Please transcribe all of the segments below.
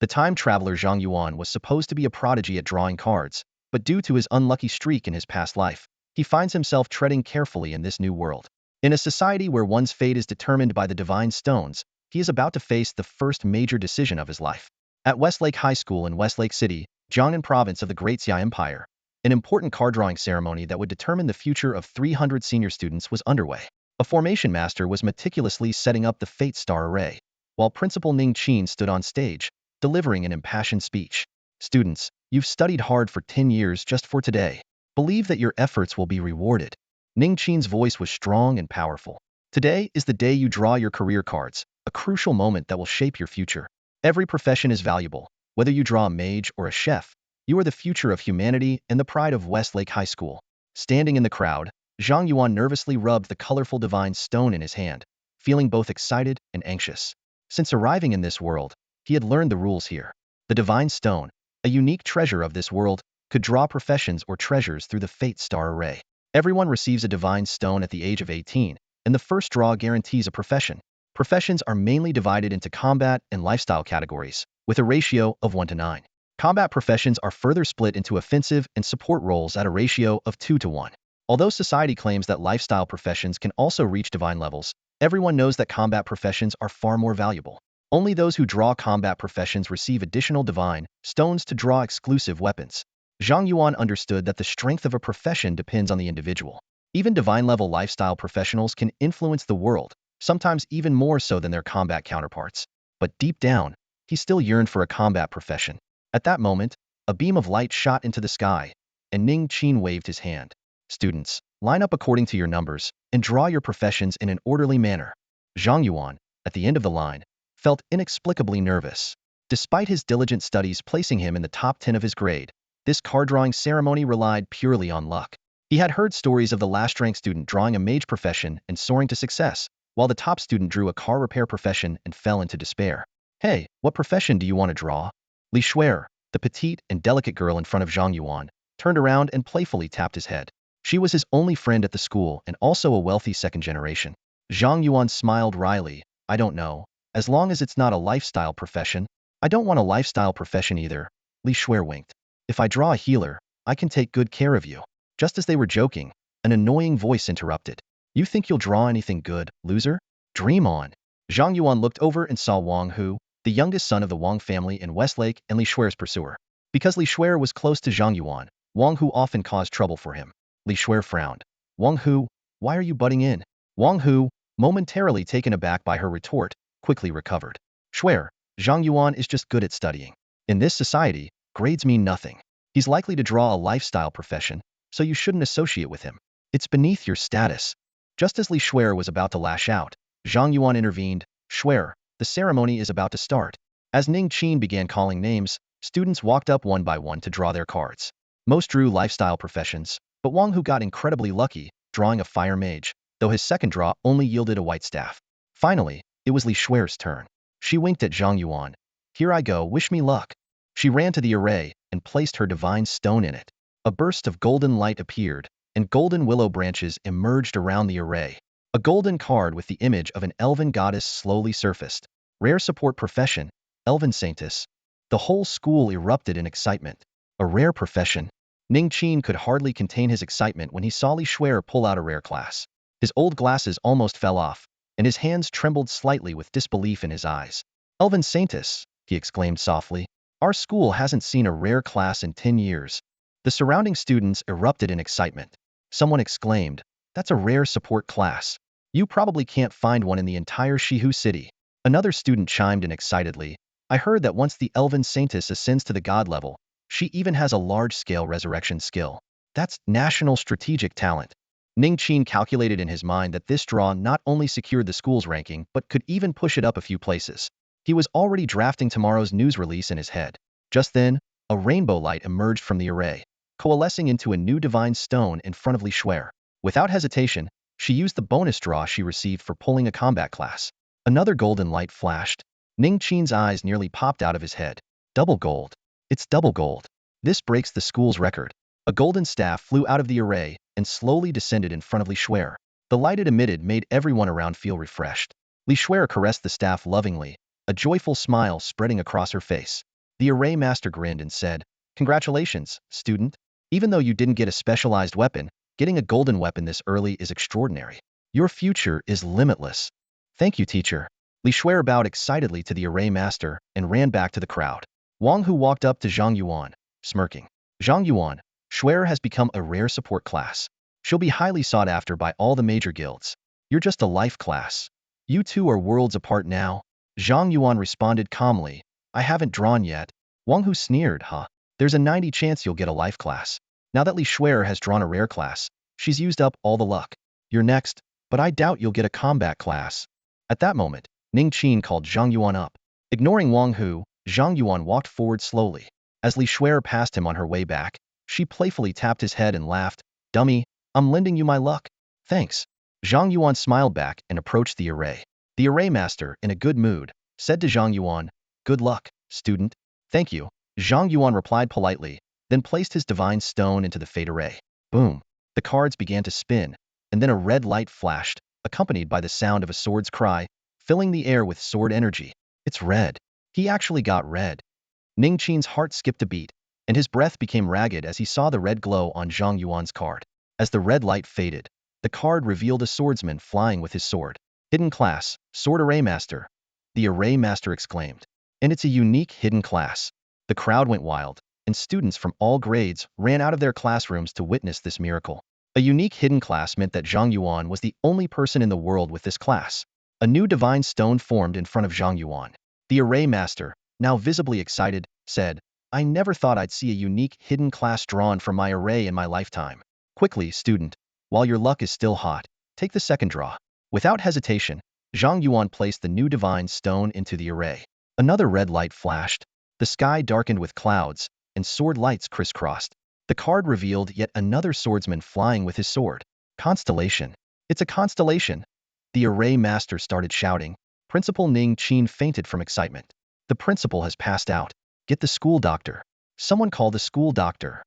The time traveler Zhang Yuan was supposed to be a prodigy at drawing cards, but due to his unlucky streak in his past life, he finds himself treading carefully in this new world. In a society where one's fate is determined by the divine stones, he is about to face the first major decision of his life. At Westlake High School in Westlake City, Jiangnan province of the Great Xia Empire, an important card drawing ceremony that would determine the future of 300 senior students was underway. A formation master was meticulously setting up the fate star array, while Principal Ning Qin stood on stage, delivering an impassioned speech. Students, you've studied hard for 10 years just for today. Believe that your efforts will be rewarded. Ning Qin's voice was strong and powerful. Today is the day you draw your career cards, a crucial moment that will shape your future. Every profession is valuable. Whether you draw a mage or a chef, you are the future of humanity and the pride of Westlake High School. Standing in the crowd, Zhang Yuan nervously rubbed the colorful divine stone in his hand, feeling both excited and anxious. Since arriving in this world, he had learned the rules here. The divine stone, a unique treasure of this world, could draw professions or treasures through the fate star array. Everyone receives a divine stone at the age of 18, and the first draw guarantees a profession. Professions are mainly divided into combat and lifestyle categories, with a ratio of 1 to 9. Combat professions are further split into offensive and support roles at a ratio of 2 to 1. Although society claims that lifestyle professions can also reach divine levels, everyone knows that combat professions are far more valuable. Only those who draw combat professions receive additional divine stones to draw exclusive weapons. Zhang Yuan understood that the strength of a profession depends on the individual. Even divine-level lifestyle professionals can influence the world, sometimes even more so than their combat counterparts. But deep down, he still yearned for a combat profession. At that moment, a beam of light shot into the sky, and Ning Qin waved his hand. Students, line up according to your numbers and draw your professions in an orderly manner. Zhang Yuan, at the end of the line, felt inexplicably nervous. Despite his diligent studies placing him in the top 10 of his grade, this card drawing ceremony relied purely on luck. He had heard stories of the last-ranked student drawing a mage profession and soaring to success, while the top student drew a car repair profession and fell into despair. Hey, what profession do you want to draw? Xue'er, the petite and delicate girl in front of Zhang Yuan, turned around and playfully tapped his head. She was his only friend at the school and also a wealthy second generation. Zhang Yuan smiled wryly. I don't know. As long as it's not a lifestyle profession. I don't want a lifestyle profession either. Xue'er winked. If I draw a healer, I can take good care of you. Just as they were joking, an annoying voice interrupted. You think you'll draw anything good, loser? Dream on. Zhang Yuan looked over and saw Wang Hu, the youngest son of the Wang family in Westlake and Xue'er's pursuer. Because Xue'er was close to Zhang Yuan, Wang Hu often caused trouble for him. Xue'er frowned. Wang Hu, why are you butting in? Wang Hu, momentarily taken aback by her retort, quickly recovered. Xue'er, Zhang Yuan is just good at studying. In this society, grades mean nothing. He's likely to draw a lifestyle profession, so you shouldn't associate with him. It's beneath your status. Just as Xue'er was about to lash out, Zhang Yuan intervened. Xue'er, the ceremony is about to start. As Ning Qin began calling names, students walked up one by one to draw their cards. Most drew lifestyle professions, but Wang Hu got incredibly lucky, drawing a fire mage, though his second draw only yielded a white staff. Finally, it was Xue'er's turn. She winked at Zhang Yuan. Here I go, wish me luck. She ran to the array and placed her divine stone in it. A burst of golden light appeared, and golden willow branches emerged around the array. A golden card with the image of an elven goddess slowly surfaced. Rare support profession, elven saintess. The whole school erupted in excitement. A rare profession. Ning Qin could hardly contain his excitement when he saw Xue'er pull out a rare class. His old glasses almost fell off, and his hands trembled slightly with disbelief in his eyes. Elven saintess, he exclaimed softly. Our school hasn't seen a rare class in 10 years. The surrounding students erupted in excitement. Someone exclaimed, that's a rare support class. You probably can't find one in the entire Shihu city. Another student chimed in excitedly. I heard that once the elven saintess ascends to the god level, she even has a large-scale resurrection skill. That's national strategic talent. Ning Qin calculated in his mind that this draw not only secured the school's ranking but could even push it up a few places. He was already drafting tomorrow's news release in his head. Just then, a rainbow light emerged from the array, coalescing into a new divine stone in front of Xue'er. Without hesitation, she used the bonus draw she received for pulling a combat class. Another golden light flashed. Ning Qin's eyes nearly popped out of his head. Double gold. It's double gold. This breaks the school's record. A golden staff flew out of the array and slowly descended in front of Xue'er. The light it emitted made everyone around feel refreshed. Xue'er caressed the staff lovingly, a joyful smile spreading across her face. The array master grinned and said, "Congratulations, student. Even though you didn't get a specialized weapon, getting a golden weapon this early is extraordinary. Your future is limitless." "Thank you, teacher." Xue'er bowed excitedly to the array master and ran back to the crowd. Wang Hu walked up to Zhang Yuan, smirking. "Zhang Yuan, Xue'er has become a rare support class. She'll be highly sought after by all the major guilds. You're just a life class. You two are worlds apart now." Zhang Yuan responded calmly, "I haven't drawn yet." Wang Hu sneered, "Huh? There's a 90 chance you'll get a life class. Now that Xue'er has drawn a rare class, she's used up all the luck. You're next, but I doubt you'll get a combat class." At that moment, Ning Qin called Zhang Yuan up. Ignoring Wang Hu, Zhang Yuan walked forward slowly. As Xue'er passed him on her way back, she playfully tapped his head and laughed, "Dummy, I'm lending you my luck." "Thanks." Zhang Yuan smiled back and approached the array. The array master, in a good mood, said to Zhang Yuan, "Good luck, student." "Thank you." Zhang Yuan replied politely, then placed his divine stone into the fate array. Boom. The cards began to spin, and then a red light flashed, accompanied by the sound of a sword's cry, filling the air with sword energy. "It's red." He actually got red. Ning Qin's heart skipped a beat, and his breath became ragged as he saw the red glow on Zhang Yuan's card. As the red light faded, the card revealed a swordsman flying with his sword. "Hidden class, Sword Array Master," the Array Master exclaimed. "And it's a unique hidden class." The crowd went wild, and students from all grades ran out of their classrooms to witness this miracle. A unique hidden class meant that Zhang Yuan was the only person in the world with this class. A new divine stone formed in front of Zhang Yuan. The Array Master, now visibly excited, said, "I never thought I'd see a unique hidden class drawn from my array in my lifetime. Quickly, student, while your luck is still hot, take the second draw." Without hesitation, Zhang Yuan placed the new divine stone into the array. Another red light flashed. The sky darkened with clouds, and sword lights crisscrossed. The card revealed yet another swordsman flying with his sword. "Constellation. It's a constellation." The array master started shouting. Principal Ning Qin fainted from excitement. "The principal has passed out. Get the school doctor." Someone called the school doctor.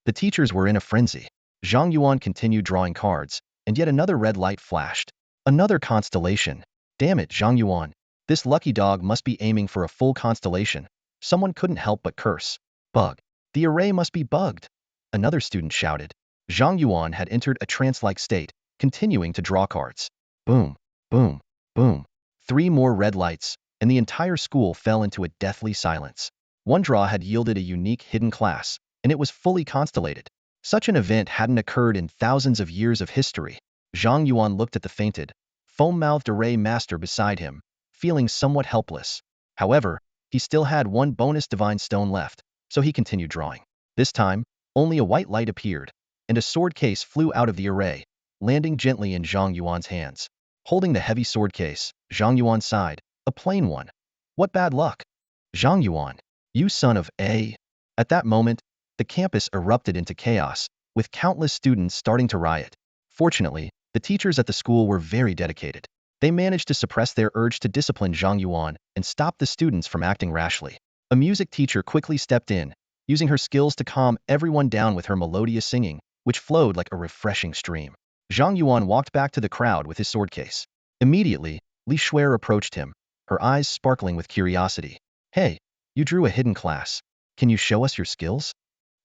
The teachers were in a frenzy. Zhang Yuan continued drawing cards, and yet another red light flashed. Another constellation. "Damn it, Zhang Yuan. This lucky dog must be aiming for a full constellation." Someone couldn't help but curse. "Bug. The array must be bugged." Another student shouted. Zhang Yuan had entered a trance-like state, continuing to draw cards. Boom, boom, boom. 3 more red lights, and the entire school fell into a deathly silence. One draw had yielded a unique hidden class, and it was fully constellated. Such an event hadn't occurred in thousands of years of history. Zhang Yuan looked at the fainted, foam-mouthed array master beside him, feeling somewhat helpless. However, he still had one bonus divine stone left, so he continued drawing. This time, only a white light appeared, and a sword case flew out of the array, landing gently in Zhang Yuan's hands. Holding the heavy sword case, Zhang Yuan sighed, "A plain one. What bad luck." "Zhang Yuan, you son of a..." At that moment, the campus erupted into chaos, with countless students starting to riot. Fortunately, the teachers at the school were very dedicated. They managed to suppress their urge to discipline Zhang Yuan and stop the students from acting rashly. A music teacher quickly stepped in, using her skills to calm everyone down with her melodious singing, which flowed like a refreshing stream. Zhang Yuan walked back to the crowd with his sword case. Immediately, Xue'er approached him, her eyes sparkling with curiosity. "Hey, you drew a hidden class. Can you show us your skills?"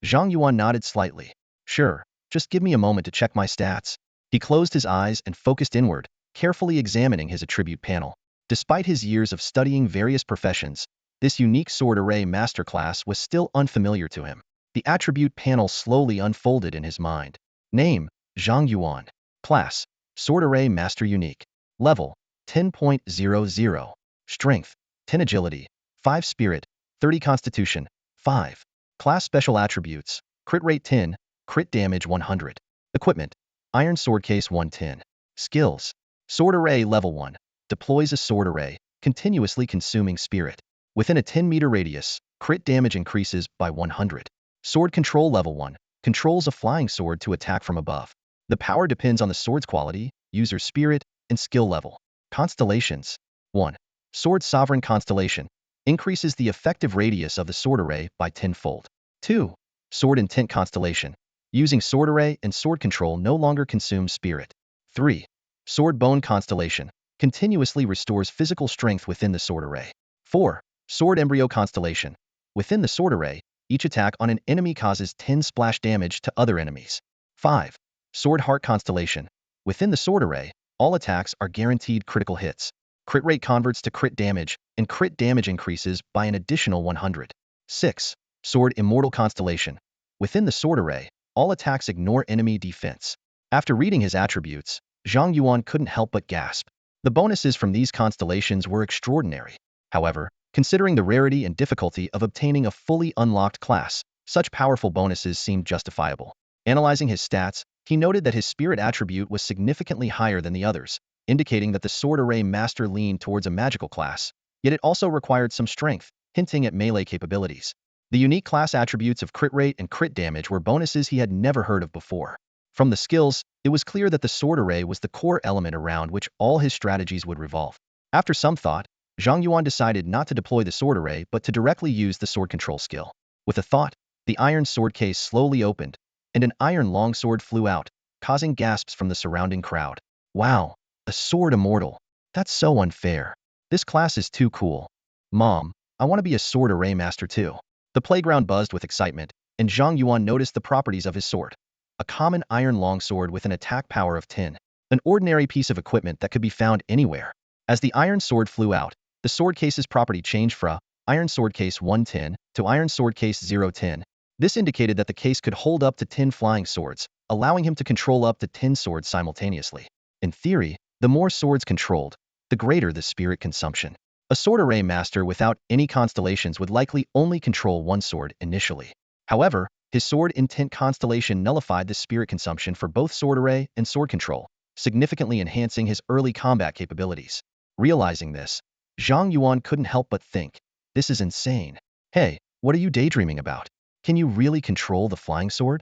Zhang Yuan nodded slightly. "Sure, just give me a moment to check my stats." He closed his eyes and focused inward, carefully examining his attribute panel. Despite his years of studying various professions, this unique sword array masterclass was still unfamiliar to him. The attribute panel slowly unfolded in his mind. Name, Zhang Yuan. Class, Sword Array Master Unique. Level, 10.00. Strength, 10 Agility, 5 Spirit, 30 Constitution, 5. Class Special Attributes, Crit Rate 10, Crit Damage 100. Equipment, Iron Sword Case 110. Skills, Sword Array Level 1. Deploys a sword array, continuously consuming spirit. Within a 10-meter radius, crit damage increases by 100. Sword Control Level 1. Controls a flying sword to attack from above. The power depends on the sword's quality, user spirit, and skill level. Constellations. 1. Sword Sovereign Constellation. Increases the effective radius of the sword array by tenfold. 2. Sword Intent Constellation. Using sword array and sword control no longer consumes spirit. 3. Sword Bone Constellation. Continuously restores physical strength within the sword array. 4. Sword Embryo Constellation. Within the sword array, each attack on an enemy causes 10 splash damage to other enemies. 5. Sword Heart Constellation. Within the sword array, all attacks are guaranteed critical hits. Crit rate converts to crit damage, and crit damage increases by an additional 100. 6. Sword Immortal Constellation. Within the sword array, all attacks ignore enemy defense. After reading his attributes, Zhang Yuan couldn't help but gasp. The bonuses from these constellations were extraordinary. However, considering the rarity and difficulty of obtaining a fully unlocked class, such powerful bonuses seemed justifiable. Analyzing his stats, he noted that his spirit attribute was significantly higher than the others, indicating that the sword array master leaned towards a magical class, yet it also required some strength, hinting at melee capabilities. The unique class attributes of crit rate and crit damage were bonuses he had never heard of before. From the skills, it was clear that the sword array was the core element around which all his strategies would revolve. After some thought, Zhang Yuan decided not to deploy the sword array but to directly use the sword control skill. With a thought, the iron sword case slowly opened, and an iron longsword flew out, causing gasps from the surrounding crowd. Wow, a sword immortal. That's so unfair. This class is too cool. Mom, I want to be a sword array master too. The playground buzzed with excitement, and Zhang Yuan noticed the properties of his sword. A common iron longsword with an attack power of 10. An ordinary piece of equipment that could be found anywhere. As the iron sword flew out, the sword case's property changed from Iron Sword Case 110 to Iron Sword Case 010. This indicated that the case could hold up to 10 flying swords, allowing him to control up to 10 swords simultaneously. In theory, the more swords controlled, the greater the spirit consumption. A sword array master without any constellations would likely only control one sword initially. However, his sword intent constellation nullified the spirit consumption for both sword array and sword control, significantly enhancing his early combat capabilities. Realizing this, Zhang Yuan couldn't help but think, this is insane. Hey, what are you daydreaming about? Can you really control the flying sword?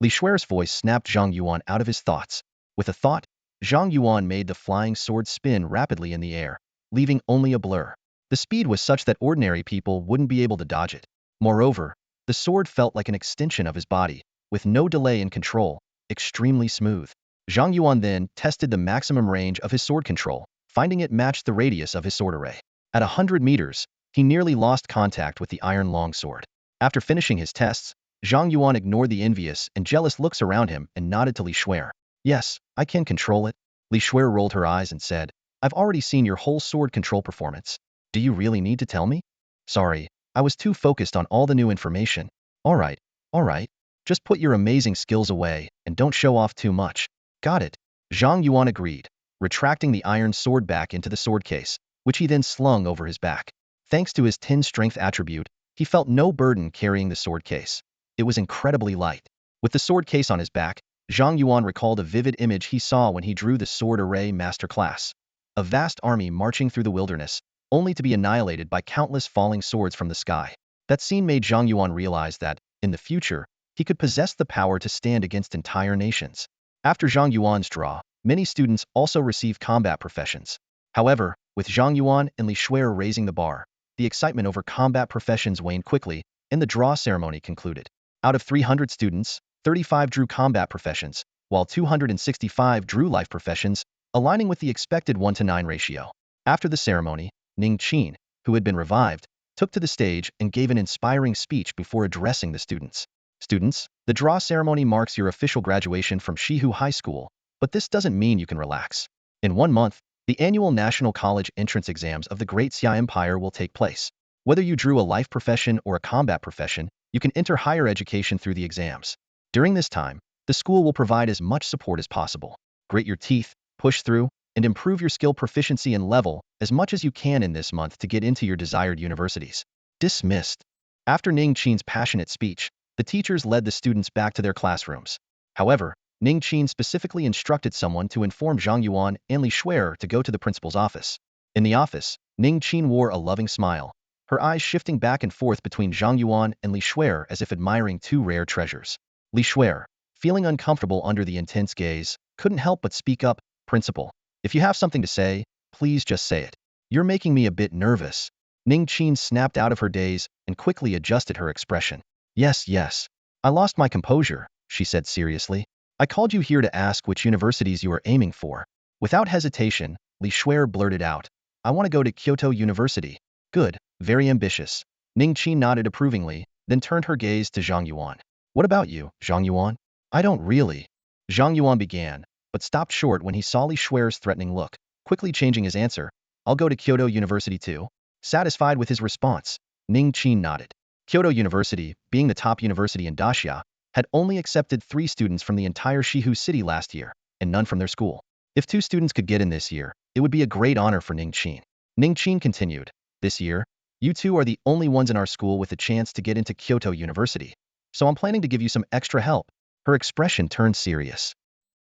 Xue'er's voice snapped Zhang Yuan out of his thoughts. With a thought, Zhang Yuan made the flying sword spin rapidly in the air, leaving only a blur. The speed was such that ordinary people wouldn't be able to dodge it. Moreover, the sword felt like an extension of his body, with no delay in control, extremely smooth. Zhang Yuan then tested the maximum range of his sword control, finding it matched the radius of his sword array. At 100 meters, he nearly lost contact with the iron longsword. After finishing his tests, Zhang Yuan ignored the envious and jealous looks around him and nodded to Xue'er. Yes, I can control it. Xue'er rolled her eyes and said, I've already seen your whole sword control performance. Do you really need to tell me? Sorry, I was too focused on all the new information. Alright. Just put your amazing skills away and don't show off too much. Got it. Zhang Yuan agreed, retracting the iron sword back into the sword case, which he then slung over his back. Thanks to his 10 strength attribute, he felt no burden carrying the sword case. It was incredibly light. With the sword case on his back, Zhang Yuan recalled a vivid image he saw when he drew the sword array master class. A vast army marching through the wilderness, only to be annihilated by countless falling swords from the sky. That scene made Zhang Yuan realize that, in the future, he could possess the power to stand against entire nations. After Zhang Yuan's draw, many students also received combat professions. However, with Zhang Yuan and Xue'er raising the bar, the excitement over combat professions waned quickly, and the draw ceremony concluded. Out of 300 students, 35 drew combat professions, while 265 drew life professions, aligning with the expected 1-to-9 ratio. After the ceremony, Ning Qin, who had been revived, took to the stage and gave an inspiring speech before addressing the students. Students, the draw ceremony marks your official graduation from Shihu High School, but this doesn't mean you can relax. In 1 month, the annual National College entrance exams of the Great Xia Empire will take place. Whether you drew a life profession or a combat profession, you can enter higher education through the exams. During this time, the school will provide as much support as possible. Grit your teeth, push through, and improve your skill proficiency and level as much as you can in this month to get into your desired universities. Dismissed. After Ning Qin's passionate speech, the teachers led the students back to their classrooms. However, Ning Qin specifically instructed someone to inform Zhang Yuan and Xue'er to go to the principal's office. In the office, Ning Qin wore a loving smile, her eyes shifting back and forth between Zhang Yuan and Xue'er as if admiring two rare treasures. Xue'er, feeling uncomfortable under the intense gaze, couldn't help but speak up, Principal, if you have something to say, please just say it. You're making me a bit nervous. Ning Qin snapped out of her daze and quickly adjusted her expression. Yes. I lost my composure, she said seriously. I called you here to ask which universities you are aiming for. Without hesitation, Xue'er blurted out, I want to go to Kyoto University. Good, very ambitious. Ning Qi nodded approvingly, then turned her gaze to Zhang Yuan. What about you, Zhang Yuan? I don't really. Zhang Yuan began, but stopped short when he saw Li Xue'er's threatening look, quickly changing his answer. I'll go to Kyoto University too. Satisfied with his response, Ning Qi nodded. Kyoto University, being the top university in Daxia, had only accepted 3 students from the entire Shihu city last year, and none from their school. If 2 students could get in this year, it would be a great honor for Ning Qin. Ning Qin continued, this year, you 2 are the only ones in our school with a chance to get into Kyoto University, so I'm planning to give you some extra help. Her expression turned serious.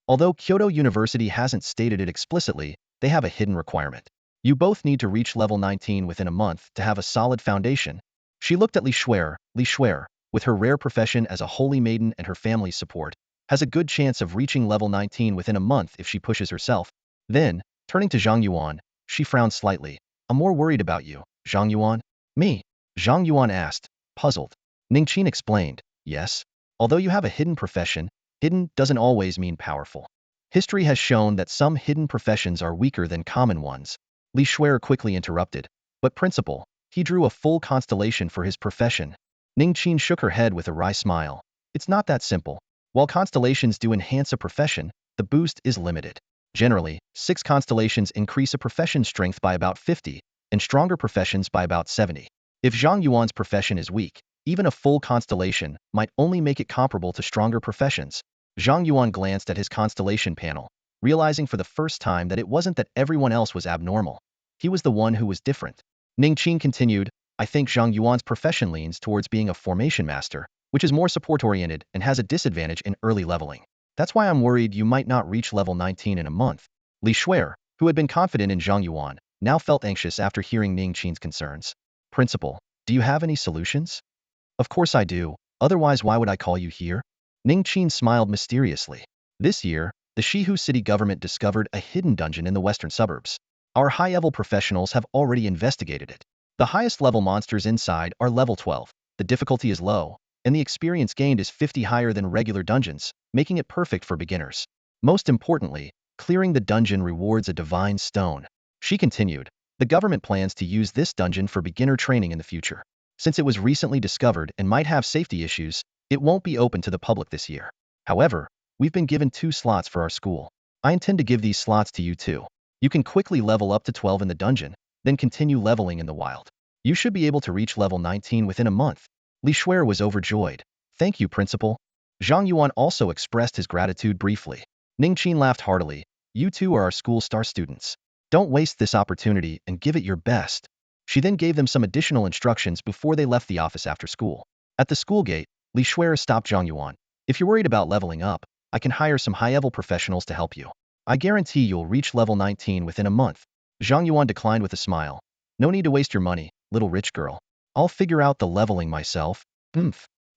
Although Kyoto University hasn't stated it explicitly, they have a hidden requirement. You both need to reach level 19 within a month to have a solid foundation. She looked at Li Xue'er, with her rare profession as a holy maiden and her family's support, has a good chance of reaching level 19 within a month if she pushes herself. Then, turning to Zhang Yuan, she frowned slightly. I'm more worried about you, Zhang Yuan. Me? Zhang Yuan asked, puzzled. Ning Qin explained, yes. Although you have a hidden profession, hidden doesn't always mean powerful. History has shown that some hidden professions are weaker than common ones. Li Xue'er quickly interrupted. But principal, he drew a full constellation for his profession. Ning Qin shook her head with a wry smile. It's not that simple. While constellations do enhance a profession, the boost is limited. Generally, 6 constellations increase a profession's strength by about 50, and stronger professions by about 70. If Zhang Yuan's profession is weak, even a full constellation might only make it comparable to stronger professions. Zhang Yuan glanced at his constellation panel, realizing for the first time that it wasn't that everyone else was abnormal. He was the one who was different. Ning Qin continued, I think Zhang Yuan's profession leans towards being a formation master, which is more support-oriented and has a disadvantage in early leveling. That's why I'm worried you might not reach level 19 in a month. Li Xue'er, who had been confident in Zhang Yuan, now felt anxious after hearing Ning Qin's concerns. Principal, do you have any solutions? Of course I do, otherwise why would I call you here? Ning Qin smiled mysteriously. This year, the Shihu city government discovered a hidden dungeon in the western suburbs. Our high-level professionals have already investigated it. The highest level monsters inside are level 12, the difficulty is low, and the experience gained is 50 higher than regular dungeons, making it perfect for beginners. Most importantly, clearing the dungeon rewards a divine stone. She continued, the government plans to use this dungeon for beginner training in the future. Since it was recently discovered and might have safety issues, it won't be open to the public this year. However, we've been given 2 slots for our school. I intend to give these slots to you too. You can quickly level up to 12 in the dungeon, then continue leveling in the wild. You should be able to reach level 19 within a month. Li Xue'er was overjoyed. Thank you, Principal. Zhang Yuan also expressed his gratitude briefly. Ning Qin laughed heartily. You 2 are our school star students. Don't waste this opportunity and give it your best. She then gave them some additional instructions before they left the office after school. At the school gate, Li Xue'er stopped Zhang Yuan. If you're worried about leveling up, I can hire some high-level professionals to help you. I guarantee you'll reach level 19 within a month. Zhang Yuan declined with a smile. No need to waste your money, little rich girl. I'll figure out the leveling myself.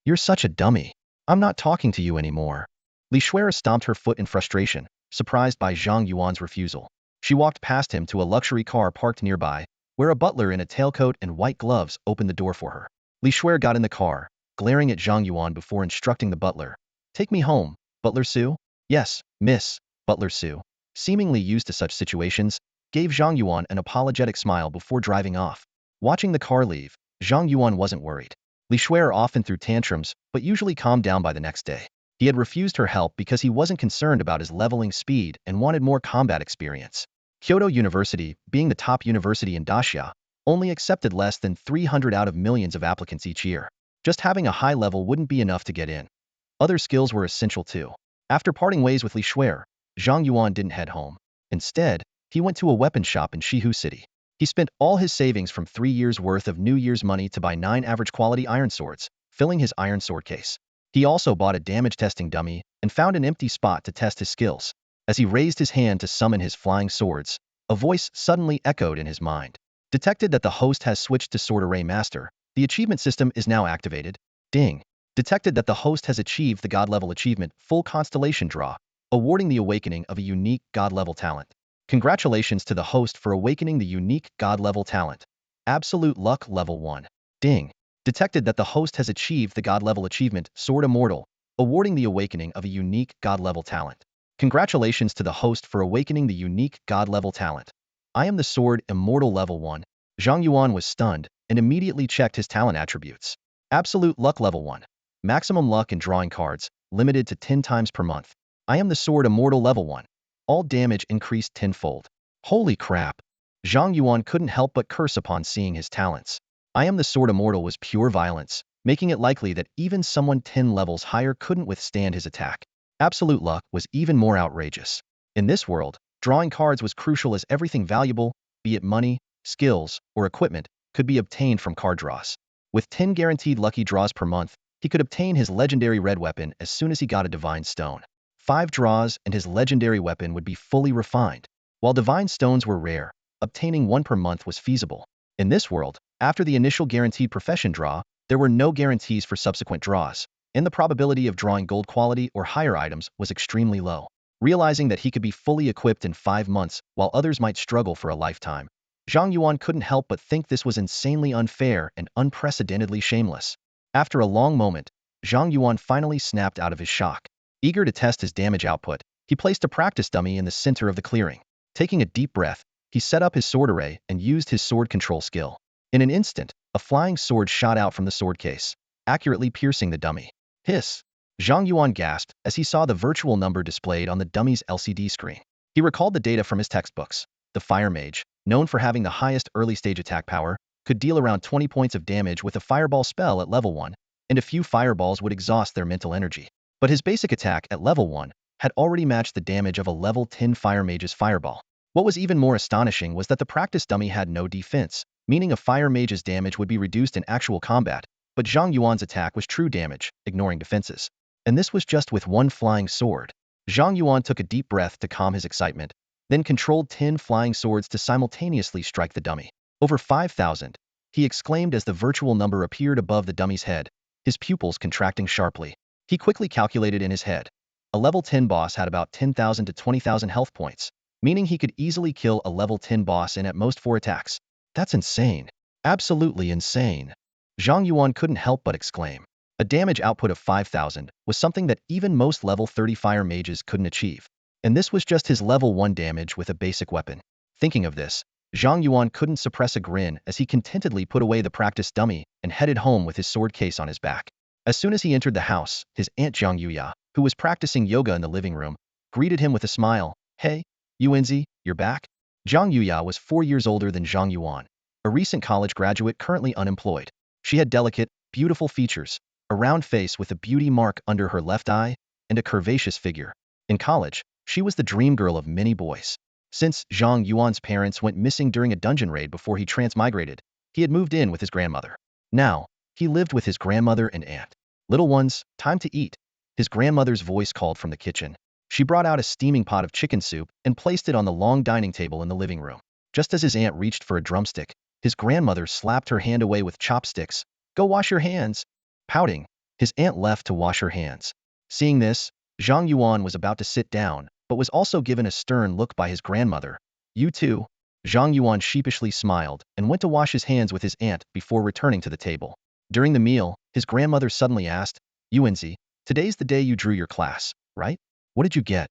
You're such a dummy. I'm not talking to you anymore. Li Xue'er stomped her foot in frustration, surprised by Zhang Yuan's refusal. She walked past him to a luxury car parked nearby, where a butler in a tailcoat and white gloves opened the door for her. Li Xue'er got in the car, glaring at Zhang Yuan before instructing the butler. Take me home, Butler Su? Yes, miss, Butler Su, seemingly used to such situations, gave Zhang Yuan an apologetic smile before driving off. Watching the car leave, Zhang Yuan wasn't worried. Li Xue'er often threw tantrums, but usually calmed down by the next day. He had refused her help because he wasn't concerned about his leveling speed and wanted more combat experience. Kyoto University, being the top university in Daxia, only accepted less than 300 out of millions of applicants each year. Just having a high level wouldn't be enough to get in. Other skills were essential too. After parting ways with Li Xue'er, Zhang Yuan didn't head home. Instead, he went to a weapon shop in Shihu City. He spent all his savings from 3 years' worth of New Year's money to buy 9 average quality iron swords, filling his iron sword case. He also bought a damage testing dummy and found an empty spot to test his skills. As he raised his hand to summon his flying swords, a voice suddenly echoed in his mind. Detected that the host has switched to Sword Array Master. The achievement system is now activated. Ding. Detected that the host has achieved the God-level achievement Full Constellation Draw, awarding the awakening of a unique God-level talent. Congratulations to the host for awakening the unique God-level talent. Absolute Luck Level 1. Ding. Detected that the host has achieved the God-level achievement Sword Immortal, awarding the awakening of a unique God-level talent. Congratulations to the host for awakening the unique God-level talent. I am the Sword Immortal Level 1. Zhang Yuan was stunned, and immediately checked his talent attributes. Absolute luck level 1. Maximum luck in drawing cards, limited to 10 times per month. I am the sword immortal level 1. All damage increased tenfold. Holy crap. Zhang Yuan couldn't help but curse upon seeing his talents. I am the sword immortal was pure violence, making it likely that even someone 10 levels higher couldn't withstand his attack. Absolute luck was even more outrageous. In this world, drawing cards was crucial as everything valuable, be it money, skills, or equipment, could be obtained from card draws. With 10 guaranteed lucky draws per month, he could obtain his legendary red weapon as soon as he got a divine stone. 5 draws and his legendary weapon would be fully refined. While divine stones were rare, obtaining 1 per month was feasible. In this world, after the initial guaranteed profession draw, there were no guarantees for subsequent draws, and the probability of drawing gold quality or higher items was extremely low. Realizing that he could be fully equipped in 5 months while others might struggle for a lifetime, Zhang Yuan couldn't help but think this was insanely unfair and unprecedentedly shameless. After a long moment, Zhang Yuan finally snapped out of his shock. Eager to test his damage output, he placed a practice dummy in the center of the clearing. Taking a deep breath, he set up his sword array and used his sword control skill. In an instant, a flying sword shot out from the sword case, accurately piercing the dummy. Hiss! Zhang Yuan gasped as he saw the virtual number displayed on the dummy's LCD screen. He recalled the data from his textbooks. The Fire Mage, known for having the highest early-stage attack power, could deal around 20 points of damage with a fireball spell at level 1, and a few fireballs would exhaust their mental energy. But his basic attack at level 1 had already matched the damage of a level 10 Fire Mage's fireball. What was even more astonishing was that the practice dummy had no defense, meaning a Fire Mage's damage would be reduced in actual combat, but Zhang Yuan's attack was true damage, ignoring defenses. And this was just with 1 flying sword. Zhang Yuan took a deep breath to calm his excitement, then controlled 10 flying swords to simultaneously strike the dummy. Over 5,000, he exclaimed as the virtual number appeared above the dummy's head, his pupils contracting sharply. He quickly calculated in his head. A level 10 boss had about 10,000 to 20,000 health points, meaning he could easily kill a level 10 boss in at most 4 attacks. That's insane. Absolutely insane. Zhang Yuan couldn't help but exclaim. A damage output of 5,000 was something that even most level 30 fire mages couldn't achieve. And this was just his level 1 damage with a basic weapon. Thinking of this, Zhang Yuan couldn't suppress a grin as he contentedly put away the practice dummy and headed home with his sword case on his back. As soon as he entered the house, his aunt Zhang Yuya, who was practicing yoga in the living room, greeted him with a smile. Hey, Yuanzi, you're back? Zhang Yuya was 4 years older than Zhang Yuan, a recent college graduate currently unemployed. She had delicate, beautiful features, a round face with a beauty mark under her left eye, and a curvaceous figure. In college, she was the dream girl of many boys. Since Zhang Yuan's parents went missing during a dungeon raid before he transmigrated, he had moved in with his grandmother. Now, he lived with his grandmother and aunt. Little ones, time to eat. His grandmother's voice called from the kitchen. She brought out a steaming pot of chicken soup and placed it on the long dining table in the living room. Just as his aunt reached for a drumstick, his grandmother slapped her hand away with chopsticks. Go wash your hands. Pouting, his aunt left to wash her hands. Seeing this, Zhang Yuan was about to sit down, but was also given a stern look by his grandmother. You too? Zhang Yuan sheepishly smiled and went to wash his hands with his aunt before returning to the table. During the meal, his grandmother suddenly asked, Yuanzi, today's the day you drew your class, right? What did you get?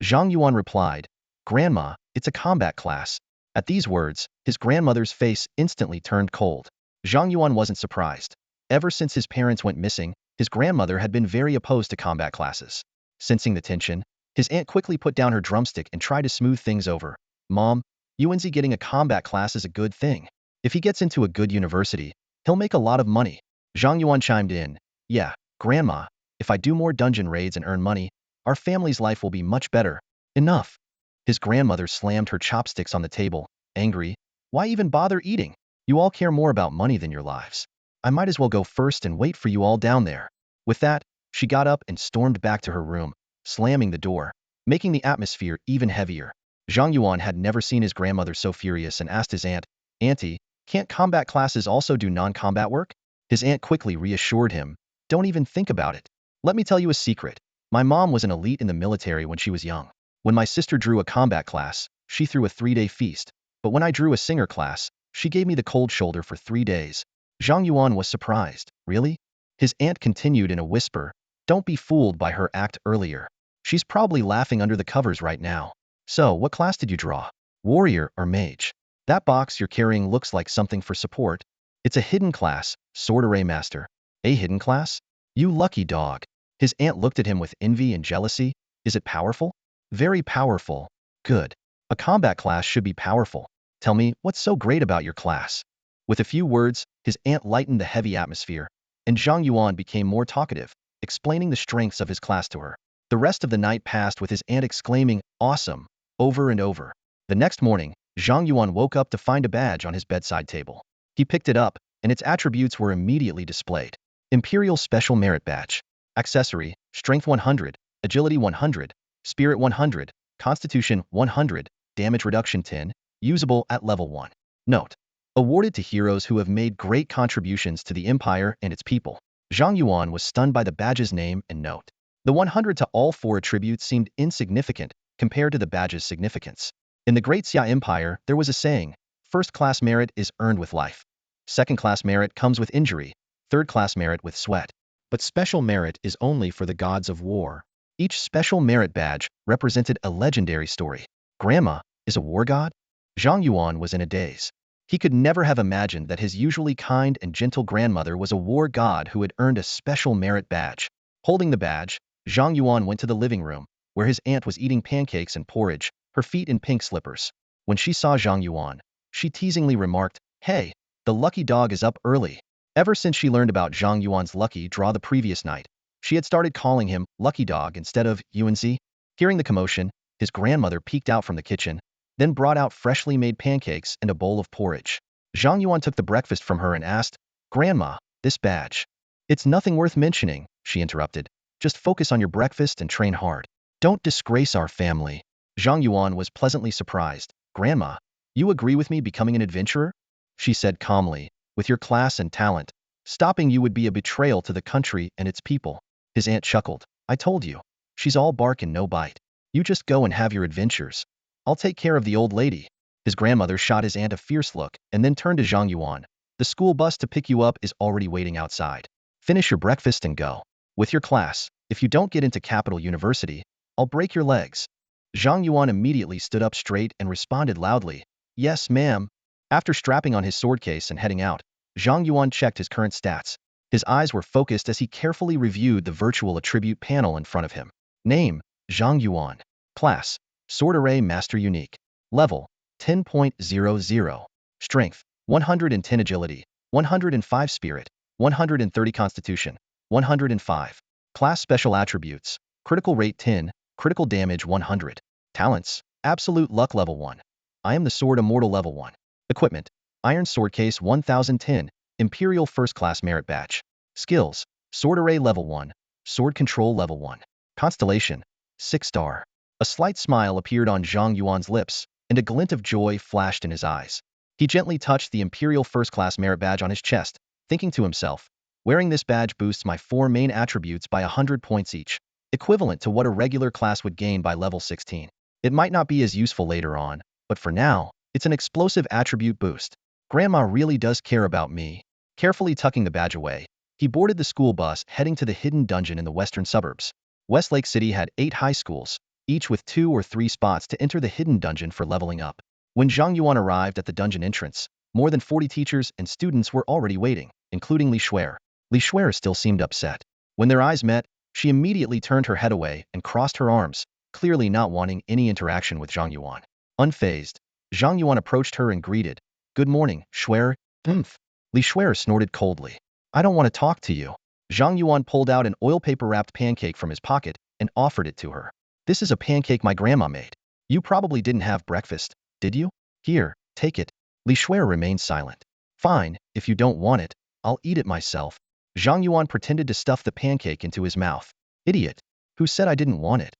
Zhang Yuan replied, Grandma, it's a combat class. At these words, his grandmother's face instantly turned cold. Zhang Yuan wasn't surprised. Ever since his parents went missing, his grandmother had been very opposed to combat classes. Sensing the tension, his aunt quickly put down her drumstick and tried to smooth things over. Mom, Yuanzi getting a combat class is a good thing. If he gets into a good university, he'll make a lot of money. Zhang Yuan chimed in. Yeah, Grandma, if I do more dungeon raids and earn money, our family's life will be much better. Enough. His grandmother slammed her chopsticks on the table, angry. Why even bother eating? You all care more about money than your lives. I might as well go first and wait for you all down there. With that, she got up and stormed back to her room, slamming the door, making the atmosphere even heavier. Zhang Yuan had never seen his grandmother so furious and asked his aunt, Auntie, can't combat classes also do non-combat work? His aunt quickly reassured him, Don't even think about it. Let me tell you a secret. My mom was an elite in the military when she was young. When my sister drew a combat class, she threw a 3-day feast. But when I drew a singer class, she gave me the cold shoulder for 3 days. Zhang Yuan was surprised. Really? His aunt continued in a whisper, Don't be fooled by her act earlier. She's probably laughing under the covers right now. So, what class did you draw? Warrior or mage? That box you're carrying looks like something for support. It's a hidden class, sword array master. A hidden class? You lucky dog. His aunt looked at him with envy and jealousy. Is it powerful? Very powerful. Good. A combat class should be powerful. Tell me, what's so great about your class? With a few words, his aunt lightened the heavy atmosphere, and Zhang Yuan became more talkative, explaining the strengths of his class to her. The rest of the night passed with his aunt exclaiming, "Awesome," over and over. The next morning, Zhang Yuan woke up to find a badge on his bedside table. He picked it up, and its attributes were immediately displayed. Imperial Special Merit Badge. Accessory, Strength 100, Agility 100, Spirit 100, Constitution 100, Damage Reduction 10, usable at level 1. Note: awarded to heroes who have made great contributions to the Empire and its people. Zhang Yuan was stunned by the badge's name and note. The 100 to all 4 attributes seemed insignificant compared to the badge's significance. In the Great Xia Empire, there was a saying, first-class merit is earned with life. Second-class merit comes with injury. Third-class merit with sweat. But special merit is only for the gods of war. Each special merit badge represented a legendary story. Grandma is a war god? Zhang Yuan was in a daze. He could never have imagined that his usually kind and gentle grandmother was a war god who had earned a special merit badge. Holding the badge, Zhang Yuan went to the living room, where his aunt was eating pancakes and porridge, her feet in pink slippers. When she saw Zhang Yuan, she teasingly remarked, "Hey, the lucky dog is up early." Ever since she learned about Zhang Yuan's lucky draw the previous night, she had started calling him Lucky Dog instead of Yuanzi. Hearing the commotion, his grandmother peeked out from the kitchen, then brought out freshly made pancakes and a bowl of porridge. Zhang Yuan took the breakfast from her and asked, "Grandma, this badge." "It's nothing worth mentioning," she interrupted. "Just focus on your breakfast and train hard. Don't disgrace our family." Zhang Yuan was pleasantly surprised. "Grandma, you agree with me becoming an adventurer?" she said calmly. "With your class and talent, stopping you would be a betrayal to the country and its people." His aunt chuckled. "I told you. She's all bark and no bite. You just go and have your adventures. I'll take care of the old lady." His grandmother shot his aunt a fierce look and then turned to Zhang Yuan. "The school bus to pick you up is already waiting outside. Finish your breakfast and go. With your class, if you don't get into Capital University, I'll break your legs." Zhang Yuan immediately stood up straight and responded loudly, "Yes, ma'am." After strapping on his sword case and heading out, Zhang Yuan checked his current stats. His eyes were focused as he carefully reviewed the virtual attribute panel in front of him. Name: Zhang Yuan. Class: Sword Array Master Unique. Level: 10.00. Strength: 110 Agility, 105 Spirit, 130 Constitution, 105. Class Special Attributes: Critical Rate 10, Critical Damage 100. Talents: Absolute Luck Level 1. I am the Sword Immortal Level 1. Equipment: Iron Sword Case 1010, Imperial First Class Merit Badge. Skills: Sword Array Level 1, Sword Control Level 1. Constellation: 6-star. A slight smile appeared on Zhang Yuan's lips, and a glint of joy flashed in his eyes. He gently touched the Imperial First Class Merit Badge on his chest, thinking to himself, "Wearing this badge boosts my 4 main attributes by 100 points each, equivalent to what a regular class would gain by level 16. It might not be as useful later on, but for now, it's an explosive attribute boost. Grandma really does care about me." Carefully tucking the badge away, he boarded the school bus heading to the hidden dungeon in the western suburbs. Westlake City had 8 high schools, each with 2 or 3 spots to enter the hidden dungeon for leveling up. When Zhang Yuan arrived at the dungeon entrance, more than 40 teachers and students were already waiting, including Xue'er. Xue'er still seemed upset. When their eyes met, she immediately turned her head away and crossed her arms, clearly not wanting any interaction with Zhang Yuan. Unfazed, Zhang Yuan approached her and greeted, "Good morning, Xue'er." Xue'er snorted coldly. "I don't want to talk to you." Zhang Yuan pulled out an oil paper-wrapped pancake from his pocket and offered it to her. "This is a pancake my grandma made. You probably didn't have breakfast, did you? Here, take it." Xue'er remained silent. "Fine, if you don't want it, I'll eat it myself." Zhang Yuan pretended to stuff the pancake into his mouth. "Idiot. Who said I didn't want it?"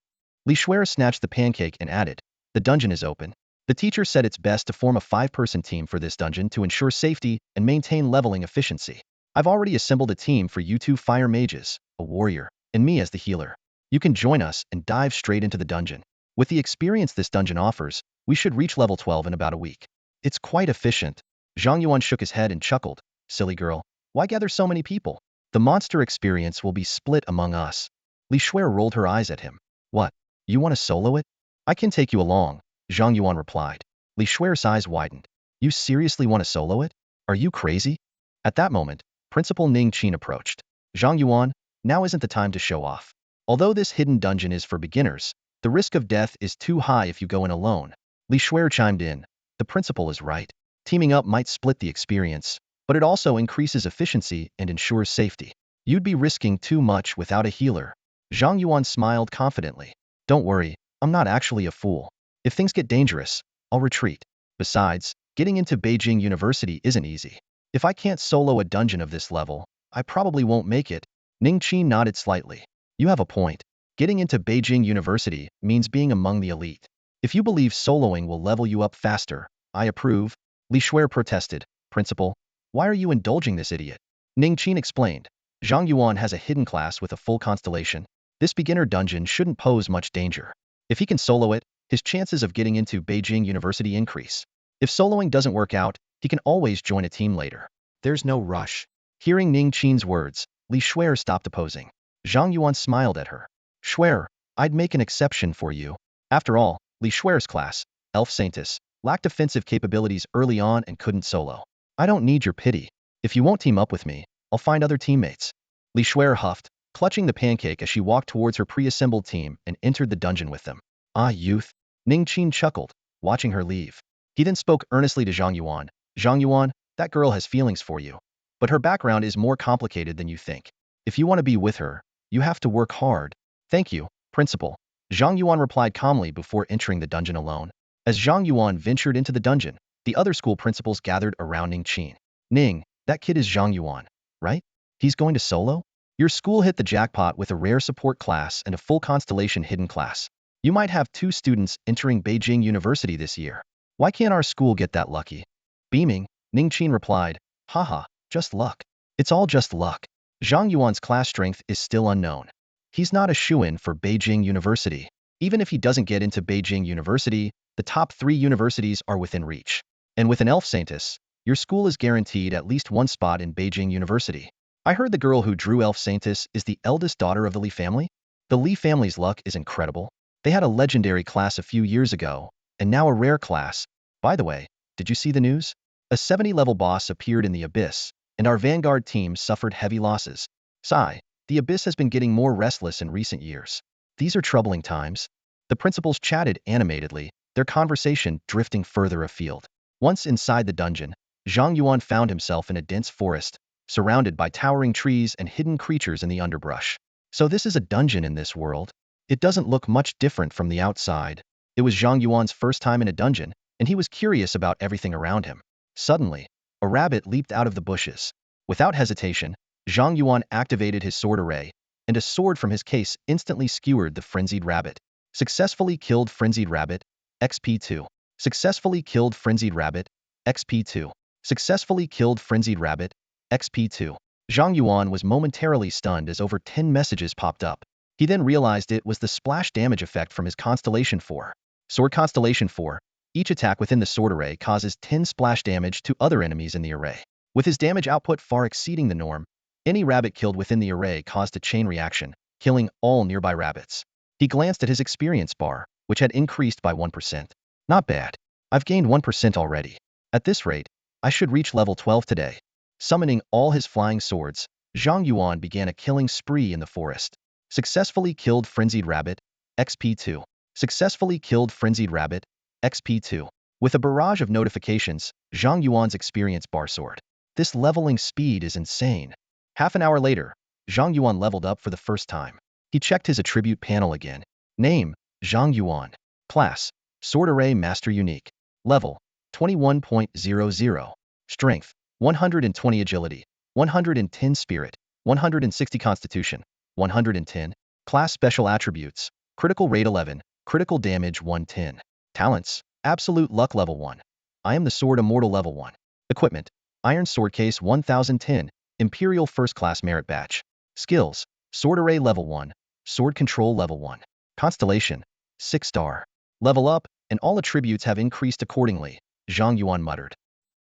Xue'er snatched the pancake and added, "The dungeon is open. The teacher said it's best to form a 5-person team for this dungeon to ensure safety and maintain leveling efficiency. I've already assembled a team for you 2 fire mages, a warrior, and me as the healer. You can join us and dive straight into the dungeon. With the experience this dungeon offers, we should reach level 12 in about a week. It's quite efficient." Zhang Yuan shook his head and chuckled. "Silly girl, why gather so many people? The monster experience will be split among us." Xue'er rolled her eyes at him. "What? You want to solo it?" "I can take you along," Zhang Yuan replied. Xue'er's eyes widened. "You seriously want to solo it? Are you crazy?" At that moment, Principal Ning Qin approached. Zhang Yuan, now isn't the time to show off. Although this hidden dungeon is for beginners, the risk of death is too high if you go in alone. Xue'er chimed in. The principal is right. Teaming up might split the experience, but it also increases efficiency and ensures safety. You'd be risking too much without a healer. Zhang Yuan smiled confidently. Don't worry, I'm not actually a fool. If things get dangerous, I'll retreat. Besides, getting into Beijing University isn't easy. If I can't solo a dungeon of this level, I probably won't make it. Ning Qin nodded slightly. You have a point. Getting into Beijing University means being among the elite. If you believe soloing will level you up faster, I approve. Xue'er protested. Principal, why are you indulging this idiot? Ning Qin explained. Zhang Yuan has a hidden class with a full constellation. This beginner dungeon shouldn't pose much danger. If he can solo it, his chances of getting into Beijing University increase. If soloing doesn't work out, he can always join a team later. There's no rush. Hearing Ning Qin's words, Xue'er stopped opposing. Zhang Yuan smiled at her. Xue'er, I'd make an exception for you. After all, Xue'er's class, Elf Saintess, lacked offensive capabilities early on and couldn't solo. I don't need your pity. If you won't team up with me, I'll find other teammates. Xue'er huffed, clutching the pancake as she walked towards her pre-assembled team and entered the dungeon with them. Ah, youth. Ning Qin chuckled, watching her leave. He then spoke earnestly to Zhang Yuan. Zhang Yuan, that girl has feelings for you. But her background is more complicated than you think. If you want to be with her, you have to work hard. Thank you, Principal. Zhang Yuan replied calmly before entering the dungeon alone. As Zhang Yuan ventured into the dungeon, the other school principals gathered around Ning Qin. Ning, that kid is Zhang Yuan, right? He's going to solo? Your school hit the jackpot with a rare support class and a full constellation hidden class. You might have 2 students entering Beijing University this year. Why can't our school get that lucky? Beaming, Ning Qin replied, haha, just luck. It's all just luck. Zhang Yuan's class strength is still unknown. He's not a shoo-in for Beijing University. Even if he doesn't get into Beijing University, the top 3 universities are within reach. And with an Elf Saintess, your school is guaranteed at least 1 spot in Beijing University. I heard the girl who drew Elf Saintess is the eldest daughter of the Li family? The Li family's luck is incredible. They had a legendary class a few years ago, and now a rare class. By the way, did you see the news? A 70-level boss appeared in the Abyss, and our Vanguard team suffered heavy losses. Sigh, the Abyss has been getting more restless in recent years. These are troubling times. The principals chatted animatedly, their conversation drifting further afield. Once inside the dungeon, Zhang Yuan found himself in a dense forest, surrounded by towering trees and hidden creatures in the underbrush. So this is a dungeon in this world? It doesn't look much different from the outside. It was Zhang Yuan's first time in a dungeon, and he was curious about everything around him. Suddenly, a rabbit leaped out of the bushes. Without hesitation, Zhang Yuan activated his sword array, and a sword from his case instantly skewered the frenzied rabbit. Successfully killed frenzied rabbit, XP 2. Successfully killed frenzied rabbit, XP 2. Successfully killed frenzied rabbit, XP 2. Zhang Yuan was momentarily stunned as over 10 messages popped up. He then realized it was the splash damage effect from his Constellation 4. Sword Constellation 4. Each attack within the sword array causes 10 splash damage to other enemies in the array. With his damage output far exceeding the norm, any rabbit killed within the array caused a chain reaction, killing all nearby rabbits. He glanced at his experience bar, which had increased by 1%. Not bad. I've gained 1% already. At this rate, I should reach level 12 today. Summoning all his flying swords, Zhang Yuan began a killing spree in the forest. Successfully killed frenzied rabbit, XP 2. Successfully killed frenzied rabbit, XP 2. With a barrage of notifications, Zhang Yuan's experience bar soared. This leveling speed is insane. Half an hour later, Zhang Yuan leveled up for the first time. He checked his attribute panel again. Name, Zhang Yuan. Class, Sword Array Master Unique. Level, 21.00. Strength, 120 Agility, 110 Spirit, 160 Constitution, 110. Class Special Attributes, Critical Rate 11, Critical Damage 110. Talents, Absolute Luck Level 1. I am the Sword Immortal Level 1. Equipment, Iron Sword Case 1010, Imperial First Class Merit Badge. Skills, Sword Array Level 1, Sword Control Level 1. Constellation, 6 star. Level up, and all attributes have increased accordingly, Zhang Yuan muttered.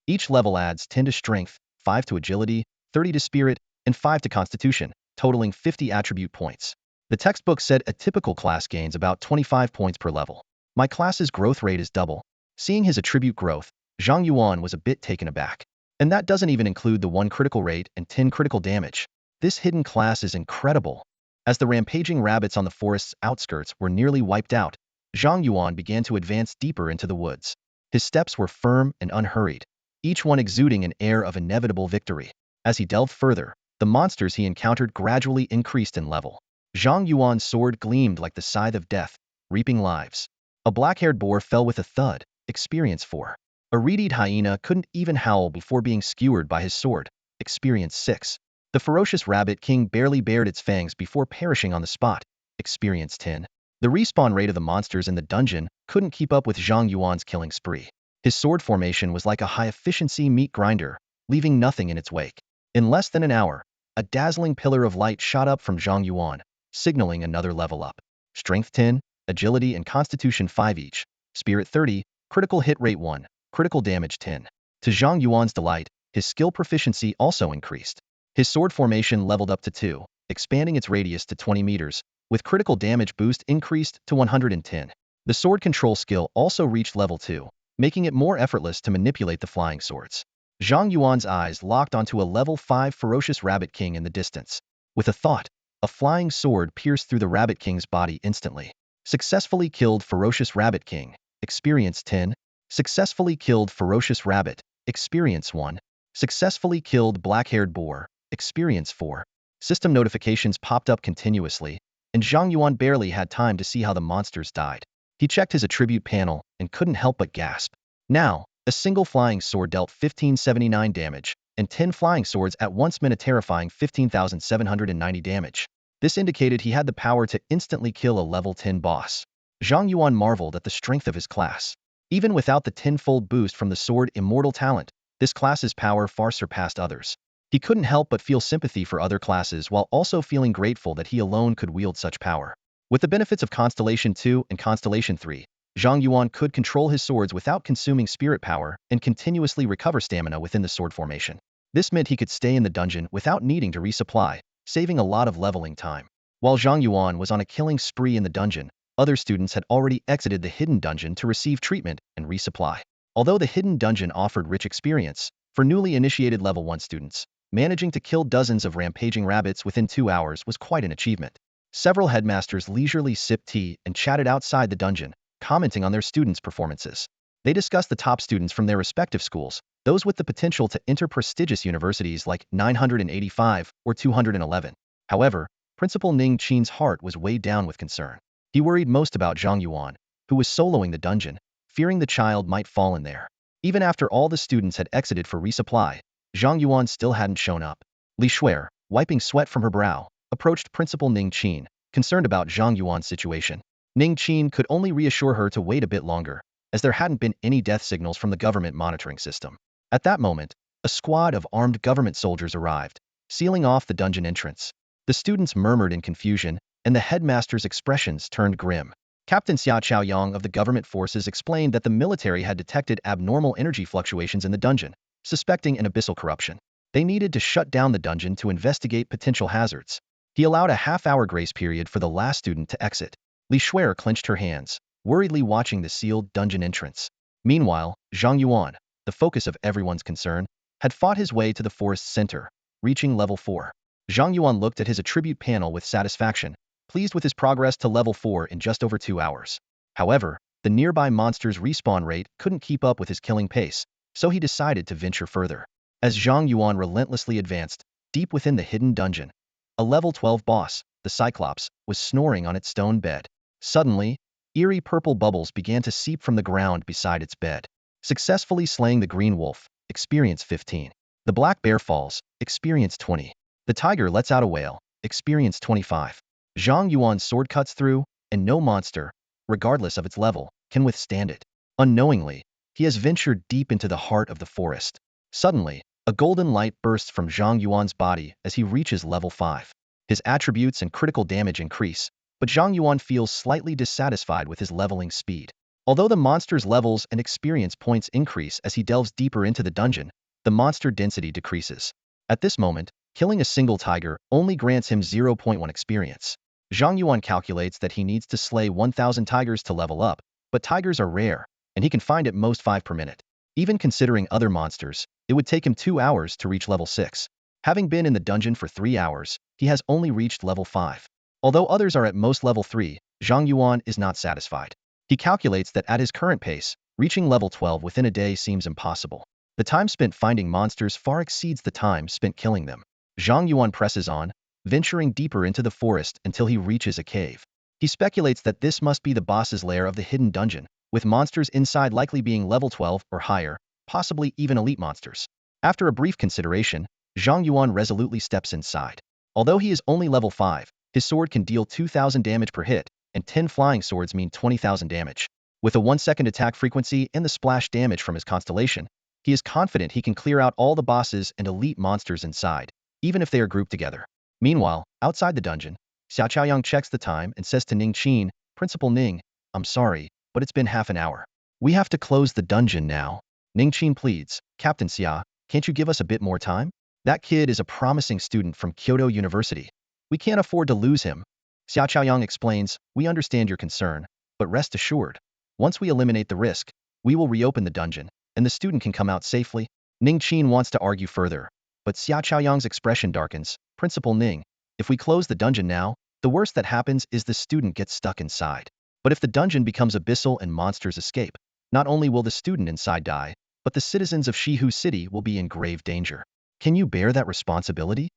Each level adds 10 to Strength, 5 to Agility, 30 to Spirit, and 5 to Constitution, totaling 50 attribute points. The textbook said a typical class gains about 25 points per level. My class's growth rate is double. Seeing his attribute growth, Zhang Yuan was a bit taken aback. And that doesn't even include the 1 critical rate and 10 critical damage. This hidden class is incredible. As the rampaging rabbits on the forest's outskirts were nearly wiped out, Zhang Yuan began to advance deeper into the woods. His steps were firm and unhurried, each one exuding an air of inevitable victory. As he delved further, the monsters he encountered gradually increased in level. Zhang Yuan's sword gleamed like the scythe of death, reaping lives. A black-haired boar fell with a thud, experience 4. A red-eyed hyena couldn't even howl before being skewered by his sword, experience 6. The ferocious rabbit king barely bared its fangs before perishing on the spot, experience 10. The respawn rate of the monsters in the dungeon couldn't keep up with Zhang Yuan's killing spree. His sword formation was like a high-efficiency meat grinder, leaving nothing in its wake. In less than an hour, a dazzling pillar of light shot up from Zhang Yuan, signaling another level up. Strength 10, Agility and Constitution 5 each, Spirit 30, Critical hit rate 1, Critical damage 10. To Zhang Yuan's delight, his skill proficiency also increased. His sword formation leveled up to 2, expanding its radius to 20 meters, with critical damage boost increased to 110. The sword control skill also reached level 2, making it more effortless to manipulate the flying swords. Zhang Yuan's eyes locked onto a level 5 ferocious rabbit king in the distance. With a thought, a flying sword pierced through the rabbit king's body instantly. Successfully killed ferocious rabbit king, experience 10. Successfully killed ferocious rabbit, experience 1. Successfully killed black-haired boar, experience 4. System notifications popped up continuously, and Zhang Yuan barely had time to see how the monsters died. He checked his attribute panel and couldn't help but gasp. Now, a single flying sword dealt 1579 damage, and 10 flying swords at once meant a terrifying 15,790 damage. This indicated he had the power to instantly kill a level 10 boss. Zhang Yuan marveled at the strength of his class. Even without the tenfold boost from the sword immortal talent, this class's power far surpassed others. He couldn't help but feel sympathy for other classes while also feeling grateful that he alone could wield such power. With the benefits of Constellation 2 and Constellation 3, Zhang Yuan could control his swords without consuming spirit power and continuously recover stamina within the sword formation. This meant he could stay in the dungeon without needing to resupply, saving a lot of leveling time. While Zhang Yuan was on a killing spree in the dungeon, other students had already exited the hidden dungeon to receive treatment and resupply. Although the hidden dungeon offered rich experience, for newly initiated level 1 students, managing to kill dozens of rampaging rabbits within 2 hours was quite an achievement. Several headmasters leisurely sipped tea and chatted outside the dungeon, commenting on their students' performances. They discussed the top students from their respective schools, those with the potential to enter prestigious universities like 985 or 211. However, Principal Ning Qin's heart was weighed down with concern. He worried most about Zhang Yuan, who was soloing the dungeon, fearing the child might fall in there. Even after all the students had exited for resupply, Zhang Yuan still hadn't shown up. Xue'er, wiping sweat from her brow, approached Principal Ning Qin, concerned about Zhang Yuan's situation. Ning Qin could only reassure her to wait a bit longer, as there hadn't been any death signals from the government monitoring system. At that moment, a squad of armed government soldiers arrived, sealing off the dungeon entrance. The students murmured in confusion, and the headmaster's expressions turned grim. Captain Xia Chaoyang of the government forces explained that the military had detected abnormal energy fluctuations in the dungeon, suspecting an abyssal corruption. They needed to shut down the dungeon to investigate potential hazards. He allowed a half-hour grace period for the last student to exit. Xue'er clenched her hands, worriedly watching the sealed dungeon entrance. Meanwhile, Zhang Yuan, the focus of everyone's concern, had fought his way to the forest's center, reaching level 4. Zhang Yuan looked at his attribute panel with satisfaction, pleased with his progress to level 4 in just over 2 hours. However, the nearby monster's respawn rate couldn't keep up with his killing pace, so he decided to venture further. As Zhang Yuan relentlessly advanced, deep within the hidden dungeon, a level 12 boss, the Cyclops, was snoring on its stone bed. Suddenly, eerie purple bubbles began to seep from the ground beside its bed. Successfully slaying the green wolf, experience 15. The black bear falls, experience 20. The tiger lets out a wail, experience 25. Zhang Yuan's sword cuts through, and no monster, regardless of its level, can withstand it. Unknowingly, he has ventured deep into the heart of the forest. Suddenly, a golden light bursts from Zhang Yuan's body as he reaches level 5. His attributes and critical damage increase, but Zhang Yuan feels slightly dissatisfied with his leveling speed. Although the monster's levels and experience points increase as he delves deeper into the dungeon, the monster density decreases. At this moment, killing a single tiger only grants him 0.1 experience. Zhang Yuan calculates that he needs to slay 1,000 tigers to level up, but tigers are rare, and he can find at most 5 per minute. Even considering other monsters, it would take him 2 hours to reach level 6. Having been in the dungeon for 3 hours, he has only reached level 5. Although others are at most level 3, Zhang Yuan is not satisfied. He calculates that at his current pace, reaching level 12 within a day seems impossible. The time spent finding monsters far exceeds the time spent killing them. Zhang Yuan presses on, venturing deeper into the forest until he reaches a cave. He speculates that this must be the boss's lair of the hidden dungeon, with monsters inside likely being level 12 or higher, possibly even elite monsters. After a brief consideration, Zhang Yuan resolutely steps inside. Although he is only level 5, his sword can deal 2,000 damage per hit, and 10 flying swords mean 20,000 damage. With a 1-second attack frequency and the splash damage from his constellation, he is confident he can clear out all the bosses and elite monsters inside, even if they are grouped together. Meanwhile, outside the dungeon, Xiaoqiaoyang checks the time and says to Ning Qin, "Principal Ning, I'm sorry, but it's been half an hour. We have to close the dungeon now." Ning Qin pleads, "Captain Xia, can't you give us a bit more time? That kid is a promising student from Kyoto University. We can't afford to lose him." Xiaoqiaoyang explains, "We understand your concern, but rest assured, once we eliminate the risk, we will reopen the dungeon, and the student can come out safely." Ning Qin wants to argue further, but Xiaoqiaoyang's expression darkens. "Principal Ning, if we close the dungeon now, the worst that happens is the student gets stuck inside. But if the dungeon becomes abyssal and monsters escape, not only will the student inside die, but the citizens of Shihu City will be in grave danger. Can you bear that responsibility?"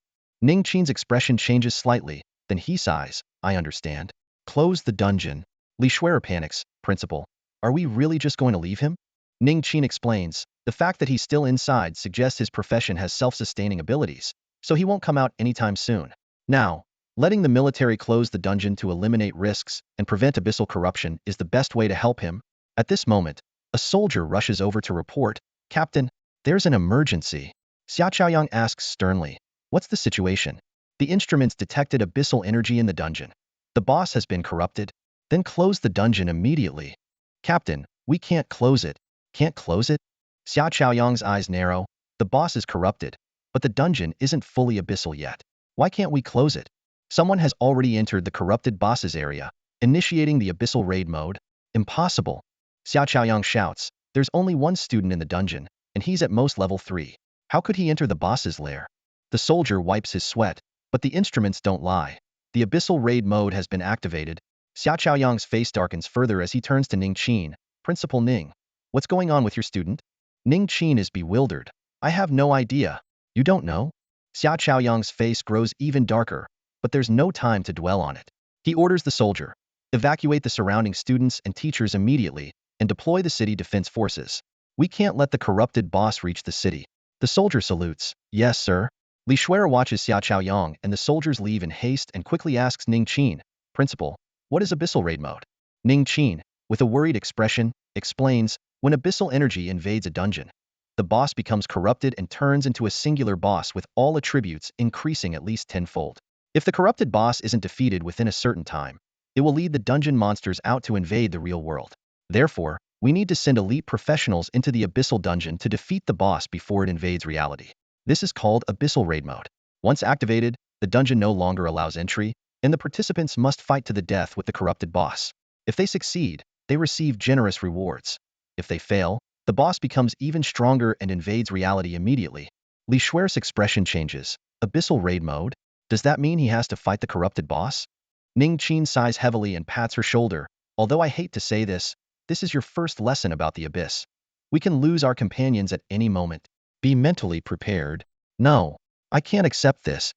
Ning Qin's expression changes slightly, then he sighs, "I understand. Close the dungeon." Xue'er panics, "Principal, are we really just going to leave him?" Ning Qin explains, "The fact that he's still inside suggests his profession has self-sustaining abilities, so he won't come out anytime soon. Now, letting the military close the dungeon to eliminate risks and prevent abyssal corruption is the best way to help him." At this moment, a soldier rushes over to report, "Captain, there's an emergency." Xiaoqiaoyang asks sternly, "What's the situation?" "The instruments detected abyssal energy in the dungeon. The boss has been corrupted." "Then close the dungeon immediately." "Captain, we can't close it." "Can't close it?" Xiaoqiaoyang's eyes narrow. "The boss is corrupted, but the dungeon isn't fully abyssal yet. Why can't we close it? Someone has already entered the corrupted boss's area, initiating the abyssal raid mode." "Impossible." Xiaoqiaoyang shouts, "There's only one student in the dungeon, and he's at most level 3. How could he enter the boss's lair?" The soldier wipes his sweat, but the instruments don't lie. The abyssal raid mode has been activated. Xiaoqiaoyang's face darkens further as he turns to Ning Qin, "Principal Ning, what's going on with your student?" Ning Qin is bewildered. "I have no idea." "You don't know?" Xiaoqiaoyang's face grows even darker, but there's no time to dwell on it. He orders the soldier, "Evacuate the surrounding students and teachers immediately, and deploy the city defense forces. We can't let the corrupted boss reach the city." The soldier salutes, "Yes, sir." Xue'er watches Xiaoqiaoyang and the soldiers leave in haste and quickly asks Ning Qin, "Principal, what is abyssal raid mode?" Ning Qin, with a worried expression, explains, "When abyssal energy invades a dungeon, the boss becomes corrupted and turns into a singular boss with all attributes increasing at least tenfold. If the corrupted boss isn't defeated within a certain time, it will lead the dungeon monsters out to invade the real world. Therefore, we need to send elite professionals into the abyssal dungeon to defeat the boss before it invades reality. This is called abyssal raid mode. Once activated, the dungeon no longer allows entry, and the participants must fight to the death with the corrupted boss. If they succeed, they receive generous rewards. If they fail, the boss becomes even stronger and invades reality immediately." Xue'er's expression changes. "Abyssal raid mode? Does that mean he has to fight the corrupted boss?" Ning Qin sighs heavily and pats her shoulder. "Although I hate to say this, this is your first lesson about the abyss. We can lose our companions at any moment. Be mentally prepared." "No, I can't accept this."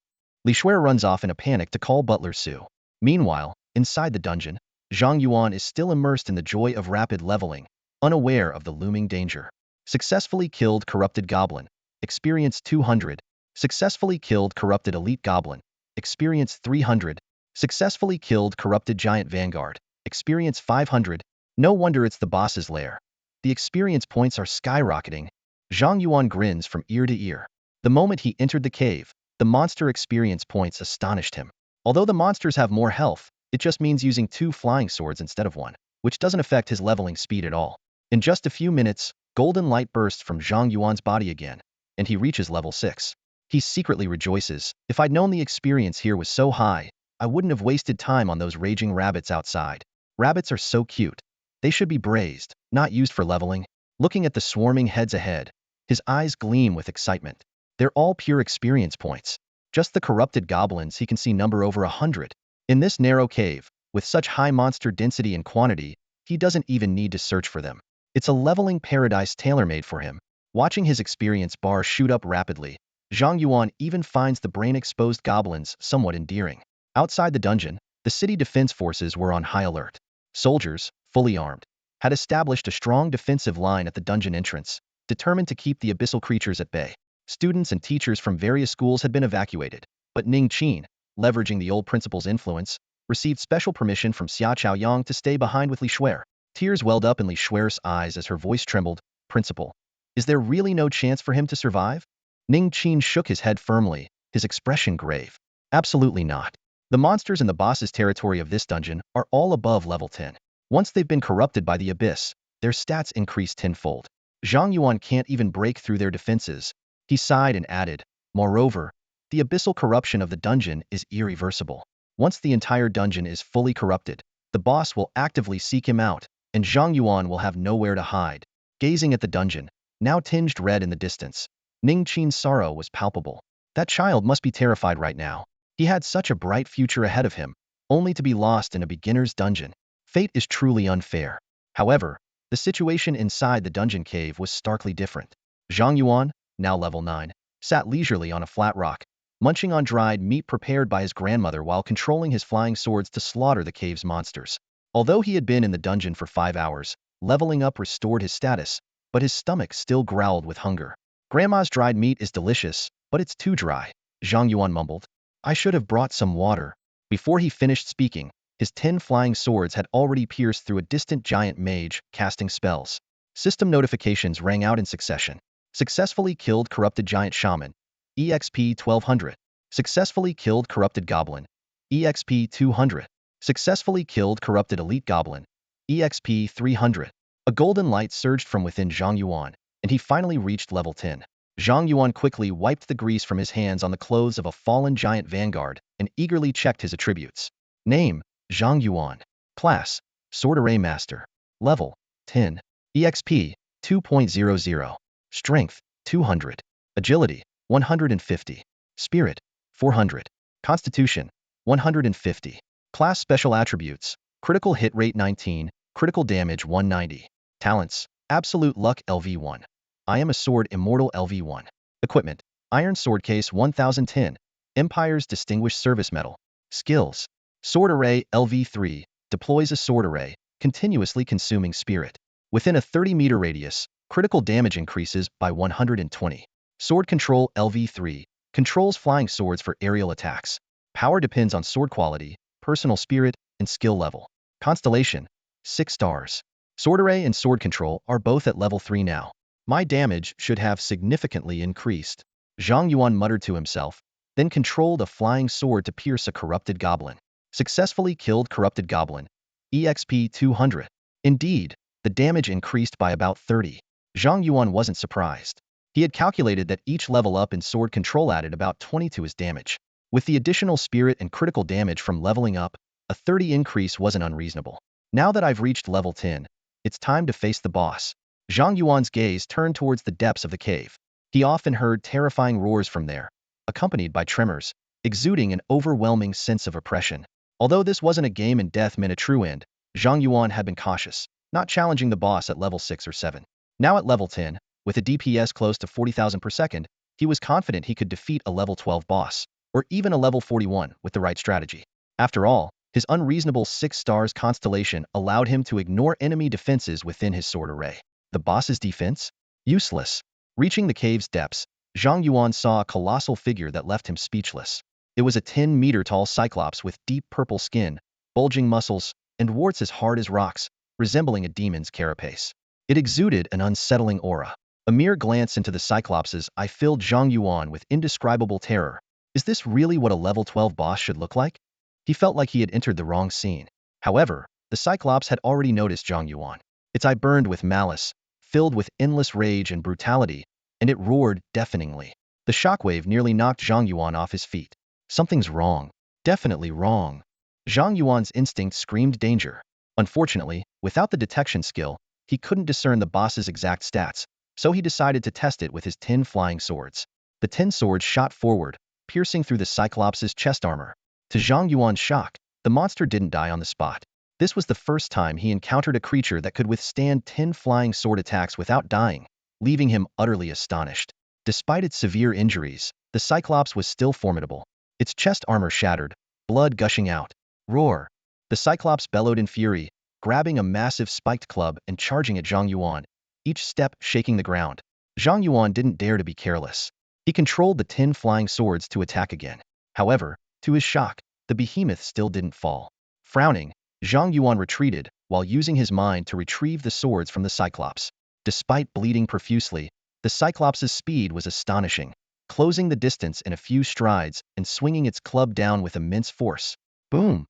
Xue'er runs off in a panic to call Butler Su. Meanwhile, inside the dungeon, Zhang Yuan is still immersed in the joy of rapid leveling, unaware of the looming danger. Successfully killed corrupted goblin. Experience 200. Successfully killed corrupted elite goblin. Experience 300. Successfully killed corrupted giant vanguard. Experience 500. No wonder it's the boss's lair. The experience points are skyrocketing. Zhang Yuan grins from ear to ear. The moment he entered the cave, the monster experience points astonished him. Although the monsters have more health, it just means using 2 flying swords instead of 1, which doesn't affect his leveling speed at all. In just a few minutes, golden light bursts from Zhang Yuan's body again, and he reaches level 6. He secretly rejoices, "If I'd known the experience here was so high, I wouldn't have wasted time on those raging rabbits outside. Rabbits are so cute. They should be braised, not used for leveling." looking at the swarming heads ahead. His eyes gleam with excitement. They're all pure experience points. Just the corrupted goblins he can see number over 100. In this narrow cave, with such high monster density and quantity, he doesn't even need to search for them. It's a leveling paradise tailor-made for him. Watching his experience bar shoot up rapidly, Zhang Yuan even finds the brain-exposed goblins somewhat endearing. Outside the dungeon, the city defense forces were on high alert. Soldiers, fully armed, had established a strong defensive line at the dungeon entrance, determined to keep the abyssal creatures at bay. Students and teachers from various schools had been evacuated, but Ning Qin, leveraging the old principal's influence, received special permission from Xia Chaoyang to stay behind with Li Xue'er. Tears welled up in Li Xue'er's eyes as her voice trembled. Principal, is there really no chance for him to survive? Ning Qin shook his head firmly, his expression grave. Absolutely not. The monsters in the boss's territory of this dungeon are all above level 10. Once they've been corrupted by the abyss, their stats increase tenfold. Zhang Yuan can't even break through their defenses. He sighed and added, moreover, the abyssal corruption of the dungeon is irreversible. Once the entire dungeon is fully corrupted, the boss will actively seek him out, and Zhang Yuan will have nowhere to hide. Gazing at the dungeon, now tinged red in the distance, Ning Qin's sorrow was palpable. That child must be terrified right now. He had such a bright future ahead of him, only to be lost in a beginner's dungeon. Fate is truly unfair. However, the situation inside the dungeon cave was starkly different. Zhang Yuan, now level 9, sat leisurely on a flat rock, munching on dried meat prepared by his grandmother while controlling his flying swords to slaughter the cave's monsters. Although he had been in the dungeon for 5 hours, leveling up restored his status, but his stomach still growled with hunger. Grandma's dried meat is delicious, but it's too dry, Zhang Yuan mumbled. I should have brought some water. Before he finished speaking, his 10 flying swords had already pierced through a distant giant mage, casting spells. System notifications rang out in succession. Successfully killed corrupted giant shaman, EXP 1200. Successfully killed corrupted goblin, EXP 200. Successfully killed corrupted elite goblin, EXP 300. A golden light surged from within Zhang Yuan, and he finally reached level 10. Zhang Yuan quickly wiped the grease from his hands on the clothes of a fallen giant vanguard and eagerly checked his attributes. Name, Zhang Yuan. Class, Sword Array Master. Level, 10. EXP, 2.00. Strength, 200. Agility, 150. Spirit, 400. Constitution, 150. Class Special Attributes, Critical Hit Rate 19, Critical Damage 190. Talents, Absolute Luck LV1. I am a sword immortal LV1. Equipment, Iron Sword Case 1010. Empire's Distinguished Service Medal. Skills, Sword Array LV3, deploys a sword array, continuously consuming spirit. Within a 30-meter radius, critical damage increases by 120. Sword Control LV3, controls flying swords for aerial attacks. Power depends on sword quality, personal spirit, and skill level. Constellation, 6 stars. Sword Array and Sword Control are both at level 3 now. My damage should have significantly increased. Zhang Yuan muttered to himself, then controlled a flying sword to pierce a corrupted goblin. Successfully killed corrupted goblin, EXP 200. Indeed, the damage increased by about 30. Zhang Yuan wasn't surprised. He had calculated that each level up in sword control added about 20 to his damage. With the additional spirit and critical damage from leveling up, a 30 increase wasn't unreasonable. Now that I've reached level 10, it's time to face the boss. Zhang Yuan's gaze turned towards the depths of the cave. He often heard terrifying roars from there, accompanied by tremors, exuding an overwhelming sense of oppression. Although this wasn't a game and death meant a true end, Zhang Yuan had been cautious, not challenging the boss at level 6 or 7. Now at level 10, with a DPS close to 40,000 per second, he was confident he could defeat a level 12 boss, or even a level 41 with the right strategy. After all, his unreasonable 6 stars constellation allowed him to ignore enemy defenses within his sword array. The boss's defense? Useless. Reaching the cave's depths, Zhang Yuan saw a colossal figure that left him speechless. It was a 10-meter-tall cyclops with deep purple skin, bulging muscles, and warts as hard as rocks, resembling a demon's carapace. It exuded an unsettling aura. A mere glance into the cyclops's eye filled Zhang Yuan with indescribable terror. Is this really what a level 12 boss should look like? He felt like he had entered the wrong scene. However, the cyclops had already noticed Zhang Yuan. Its eye burned with malice, filled with endless rage and brutality, and it roared deafeningly. The shockwave nearly knocked Zhang Yuan off his feet. Something's wrong. Definitely wrong. Zhang Yuan's instinct screamed danger. Unfortunately, without the detection skill, he couldn't discern the boss's exact stats, so he decided to test it with his 10 flying swords. The 10 swords shot forward, piercing through the Cyclops' chest armor. To Zhang Yuan's shock, the monster didn't die on the spot. This was the first time he encountered a creature that could withstand 10 flying sword attacks without dying, leaving him utterly astonished. Despite its severe injuries, the Cyclops was still formidable. Its chest armor shattered, blood gushing out. Roar! The Cyclops bellowed in fury, grabbing a massive spiked club and charging at Zhang Yuan, each step shaking the ground. Zhang Yuan didn't dare to be careless. He controlled the 10 flying swords to attack again. However, to his shock, the behemoth still didn't fall. Frowning, Zhang Yuan retreated while using his mind to retrieve the swords from the Cyclops. Despite bleeding profusely, the Cyclops' speed was astonishing, closing the distance in a few strides and swinging its club down with immense force. Boom!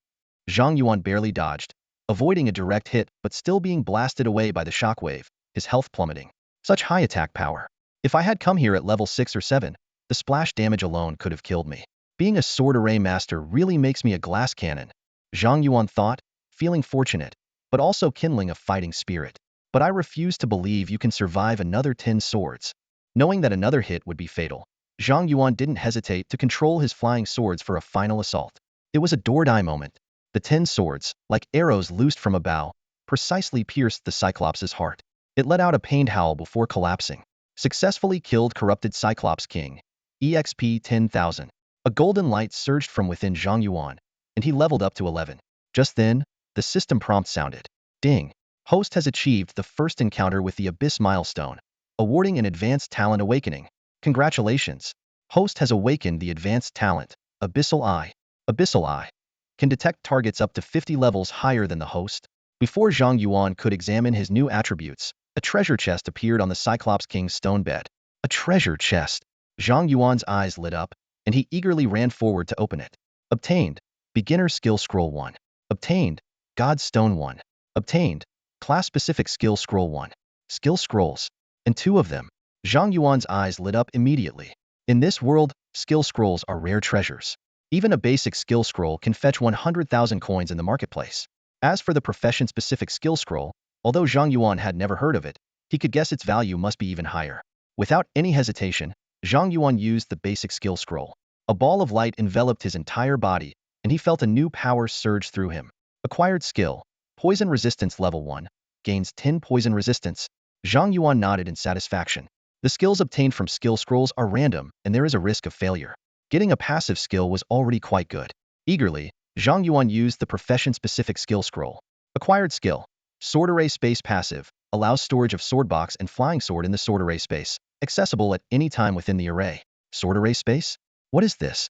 Zhang Yuan barely dodged, avoiding a direct hit but still being blasted away by the shockwave, his health plummeting. Such high attack power. If I had come here at level 6 or 7, the splash damage alone could have killed me. Being a sword array master really makes me a glass cannon, Zhang Yuan thought, feeling fortunate, but also kindling a fighting spirit. But I refuse to believe you can survive another 10 swords. Knowing that another hit would be fatal, Zhang Yuan didn't hesitate to control his flying swords for a final assault. It was a do-or-die moment. The 10 swords, like arrows loosed from a bow, precisely pierced the Cyclops' heart. It let out a pained howl before collapsing. Successfully killed corrupted Cyclops King. EXP 10,000. A golden light surged from within Zhang Yuan, and he leveled up to 11. Just then, the system prompt sounded. Ding. Host has achieved the first encounter with the Abyss milestone, awarding an advanced talent awakening. Congratulations. Host has awakened the advanced talent, Abyssal Eye. Abyssal Eye can detect targets up to 50 levels higher than the host. Before Zhang Yuan could examine his new attributes, a treasure chest appeared on the Cyclops King's stone bed. A treasure chest. Zhang Yuan's eyes lit up, and he eagerly ran forward to open it. Obtained. Beginner Skill Scroll 1. Obtained. God Stone 1. Obtained. Class-specific Skill Scroll 1. Skill Scrolls. And 2 of them. Zhang Yuan's eyes lit up immediately. In this world, skill scrolls are rare treasures. Even a basic skill scroll can fetch 100,000 coins in the marketplace. As for the profession-specific skill scroll, although Zhang Yuan had never heard of it, he could guess its value must be even higher. Without any hesitation, Zhang Yuan used the basic skill scroll. A ball of light enveloped his entire body, and he felt a new power surge through him. Acquired skill. Poison resistance level 1. Gains 10 poison resistance. Zhang Yuan nodded in satisfaction. The skills obtained from skill scrolls are random, and there is a risk of failure. Getting a passive skill was already quite good. Eagerly, Zhang Yuan used the profession-specific skill scroll. Acquired skill. Sword Array Space Passive. Allows storage of sword box and flying sword in the sword array space, accessible at any time within the array. Sword array space? What is this?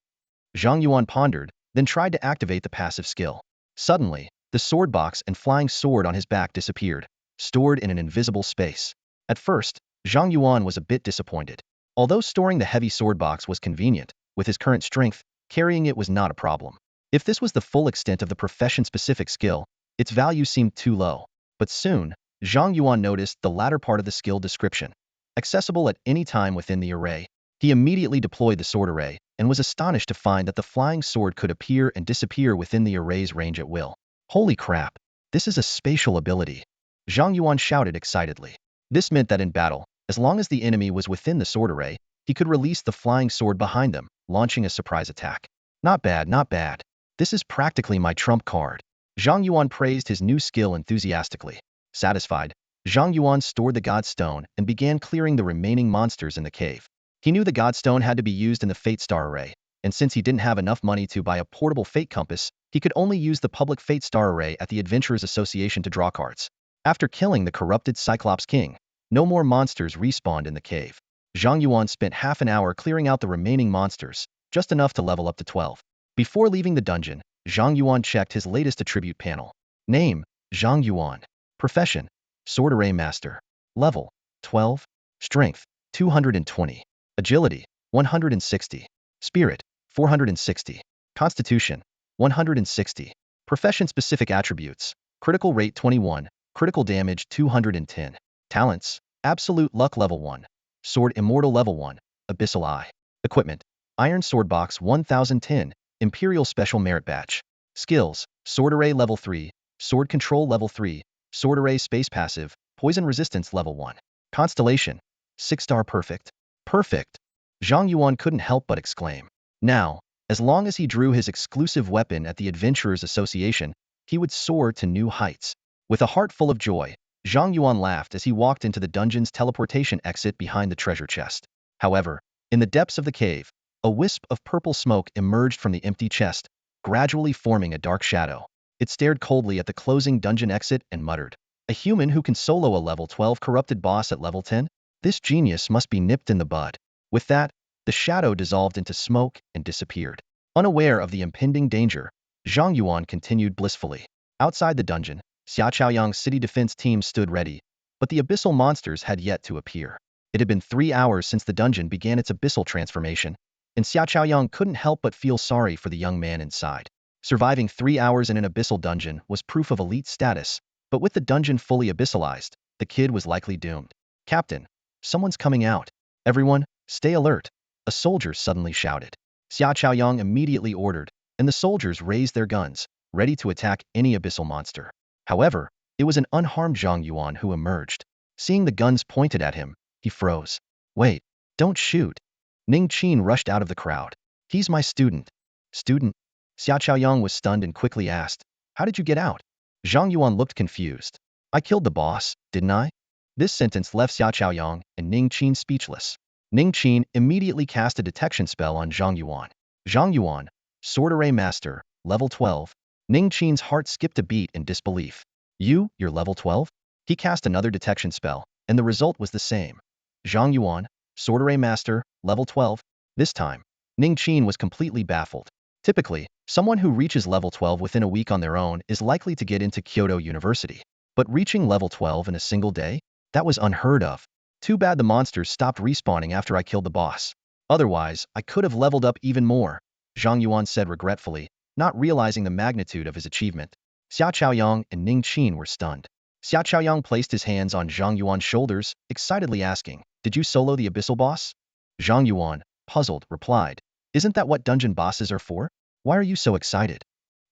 Zhang Yuan pondered, then tried to activate the passive skill. Suddenly, the sword box and flying sword on his back disappeared, stored in an invisible space. At first, Zhang Yuan was a bit disappointed. Although storing the heavy sword box was convenient, with his current strength, carrying it was not a problem. If this was the full extent of the profession-specific skill, its value seemed too low. But soon, Zhang Yuan noticed the latter part of the skill description. Accessible at any time within the array. He immediately deployed the sword array, and was astonished to find that the flying sword could appear and disappear within the array's range at will. Holy crap! This is a spatial ability. Zhang Yuan shouted excitedly. This meant that in battle, as long as the enemy was within the sword array, he could release the flying sword behind them, launching a surprise attack. Not bad, not bad. This is practically my trump card. Zhang Yuan praised his new skill enthusiastically. Satisfied, Zhang Yuan stored the God Stone and began clearing the remaining monsters in the cave. He knew the God Stone had to be used in the Fate Star Array, and since he didn't have enough money to buy a portable Fate Compass, he could only use the public Fate Star Array at the Adventurers Association to draw cards. After killing the corrupted Cyclops King, no more monsters respawned in the cave. Zhang Yuan spent half an hour clearing out the remaining monsters, just enough to level up to 12. Before leaving the dungeon, Zhang Yuan checked his latest attribute panel. Name, Zhang Yuan. Profession, Sword Array Master. Level, 12. Strength, 220. Agility, 160. Spirit, 460. Constitution, 160. Profession-specific attributes. Critical rate 21. Critical damage 210. Talents, Absolute Luck level 1. Sword Immortal level 1. Abyssal Eye. Equipment, Iron Sword Box 1010. Imperial Special Merit Badge. Skills, Sword Array level 3. Sword Control level 3. Sword Array Space Passive. Poison resistance level 1. Constellation. 6-star perfect. Perfect. Zhang Yuan couldn't help but exclaim. Now, as long as he drew his exclusive weapon at the Adventurers Association, he would soar to new heights. With a heart full of joy, Zhang Yuan laughed as he walked into the dungeon's teleportation exit behind the treasure chest. However, in the depths of the cave, a wisp of purple smoke emerged from the empty chest, gradually forming a dark shadow. It stared coldly at the closing dungeon exit and muttered, "A human who can solo a level 12 corrupted boss at level 10? This genius must be nipped in the bud." With that, the shadow dissolved into smoke and disappeared. Unaware of the impending danger, Zhang Yuan continued blissfully. Outside the dungeon, Xiaochaoyang's city defense team stood ready, but the abyssal monsters had yet to appear. It had been 3 hours since the dungeon began its abyssal transformation, and Xiaochaoyang couldn't help but feel sorry for the young man inside. Surviving 3 hours in an abyssal dungeon was proof of elite status, but with the dungeon fully abyssalized, the kid was likely doomed. "Captain, someone's coming out. Everyone, stay alert," a soldier suddenly shouted. Xiaochaoyang immediately ordered, and the soldiers raised their guns, ready to attack any abyssal monster. However, it was an unharmed Zhang Yuan who emerged. Seeing the guns pointed at him, he froze. "Wait, don't shoot." Ning Qin rushed out of the crowd. "He's my student." "Student?" Xiaochaoyang was stunned and quickly asked, "How did you get out?" Zhang Yuan looked confused. "I killed the boss, didn't I?" This sentence left Xiaochaoyang and Ning Qin speechless. Ning Qin immediately cast a detection spell on Zhang Yuan. Zhang Yuan, Sword Array Master, level 12. Ning Qin's heart skipped a beat in disbelief. You're level 12? He cast another detection spell, and the result was the same. Zhang Yuan, Sword Array Master, level 12. This time, Ning Qin was completely baffled. Typically, someone who reaches level 12 within a week on their own is likely to get into Kyoto University. But reaching level 12 in a single day? That was unheard of. Too bad the monsters stopped respawning after I killed the boss. Otherwise, I could have leveled up even more, Zhang Yuan said regretfully, not realizing the magnitude of his achievement. Xiaochaoyang and Ning Qin were stunned. Xiaochaoyang placed his hands on Zhang Yuan's shoulders, excitedly asking, "Did you solo the abyssal boss?" Zhang Yuan, puzzled, replied, "Isn't that what dungeon bosses are for? Why are you so excited?"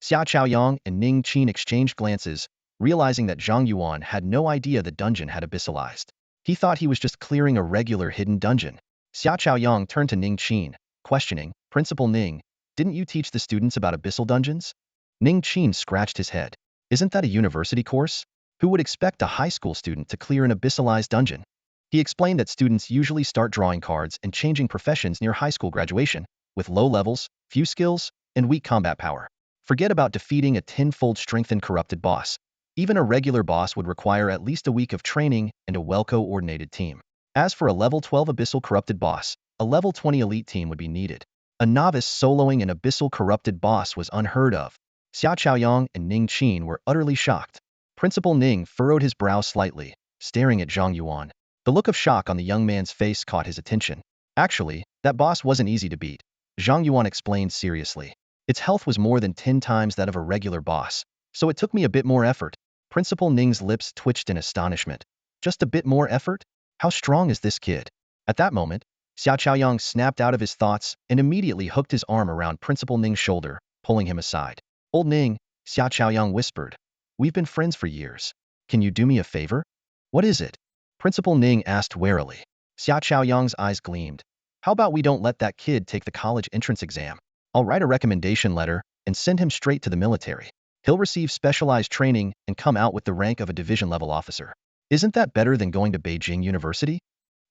Xiaochaoyang and Ning Qin exchanged glances, realizing that Zhang Yuan had no idea the dungeon had abyssalized. He thought he was just clearing a regular hidden dungeon. Xiaochaoyang turned to Ning Qin, questioning, "Principal Ning, didn't you teach the students about abyssal dungeons?" Ning Qin scratched his head. "Isn't that a university course? Who would expect a high school student to clear an abyssalized dungeon?" He explained that students usually start drawing cards and changing professions near high school graduation, with low levels, few skills, and weak combat power. Forget about defeating a tenfold strengthened corrupted boss. Even a regular boss would require at least a week of training and a well-coordinated team. As for a level 12 abyssal corrupted boss, a level 20 elite team would be needed. A novice soloing an abyssal corrupted boss was unheard of. Xiaochaoyang and Ning Qin were utterly shocked. Principal Ning furrowed his brow slightly, staring at Zhang Yuan. The look of shock on the young man's face caught his attention. "Actually, that boss wasn't easy to beat," Zhang Yuan explained seriously. "Its health was more than 10 times that of a regular boss, so it took me a bit more effort." Principal Ning's lips twitched in astonishment. "Just a bit more effort? How strong is this kid?" At that moment, Xiaochaoyang snapped out of his thoughts and immediately hooked his arm around Principal Ning's shoulder, pulling him aside. "Old Ning," Xiaochaoyang whispered, "we've been friends for years. Can you do me a favor?" "What is it?" Principal Ning asked warily. Xiaochaoyang's eyes gleamed. "How about we don't let that kid take the college entrance exam? I'll write a recommendation letter and send him straight to the military. He'll receive specialized training and come out with the rank of a division-level officer. Isn't that better than going to Beijing University?"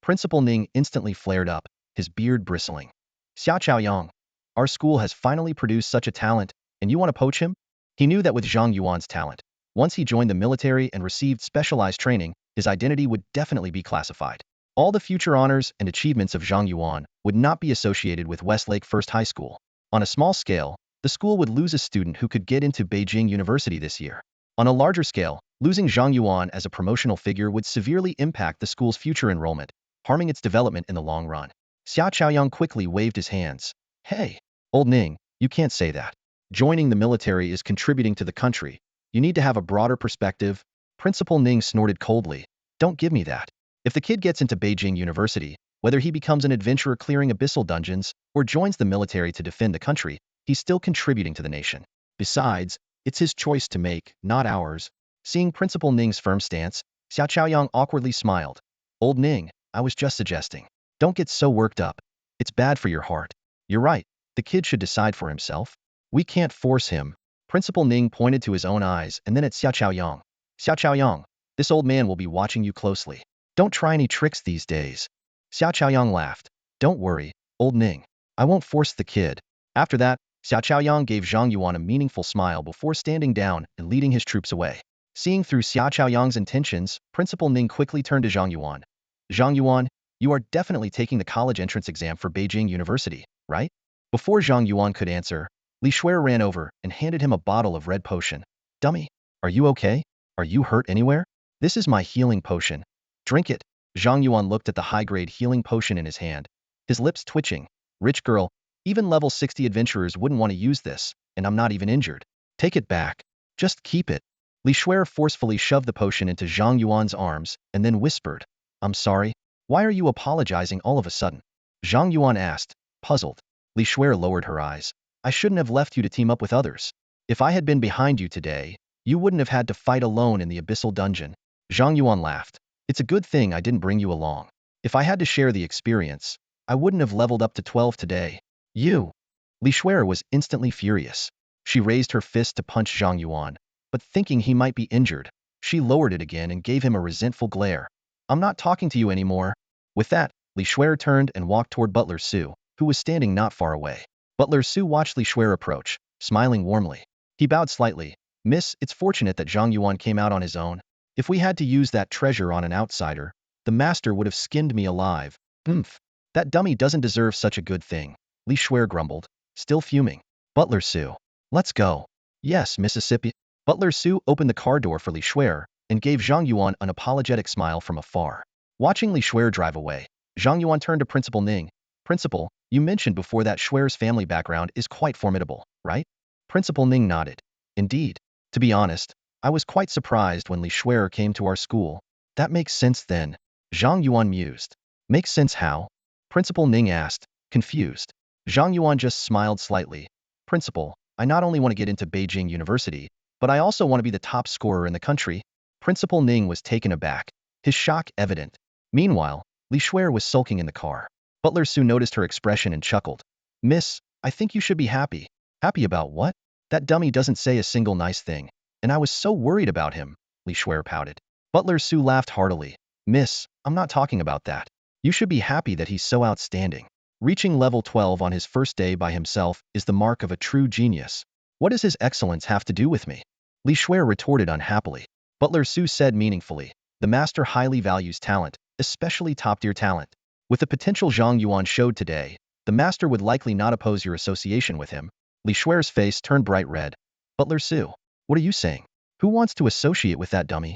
Principal Ning instantly flared up, his beard bristling. "Xiaochaoyang, our school has finally produced such a talent, and you want to poach him?" He knew that with Zhang Yuan's talent, once he joined the military and received specialized training, his identity would definitely be classified. All the future honors and achievements of Zhang Yuan would not be associated with Westlake First High School. On a small scale, the school would lose a student who could get into Beijing University this year. On a larger scale, losing Zhang Yuan as a promotional figure would severely impact the school's future enrollment, harming its development in the long run. Xiaochaoyang quickly waved his hands. "Hey, old Ning, you can't say that. Joining the military is contributing to the country. You need to have a broader perspective." Principal Ning snorted coldly. "Don't give me that. If the kid gets into Beijing University, whether he becomes an adventurer clearing abyssal dungeons or joins the military to defend the country, he's still contributing to the nation. Besides, it's his choice to make, not ours." Seeing Principal Ning's firm stance, Xiao Chaoyang awkwardly smiled. Old Ning, I was just suggesting. Don't get so worked up. It's bad for your heart. You're right. The kid should decide for himself. We can't force him. Principal Ning pointed to his own eyes and then at Xiao Chaoyang. Xiao Chaoyang, this old man will be watching you closely. Don't try any tricks these days. Xiao Chaoyang laughed. Don't worry, old Ning. I won't force the kid. After that, Xiao Chaoyang gave Zhang Yuan a meaningful smile before standing down and leading his troops away. Seeing through Xiao Chaoyang's intentions, Principal Ning quickly turned to Zhang Yuan. Zhang Yuan, you are definitely taking the college entrance exam for Beijing University, right? Before Zhang Yuan could answer, Xue'er ran over and handed him a bottle of red potion. Dummy, are you okay? Are you hurt anywhere? This is my healing potion. Drink it. Zhang Yuan looked at the high-grade healing potion in his hand, his lips twitching. Rich girl, even level 60 adventurers wouldn't want to use this, and I'm not even injured. Take it back. Just keep it. Xue'er forcefully shoved the potion into Zhang Yuan's arms and then whispered, I'm sorry. Why are you apologizing all of a sudden? Zhang Yuan asked, puzzled. Xue'er lowered her eyes. I shouldn't have left you to team up with others. If I had been behind you today, you wouldn't have had to fight alone in the Abyssal dungeon. Zhang Yuan laughed. It's a good thing I didn't bring you along. If I had to share the experience, I wouldn't have leveled up to 12 today. You. Xue'er was instantly furious. She raised her fist to punch Zhang Yuan, but thinking he might be injured, she lowered it again and gave him a resentful glare. I'm not talking to you anymore. With that, Xue'er turned and walked toward Butler Su, who was standing not far away. Butler Su watched Xue'er approach, smiling warmly. He bowed slightly. Miss, it's fortunate that Zhang Yuan came out on his own. If we had to use that treasure on an outsider, the master would have skinned me alive. Oomph. That dummy doesn't deserve such a good thing. Xue'er grumbled, still fuming. Butler Su. Let's go. Yes, Mississippi. Butler Su opened the car door for Xue'er and gave Zhang Yuan an apologetic smile from afar. Watching Xue'er drive away, Zhang Yuan turned to Principal Ning. Principal, you mentioned before that Xue'er's family background is quite formidable, right? Principal Ning nodded. Indeed. To be honest, I was quite surprised when Xue'er came to our school. That makes sense then. Zhang Yuan mused. Makes sense how? Principal Ning asked, confused. Zhang Yuan just smiled slightly. Principal, I not only want to get into Beijing University, but I also want to be the top scorer in the country. Principal Ning was taken aback, his shock evident. Meanwhile, Xue'er was sulking in the car. Butler Su noticed her expression and chuckled. Miss, I think you should be happy. Happy about what? That dummy doesn't say a single nice thing, and I was so worried about him, Xue'er pouted. Butler Su laughed heartily. Miss, I'm not talking about that. You should be happy that he's so outstanding. Reaching level 12 on his first day by himself is the mark of a true genius. What does his excellence have to do with me? Xue'er retorted unhappily. Butler Su said meaningfully, the master highly values talent, especially top-tier talent. With the potential Zhang Yuan showed today, the master would likely not oppose your association with him. Xue'er's face turned bright red. Butler Su, what are you saying? Who wants to associate with that dummy?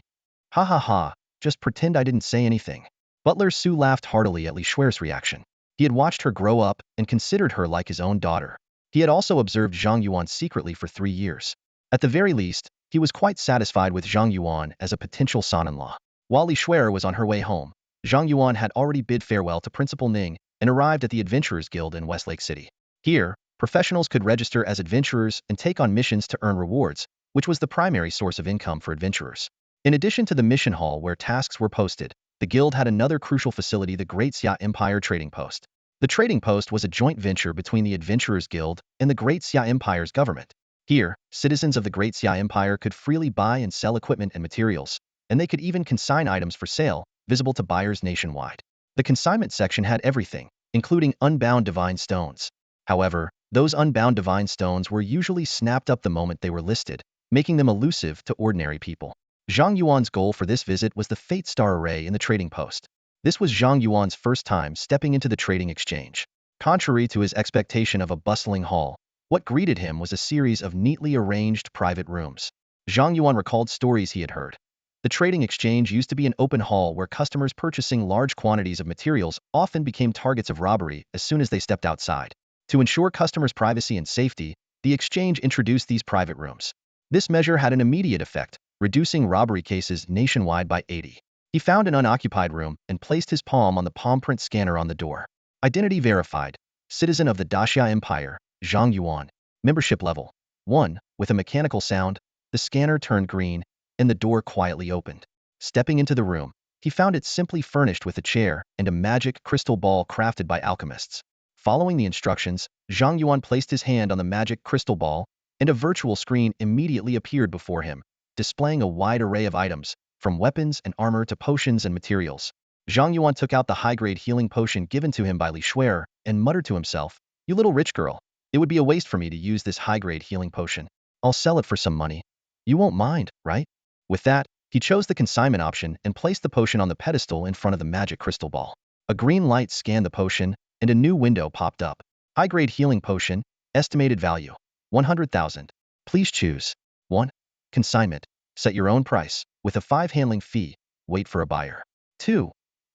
Ha ha ha, just pretend I didn't say anything. Butler Su laughed heartily at Xue'er's reaction. He had watched her grow up and considered her like his own daughter. He had also observed Zhang Yuan secretly for 3 years. At the very least, he was quite satisfied with Zhang Yuan as a potential son-in-law. While Xue'er was on her way home, Zhang Yuan had already bid farewell to Principal Ning and arrived at the Adventurers Guild in Westlake City. Here, professionals could register as adventurers and take on missions to earn rewards, which was the primary source of income for adventurers. In addition to the mission hall where tasks were posted, the guild had another crucial facility, the Great Xia Empire Trading Post. The trading post was a joint venture between the Adventurers Guild and the Great Xia Empire's government. Here, citizens of the Great Xia Empire could freely buy and sell equipment and materials, and they could even consign items for sale, visible to buyers nationwide. The consignment section had everything, including unbound divine stones. However, those unbound divine stones were usually snapped up the moment they were listed, making them elusive to ordinary people. Zhang Yuan's goal for this visit was the Fate Star Array in the trading post. This was Zhang Yuan's first time stepping into the trading exchange. Contrary to his expectation of a bustling hall, what greeted him was a series of neatly arranged private rooms. Zhang Yuan recalled stories he had heard. The trading exchange used to be an open hall where customers purchasing large quantities of materials often became targets of robbery as soon as they stepped outside. To ensure customers' privacy and safety, the exchange introduced these private rooms. This measure had an immediate effect, reducing robbery cases nationwide by 80. He found an unoccupied room and placed his palm on the palm print scanner on the door. Identity verified. Citizen of the Daxia Empire, Zhang Yuan. Membership level 1. With a mechanical sound, the scanner turned green, and the door quietly opened. Stepping into the room, he found it simply furnished with a chair and a magic crystal ball crafted by alchemists. Following the instructions, Zhang Yuan placed his hand on the magic crystal ball, and a virtual screen immediately appeared before him, displaying a wide array of items, from weapons and armor to potions and materials. Zhang Yuan took out the high-grade healing potion given to him by Xue'er and muttered to himself, "You little rich girl, it would be a waste for me to use this high-grade healing potion. I'll sell it for some money. You won't mind, right?" With that, he chose the consignment option and placed the potion on the pedestal in front of the magic crystal ball. A green light scanned the potion, and a new window popped up. High-grade healing potion, estimated value, 100,000. Please choose. 1. Consignment. Set your own price, with a 5 handling fee. Wait for a buyer. 2.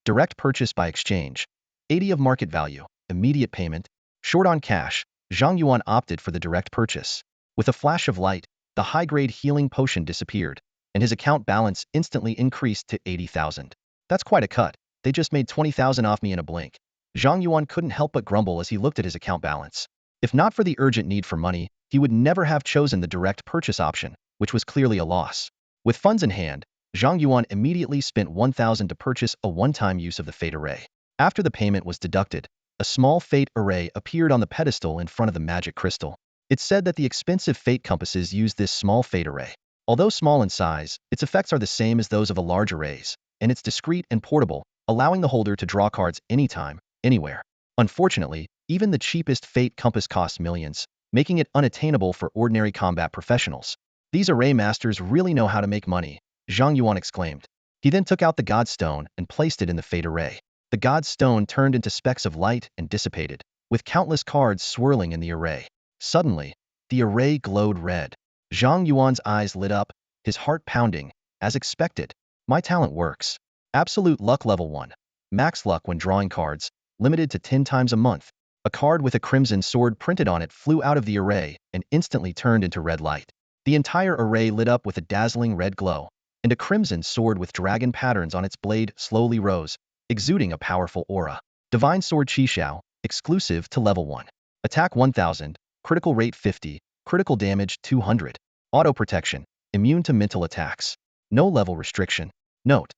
Direct purchase by exchange. 80 of market value. Immediate payment. Short on cash, Zhang Yuan opted for the direct purchase. With a flash of light, the high-grade healing potion disappeared, and his account balance instantly increased to 80,000. That's quite a cut. They just made 20,000 off me in a blink. Zhang Yuan couldn't help but grumble as he looked at his account balance. If not for the urgent need for money, he would never have chosen the direct purchase option, which was clearly a loss. With funds in hand, Zhang Yuan immediately spent 1,000 to purchase a one-time use of the fate array. After the payment was deducted, a small fate array appeared on the pedestal in front of the magic crystal. It's said that the expensive fate compasses use this small fate array. Although small in size, its effects are the same as those of a large arrays, and it's discreet and portable, allowing the holder to draw cards anytime, anywhere. Unfortunately, even the cheapest fate compass costs millions, making it unattainable for ordinary combat professionals. These array masters really know how to make money, Zhang Yuan exclaimed. He then took out the God Stone and placed it in the fate array. The God Stone turned into specks of light and dissipated, with countless cards swirling in the array. Suddenly, the array glowed red. Zhang Yuan's eyes lit up, his heart pounding. As expected, my talent works. Absolute luck level 1. Max luck when drawing cards, limited to 10 times a month. A card with a crimson sword printed on it flew out of the array and instantly turned into red light. The entire array lit up with a dazzling red glow, and a crimson sword with dragon patterns on its blade slowly rose, exuding a powerful aura. Divine Sword Xiao, exclusive to level 1. Attack 1000, critical rate 50, critical damage 200. Auto protection, immune to mental attacks. No level restriction. Note: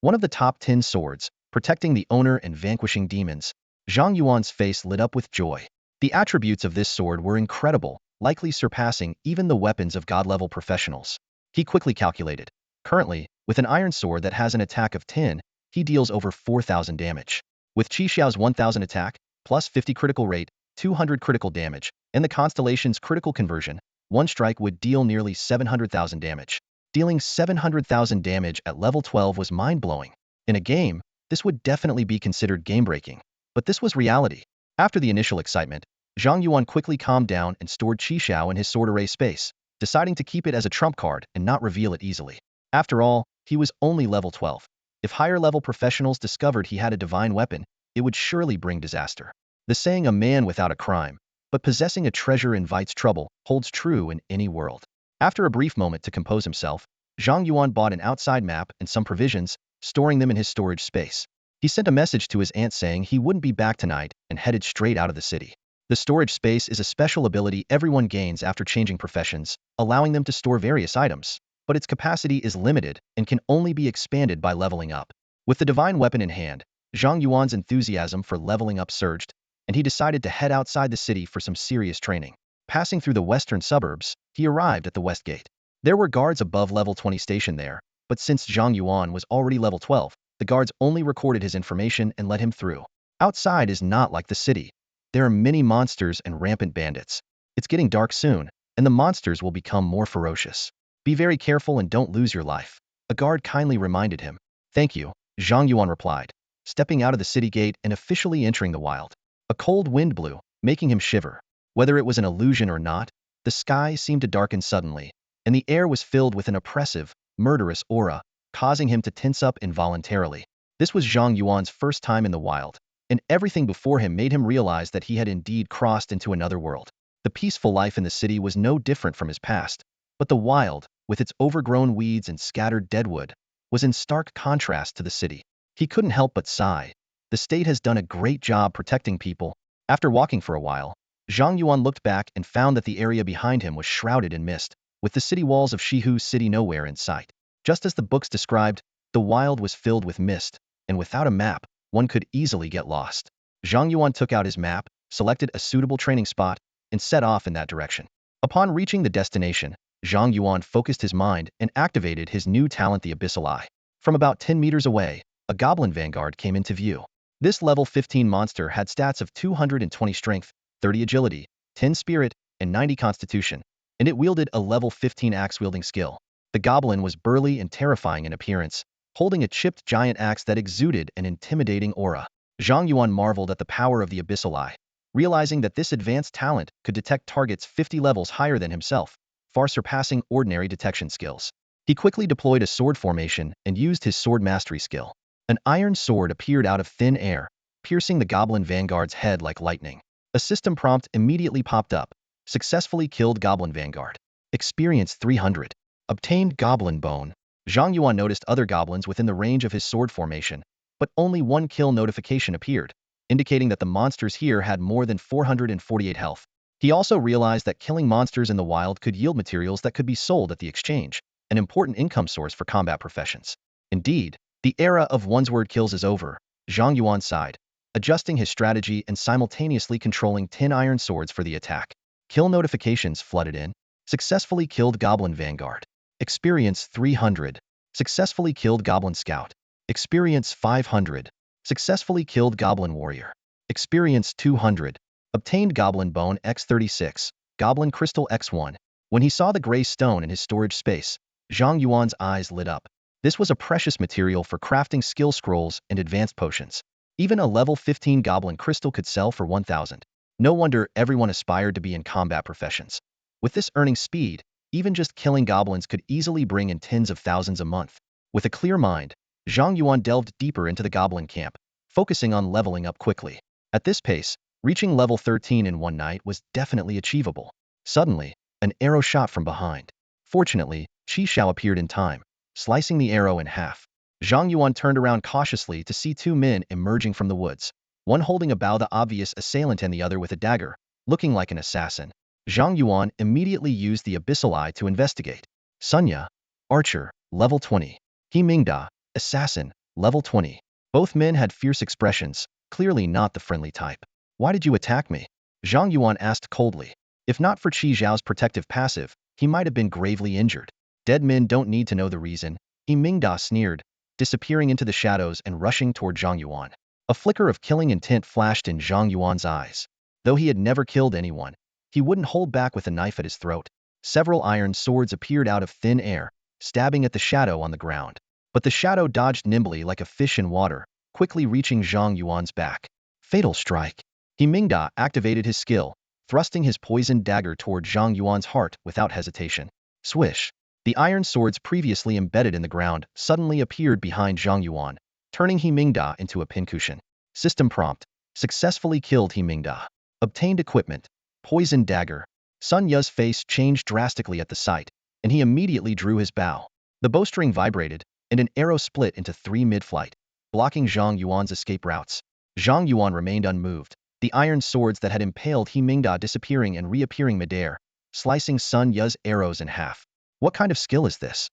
one of the top 10 swords, protecting the owner and vanquishing demons. Zhang Yuan's face lit up with joy. The attributes of this sword were incredible, likely surpassing even the weapons of god-level professionals. He quickly calculated. Currently, with an iron sword that has an attack of 10, he deals over 4,000 damage. With Xiao's 1,000 attack, plus 50 critical rate, 200 critical damage, and the constellations critical conversion, one strike would deal nearly 700,000 damage. Dealing 700,000 damage at level 12 was mind-blowing. In a game, this would definitely be considered game-breaking. But this was reality. After the initial excitement, Zhang Yuan quickly calmed down and stored Xiao in his sword array space, deciding to keep it as a trump card and not reveal it easily. After all, he was only level 12. If higher-level professionals discovered he had a divine weapon, it would surely bring disaster. The saying, "a man without a crime, but possessing a treasure invites trouble," holds true in any world. After a brief moment to compose himself, Zhang Yuan bought an outside map and some provisions, storing them in his storage space. He sent a message to his aunt saying he wouldn't be back tonight and headed straight out of the city. The storage space is a special ability everyone gains after changing professions, allowing them to store various items, but its capacity is limited and can only be expanded by leveling up. With the divine weapon in hand, Zhang Yuan's enthusiasm for leveling up surged, and he decided to head outside the city for some serious training. Passing through the western suburbs, he arrived at the west gate. There were guards above level 20 stationed there, but since Zhang Yuan was already level 12, the guards only recorded his information and let him through. Outside is not like the city. There are many monsters and rampant bandits. It's getting dark soon, and the monsters will become more ferocious. Be very careful and don't lose your life, a guard kindly reminded him. Thank you, Zhang Yuan replied, stepping out of the city gate and officially entering the wild. A cold wind blew, making him shiver. Whether it was an illusion or not, the sky seemed to darken suddenly, and the air was filled with an oppressive, murderous aura, causing him to tense up involuntarily. This was Zhang Yuan's first time in the wild, and everything before him made him realize that he had indeed crossed into another world. The peaceful life in the city was no different from his past, but the wild, with its overgrown weeds and scattered deadwood, was in stark contrast to the city. He couldn't help but sigh. The state has done a great job protecting people. After walking for a while, Zhang Yuan looked back and found that the area behind him was shrouded in mist, with the city walls of Shihu City nowhere in sight. Just as the books described, The wild was filled with mist, and without a map, one could easily get lost. Zhang Yuan took out his map, selected a suitable training spot, and set off in that direction. Upon reaching the destination, Zhang Yuan focused his mind and activated his new talent, the Abyssal Eye. From about 10 meters away, a goblin vanguard came into view. This level 15 monster had stats of 220 strength, 30 agility, 10 spirit, and 90 constitution, and it wielded a level 15 axe-wielding skill. The goblin was burly and terrifying in appearance, holding a chipped giant axe that exuded an intimidating aura. Zhang Yuan marveled at the power of the Abyssal Eye, realizing that this advanced talent could detect targets 50 levels higher than himself, far surpassing ordinary detection skills. He quickly deployed a sword formation and used his sword mastery skill. An iron sword appeared out of thin air, piercing the goblin vanguard's head like lightning. A system prompt immediately popped up. Successfully killed goblin vanguard. Experience 300. Obtained goblin bone. Zhang Yuan noticed other goblins within the range of his sword formation, but only one kill notification appeared, indicating that the monsters here had more than 448 health. He also realized that killing monsters in the wild could yield materials that could be sold at the exchange, an important income source for combat professions. Indeed, the era of one-word kills is over. Zhang Yuan sighed, adjusting his strategy and simultaneously controlling 10 iron swords for the attack. Kill notifications flooded in. Successfully killed goblin vanguard. Experience 300. Successfully killed goblin scout. Experience 500. Successfully killed goblin warrior. Experience 200. Obtained goblin bone X36. Goblin crystal X1. When he saw the gray stone in his storage space, Zhang Yuan's eyes lit up. This was a precious material for crafting skill scrolls and advanced potions. Even a level 15 goblin crystal could sell for 1,000. No wonder everyone aspired to be in combat professions. With this earning speed, even just killing goblins could easily bring in tens of thousands a month. With a clear mind, Zhang Yuan delved deeper into the goblin camp, focusing on leveling up quickly. At this pace, reaching level 13 in one night was definitely achievable. Suddenly, an arrow shot from behind. Fortunately, Qi Xiao appeared in time, slicing the arrow in half. Zhang Yuan turned around cautiously to see two men emerging from the woods, one holding a bow, the obvious assailant, and the other with a dagger, looking like an assassin. Zhang Yuan immediately used the Abyssal Eye to investigate. Sunya, archer, level 20. He Mingda, assassin, level 20. Both men had fierce expressions, clearly not the friendly type. Why did you attack me? Zhang Yuan asked coldly. If not for Qi Xiao's protective passive, he might have been gravely injured. Dead men don't need to know the reason. He Mingda sneered, disappearing into the shadows and rushing toward Zhang Yuan. A flicker of killing intent flashed in Zhang Yuan's eyes. Though he had never killed anyone, he wouldn't hold back with a knife at his throat. Several iron swords appeared out of thin air, stabbing at the shadow on the ground. But the shadow dodged nimbly like a fish in water, quickly reaching Zhang Yuan's back. Fatal strike. He Mingda activated his skill, thrusting his poisoned dagger toward Zhang Yuan's heart without hesitation. Swish. The iron swords previously embedded in the ground suddenly appeared behind Zhang Yuan, turning He Mingda into a pincushion. System prompt. Successfully killed He Mingda. Obtained equipment. Poison dagger. Sun Ya's face changed drastically at the sight, and he immediately drew his bow. The bowstring vibrated, and an arrow split into 3 mid-flight, blocking Zhang Yuan's escape routes. Zhang Yuan remained unmoved, the iron swords that had impaled He Mingda disappearing and reappearing midair, slicing Sun Ya's arrows in half. What kind of skill is this?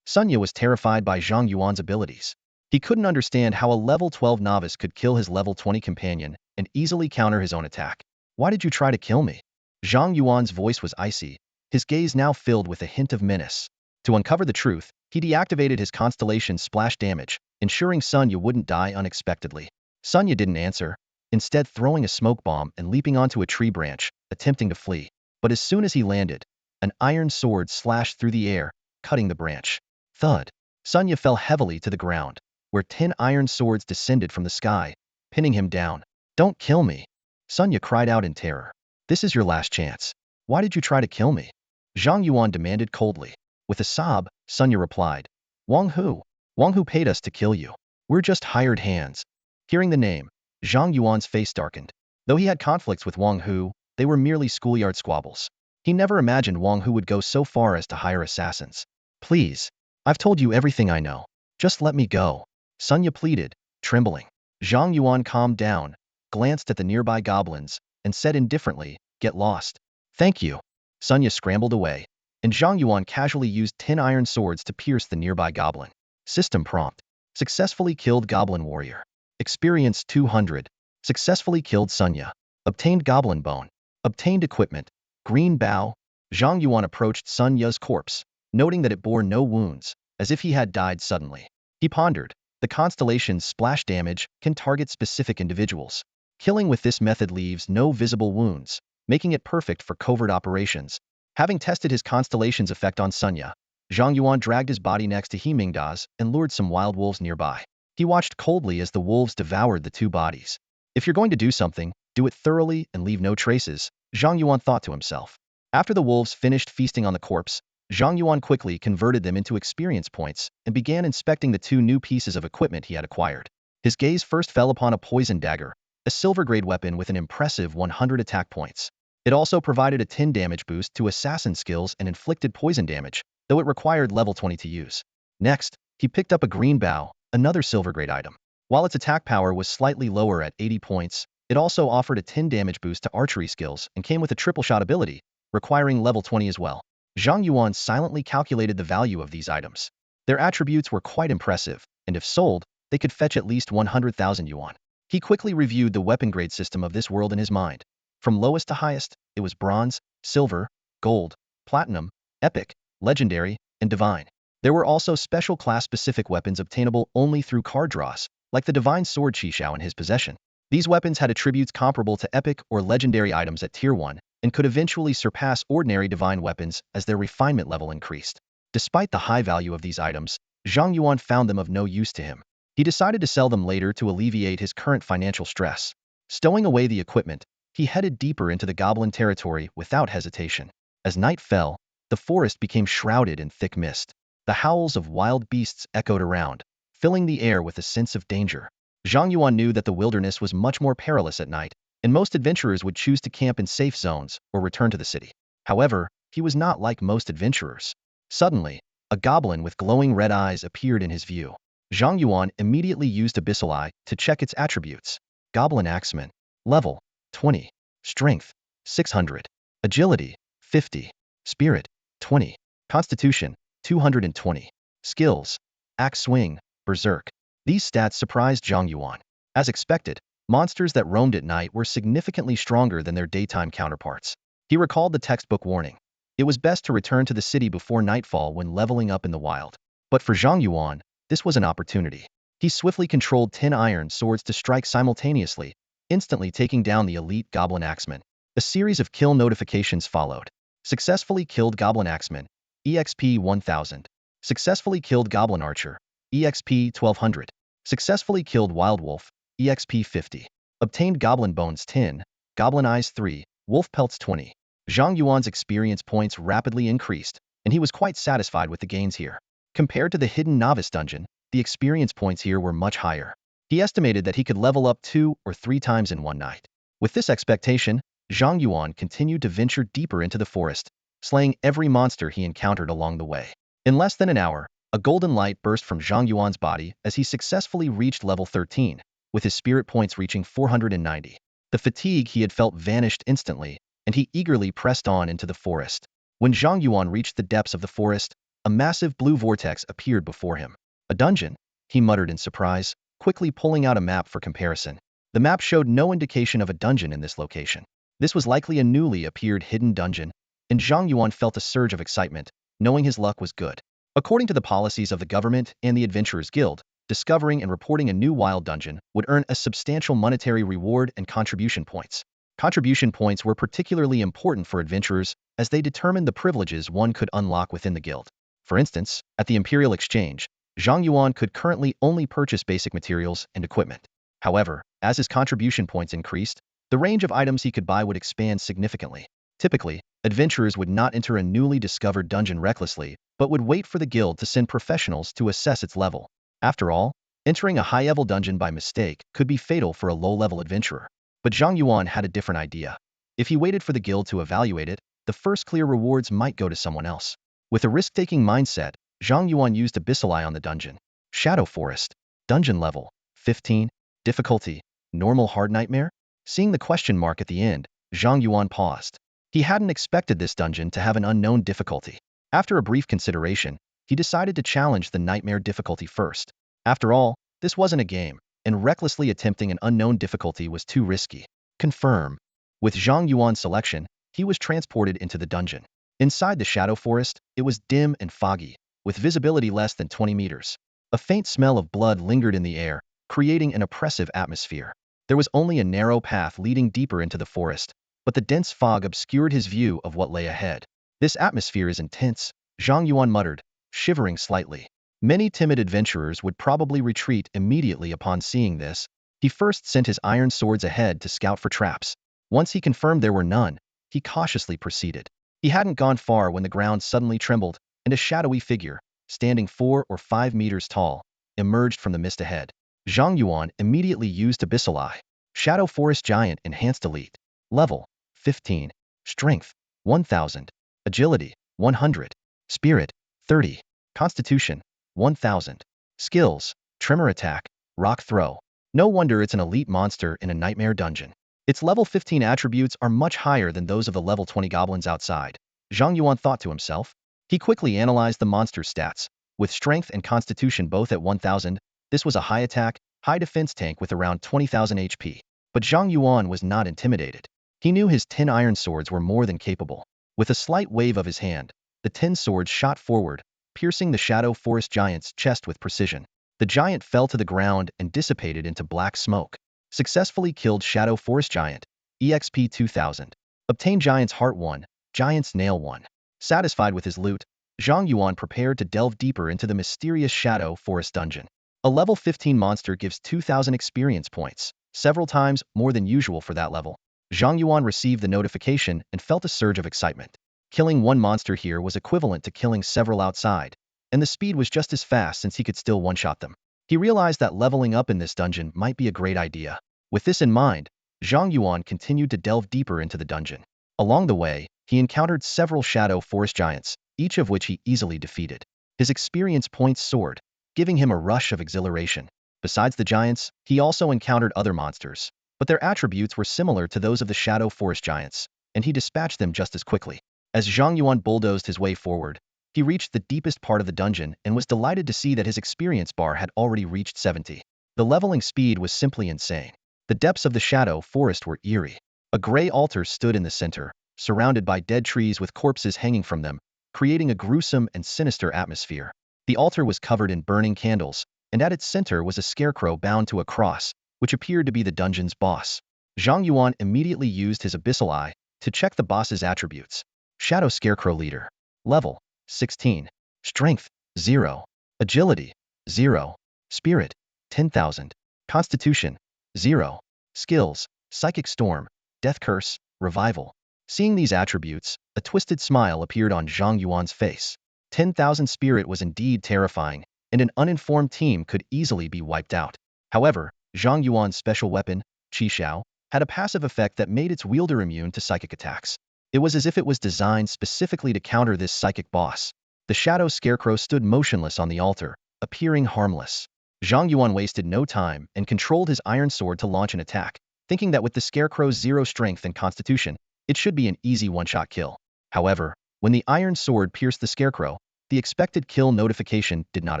Sun Ya was terrified by Zhang Yuan's abilities. He couldn't understand how a level 12 novice could kill his level 20 companion and easily counter his own attack. Why did you try to kill me? Zhang Yuan's voice was icy, his gaze now filled with a hint of menace. To uncover the truth, he deactivated his constellations splash damage, ensuring Sun Ya wouldn't die unexpectedly. Sun Ya didn't answer, instead throwing a smoke bomb and leaping onto a tree branch, attempting to flee. But as soon as he landed, an iron sword slashed through the air, cutting the branch. Thud. Sun Ya fell heavily to the ground, where 10 iron swords descended from the sky, pinning him down. Don't kill me. Sun Ya cried out in terror. This is your last chance. Why did you try to kill me? Zhang Yuan demanded coldly. With a sob, Sun Ya replied. Wang Hu. Wang Hu paid us to kill you. We're just hired hands. Hearing the name, Zhang Yuan's face darkened. Though he had conflicts with Wang Hu, they were merely schoolyard squabbles. He never imagined Wang Hu would go so far as to hire assassins. Please. I've told you everything I know. Just let me go. Sun Ya pleaded, trembling. Zhang Yuan calmed down, glanced at the nearby goblins, and said indifferently, get lost. Thank you. Sun Ya scrambled away, and Zhang Yuan casually used 10 iron swords to pierce the nearby goblin. System prompt. Successfully killed Goblin Warrior. Experience 200. Successfully killed Sunya. Obtained Goblin Bone. Obtained equipment. Green Bow. Zhang Yuan approached Sun Ya's corpse, noting that it bore no wounds, as if he had died suddenly. He pondered. The constellations' splash damage can target specific individuals. Killing with this method leaves no visible wounds, making it perfect for covert operations. Having tested his constellation's effect on Sunya, Zhang Yuan dragged his body next to He Mingda's and lured some wild wolves nearby. He watched coldly as the wolves devoured the two bodies. If you're going to do something, do it thoroughly and leave no traces, Zhang Yuan thought to himself. After the wolves finished feasting on the corpse, Zhang Yuan quickly converted them into experience points and began inspecting the two new pieces of equipment he had acquired. His gaze first fell upon a poison dagger, a silver-grade weapon with an impressive 100 attack points. It also provided a 10 damage boost to assassin skills and inflicted poison damage, though it required level 20 to use. Next, he picked up a green bow, another silver-grade item. While its attack power was slightly lower at 80 points, it also offered a 10 damage boost to archery skills and came with a triple shot ability, requiring level 20 as well. Zhang Yuan silently calculated the value of these items. Their attributes were quite impressive, and if sold, they could fetch at least 100,000 yuan. He quickly reviewed the weapon grade system of this world in his mind. From lowest to highest, it was bronze, silver, gold, platinum, epic, legendary, and divine. There were also special class-specific weapons obtainable only through card draws, like the divine sword Xiao in his possession. These weapons had attributes comparable to epic or legendary items at tier 1, and could eventually surpass ordinary divine weapons as their refinement level increased. Despite the high value of these items, Zhang Yuan found them of no use to him. He decided to sell them later to alleviate his current financial stress. Stowing away the equipment, he headed deeper into the goblin territory without hesitation. As night fell, the forest became shrouded in thick mist. The howls of wild beasts echoed around, filling the air with a sense of danger. Zhang Yuan knew that the wilderness was much more perilous at night, and most adventurers would choose to camp in safe zones or return to the city. However, he was not like most adventurers. Suddenly, a goblin with glowing red eyes appeared in his view. Zhang Yuan immediately used Abyssal Eye to check its attributes. Goblin Axeman. Level 20. Strength 600. Agility 50. Spirit 20. Constitution 220. Skills Axe Swing, Berserk. These stats surprised Zhang Yuan. As expected, monsters that roamed at night were significantly stronger than their daytime counterparts. He recalled the textbook warning. It was best to return to the city before nightfall when leveling up in the wild. But for Zhang Yuan, this was an opportunity. He swiftly controlled 10 iron swords to strike simultaneously, instantly taking down the elite Goblin Axeman. A series of kill notifications followed. Successfully killed Goblin Axeman, EXP 1000. Successfully killed Goblin Archer, EXP 1200. Successfully killed Wild Wolf, EXP 50. Obtained Goblin Bones 10, Goblin Eyes 3, Wolf Pelts 20. Zhang Yuan's experience points rapidly increased, and he was quite satisfied with the gains here. Compared to the hidden novice dungeon, the experience points here were much higher. He estimated that he could level up 2 or 3 times in one night. With this expectation, Zhang Yuan continued to venture deeper into the forest, slaying every monster he encountered along the way. In less than an hour, a golden light burst from Zhang Yuan's body as he successfully reached level 13, with his spirit points reaching 490. The fatigue he had felt vanished instantly, and he eagerly pressed on into the forest. When Zhang Yuan reached the depths of the forest, a massive blue vortex appeared before him. A dungeon, he muttered in surprise, quickly pulling out a map for comparison. The map showed no indication of a dungeon in this location. This was likely a newly appeared hidden dungeon, and Zhang Yuan felt a surge of excitement, knowing his luck was good. According to the policies of the government and the Adventurers Guild, discovering and reporting a new wild dungeon would earn a substantial monetary reward and contribution points. Contribution points were particularly important for adventurers as they determined the privileges one could unlock within the guild. For instance, at the Imperial Exchange, Zhang Yuan could currently only purchase basic materials and equipment. However, as his contribution points increased, the range of items he could buy would expand significantly. Typically, adventurers would not enter a newly discovered dungeon recklessly, but would wait for the guild to send professionals to assess its level. After all, entering a high-level dungeon by mistake could be fatal for a low-level adventurer. But Zhang Yuan had a different idea. If he waited for the guild to evaluate it, the first clear rewards might go to someone else. With a risk-taking mindset, Zhang Yuan used Abyssal Eye on the dungeon. Shadow Forest. Dungeon level 15. Difficulty normal hard nightmare? Seeing the question mark at the end, Zhang Yuan paused. He hadn't expected this dungeon to have an unknown difficulty. After a brief consideration, he decided to challenge the nightmare difficulty first. After all, this wasn't a game, and recklessly attempting an unknown difficulty was too risky. Confirm. With Zhang Yuan's selection, he was transported into the dungeon. Inside the shadow forest, it was dim and foggy, with visibility less than 20 meters. A faint smell of blood lingered in the air, creating an oppressive atmosphere. There was only a narrow path leading deeper into the forest, but the dense fog obscured his view of what lay ahead. This atmosphere is intense, Zhang Yuan muttered, shivering slightly. Many timid adventurers would probably retreat immediately upon seeing this. He first sent his iron swords ahead to scout for traps. Once he confirmed there were none, he cautiously proceeded. He hadn't gone far when the ground suddenly trembled, and a shadowy figure, standing 4 or 5 meters tall, emerged from the mist ahead. Zhang Yuan immediately used Abyssal. Shadow Forest Giant Enhanced Elite. Level 15. Strength 1000. Agility 100. Spirit 30. Constitution 1000. Skills: Tremor Attack, Rock Throw. No wonder it's an elite monster in a nightmare dungeon. Its level 15 attributes are much higher than those of the level 20 goblins outside, Zhang Yuan thought to himself. He quickly analyzed the monster's stats. With strength and constitution both at 1000, this was a high attack, high defense tank with around 20,000 HP. But Zhang Yuan was not intimidated. He knew his 10 iron swords were more than capable. With a slight wave of his hand, the 10 swords shot forward, piercing the Shadow Forest Giant's chest with precision. The giant fell to the ground and dissipated into black smoke. Successfully killed Shadow Forest Giant. EXP 2000. Obtain Giant's Heart 1, Giant's Nail 1. Satisfied with his loot, Zhang Yuan prepared to delve deeper into the mysterious Shadow Forest dungeon. A level 15 monster gives 2,000 experience points, several times more than usual for that level. Zhang Yuan received the notification and felt a surge of excitement. Killing one monster here was equivalent to killing several outside, and the speed was just as fast since he could still one-shot them. He realized that leveling up in this dungeon might be a great idea. With this in mind, Zhang Yuan continued to delve deeper into the dungeon. Along the way, he encountered several Shadow Forest Giants, each of which he easily defeated. His experience points soared, giving him a rush of exhilaration. Besides the giants, he also encountered other monsters, but their attributes were similar to those of the Shadow Forest Giants, and he dispatched them just as quickly. As Zhang Yuan bulldozed his way forward, he reached the deepest part of the dungeon and was delighted to see that his experience bar had already reached 70. The leveling speed was simply insane. The depths of the Shadow Forest were eerie. A gray altar stood in the center, surrounded by dead trees with corpses hanging from them, creating a gruesome and sinister atmosphere. The altar was covered in burning candles, and at its center was a scarecrow bound to a cross, which appeared to be the dungeon's boss. Zhang Yuan immediately used his Abyssal Eye to check the boss's attributes. Shadow Scarecrow Leader. Level 16. Strength 0. Agility 0. Spirit 10,000. Constitution 0. Skills: Psychic Storm, Death Curse, Revival. Seeing these attributes, a twisted smile appeared on Zhang Yuan's face. 10,000 spirit was indeed terrifying, and an uninformed team could easily be wiped out. However, Zhang Yuan's special weapon, Xiao, had a passive effect that made its wielder immune to psychic attacks. It was as if it was designed specifically to counter this psychic boss. The Shadow Scarecrow stood motionless on the altar, appearing harmless. Zhang Yuan wasted no time and controlled his iron sword to launch an attack, thinking that with the Scarecrow's 0 strength and constitution, it should be an easy one-shot kill. However, when the iron sword pierced the Scarecrow, the expected kill notification did not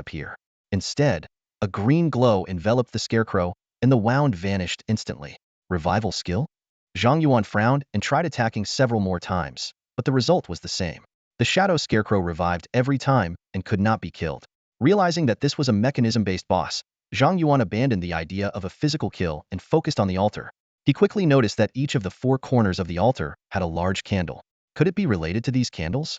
appear. Instead, a green glow enveloped the Scarecrow, and the wound vanished instantly. Revival skill? Zhang Yuan frowned and tried attacking several more times, but the result was the same. The Shadow Scarecrow revived every time and could not be killed. Realizing that this was a mechanism-based boss, Zhang Yuan abandoned the idea of a physical kill and focused on the altar. He quickly noticed that each of the 4 corners of the altar had a large candle. Could it be related to these candles?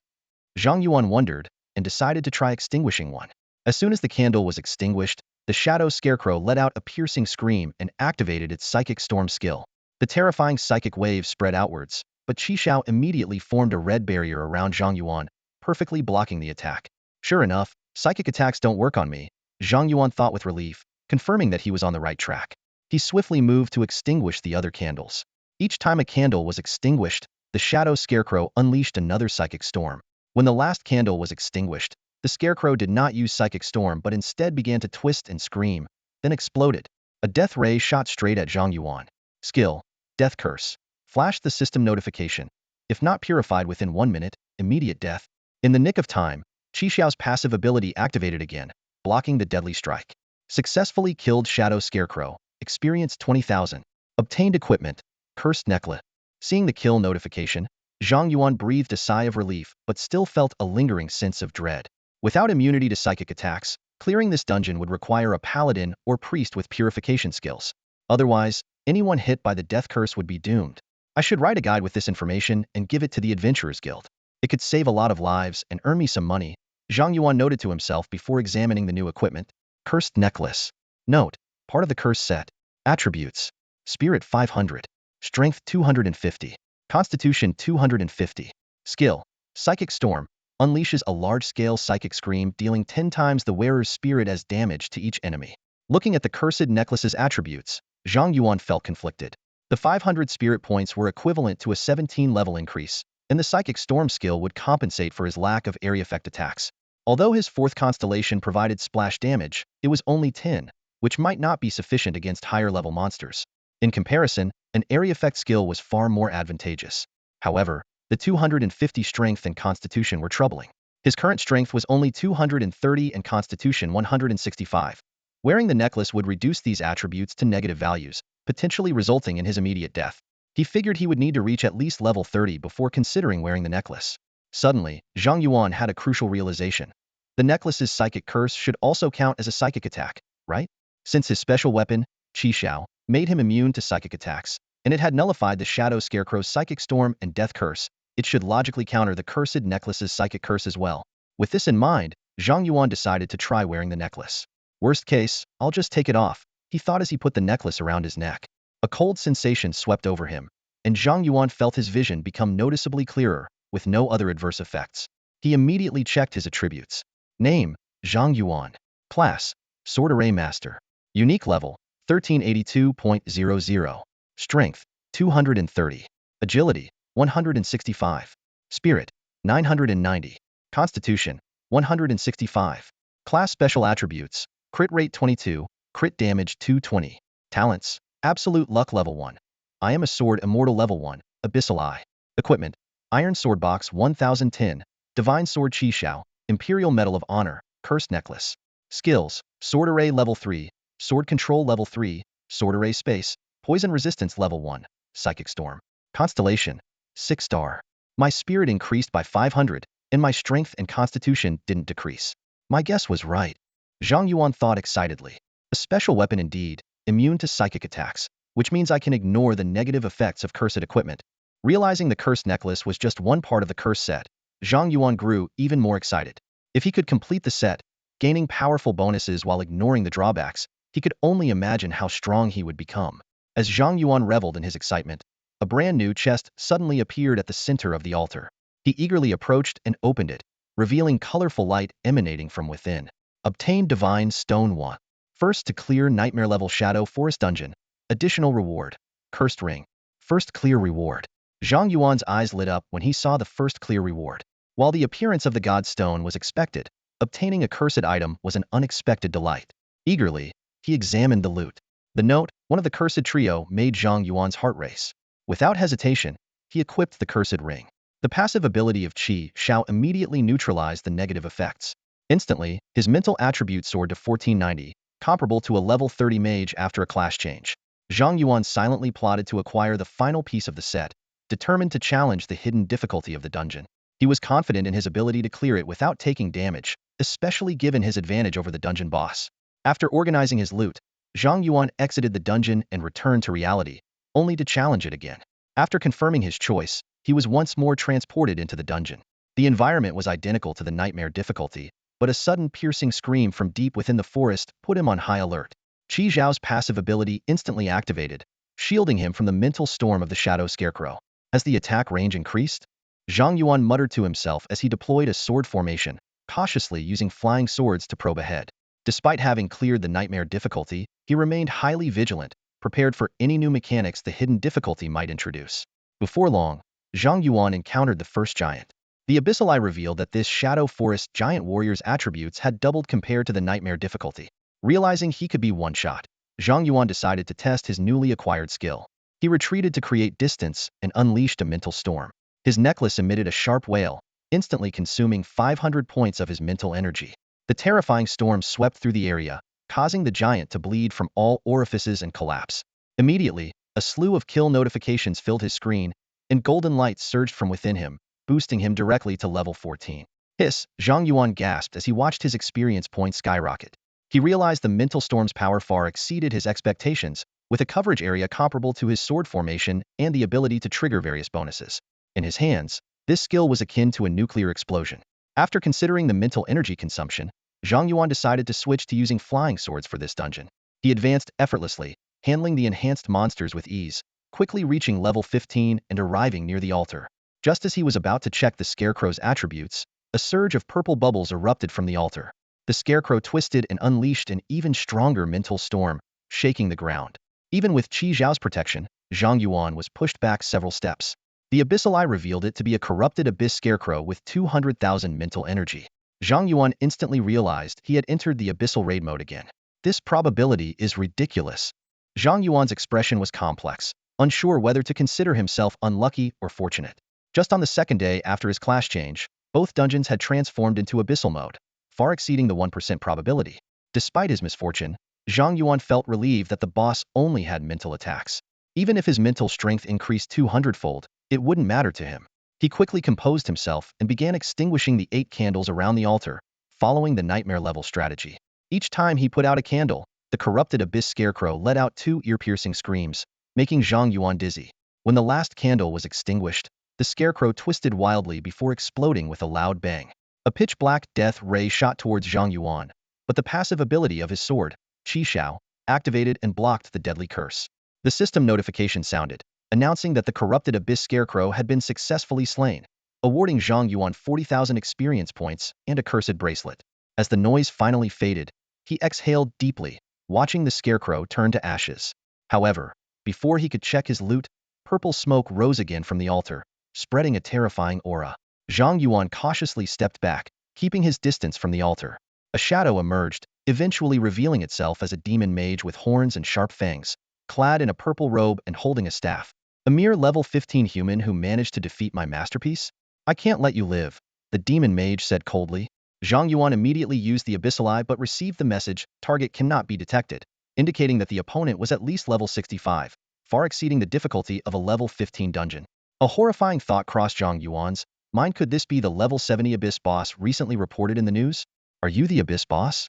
Zhang Yuan wondered and decided to try extinguishing one. As soon as the candle was extinguished, the Shadow Scarecrow let out a piercing scream and activated its Psychic Storm skill. The terrifying psychic wave spread outwards, but Xiao immediately formed a red barrier around Zhang Yuan, perfectly blocking the attack. Sure enough, psychic attacks don't work on me, Zhang Yuan thought with relief, confirming that he was on the right track. He swiftly moved to extinguish the other candles. Each time a candle was extinguished, the Shadow Scarecrow unleashed another psychic storm. When the last candle was extinguished, the Scarecrow did not use Psychic Storm but instead began to twist and scream, then exploded. A death ray shot straight at Zhang Yuan. Skill: Death Curse. Flashed the system notification. If not purified within 1 minute, immediate death. In the nick of time, Xiao's passive ability activated again, blocking the deadly strike. Successfully killed Shadow Scarecrow. Experienced 20,000. Obtained equipment. Cursed necklace. Seeing the kill notification, Zhang Yuan breathed a sigh of relief but still felt a lingering sense of dread. Without immunity to psychic attacks, clearing this dungeon would require a paladin or priest with purification skills. Otherwise, anyone hit by the death curse would be doomed. I should write a guide with this information and give it to the Adventurers Guild. It could save a lot of lives and earn me some money, Zhang Yuan noted to himself before examining the new equipment. Cursed necklace. Note, part of the curse set. Attributes. Spirit 500. Strength 250. Constitution 250. Skill. Psychic Storm. Unleashes a large-scale psychic scream dealing 10 times the wearer's spirit as damage to each enemy. Looking at the cursed necklace's attributes, Zhang Yuan felt conflicted. The 500 spirit points were equivalent to a 17-level increase, and the Psychic Storm skill would compensate for his lack of area effect attacks. Although his fourth constellation provided splash damage, it was only 10, which might not be sufficient against higher-level monsters. In comparison, an area effect skill was far more advantageous. However, the 250 strength and constitution were troubling. His current strength was only 230 and constitution 165. Wearing the necklace would reduce these attributes to negative values, potentially resulting in his immediate death. He figured he would need to reach at least level 30 before considering wearing the necklace. Suddenly, Zhang Yuan had a crucial realization. The necklace's psychic curse should also count as a psychic attack, right? Since his special weapon, Qi Xiao, made him immune to psychic attacks, and it had nullified the Shadow Scarecrow's psychic storm and death curse, it should logically counter the cursed necklace's psychic curse as well. With this in mind, Zhang Yuan decided to try wearing the necklace. Worst case, I'll just take it off, he thought as he put the necklace around his neck. A cold sensation swept over him, and Zhang Yuan felt his vision become noticeably clearer, with no other adverse effects. He immediately checked his attributes. Name, Zhang Yuan. Class, Sword Array Master. Unique level, 1382.00. Strength, 230. Agility, 165. Spirit, 990. Constitution, 165. Class Special Attributes, Crit Rate 22, Crit Damage 220. Talents, Absolute Luck Level 1. I Am a Sword Immortal Level 1, Abyssal Eye. Equipment, Iron Sword Box 1010, Divine Sword Qi Xiao, Imperial Medal of Honor, Cursed Necklace. Skills, Sword Array Level 3, Sword Control Level 3, Sword Array Space, Poison Resistance Level 1, Psychic Storm. Constellation, 6 star. My spirit increased by 500, and my strength and constitution didn't decrease. My guess was right. Zhang Yuan thought excitedly. A special weapon indeed, immune to psychic attacks, which means I can ignore the negative effects of cursed equipment. Realizing the cursed necklace was just one part of the curse set, Zhang Yuan grew even more excited. If he could complete the set, gaining powerful bonuses while ignoring the drawbacks, he could only imagine how strong he would become. As Zhang Yuan reveled in his excitement, a brand new chest suddenly appeared at the center of the altar. He eagerly approached and opened it, revealing colorful light emanating from within. Obtain Divine Stone 1. First to clear Nightmare Level Shadow Forest Dungeon. Additional reward. Cursed Ring. First clear reward. Zhang Yuan's eyes lit up when he saw the first clear reward. While the appearance of the God Stone was expected, obtaining a cursed item was an unexpected delight. Eagerly, he examined the loot. The note, one of the cursed trio, made Zhang Yuan's heart race. Without hesitation, he equipped the cursed ring. The passive ability of Qi Xiao immediately neutralized the negative effects. Instantly, his mental attribute soared to 1490, comparable to a level 30 mage after a class change. Zhang Yuan silently plotted to acquire the final piece of the set, determined to challenge the hidden difficulty of the dungeon. He was confident in his ability to clear it without taking damage, especially given his advantage over the dungeon boss. After organizing his loot, Zhang Yuan exited the dungeon and returned to reality, only to challenge it again. After confirming his choice, he was once more transported into the dungeon. The environment was identical to the nightmare difficulty, but a sudden piercing scream from deep within the forest put him on high alert. Qi Zhao's passive ability instantly activated, shielding him from the mental storm of the Shadow Scarecrow. As the attack range increased, Zhang Yuan muttered to himself as he deployed a sword formation, cautiously using flying swords to probe ahead. Despite having cleared the nightmare difficulty, he remained highly vigilant, prepared for any new mechanics the hidden difficulty might introduce. Before long, Zhang Yuan encountered the first giant. The Abyssal Eye revealed that this Shadow Forest giant warrior's attributes had doubled compared to the nightmare difficulty. Realizing he could be one-shot, Zhang Yuan decided to test his newly acquired skill. He retreated to create distance and unleashed a mental storm. His necklace emitted a sharp wail, instantly consuming 500 points of his mental energy. The terrifying storm swept through the area, causing the giant to bleed from all orifices and collapse. Immediately, a slew of kill notifications filled his screen, and golden lights surged from within him, boosting him directly to level 14. Hiss, Zhang Yuan gasped as he watched his experience points skyrocket. He realized the mental storm's power far exceeded his expectations, with a coverage area comparable to his sword formation and the ability to trigger various bonuses. In his hands, this skill was akin to a nuclear explosion. After considering the mental energy consumption, Zhang Yuan decided to switch to using flying swords for this dungeon. He advanced effortlessly, handling the enhanced monsters with ease, quickly reaching level 15 and arriving near the altar. Just as he was about to check the scarecrow's attributes, a surge of purple bubbles erupted from the altar. The scarecrow twisted and unleashed an even stronger mental storm, shaking the ground. Even with Qi Zhao's protection, Zhang Yuan was pushed back several steps. The Abyssal Eye revealed it to be a corrupted abyss scarecrow with 200,000 mental energy. Zhang Yuan instantly realized he had entered the Abyssal raid mode again. This probability is ridiculous. Zhang Yuan's expression was complex, unsure whether to consider himself unlucky or fortunate. Just on the second day after his class change, both dungeons had transformed into Abyssal mode, far exceeding the 1% probability. Despite his misfortune, Zhang Yuan felt relieved that the boss only had mental attacks. Even if his mental strength increased 200-fold, it wouldn't matter to him. He quickly composed himself and began extinguishing the 8 candles around the altar, following the nightmare level strategy. Each time he put out a candle, the corrupted abyss scarecrow let out 2 ear-piercing screams, making Zhang Yuan dizzy. When the last candle was extinguished, the scarecrow twisted wildly before exploding with a loud bang. A pitch-black death ray shot towards Zhang Yuan, but the passive ability of his sword, Qi Xiao, activated and blocked the deadly curse. The system notification sounded, announcing that the corrupted abyss scarecrow had been successfully slain, awarding Zhang Yuan 40,000 experience points and a cursed bracelet. As the noise finally faded, he exhaled deeply, watching the scarecrow turn to ashes. However, before he could check his loot, purple smoke rose again from the altar, spreading a terrifying aura. Zhang Yuan cautiously stepped back, keeping his distance from the altar. A shadow emerged, eventually revealing itself as a demon mage with horns and sharp fangs, clad in a purple robe and holding a staff. A mere level 15 human who managed to defeat my masterpiece? I can't let you live, the demon mage said coldly. Zhang Yuan immediately used the Abyssal Eye but received the message, target cannot be detected, indicating that the opponent was at least level 65, far exceeding the difficulty of a level 15 dungeon. A horrifying thought crossed Zhang Yuan's mind. Could this be the level 70 Abyss boss recently reported in the news? Are you the Abyss boss?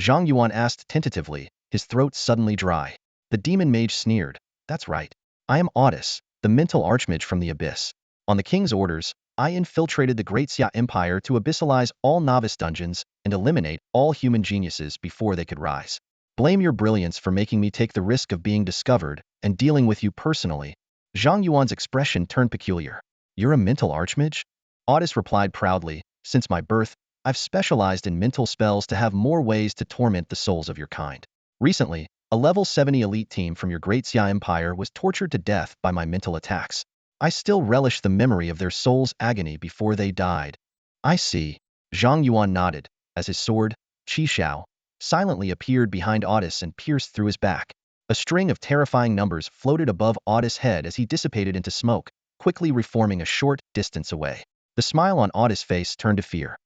Zhang Yuan asked tentatively, his throat suddenly dry. The demon mage sneered. That's right. I am Audis, the mental archmage from the Abyss. On the king's orders, I infiltrated the Great Xia Empire to abyssalize all novice dungeons and eliminate all human geniuses before they could rise. Blame your brilliance for making me take the risk of being discovered and dealing with you personally. Zhang Yuan's expression turned peculiar. You're a mental archmage? Audis replied proudly, since my birth, I've specialized in mental spells to have more ways to torment the souls of your kind. Recently, a level 70 elite team from your Great Xia Empire was tortured to death by my mental attacks. I still relish the memory of their soul's agony before they died. I see. Zhang Yuan nodded, as his sword, Qi Xiao, silently appeared behind Audis and pierced through his back. A string of terrifying numbers floated above Audis' head as he dissipated into smoke, quickly reforming a short distance away. The smile on Audis' face turned to fear.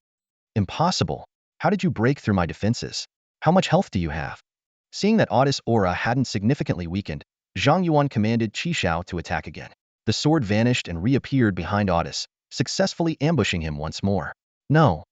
Impossible. How did you break through my defenses? How much health do you have? Seeing that Audis' aura hadn't significantly weakened, Zhang Yuan commanded Qi Xiao to attack again. The sword vanished and reappeared behind Audis, successfully ambushing him once more. No,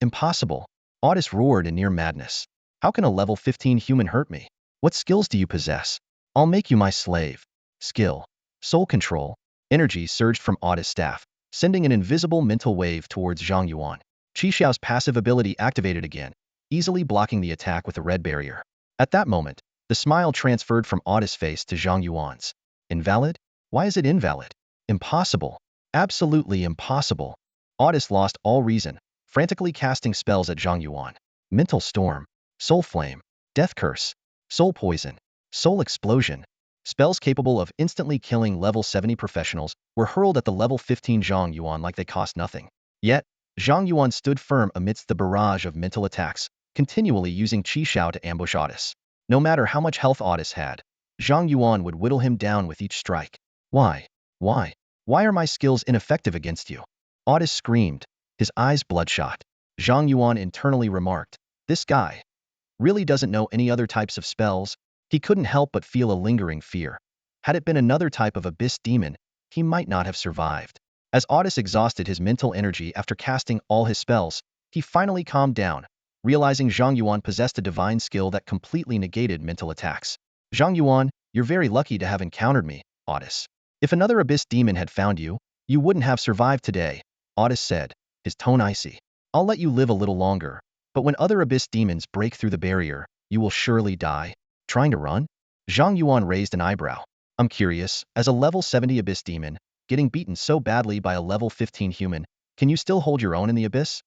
impossible. Audis roared in near madness. How can a level 15 human hurt me? What skills do you possess? I'll make you my slave. Skill. Soul control. Energy surged from Audis' staff, sending an invisible mental wave towards Zhang Yuan. Qi Xiao's passive ability activated again, easily blocking the attack with a red barrier. At that moment, the smile transferred from Audis' face to Zhang Yuan's. Invalid? Why is it invalid? Impossible. Absolutely impossible. Audis lost all reason, frantically casting spells at Zhang Yuan. Mental storm. Soul flame. Death curse. Soul poison. Soul explosion. Spells capable of instantly killing level 70 professionals were hurled at the level 15 Zhang Yuan like they cost nothing. Yet, Zhang Yuan stood firm amidst the barrage of mental attacks, continually using Qi Xiao to ambush Audis. No matter how much health Audis had, Zhang Yuan would whittle him down with each strike. Why? Why are my skills ineffective against you? Audis screamed, his eyes bloodshot. Zhang Yuan internally remarked, this guy really doesn't know any other types of spells. He couldn't help but feel a lingering fear. Had it been another type of abyss demon, he might not have survived. As Otis exhausted his mental energy after casting all his spells, he finally calmed down, realizing Zhang Yuan possessed a divine skill that completely negated mental attacks. Zhang Yuan, you're very lucky to have encountered me, Otis. If another abyss demon had found you, you wouldn't have survived today, Otis said, his tone icy. I'll let you live a little longer, but when other abyss demons break through the barrier, you will surely die. Trying to run? Zhang Yuan raised an eyebrow. I'm curious, as a level 70 abyss demon, getting beaten so badly by a level 15 human, can you still hold your own in the abyss?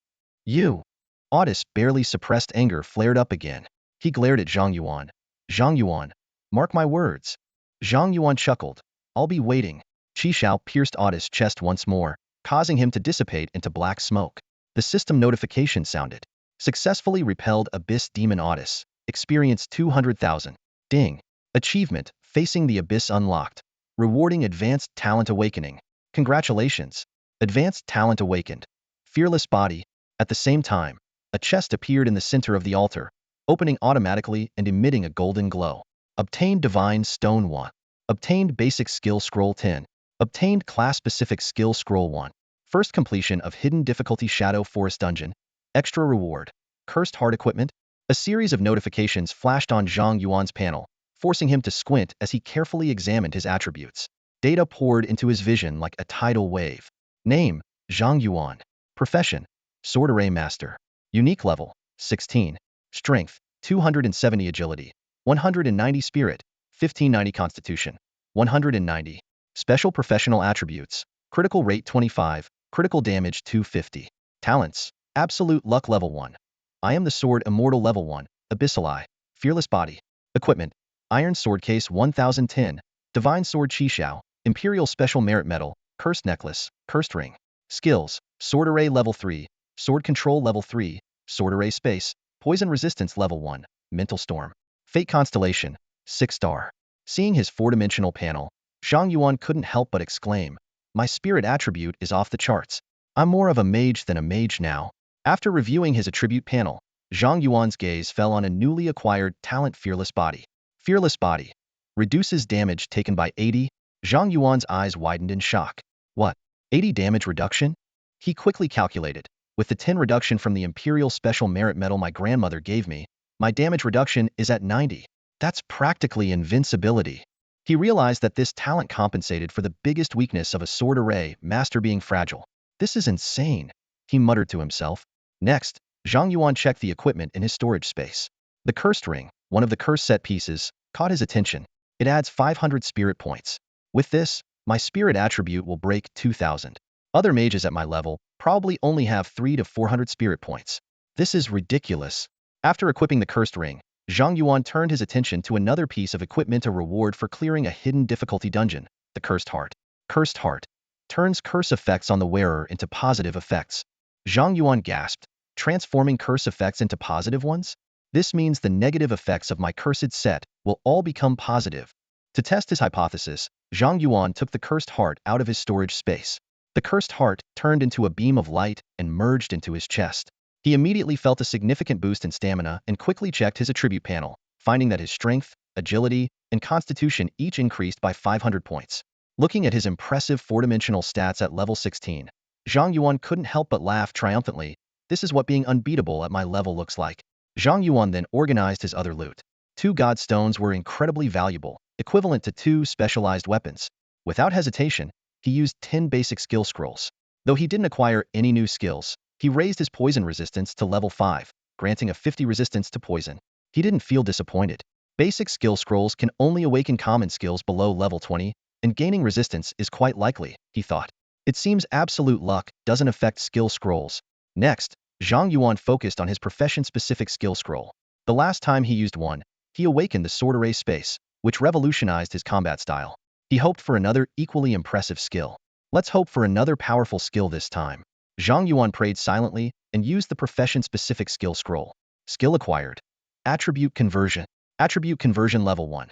You. Otis' barely suppressed anger flared up again. He glared at Zhang Yuan. Zhang Yuan, mark my words. Zhang Yuan chuckled. I'll be waiting. Qi Xiao pierced Otis' chest once more, causing him to dissipate into black smoke. The system notification sounded. Successfully repelled abyss demon Otis. Experience 200,000. Ding. Achievement, facing the abyss unlocked. Rewarding advanced talent awakening. Congratulations. Advanced talent awakened. Fearless body. At the same time, a chest appeared in the center of the altar, opening automatically and emitting a golden glow. Obtained Divine Stone 1. Obtained Basic Skill Scroll 10. Obtained Class-Specific Skill Scroll 1. First completion of Hidden Difficulty Shadow Forest Dungeon. Extra reward. Cursed Heart Equipment. A series of notifications flashed on Zhang Yuan's panel, forcing him to squint as he carefully examined his attributes. Data poured into his vision like a tidal wave. Name, Zhang Yuan. Profession, Sword Array Master. Unique level, 16. Strength, 270 agility, 190 spirit, 1590 constitution, 190. Special professional attributes, critical rate 25, critical damage 250. Talents, absolute luck level 1. I am the sword immortal level 1, Abyssal Eye, fearless body. Equipment, iron sword case 1010, divine sword Qi Xiao, imperial special merit medal, cursed necklace, cursed ring. Skills, sword array level 3, sword control level 3, sword array space, poison resistance level 1, mental storm. Fate constellation, 6 star. Seeing his four-dimensional panel, Zhang Yuan couldn't help but exclaim, my spirit attribute is off the charts. I'm more of a mage than a mage now. After reviewing his attribute panel, Zhang Yuan's gaze fell on a newly acquired talent Fearless Body. Fearless Body. Reduces damage taken by 80. Zhang Yuan's eyes widened in shock. What? 80 damage reduction? He quickly calculated. With the 10 reduction from the Imperial Special Merit Medal my grandmother gave me, my damage reduction is at 90. That's practically invincibility. He realized that this talent compensated for the biggest weakness of a sword array master being fragile. This is insane, he muttered to himself. Next, Zhang Yuan checked the equipment in his storage space. The cursed ring, one of the cursed set pieces, caught his attention. It adds 500 spirit points. With this, my spirit attribute will break 2,000. Other mages at my level probably only have 300 to 400 spirit points. This is ridiculous. After equipping the cursed ring, Zhang Yuan turned his attention to another piece of equipment, a reward for clearing a hidden difficulty dungeon, the Cursed Heart. Cursed Heart turns curse effects on the wearer into positive effects. Zhang Yuan gasped, transforming curse effects into positive ones? This means the negative effects of my cursed set will all become positive. To test his hypothesis, Zhang Yuan took the Cursed Heart out of his storage space. The Cursed Heart turned into a beam of light and merged into his chest. He immediately felt a significant boost in stamina and quickly checked his attribute panel, finding that his strength, agility, and constitution each increased by 500 points. Looking at his impressive four-dimensional stats at level 16, Zhang Yuan couldn't help but laugh triumphantly. This is what being unbeatable at my level looks like. Zhang Yuan then organized his other loot. 2 god stones were incredibly valuable, equivalent to 2 specialized weapons. Without hesitation, he used 10 basic skill scrolls. Though he didn't acquire any new skills, he raised his poison resistance to level 5, granting a 50 resistance to poison. He didn't feel disappointed. Basic skill scrolls can only awaken common skills below level 20, and gaining resistance is quite likely, he thought. It seems absolute luck doesn't affect skill scrolls. Next, Zhang Yuan focused on his profession-specific skill scroll. The last time he used one, he awakened the sword array space, which revolutionized his combat style. He hoped for another equally impressive skill. Let's hope for another powerful skill this time. Zhang Yuan prayed silently and used the profession-specific skill scroll. Skill acquired. Attribute conversion. Attribute conversion level 1.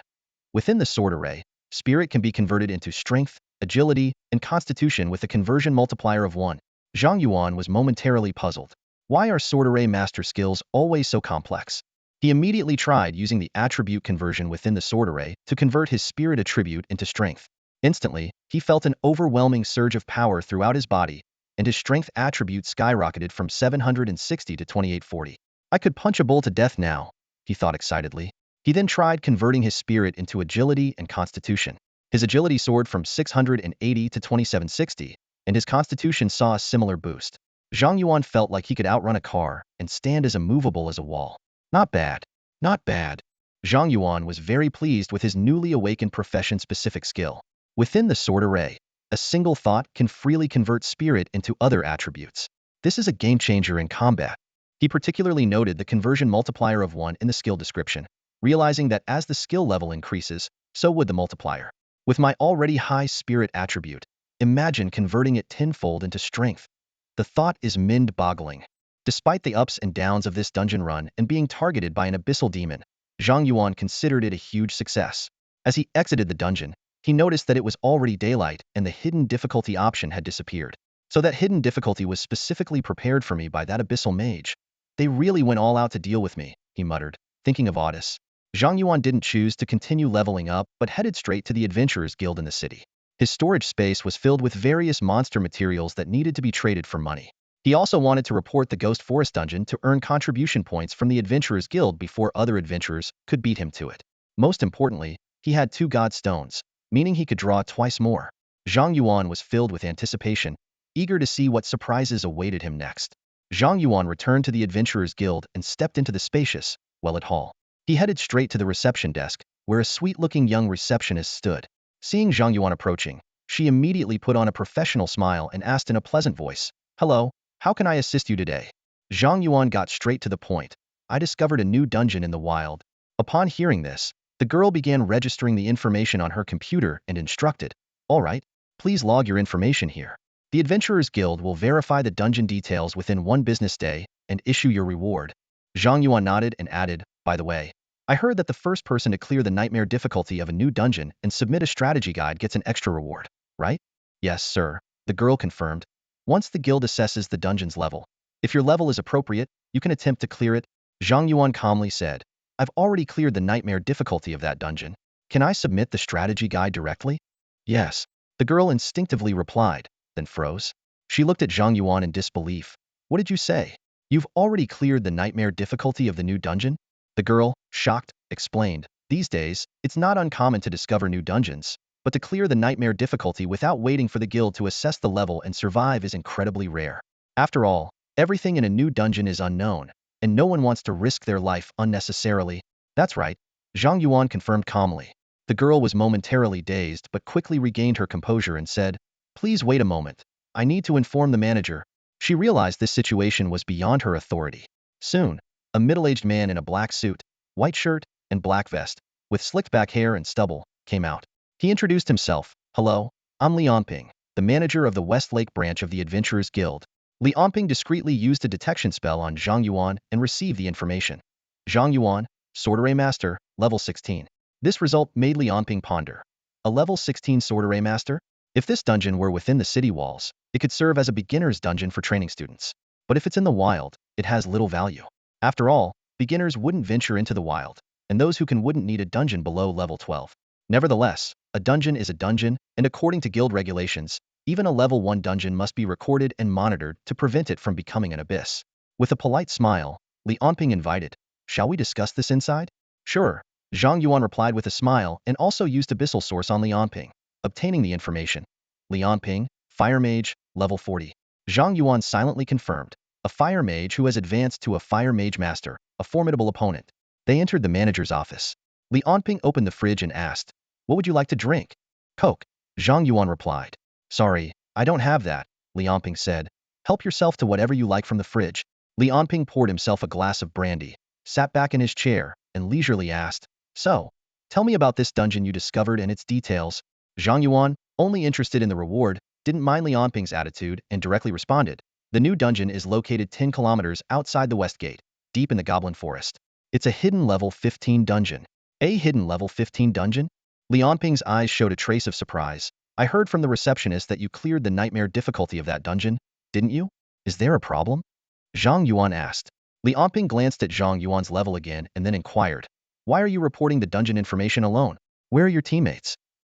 Within the sword array, spirit can be converted into strength, agility, and constitution with a conversion multiplier of 1. Zhang Yuan was momentarily puzzled. Why are sword array master skills always so complex? He immediately tried using the attribute conversion within the sword array to convert his spirit attribute into strength. Instantly, he felt an overwhelming surge of power throughout his body, and his strength attribute skyrocketed from 760 to 2840. I could punch a bull to death now, he thought excitedly. He then tried converting his spirit into agility and constitution. His agility soared from 680 to 2760, and his constitution saw a similar boost. Zhang Yuan felt like he could outrun a car and stand as immovable as a wall. Not bad. Not bad. Zhang Yuan was very pleased with his newly awakened profession-specific skill. Within the sword array, a single thought can freely convert spirit into other attributes. This is a game-changer in combat. He particularly noted the conversion multiplier of 1 in the skill description, realizing that as the skill level increases, so would the multiplier. With my already high spirit attribute, imagine converting it tenfold into strength. The thought is mind-boggling. Despite the ups and downs of this dungeon run and being targeted by an abyssal demon, Zhang Yuan considered it a huge success. As he exited the dungeon, he noticed that it was already daylight and the hidden difficulty option had disappeared. So that hidden difficulty was specifically prepared for me by that abyssal mage. They really went all out to deal with me, he muttered, thinking of Audis. Zhang Yuan didn't choose to continue leveling up but headed straight to the Adventurers Guild in the city. His storage space was filled with various monster materials that needed to be traded for money. He also wanted to report the Ghost Forest dungeon to earn contribution points from the Adventurers Guild before other adventurers could beat him to it. Most importantly, he had 2 god stones, meaning he could draw twice more. Zhang Yuan was filled with anticipation, eager to see what surprises awaited him next. Zhang Yuan returned to the Adventurers Guild and stepped into the spacious, well-lit hall. He headed straight to the reception desk, where a sweet-looking young receptionist stood. Seeing Zhang Yuan approaching, she immediately put on a professional smile and asked in a pleasant voice, "Hello, how can I assist you today?" Zhang Yuan got straight to the point. "I discovered a new dungeon in the wild." Upon hearing this, the girl began registering the information on her computer and instructed, "All right, please log your information here. The Adventurers Guild will verify the dungeon details within 1 business day and issue your reward." Zhang Yuan nodded and added, "By the way, I heard that the first person to clear the nightmare difficulty of a new dungeon and submit a strategy guide gets an extra reward, right?" "Yes, sir," the girl confirmed. "Once the guild assesses the dungeon's level, if your level is appropriate, you can attempt to clear it." Zhang Yuan calmly said, "I've already cleared the nightmare difficulty of that dungeon. Can I submit the strategy guide directly?" "Yes," the girl instinctively replied, then froze. She looked at Zhang Yuan in disbelief. "What did you say? You've already cleared the nightmare difficulty of the new dungeon?" The girl, shocked, explained, "These days, it's not uncommon to discover new dungeons, but to clear the nightmare difficulty without waiting for the guild to assess the level and survive is incredibly rare. After all, everything in a new dungeon is unknown, and no one wants to risk their life unnecessarily." "That's right," Zhang Yuan confirmed calmly. The girl was momentarily dazed but quickly regained her composure and said, "Please wait a moment. I need to inform the manager." She realized this situation was beyond her authority. Soon, a middle-aged man in a black suit, white shirt, and black vest, with slicked-back hair and stubble, came out. He introduced himself. "Hello, I'm Li Onping, the manager of the Westlake branch of the Adventurers Guild." Li Onping discreetly used a detection spell on Zhang Yuan and received the information. Zhang Yuan, Sword Array Master, level 16. This result made Li Onping ponder. A level 16 Sword Array Master? If this dungeon were within the city walls, it could serve as a beginner's dungeon for training students. But if it's in the wild, it has little value. After all, beginners wouldn't venture into the wild, and those who can wouldn't need a dungeon below level 12. Nevertheless, a dungeon is a dungeon, and according to guild regulations, even a level 1 dungeon must be recorded and monitored to prevent it from becoming an abyss. With a polite smile, Li Onping invited, "Shall we discuss this inside?" "Sure," Zhang Yuan replied with a smile and also used Abyssal source on Li Onping, obtaining the information. Li Onping, Fire Mage, level 40. Zhang Yuan silently confirmed. A Fire Mage who has advanced to a Fire Mage Master, a formidable opponent. They entered the manager's office. Li Onping opened the fridge and asked, "What would you like to drink?" "Coke," Zhang Yuan replied. "Sorry, I don't have that," Li Onping said. "Help yourself to whatever you like from the fridge." Li Onping poured himself a glass of brandy, sat back in his chair, and leisurely asked, "So, tell me about this dungeon you discovered and its details." Zhang Yuan, only interested in the reward, didn't mind Li Onping's attitude and directly responded. "The new dungeon is located 10 kilometers outside the West Gate, deep in the Goblin Forest. It's a hidden level 15 dungeon." "A hidden level 15 dungeon?" Li Onping's eyes showed a trace of surprise. "I heard from the receptionist that you cleared the nightmare difficulty of that dungeon, didn't you? Is there a problem?" Zhang Yuan asked. Li Onping glanced at Zhang Yuan's level again and then inquired, "Why are you reporting the dungeon information alone? Where are your teammates?"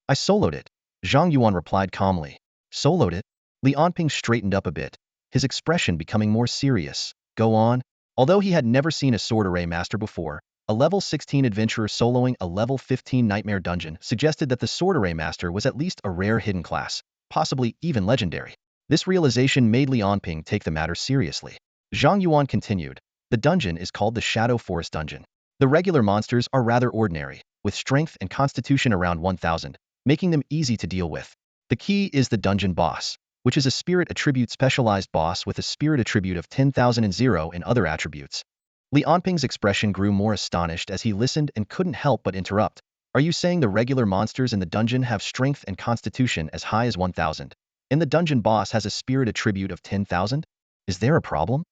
"I soloed it," Zhang Yuan replied calmly. "Soloed it?" Li Onping straightened up a bit, his expression becoming more serious. "Go on." Although he had never seen a sword array master before, a level 16 adventurer soloing a level 15 nightmare dungeon suggested that the sword array master was at least a rare hidden class, possibly even legendary. This realization made Li Onping take the matter seriously. Zhang Yuan continued, "The dungeon is called the Shadow Forest Dungeon. The regular monsters are rather ordinary, with strength and constitution around 1000, making them easy to deal with. The key is the dungeon boss, which is a spirit attribute specialized boss with a spirit attribute of 10,000 and other attributes." Li Onping's expression grew more astonished as he listened and couldn't help but interrupt. "Are you saying the regular monsters in the dungeon have strength and constitution as high as 1000, and the dungeon boss has a spirit attribute of 10,000? Is there a problem?"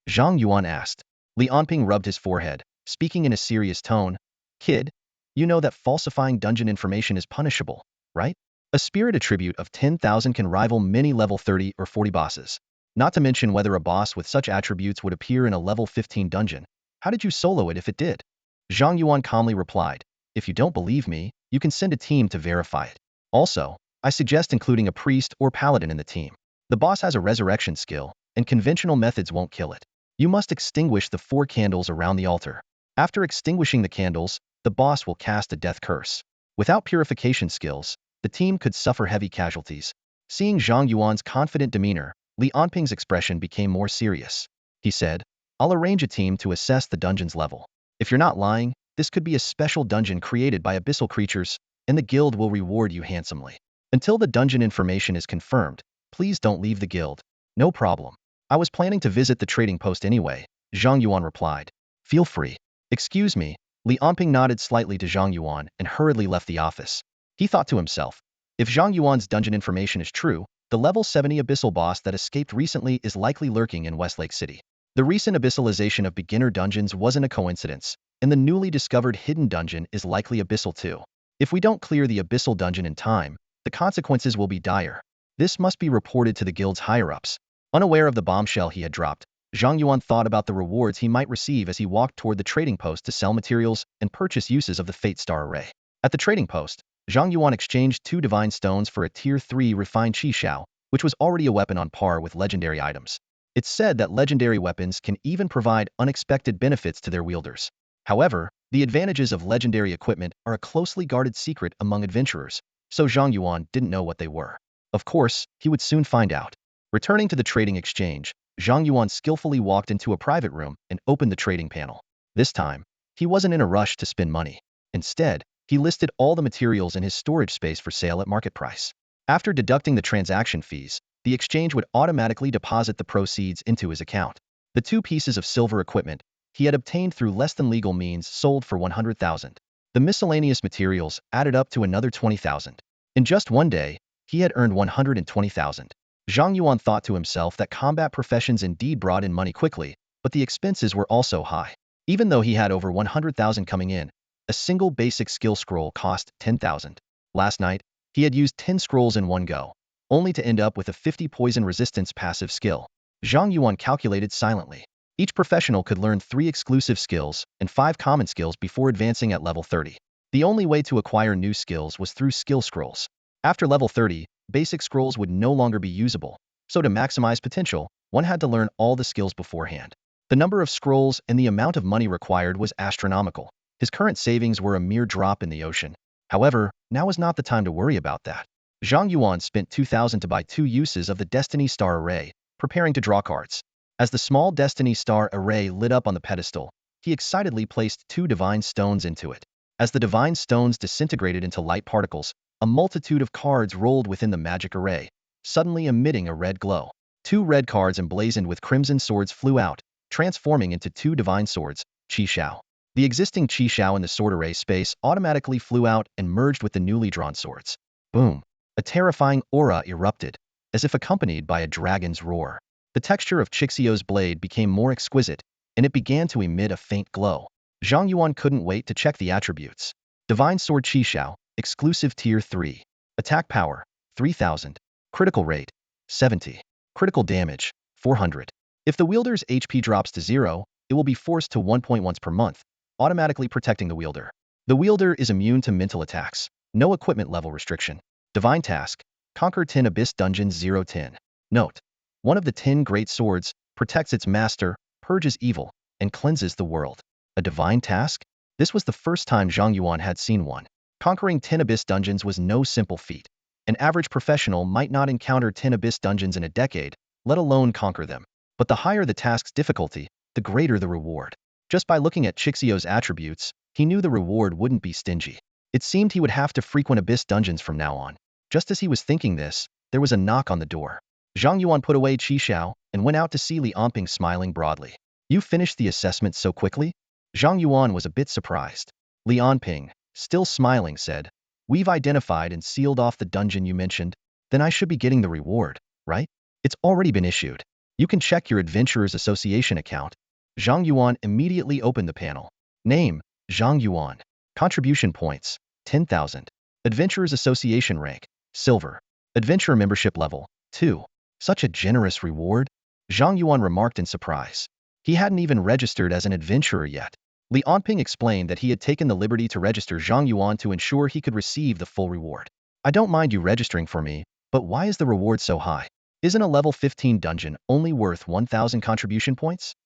Zhang Yuan asked. Li Onping rubbed his forehead, speaking in a serious tone. "Kid, you know that falsifying dungeon information is punishable, right? A spirit attribute of 10,000 can rival many level 30 or 40 bosses. Not to mention whether a boss with such attributes would appear in a level 15 dungeon. How did you solo it if it did?" Zhang Yuan calmly replied, "If you don't believe me, you can send a team to verify it. Also, I suggest including a priest or paladin in the team. The boss has a resurrection skill, and conventional methods won't kill it. You must extinguish the 4 candles around the altar. After extinguishing the candles, the boss will cast a death curse. Without purification skills, the team could suffer heavy casualties." Seeing Zhang Yuan's confident demeanor, Li Onping's expression became more serious. He said, "I'll arrange a team to assess the dungeon's level. If you're not lying, this could be a special dungeon created by abyssal creatures, and the guild will reward you handsomely. Until the dungeon information is confirmed, please don't leave the guild." "No problem. I was planning to visit the trading post anyway," Zhang Yuan replied. "Feel free." "Excuse me." Li Onping nodded slightly to Zhang Yuan and hurriedly left the office. He thought to himself, if Zhang Yuan's dungeon information is true, the level 70 abyssal boss that escaped recently is likely lurking in Westlake City. The recent abyssalization of beginner dungeons wasn't a coincidence, and the newly discovered hidden dungeon is likely abyssal too. If we don't clear the abyssal dungeon in time, the consequences will be dire. This must be reported to the guild's higher-ups. Unaware of the bombshell he had dropped, Zhang Yuan thought about the rewards he might receive as he walked toward the trading post to sell materials and purchase uses of the Fate Star Array. At the trading post, Zhang Yuan exchanged 2 divine stones for a tier 3 refined Qi, which was already a weapon on par with legendary items. It's said that legendary weapons can even provide unexpected benefits to their wielders. However, the advantages of legendary equipment are a closely guarded secret among adventurers, so Zhang Yuan didn't know what they were. Of course, he would soon find out. Returning to the trading exchange, Zhang Yuan skillfully walked into a private room and opened the trading panel. This time, he wasn't in a rush to spend money. Instead, he listed all the materials in his storage space for sale at market price. After deducting the transaction fees, the exchange would automatically deposit the proceeds into his account. The 2 pieces of silver equipment he had obtained through less than legal means sold for 100,000. The miscellaneous materials added up to another 20,000. In just one day, he had earned 120,000. Zhang Yuan thought to himself that combat professions indeed brought in money quickly, but the expenses were also high. Even though he had over 100,000 coming in, a single basic skill scroll cost 10,000. Last night, he had used 10 scrolls in one go, only to end up with a 50 poison resistance passive skill. Zhang Yuan calculated silently. Each professional could learn 3 exclusive skills and 5 common skills before advancing at level 30. The only way to acquire new skills was through skill scrolls. After level 30, basic scrolls would no longer be usable, so to maximize potential, one had to learn all the skills beforehand. The number of scrolls and the amount of money required was astronomical. His current savings were a mere drop in the ocean. However, now was not the time to worry about that. Zhang Yuan spent 2,000 to buy 2 uses of the Destiny Star Array, preparing to draw cards. As the small Destiny Star Array lit up on the pedestal, he excitedly placed 2 divine stones into it. As the divine stones disintegrated into light particles, a multitude of cards rolled within the magic array, suddenly emitting a red glow. 2 red cards emblazoned with crimson swords flew out, transforming into 2 divine swords, Qi. The existing Qi in the sword array space automatically flew out and merged with the newly drawn swords. Boom! A terrifying aura erupted, as if accompanied by a dragon's roar. The texture of Qixio's blade became more exquisite, and it began to emit a faint glow. Zhang Yuan couldn't wait to check the attributes. Divine Sword Qi, exclusive tier 3. Attack power, 3000. Critical rate, 70. Critical damage, 400. If the wielder's HP drops to 0, it will be forced to 1 point once per month, automatically protecting the wielder. The wielder is immune to mental attacks. No equipment level restriction. Divine task. Conquer 10 Abyss Dungeons 010. Note: one of the 10 great swords protects its master, purges evil, and cleanses the world. A divine task? This was the first time Zhang Yuan had seen one. Conquering 10 Abyss Dungeons was no simple feat. An average professional might not encounter 10 Abyss Dungeons in a decade, let alone conquer them. But the higher the task's difficulty, the greater the reward. Just by looking at Chixio's attributes, he knew the reward wouldn't be stingy. It seemed he would have to frequent Abyss Dungeons from now on. Just as he was thinking this, there was a knock on the door. Zhang Yuan put away Qishao and went out to see Li Anping smiling broadly. You finished the assessment so quickly? Zhang Yuan was a bit surprised. Li Anping, still smiling, said, We've identified and sealed off the dungeon you mentioned. Then I should be getting the reward, right? It's already been issued. You can check your Adventurers Association account. Zhang Yuan immediately opened the panel. Name: Zhang Yuan. Contribution points: 10,000. Adventurers Association rank: Silver. Adventurer membership level: 2. Such a generous reward? Zhang Yuan remarked in surprise. He hadn't even registered as an adventurer yet. Li Anping explained that he had taken the liberty to register Zhang Yuan to ensure he could receive the full reward. I don't mind you registering for me, but why is the reward so high? Isn't a level 15 dungeon only worth 1,000 contribution points?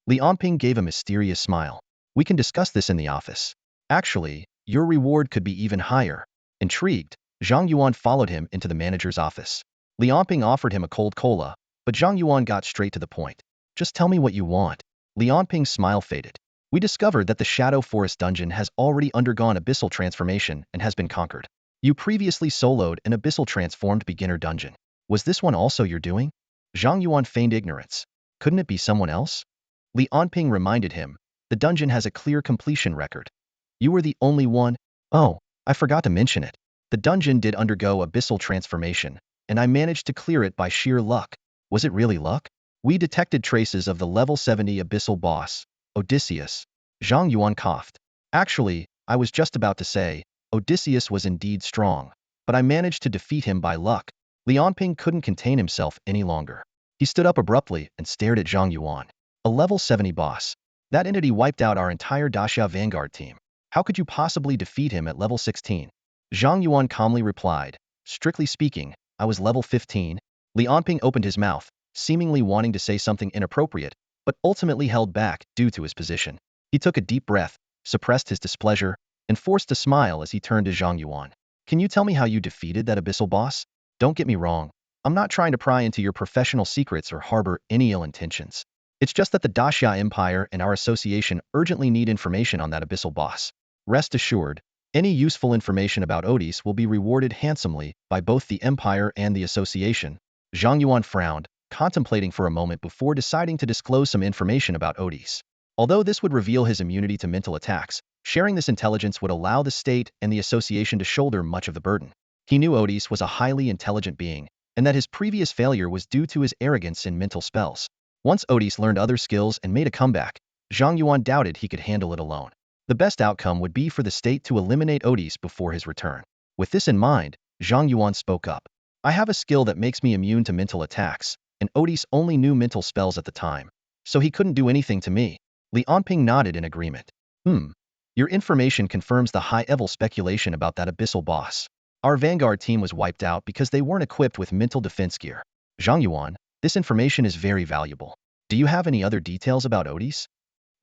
Li Anping gave a mysterious smile. We can discuss this in the office. Actually, your reward could be even higher. Intrigued, Zhang Yuan followed him into the manager's office. Li Anping offered him a cold cola, but Zhang Yuan got straight to the point. Just tell me what you want. Li Anping's smile faded. We discovered that the Shadow Forest dungeon has already undergone Abyssal transformation and has been conquered. You previously soloed an Abyssal transformed beginner dungeon. Was this one also your doing? Zhang Yuan feigned ignorance. Couldn't it be someone else? Li Anping reminded him. The dungeon has a clear completion record. You were the only one? Oh, I forgot to mention it. The dungeon did undergo Abyssal transformation, and I managed to clear it by sheer luck. Was it really luck? We detected traces of the level 70 Abyssal boss, Odysseus. Zhang Yuan coughed. Actually, I was just about to say, Odysseus was indeed strong, but I managed to defeat him by luck. Li Anping couldn't contain himself any longer. He stood up abruptly and stared at Zhang Yuan. A level 70 boss. That entity wiped out our entire Daxia Vanguard team. How could you possibly defeat him at level 16? Zhang Yuan calmly replied, Strictly speaking, I was level 15. Li Anping opened his mouth, seemingly wanting to say something inappropriate, but ultimately held back due to his position. He took a deep breath, suppressed his displeasure, and forced a smile as he turned to Zhang Yuan. Can you tell me how you defeated that Abyssal boss? Don't get me wrong. I'm not trying to pry into your professional secrets or harbor any ill intentions. It's just that the Daxia Empire and our association urgently need information on that Abyssal boss. Rest assured, any useful information about Odys will be rewarded handsomely by both the Empire and the association. Zhang Yuan frowned, contemplating for a moment before deciding to disclose some information about Odys. Although this would reveal his immunity to mental attacks, sharing this intelligence would allow the state and the association to shoulder much of the burden. He knew Odys was a highly intelligent being, and that his previous failure was due to his arrogance in mental spells. Once Odys learned other skills and made a comeback, Zhang Yuan doubted he could handle it alone. The best outcome would be for the state to eliminate Odys before his return. With this in mind, Zhang Yuan spoke up. I have a skill that makes me immune to mental attacks, and Odys only knew mental spells at the time, so he couldn't do anything to me. Li Anping nodded in agreement. Your information confirms the high-level speculation about that Abyssal boss. Our Vanguard team was wiped out because they weren't equipped with mental defense gear. Zhang Yuan, this information is very valuable. Do you have any other details about Odys?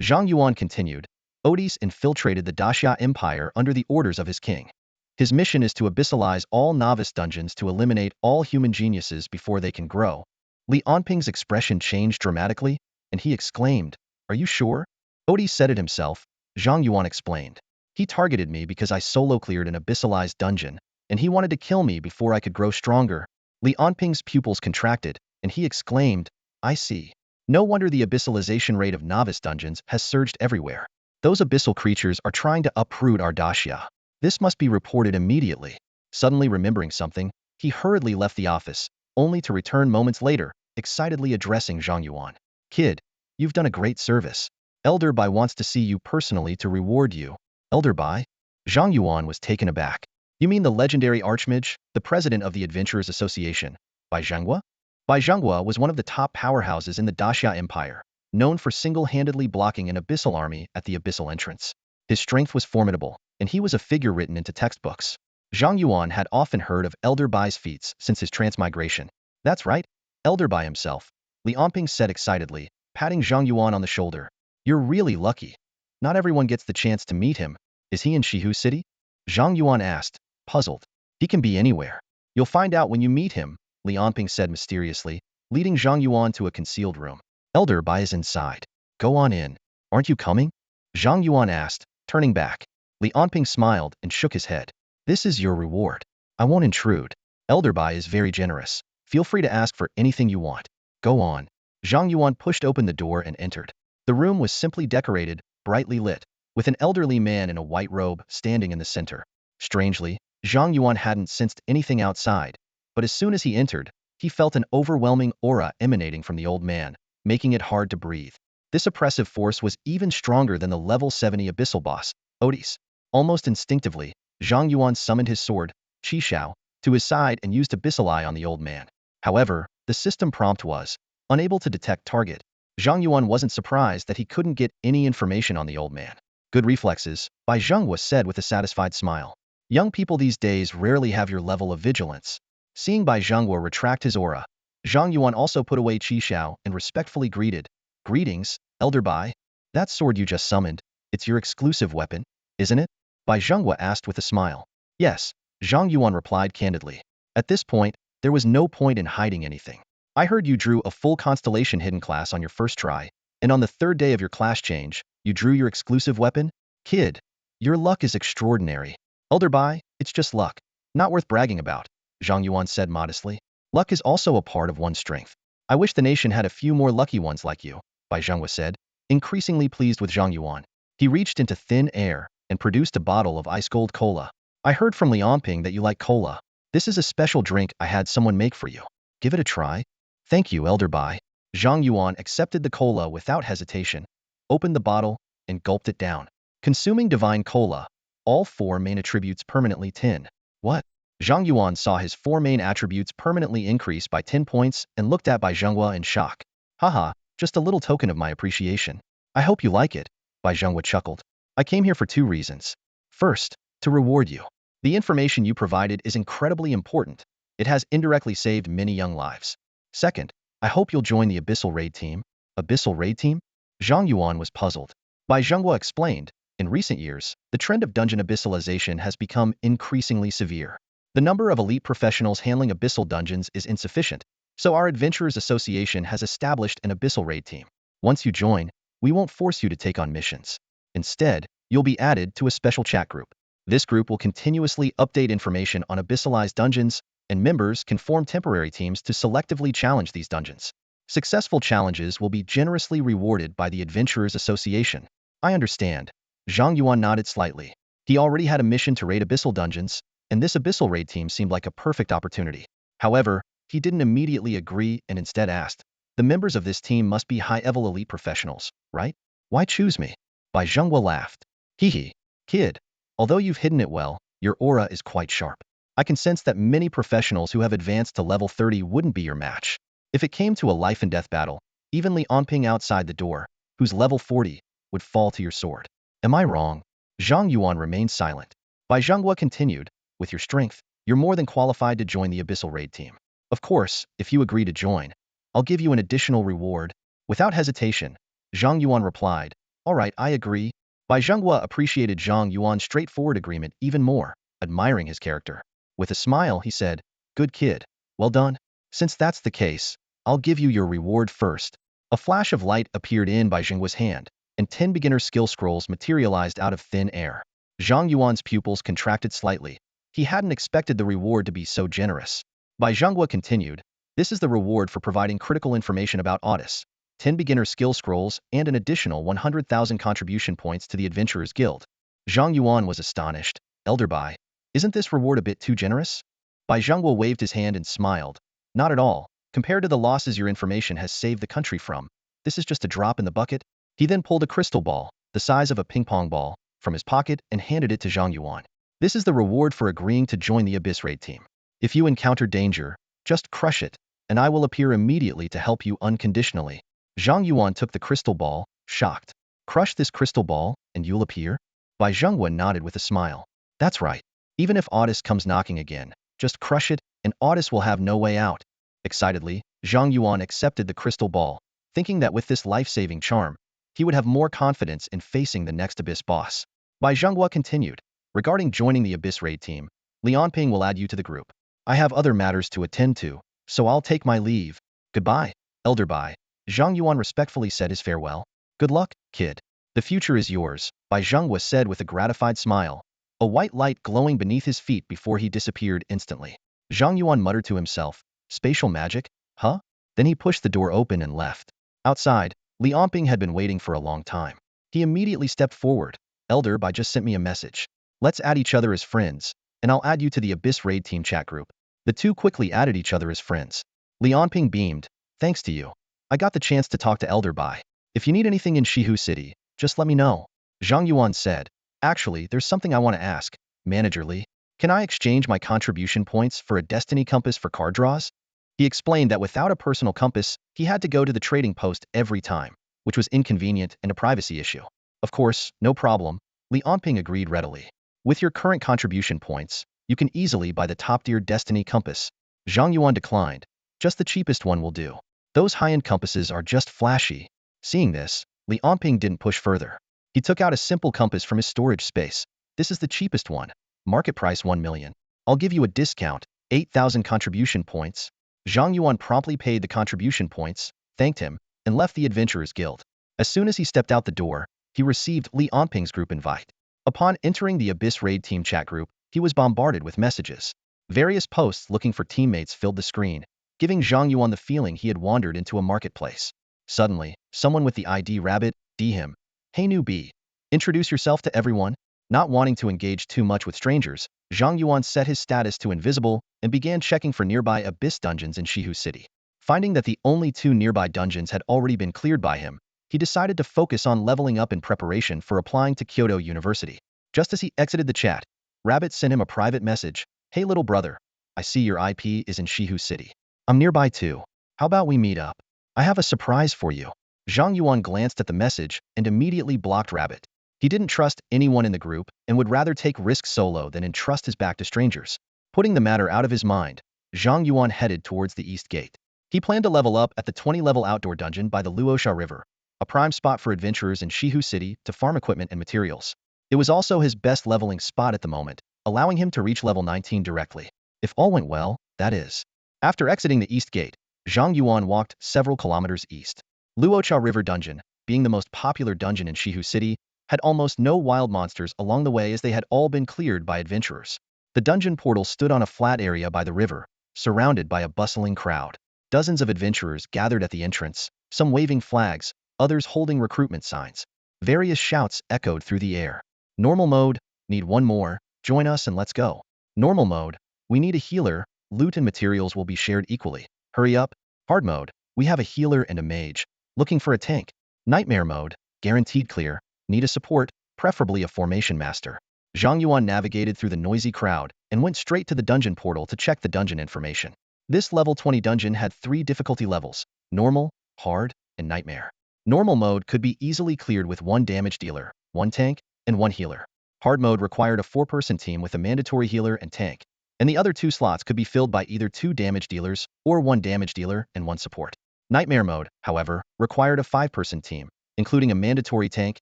Zhang Yuan continued. Odys infiltrated the Daxia Empire under the orders of his king. His mission is to abyssalize all novice dungeons to eliminate all human geniuses before they can grow. Li Anping's expression changed dramatically, and he exclaimed, Are you sure? Odys said it himself, Zhang Yuan explained. He targeted me because I solo cleared an abyssalized dungeon, and he wanted to kill me before I could grow stronger. Li Anping's pupils contracted, and he exclaimed, I see. No wonder the abyssalization rate of novice dungeons has surged everywhere. Those abyssal creatures are trying to uproot our Daxia. This must be reported immediately. Suddenly remembering something, he hurriedly left the office, only to return moments later, excitedly addressing Zhang Yuan. Kid, you've done a great service. Elder Bai wants to see you personally to reward you. Elder Bai? Zhang Yuan was taken aback. You mean the legendary Archmage, the president of the Adventurers Association, Bai Zhenghua? Bai Zhenghua was one of the top powerhouses in the Daxia Empire. known for single-handedly blocking an Abyssal army at the Abyssal entrance. His strength was formidable, and he was a figure written into textbooks. Zhang Yuan had often heard of Elder Bai's feats since his transmigration. That's right, Elder Bai himself, Li Onping said excitedly, patting Zhang Yuan on the shoulder. You're really lucky. Not everyone gets the chance to meet him. Is he in Shihu City? Zhang Yuan asked, puzzled. He can be anywhere. You'll find out when you meet him, Li Onping said mysteriously, leading Zhang Yuan to a concealed room. Elder Bai is inside. Go on in. Aren't you coming? Zhang Yuan asked, turning back. Li Onping smiled and shook his head. This is your reward. I won't intrude. Elder Bai is very generous. Feel free to ask for anything you want. Go on. Zhang Yuan pushed open the door and entered. The room was simply decorated, brightly lit, with an elderly man in a white robe standing in the center. Strangely, Zhang Yuan hadn't sensed anything outside, but as soon as he entered, he felt an overwhelming aura emanating from the old man, making it hard to breathe. This oppressive force was even stronger than the level 70 Abyssal boss, Otis. Almost instinctively, Zhang Yuan summoned his sword, Qi Xiao, to his side and used Abyssal Eye on the old man. However, the system prompt was unable to detect target. Zhang Yuan wasn't surprised that he couldn't get any information on the old man. Good reflexes, Bai Zhenghua said with a satisfied smile. Young people these days rarely have your level of vigilance. Seeing Bai Zhenghua retract his aura, Zhang Yuan also put away Qi Xiao and respectfully greeted. Greetings, Elder Bai. That sword you just summoned, it's your exclusive weapon, isn't it? Bai Zhenghua asked with a smile. Yes, Zhang Yuan replied candidly. At this point, there was no point in hiding anything. I heard you drew a full constellation hidden class on your first try, and on the third day of your class change, you drew your exclusive weapon? Kid, your luck is extraordinary. Elder Bai, it's just luck. Not worth bragging about, Zhang Yuan said modestly. Luck is also a part of one's strength. I wish the nation had a few more lucky ones like you, Bai Zhenghua said, increasingly pleased with Zhang Yuan. He reached into thin air and produced a bottle of ice-cold cola. I heard from Li Onping that you like cola. This is a special drink I had someone make for you. Give it a try. Thank you, Elder Bai. Zhang Yuan accepted the cola without hesitation, opened the bottle, and gulped it down. Consuming divine cola, all 4 main attributes permanently 10. What? Zhang Yuan saw his 4 main attributes permanently increase by 10 points and looked at Bai Zhenghua in shock. Haha, just a little token of my appreciation. I hope you like it, Bai Zhenghua chuckled. I came here for 2 reasons. First, to reward you. The information you provided is incredibly important. It has indirectly saved many young lives. Second, I hope you'll join the Abyssal Raid Team. Abyssal Raid Team? Zhang Yuan was puzzled. Bai Zhenghua explained, in recent years, the trend of dungeon abyssalization has become increasingly severe. The number of elite professionals handling abyssal dungeons is insufficient, so our Adventurers Association has established an Abyssal Raid Team. Once you join, we won't force you to take on missions. Instead, you'll be added to a special chat group. This group will continuously update information on abyssalized dungeons, and members can form temporary teams to selectively challenge these dungeons. Successful challenges will be generously rewarded by the Adventurers Association. I understand. Zhang Yuan nodded slightly. He already had a mission to raid abyssal dungeons, and this Abyssal Raid Team seemed like a perfect opportunity. However, he didn't immediately agree and instead asked, the members of this team must be high-level elite professionals, right? Why choose me? Bai Zhenghua laughed. Hee, kid. Although you've hidden it well, your aura is quite sharp. I can sense that many professionals who have advanced to level 30 wouldn't be your match. If it came to a life-and-death battle, even Li Onping outside the door, who's level 40, would fall to your sword. Am I wrong? Zhang Yuan remained silent. Bai Zhenghua continued, with your strength, you're more than qualified to join the Abyssal Raid Team. Of course, if you agree to join, I'll give you an additional reward. Without hesitation, Zhang Yuan replied, all right, I agree. Bai Zhenghua appreciated Zhang Yuan's straightforward agreement even more, admiring his character. With a smile, he said, good kid. Well done. Since that's the case, I'll give you your reward first. A flash of light appeared in Bai Zhenghua's hand, and 10 beginner skill scrolls materialized out of thin air. Zhang Yuan's pupils contracted slightly. He hadn't expected the reward to be so generous. Bai Zhenghua continued, this is the reward for providing critical information about Otis. 10 beginner skill scrolls and an additional 100,000 contribution points to the Adventurers Guild. Zhang Yuan was astonished. Elder Bai, isn't this reward a bit too generous? Bai Zhenghua waved his hand and smiled. Not at all. Compared to the losses your information has saved the country from, this is just a drop in the bucket. He then pulled a crystal ball, the size of a ping-pong ball, from his pocket and handed it to Zhang Yuan. This is the reward for agreeing to join the Abyss Raid Team. If you encounter danger, just crush it, and I will appear immediately to help you unconditionally. Zhang Yuan took the crystal ball, shocked. Crush this crystal ball, and you'll appear? Zhang Yuan nodded with a smile. That's right. Even if Audis comes knocking again, just crush it, and Audis will have no way out. Excitedly, Zhang Yuan accepted the crystal ball, thinking that with this life-saving charm, he would have more confidence in facing the next Abyss boss. Zhanghua continued. Regarding joining the Abyss raid team, Lianping will add you to the group. I have other matters to attend to, so I'll take my leave. Goodbye, Elder Bai. Zhang Yuan respectfully said his farewell. Good luck, kid. The future is yours, Zhanghua said with a gratified smile, a white light glowing beneath his feet before he disappeared instantly. Zhang Yuan muttered to himself, spatial magic? Huh? Then he pushed the door open and left. Outside, Lianping had been waiting for a long time. He immediately stepped forward. Elder Bai just sent me a message. Let's add each other as friends, and I'll add you to the Abyss raid team chat group. The two quickly added each other as friends. Lianping beamed. Thanks to you. I got the chance to talk to Elder Bai. If you need anything in Shihu City, just let me know. Zhang Yuan said. Actually, there's something I want to ask. Manager Li, can I exchange my contribution points for a destiny compass for card draws? He explained that without a personal compass, he had to go to the trading post every time, which was inconvenient and a privacy issue. Of course, no problem. Lianping agreed readily. With your current contribution points, you can easily buy the top-tier destiny compass. Zhang Yuan declined. Just the cheapest one will do. Those high-end compasses are just flashy. Seeing this, Lianping didn't push further. He took out a simple compass from his storage space. This is the cheapest one. Market price 1 million. I'll give you a discount, 8,000 contribution points. Zhang Yuan promptly paid the contribution points, thanked him, and left the Adventurers Guild. As soon as he stepped out the door, he received Lianping's group invite. Upon entering the Abyss raid team chat group, he was bombarded with messages. Various posts looking for teammates filled the screen, giving Zhang Yuan the feeling he had wandered into a marketplace. Suddenly, someone with the ID Rabbit, D him. Hey newbie. Introduce yourself to everyone. Not wanting to engage too much with strangers, Zhang Yuan set his status to invisible and began checking for nearby Abyss dungeons in Shihu City. Finding that the only 2 nearby dungeons had already been cleared by him, he decided to focus on leveling up in preparation for applying to Kyoto University. Just as he exited the chat, Rabbit sent him a private message. Hey little brother, I see your IP is in Shihu City. I'm nearby too. How about we meet up? I have a surprise for you. Zhang Yuan glanced at the message and immediately blocked Rabbit. He didn't trust anyone in the group and would rather take risks solo than entrust his back to strangers. Putting the matter out of his mind, Zhang Yuan headed towards the East Gate. He planned to level up at the 20-level outdoor dungeon by the Luosha River, a prime spot for adventurers in Shihu City to farm equipment and materials. It was also his best leveling spot at the moment, allowing him to reach level 19 directly. If all went well, that is. After exiting the East Gate, Zhang Yuan walked several kilometers east. Luosha River Dungeon, being the most popular dungeon in Shihu City, had almost no wild monsters along the way as they had all been cleared by adventurers. The dungeon portal stood on a flat area by the river, surrounded by a bustling crowd. Dozens of adventurers gathered at the entrance, some waving flags, others holding recruitment signs. Various shouts echoed through the air. Normal mode, need one more, join us and let's go. Normal mode, we need a healer, loot and materials will be shared equally. Hurry up. Hard mode, we have a healer and a mage. Looking for a tank. Nightmare mode, guaranteed clear, need a support, preferably a formation master. Zhang Yuan navigated through the noisy crowd and went straight to the dungeon portal to check the dungeon information. This level 20 dungeon had 3 difficulty levels, normal, hard, and nightmare. Normal mode could be easily cleared with 1 damage dealer, 1 tank, and 1 healer. Hard mode required a 4-person team with a mandatory healer and tank, and the other 2 slots could be filled by either 2 damage dealers or 1 damage dealer and 1 support. Nightmare mode, however, required a 5-person team, including a mandatory tank,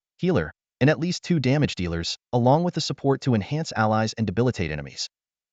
healer, and at least 2 damage dealers, along with the support to enhance allies and debilitate enemies.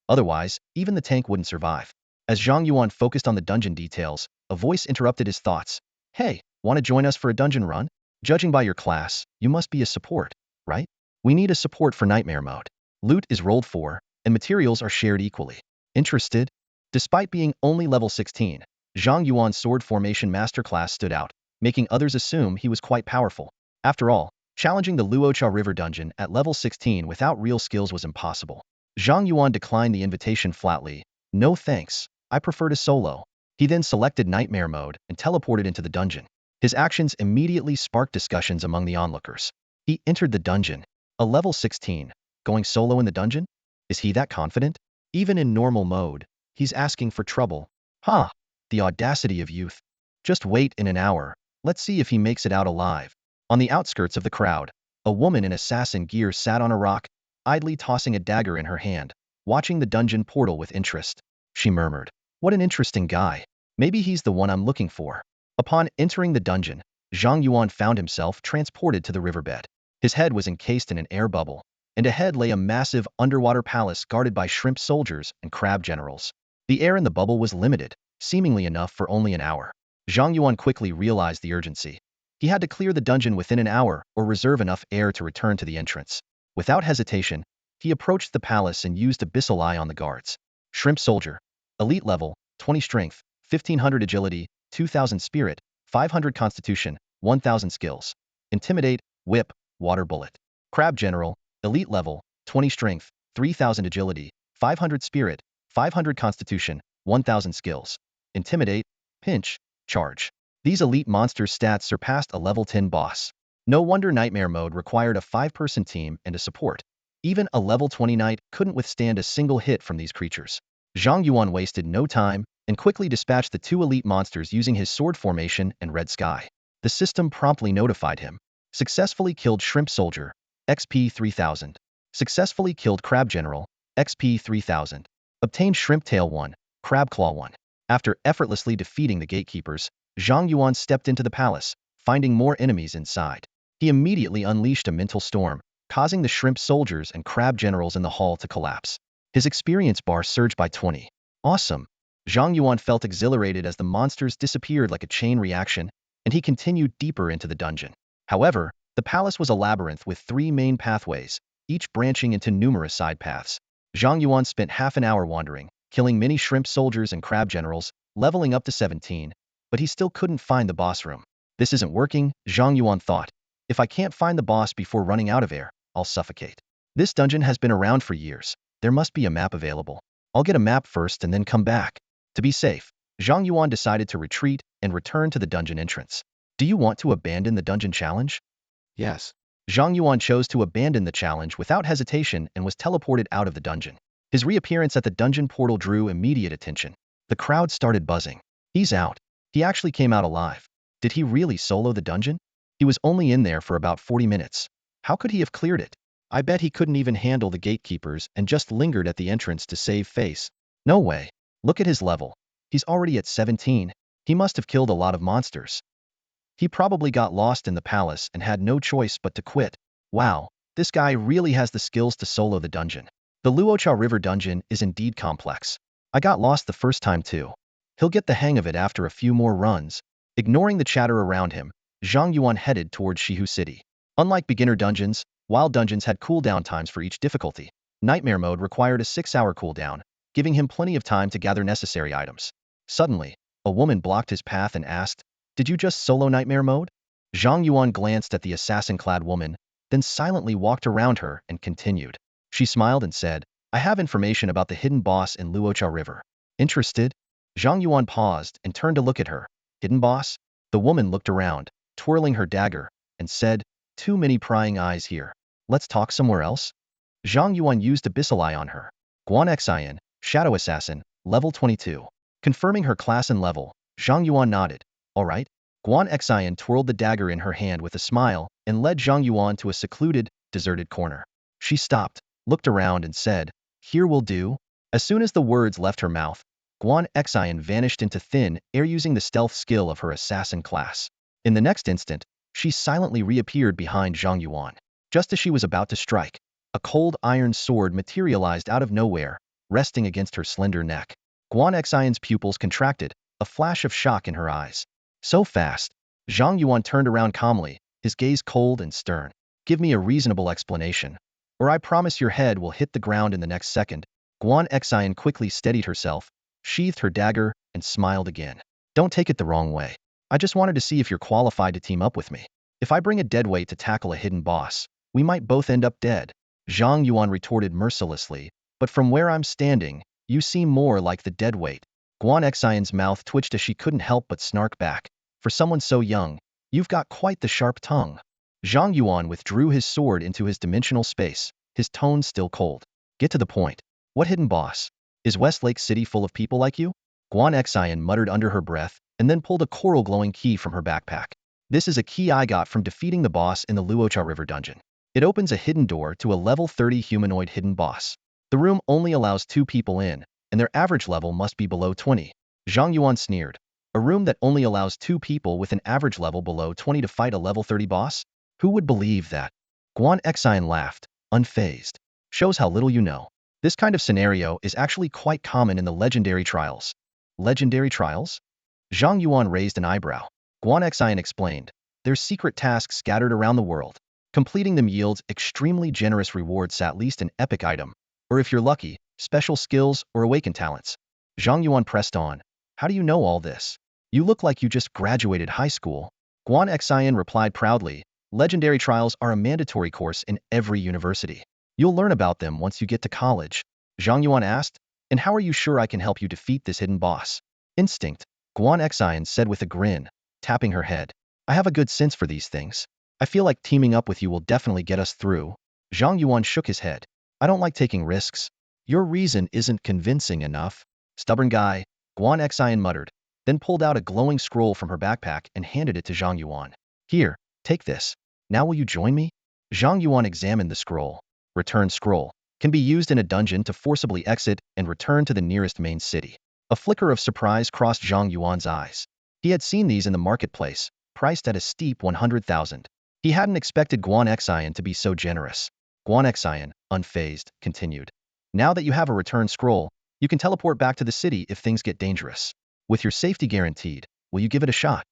Otherwise, even the tank wouldn't survive. As Zhang Yuan focused on the dungeon details, a voice interrupted his thoughts. Hey, want to join us for a dungeon run? Judging by your class, you must be a support, right? We need a support for nightmare mode. Loot is rolled for, and materials are shared equally. Interested? Despite being only level 16, Zhang Yuan's sword formation masterclass stood out, making others assume he was quite powerful. After all, challenging the Luosha River dungeon at level 16 without real skills was impossible. Zhang Yuan declined the invitation flatly. No thanks, I prefer to solo. He then selected nightmare mode and teleported into the dungeon. His actions immediately sparked discussions among the onlookers. He entered the dungeon. A level 16, going solo in the dungeon? Is he that confident? Even in normal mode, he's asking for trouble. The audacity of youth. Just wait in an hour, Let's see if he makes it out alive. On the outskirts of the crowd, a woman in assassin gear sat on a rock, idly tossing a dagger in her hand, watching the dungeon portal with interest. She murmured, "What an interesting guy. Maybe he's the one I'm looking for." Upon entering the dungeon, Zhang Yuan found himself transported to the riverbed. His head was encased in an air bubble, and ahead lay a massive underwater palace guarded by shrimp soldiers and crab generals. The air in the bubble was limited, seemingly enough for only an hour. Zhang Yuan quickly realized the urgency. He had to clear the dungeon within an hour or reserve enough air to return to the entrance. Without hesitation, he approached the palace and used Abyssal Eye on the guards. Shrimp Soldier. Elite level, 20 strength, 1500 agility, 2000 spirit, 500 constitution, 1000 skills. Intimidate, whip, water bullet. Crab General. Elite level, 20 strength, 3000 agility, 500 spirit, 500 constitution, 1000 skills. Intimidate, pinch, charge. These elite monsters' stats surpassed a level 10 boss. No wonder Nightmare Mode required a 5-person team and a support. Even a level 20 knight couldn't withstand a single hit from these creatures. Zhang Yuan wasted no time and quickly dispatched the 2 elite monsters using his sword formation and red sky. The system promptly notified him. Successfully killed Shrimp Soldier, XP 3000. Successfully killed Crab General, XP 3000. Obtained Shrimp Tail 1, Crab Claw 1. After effortlessly defeating the gatekeepers, Zhang Yuan stepped into the palace, finding more enemies inside. He immediately unleashed a mental storm, causing the shrimp soldiers and crab generals in the hall to collapse. His experience bar surged by 20. Awesome! Zhang Yuan felt exhilarated as the monsters disappeared like a chain reaction, and he continued deeper into the dungeon. However, the palace was a labyrinth with 3 main pathways, each branching into numerous side paths. Zhang Yuan spent half an hour wandering, killing many shrimp soldiers and crab generals, leveling up to 17, but he still couldn't find the boss room. This isn't working, Zhang Yuan thought. If I can't find the boss before running out of air, I'll suffocate. This dungeon has been around for years. There must be a map available. I'll get a map first and then come back. To be safe, Zhang Yuan decided to retreat and return to the dungeon entrance. Do you want to abandon the dungeon challenge? Yes. Zhang Yuan chose to abandon the challenge without hesitation and was teleported out of the dungeon. His reappearance at the dungeon portal drew immediate attention. The crowd started buzzing. He's out. He actually came out alive. Did he really solo the dungeon? He was only in there for about 40 minutes. How could he have cleared it? I bet he couldn't even handle the gatekeepers and just lingered at the entrance to save face. No way. Look at his level. He's already at 17. He must have killed a lot of monsters. He probably got lost in the palace and had no choice but to quit. Wow, this guy really has the skills to solo the dungeon. The Luosha River dungeon is indeed complex. I got lost the first time too. He'll get the hang of it after a few more runs. Ignoring the chatter around him, Zhang Yuan headed towards Shihu City. Unlike beginner dungeons, wild dungeons had cooldown times for each difficulty. Nightmare Mode required a 6-hour cooldown, giving him plenty of time to gather necessary items. Suddenly, a woman blocked his path and asked, "Did you just solo Nightmare Mode?" Zhang Yuan glanced at the assassin-clad woman, then silently walked around her and continued. She smiled and said, "I have information about the hidden boss in Luosha River. Interested?" Zhang Yuan paused and turned to look at her. "Hidden boss?" The woman looked around, twirling her dagger, and said, "Too many prying eyes here. Let's talk somewhere else." Zhang Yuan used Abyssal Eye on her. Guan Xian, Shadow Assassin, level 22. Confirming her class and level, Zhang Yuan nodded. "All right." Guan Xian twirled the dagger in her hand with a smile and led Zhang Yuan to a secluded, deserted corner. She stopped, looked around and said, "Here will do." As soon as the words left her mouth, Guan Xian vanished into thin air using the stealth skill of her assassin class. In the next instant, she silently reappeared behind Zhang Yuan. Just as she was about to strike, a cold iron sword materialized out of nowhere, resting against her slender neck. Guan Xian's pupils contracted, a flash of shock in her eyes. So fast. Zhang Yuan turned around calmly, his gaze cold and stern. "Give me a reasonable explanation, or I promise your head will hit the ground in the next second." Guan Xian quickly steadied herself, sheathed her dagger, and smiled again. "Don't take it the wrong way. I just wanted to see if you're qualified to team up with me. If I bring a deadweight to tackle a hidden boss, we might both end up dead." Zhang Yuan retorted mercilessly, "But from where I'm standing, you seem more like the deadweight." Guan Xian's mouth twitched as she couldn't help but snark back. "For someone so young, you've got quite the sharp tongue." Zhang Yuan withdrew his sword into his dimensional space, his tone still cold. "Get to the point. What hidden boss? Is Westlake City full of people like you?" Guan Xian muttered under her breath, and then pulled a coral glowing key from her backpack. This is a key I got from defeating the boss in the Luosha River dungeon. It opens a hidden door to a level 30 humanoid hidden boss. The room only allows 2 people in, and their average level must be below 20. Zhang Yuan sneered. A room that only allows 2 people with an average level below 20 to fight a level 30 boss? Who would believe that? Guan Xian laughed, unfazed. Shows how little you know. This kind of scenario is actually quite common in the legendary trials. Legendary trials? Zhang Yuan raised an eyebrow. Guan Xian explained. There's secret tasks scattered around the world. Completing them yields extremely generous rewards, at least an epic item, or if you're lucky, special skills or awakened talents. Zhang Yuan pressed on. How do you know all this? You look like you just graduated high school. Guan Xian replied proudly. Legendary trials are a mandatory course in every university. You'll learn about them once you get to college. Zhang Yuan asked. And how are you sure I can help you defeat this hidden boss? Instinct, Guan Xian said with a grin, tapping her head. I have a good sense for these things. I feel like teaming up with you will definitely get us through. Zhang Yuan shook his head. I don't like taking risks. Your reason isn't convincing enough. Stubborn guy, Guan Xian muttered, then pulled out a glowing scroll from her backpack and handed it to Zhang Yuan. Here, take this. Now will you join me? Zhang Yuan examined the scroll. Return scroll. Can be used in a dungeon to forcibly exit and return to the nearest main city. A flicker of surprise crossed Zhang Yuan's eyes. He had seen these in the marketplace, priced at a steep 100,000. He hadn't expected Guan Xian to be so generous. Guan Xian, unfazed, continued. Now that you have a return scroll, you can teleport back to the city if things get dangerous. With your safety guaranteed, will you give it a shot?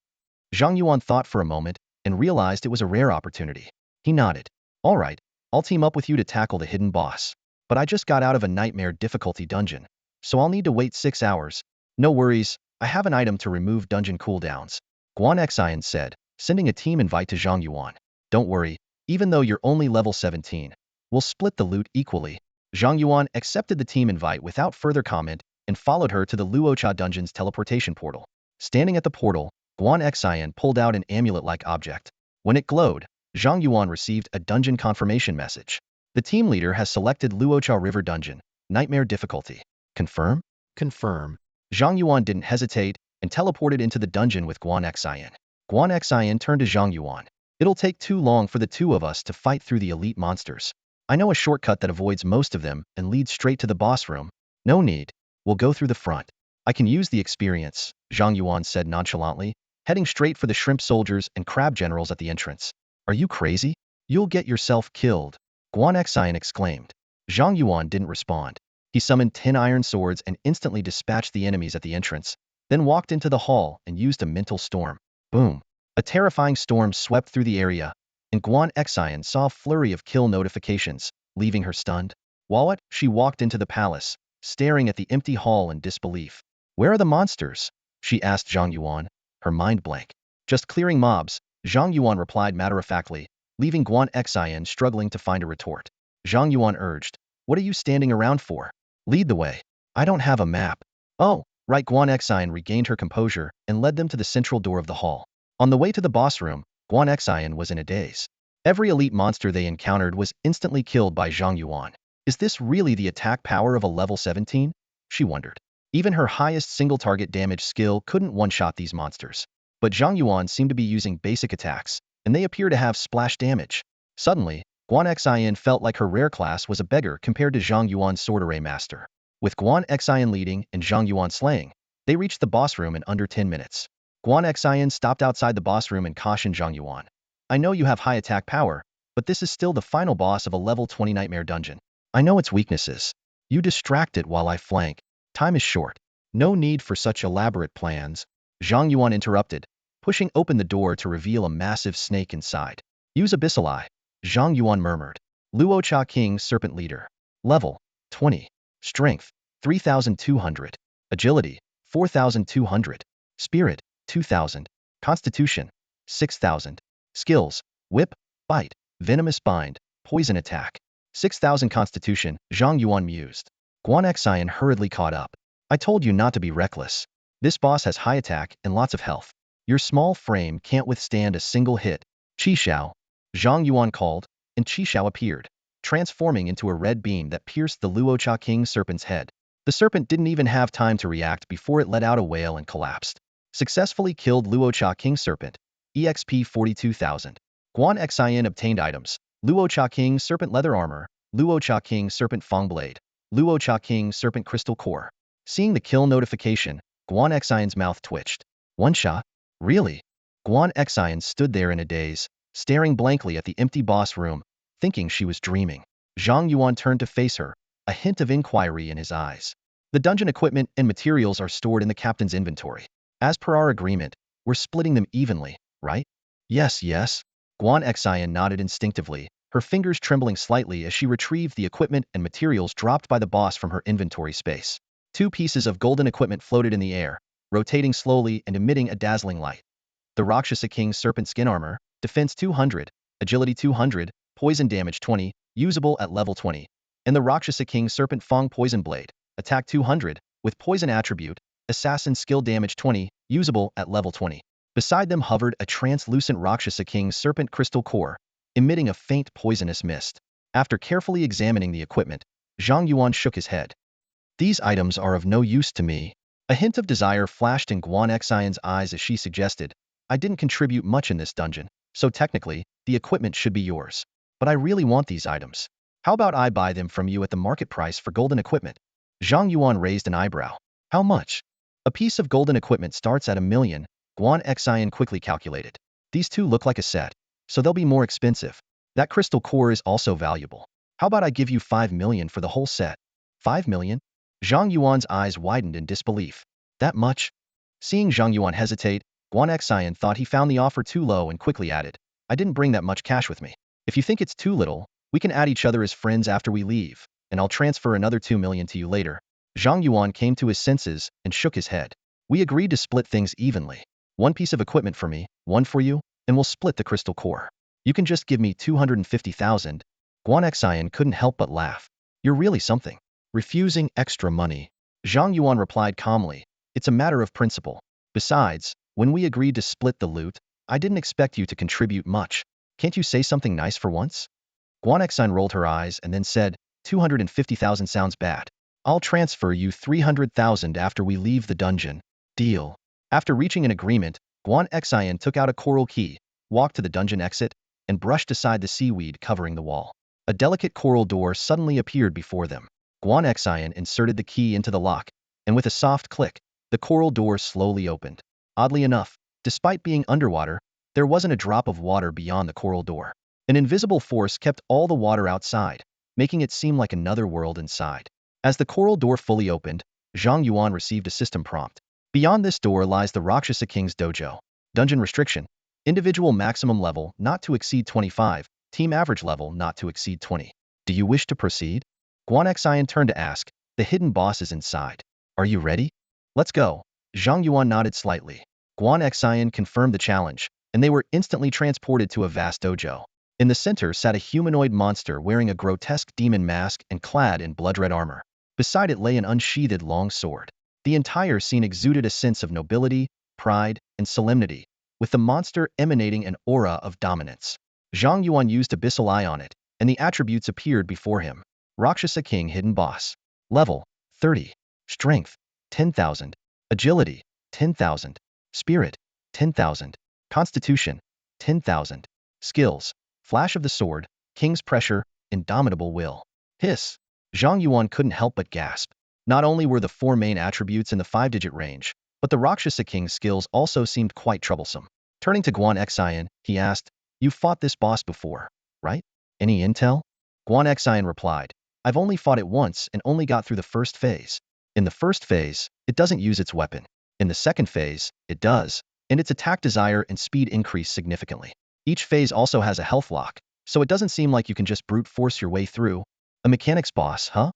Zhang Yuan thought for a moment and realized it was a rare opportunity. He nodded. All right, I'll team up with you to tackle the hidden boss. But I just got out of a nightmare difficulty dungeon, so I'll need to wait 6 hours. No worries, I have an item to remove dungeon cooldowns. Guan Xian said, sending a team invite to Zhang Yuan. Don't worry, even though you're only level 17, we'll split the loot equally. Zhang Yuan accepted the team invite without further comment and followed her to the Luosha dungeon's teleportation portal. Standing at the portal, Guan Xian pulled out an amulet-like object. When it glowed, Zhang Yuan received a dungeon confirmation message. The team leader has selected Luosha River Dungeon, Nightmare Difficulty. Confirm? Confirm. Zhang Yuan didn't hesitate and teleported into the dungeon with Guan Xian. Guan Xian turned to Zhang Yuan. It'll take too long for the 2 of us to fight through the elite monsters. I know a shortcut that avoids most of them and leads straight to the boss room. No need. We'll go through the front. I can use the experience, Zhang Yuan said nonchalantly, heading straight for the shrimp soldiers and crab generals at the entrance. Are you crazy? You'll get yourself killed. Guan Xian exclaimed. Zhang Yuan didn't respond. He summoned 10 iron swords and instantly dispatched the enemies at the entrance, then walked into the hall and used a mental storm. Boom. A terrifying storm swept through the area, and Guan Xian saw a flurry of kill notifications, leaving her stunned. Wallet, she walked into the palace, staring at the empty hall in disbelief. Where are the monsters? She asked Zhang Yuan, her mind blank. Just clearing mobs, Zhang Yuan replied matter-of-factly, leaving Guan Xian struggling to find a retort. Zhang Yuan urged, what are you standing around for? Lead the way. I don't have a map. Oh, right. Guan Xian regained her composure and led them to the central door of the hall. On the way to the boss room, Guan Xian was in a daze. Every elite monster they encountered was instantly killed by Zhang Yuan. Is this really the attack power of a level 17? She wondered. Even her highest single target damage skill couldn't one-shot these monsters. But Zhang Yuan seemed to be using basic attacks, and they appear to have splash damage. Suddenly, Guan Xian felt like her rare class was a beggar compared to Zhang Yuan's sword array master. With Guan Xian leading and Zhang Yuan slaying, they reached the boss room in under 10 minutes. Guan Xian stopped outside the boss room and cautioned Zhang Yuan. I know you have high attack power, but this is still the final boss of a level 20 nightmare dungeon. I know its weaknesses. You distract it while I flank. Time is short. No need for such elaborate plans. Zhang Yuan interrupted, pushing open the door to reveal a massive snake inside. Use Abyssal Eye. Zhang Yuan murmured. Luosha King Serpent Leader. Level 20. Strength 3,200. Agility 4,200. Spirit 2,000. Constitution 6,000. Skills Whip, Bite, Venomous Bind, Poison Attack. 6,000 Constitution, Zhang Yuan mused. Guan Xian hurriedly caught up. I told you not to be reckless. This boss has high attack and lots of health. Your small frame can't withstand a single hit. Qishao. Zhang Yuan called, and Qishao appeared, transforming into a red beam that pierced the Luosha King Serpent's head. The serpent didn't even have time to react before it let out a wail and collapsed. Successfully killed Luosha King Serpent, EXP 42,000. Guan Xian obtained items. Luosha King Serpent Leather Armor, Luosha King Serpent Fang Blade, Luosha King Serpent Crystal Core. Seeing the kill notification, Guan Xian's mouth twitched. One shot? Really? Guan Xian stood there in a daze, staring blankly at the empty boss room, thinking she was dreaming. Zhang Yuan turned to face her, a hint of inquiry in his eyes. The dungeon equipment and materials are stored in the captain's inventory. As per our agreement, we're splitting them evenly, right? Yes, yes. Guan Xian nodded instinctively, her fingers trembling slightly as she retrieved the equipment and materials dropped by the boss from her inventory space. Two pieces of golden equipment floated in the air, rotating slowly and emitting a dazzling light. The Rakshasa King's Serpent Skin Armor, Defense 200, Agility 200, Poison Damage 20, usable at level 20, and the Rakshasa King's Serpent Fang Poison Blade, Attack 200, with Poison Attribute, Assassin Skill Damage 20, usable at level 20. Beside them hovered a translucent Rakshasa King's Serpent Crystal Core, emitting a faint poisonous mist. After carefully examining the equipment, Zhang Yuan shook his head. These items are of no use to me. A hint of desire flashed in Guan Xian's eyes as she suggested, I didn't contribute much in this dungeon, so technically, the equipment should be yours. But I really want these items. How about I buy them from you at the market price for golden equipment? Zhang Yuan raised an eyebrow. How much? A piece of golden equipment starts at 1 million, Guan Xian quickly calculated. These two look like a set, so they'll be more expensive. That crystal core is also valuable. How about I give you 5 million for the whole set? 5 million? Zhang Yuan's eyes widened in disbelief. That much? Seeing Zhang Yuan hesitate, Guan Xian thought he found the offer too low and quickly added, I didn't bring that much cash with me. If you think it's too little, we can add each other as friends after we leave, and I'll transfer another 2 million to you later. Zhang Yuan came to his senses and shook his head. We agreed to split things evenly. One piece of equipment for me, one for you, and we'll split the crystal core. You can just give me 250,000. Guan Xian couldn't help but laugh. You're really something. Refusing extra money. Zhang Yuan replied calmly, it's a matter of principle. Besides, when we agreed to split the loot, I didn't expect you to contribute much. Can't you say something nice for once? Guan Xian rolled her eyes and then said, 250,000 sounds bad. I'll transfer you 300,000 after we leave the dungeon. Deal. After reaching an agreement, Guan Xian took out a coral key, walked to the dungeon exit, and brushed aside the seaweed covering the wall. A delicate coral door suddenly appeared before them. Guan Xian inserted the key into the lock, and with a soft click, the coral door slowly opened. Oddly enough, despite being underwater, there wasn't a drop of water beyond the coral door. An invisible force kept all the water outside, making it seem like another world inside. As the coral door fully opened, Zhang Yuan received a system prompt. Beyond this door lies the Rakshasa King's dojo. Dungeon restriction. Individual maximum level not to exceed 25, team average level not to exceed 20. Do you wish to proceed? Guan Xian turned to ask, the hidden boss is inside. Are you ready? Let's go. Zhang Yuan nodded slightly. Guan Xian confirmed the challenge, and they were instantly transported to a vast dojo. In the center sat a humanoid monster wearing a grotesque demon mask and clad in blood-red armor. Beside it lay an unsheathed long sword. The entire scene exuded a sense of nobility, pride, and solemnity, with the monster emanating an aura of dominance. Zhang Yuan used Abyssal Eye on it, and the attributes appeared before him. Rakshasa King Hidden Boss. Level, 30. Strength, 10,000. Agility, 10,000. Spirit, 10,000. Constitution, 10,000. Skills, Flash of the Sword, King's Pressure, Indomitable Will. Hiss. Zhang Yuan couldn't help but gasp. Not only were the 4 main attributes in the 5-digit range, but the Rakshasa King's skills also seemed quite troublesome. Turning to Guan Xian, he asked, You've fought this boss before, right? Any intel? Guan Xian replied, I've only fought it once and only got through the first phase. In the first phase, it doesn't use its weapon. In the second phase, it does, and its attack desire and speed increase significantly. Each phase also has a health lock, so it doesn't seem like you can just brute force your way through. A mechanics boss, huh?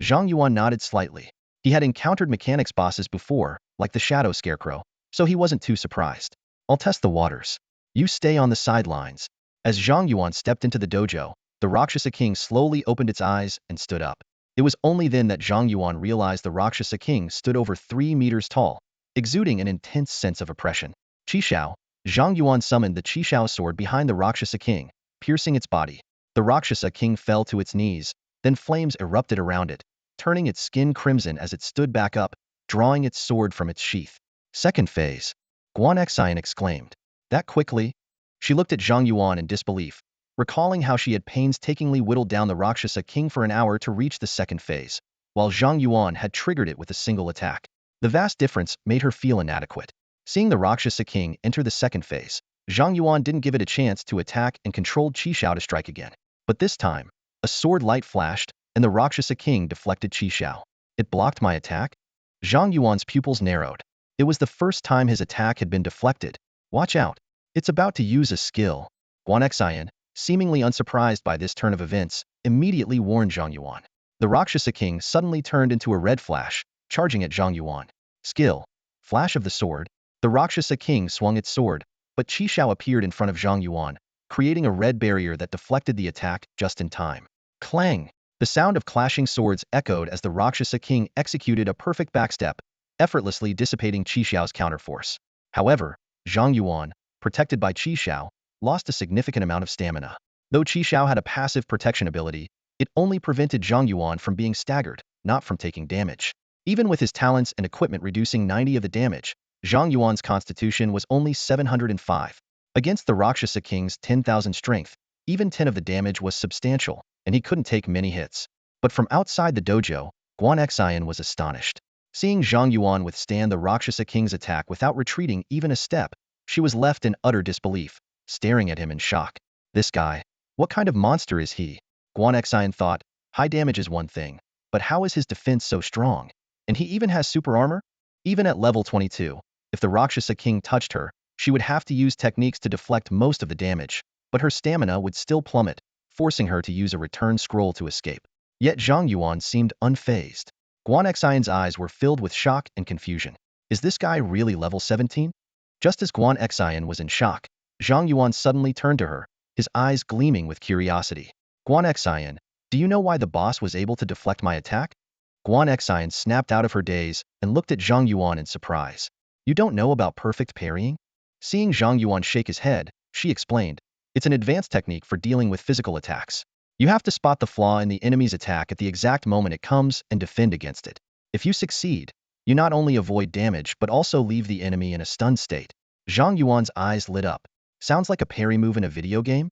Zhang Yuan nodded slightly. He had encountered mechanics bosses before, like the Shadow Scarecrow, so he wasn't too surprised. I'll test the waters. You stay on the sidelines. As Zhang Yuan stepped into the dojo, the Rakshasa King slowly opened its eyes and stood up. It was only then that Zhang Yuan realized the Rakshasa King stood over 3 meters tall, exuding an intense sense of oppression. Qishao. Zhang Yuan summoned the Qishao sword behind the Rakshasa King, piercing its body. The Rakshasa King fell to its knees, then flames erupted around it, turning its skin crimson as it stood back up, drawing its sword from its sheath. Second phase. Guan Xian exclaimed. That quickly? She looked at Zhang Yuan in disbelief, recalling how she had painstakingly whittled down the Rakshasa king for an hour to reach the second phase, while Zhang Yuan had triggered it with a single attack. The vast difference made her feel inadequate. Seeing the Rakshasa king enter the second phase, Zhang Yuan didn't give it a chance to attack and controlled Qi Xiao to strike again. But this time, a sword light flashed, and the Rakshasa king deflected Qi Xiao. It blocked my attack? Zhang Yuan's pupils narrowed. It was the first time his attack had been deflected. Watch out. It's about to use a skill. Guan Xian, seemingly unsurprised by this turn of events, immediately warned Zhang Yuan. The Rakshasa king suddenly turned into a red flash, charging at Zhang Yuan. Skill. Flash of the sword. The Rakshasa king swung its sword, but Qi Xiao appeared in front of Zhang Yuan, creating a red barrier that deflected the attack just in time. Clang! The sound of clashing swords echoed as the Rakshasa king executed a perfect backstep, effortlessly dissipating Qi Xiao's counterforce. However, Zhang Yuan, protected by Qi Xiao, lost a significant amount of stamina. Though Qi Xiao had a passive protection ability, it only prevented Zhang Yuan from being staggered, not from taking damage. Even with his talents and equipment reducing 90 of the damage, Zhang Yuan's constitution was only 705. Against the Rakshasa king's 10,000 strength, even 10 of the damage was substantial, and he couldn't take many hits. But from outside the dojo, Guan Xian was astonished. Seeing Zhang Yuan withstand the Rakshasa king's attack without retreating even a step, she was left in utter disbelief, staring at him in shock. This guy, what kind of monster is he? Guan Xian thought, high damage is one thing, but how is his defense so strong? And he even has super armor? Even at level 22, if the Rakshasa king touched her, she would have to use techniques to deflect most of the damage, but her stamina would still plummet, forcing her to use a return scroll to escape. Yet Zhang Yuan seemed unfazed. Guan Xian's eyes were filled with shock and confusion. Is this guy really level 17? Just as Guan Xian was in shock, Zhang Yuan suddenly turned to her, his eyes gleaming with curiosity. Guan Xian, do you know why the boss was able to deflect my attack? Guan Xian snapped out of her daze and looked at Zhang Yuan in surprise. You don't know about perfect parrying? Seeing Zhang Yuan shake his head, she explained, it's an advanced technique for dealing with physical attacks. You have to spot the flaw in the enemy's attack at the exact moment it comes and defend against it. If you succeed, you not only avoid damage but also leave the enemy in a stunned state. Zhang Yuan's eyes lit up. Sounds like a parry move in a video game?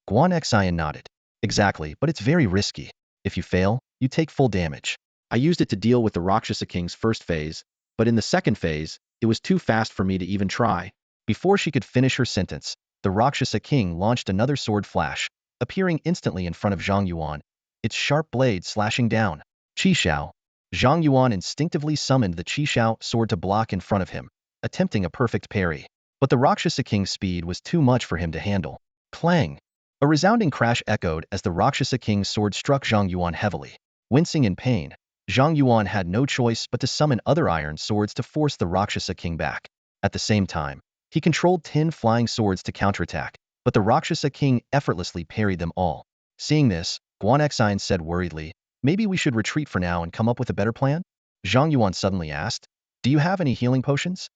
Guan Xian nodded. Exactly, but it's very risky. If you fail, you take full damage. I used it to deal with the Rakshasa king's first phase, but in the second phase, it was too fast for me to even try. Before she could finish her sentence, the Rakshasa king launched another sword flash, appearing instantly in front of Zhang Yuan, its sharp blade slashing down. Qi Xiao. Zhang Yuan instinctively summoned the Qi Xiao sword to block in front of him, attempting a perfect parry. But the Rakshasa king's speed was too much for him to handle. Clang! A resounding crash echoed as the Rakshasa king's sword struck Zhang Yuan heavily. Wincing in pain, Zhang Yuan had no choice but to summon other iron swords to force the Rakshasa king back. At the same time, he controlled 10 flying swords to counterattack, but the Rakshasa king effortlessly parried them all. Seeing this, Guan Xian said worriedly, maybe we should retreat for now and come up with a better plan? Zhang Yuan suddenly asked, do you have any healing potions?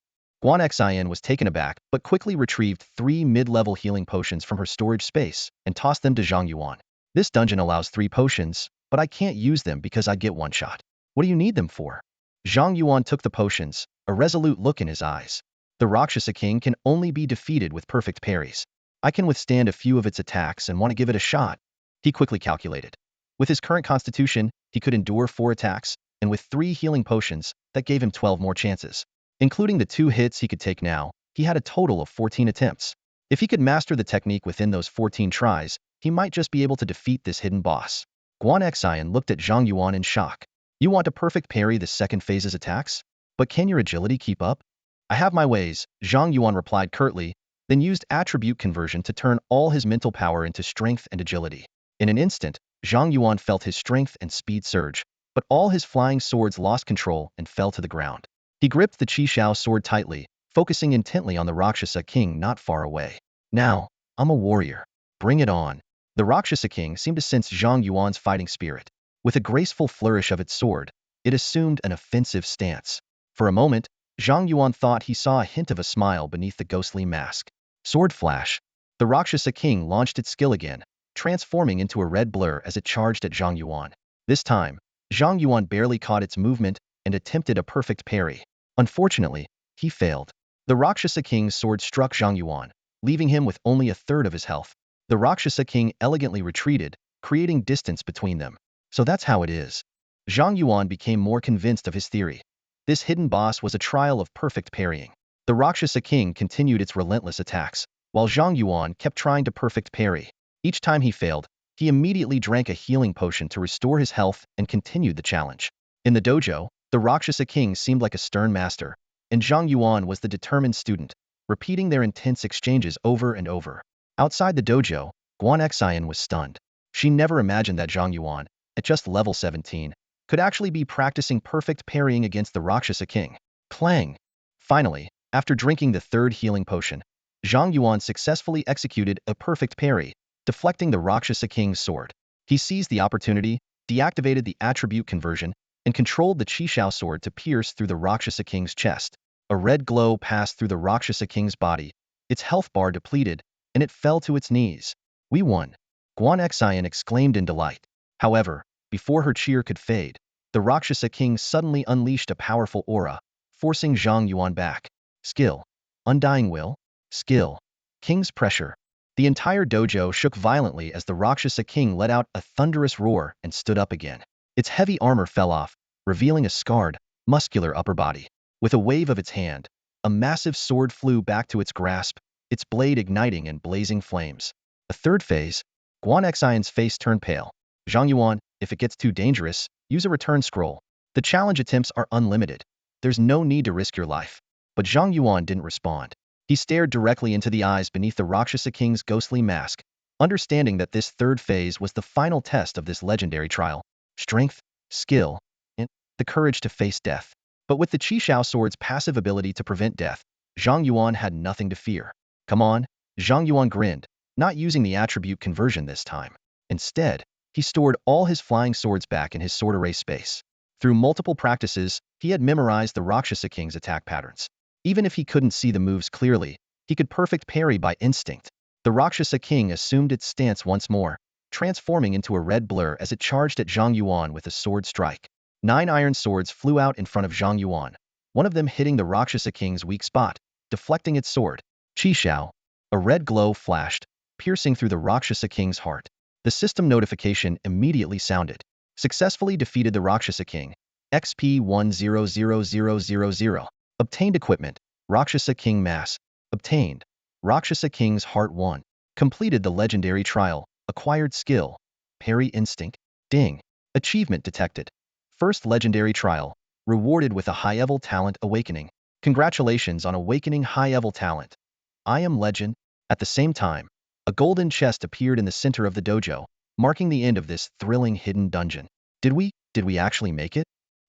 Guan Xian was taken aback but quickly retrieved 3 mid-level healing potions from her storage space and tossed them to Zhang Yuan. This dungeon allows 3 potions, but I can't use them because I'd get one shot. What do you need them for? Zhang Yuan took the potions, a resolute look in his eyes. The Rakshasa king can only be defeated with perfect parries. I can withstand a few of its attacks and want to give it a shot. He quickly calculated. With his current constitution, he could endure 4 attacks, and with 3 healing potions, that gave him 12 more chances. Including the 2 hits he could take now, he had a total of 14 attempts. If he could master the technique within those 14 tries, he might just be able to defeat this hidden boss. Guan Xian looked at Zhang Yuan in shock. You want to perfect parry the second phase's attacks? But can your agility keep up? I have my ways, Zhang Yuan replied curtly, then used attribute conversion to turn all his mental power into strength and agility. In an instant, Zhang Yuan felt his strength and speed surge, but all his flying swords lost control and fell to the ground. He gripped the Qi Xiao sword tightly, focusing intently on the Rakshasa king not far away. Now, I'm a warrior. Bring it on. The Rakshasa king seemed to sense Zhang Yuan's fighting spirit. With a graceful flourish of its sword, it assumed an offensive stance. For a moment, Zhang Yuan thought he saw a hint of a smile beneath the ghostly mask. Sword flash. The Rakshasa king launched its skill again, transforming into a red blur as it charged at Zhang Yuan. This time, Zhang Yuan barely caught its movement and attempted a perfect parry. Unfortunately, he failed. The Rakshasa king's sword struck Zhang Yuan, leaving him with only a third of his health. The Rakshasa king elegantly retreated, creating distance between them. So that's how it is. Zhang Yuan became more convinced of his theory. This hidden boss was a trial of perfect parrying. The Rakshasa king continued its relentless attacks, while Zhang Yuan kept trying to perfect parry. Each time he failed, he immediately drank a healing potion to restore his health and continued the challenge. In the dojo, the Rakshasa king seemed like a stern master, and Zhang Yuan was the determined student, repeating their intense exchanges over and over. Outside the dojo, Xian was stunned. She never imagined that Zhang Yuan, at just level 17, could actually be practicing perfect parrying against the Rakshasa king. Clang! Finally, after drinking the third healing potion, Zhang Yuan successfully executed a perfect parry, deflecting the Rakshasa king's sword. He seized the opportunity, deactivated the attribute conversion, and controlled the Qishao sword to pierce through the Rakshasa king's chest. A red glow passed through the Rakshasa king's body, its health bar depleted, and it fell to its knees. We won! Xian exclaimed in delight. However, before her cheer could fade, the Rakshasa king suddenly unleashed a powerful aura, forcing Zhang Yuan back. Skill. Undying will. Skill. King's pressure. The entire dojo shook violently as the Rakshasa king let out a thunderous roar and stood up again. Its heavy armor fell off, revealing a scarred, muscular upper body. With a wave of its hand, a massive sword flew back to its grasp, its blade igniting in blazing flames. A third phase. Xian's face turned pale. Zhang Yuan, if it gets too dangerous, use a return scroll. The challenge attempts are unlimited. There's no need to risk your life. But Zhang Yuan didn't respond. He stared directly into the eyes beneath the Rakshasa king's ghostly mask, understanding that this third phase was the final test of this legendary trial. Strength, skill, and the courage to face death. But with the Qishao sword's passive ability to prevent death, Zhang Yuan had nothing to fear. Come on, Zhang Yuan grinned, not using the attribute conversion this time. Instead, he stored all his flying swords back in his sword array space. Through multiple practices, he had memorized the Rakshasa king's attack patterns. Even if he couldn't see the moves clearly, he could perfect parry by instinct. The Rakshasa king assumed its stance once more, transforming into a red blur as it charged at Zhang Yuan with a sword strike. 9 iron swords flew out in front of Zhang Yuan, one of them hitting the Rakshasa king's weak spot, deflecting its sword. Qishao. A red glow flashed, piercing through the Rakshasa king's heart. The system notification immediately sounded. Successfully defeated the Rakshasa king. XP 100000. Obtained equipment. Rakshasa king mass. Obtained. Rakshasa king's heart 1. Completed the legendary trial. Acquired skill. Parry instinct. Ding. Achievement detected. First legendary trial. Rewarded with a high-level talent awakening. Congratulations on awakening high-level talent. I am legend. At the same time, a golden chest appeared in the center of the dojo, marking the end of this thrilling hidden dungeon. Did we actually make it?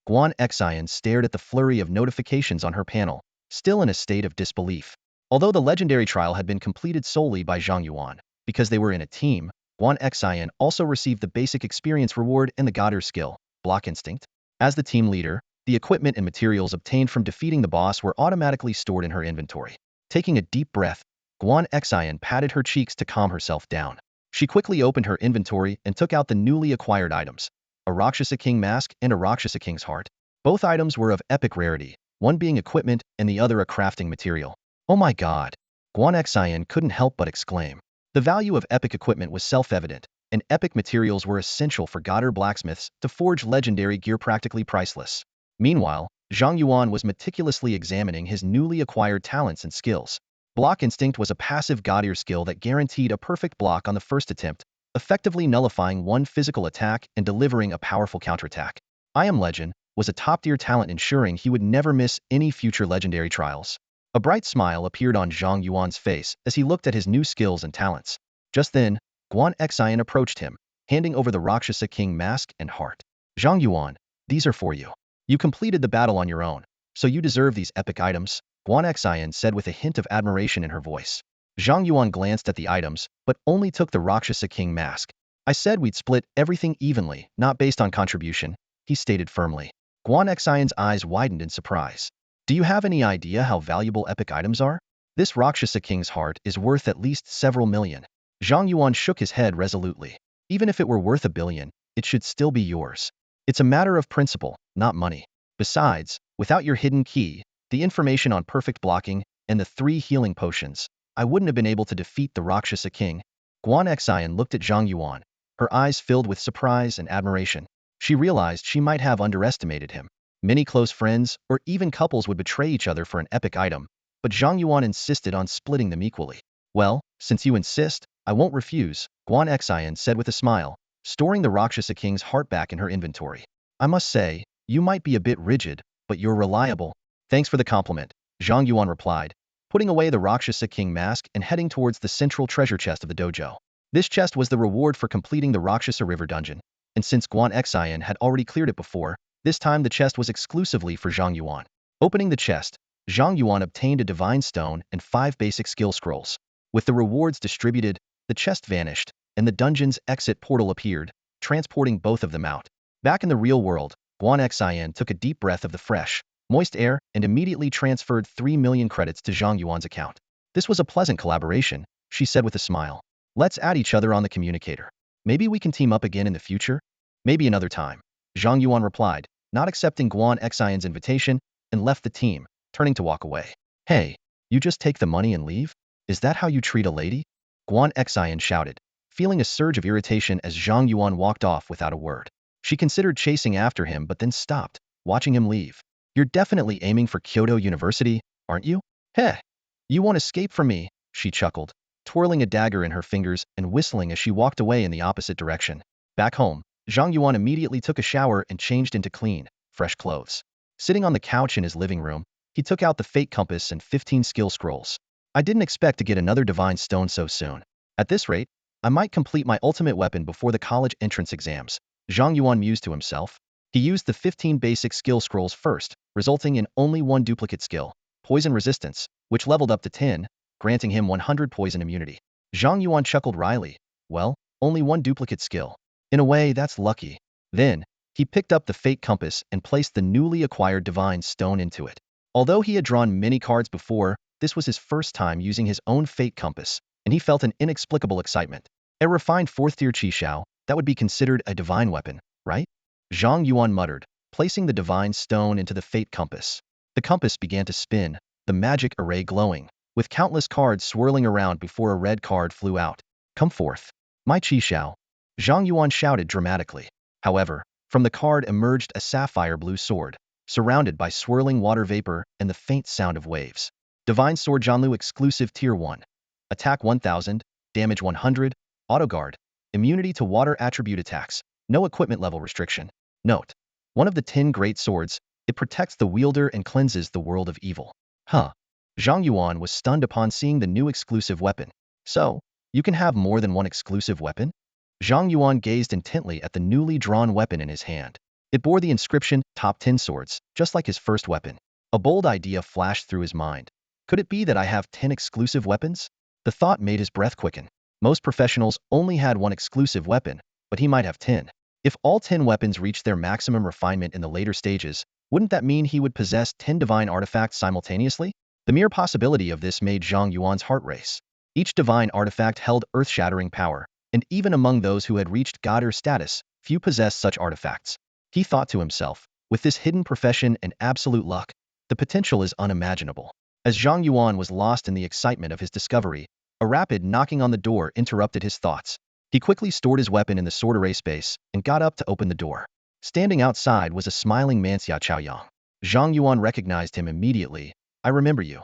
Xian stared at the flurry of notifications on her panel, still in a state of disbelief. Although the legendary trial had been completed solely by Zhang Yuan, because they were in a team, Xian also received the basic experience reward and the Godder skill, Block Instinct. As the team leader, the equipment and materials obtained from defeating the boss were automatically stored in her inventory. Taking a deep breath, Xian patted her cheeks to calm herself down. She quickly opened her inventory and took out the newly acquired items, a Rakshasa King mask and a Rakshasa King's heart. Both items were of epic rarity, one being equipment and the other a crafting material. Oh my god! Xian couldn't help but exclaim. The value of epic equipment was self-evident, and epic materials were essential for Godder blacksmiths to forge legendary gear practically priceless. Meanwhile, Zhang Yuan was meticulously examining his newly acquired talents and skills. Block Instinct was a passive Godder skill that guaranteed a perfect block on the first attempt, effectively nullifying one physical attack and delivering a powerful counterattack. I Am Legend was a top-tier talent ensuring he would never miss any future legendary trials. A bright smile appeared on Zhang Yuan's face as he looked at his new skills and talents. Just then, Xian approached him, handing over the Rakshasa King mask and heart. Zhang Yuan, these are for you. You completed the battle on your own, so you deserve these epic items, Xian said with a hint of admiration in her voice. Zhang Yuan glanced at the items, but only took the Rakshasa King mask. I said we'd split everything evenly, not based on contribution, he stated firmly. Xian's eyes widened in surprise. Do you have any idea how valuable epic items are? This Rakshasa King's heart is worth at least several million. Zhang Yuan shook his head resolutely. Even if it were worth 1 billion, it should still be yours. It's a matter of principle, not money. Besides, without your hidden key, the information on perfect blocking, and the 3 healing potions, I wouldn't have been able to defeat the Rakshasa king. Guan Xian looked at Zhang Yuan, her eyes filled with surprise and admiration. She realized she might have underestimated him. Many close friends, or even couples, would betray each other for an epic item, but Zhang Yuan insisted on splitting them equally. Well, since you insist, I won't refuse, Guan Xian said with a smile, storing the Rakshasa king's heart back in her inventory. I must say, you might be a bit rigid, but you're reliable. Thanks for the compliment, Zhang Yuan replied, putting away the Rakshasa king mask and heading towards the central treasure chest of the dojo. This chest was the reward for completing the Rakshasa River dungeon, and since Guan Xian had already cleared it before, this time the chest was exclusively for Zhang Yuan. Opening the chest, Zhang Yuan obtained a divine stone and 5 basic skill scrolls. With the rewards distributed, the chest vanished, and the dungeon's exit portal appeared, transporting both of them out. Back in the real world, Guan Xian took a deep breath of the fresh, moist air and immediately transferred 3 million credits to Zhang Yuan's account. This was a pleasant collaboration, she said with a smile. Let's add each other on the communicator. Maybe we can team up again in the future? Maybe another time, Zhang Yuan replied, not accepting Guan Xian's invitation, and left the team, turning to walk away. Hey, you just take the money and leave? Is that how you treat a lady? Guan Xian shouted, feeling a surge of irritation as Zhang Yuan walked off without a word. She considered chasing after him but then stopped, watching him leave. You're definitely aiming for Kyoto University, aren't you? Heh, you won't escape from me, she chuckled, twirling a dagger in her fingers and whistling as she walked away in the opposite direction. Back home, Zhang Yuan immediately took a shower and changed into clean, fresh clothes. Sitting on the couch in his living room, he took out the fate compass and 15 skill scrolls. I didn't expect to get another divine stone so soon. At this rate, I might complete my ultimate weapon before the college entrance exams, Zhang Yuan mused to himself. He used the 15 basic skill scrolls first, resulting in only 1 duplicate skill, poison resistance, which leveled up to 10, granting him 100 poison immunity. Zhang Yuan chuckled wryly. Well, only 1 duplicate skill. In a way, that's lucky. Then, he picked up the fate compass and placed the newly acquired divine stone into it. Although he had drawn many cards before, this was his first time using his own fate compass, and he felt an inexplicable excitement. A refined 4th-tier Qishao, that would be considered a divine weapon, right? Zhang Yuan muttered, placing the divine stone into the fate compass. The compass began to spin, the magic array glowing, with countless cards swirling around before a red card flew out. Come forth, my Qishao, Zhang Yuan shouted dramatically. However, from the card emerged a sapphire blue sword, surrounded by swirling water vapor and the faint sound of waves. Divine Sword Jianlu exclusive Tier 1. Attack 1000, damage 100, autoguard, immunity to water attribute attacks, no equipment level restriction. Note: one of the 10 great swords, it protects the wielder and cleanses the world of evil. Huh. Zhang Yuan was stunned upon seeing the new exclusive weapon. So, you can have more than one exclusive weapon? Zhang Yuan gazed intently at the newly drawn weapon in his hand. It bore the inscription, Top 10 Swords, just like his first weapon. A bold idea flashed through his mind. Could it be that I have 10 exclusive weapons? The thought made his breath quicken. Most professionals only had 1 exclusive weapon, but he might have 10. If all 10 weapons reached their maximum refinement in the later stages, wouldn't that mean he would possess 10 divine artifacts simultaneously? The mere possibility of this made Zhang Yuan's heart race. Each divine artifact held earth-shattering power, and even among those who had reached god status, few possessed such artifacts. He thought to himself, with this hidden profession and absolute luck, the potential is unimaginable. As Zhang Yuan was lost in the excitement of his discovery, a rapid knocking on the door interrupted his thoughts. He quickly stored his weapon in the sword array space and got up to open the door. Standing outside was a smiling man Xiaoqiaoyang. Zhang Yuan recognized him immediately. I remember you.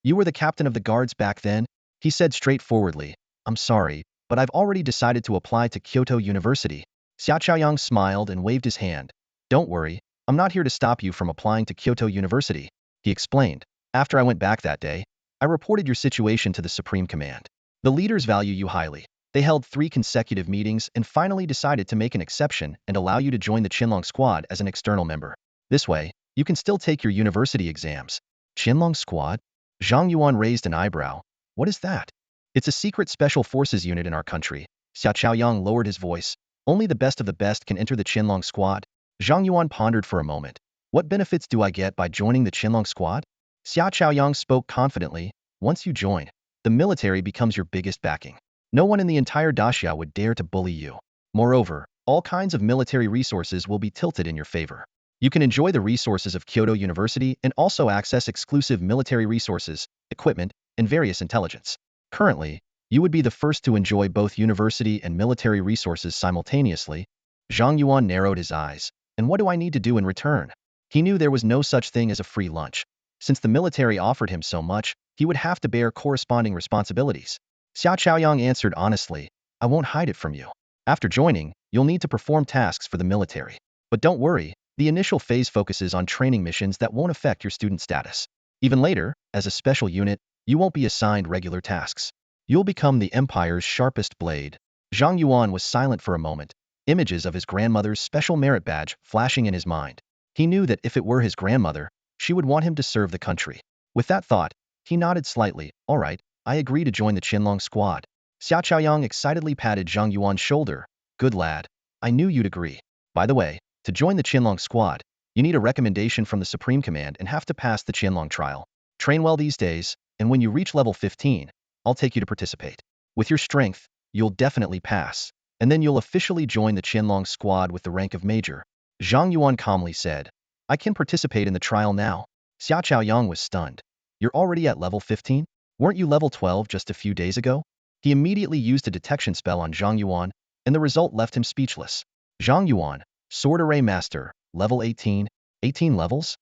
You were the captain of the guards back then? He said straightforwardly. I'm sorry, but I've already decided to apply to Kyoto University. Xiaoqiaoyang smiled and waved his hand. Don't worry, I'm not here to stop you from applying to Kyoto University, he explained. After I went back that day, I reported your situation to the Supreme Command. The leaders value you highly. They held 3 consecutive meetings and finally decided to make an exception and allow you to join the Chenlong squad as an external member. This way, you can still take your university exams. Chenlong squad? Zhang Yuan raised an eyebrow. What is that? It's a secret special forces unit in our country. Xiaoqiaoyang lowered his voice. Only the best of the best can enter the Chenlong squad. Zhang Yuan pondered for a moment. What benefits do I get by joining the Chenlong squad? Xiaoqiaoyang spoke confidently. Once you join, the military becomes your biggest backing. No one in the entire daxia would dare to bully you. Moreover, all kinds of military resources will be tilted in your favor. You can enjoy the resources of Kyoto University and also access exclusive military resources, equipment, and various intelligence. Currently, you would be the first to enjoy both university and military resources simultaneously. Zhang Yuan narrowed his eyes. And what do I need to do in return? He knew there was no such thing as a free lunch. Since the military offered him so much, he would have to bear corresponding responsibilities. Xiao Chaoyang answered honestly, I won't hide it from you. After joining, you'll need to perform tasks for the military. But don't worry, the initial phase focuses on training missions that won't affect your student status. Even later, as a special unit, you won't be assigned regular tasks. You'll become the Empire's sharpest blade. Zhang Yuan was silent for a moment, images of his grandmother's special merit badge flashing in his mind. He knew that if it were his grandmother, she would want him to serve the country. With that thought, he nodded slightly. All right, I agree to join the Chenlong squad. Xiao Chaoyang excitedly patted Zhang Yuan's shoulder. Good lad. I knew you'd agree. By the way, to join the Chenlong squad, you need a recommendation from the Supreme Command and have to pass the Chenlong trial. Train well these days, and when you reach level 15, I'll take you to participate. With your strength, you'll definitely pass, and then you'll officially join the Chenlong squad with the rank of major. Zhang Yuan calmly said, I can participate in the trial now. Xiao Chaoyang was stunned. You're already at level 15? Weren't you level 12 just a few days ago? He immediately used a detection spell on Zhang Yuan, and the result left him speechless. Zhang Yuan, Sword Array Master, level 18, 18 levels?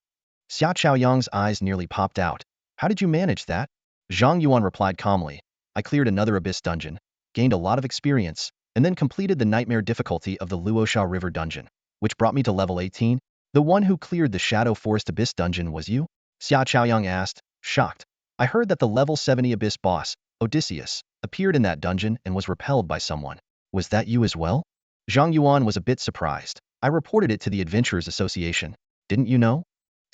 Xiao Chaoyang's eyes nearly popped out. How did you manage that? Zhang Yuan replied calmly. I cleared another abyss dungeon, gained a lot of experience, and then completed the nightmare difficulty of the Luosha River dungeon, which brought me to level 18. The one who cleared the Shadow Forest Abyss dungeon was you? Xiao Chaoyang asked, shocked. I heard that the level 70 Abyss boss, Odysseus, appeared in that dungeon and was repelled by someone. Was that you as well? Zhang Yuan was a bit surprised. I reported it to the Adventurers Association. Didn't you know?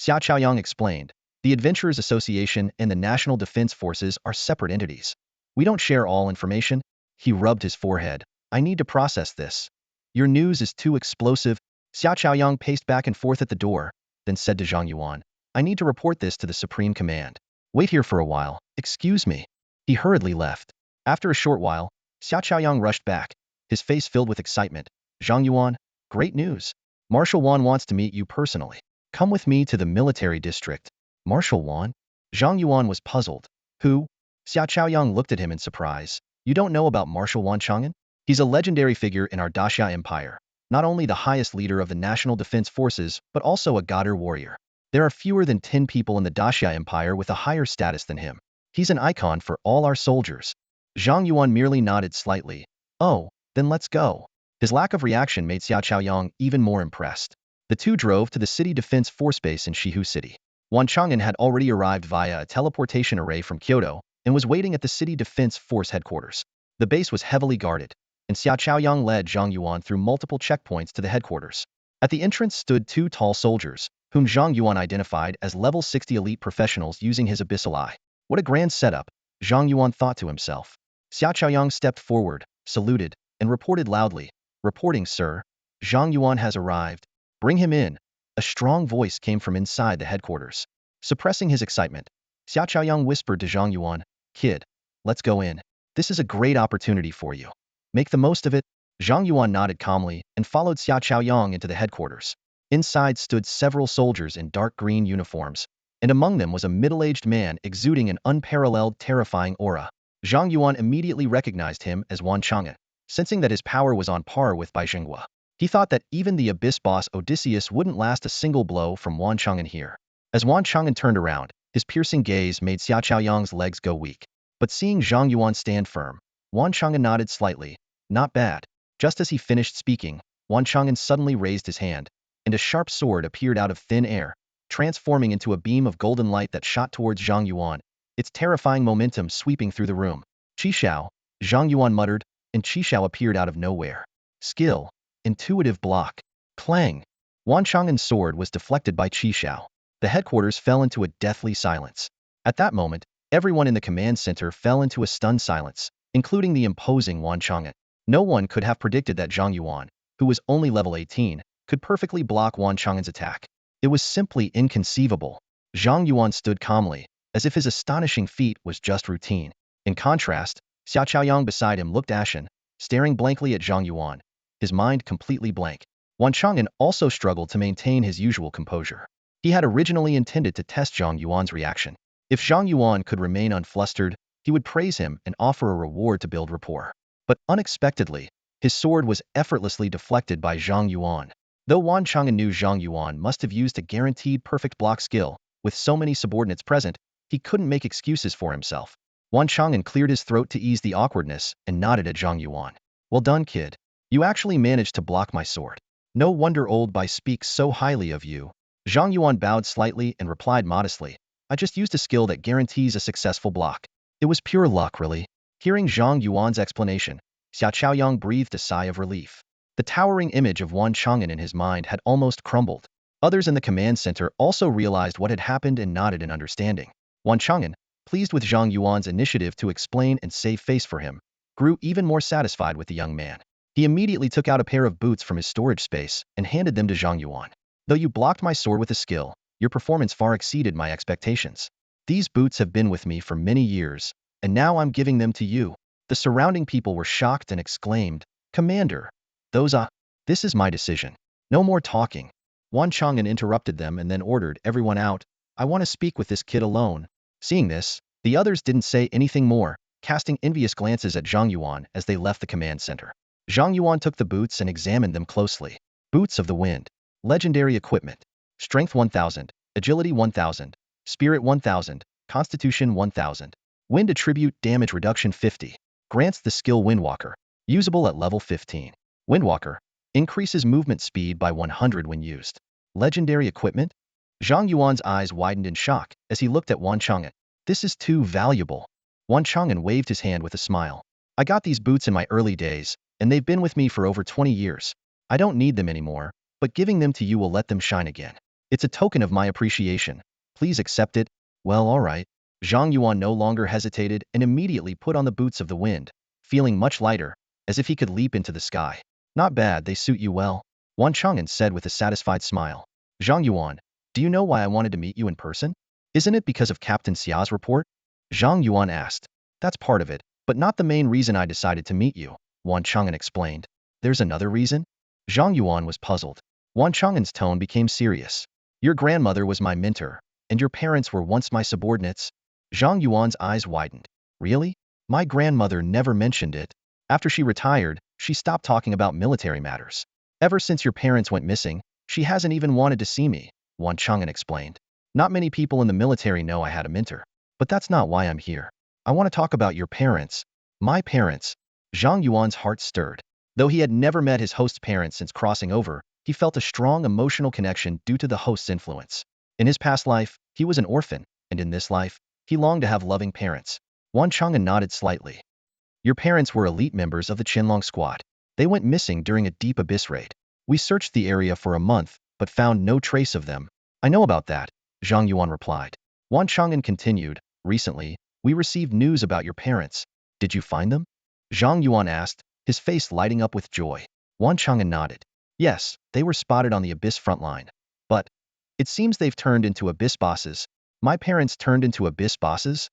Xiao Chaoyang explained. The Adventurers Association and the National Defense Forces are separate entities. We don't share all information. He rubbed his forehead. I need to process this. Your news is too explosive. Xiao Chaoyang paced back and forth at the door, then said to Zhang Yuan, I need to report this to the Supreme Command. Wait here for a while. Excuse me. He hurriedly left. After a short while, Xiao Chaoyang rushed back, his face filled with excitement. Zhang Yuan, great news. Marshal Wan wants to meet you personally. Come with me to the military district. Marshal Wan? Zhang Yuan was puzzled. Who? Xiao Chaoyang looked at him in surprise. You don't know about Marshal Wan Chang'an? He's a legendary figure in our Daxia Empire. Not only the highest leader of the National Defense Forces, but also a Godder warrior. There are fewer than 10 people in the Daxia Empire with a higher status than him. He's an icon for all our soldiers. Zhang Yuan merely nodded slightly. Oh, then let's go. His lack of reaction made Xiao Chaoyang even more impressed. The two drove to the City Defense Force Base in Shihu City. Wan Chang'an had already arrived via a teleportation array from Kyoto and was waiting at the City Defense Force headquarters. The base was heavily guarded, and Xiao Chaoyang led Zhang Yuan through multiple checkpoints to the headquarters. At the entrance stood two tall soldiers, whom Zhang Yuan identified as level 60 elite professionals using his Abyssal eye. What a grand setup, Zhang Yuan thought to himself. Xiao Chaoyang stepped forward, saluted, and reported loudly. Reporting, sir. Zhang Yuan has arrived. Bring him in. A strong voice came from inside the headquarters. Suppressing his excitement, Xiao Chaoyang whispered to Zhang Yuan, Kid, let's go in. This is a great opportunity for you. Make the most of it. Zhang Yuan nodded calmly and followed Xiao Chaoyang into the headquarters. Inside stood several soldiers in dark green uniforms, and among them was a middle-aged man exuding an unparalleled, terrifying aura. Zhang Yuan immediately recognized him as Wan Chang'an, sensing that his power was on par with Bai Zhenghua. He thought that even the Abyss boss Odysseus wouldn't last a single blow from Wan Chang'an here. As Wan Chang'an turned around, his piercing gaze made Xiao Chaoyang's legs go weak. But seeing Zhang Yuan stand firm, Wan Chang'an nodded slightly. Not bad. Just as he finished speaking, Wan Chang'an suddenly raised his hand, and a sharp sword appeared out of thin air, transforming into a beam of golden light that shot towards Zhang Yuan, its terrifying momentum sweeping through the room. Qishao, Zhang Yuan muttered, and Qishao appeared out of nowhere. Skill. Intuitive block. Clang. Wan Chang'an's sword was deflected by Qishao. The headquarters fell into a deathly silence. At that moment, everyone in the command center fell into a stunned silence, including the imposing Wan Chang'an. No one could have predicted that Zhang Yuan, who was only level 18, could perfectly block Wan Chang'an's attack. It was simply inconceivable. Zhang Yuan stood calmly, as if his astonishing feat was just routine. In contrast, Xiao Chaoyang beside him looked ashen, staring blankly at Zhang Yuan, his mind completely blank. Wan Chang'an also struggled to maintain his usual composure. He had originally intended to test Zhang Yuan's reaction. If Zhang Yuan could remain unflustered, He would praise him and offer a reward to build rapport. But unexpectedly, his sword was effortlessly deflected by Zhang Yuan. Though Wan Chang'an knew Zhang Yuan must have used a guaranteed perfect block skill, with so many subordinates present, he couldn't make excuses for himself. Wan Chang'an cleared his throat to ease the awkwardness and nodded at Zhang Yuan. Well done, kid. You actually managed to block my sword. No wonder old Bai speaks so highly of you. Zhang Yuan bowed slightly and replied modestly, I just used a skill that guarantees a successful block. It was pure luck, really. Hearing Zhang Yuan's explanation, Xiao Chaoyang breathed a sigh of relief. The towering image of Wan Chang'an in his mind had almost crumbled. Others in the command center also realized what had happened and nodded in understanding. Wan Chang'an, pleased with Zhang Yuan's initiative to explain and save face for him, grew even more satisfied with the young man. He immediately took out a pair of boots from his storage space and handed them to Zhang Yuan. Though you blocked my sword with a skill, your performance far exceeded my expectations. These boots have been with me for many years, and now I'm giving them to you. The surrounding people were shocked and exclaimed, Commander, this is my decision. No more talking. Wan Chang'an interrupted them and then ordered everyone out. I want to speak with this kid alone. Seeing this, the others didn't say anything more, casting envious glances at Zhang Yuan as they left the command center. Zhang Yuan took the boots and examined them closely. Boots of the Wind. Legendary equipment. Strength 1000, Agility 1000, Spirit 1000, Constitution 1000. Wind attribute damage reduction 50. Grants the skill Windwalker. Usable at level 15. Windwalker. Increases movement speed by 100 when used. Legendary equipment? Zhang Yuan's eyes widened in shock as he looked at Wan Chang'an. This is too valuable. Wan Chang'an waved his hand with a smile. I got these boots in my early days, and they've been with me for over 20 years. I don't need them anymore, but giving them to you will let them shine again. It's a token of my appreciation. Please accept it. Well, all right. Zhang Yuan no longer hesitated and immediately put on the boots of the wind, feeling much lighter, as if he could leap into the sky. Not bad, they suit you well, Wan Chang'an said with a satisfied smile. Zhang Yuan, do you know why I wanted to meet you in person? Isn't it because of Captain Xia's report? Zhang Yuan asked. That's part of it, but not the main reason I decided to meet you, Wan Chang'an explained. There's another reason? Zhang Yuan was puzzled. Wan Chang'an's tone became serious. Your grandmother was my mentor, and your parents were once my subordinates. Zhang Yuan's eyes widened. Really? My grandmother never mentioned it. After she retired, she stopped talking about military matters. Ever since your parents went missing, she hasn't even wanted to see me, Wan Chang'an explained. Not many people in the military know I had a mentor. But that's not why I'm here. I want to talk about your parents. My parents. Zhang Yuan's heart stirred. Though he had never met his host's parents since crossing over, he felt a strong emotional connection due to the host's influence. In his past life, he was an orphan, and in this life, he longed to have loving parents. Wan Chang'an nodded slightly. Your parents were elite members of the Chenlong squad. They went missing during a deep abyss raid. We searched the area for a month, but found no trace of them. I know about that, Zhang Yuan replied. Wan Chang'an continued, recently, we received news about your parents. Did you find them? Zhang Yuan asked, his face lighting up with joy. Wan Chang'an nodded. Yes, they were spotted on the abyss front line. But it seems they've turned into abyss bosses. My parents turned into abyss bosses?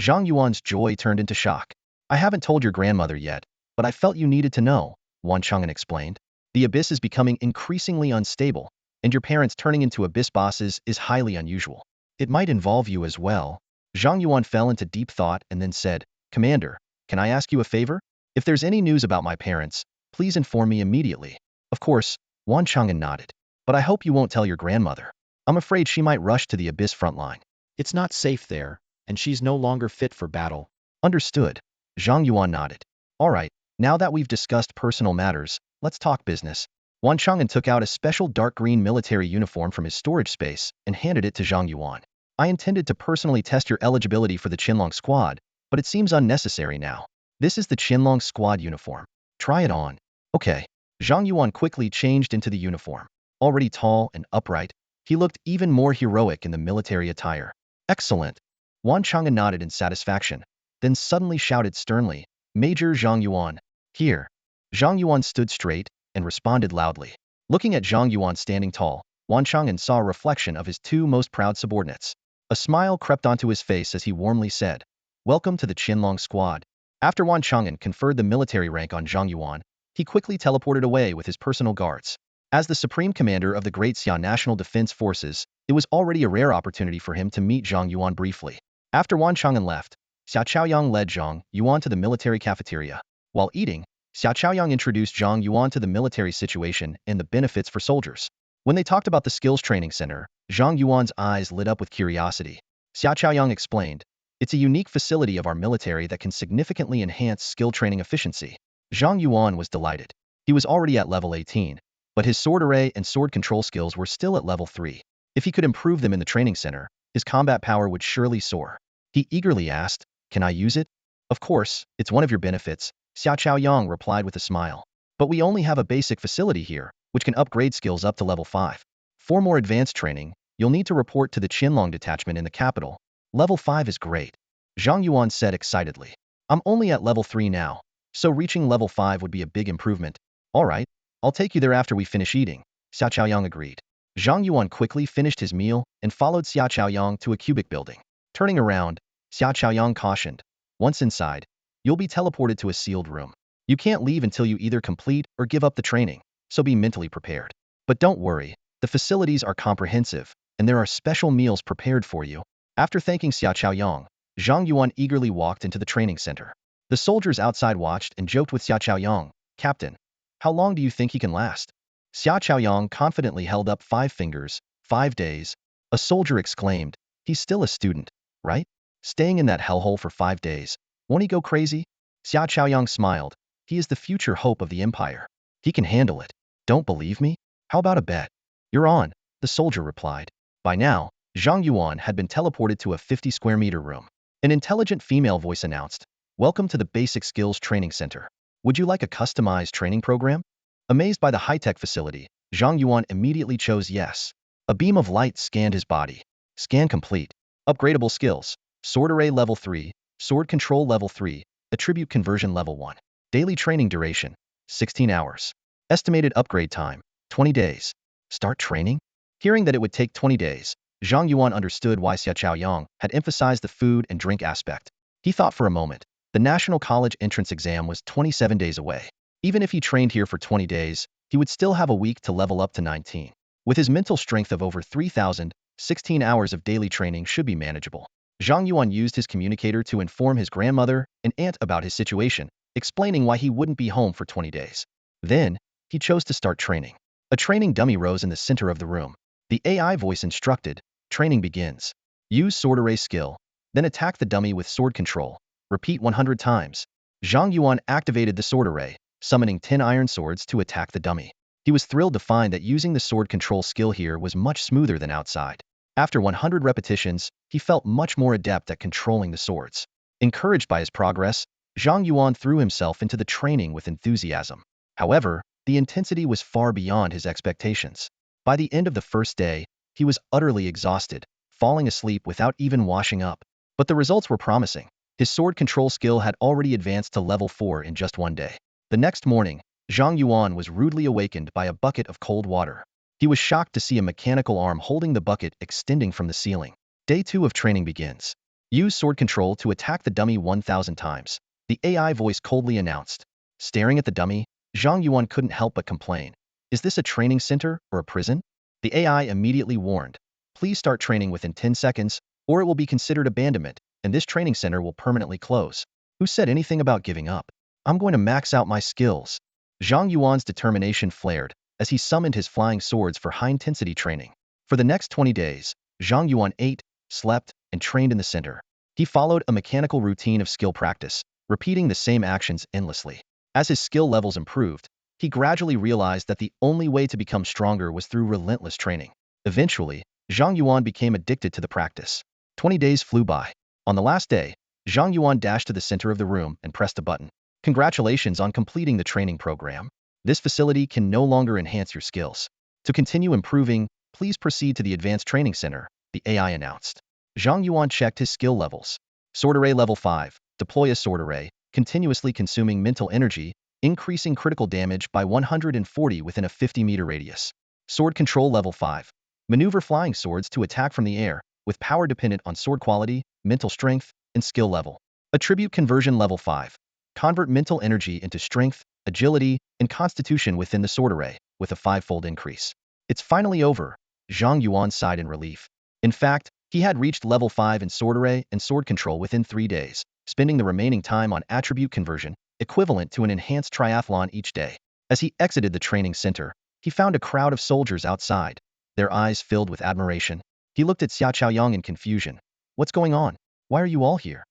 Zhang Yuan's joy turned into shock. I haven't told your grandmother yet, but I felt you needed to know, Wan Chang'an explained. The abyss is becoming increasingly unstable, and your parents turning into abyss bosses is highly unusual. It might involve you as well. Zhang Yuan fell into deep thought and then said, Commander, can I ask you a favor? If there's any news about my parents, please inform me immediately. Of course, Wan Chang'an nodded. But I hope you won't tell your grandmother. I'm afraid she might rush to the abyss front line. It's not safe there, and she's no longer fit for battle. Understood. Zhang Yuan nodded. All right, now that we've discussed personal matters, let's talk business. Wan Chang'an took out a special dark green military uniform from his storage space and handed it to Zhang Yuan. I intended to personally test your eligibility for the Chenlong squad, but it seems unnecessary now. This is the Chenlong squad uniform. Try it on. Okay. Zhang Yuan quickly changed into the uniform. Already tall and upright, he looked even more heroic in the military attire. Excellent. Wan Chang'an nodded in satisfaction, then suddenly shouted sternly, Major Zhang Yuan, here. Zhang Yuan stood straight and responded loudly. Looking at Zhang Yuan standing tall, Wan Chang'an saw a reflection of his two most proud subordinates. A smile crept onto his face as he warmly said, Welcome to the Chenlong squad. After Wan Chang'an conferred the military rank on Zhang Yuan, he quickly teleported away with his personal guards. As the supreme commander of the Great Xian National Defense Forces, it was already a rare opportunity for him to meet Zhang Yuan briefly. After Wan Chang'an left, Xiao led Zhang Yuan to the military cafeteria. While eating, Xiao introduced Zhang Yuan to the military situation and the benefits for soldiers. When they talked about the skills training center, Zhang Yuan's eyes lit up with curiosity. Xiao explained, "It's a unique facility of our military that can significantly enhance skill training efficiency." Zhang Yuan was delighted. He was already at level 18, but his sword array and sword control skills were still at level 3. If he could improve them in the training center, his combat power would surely soar. He eagerly asked, "Can I use it?" "Of course, it's one of your benefits," Xiao replied with a smile. "But we only have a basic facility here, which can upgrade skills up to level 5. For more advanced training, you'll need to report to the Chenlong detachment in the capital. Level 5 is great," Zhang Yuan said excitedly. "I'm only at level 3 now, so reaching level 5 would be a big improvement." "All right, I'll take you there after we finish eating," Xiao agreed. Zhang Yuan quickly finished his meal and followed Xiao to a cubic building. Turning around, Xiao cautioned, "Once inside, you'll be teleported to a sealed room. You can't leave until you either complete or give up the training, so be mentally prepared. But don't worry, the facilities are comprehensive, and there are special meals prepared for you." After thanking Xiao, Zhang Yuan eagerly walked into the training center. The soldiers outside watched and joked with Xiao, "Captain, how long do you think he can last?" Xiao confidently held up 5 fingers. 5 days. A soldier exclaimed, "He's still a student, right? Staying in that hellhole for 5 days. Won't he go crazy?" Xiao smiled. "He is the future hope of the empire. He can handle it. Don't believe me? How about a bet?" "You're on," the soldier replied. By now, Zhang Yuan had been teleported to a 50 square meter room. An intelligent female voice announced, "Welcome to the Basic Skills Training Center. Would you like a customized training program?" Amazed by the high-tech facility, Zhang Yuan immediately chose yes. A beam of light scanned his body. Scan complete. Upgradable skills. Sword array level 3, sword control level 3, attribute conversion level 1. Daily training duration, 16 hours. Estimated upgrade time, 20 days. Start training? Hearing that it would take 20 days, Zhang Yuan understood why Xiao had emphasized the food and drink aspect. He thought for a moment. The National College entrance exam was 27 days away. Even if he trained here for 20 days, he would still have a week to level up to 19. With his mental strength of over 3,000, 16 hours of daily training should be manageable. Zhang Yuan used his communicator to inform his grandmother and aunt about his situation, explaining why he wouldn't be home for 20 days. Then, he chose to start training. A training dummy rose in the center of the room. The AI voice instructed, "Training begins. Use sword array skill, then attack the dummy with sword control. Repeat 100 times." Zhang Yuan activated the sword array, summoning 10 iron swords to attack the dummy. He was thrilled to find that using the sword control skill here was much smoother than outside. After 100 repetitions, he felt much more adept at controlling the swords. Encouraged by his progress, Zhang Yuan threw himself into the training with enthusiasm. However, the intensity was far beyond his expectations. By the end of the first day, he was utterly exhausted, falling asleep without even washing up. But the results were promising. His sword control skill had already advanced to level 4 in just one day. The next morning, Zhang Yuan was rudely awakened by a bucket of cold water. He was shocked to see a mechanical arm holding the bucket extending from the ceiling. Day 2 of training begins. Use sword control to attack the dummy 1,000 times. The AI voice coldly announced. Staring at the dummy, Zhang Yuan couldn't help but complain. "Is this a training center or a prison?" The AI immediately warned. "Please start training within 10 seconds, or it will be considered abandonment, and this training center will permanently close." Who said anything about giving up? "I'm going to max out my skills." Zhang Yuan's determination flared as he summoned his flying swords for high-intensity training. For the next 20 days, Zhang Yuan ate, slept, and trained in the center. He followed a mechanical routine of skill practice, repeating the same actions endlessly. As his skill levels improved, he gradually realized that the only way to become stronger was through relentless training. Eventually, Zhang Yuan became addicted to the practice. 20 days flew by. On the last day, Zhang Yuan dashed to the center of the room and pressed a button. "Congratulations on completing the training program. This facility can no longer enhance your skills. To continue improving, please proceed to the Advanced Training Center," the AI announced. Zhang Yuan checked his skill levels. Sword Array Level 5. Deploy a sword array, continuously consuming mental energy, increasing critical damage by 140 within a 50-meter radius. Sword Control Level 5. Maneuver flying swords to attack from the air, with power dependent on sword quality, mental strength, and skill level. Attribute Conversion Level 5. Convert mental energy into strength, agility, and constitution within the sword array, with a 5-fold increase. It's finally over, Zhang Yuan sighed in relief. In fact, he had reached level 5 in sword array and sword control within 3 days. spending the remaining time on attribute conversion, equivalent to an enhanced triathlon each day. As he exited the training center, he found a crowd of soldiers outside, their eyes filled with admiration. He looked at Xia Chaoyang in confusion. What's going on? Why are you all here?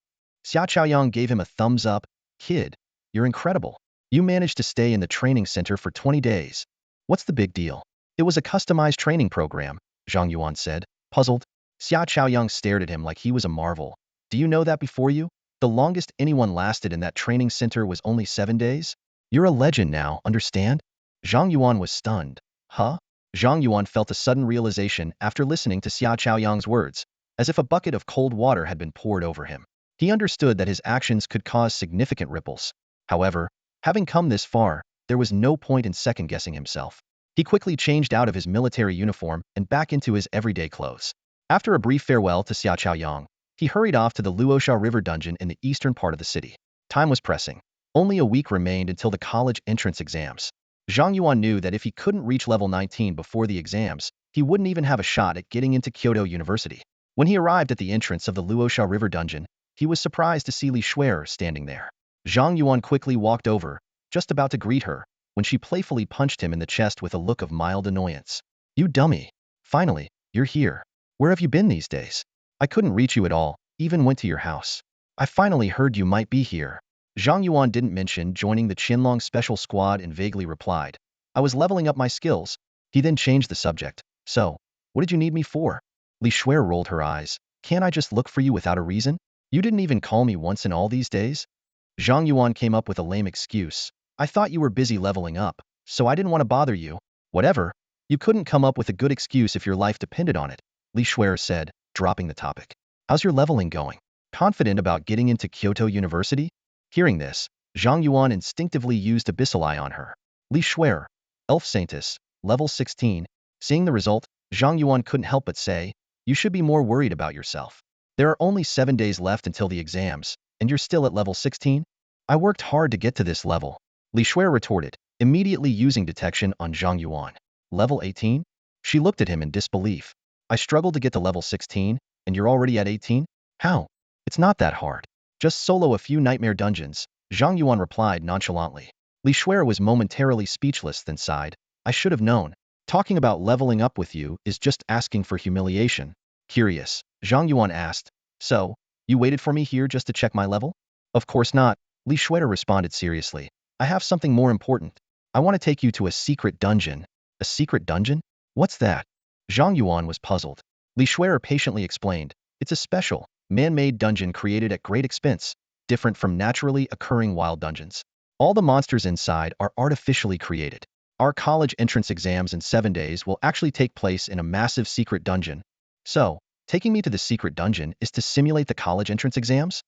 Xia Chaoyang gave him a thumbs up. Kid, you're incredible. You managed to stay in the training center for 20 days. What's the big deal? It was a customized training program, Zhang Yuan said, puzzled. Xia Chaoyang stared at him like he was a marvel. Do you know that before you? The longest anyone lasted in that training center was only 7 days? You're a legend now, understand? Zhang Yuan was stunned. Huh? Zhang Yuan felt a sudden realization after listening to Xia Chaoyang's words, as if a bucket of cold water had been poured over him. He understood that his actions could cause significant ripples. However, having come this far, there was no point in second-guessing himself. He quickly changed out of his military uniform and back into his everyday clothes. After a brief farewell to Xia Chaoyang, he hurried off to the Luosha River dungeon in the eastern part of the city. Time was pressing. Only a week remained until the college entrance exams. Zhang Yuan knew that if he couldn't reach level 19 before the exams, he wouldn't even have a shot at getting into Kyoto University. When he arrived at the entrance of the Luosha River dungeon, he was surprised to see Xue'er standing there. Zhang Yuan quickly walked over, just about to greet her, when she playfully punched him in the chest with a look of mild annoyance. You dummy. Finally, you're here. Where have you been these days? I couldn't reach you at all, even went to your house. I finally heard you might be here. Zhang Yuan didn't mention joining the Chenlong special squad and vaguely replied, I was leveling up my skills. He then changed the subject. So, what did you need me for? Xue'er rolled her eyes. Can't I just look for you without a reason? You didn't even call me once in all these days? Zhang Yuan came up with a lame excuse. I thought you were busy leveling up, so I didn't want to bother you. Whatever. You couldn't come up with a good excuse if your life depended on it, Xue'er said, dropping the topic. How's your leveling going? Confident about getting into Kyoto University? Hearing this, Zhang Yuan instinctively used Abyssal Eye on her. Xue'er, Elf Saintess, level 16. Seeing the result, Zhang Yuan couldn't help but say, you should be more worried about yourself. There are only 7 days left until the exams, and you're still at level 16? I worked hard to get to this level. Xue'er retorted, immediately using detection on Zhang Yuan. Level 18? She looked at him in disbelief. I struggled to get to level 16, and you're already at 18? How? It's not that hard. Just solo a few nightmare dungeons, Zhang Yuan replied nonchalantly. Xue'er was momentarily speechless then sighed. I should have known. Talking about leveling up with you is just asking for humiliation. Curious, Zhang Yuan asked. So, you waited for me here just to check my level? Of course not, Xue'er responded seriously. I have something more important. I want to take you to a secret dungeon. A secret dungeon? What's that? Zhang Yuan was puzzled. Xue'er patiently explained. It's a special, man-made dungeon created at great expense, different from naturally occurring wild dungeons. All the monsters inside are artificially created. Our college entrance exams in 7 days will actually take place in a massive secret dungeon. So, taking me to the secret dungeon is to simulate the college entrance exams?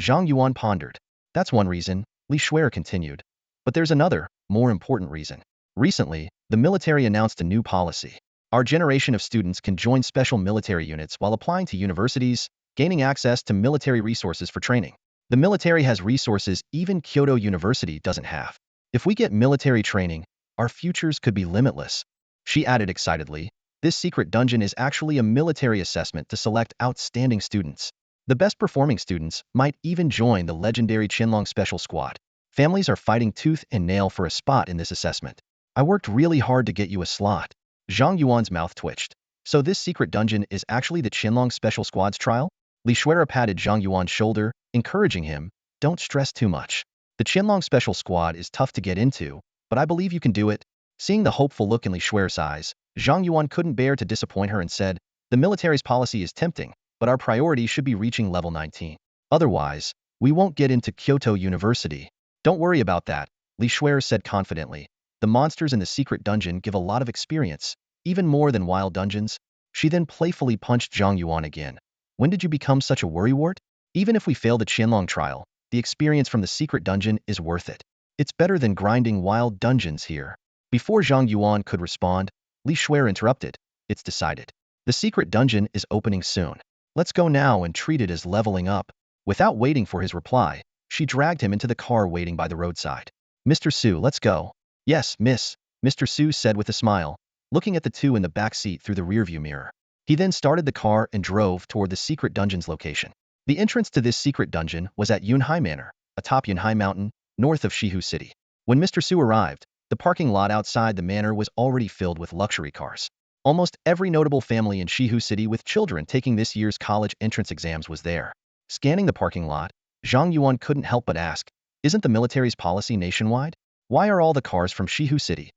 Zhang Yuan pondered. That's one reason, Xue'er continued. But there's another, more important reason. Recently, the military announced a new policy. Our generation of students can join special military units while applying to universities, gaining access to military resources for training. The military has resources even Kyoto University doesn't have. If we get military training, our futures could be limitless. She added excitedly, this secret dungeon is actually a military assessment to select outstanding students. The best performing students might even join the legendary Chenlong special squad. Families are fighting tooth and nail for a spot in this assessment. I worked really hard to get you a slot. Zhang Yuan's mouth twitched. So this secret dungeon is actually the Chenlong special squad's trial? Xue'er patted Zhang Yuan's shoulder, encouraging him, don't stress too much. The Chenlong special squad is tough to get into, but I believe you can do it. Seeing the hopeful look in Xue'er's eyes, Zhang Yuan couldn't bear to disappoint her and said, the military's policy is tempting, but our priority should be reaching level 19. Otherwise, we won't get into Kyoto University. Don't worry about that, Xue'er said confidently. The monsters in the secret dungeon give a lot of experience, even more than wild dungeons. She then playfully punched Zhang Yuan again. When did you become such a worrywart? Even if we fail the Chenlong trial, the experience from the secret dungeon is worth it. It's better than grinding wild dungeons here. Before Zhang Yuan could respond, Xue'er interrupted. It's decided. The secret dungeon is opening soon. Let's go now and treat it as leveling up. Without waiting for his reply, she dragged him into the car waiting by the roadside. Mr. Su, let's go. Yes, miss, Mr. Su said with a smile, looking at the two in the back seat through the rearview mirror. He then started the car and drove toward the secret dungeon's location. The entrance to this secret dungeon was at Yunhai Manor, atop Yunhai Mountain, north of Shihu City. When Mr. Su arrived, the parking lot outside the manor was already filled with luxury cars. Almost every notable family in Shihu City with children taking this year's college entrance exams was there. Scanning the parking lot, Zhang Yuan couldn't help but ask, isn't the military's policy nationwide? Why are all the cars from Shihu City?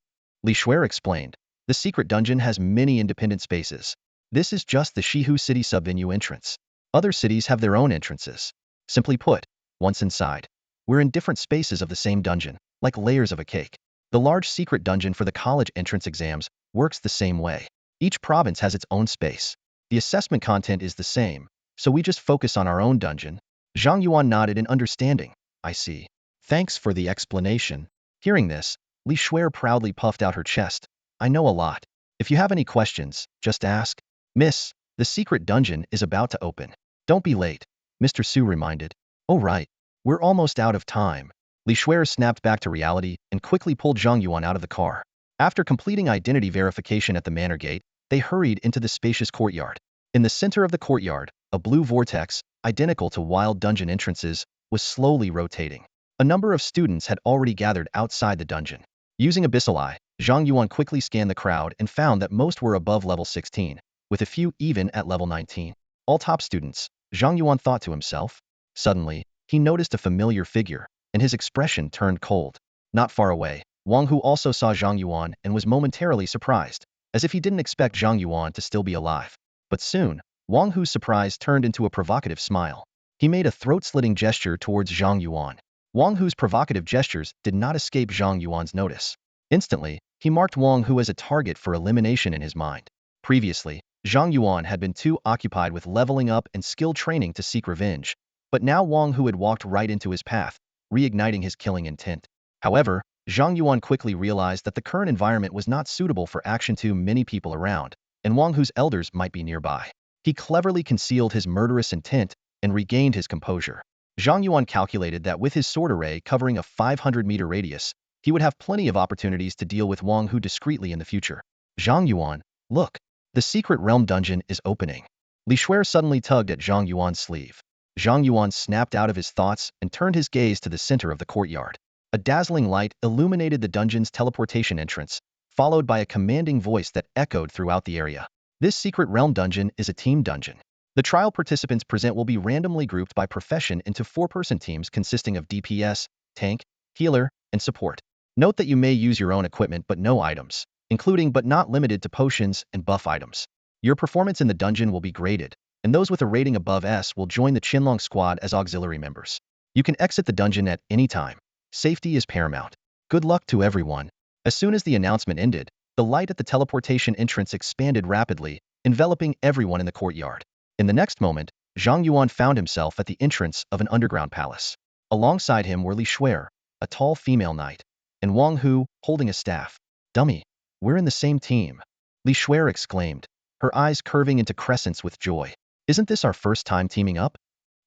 Xue'er explained, the secret dungeon has many independent spaces. This is just the Shihu City subvenue entrance. Other cities have their own entrances. Simply put, once inside, we're in different spaces of the same dungeon, like layers of a cake. The large secret dungeon for the college entrance exams works the same way. Each province has its own space. The assessment content is the same, so we just focus on our own dungeon. Zhang Yuan nodded in understanding. I see. Thanks for the explanation. Hearing this, Xue'er proudly puffed out her chest. I know a lot. If you have any questions, just ask. Miss, the secret dungeon is about to open. Don't be late, Mr. Su reminded. Oh right. We're almost out of time. Xue'er snapped back to reality and quickly pulled Zhang Yuan out of the car. After completing identity verification at the manor gate, they hurried into the spacious courtyard. In the center of the courtyard, a blue vortex, identical to wild dungeon entrances, was slowly rotating. A number of students had already gathered outside the dungeon. Using Abyssal Eye, Zhang Yuan quickly scanned the crowd and found that most were above level 16, with a few even at level 19. All top students, Zhang Yuan thought to himself. Suddenly, he noticed a familiar figure, and his expression turned cold. Not far away, Wang Hu also saw Zhang Yuan and was momentarily surprised, as if he didn't expect Zhang Yuan to still be alive. But soon, Wang Hu's surprise turned into a provocative smile. He made a throat-slitting gesture towards Zhang Yuan. Wang Hu's provocative gestures did not escape Zhang Yuan's notice. Instantly, he marked Wang Hu as a target for elimination in his mind. Previously, Zhang Yuan had been too occupied with leveling up and skill training to seek revenge, but now Wang Hu had walked right into his path, reigniting his killing intent. However, Zhang Yuan quickly realized that the current environment was not suitable for action to many people around, and Wang Hu's elders might be nearby. He cleverly concealed his murderous intent and regained his composure. Zhang Yuan calculated that with his sword array covering a 500-meter radius, he would have plenty of opportunities to deal with Wang Hu discreetly in the future. Zhang Yuan, look. The secret realm dungeon is opening. Xue'er suddenly tugged at Zhang Yuan's sleeve. Zhang Yuan snapped out of his thoughts and turned his gaze to the center of the courtyard. A dazzling light illuminated the dungeon's teleportation entrance, followed by a commanding voice that echoed throughout the area. This secret realm dungeon is a team dungeon. The trial participants present will be randomly grouped by profession into 4-person teams consisting of DPS, tank, healer, and support. Note that you may use your own equipment but no items, including but not limited to potions and buff items. Your performance in the dungeon will be graded, and those with a rating above S will join the Chenlong squad as auxiliary members. You can exit the dungeon at any time. Safety is paramount. Good luck to everyone. As soon as the announcement ended, the light at the teleportation entrance expanded rapidly, enveloping everyone in the courtyard. In the next moment, Zhang Yuan found himself at the entrance of an underground palace. Alongside him were Xue'er, a tall female knight, and Wang Hu, holding a staff. Dummy. We're in the same team. Xue'er exclaimed, her eyes curving into crescents with joy. Isn't this our first time teaming up?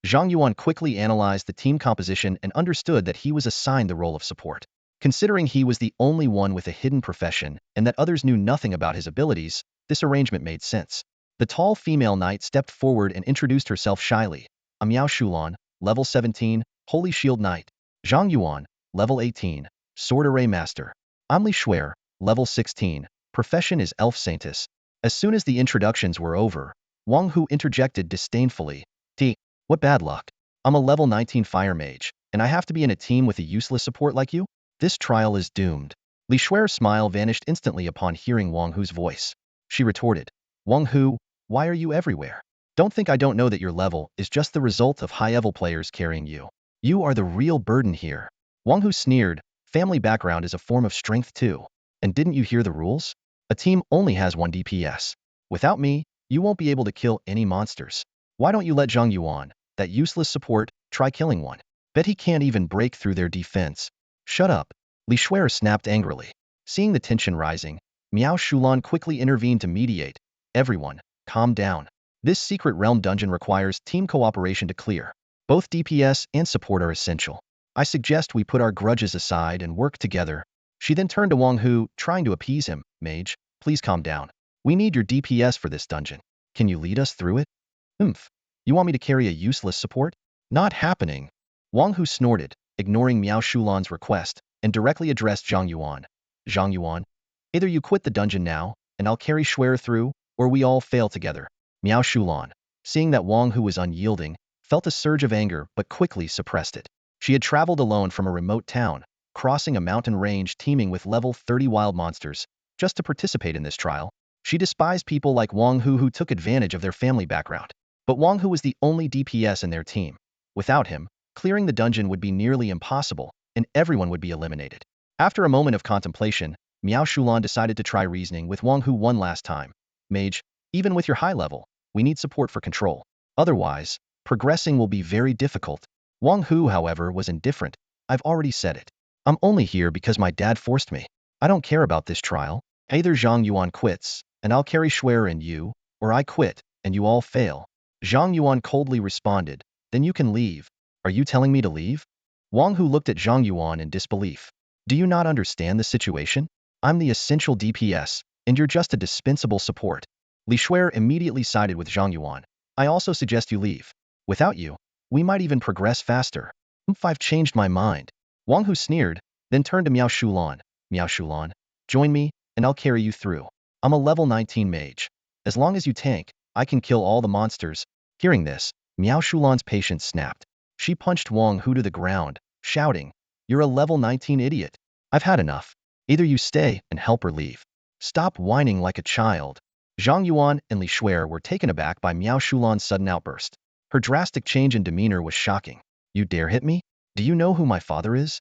Zhang Yuan quickly analyzed the team composition and understood that he was assigned the role of support. Considering he was the only one with a hidden profession and that others knew nothing about his abilities, this arrangement made sense. The tall female knight stepped forward and introduced herself shyly. I'm Yao Shulan, level 17, Holy Shield Knight. Zhang Yuan, level 18, Sword Array Master. I'm Xue'er, level 16, profession is Elf Saintess. As soon as the introductions were over, Wang Hu interjected disdainfully. What bad luck. I'm a level 19 fire mage, and I have to be in a team with a useless support like you? This trial is doomed. Xue'er's smile vanished instantly upon hearing Wang Hu's voice. She retorted, Wang Hu, why are you everywhere? Don't think I don't know that your level is just the result of high-level players carrying you. You are the real burden here. Wang Hu sneered, family background is a form of strength too. And didn't you hear the rules? A team only has 1 DPS. Without me, you won't be able to kill any monsters. Why don't you let Zhang Yuan, that useless support, try killing one? Bet he can't even break through their defense. Shut up. Xue'er snapped angrily. Seeing the tension rising, Miao Shulan quickly intervened to mediate. Everyone, calm down. This secret realm dungeon requires team cooperation to clear. Both DPS and support are essential. I suggest we put our grudges aside and work together. She then turned to Wang Hu, trying to appease him. Mage, please calm down. We need your DPS for this dungeon. Can you lead us through it? Oomph. You want me to carry a useless support? Not happening. Wang Hu snorted, ignoring Miao Shulan's request, and directly addressed Zhang Yuan. Zhang Yuan, either you quit the dungeon now, and I'll carry Xue'er through, or we all fail together. Miao Shulan, seeing that Wang Hu was unyielding, felt a surge of anger but quickly suppressed it. She had traveled alone from a remote town, crossing a mountain range teeming with level 30 wild monsters, just to participate in this trial. She despised people like Wang Hu who took advantage of their family background. But Wang Hu was the only DPS in their team. Without him, clearing the dungeon would be nearly impossible, and everyone would be eliminated. After a moment of contemplation, Miao Shulan decided to try reasoning with Wang Hu one last time. Mage, even with your high level, we need support for control. Otherwise, progressing will be very difficult. Wang Hu, however, was indifferent. I've already said it. I'm only here because my dad forced me. I don't care about this trial. Either Zhang Yuan quits, and I'll carry Xue'er and you, or I quit, and you all fail. Zhang Yuan coldly responded, then you can leave. Are you telling me to leave? Wang Hu looked at Zhang Yuan in disbelief. Do you not understand the situation? I'm the essential DPS, and you're just a dispensable support. Xue'er immediately sided with Zhang Yuan. I also suggest you leave. Without you, we might even progress faster. I've changed my mind. Wang Hu sneered, then turned to Miao Shulan. Miao Shulan, join me, and I'll carry you through. I'm a level 19 mage. As long as you tank, I can kill all the monsters. Hearing this, Miao Shulan's patience snapped. She punched Wang Hu to the ground, shouting, You're a level 19 idiot. I've had enough. Either you stay and help or leave. Stop whining like a child. Zhang Yuan and Xue'er were taken aback by Miao Shulan's sudden outburst. Her drastic change in demeanor was shocking. You dare hit me? Do you know who my father is?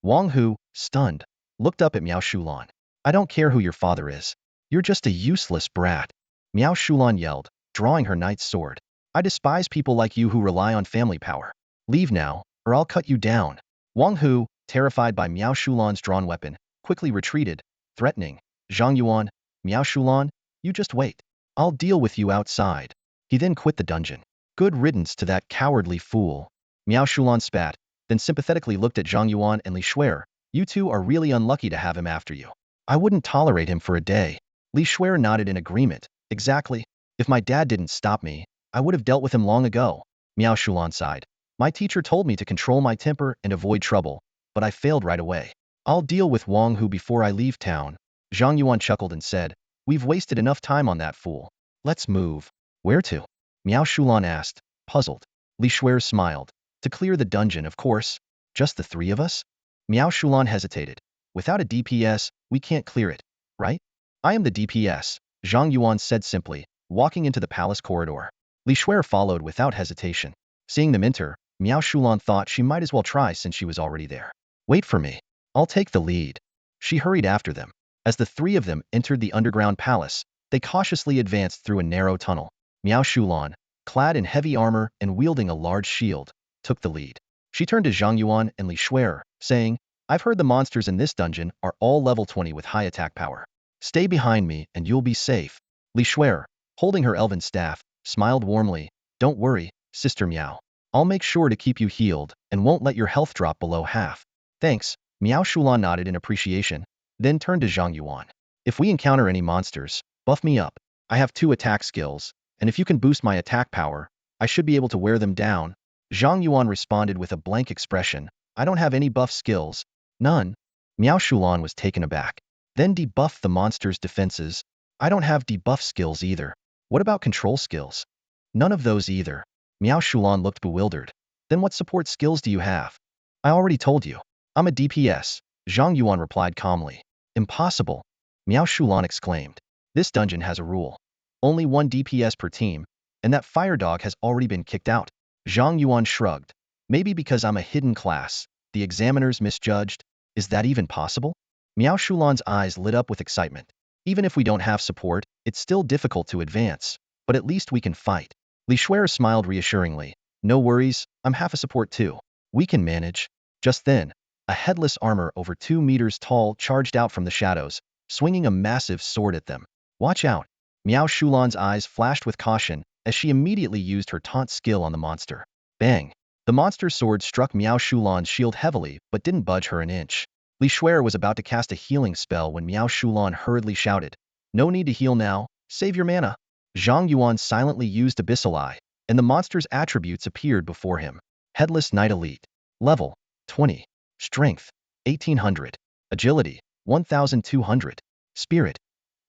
Wang Hu, stunned, looked up at Miao Shulan. I don't care who your father is. You're just a useless brat. Miao Shulan yelled, drawing her knight's sword. I despise people like you who rely on family power. Leave now, or I'll cut you down. Wang Hu, terrified by Miao Shulan's drawn weapon, quickly retreated, threatening, Zhang Yuan, Miao Shulan, you just wait. I'll deal with you outside. He then quit the dungeon. Good riddance to that cowardly fool. Miao Shulan spat, then sympathetically looked at Zhang Yuan and Xue'er. You two are really unlucky to have him after you. I wouldn't tolerate him for a day. Xue'er nodded in agreement. Exactly. If my dad didn't stop me, I would have dealt with him long ago. Miao Shulan sighed. My teacher told me to control my temper and avoid trouble, but I failed right away. I'll deal with Wang Hu before I leave town. Zhang Yuan chuckled and said, We've wasted enough time on that fool. Let's move. Where to? Miao Shulan asked, puzzled. Xue'er smiled. To clear the dungeon, of course. Just the three of us? Miao Shulan hesitated. Without a DPS, we can't clear it, right? I am the DPS, Zhang Yuan said simply, walking into the palace corridor. Xue'er followed without hesitation. Seeing them enter, Miao Shulan thought she might as well try since she was already there. Wait for me. I'll take the lead. She hurried after them. As the three of them entered the underground palace, they cautiously advanced through a narrow tunnel. Miao Shulan, clad in heavy armor and wielding a large shield, took the lead. She turned to Zhang Yuan and Xue'er, saying, I've heard the monsters in this dungeon are all level 20 with high attack power. Stay behind me and you'll be safe. Xue'er, holding her elven staff, smiled warmly. Don't worry, Sister Miao. I'll make sure to keep you healed and won't let your health drop below half. Thanks. Miao Shulan nodded in appreciation, then turned to Zhang Yuan. If we encounter any monsters, buff me up. I have 2 attack skills, and if you can boost my attack power, I should be able to wear them down. Zhang Yuan responded with a blank expression. I don't have any buff skills. None. Miao Shulan was taken aback. Then debuff the monster's defenses. I don't have debuff skills either. What about control skills? None of those either. Miao Shulan looked bewildered. Then what support skills do you have? I already told you. I'm a DPS, Zhang Yuan replied calmly. Impossible. Miao Shulan exclaimed. This dungeon has a rule. Only 1 DPS per team, and that fire dog has already been kicked out. Zhang Yuan shrugged. Maybe because I'm a hidden class, the examiners misjudged. Is that even possible? Miao Shulan's eyes lit up with excitement. Even if we don't have support, it's still difficult to advance, but at least we can fight. Xue'er smiled reassuringly. No worries, I'm half a support too. We can manage. Just then, a headless armor over 2 meters tall charged out from the shadows, swinging a massive sword at them. Watch out. Miao Shulan's eyes flashed with caution as she immediately used her taunt skill on the monster. Bang! The monster's sword struck Miao Shulan's shield heavily but didn't budge her an inch. Xue'er was about to cast a healing spell when Miao Shulan hurriedly shouted, No need to heal now, save your mana. Zhang Yuan silently used Abyssal Eye, and the monster's attributes appeared before him. Headless Knight Elite. Level 20. Strength 1800. Agility 1200. Spirit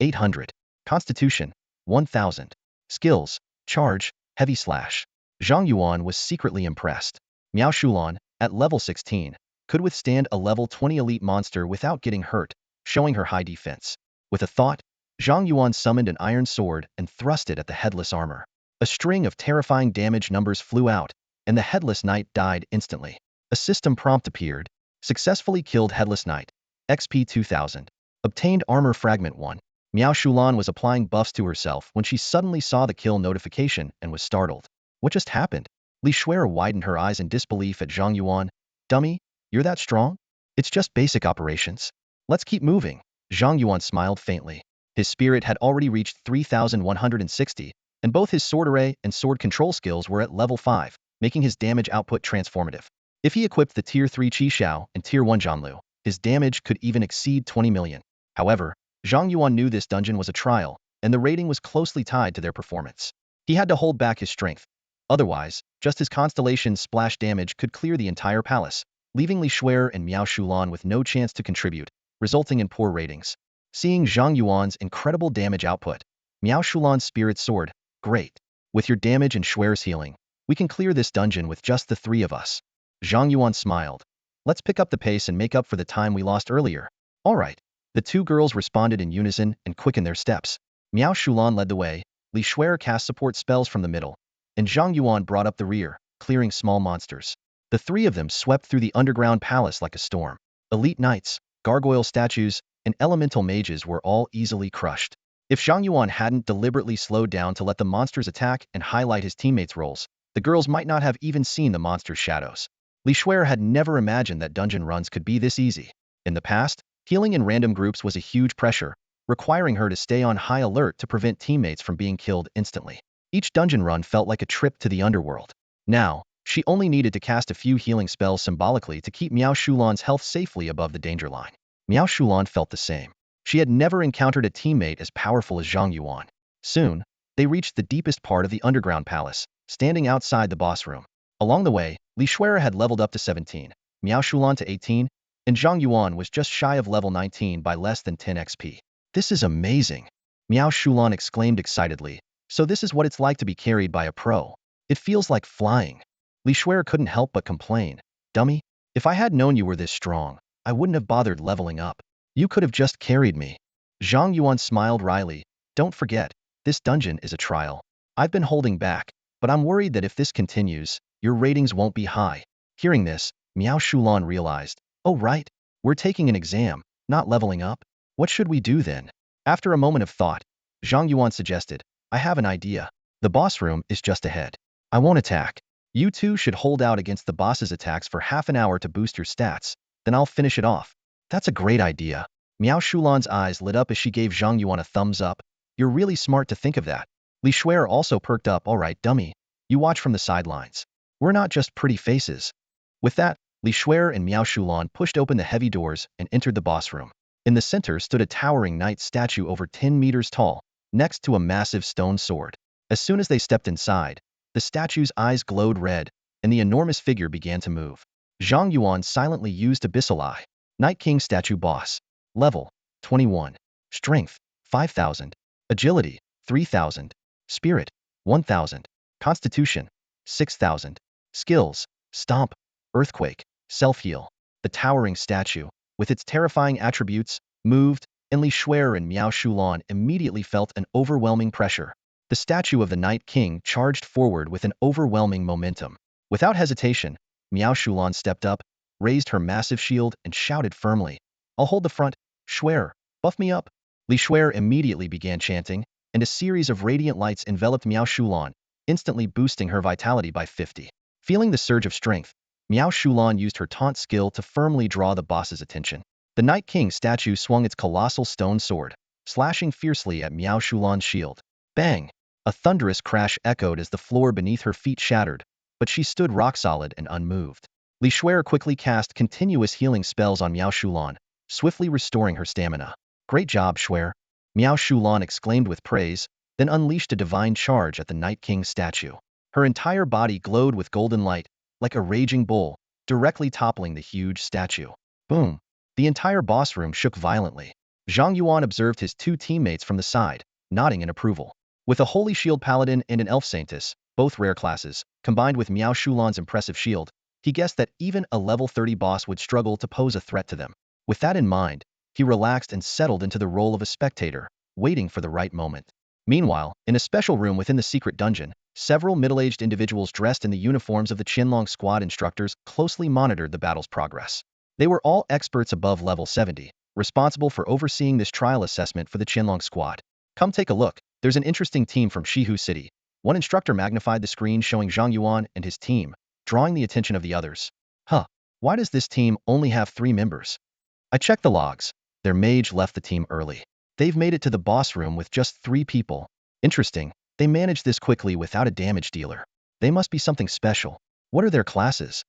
800. Constitution 1000. Skills: Charge, Heavy Slash. Zhang Yuan was secretly impressed. Miao Shulan, at level 16, could withstand a level 20 elite monster without getting hurt, showing her high defense. With a thought, Zhang Yuan summoned an iron sword and thrust it at the headless armor. A string of terrifying damage numbers flew out, and the headless knight died instantly. A system prompt appeared. Successfully killed headless knight. XP 2000. Obtained armor fragment 1. Miao Shulan was applying buffs to herself when she suddenly saw the kill notification and was startled. What just happened? Xue'er widened her eyes in disbelief at Zhang Yuan. Dummy, you're that strong? It's just basic operations. Let's keep moving. Zhang Yuan smiled faintly. His spirit had already reached 3,160, and both his sword array and sword control skills were at level 5, making his damage output transformative. If he equipped the Tier 3 Qi Xiao and Tier 1 Zhanlu, his damage could even exceed 20 million. However, Zhang Yuan knew this dungeon was a trial, and the rating was closely tied to their performance. He had to hold back his strength. Otherwise, just his constellations splash damage could clear the entire palace, leaving Xue'er and Miao Shulan with no chance to contribute, resulting in poor ratings. Seeing Zhang Yuan's incredible damage output, Miao Shulan's spirit soared. Great. With your damage and Xue'er's healing, we can clear this dungeon with just the 3 of us. Zhang Yuan smiled. Let's pick up the pace and make up for the time we lost earlier. All right. The 2 girls responded in unison and quickened their steps. Miao Shulan led the way, Xue'er cast support spells from the middle, and Zhang Yuan brought up the rear, clearing small monsters. The 3 of them swept through the underground palace like a storm. Elite knights, gargoyle statues, and elemental mages were all easily crushed. If Zhang Yuan hadn't deliberately slowed down to let the monsters attack and highlight his teammates' roles, the girls might not have even seen the monsters' shadows. Xue'er had never imagined that dungeon runs could be this easy. In the past, healing in random groups was a huge pressure, requiring her to stay on high alert to prevent teammates from being killed instantly. Each dungeon run felt like a trip to the underworld. Now, she only needed to cast a few healing spells symbolically to keep Miao Shulan's health safely above the danger line. Miao Shulan felt the same. She had never encountered a teammate as powerful as Zhang Yuan. Soon, they reached the deepest part of the underground palace, standing outside the boss room. Along the way, Xue'er had leveled up to 17, Miao Shulan to 18, and Zhang Yuan was just shy of level 19 by less than 10 XP. This is amazing! Miao Shulan exclaimed excitedly. So this is what it's like to be carried by a pro. It feels like flying. Xue'er couldn't help but complain. Dummy, if I had known you were this strong, I wouldn't have bothered leveling up. You could have just carried me. Zhang Yuan smiled wryly. Don't forget, this dungeon is a trial. I've been holding back, but I'm worried that if this continues, your ratings won't be high. Hearing this, Miao Shulan realized, oh right, we're taking an exam, not leveling up. What should we do then? After a moment of thought, Zhang Yuan suggested, I have an idea. The boss room is just ahead. I won't attack. You 2 should hold out against the boss's attacks for half an hour to boost your stats, then I'll finish it off. That's a great idea. Miao Shulan's eyes lit up as she gave Zhang Yuan a thumbs up. You're really smart to think of that. Xue'er also perked up. All right, dummy. You watch from the sidelines. We're not just pretty faces. With that, Xue'er and Miao Shulan pushed open the heavy doors and entered the boss room. In the center stood a towering knight statue over 10 meters tall, next to a massive stone sword. As soon as they stepped inside, the statue's eyes glowed red, and the enormous figure began to move. Zhang Yuan silently used Abyssal Eye. Night King Statue Boss. Level 21. Strength 5,000. Agility 3,000. Spirit 1,000. Constitution 6,000. Skills: Stomp, Earthquake, Self-Heal. The towering statue, with its terrifying attributes, moved, and Xue'er and Miao Shulan immediately felt an overwhelming pressure. The statue of the Night King charged forward with an overwhelming momentum. Without hesitation, Miao Shulan stepped up, raised her massive shield, and shouted firmly, I'll hold the front. Xue'er, buff me up. Xue'er immediately began chanting, and a series of radiant lights enveloped Miao Shulan, instantly boosting her vitality by 50. Feeling the surge of strength, Miao Shulan used her taunt skill to firmly draw the boss's attention. The Night King statue swung its colossal stone sword, slashing fiercely at Miao Shulan's shield. Bang! A thunderous crash echoed as the floor beneath her feet shattered, but she stood rock-solid and unmoved. Xue'er quickly cast continuous healing spells on Miao Shulan, swiftly restoring her stamina. Great job, Xue'er! Miao Shulan exclaimed with praise, then unleashed a divine charge at the Night King statue. Her entire body glowed with golden light, like a raging bull, directly toppling the huge statue. Boom! The entire boss room shook violently. Zhang Yuan observed his two teammates from the side, nodding in approval. With a Holy Shield Paladin and an Elf Saintess, both rare classes, combined with Miao Shulan's impressive shield, he guessed that even a level 30 boss would struggle to pose a threat to them. With that in mind, he relaxed and settled into the role of a spectator, waiting for the right moment. Meanwhile, in a special room within the secret dungeon, several middle-aged individuals dressed in the uniforms of the Chenlong squad instructors closely monitored the battle's progress. They were all experts above level 70, responsible for overseeing this trial assessment for the Chenlong squad. Come take a look, there's an interesting team from Shihu City. One instructor magnified the screen showing Zhang Yuan and his team, drawing the attention of the others. Why does this team only have 3 members? I checked the logs. Their mage left the team early. They've made it to the boss room with just 3 people. Interesting, they managed this quickly without a damage dealer. They must be something special. What are their classes?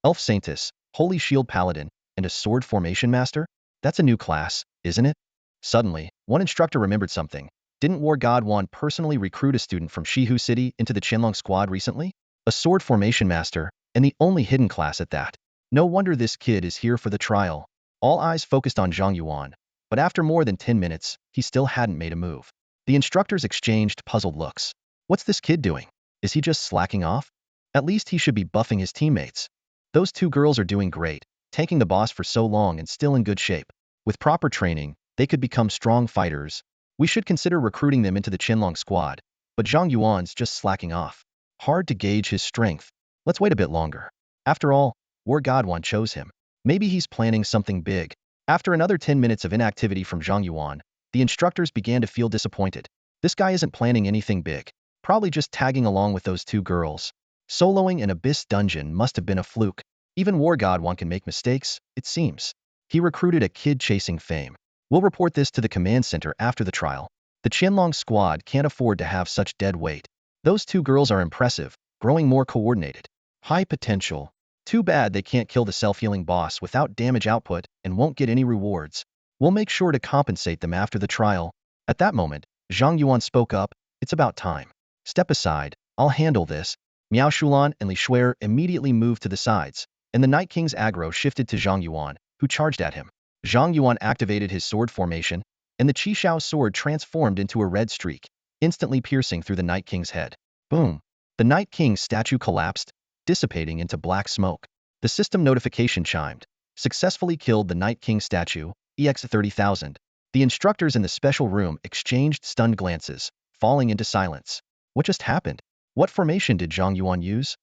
Elf Saintess, Holy Shield Paladin, and a Sword Formation Master? That's a new class, isn't it? Suddenly, one instructor remembered something. Didn't War God Guan personally recruit a student from Shihu City into the Chenlong squad recently? A Sword Formation Master, and the only hidden class at that. No wonder this kid is here for the trial. All eyes focused on Zhang Yuan, but after more than 10 minutes, he still hadn't made a move. The instructors exchanged puzzled looks. What's this kid doing? Is he just slacking off? At least he should be buffing his teammates. Those 2 girls are doing great, tanking the boss for so long and still in good shape. With proper training, they could become strong fighters. We should consider recruiting them into the Chenlong squad, but Zhang Yuan's just slacking off. Hard to gauge his strength. Let's wait a bit longer. After all, War God Guan chose him. Maybe he's planning something big. After another 10 minutes of inactivity from Zhang Yuan, the instructors began to feel disappointed. This guy isn't planning anything big. Probably just tagging along with those 2 girls. Soloing an Abyss dungeon must have been a fluke. Even War God Guan can make mistakes, it seems. He recruited a kid chasing fame. We'll report this to the command center after the trial. The Chenlong squad can't afford to have such dead weight. Those 2 girls are impressive, growing more coordinated. High potential. Too bad they can't kill the self-healing boss without damage output and won't get any rewards. We'll make sure to compensate them after the trial. At that moment, Zhang Yuan spoke up. It's about time. Step aside, I'll handle this. Miao Shulan and Xue'er immediately moved to the sides, and the Night King's aggro shifted to Zhang Yuan, who charged at him. Zhang Yuan activated his sword formation, and the Qishao sword transformed into a red streak, instantly piercing through the Night King's head. Boom! The Night King's statue collapsed, dissipating into black smoke. The system notification chimed. Successfully killed the Night King statue, EX 30,000. The instructors in the special room exchanged stunned glances, falling into silence. What just happened? What formation did Zhang Yuan use?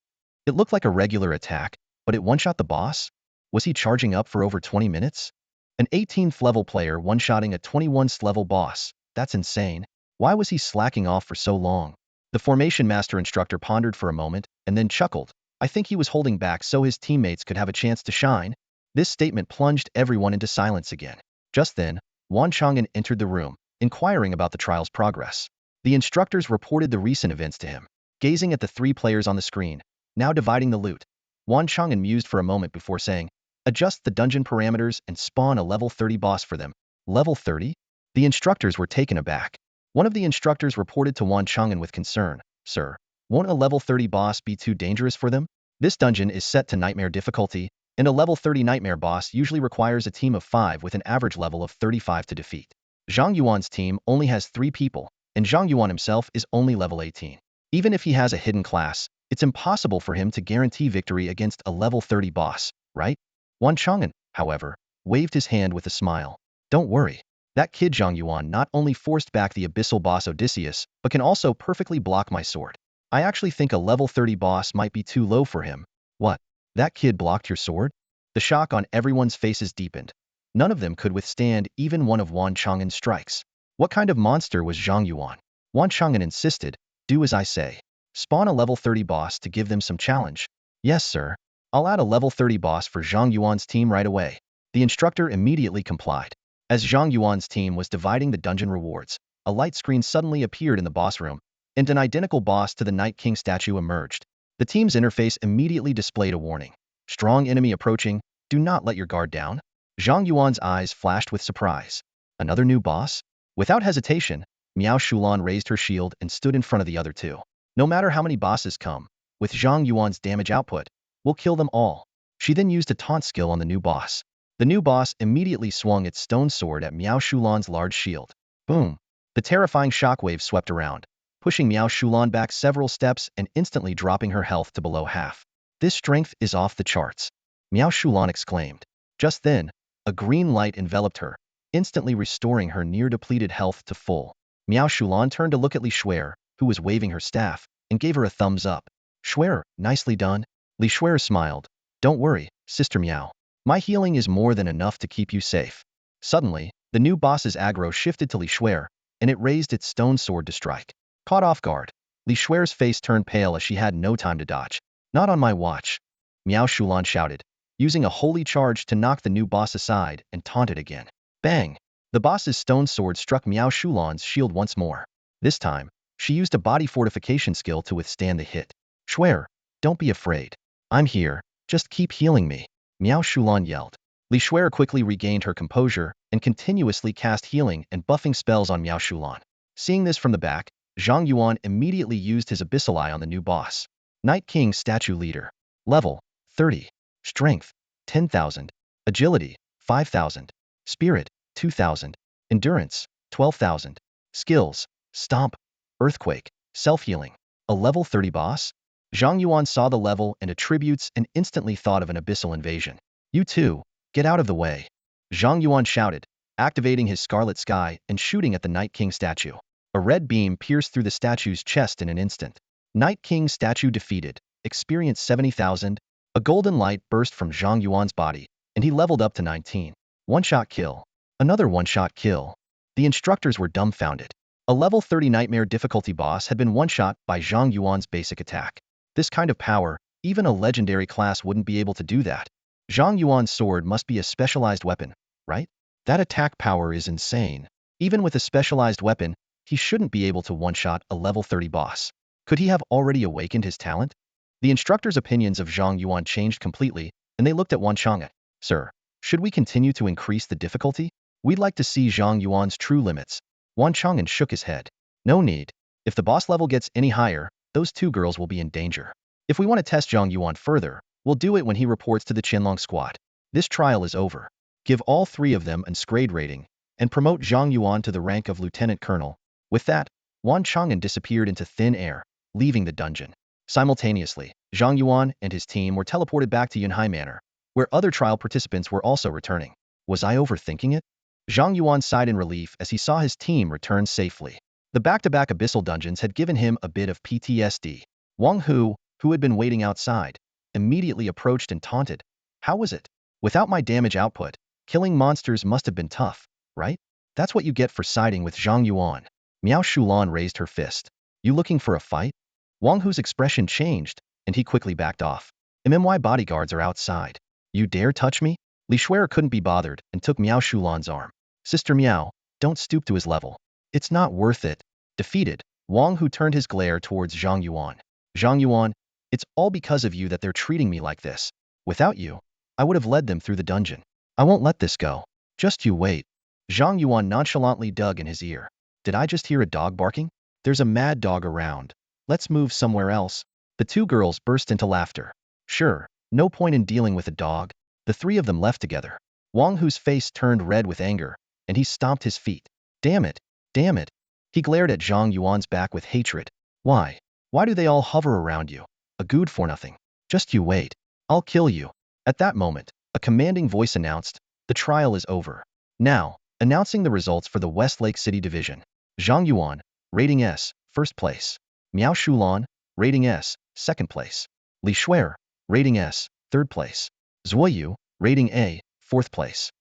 It looked like a regular attack, but it one-shot the boss? Was he charging up for over 20 minutes? An 18th level player one-shotting a 21st level boss. That's insane. Why was he slacking off for so long? The formation master instructor pondered for a moment, and then chuckled. I think he was holding back so his teammates could have a chance to shine. This statement plunged everyone into silence again. Just then, Wan Chang'an entered the room, inquiring about the trial's progress. The instructors reported the recent events to him. Gazing at the 3 players on the screen, now dividing the loot, Wan Chang'an mused for a moment before saying, adjust the dungeon parameters and spawn a level 30 boss for them. Level 30? The instructors were taken aback. One of the instructors reported to Wan Chang'an with concern, Sir, won't a level 30 boss be too dangerous for them? This dungeon is set to nightmare difficulty, and a level 30 nightmare boss usually requires a team of 5 with an average level of 35 to defeat. Zhang Yuan's team only has 3 people, and Zhang Yuan himself is only level 18. Even if he has a hidden class, it's impossible for him to guarantee victory against a level 30 boss, right? Wan Chang'an, however, waved his hand with a smile. Don't worry. That kid Zhang Yuan not only forced back the Abyssal boss Odysseus, but can also perfectly block my sword. I actually think a level 30 boss might be too low for him. What? That kid blocked your sword? The shock on everyone's faces deepened. None of them could withstand even one of Wan Chang'an's strikes. What kind of monster was Zhang Yuan? Wan Chang'an insisted, do as I say. Spawn a level 30 boss to give them some challenge. Yes, sir. I'll add a level 30 boss for Zhang Yuan's team right away. The instructor immediately complied. As Zhang Yuan's team was dividing the dungeon rewards, a light screen suddenly appeared in the boss room, and an identical boss to the Night King statue emerged. The team's interface immediately displayed a warning. Strong enemy approaching, do not let your guard down. Zhang Yuan's eyes flashed with surprise. Another new boss? Without hesitation, Miao Shulan raised her shield and stood in front of the other 2. No matter how many bosses come, With Zhang Yuan's damage output, we'll kill them all. She then used a taunt skill on the new boss. The new boss immediately swung its stone sword at Miao Shulan's large shield. Boom! The terrifying shockwave swept around, pushing Miao Shulan back several steps and instantly dropping her health to below half. This strength is off the charts, Miao Shulan exclaimed. Just then, a green light enveloped her, instantly restoring her near-depleted health to full. Miao Shulan turned to look at Xue'er, who was waving her staff, and gave her a thumbs up. Xue'er, nicely done. Xue'er smiled. Don't worry, Sister Miao. My healing is more than enough to keep you safe. Suddenly, the new boss's aggro shifted to Xue'er, and it raised its stone sword to strike. Caught off guard, Xue'er's face turned pale as she had no time to dodge. Not on my watch, Miao Shulan shouted, using a holy charge to knock the new boss aside and taunted again. Bang! The boss's stone sword struck Miao Shulan's shield once more. This time, she used a body fortification skill to withstand the hit. Xue'er, don't be afraid. I'm here, just keep healing me, Miao Shulan yelled. Xue'er quickly regained her composure and continuously cast healing and buffing spells on Miao Shulan. Seeing this from the back, Zhang Yuan immediately used his Abyssal Eye on the new boss. Night King Statue Leader. Level 30. Strength 10,000. Agility 5,000. Spirit 2,000. Endurance 12,000. Skills Stomp, Earthquake, Self-Healing. A level 30 boss? Zhang Yuan saw the level and attributes and instantly thought of an abyssal invasion. You too, get out of the way, Zhang Yuan shouted, activating his Scarlet Sky and shooting at the Night King statue. A red beam pierced through the statue's chest in an instant. Night King statue defeated, experienced 70,000. A golden light burst from Zhang Yuan's body, and he leveled up to 19. One-shot kill. Another one-shot kill. The instructors were dumbfounded. A level 30 nightmare difficulty boss had been one-shot by Zhang Yuan's basic attack. This kind of power, even a legendary class wouldn't be able to do that. Zhang Yuan's sword must be a specialized weapon, right? That attack power is insane. Even with a specialized weapon, he shouldn't be able to one-shot a level 30 boss. Could he have already awakened his talent? The instructor's opinions of Zhang Yuan changed completely, and they looked at Wan Chang'e. Sir, should we continue to increase the difficulty? We'd like to see Zhang Yuan's true limits. Wan Chang'e shook his head. No need. If the boss level gets any higher, those two girls will be in danger. If we want to test Zhang Yuan further, we'll do it when he reports to the Chenlong squad. This trial is over. Give all three of them an grade rating, and promote Zhang Yuan to the rank of Lieutenant Colonel. With that, Wan Chang'e disappeared into thin air, leaving the dungeon. Simultaneously, Zhang Yuan and his team were teleported back to Yunhai Manor, where other trial participants were also returning. Was I overthinking it? Zhang Yuan sighed in relief as he saw his team return safely. The back-to-back abyssal dungeons had given him a bit of PTSD. Wang Hu, who had been waiting outside, immediately approached and taunted. How was it? Without my damage output, killing monsters must have been tough, right? That's what you get for siding with Zhang Yuan. Miao Shulan raised her fist. You looking for a fight? Wang Hu's expression changed, and he quickly backed off. MMY bodyguards are outside. You dare touch me? Xue'er couldn't be bothered and took Miao Shulan's arm. Sister Miao, don't stoop to his level. It's not worth it. Defeated, Wang Hu turned his glare towards Zhang Yuan. Zhang Yuan, it's all because of you that they're treating me like this. Without you, I would have led them through the dungeon. I won't let this go. Just you wait. Zhang Yuan nonchalantly dug in his ear. Did I just hear a dog barking? There's a mad dog around. Let's move somewhere else. The two girls burst into laughter. Sure, no point in dealing with a dog. The three of them left together. Wang Hu's face turned red with anger, and he stomped his feet. Damn it! Damn it! He glared at Zhang Yuan's back with hatred. Why? Why do they all hover around you? A good for nothing. Just you wait. I'll kill you. At that moment, a commanding voice announced, the trial is over. Now, announcing the results for the Westlake City Division. Zhang Yuan, rating S, first place. Miao Shulan, rating S, second place. Xue'er, rating S, third place. Zuoyu, rating A, fourth place.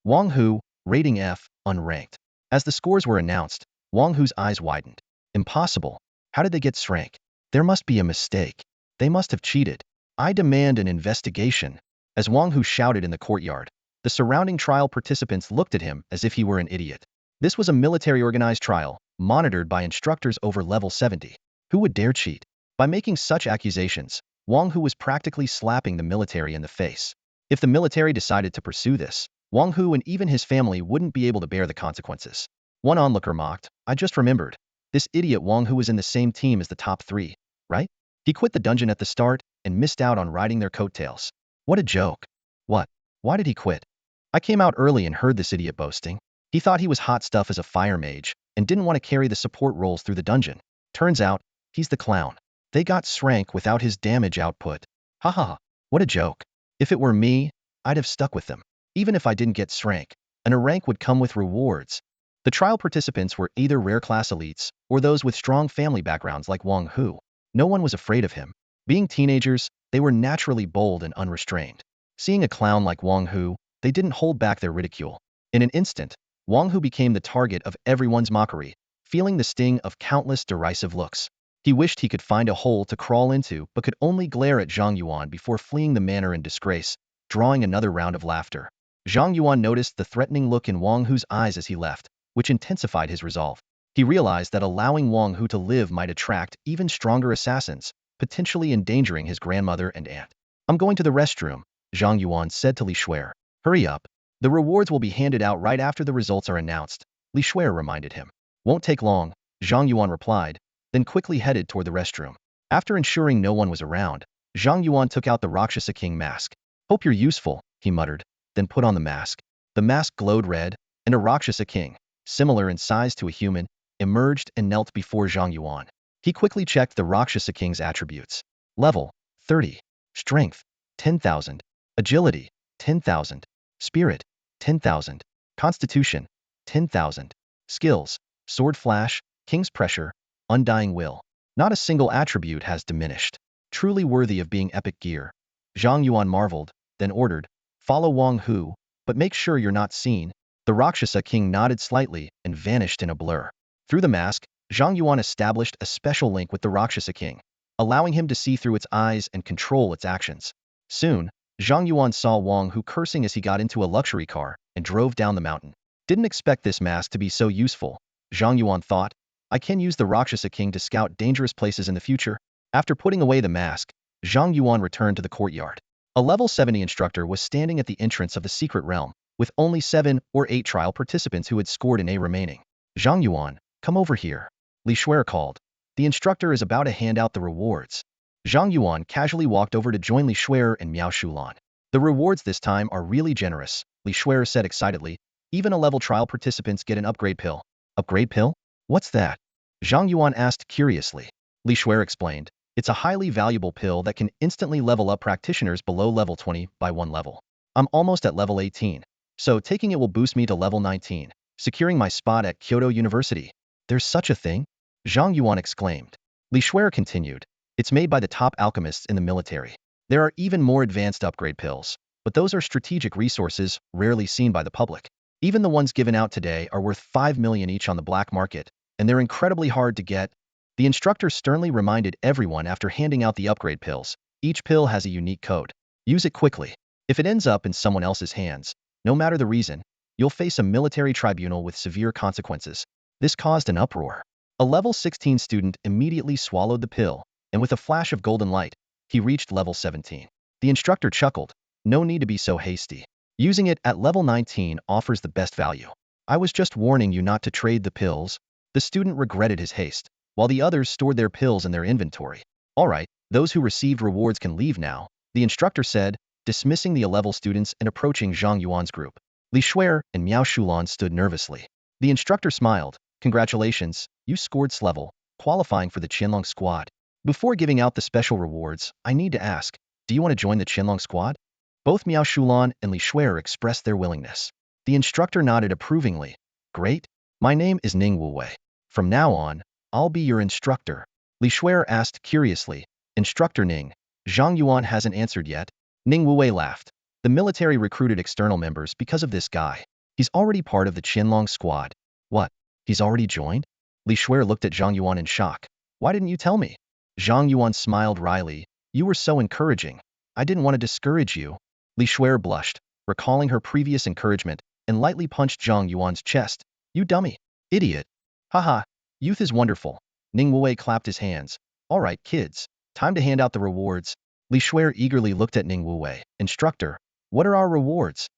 Wang Hu, rating F, unranked. As the scores were announced, Wang Hu's eyes widened. Impossible. How did they get rank? There must be a mistake. They must have cheated. I demand an investigation. As Wang Hu shouted in the courtyard, the surrounding trial participants looked at him as if he were an idiot. This was a military-organized trial, monitored by instructors over level 70. Who would dare cheat? By making such accusations, Wang Hu was practically slapping the military in the face. If the military decided to pursue this, Wang Hu and even his family wouldn't be able to bear the consequences. One onlooker mocked, I just remembered. This idiot Wang Hu was in the same team as the top three, right? He quit the dungeon at the start and missed out on riding their coattails. What a joke. What? Why did he quit? I came out early and heard this idiot boasting. He thought he was hot stuff as a fire mage and didn't want to carry the support roles through the dungeon. Turns out, he's the clown. They got Shrank without his damage output. Ha ha ha. What a joke. If it were me, I'd have stuck with them. Even if I didn't get Shrank, a rank would come with rewards. The trial participants were either rare class elites or those with strong family backgrounds like Wang Hu. No one was afraid of him. Being teenagers, they were naturally bold and unrestrained. Seeing a clown like Wang Hu, they didn't hold back their ridicule. In an instant, Wang Hu became the target of everyone's mockery, feeling the sting of countless derisive looks. He wished he could find a hole to crawl into but could only glare at Zhang Yuan before fleeing the manor in disgrace, drawing another round of laughter. Zhang Yuan noticed the threatening look in Wang Hu's eyes as he left, which intensified his resolve. He realized that allowing Wang Hu to live might attract even stronger assassins, potentially endangering his grandmother and aunt. I'm going to the restroom, Zhang Yuan said to Xue'er. Hurry up. The rewards will be handed out right after the results are announced, Xue'er reminded him. Won't take long, Zhang Yuan replied, then quickly headed toward the restroom. After ensuring no one was around, Zhang Yuan took out the Rakshasa King mask. Hope you're useful, he muttered, then put on the mask. The mask glowed red, and a Rakshasa King, similar in size to a human, emerged and knelt before Zhang Yuan. He quickly checked the Rakshasa King's attributes. Level, 30. Strength, 10,000. Agility, 10,000. Spirit, 10,000. Constitution, 10,000. Skills, Sword Flash, King's Pressure, Undying Will. Not a single attribute has diminished. Truly worthy of being epic gear. Zhang Yuan marveled, then ordered, follow Wang Hu, but make sure you're not seen. The Rakshasa King nodded slightly and vanished in a blur. Through the mask, Zhang Yuan established a special link with the Rakshasa King, allowing him to see through its eyes and control its actions. Soon, Zhang Yuan saw Wang Hu cursing as he got into a luxury car and drove down the mountain. Didn't expect this mask to be so useful, Zhang Yuan thought. I can use the Rakshasa King to scout dangerous places in the future. After putting away the mask, Zhang Yuan returned to the courtyard. A level 70 instructor was standing at the entrance of the secret realm, with only 7 or 8 trial participants who had scored an A remaining. Zhang Yuan, come over here, Xue'er called. The instructor is about to hand out the rewards. Zhang Yuan casually walked over to join Xue'er and Miao Shulan. The rewards this time are really generous, Xue'er said excitedly. Even a level trial participants get an upgrade pill. Upgrade pill? What's that? Zhang Yuan asked curiously. Xue'er explained. It's a highly valuable pill that can instantly level up practitioners below level 20 by 1 level. I'm almost at level 18, so taking it will boost me to level 19, securing my spot at Kyoto University. There's such a thing? Zhang Yuan exclaimed. Xue'er continued. It's made by the top alchemists in the military. There are even more advanced upgrade pills, but those are strategic resources rarely seen by the public. Even the ones given out today are worth 5 million each on the black market, and they're incredibly hard to get. The instructor sternly reminded everyone after handing out the upgrade pills. Each pill has a unique code. Use it quickly. If it ends up in someone else's hands, no matter the reason, you'll face a military tribunal with severe consequences. This caused an uproar. A level 16 student immediately swallowed the pill, and with a flash of golden light, he reached level 17. The instructor chuckled. No need to be so hasty. Using it at level 19 offers the best value. I was just warning you not to trade the pills. The student regretted his haste, while the others stored their pills in their inventory. All right, those who received rewards can leave now, the instructor said, dismissing the A-level students and approaching Zhang Yuan's group. Xue'er and Miao Shulan stood nervously. The instructor smiled. Congratulations, you scored S-level, qualifying for the Chenlong squad. Before giving out the special rewards, I need to ask, do you want to join the Chenlong squad? Both Miao Shulan and Xue'er expressed their willingness. The instructor nodded approvingly. Great. My name is Ning Wuwei. From now on, I'll be your instructor. Xue'er asked curiously. Instructor Ning. Zhang Yuan hasn't answered yet. Ning Wuwei laughed. The military recruited external members because of this guy. He's already part of the Chenlong squad. What? He's already joined? Xue'er looked at Zhang Yuan in shock. Why didn't you tell me? Zhang Yuan smiled wryly. You were so encouraging. I didn't want to discourage you. Xue'er blushed, recalling her previous encouragement, and lightly punched Zhang Yuan's chest. You dummy. Idiot. Haha. Youth is wonderful. Ning Wuwei clapped his hands. All right, kids. Time to hand out the rewards. Xue'er eagerly looked at Ning Wuwei. Instructor, what are our rewards?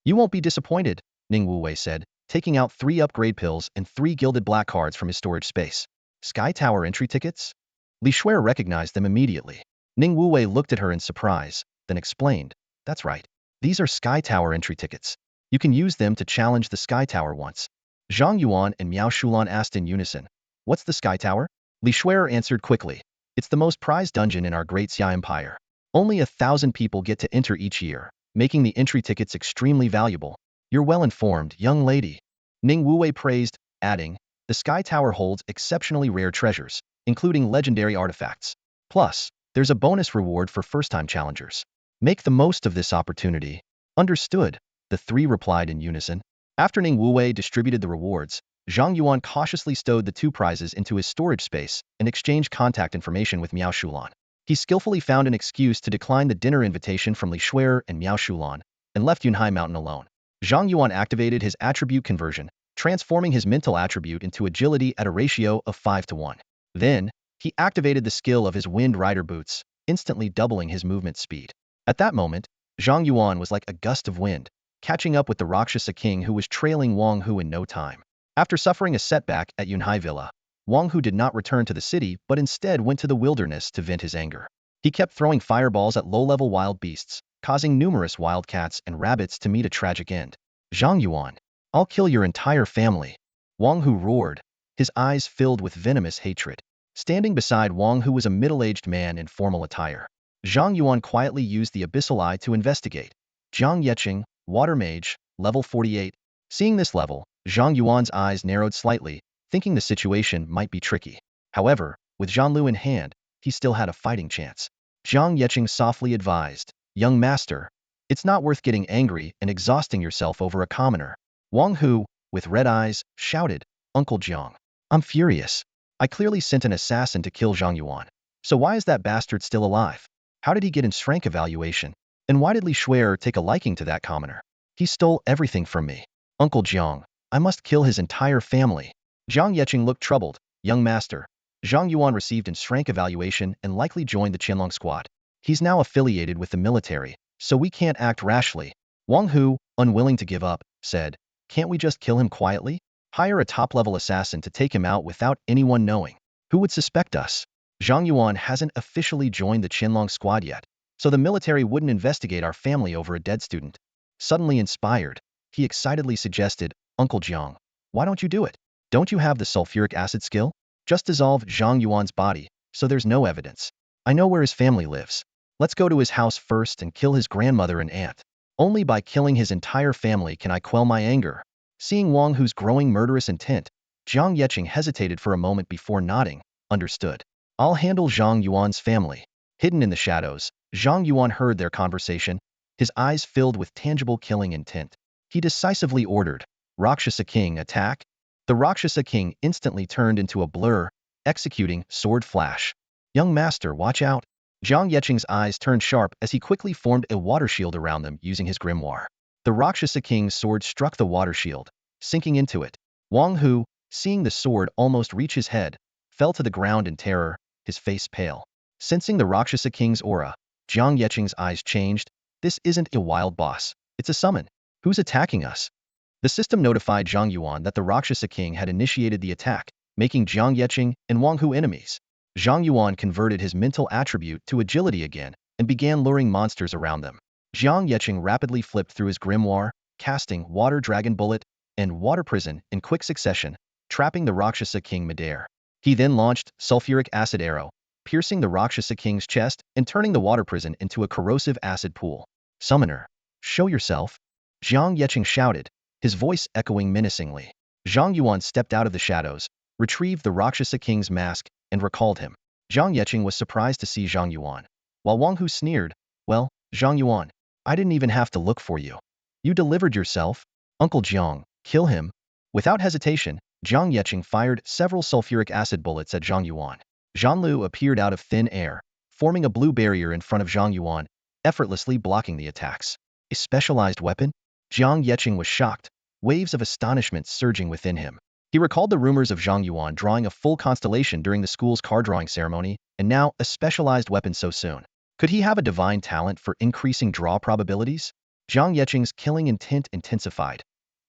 You won't be disappointed, Ning Wuwei said, taking out 3 upgrade pills and 3 gilded black cards from his storage space. Sky Tower entry tickets? Li Xue'er recognized them immediately. Ning Wuwei looked at her in surprise, then explained, "That's right. These are Sky Tower entry tickets. You can use them to challenge the Sky Tower once." Zhang Yuan and Miao Shulan asked in unison, "What's the Sky Tower?" Li Xue'er answered quickly, "It's the most prized dungeon in our great Xia Empire. Only 1,000 people get to enter each year, making the entry tickets extremely valuable." "You're well informed, young lady," Ning Wuwei praised, adding, "The Sky Tower holds exceptionally rare treasures, including legendary artifacts. Plus, there's a bonus reward for first-time challengers. Make the most of this opportunity." "Understood," the three replied in unison. After Ning Wuwei distributed the rewards, Zhang Yuan cautiously stowed the two prizes into his storage space and exchanged contact information with Miao Shulan. He skillfully found an excuse to decline the dinner invitation from Li Xue'er and Miao Shulan, and left Yunhai Mountain alone. Zhang Yuan activated his attribute conversion, transforming his mental attribute into agility at a ratio of 5:1. Then, he activated the skill of his Wind Rider boots, instantly doubling his movement speed. At that moment, Zhang Yuan was like a gust of wind, catching up with the Rakshasa king who was trailing Wang Hu in no time. After suffering a setback at Yunhai Villa, Wang Hu did not return to the city but instead went to the wilderness to vent his anger. He kept throwing fireballs at low-level wild beasts, causing numerous wildcats and rabbits to meet a tragic end. "Zhang Yuan, I'll kill your entire family," Wang Hu roared, his eyes filled with venomous hatred. Standing beside Wang Hu was a middle-aged man in formal attire. Zhang Yuan quietly used the Abyssal Eye to investigate. Jiang Yeqing, Water Mage, level 48. Seeing this level, Zhang Yuan's eyes narrowed slightly, thinking the situation might be tricky. However, with Zhanlu in hand, he still had a fighting chance. Jiang Yeqing softly advised, "Young master, it's not worth getting angry and exhausting yourself over a commoner." Wang Hu, with red eyes, shouted, "Uncle Jiang, I'm furious. I clearly sent an assassin to kill Zhang Yuan. So why is that bastard still alive? How did he get in strength evaluation? And why did Li Xue'er take a liking to that commoner? He stole everything from me. Uncle Jiang, I must kill his entire family." Jiang Yeqing looked troubled. "Young master, Zhang Yuan received in strength evaluation and likely joined the Chenlong squad. He's now affiliated with the military, so we can't act rashly." Wang Hu, unwilling to give up, said, "Can't we just kill him quietly? Hire a top-level assassin to take him out without anyone knowing. Who would suspect us? Zhang Yuan hasn't officially joined the Chenlong squad yet, so the military wouldn't investigate our family over a dead student." Suddenly inspired, he excitedly suggested, "Uncle Jiang, why don't you do it? Don't you have the sulfuric acid skill? Just dissolve Zhang Yuan's body, so there's no evidence. I know where his family lives. Let's go to his house first and kill his grandmother and aunt. Only by killing his entire family can I quell my anger." Seeing Wang Hu's growing murderous intent, Jiang Yeqing hesitated for a moment before nodding, "Understood. I'll handle Zhang Yuan's family." Hidden in the shadows, Zhang Yuan heard their conversation, his eyes filled with tangible killing intent. He decisively ordered, "Rakshasa King, attack." The Rakshasa King instantly turned into a blur, executing sword flash. "Young master, watch out." Jiang Yeqing's eyes turned sharp as he quickly formed a water shield around them using his grimoire. The Rakshasa King's sword struck the water shield, sinking into it. Wang Hu, seeing the sword almost reach his head, fell to the ground in terror, his face pale. Sensing the Rakshasa King's aura, Jiang Yeqing's eyes changed. "This isn't a wild boss, it's a summon. Who's attacking us?" The system notified Zhang Yuan that the Rakshasa King had initiated the attack, making Jiang Yeqing and Wang Hu enemies. Zhang Yuan converted his mental attribute to agility again and began luring monsters around them. Jiang Yeqing rapidly flipped through his grimoire, casting Water Dragon Bullet and Water Prison in quick succession, trapping the Rakshasa King midair. He then launched Sulfuric Acid Arrow, piercing the Rakshasa King's chest and turning the Water Prison into a corrosive acid pool. "Summoner, show yourself," Jiang Yeqing shouted, his voice echoing menacingly. Zhang Yuan stepped out of the shadows, retrieved the Rakshasa King's mask, and recalled him. Jiang Yeqing was surprised to see Zhang Yuan, while Wang Hu sneered, "Well, Zhang Yuan, I didn't even have to look for you. You delivered yourself. Uncle Jiang, kill him." Without hesitation, Jiang Yeqing fired several sulfuric acid bullets at Zhang Yuan. Zhanlu appeared out of thin air, forming a blue barrier in front of Zhang Yuan, effortlessly blocking the attacks. "A specialized weapon?" Jiang Yeqing was shocked, waves of astonishment surging within him. He recalled the rumors of Zhang Yuan drawing a full constellation during the school's card drawing ceremony, and now a specialized weapon so soon. Could he have a divine talent for increasing draw probabilities? Jiang Yeqing's killing intent intensified.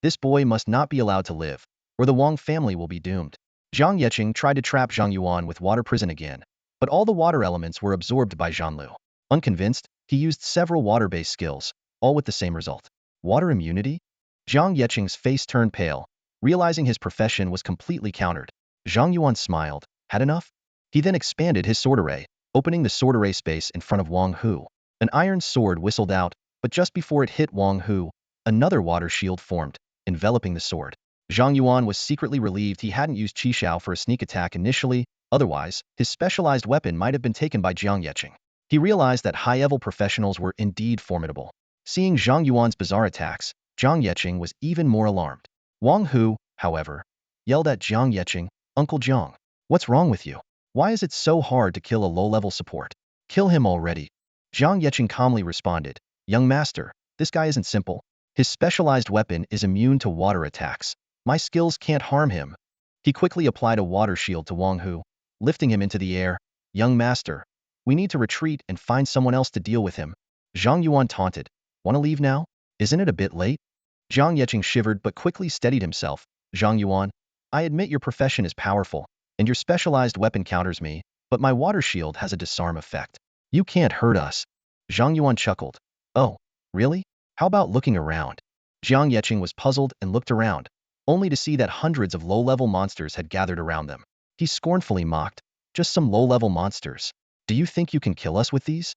This boy must not be allowed to live, or the Wang family will be doomed. Jiang Yeqing tried to trap Zhang Yuan with water prison again, but all the water elements were absorbed by Zhanlu. Unconvinced, he used several water-based skills, all with the same result. Water immunity? Zhang Yuan's face turned pale, realizing his profession was completely countered. Zhang Yuan smiled. Had enough? He then expanded his sword array, opening the sword array space in front of Wang Hu. An iron sword whistled out, but just before it hit Wang Hu, another water shield formed, enveloping the sword. Zhang Yuan was secretly relieved he hadn't used Qishao for a sneak attack initially, otherwise, his specialized weapon might have been taken by Zhang Yuan. He realized that high-level professionals were indeed formidable. Seeing Zhang Yuan's bizarre attacks, Zhang Yuan was even more alarmed. Wang Hu, however, yelled at Zhang Yuan, "Uncle Zhang, what's wrong with you? Why is it so hard to kill a low-level support? Kill him already." Zhang Yuan calmly responded, "Young master, this guy isn't simple. His specialized weapon is immune to water attacks. My skills can't harm him." He quickly applied a water shield to Wang Hu, lifting him into the air. "Young master, we need to retreat and find someone else to deal with him." Zhang Yuan taunted, "Want to leave now? Isn't it a bit late?" Zhang Yuan shivered but quickly steadied himself. "Zhang Yuan, I admit your profession is powerful, and your specialized weapon counters me, but my water shield has a disarm effect. You can't hurt us." Zhang Yuan chuckled. "Oh, really? How about looking around?" Zhang Yuan was puzzled and looked around, only to see that hundreds of low-level monsters had gathered around them. He scornfully mocked, "Just some low-level monsters. Do you think you can kill us with these?"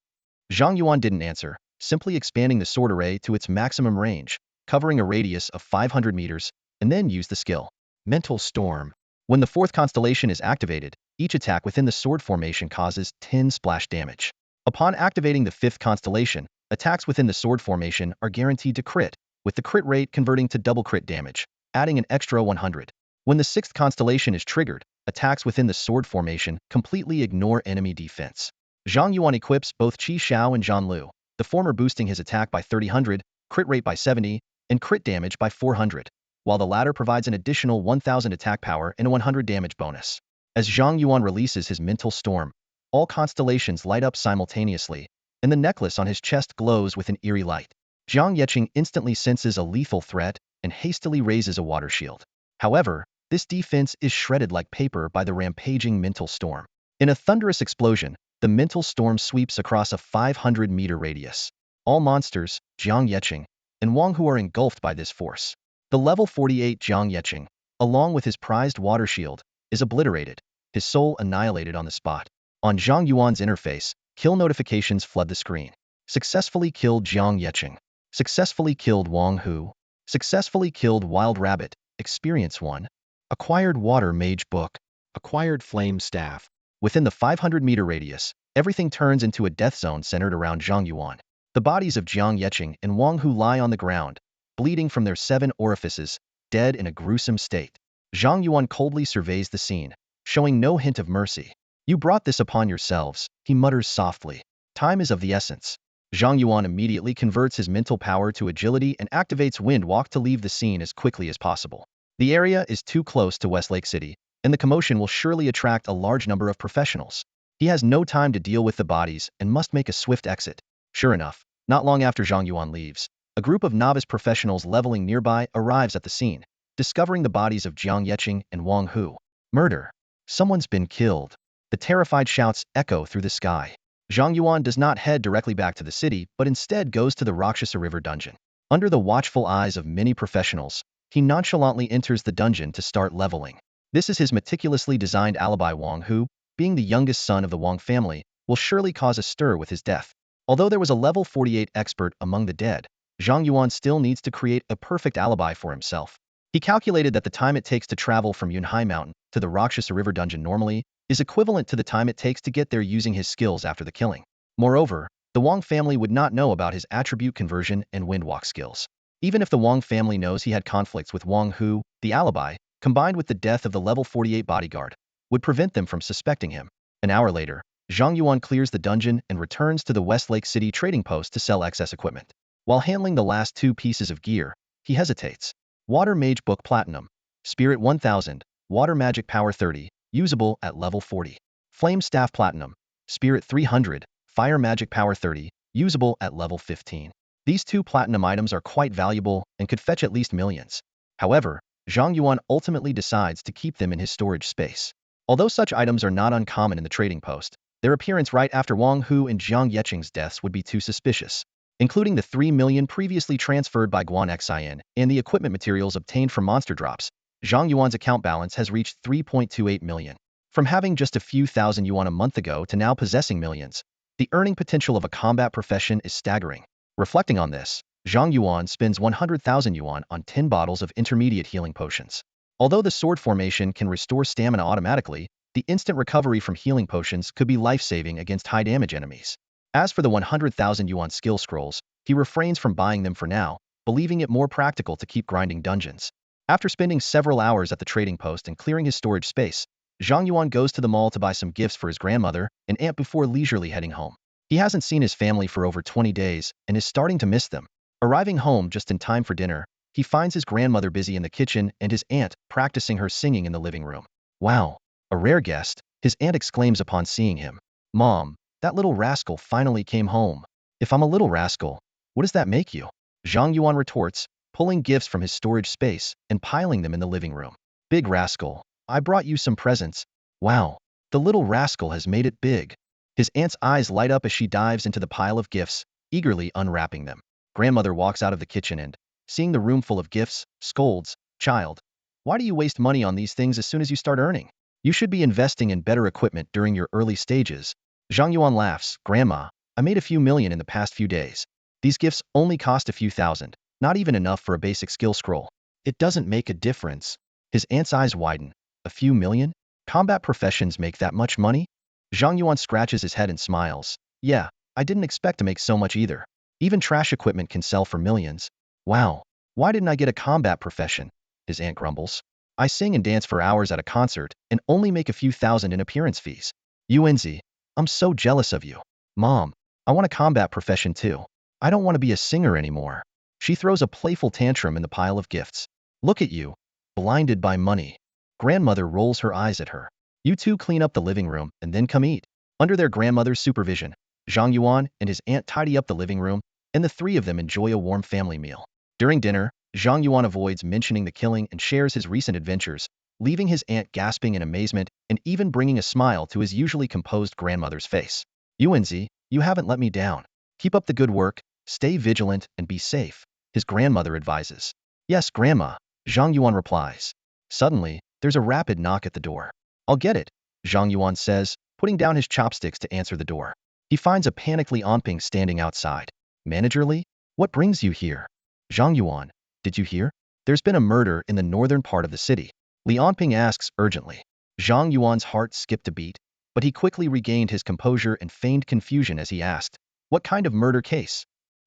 Zhang Yuan didn't answer, simply expanding the sword array to its maximum range, covering a radius of 500 meters, and then used the skill. Mental Storm. When the fourth constellation is activated, each attack within the sword formation causes 10 splash damage. Upon activating the fifth constellation, attacks within the sword formation are guaranteed to crit, with the crit rate converting to double crit damage, adding an extra 100. When the sixth constellation is triggered, attacks within the sword formation completely ignore enemy defense. Zhang Yuan equips both Qi Xiao and Zhanlu, the former boosting his attack by 300, crit rate by 70, and crit damage by 400, while the latter provides an additional 1000 attack power and a 100 damage bonus. As Zhang Yuan releases his mental storm, all constellations light up simultaneously, and the necklace on his chest glows with an eerie light. Zhang Yuan instantly senses a lethal threat and hastily raises a water shield. However, this defense is shredded like paper by the rampaging mental storm. In a thunderous explosion, the mental storm sweeps across a 500-meter radius. All monsters, Zhang Yuan, and Wang Hu are engulfed by this force. The level 48 Zhang Yuan, along with his prized water shield, is obliterated, his soul annihilated on the spot. On Zhang Yuan's interface, kill notifications flood the screen. Successfully killed Zhang Yuan. Successfully killed Wang Hu. Successfully killed Wild Rabbit. Experience 1. Acquired Water Mage Book. Acquired Flame Staff. Within the 500-meter radius, everything turns into a death zone centered around Zhang Yuan. The bodies of Zhang Yuan and Wang Hu lie on the ground, bleeding from their 7 orifices, dead in a gruesome state. Zhang Yuan coldly surveys the scene, showing no hint of mercy. "You brought this upon yourselves," he mutters softly. "Time is of the essence." Zhang Yuan immediately converts his mental power to agility and activates Wind Walk to leave the scene as quickly as possible. The area is too close to Westlake City, and the commotion will surely attract a large number of professionals. He has no time to deal with the bodies and must make a swift exit. Sure enough, not long after Zhang Yuan leaves, a group of novice professionals leveling nearby arrives at the scene, discovering the bodies of Zhang Yuan and Wang Hu. Murder. Someone's been killed. The terrified shouts echo through the sky. Zhang Yuan does not head directly back to the city, but instead goes to the Rakshasa River dungeon. Under the watchful eyes of many professionals, he nonchalantly enters the dungeon to start leveling. This is his meticulously designed alibi. Wang Hu, being the youngest son of the Wang family, will surely cause a stir with his death. Although there was a level 48 expert among the dead, Zhang Yuan still needs to create a perfect alibi for himself. He calculated that the time it takes to travel from Yunhai Mountain to the Rakshasa River dungeon normally is equivalent to the time it takes to get there using his skills after the killing. Moreover, the Wang family would not know about his attribute conversion and windwalk skills. Even if the Wang family knows he had conflicts with Wang Hu, the alibi, combined with the death of the level 48 bodyguard, would prevent them from suspecting him. An hour later, Zhang Yuan clears the dungeon and returns to the Westlake City trading post to sell excess equipment. While handling the last 2 pieces of gear, he hesitates. Water Mage Book Platinum. Spirit 1000. Water Magic Power 30. Usable at level 40. Flame Staff Platinum. Spirit 300. Fire Magic Power 30. Usable at level 15. These 2 platinum items are quite valuable and could fetch at least millions. However, Zhang Yuan ultimately decides to keep them in his storage space. Although such items are not uncommon in the trading post, Their appearance right after Wang Hu and Jiang Yecheng's deaths would be too suspicious. Including the 3 million previously transferred by Guan Xian and the equipment materials obtained from monster drops, Zhang Yuan's account balance has reached 3.28 million. From having just a few thousand yuan a month ago to now possessing millions, the earning potential of a combat profession is staggering. Reflecting on this, Zhang Yuan spends 100,000 yuan on 10 bottles of intermediate healing potions. Although the sword formation can restore stamina automatically, the instant recovery from healing potions could be life-saving against high-damage enemies. As for the 100,000 yuan skill scrolls, he refrains from buying them for now, believing it more practical to keep grinding dungeons. After spending several hours at the trading post and clearing his storage space, Zhang Yuan goes to the mall to buy some gifts for his grandmother and aunt before leisurely heading home. He hasn't seen his family for over 20 days and is starting to miss them. Arriving home just in time for dinner, he finds his grandmother busy in the kitchen and his aunt practicing her singing in the living room. Wow, a rare guest, his aunt exclaims upon seeing him. Mom, that little rascal finally came home. If I'm a little rascal, what does that make you? Zhang Yuan retorts, pulling gifts from his storage space and piling them in the living room. Big rascal, I brought you some presents. Wow, the little rascal has made it big. His aunt's eyes light up as she dives into the pile of gifts, eagerly unwrapping them. Grandmother walks out of the kitchen and, seeing the room full of gifts, scolds, Child, why do you waste money on these things as soon as you start earning? You should be investing in better equipment during your early stages. Zhang Yuan laughs, Grandma, I made a few million in the past few days. These gifts only cost a few thousand, not even enough for a basic skill scroll. It doesn't make a difference. His aunt's eyes widen. A few million? Combat professions make that much money? Zhang Yuan scratches his head and smiles. Yeah, I didn't expect to make so much either. Even trash equipment can sell for millions. Wow, why didn't I get a combat profession? His aunt grumbles. I sing and dance for hours at a concert and only make a few thousand in appearance fees. Yuanzi, I'm so jealous of you. Mom, I want a combat profession too. I don't want to be a singer anymore. She throws a playful tantrum in the pile of gifts. Look at you, blinded by money. Grandmother rolls her eyes at her. You two clean up the living room and then come eat. Under their grandmother's supervision, Zhang Yuan and his aunt tidy up the living room, and the three of them enjoy a warm family meal. During dinner, Zhang Yuan avoids mentioning the killing and shares his recent adventures, leaving his aunt gasping in amazement and even bringing a smile to his usually composed grandmother's face. Yuanzi, you haven't let me down. Keep up the good work, stay vigilant, and be safe, his grandmother advises. Yes, Grandma, Zhang Yuan replies. Suddenly, there's a rapid knock at the door. I'll get it, Zhang Yuan says, putting down his chopsticks to answer the door. He finds a panicked Li Anping standing outside. Manager Li, what brings you here? Zhang Yuan, did you hear? There's been a murder in the northern part of the city. Li Anping asks urgently. Zhang Yuan's heart skipped a beat, but he quickly regained his composure and feigned confusion as he asked, what kind of murder case?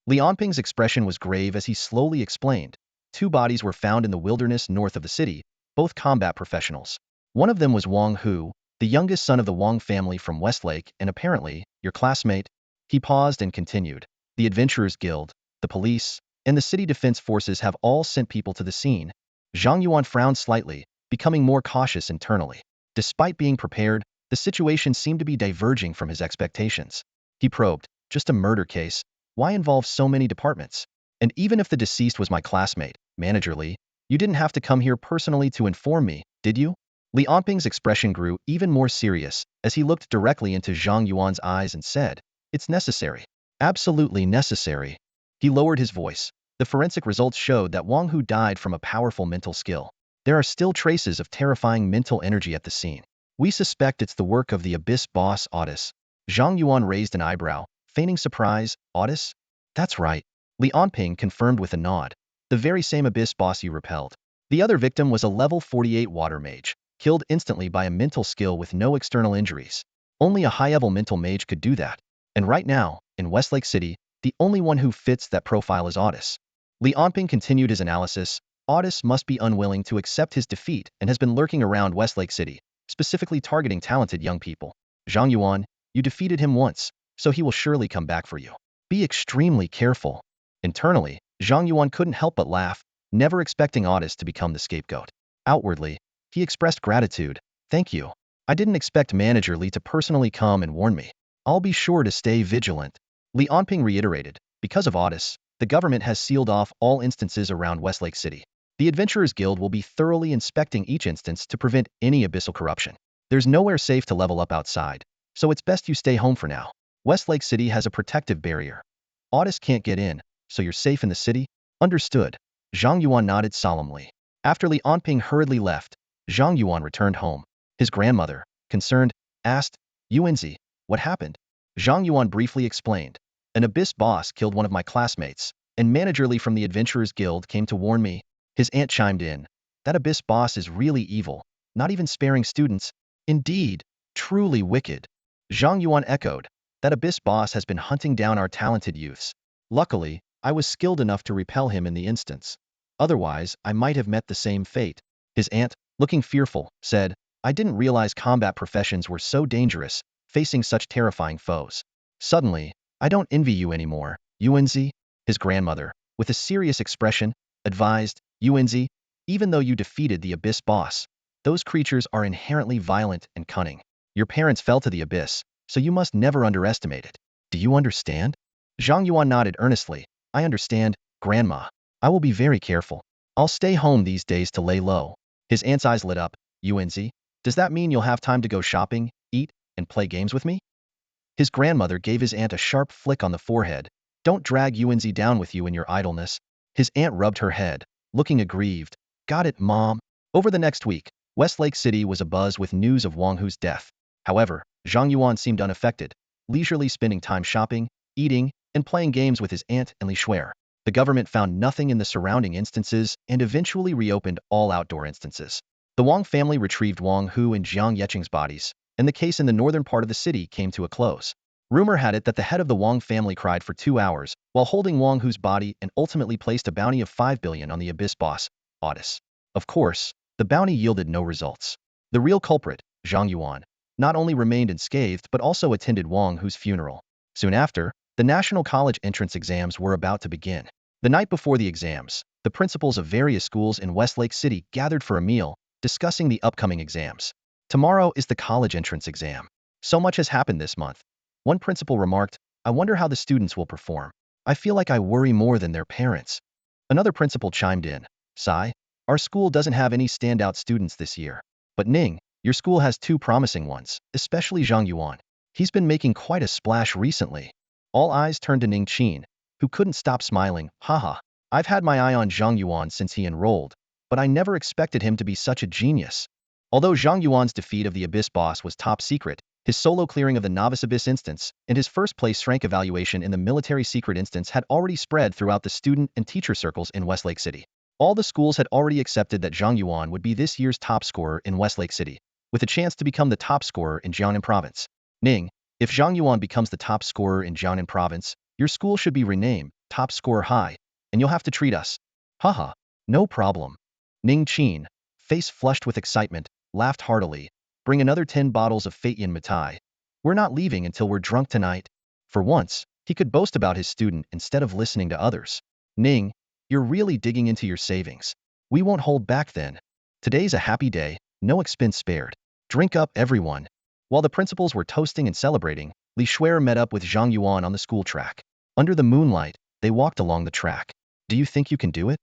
Li Anping's expression was grave as he slowly explained. 2 bodies were found in the wilderness north of the city, both combat professionals. One of them was Wang Hu, the youngest son of the Wang family from Westlake and apparently, your classmate. He paused and continued. The Adventurers Guild, the police, and the city defense forces have all sent people to the scene. Zhang Yuan frowned slightly, becoming more cautious internally. Despite being prepared, the situation seemed to be diverging from his expectations. He probed, just a murder case, why involve so many departments? And even if the deceased was my classmate, Manager Li, you didn't have to come here personally to inform me, did you? Li Anping's expression grew even more serious as he looked directly into Zhang Yuan's eyes and said, it's necessary. Absolutely necessary. He lowered his voice. The forensic results showed that Wang Hu died from a powerful mental skill. There are still traces of terrifying mental energy at the scene. We suspect it's the work of the Abyss boss Otis. Zhang Yuan raised an eyebrow, feigning surprise. Otis? That's right. Li Anping confirmed with a nod. The very same Abyss boss you repelled. The other victim was a level 48 water mage, killed instantly by a mental skill with no external injuries. Only a high-level mental mage could do that. And right now, in Westlake City, the only one who fits that profile is Otis. Li Anping continued his analysis. Otis must be unwilling to accept his defeat and has been lurking around Westlake City, specifically targeting talented young people. Zhang Yuan, you defeated him once, so he will surely come back for you. Be extremely careful. Internally, Zhang Yuan couldn't help but laugh, never expecting Otis to become the scapegoat. Outwardly, he expressed gratitude. Thank you. I didn't expect Manager Li to personally come and warn me. I'll be sure to stay vigilant. Li Anping reiterated, because of Otis, the government has sealed off all instances around Westlake City. The Adventurers Guild will be thoroughly inspecting each instance to prevent any abyssal corruption. There's nowhere safe to level up outside. so it's best you stay home for now. Westlake City has a protective barrier. Audis can't get in, so you're safe in the city? Understood. Zhang Yuan nodded solemnly. After Li Anping hurriedly left, Zhang Yuan returned home. His grandmother, concerned, asked, Yuanzi, what happened? Zhang Yuan briefly explained. An abyss boss killed one of my classmates, and Manager Li from the Adventurers Guild came to warn me. His aunt chimed in. That abyss boss is really evil, not even sparing students. Indeed, truly wicked. Zhang Yuan echoed. That abyss boss has been hunting down our talented youths. Luckily, I was skilled enough to repel him in the instance. Otherwise, I might have met the same fate. His aunt, looking fearful, said, I didn't realize combat professions were so dangerous, facing such terrifying foes. Suddenly, I don't envy you anymore, Yuanzi. His grandmother, with a serious expression, advised, Yuanzi, even though you defeated the abyss boss, those creatures are inherently violent and cunning. Your parents fell to the abyss, so you must never underestimate it. Do you understand? Zhang Yuan nodded earnestly. I understand, Grandma. I will be very careful. I'll stay home these days to lay low. His aunt's eyes lit up. Yuanzi, does that mean you'll have time to go shopping, eat, and play games with me? His grandmother gave his aunt a sharp flick on the forehead. Don't drag Yuanzi down with you in your idleness. His aunt rubbed her head, looking aggrieved. Got it, Mom. Over the next week, Westlake City was abuzz with news of Wang Hu's death. However, Zhang Yuan seemed unaffected, leisurely spending time shopping, eating, and playing games with his aunt and Xue'er. The government found nothing in the surrounding instances and eventually reopened all outdoor instances. The Wang family retrieved Wang Hu and Jiang Yecheng's bodies, and the case in the northern part of the city came to a close. Rumor had it that the head of the Wang family cried for 2 hours while holding Wang Hu's body and ultimately placed a bounty of 5 billion on the abyss boss, Audis. Of course, the bounty yielded no results. The real culprit, Zhang Yuan, not only remained unscathed but also attended Wang Hu's funeral. Soon after, the national college entrance exams were about to begin. The night before the exams, the principals of various schools in Westlake City gathered for a meal, discussing the upcoming exams. Tomorrow is the college entrance exam. So much has happened this month. One principal remarked, I wonder how the students will perform. I feel like I worry more than their parents. Another principal chimed in. Sigh, our school doesn't have any standout students this year. But Ning, your school has 2 promising ones, especially Zhang Yuan. He's been making quite a splash recently. All eyes turned to Ning Qin, who couldn't stop smiling. Haha, I've had my eye on Zhang Yuan since he enrolled, but I never expected him to be such a genius. Although Zhang Yuan's defeat of the Abyss boss was top secret, his solo clearing of the Novice Abyss instance and his first place rank evaluation in the military secret instance had already spread throughout the student and teacher circles in Westlake City. All the schools had already accepted that Zhang Yuan would be this year's top scorer in Westlake City, with a chance to become the top scorer in Jiangnan Province. Ning, if Zhang Yuan becomes the top scorer in Jiangnan Province, your school should be renamed Top Scorer High, and you'll have to treat us. Haha, no problem. Ning Qin, face flushed with excitement, laughed heartily. Bring another 10 bottles of Feiyan Mitai. We're not leaving until we're drunk tonight. For once, he could boast about his student instead of listening to others. Ning, you're really digging into your savings. We won't hold back then. Today's a happy day, no expense spared. Drink up, everyone. While the principals were toasting and celebrating, Li Xue'er met up with Zhang Yuan on the school track. Under the moonlight, they walked along the track. Do you think you can do it?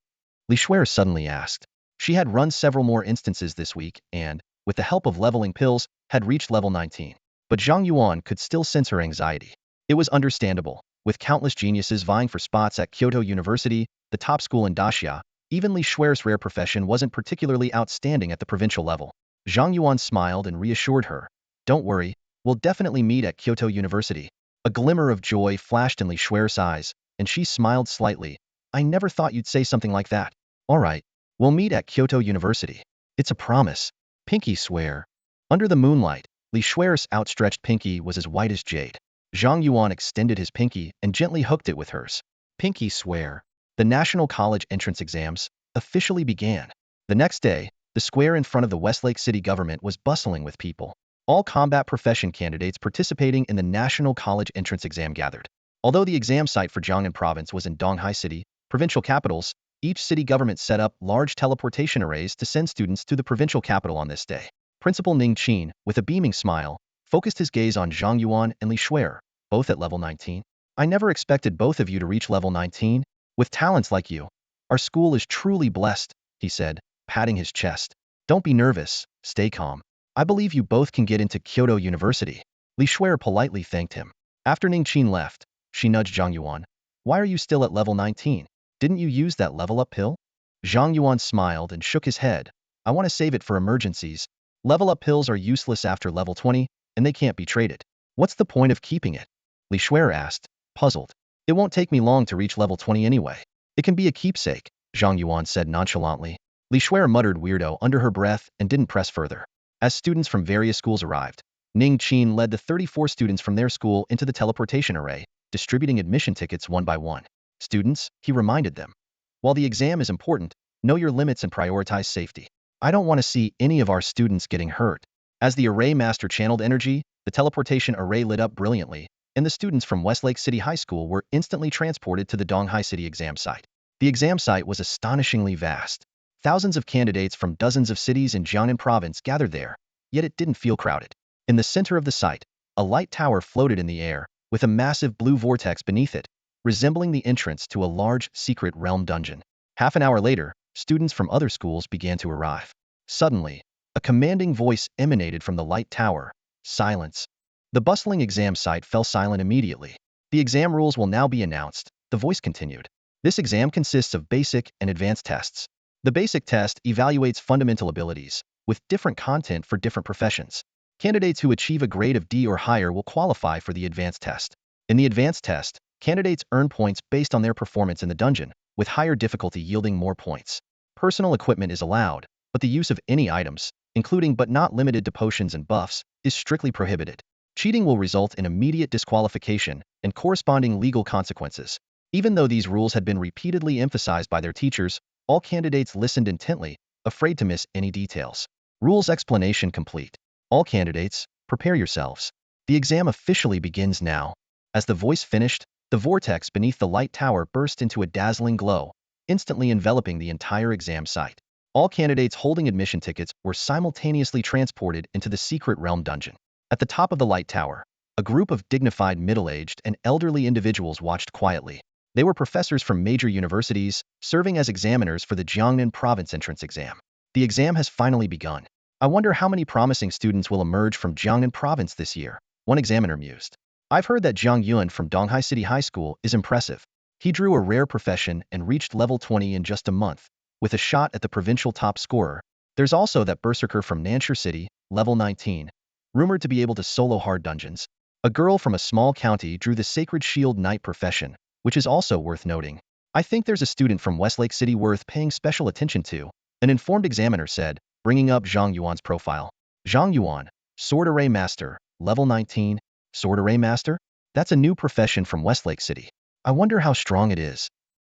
Li Xue'er suddenly asked. She had run several more instances this week and, with the help of leveling pills, had reached level 19. But Zhang Yuan could still sense her anxiety. It was understandable. With countless geniuses vying for spots at Kyoto University, the top school in Daxia, even Li Xue'er's rare profession wasn't particularly outstanding at the provincial level. Zhang Yuan smiled and reassured her. Don't worry, we'll definitely meet at Kyoto University. A glimmer of joy flashed in Li Xue'er's eyes, and she smiled slightly. I never thought you'd say something like that. All right, we'll meet at Kyoto University. It's a promise. Pinky Xue'er. Under the moonlight, Li Xue'er's outstretched pinky was as white as jade. Zhang Yuan extended his pinky and gently hooked it with hers. Pinky Xue'er. The National College entrance exams officially began. The next day, the square in front of the Westlake City government was bustling with people. All combat profession candidates participating in the National College entrance exam gathered. Although the exam site for Jiangnan Province was in Donghai City, provincial capitals, each city government set up large teleportation arrays to send students to the provincial capital on this day. Principal Ning Qin, with a beaming smile, focused his gaze on Zhang Yuan and Li Xue'er, both at level 19. I never expected both of you to reach level 19. With talents like you, our school is truly blessed, he said, patting his chest. Don't be nervous, stay calm. I believe you both can get into Kyoto University. Xue'er politely thanked him. After Qin left, she nudged Zhang Yuan. Why are you still at level 19? Didn't you use that level up pill? Zhang Yuan smiled and shook his head. I want to save it for emergencies. Level up pills are useless after level 20, and they can't be traded. What's the point of keeping it? Xue'er asked, puzzled. It won't take me long to reach level 20 anyway. It can be a keepsake, Zhang Yuan said nonchalantly. Xue'er muttered weirdo under her breath and didn't press further. As students from various schools arrived, Qin led the 34 students from their school into the teleportation array, distributing admission tickets one by one. Students, he reminded them. While the exam is important, know your limits and prioritize safety. I don't want to see any of our students getting hurt. As the array master channeled energy, the teleportation array lit up brilliantly, and the students from Westlake City High School were instantly transported to the Donghai City exam site. The exam site was astonishingly vast. Thousands of candidates from dozens of cities in Jiangnan province gathered there, yet it didn't feel crowded. In the center of the site, a light tower floated in the air, with a massive blue vortex beneath it, resembling the entrance to a large, secret realm dungeon. Half an hour later, students from other schools began to arrive. Suddenly, a commanding voice emanated from the light tower. Silence. The bustling exam site fell silent immediately. The exam rules will now be announced, the voice continued. This exam consists of basic and advanced tests. The basic test evaluates fundamental abilities, with different content for different professions. Candidates who achieve a grade of D or higher will qualify for the advanced test. In the advanced test, candidates earn points based on their performance in the dungeon, with higher difficulty yielding more points. Personal equipment is allowed, but the use of any items, including but not limited to potions and buffs, is strictly prohibited. Cheating will result in immediate disqualification and corresponding legal consequences. Even though these rules had been repeatedly emphasized by their teachers, all candidates listened intently, afraid to miss any details. Rules explanation complete. All candidates, prepare yourselves. The exam officially begins now. As the voice finished, the vortex beneath the light tower burst into a dazzling glow, instantly enveloping the entire exam site. All candidates holding admission tickets were simultaneously transported into the secret realm dungeon. At the top of the light tower, a group of dignified middle-aged and elderly individuals watched quietly. They were professors from major universities, serving as examiners for the Jiangnan province entrance exam. The exam has finally begun. I wonder how many promising students will emerge from Jiangnan province this year, one examiner mused. I've heard that Zhang Yuan from Donghai City High School is impressive. He drew a rare profession and reached level 20 in just a month, with a shot at the provincial top scorer. There's also that berserker from Nanshur City, level 19, rumored to be able to solo hard dungeons. A girl from a small county drew the Sacred Shield Knight profession, which is also worth noting. I think there's a student from Westlake City worth paying special attention to, an informed examiner said, bringing up Zhang Yuan's profile. Zhang Yuan, Sword Array Master, level 19, Sword Array Master? That's a new profession from Westlake City. I wonder how strong it is.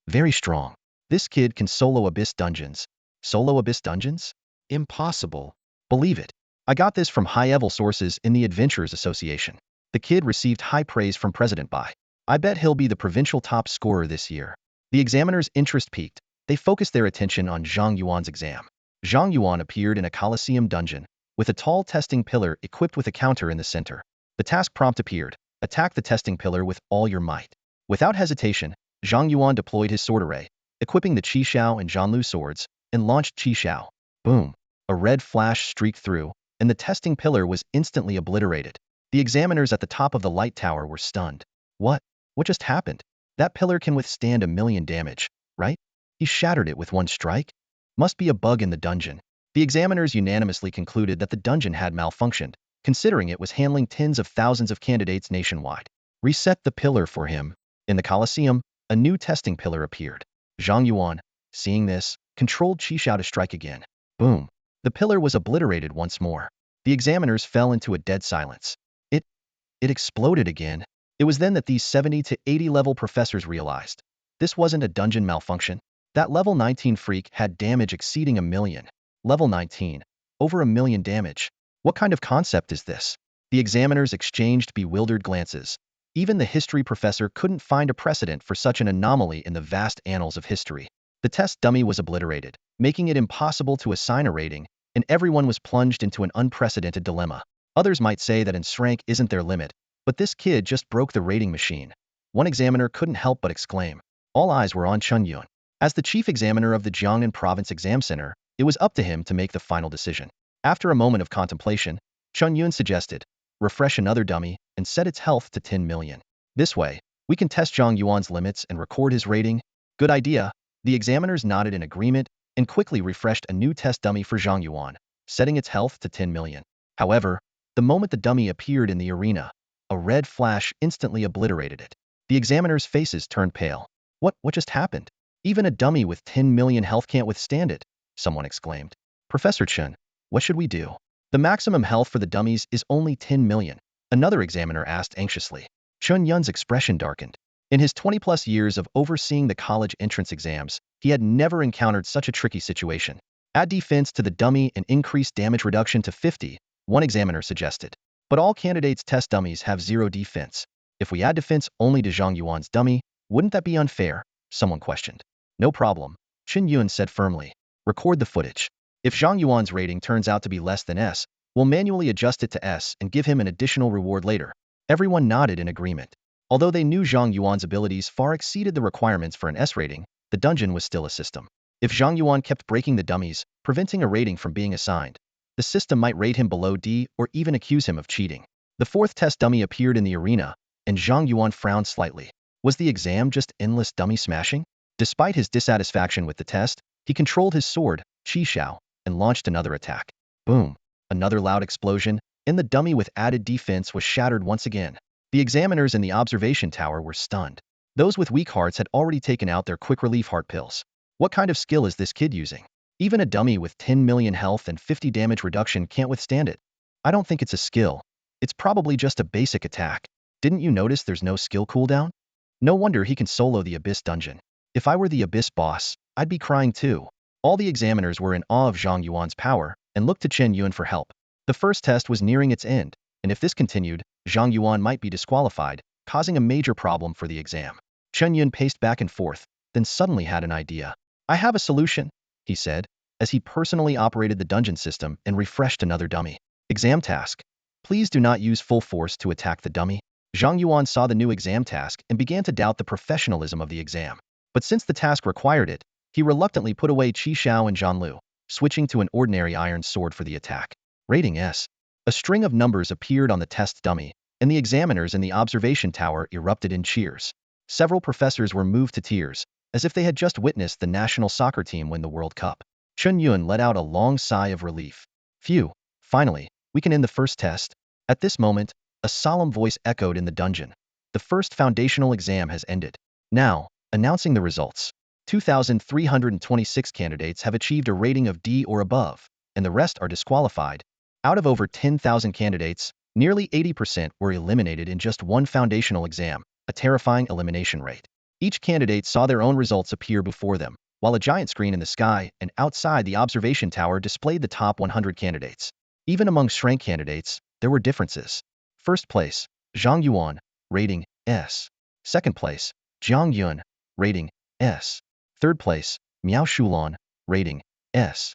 Very strong. This kid can solo Abyss dungeons. Solo Abyss dungeons? Impossible. Believe it. I got this from high-level sources in the Adventurers Association. The kid received high praise from President Bai. I bet he'll be the provincial top scorer this year. The examiners' interest peaked. They focused their attention on Zhang Yuan's exam. Zhang Yuan appeared in a Colosseum dungeon, with a tall testing pillar equipped with a counter in the center. The task prompt appeared. Attack the testing pillar with all your might. Without hesitation, Zhang Yuan deployed his sword array, equipping the Qi Xiao and Zhanlu swords, and launched Qi Xiao. Boom! A red flash streaked through, and the testing pillar was instantly obliterated. The examiners at the top of the light tower were stunned. What? What just happened? That pillar can withstand 1,000,000 damage, right? He shattered it with one strike? Must be a bug in the dungeon. The examiners unanimously concluded that the dungeon had malfunctioned, considering it was handling tens of thousands of candidates nationwide. Reset the pillar for him. In the Colosseum, a new testing pillar appeared. Zhang Yuan, seeing this, controlled Qi Xiao to strike again. Boom! The pillar was obliterated once more. The examiners fell into a dead silence. It exploded again. It was then that these 70 to 80 level professors realized. This wasn't a dungeon malfunction. That level 19 freak had damage exceeding 1,000,000. Level 19. Over 1,000,000 damage. What kind of concept is this? The examiners exchanged bewildered glances. Even the history professor couldn't find a precedent for such an anomaly in the vast annals of history. The test dummy was obliterated, making it impossible to assign a rating, and everyone was plunged into an unprecedented dilemma. Others might say that rank isn't their limit, but this kid just broke the rating machine. One examiner couldn't help but exclaim. All eyes were on Zhang Yuan. As the chief examiner of the Jiangnan Province Exam Center, it was up to him to make the final decision. After a moment of contemplation, Zhang Yuan suggested, refresh another dummy, and set its health to 10 million. This way, we can test Zhang Yuan's limits and record his rating. Good idea. The examiners nodded in agreement and quickly refreshed a new test dummy for Zhang Yuan, setting its health to 10 million. However, the moment the dummy appeared in the arena, a red flash instantly obliterated it. The examiners' faces turned pale. What just happened? Even a dummy with 10 million health can't withstand it, someone exclaimed. Professor Chen, what should we do? The maximum health for the dummies is only 10 million, another examiner asked anxiously. Chen Yun's expression darkened. In his 20-plus years of overseeing the college entrance exams, he had never encountered such a tricky situation. Add defense to the dummy and increase damage reduction to 50, one examiner suggested. But all candidates' test dummies have 0 defense. If we add defense only to Zhang Yuan's dummy, wouldn't that be unfair? Someone questioned. No problem, Chen Yuan said firmly. Record the footage. If Zhang Yuan's rating turns out to be less than S, we'll manually adjust it to S and give him an additional reward later. Everyone nodded in agreement. Although they knew Zhang Yuan's abilities far exceeded the requirements for an S rating, the dungeon was still a system. If Zhang Yuan kept breaking the dummies, preventing a rating from being assigned, the system might rate him below D or even accuse him of cheating. The 4th test dummy appeared in the arena, and Zhang Yuan frowned slightly. Was the exam just endless dummy smashing? Despite his dissatisfaction with the test, he controlled his sword, Qi Xiao, and launched another attack. Boom! Another loud explosion, and the dummy with added defense was shattered once again. The examiners in the observation tower were stunned. Those with weak hearts had already taken out their quick relief heart pills. What kind of skill is this kid using? Even a dummy with 10 million health and 50 damage reduction can't withstand it. I don't think it's a skill. It's probably just a basic attack. Didn't you notice there's no skill cooldown? No wonder he can solo the Abyss dungeon. If I were the Abyss boss, I'd be crying too. All the examiners were in awe of Zhang Yuan's power and looked to Chen Yuan for help. The first test was nearing its end, and if this continued, Zhang Yuan might be disqualified, causing a major problem for the exam. Chen Yuan paced back and forth, then suddenly had an idea. I have a solution, he said, as he personally operated the dungeon system and refreshed another dummy. Exam task. Please do not use full force to attack the dummy. Zhang Yuan saw the new exam task and began to doubt the professionalism of the exam. But since the task required it, he reluctantly put away Qi Xiao and Zhanlu, switching to an ordinary iron sword for the attack. Rating S. A string of numbers appeared on the test dummy, and the examiners in the observation tower erupted in cheers. Several professors were moved to tears, as if they had just witnessed the national soccer team win the World Cup. Chen Yuan let out a long sigh of relief. Phew, finally, we can end the first test. At this moment, a solemn voice echoed in the dungeon. The first foundational exam has ended. Now, announcing the results. 2,326 candidates have achieved a rating of D or above, and the rest are disqualified. Out of over 10,000 candidates, nearly 80% were eliminated in just one foundational exam, a terrifying elimination rate. Each candidate saw their own results appear before them, while a giant screen in the sky and outside the observation tower displayed the top 100 candidates. Even among rank candidates, there were differences. First place, Zhang Yuan, rating S. Second place, Jang Yuan, rating S. Third place, Miao Shulan, rating S.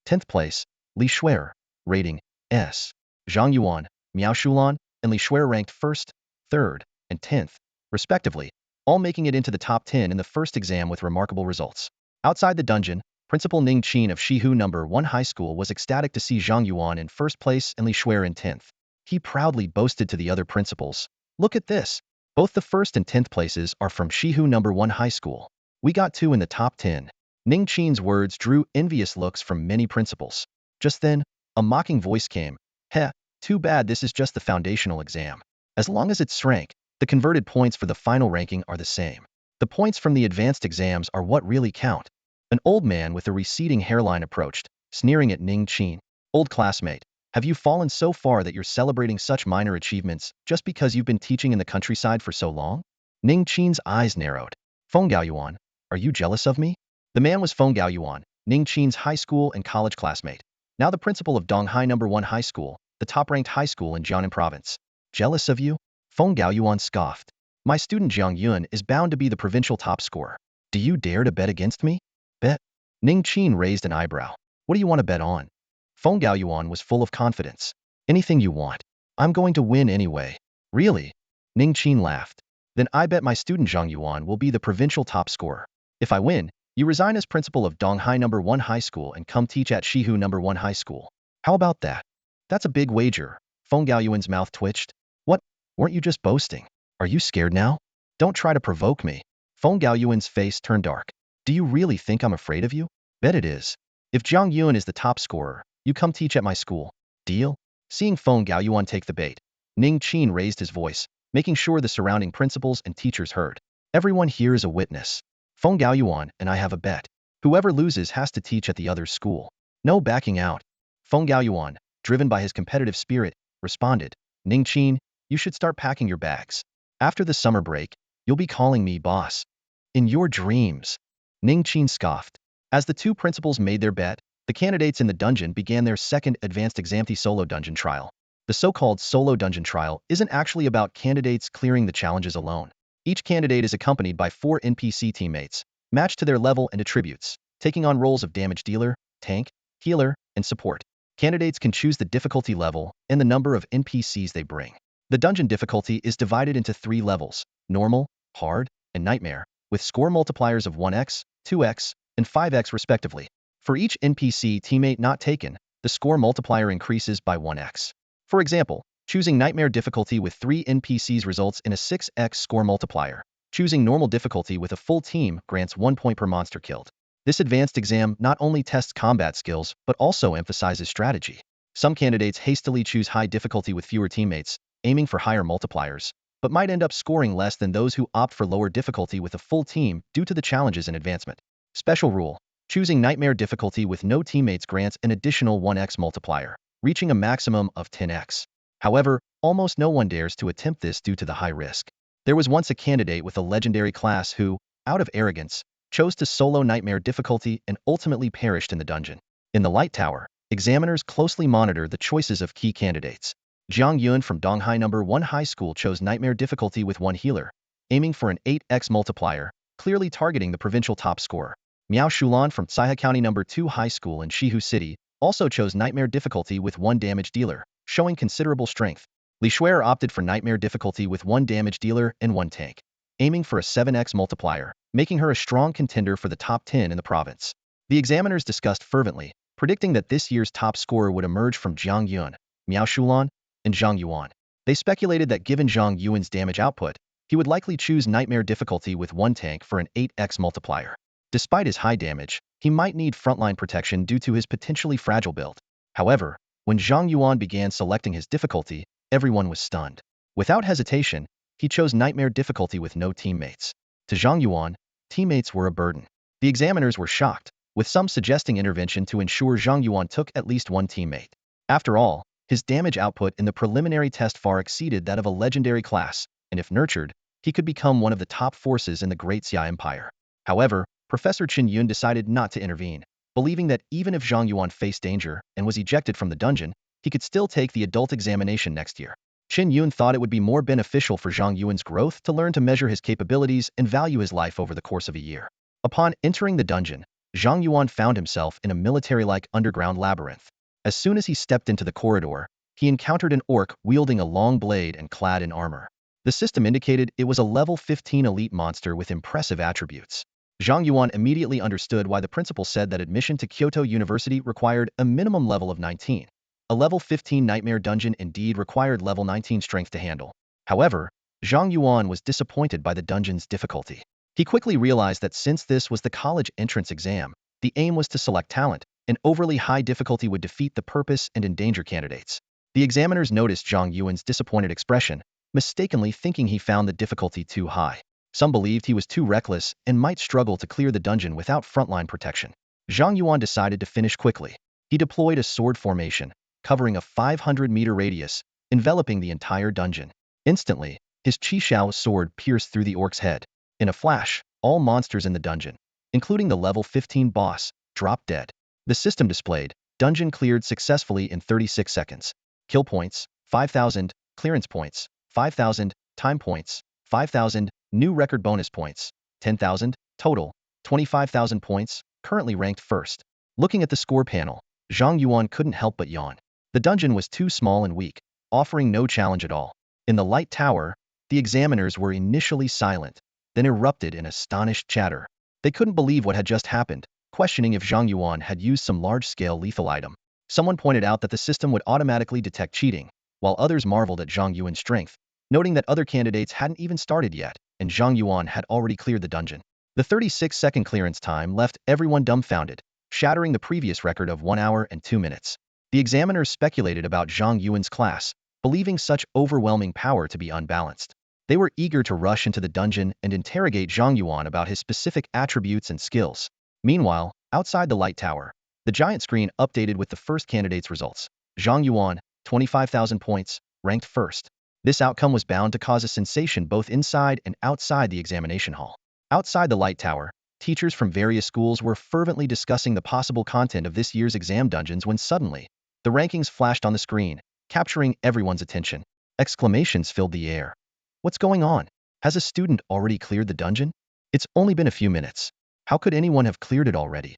10th place, Xue'er, rating S. Zhang Yuan, Miao Shulan, and Xue'er ranked 1st, 3rd, and 10th, respectively, all making it into the top 10 in the first exam with remarkable results. Outside the dungeon, Principal Ning Qin of Shihu No. 1 High School was ecstatic to see Zhang Yuan in 1st place and Xue'er in 10th. He proudly boasted to the other principals, "Look at this! Both the 1st and 10th places are from Shihu No. 1 High School. We got 2 in the top 10. Ning Qin's words drew envious looks from many principals. Just then, a mocking voice came. Heh, too bad this is just the foundational exam. As long as it's rank, the converted points for the final ranking are the same. The points from the advanced exams are what really count." An old man with a receding hairline approached, sneering at Ning Qin. "Old classmate, have you fallen so far that you're celebrating such minor achievements just because you've been teaching in the countryside for so long?" Ning Qin's eyes narrowed. "Feng Gaoyuan, are you jealous of me?" The man was Feng Gaoyuan, Ning Qin's high school and college classmate, now the principal of Donghai No. 1 High School, the top-ranked high school in Jiangnan Province. "Jealous of you?" Feng Gaoyuan scoffed. "My student Zhang Yuan is bound to be the provincial top scorer. Do you dare to bet against me?" "Bet?" Ning Qin raised an eyebrow. "What do you want to bet on?" Feng Gaoyuan was full of confidence. "Anything you want. I'm going to win anyway." "Really?" Ning Qin laughed. "Then I bet my student Zhang Yuan will be the provincial top scorer. If I win, you resign as principal of Donghai No. 1 High School and come teach at Shihu No. 1 High School. How about that?" "That's a big wager," Feng Gaoyuan's mouth twitched. What? Weren't you just boasting? Are you scared now? Don't try to provoke me. Feng Gaoyuan's face turned dark. Do you really think I'm afraid of you? Bet it is. If Zhang Yuan is the top scorer, you come teach at my school. Deal? Seeing Feng Gaoyuan take the bait, Ning Qin raised his voice, making sure the surrounding principals and teachers heard. Everyone here is a witness. Feng Gaoyuan and I have a bet. Whoever loses has to teach at the other's school. No backing out. Feng Gaoyuan, driven by his competitive spirit, responded. Ning Qin, you should start packing your bags. After the summer break, you'll be calling me boss. In your dreams. Ning Qin scoffed. As the two principals made their bet, the candidates in the dungeon began their second advanced exam. The solo dungeon trial. The so-called solo dungeon trial isn't actually about candidates clearing the challenges alone. Each candidate is accompanied by 4 NPC teammates, matched to their level and attributes, taking on roles of damage dealer, tank, healer, and support. Candidates can choose the difficulty level and the number of NPCs they bring. The dungeon difficulty is divided into 3 levels: normal, hard, and nightmare, with score multipliers of 1x, 2x, and 5x respectively. For each NPC teammate not taken, the score multiplier increases by 1x. For example, choosing nightmare difficulty with 3 NPCs results in a 6x score multiplier. Choosing normal difficulty with a full team grants 1 point per monster killed. This advanced exam not only tests combat skills, but also emphasizes strategy. Some candidates hastily choose high difficulty with fewer teammates, aiming for higher multipliers, but might end up scoring less than those who opt for lower difficulty with a full team due to the challenges in advancement. Special rule: choosing nightmare difficulty with no teammates grants an additional 1x multiplier, reaching a maximum of 10x. However, almost no one dares to attempt this due to the high risk. There was once a candidate with a legendary class who, out of arrogance, chose to solo nightmare difficulty and ultimately perished in the dungeon. In the Light Tower, examiners closely monitor the choices of key candidates. Zhang Yuan from Donghai No. 1 High School chose nightmare difficulty with 1 healer, aiming for an 8x multiplier, clearly targeting the provincial top scorer. Miao Shulan from Caihe County No. 2 High School in Shihu City also chose nightmare difficulty with 1 damage dealer, showing considerable strength. Li Xue'er opted for nightmare difficulty with 1 damage dealer and 1 tank, aiming for a 7x multiplier, making her a strong contender for the top 10 in the province. The examiners discussed fervently, predicting that this year's top scorer would emerge from Zhang Yuan, Miao Shulan, and Zhang Yuan. They speculated that given Zhang Yuan's damage output, he would likely choose nightmare difficulty with 1 tank for an 8x multiplier. Despite his high damage, he might need frontline protection due to his potentially fragile build. However, when Zhang Yuan began selecting his difficulty, everyone was stunned. Without hesitation, he chose nightmare difficulty with no teammates. To Zhang Yuan, teammates were a burden. The examiners were shocked, with some suggesting intervention to ensure Zhang Yuan took at least 1 teammate. After all, his damage output in the preliminary test far exceeded that of a legendary class, and if nurtured, he could become one of the top forces in the Great Xia Empire. However, Professor Chen Yun decided not to intervene, believing that even if Zhang Yuan faced danger and was ejected from the dungeon, he could still take the adult examination next year. Chen Yun thought it would be more beneficial for Zhang Yuan's growth to learn to measure his capabilities and value his life over the course of a year. Upon entering the dungeon, Zhang Yuan found himself in a military-like underground labyrinth. As soon as he stepped into the corridor, he encountered an orc wielding a long blade and clad in armor. The system indicated it was a level 15 elite monster with impressive attributes. Zhang Yuan immediately understood why the principal said that admission to Kyoto University required a minimum level of 19. A level 15 nightmare dungeon indeed required level 19 strength to handle. However, Zhang Yuan was disappointed by the dungeon's difficulty. He quickly realized that since this was the college entrance exam, the aim was to select talent, and overly high difficulty would defeat the purpose and endanger candidates. The examiners noticed Zhang Yuan's disappointed expression, mistakenly thinking he found the difficulty too high. Some believed he was too reckless and might struggle to clear the dungeon without frontline protection. Zhang Yuan decided to finish quickly. He deployed a sword formation, covering a 500-meter radius, enveloping the entire dungeon. Instantly, his Qishao sword pierced through the orc's head. In a flash, all monsters in the dungeon, including the level 15 boss, dropped dead. The system displayed, dungeon cleared successfully in 36 seconds. Kill points, 5,000, clearance points, 5,000, time points, 5,000, new record bonus points, 10,000, total, 25,000 points, currently ranked first. Looking at the score panel, Zhang Yuan couldn't help but yawn. The dungeon was too small and weak, offering no challenge at all. In the Light Tower, the examiners were initially silent, then erupted in astonished chatter. They couldn't believe what had just happened, questioning if Zhang Yuan had used some large-scale lethal item. Someone pointed out that the system would automatically detect cheating, while others marveled at Zhang Yuan's strength, noting that other candidates hadn't even started yet, and Zhang Yuan had already cleared the dungeon. The 36-second clearance time left everyone dumbfounded, shattering the previous record of 1 hour and 2 minutes. The examiners speculated about Zhang Yuan's class, believing such overwhelming power to be unbalanced. They were eager to rush into the dungeon and interrogate Zhang Yuan about his specific attributes and skills. Meanwhile, outside the light tower, the giant screen updated with the first candidate's results. Zhang Yuan, 25,000 points, ranked first. This outcome was bound to cause a sensation both inside and outside the examination hall. Outside the light tower, teachers from various schools were fervently discussing the possible content of this year's exam dungeons when suddenly, the rankings flashed on the screen, capturing everyone's attention. Exclamations filled the air. What's going on? Has a student already cleared the dungeon? It's only been a few minutes. How could anyone have cleared it already?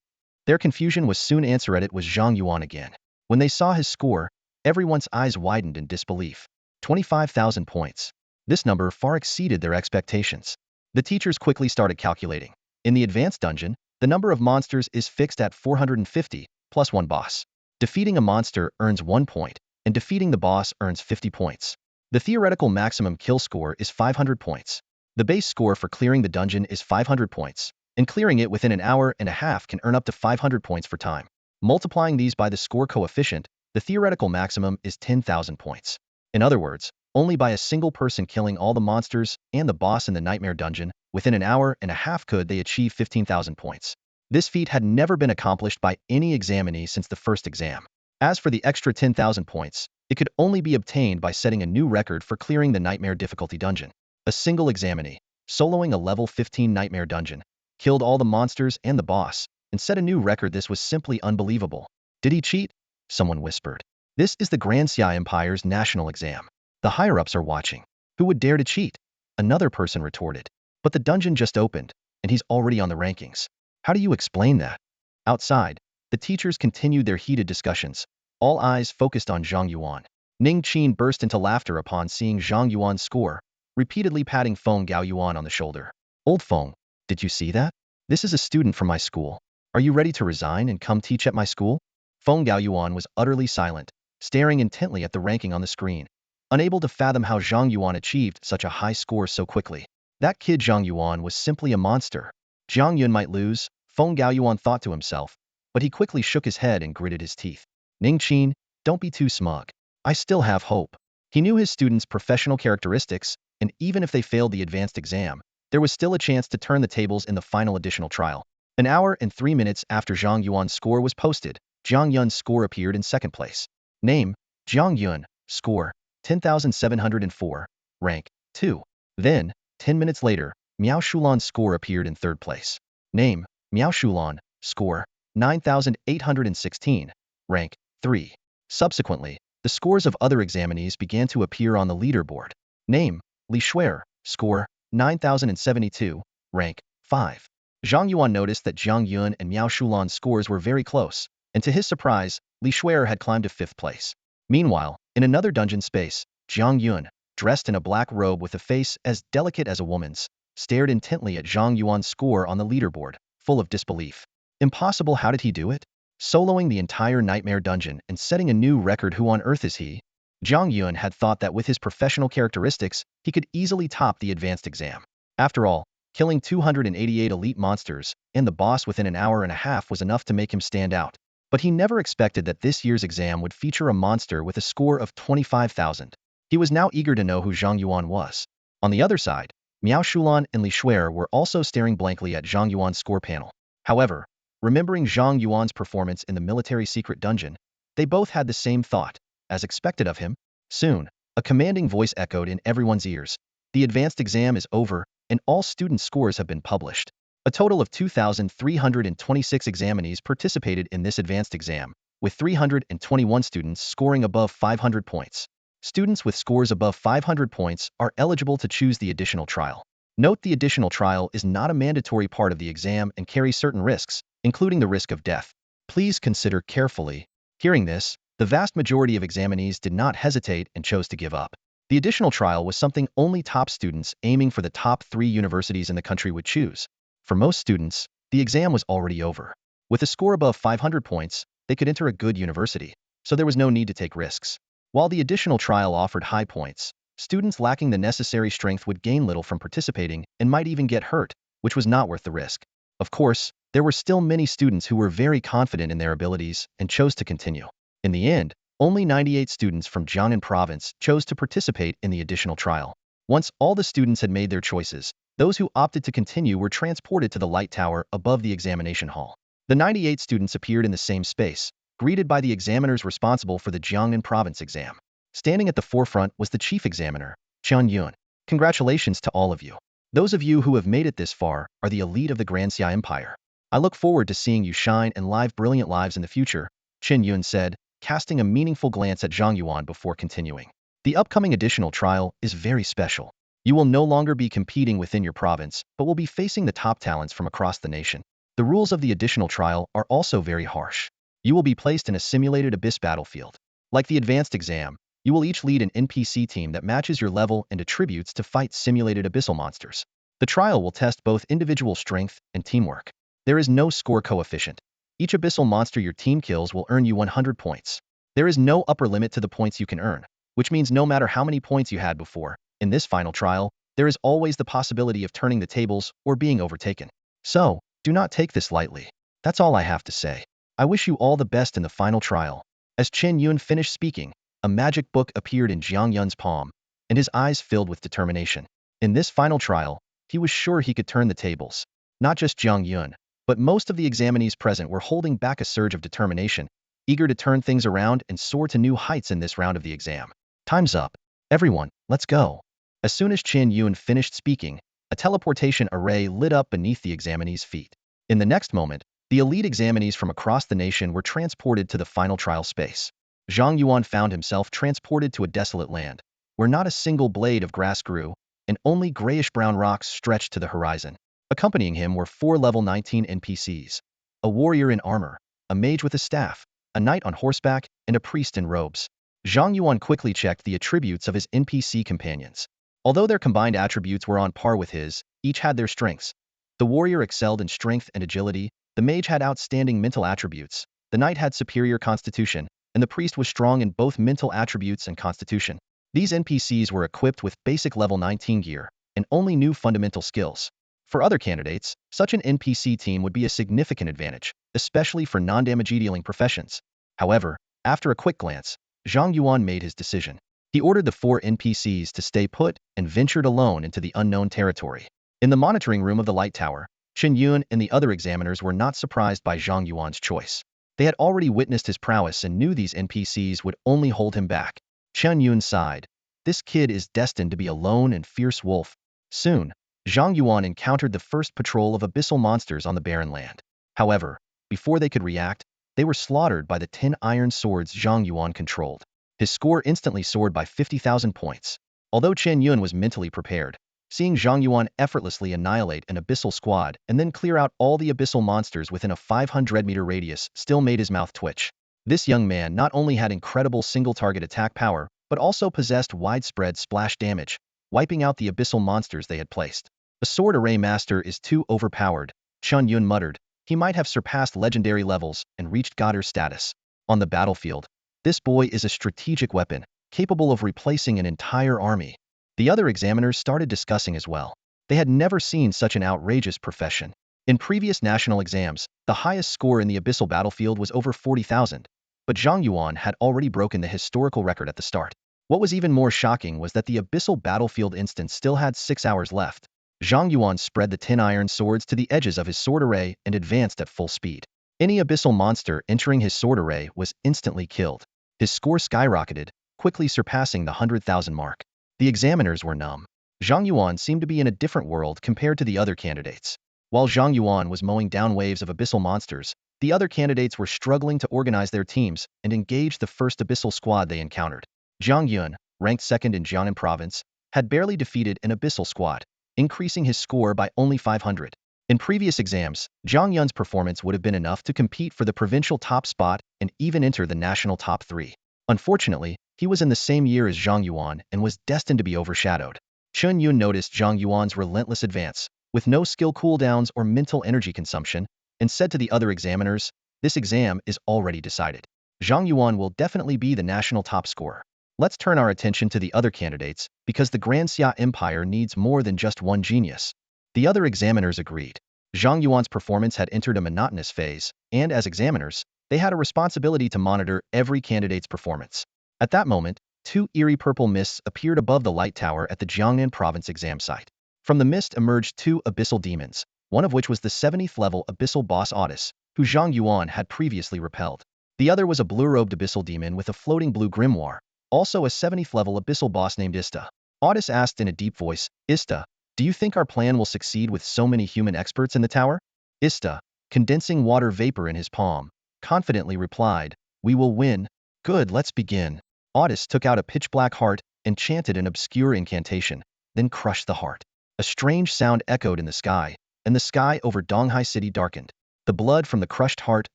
Their confusion was soon answered. It was Zhang Yuan again. When they saw his score, everyone's eyes widened in disbelief. 25,000 points. This number far exceeded their expectations. The teachers quickly started calculating. In the advanced dungeon, the number of monsters is fixed at 450, plus 1 boss. Defeating a monster earns 1 point, and defeating the boss earns 50 points. The theoretical maximum kill score is 500 points. The base score for clearing the dungeon is 500 points, and clearing it within an hour and a half can earn up to 500 points for time. Multiplying these by the score coefficient, the theoretical maximum is 10,000 points. In other words, only by a single person killing all the monsters and the boss in the Nightmare Dungeon, within an hour and a half could they achieve 15,000 points. This feat had never been accomplished by any examinee since the first exam. As for the extra 10,000 points, it could only be obtained by setting a new record for clearing the Nightmare difficulty dungeon. A single examinee, soloing a level 15 Nightmare dungeon, killed all the monsters and the boss, and set a new record. This was simply unbelievable. Did he cheat? Someone whispered. This is the Grand Xia Empire's national exam. The higher-ups are watching. Who would dare to cheat? Another person retorted. But the dungeon just opened, and he's already on the rankings. How do you explain that? Outside, the teachers continued their heated discussions, all eyes focused on Zhang Yuan. Ning Qin burst into laughter upon seeing Zhang Yuan's score, repeatedly patting Feng Gaoyuan on the shoulder. Old Feng, did you see that? This is a student from my school. Are you ready to resign and come teach at my school? Feng Gaoyuan was utterly silent, staring intently at the ranking on the screen, unable to fathom how Zhang Yuan achieved such a high score so quickly. That kid Zhang Yuan was simply a monster. Jiang Yun might lose, Feng Gaoyuan thought to himself, but he quickly shook his head and gritted his teeth. Ning Qin, don't be too smug. I still have hope. He knew his students' professional characteristics, and even if they failed the advanced exam, there was still a chance to turn the tables in the final additional trial. An hour and 3 minutes after Zhang Yuan's score was posted, Jiang Yun's score appeared in second place. Name, Jiang Yuan, score, 10,704, rank, 2. Then, 10 minutes later, Miao Shulan's score appeared in third place. Name, Miao Shulan, score, 9,816, rank, 3. Subsequently, the scores of other examinees began to appear on the leaderboard. Name, Li Xue'er, score, 9,072, rank, 5. Zhang Yuan noticed that Jiang Yuan and Miao Shulan's scores were very close, and to his surprise, Li Xue'er had climbed to 5th place. Meanwhile, in another dungeon space, Jiang Yuan, dressed in a black robe with a face as delicate as a woman's, stared intently at Zhang Yuan's score on the leaderboard, full of disbelief. Impossible. How did he do it? Soloing the entire Nightmare Dungeon and setting a new record. Who on earth is he? Zhang Yuan had thought that with his professional characteristics, he could easily top the advanced exam. After all, killing 288 elite monsters and the boss within an hour and a half was enough to make him stand out. But he never expected that this year's exam would feature a monster with a score of 25,000. He was now eager to know who Zhang Yuan was. On the other side, Miao Shulan and Li Xue'er were also staring blankly at Zhang Yuan's score panel. However, remembering Zhang Yuan's performance in the military secret dungeon, they both had the same thought, as expected of him. Soon, a commanding voice echoed in everyone's ears. The advanced exam is over, and all student scores have been published. A total of 2,326 examinees participated in this advanced exam, with 321 students scoring above 500 points. Students with scores above 500 points are eligible to choose the additional trial. Note: the additional trial is not a mandatory part of the exam and carries certain risks, including the risk of death. Please consider carefully. Hearing this, the vast majority of examinees did not hesitate and chose to give up. The additional trial was something only top students aiming for the top 3 universities in the country would choose. For most students, the exam was already over. With a score above 500 points, they could enter a good university, so there was no need to take risks. While the additional trial offered high points, students lacking the necessary strength would gain little from participating and might even get hurt, which was not worth the risk. Of course, there were still many students who were very confident in their abilities and chose to continue. In the end, only 98 students from Jiangnan province chose to participate in the additional trial. Once all the students had made their choices, those who opted to continue were transported to the light tower above the examination hall. The 98 students appeared in the same space, greeted by the examiners responsible for the Jiangnan province exam. Standing at the forefront was the chief examiner, Zhang Yuan. Congratulations to all of you. Those of you who have made it this far are the elite of the Grand Xia Empire. I look forward to seeing you shine and live brilliant lives in the future, Chen Yun said, casting a meaningful glance at Zhang Yuan before continuing. The upcoming additional trial is very special. You will no longer be competing within your province, but will be facing the top talents from across the nation. The rules of the additional trial are also very harsh. You will be placed in a simulated abyss battlefield. Like the advanced exam, you will each lead an NPC team that matches your level and attributes to fight simulated abyssal monsters. The trial will test both individual strength and teamwork. There is no score coefficient. Each abyssal monster your team kills will earn you 100 points. There is no upper limit to the points you can earn, which means no matter how many points you had before, in this final trial, there is always the possibility of turning the tables or being overtaken. So, do not take this lightly. That's all I have to say. I wish you all the best in the final trial. As Chen Yuan finished speaking, a magic book appeared in Zhang Yun's palm, and his eyes filled with determination. In this final trial, he was sure he could turn the tables. Not just Zhang Yuan, but most of the examinees present were holding back a surge of determination, eager to turn things around and soar to new heights in this round of the exam. Time's up. Everyone, let's go. As soon as Chen Yuan finished speaking, a teleportation array lit up beneath the examinees' feet. In the next moment, the elite examinees from across the nation were transported to the final trial space. Zhang Yuan found himself transported to a desolate land, where not a single blade of grass grew, and only grayish-brown rocks stretched to the horizon. Accompanying him were 4 level 19 NPCs, a warrior in armor, a mage with a staff, a knight on horseback, and a priest in robes. Zhang Yuan quickly checked the attributes of his NPC companions. Although their combined attributes were on par with his, each had their strengths. The warrior excelled in strength and agility, the mage had outstanding mental attributes, the knight had superior constitution, and the priest was strong in both mental attributes and constitution. These NPCs were equipped with basic level 19 gear, and only knew fundamental skills. For other candidates, such an NPC team would be a significant advantage, especially for non-damage-dealing professions. However, after a quick glance, Zhang Yuan made his decision. He ordered the 4 NPCs to stay put and ventured alone into the unknown territory. In the monitoring room of the light tower, Chen Yuan and the other examiners were not surprised by Zhang Yuan's choice. They had already witnessed his prowess and knew these NPCs would only hold him back. Chen Yuan sighed. This kid is destined to be a lone and fierce wolf. Soon, Zhang Yuan encountered the first patrol of abyssal monsters on the barren land. However, before they could react, they were slaughtered by the 10 iron swords Zhang Yuan controlled. His score instantly soared by 50,000 points. Although Chen Yuan was mentally prepared, seeing Zhang Yuan effortlessly annihilate an abyssal squad and then clear out all the abyssal monsters within a 500-meter radius still made his mouth twitch. This young man not only had incredible single-target attack power, but also possessed widespread splash damage, wiping out the abyssal monsters they had placed. A sword array master is too overpowered, Chen Yuan muttered. He might have surpassed legendary levels and reached Godder status. On the battlefield, this boy is a strategic weapon, capable of replacing an entire army. The other examiners started discussing as well. They had never seen such an outrageous profession. In previous national exams, the highest score in the abyssal battlefield was over 40,000, but Zhang Yuan had already broken the historical record at the start. What was even more shocking was that the abyssal battlefield instance still had 6 hours left. Zhang Yuan spread the 10 iron swords to the edges of his sword array and advanced at full speed. Any abyssal monster entering his sword array was instantly killed. His score skyrocketed, quickly surpassing the 100,000 mark. The examiners were numb. Zhang Yuan seemed to be in a different world compared to the other candidates. While Zhang Yuan was mowing down waves of abyssal monsters, the other candidates were struggling to organize their teams and engage the first abyssal squad they encountered. Zhang Yuan, ranked second in Jiangnan province, had barely defeated an abyssal squad, increasing his score by only 500. In previous exams, Zhang Yuan's performance would have been enough to compete for the provincial top spot and even enter the national top 3. Unfortunately, he was in the same year as Zhang Yuan and was destined to be overshadowed. Chen Yuan noticed Zhang Yuan's relentless advance, with no skill cooldowns or mental energy consumption, and said to the other examiners, "This exam is already decided. Zhang Yuan will definitely be the national top scorer." Let's turn our attention to the other candidates, because the Grand Xia Empire needs more than just one genius. The other examiners agreed. Zhang Yuan's performance had entered a monotonous phase, and as examiners, they had a responsibility to monitor every candidate's performance. At that moment, two eerie purple mists appeared above the light tower at the Jiangnan province exam site. From the mist emerged two abyssal demons, one of which was the 70th level abyssal boss Abyssal, who Zhang Yuan had previously repelled. The other was a blue-robed abyssal demon with a floating blue grimoire, also a 70th level abyssal boss named Ista. Abyssal asked in a deep voice, Ista, do you think our plan will succeed with so many human experts in the tower? Ista, condensing water vapor in his palm, confidently replied, we will win. Good, let's begin. Abyssal took out a pitch-black heart and chanted an obscure incantation, then crushed the heart. A strange sound echoed in the sky, and the sky over Donghai City darkened. The blood from the crushed heart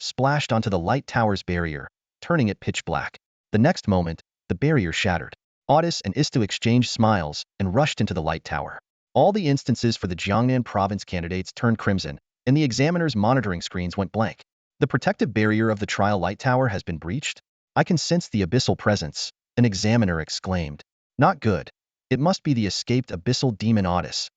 splashed onto the light tower's barrier, turning it pitch black. The next moment, the barrier shattered. Abyssal and Ista exchanged smiles and rushed into the light tower. All the instances for the Jiangnan province candidates turned crimson, and the examiners' monitoring screens went blank. The protective barrier of the trial light tower has been breached? I can sense the abyssal presence, an examiner exclaimed. Not good. It must be the escaped abyssal demon Abyssal.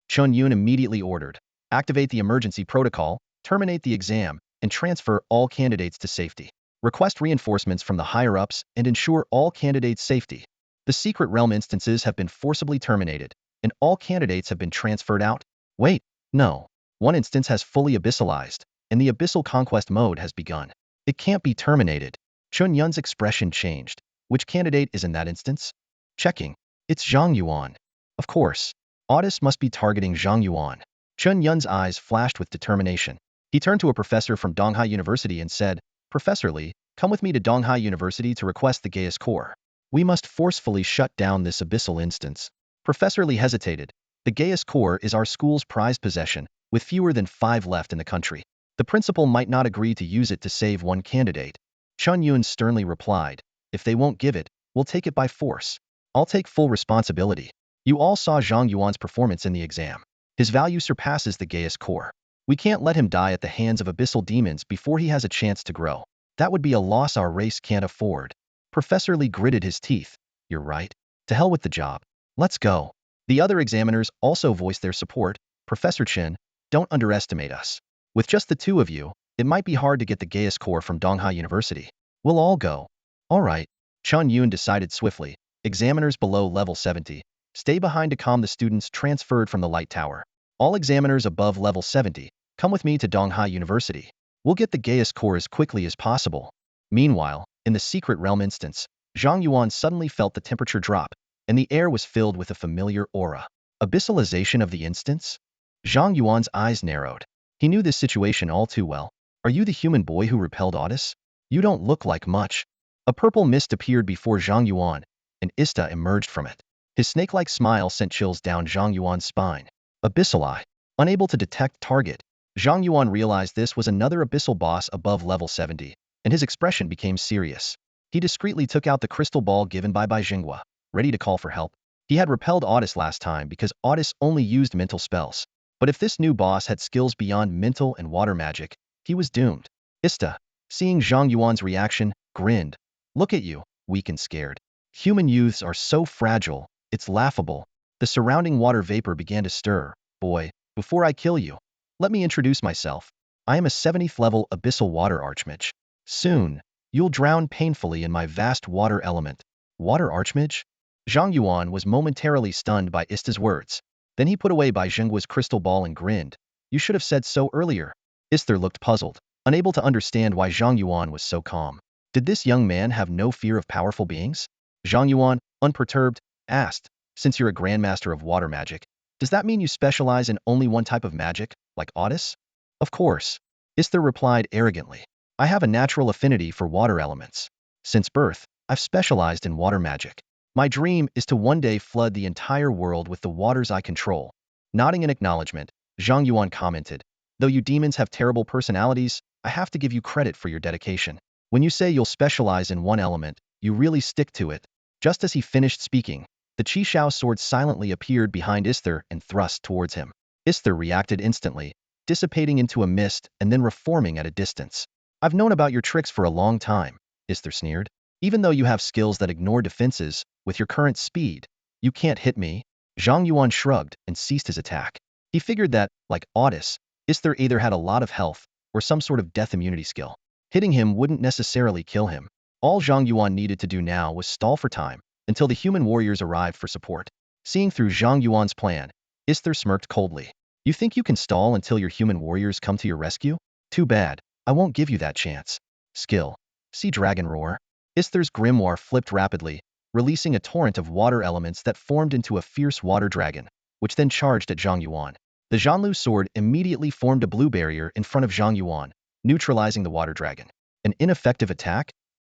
Zhang Yuan immediately ordered, activate the emergency protocol, terminate the exam, and transfer all candidates to safety. Request reinforcements from the higher-ups and ensure all candidates' safety. The secret realm instances have been forcibly terminated, and all candidates have been transferred out. Wait, no. One instance has fully abyssalized, and the abyssal conquest mode has begun. It can't be terminated. Zhang Yuan's expression changed. Which candidate is in that instance? Checking. It's Zhang Yuan. Of course. Abyssal must be targeting Zhang Yuan. Zhang Yuan's eyes flashed with determination. He turned to a professor from Donghai University and said, Professor Li, come with me to Donghai University to request the Gaius core. We must forcefully shut down this abyssal instance. Professor Li hesitated. The Gaius core is our school's prized possession, with fewer than 5 left in the country. The principal might not agree to use it to save one candidate. Zhang Yuan sternly replied, if they won't give it, we'll take it by force. I'll take full responsibility. You all saw Zhang Yuan's performance in the exam. His value surpasses the Gaius core. We can't let him die at the hands of abyssal demons before he has a chance to grow. That would be a loss our race can't afford. Professor Li gritted his teeth. You're right. To hell with the job. Let's go. The other examiners also voiced their support. Professor Chen, don't underestimate us. With just the two of you, it might be hard to get the Gaius core from Donghai University. We'll all go. All right. Zhang Yuan decided swiftly. Examiners below level 70, stay behind to calm the students transferred from the light tower. All examiners above level 70, come with me to Donghai University. We'll get the Gaius core as quickly as possible. Meanwhile, in the secret realm instance, Zhang Yuan suddenly felt the temperature drop, and the air was filled with a familiar aura. Abyssalization of the instance? Zhang Yuan's eyes narrowed. He knew this situation all too well. Are you the human boy who repelled Abyssal? You don't look like much. A purple mist appeared before Zhang Yuan, and Ista emerged from it. His snake-like smile sent chills down Zhang Yuan's spine. Abyssal eye. Unable to detect target, Zhang Yuan realized this was another abyssal boss above level 70, and his expression became serious. He discreetly took out the crystal ball given by Jinghua, ready to call for help. He had repelled Abyssal last time because Abyssal only used mental spells. But if this new boss had skills beyond mental and water magic, he was doomed. Ista, seeing Zhang Yuan's reaction, grinned. Look at you, weak and scared. Human youths are so fragile, it's laughable. The surrounding water vapor began to stir. Boy, before I kill you, let me introduce myself. I am a 70th level abyssal water archmage. Soon, you'll drown painfully in my vast water element. Water archmage? Zhang Yuan was momentarily stunned by Ista's words. Then he put away Jinghua's crystal ball and grinned. You should have said so earlier. Ista looked puzzled, unable to understand why Zhang Yuan was so calm. Did this young man have no fear of powerful beings? Zhang Yuan, unperturbed, asked, since you're a grandmaster of water magic, does that mean you specialize in only one type of magic, like Abyssal? Of course. Ista replied arrogantly. I have a natural affinity for water elements. Since birth, I've specialized in water magic. My dream is to one day flood the entire world with the waters I control. Nodding in acknowledgement, Zhang Yuan commented, though you demons have terrible personalities, I have to give you credit for your dedication. When you say you'll specialize in one element, you really stick to it. Just as he finished speaking, the Qishao sword silently appeared behind Ista and thrust towards him. Ista reacted instantly, dissipating into a mist and then reforming at a distance. I've known about your tricks for a long time, Ista sneered. Even though you have skills that ignore defenses, with your current speed, you can't hit me. Zhang Yuan shrugged and ceased his attack. He figured that, like Audis, Isther either had a lot of health or some sort of death immunity skill. Hitting him wouldn't necessarily kill him. All Zhang Yuan needed to do now was stall for time until the human warriors arrived for support. Seeing through Zhang Yuan's plan, Isther smirked coldly. You think you can stall until your human warriors come to your rescue? Too bad. I won't give you that chance. Skill. See Dragon Roar. Isther's grimoire flipped rapidly, releasing a torrent of water elements that formed into a fierce water dragon, which then charged at Zhang Yuan. The Zhanlu sword immediately formed a blue barrier in front of Zhang Yuan, neutralizing the water dragon. An ineffective attack?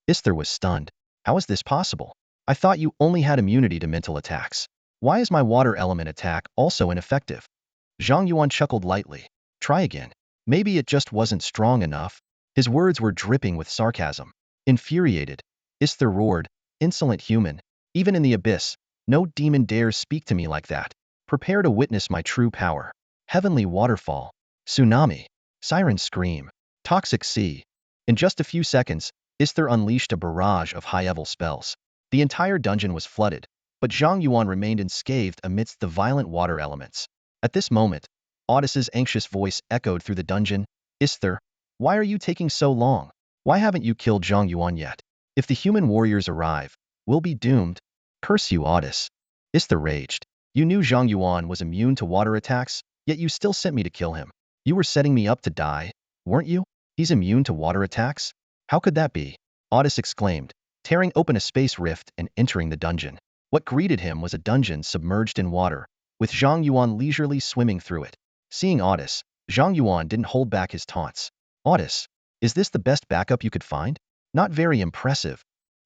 Isther was stunned. How is this possible? I thought you only had immunity to mental attacks. Why is my water element attack also ineffective? Zhang Yuan chuckled lightly. Try again. Maybe it just wasn't strong enough. His words were dripping with sarcasm. Infuriated, Isther roared, insolent human. Even in the abyss, no demon dares speak to me like that. Prepare to witness my true power. Heavenly waterfall. Tsunami. Siren scream. Toxic sea. In just a few seconds, Isther unleashed a barrage of high-level spells. The entire dungeon was flooded, but Zhang Yuan remained unscathed amidst the violent water elements. At this moment, Audis's anxious voice echoed through the dungeon. Isther, why are you taking so long? Why haven't you killed Zhang Yuan yet? If the human warriors arrive, we'll be doomed. Curse you, Audis. Isther raged. You knew Zhang Yuan was immune to water attacks, yet you still sent me to kill him. You were setting me up to die, weren't you? He's immune to water attacks? How could that be? Audis exclaimed, tearing open a space rift and entering the dungeon. What greeted him was a dungeon submerged in water, with Zhang Yuan leisurely swimming through it. Seeing Audis, Zhang Yuan didn't hold back his taunts. Audis, is this the best backup you could find? Not very impressive.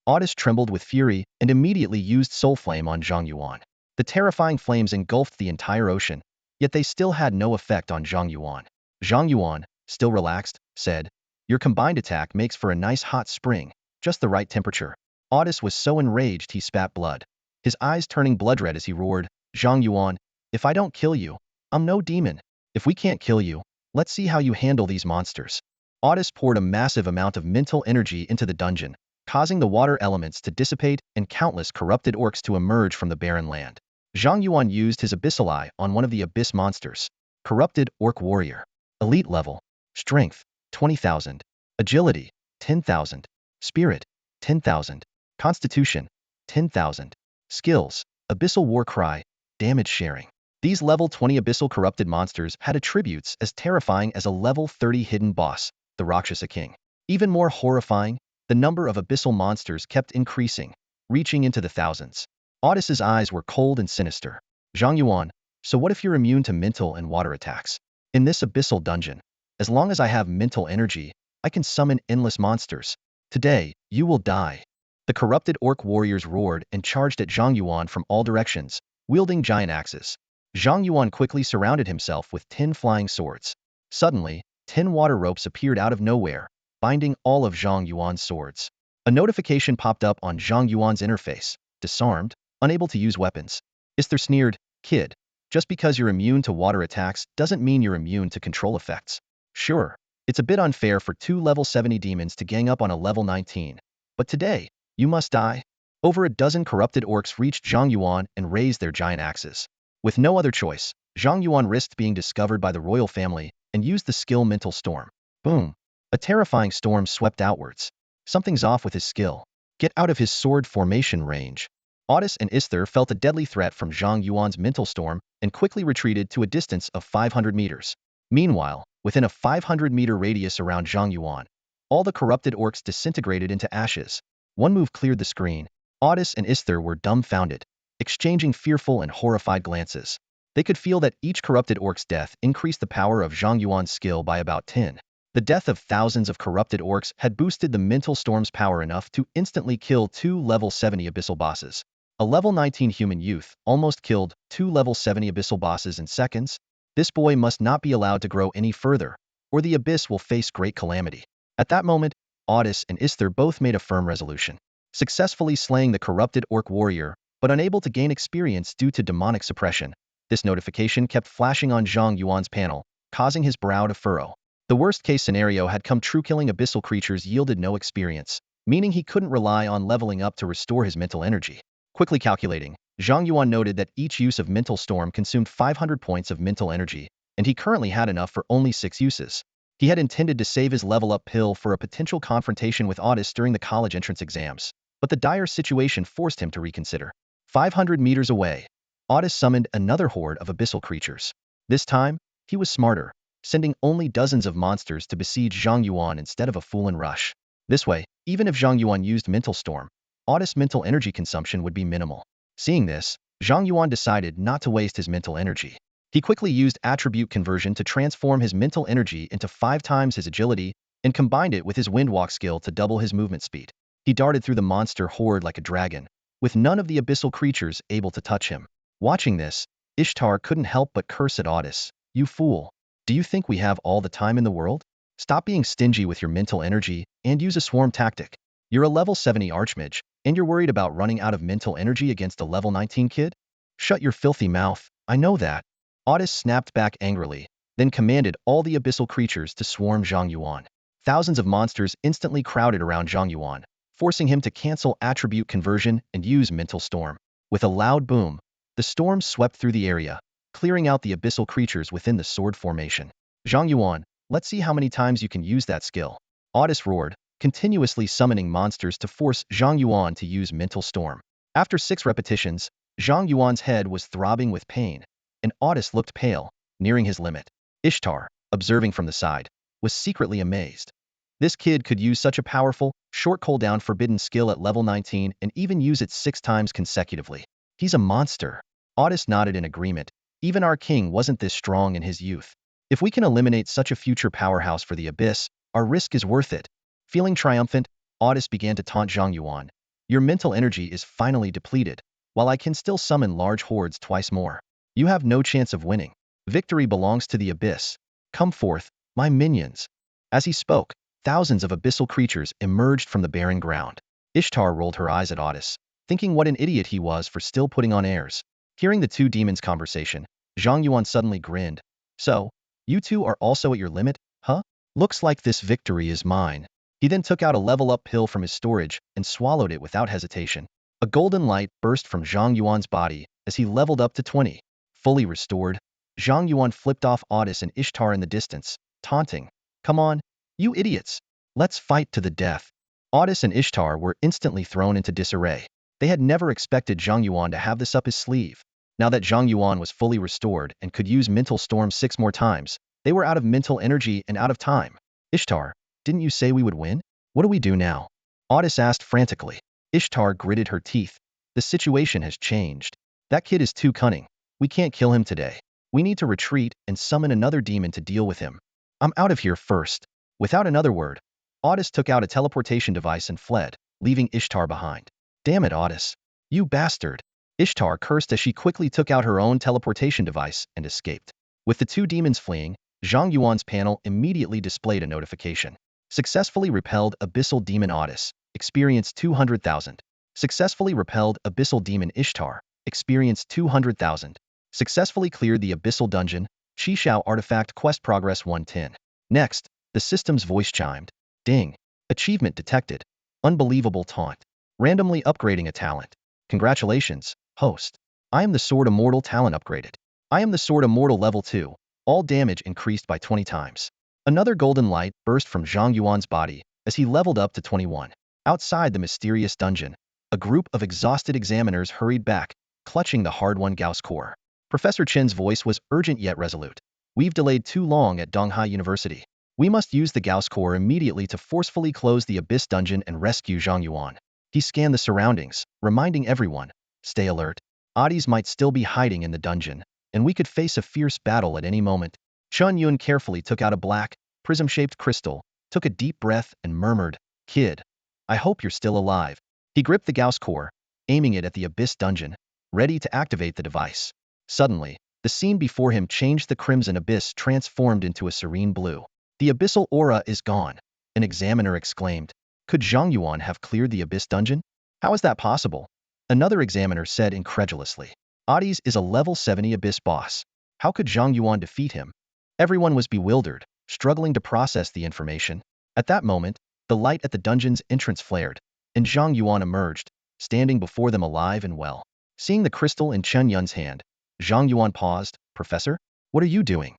Audis trembled with fury and immediately used Soul Flame on Zhang Yuan. The terrifying flames engulfed the entire ocean, yet they still had no effect on Zhang Yuan. Zhang Yuan, still relaxed, said, your combined attack makes for a nice hot spring, just the right temperature. Audis was so enraged he spat blood, his eyes turning blood red as he roared, Zhang Yuan, if I don't kill you, I'm no demon. If we can't kill you, let's see how you handle these monsters. Audis poured a massive amount of mental energy into the dungeon, causing the water elements to dissipate and countless corrupted orcs to emerge from the barren land. Zhang Yuan used his Abyssal Eye on one of the abyss monsters. Corrupted Orc Warrior. Elite level. Strength, 20,000. Agility, 10,000. Spirit, 10,000. Constitution, 10,000. Skills, Abyssal War Cry, damage sharing. These level 20 Abyssal corrupted monsters had attributes as terrifying as a level 30 hidden boss, the Rakshasa King. Even more horrifying, the number of Abyssal monsters kept increasing, reaching into the thousands. Audis's eyes were cold and sinister. Zhang Yuan, so what if you're immune to mental and water attacks? In this Abyssal dungeon, as long as I have mental energy, I can summon endless monsters. Today, you will die. The corrupted orc warriors roared and charged at Zhang Yuan from all directions, wielding giant axes. Zhang Yuan quickly surrounded himself with 10 flying swords. Suddenly, 10 water ropes appeared out of nowhere, binding all of Zhang Yuan's swords. A notification popped up on Zhang Yuan's interface. Disarmed, unable to use weapons. Isther sneered, kid, just because you're immune to water attacks doesn't mean you're immune to control effects. Sure, it's a bit unfair for 2 level 70 demons to gang up on a level 19, but today, you must die. Over a dozen corrupted orcs reached Zhang Yuan and raised their giant axes. With no other choice, Zhang Yuan risked being discovered by the royal family and used the skill Mental Storm. Boom! A terrifying storm swept outwards. Something's off with his skill. Get out of his sword formation range. Audis and Isther felt a deadly threat from Zhang Yuan's mental storm and quickly retreated to a distance of 500 meters. Meanwhile, within a 500-meter radius around Zhang Yuan, all the corrupted orcs disintegrated into ashes. One move cleared the screen. Audis and Isther were dumbfounded, exchanging fearful and horrified glances. They could feel that each corrupted orc's death increased the power of Zhang Yuan's skill by about 10. The death of thousands of corrupted orcs had boosted the mental storm's power enough to instantly kill 2 level 70 abyssal bosses. A level 19 human youth almost killed 2 level 70 abyssal bosses in seconds. This boy must not be allowed to grow any further, or the abyss will face great calamity. At that moment, Audis and Isther both made a firm resolution. Successfully slaying the corrupted orc warrior, but unable to gain experience due to demonic suppression. This notification kept flashing on Zhang Yuan's panel, causing his brow to furrow. The worst-case scenario had come true. Killing abyssal creatures yielded no experience, meaning he couldn't rely on leveling up to restore his mental energy. Quickly calculating, Zhang Yuan noted that each use of mental storm consumed 500 points of mental energy, and he currently had enough for only 6 uses. He had intended to save his level-up pill for a potential confrontation with Audis during the college entrance exams, but the dire situation forced him to reconsider. 500 meters away, Audis summoned another horde of abyssal creatures. This time, he was smarter, sending only dozens of monsters to besiege Zhang Yuan instead of a full-on rush. This way, even if Zhang Yuan used mental storm, Audis' mental energy consumption would be minimal. Seeing this, Zhang Yuan decided not to waste his mental energy. He quickly used attribute conversion to transform his mental energy into 5 times his agility and combined it with his windwalk skill to double his movement speed. He darted through the monster horde like a dragon, with none of the abyssal creatures able to touch him. Watching this, Ishtar couldn't help but curse at Audis. "You fool. Do you think we have all the time in the world? Stop being stingy with your mental energy and use a swarm tactic. You're a level 70 archmage, and you're worried about running out of mental energy against a level 19 kid? Shut your filthy mouth, I know that." Audis snapped back angrily, then commanded all the abyssal creatures to swarm Zhang Yuan. Thousands of monsters instantly crowded around Zhang Yuan, forcing him to cancel attribute conversion and use mental storm. With a loud boom, the storm swept through the area, clearing out the abyssal creatures within the sword formation. "Zhang Yuan, let's see how many times you can use that skill." Audis roared, continuously summoning monsters to force Zhang Yuan to use mental storm. After 6 repetitions, Zhang Yuan's head was throbbing with pain, and Audis looked pale, nearing his limit. Ishtar, observing from the side, was secretly amazed. This kid could use such a powerful, short cooldown forbidden skill at level 19 and even use it 6 times consecutively. He's a monster. Audis nodded in agreement. Even our king wasn't this strong in his youth. If we can eliminate such a future powerhouse for the Abyss, our risk is worth it. Feeling triumphant, Audis began to taunt Zhang Yuan. "Your mental energy is finally depleted, while I can still summon large hordes twice more. You have no chance of winning. Victory belongs to the Abyss. Come forth, my minions." As he spoke, thousands of abyssal creatures emerged from the barren ground. Ishtar rolled her eyes at Audis, thinking what an idiot he was for still putting on airs. Hearing the two demons' conversation, Zhang Yuan suddenly grinned. "So, you two are also at your limit, huh? Looks like this victory is mine." He then took out a level-up pill from his storage and swallowed it without hesitation. A golden light burst from Zhang Yuan's body as he leveled up to 20. Fully restored, Zhang Yuan flipped off Audis and Ishtar in the distance, taunting, "Come on, you idiots. Let's fight to the death." Audis and Ishtar were instantly thrown into disarray. They had never expected Zhang Yuan to have this up his sleeve. Now that Zhang Yuan was fully restored and could use mental storm 6 more times, they were out of mental energy and out of time. "Ishtar, didn't you say we would win? What do we do now?" Audis asked frantically. Ishtar gritted her teeth. "The situation has changed. That kid is too cunning. We can't kill him today. We need to retreat and summon another demon to deal with him. I'm out of here first." Without another word, Audis took out a teleportation device and fled, leaving Ishtar behind. "Damn it, Audis. You bastard." Ishtar cursed as she quickly took out her own teleportation device and escaped. With the two demons fleeing, Zhang Yuan's panel immediately displayed a notification. Successfully repelled Abyssal Demon Audis, experienced 200,000. Successfully repelled Abyssal Demon Ishtar, experienced 200,000. Successfully cleared the Abyssal Dungeon, Qishao Artifact Quest Progress 110. Next, the system's voice chimed. "Ding. Achievement detected. Unbelievable taunt. Randomly upgrading a talent. Congratulations, host. I am the Sword Immortal talent upgraded. I am the Sword Immortal level 2. All damage increased by 20 times." Another golden light burst from Zhang Yuan's body as he leveled up to 21. Outside the mysterious dungeon, a group of exhausted examiners hurried back, clutching the hard-won Gauss core. Professor Chen's voice was urgent yet resolute. "We've delayed too long at Donghai University. We must use the Gauss core immediately to forcefully close the Abyss dungeon and rescue Zhang Yuan." He scanned the surroundings, reminding everyone, "Stay alert. Audis might still be hiding in the dungeon, and we could face a fierce battle at any moment." Zhang Yuan carefully took out a black, prism-shaped crystal, took a deep breath and murmured, "Kid, I hope you're still alive." He gripped the Gauss core, aiming it at the Abyss dungeon, ready to activate the device. Suddenly, the scene before him changed. The crimson abyss transformed into a serene blue. "The abyssal aura is gone," an examiner exclaimed. "Could Zhang Yuan have cleared the Abyss dungeon? How is that possible?" Another examiner said incredulously. "Audis is a level 70 Abyss boss. How could Zhang Yuan defeat him?" Everyone was bewildered, struggling to process the information. At that moment, The light at the dungeon's entrance flared, and Zhang Yuan emerged, standing before them alive and well. Seeing the crystal in Chen Yun's hand, Zhang Yuan paused. Professor? What are you doing?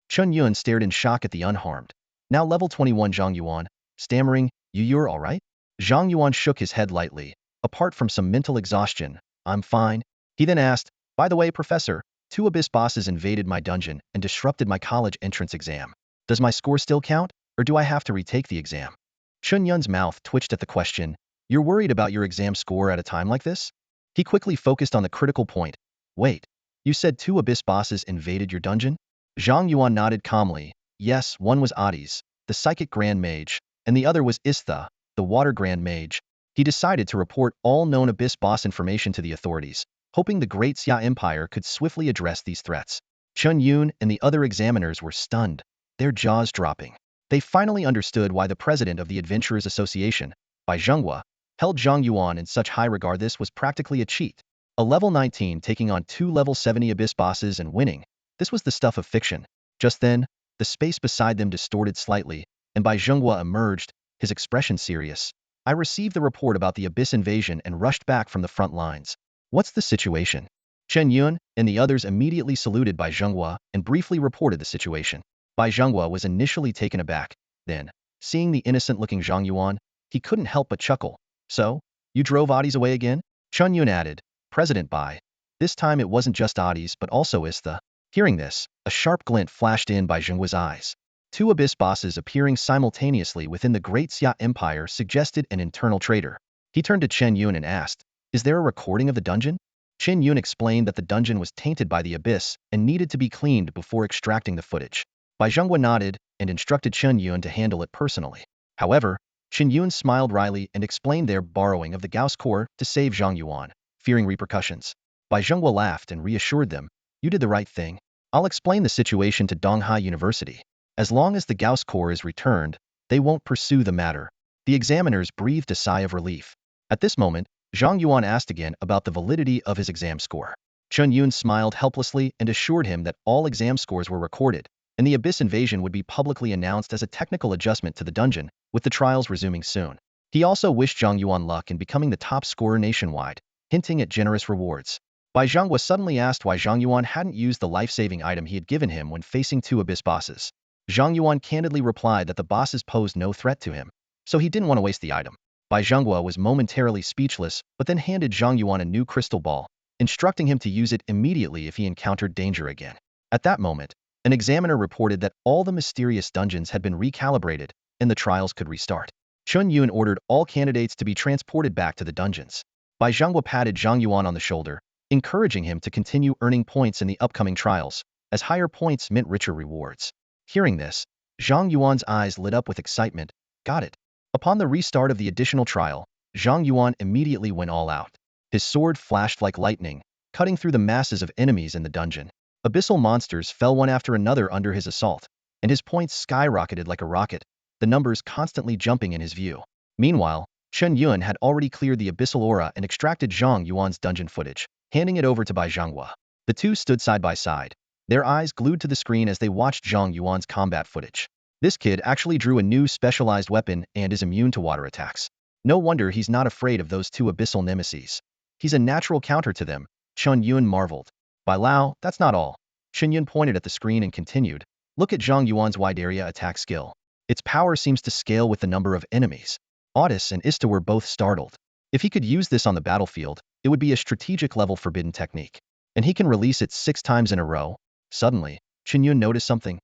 Chen Yun stared in shock at the unharmed, now level 21 Zhang Yuan, stammering, You're all right? Zhang Yuan shook his head lightly. Apart from some mental exhaustion, I'm fine. He then asked, by the way, Professor, 2 abyss bosses invaded my dungeon and disrupted my college entrance exam. Does my score still count, or do I have to retake the exam? Chen Yun's mouth twitched at the question. You're worried about your exam score at a time like this? He quickly focused on the critical point. Wait, you said 2 abyss bosses invaded your dungeon? Zhang Yuan nodded calmly. Yes, one was Adis, the psychic grand mage, and the other was Istha, the water grand mage. He decided to report all known abyss boss information to the authorities, hoping the great Xia Empire could swiftly address these threats. Chen Yun and the other examiners were stunned, their jaws dropping. They finally understood why the president of the Adventurers Association, Bai Zhenghua, held Zhang Yuan in such high regard. This was practically a cheat. A level 19 taking on 2 level 70 abyss bosses and winning. This was the stuff of fiction. Just then, the space beside them distorted slightly, and Bai Zhenghua emerged, his expression serious. I received the report about the abyss invasion and rushed back from the front lines. What's the situation? Chen Yun and the others immediately saluted Bai Zhenghua and briefly reported the situation. Bai Zhenghua was initially taken aback. Then, seeing the innocent-looking Zhang Yuan, he couldn't help but chuckle. So, you drove Adis away again? Chen Yun added, President Bai. This time it wasn't just Adis but also Istha. Hearing this, a sharp glint flashed in Bai Zhenghua's eyes. 2 abyss bosses appearing simultaneously within the great Xia Empire suggested an internal traitor. He turned to Chen Yun and asked, is there a recording of the dungeon? Chen Yun explained that the dungeon was tainted by the abyss and needed to be cleaned before extracting the footage. Bai Zhenghua nodded and instructed Chen Yun to handle it personally. However, Chen Yun smiled wryly and explained their borrowing of the Gauss core to save Zhang Yuan, fearing repercussions. Bai Zhenghua laughed and reassured them, you did the right thing. I'll explain the situation to Donghai University. As long as the Gauss core is returned, they won't pursue the matter. The examiners breathed a sigh of relief. At this moment, Zhang Yuan asked again about the validity of his exam score. Chen Yun smiled helplessly and assured him that all exam scores were recorded, and the abyss invasion would be publicly announced as a technical adjustment to the dungeon, with the trials resuming soon. He also wished Zhang Yuan luck in becoming the top scorer nationwide, hinting at generous rewards. Bai Zhenghua suddenly asked why Zhang Yuan hadn't used the life-saving item he had given him when facing 2 abyss bosses. Zhang Yuan candidly replied that the bosses posed no threat to him, so he didn't want to waste the item. Bai Zhenghua was momentarily speechless, but then handed Zhang Yuan a new crystal ball, instructing him to use it immediately if he encountered danger again. At that moment, an examiner reported that all the mysterious dungeons had been recalibrated, and the trials could restart. Chen Yun ordered all candidates to be transported back to the dungeons. Bai Zhenghua patted Zhang Yuan on the shoulder, encouraging him to continue earning points in the upcoming trials, as higher points meant richer rewards. Hearing this, Zhang Yuan's eyes lit up with excitement. Got it. Upon the restart of the additional trial, Zhang Yuan immediately went all out. His sword flashed like lightning, cutting through the masses of enemies in the dungeon. Abyssal monsters fell one after another under his assault, and his points skyrocketed like a rocket, the numbers constantly jumping in his view. Meanwhile, Chen Yun had already cleared the abyssal aura and extracted Zhang Yuan's dungeon footage, handing it over to Bai Zhenghua. The two stood side by side, their eyes glued to the screen as they watched Zhang Yuan's combat footage. This kid actually drew a new specialized weapon and is immune to water attacks. No wonder he's not afraid of those 2 abyssal nemesis. He's a natural counter to them, Chen Yun marveled. Bai Lao, that's not all. Chen Yun pointed at the screen and continued, look at Zhang Yuan's wide area attack skill. Its power seems to scale with the number of enemies. Audis and Ista were both startled. If he could use this on the battlefield, it would be a strategic level forbidden technique. And he can release it 6 times in a row. Suddenly, Chen Yun noticed something.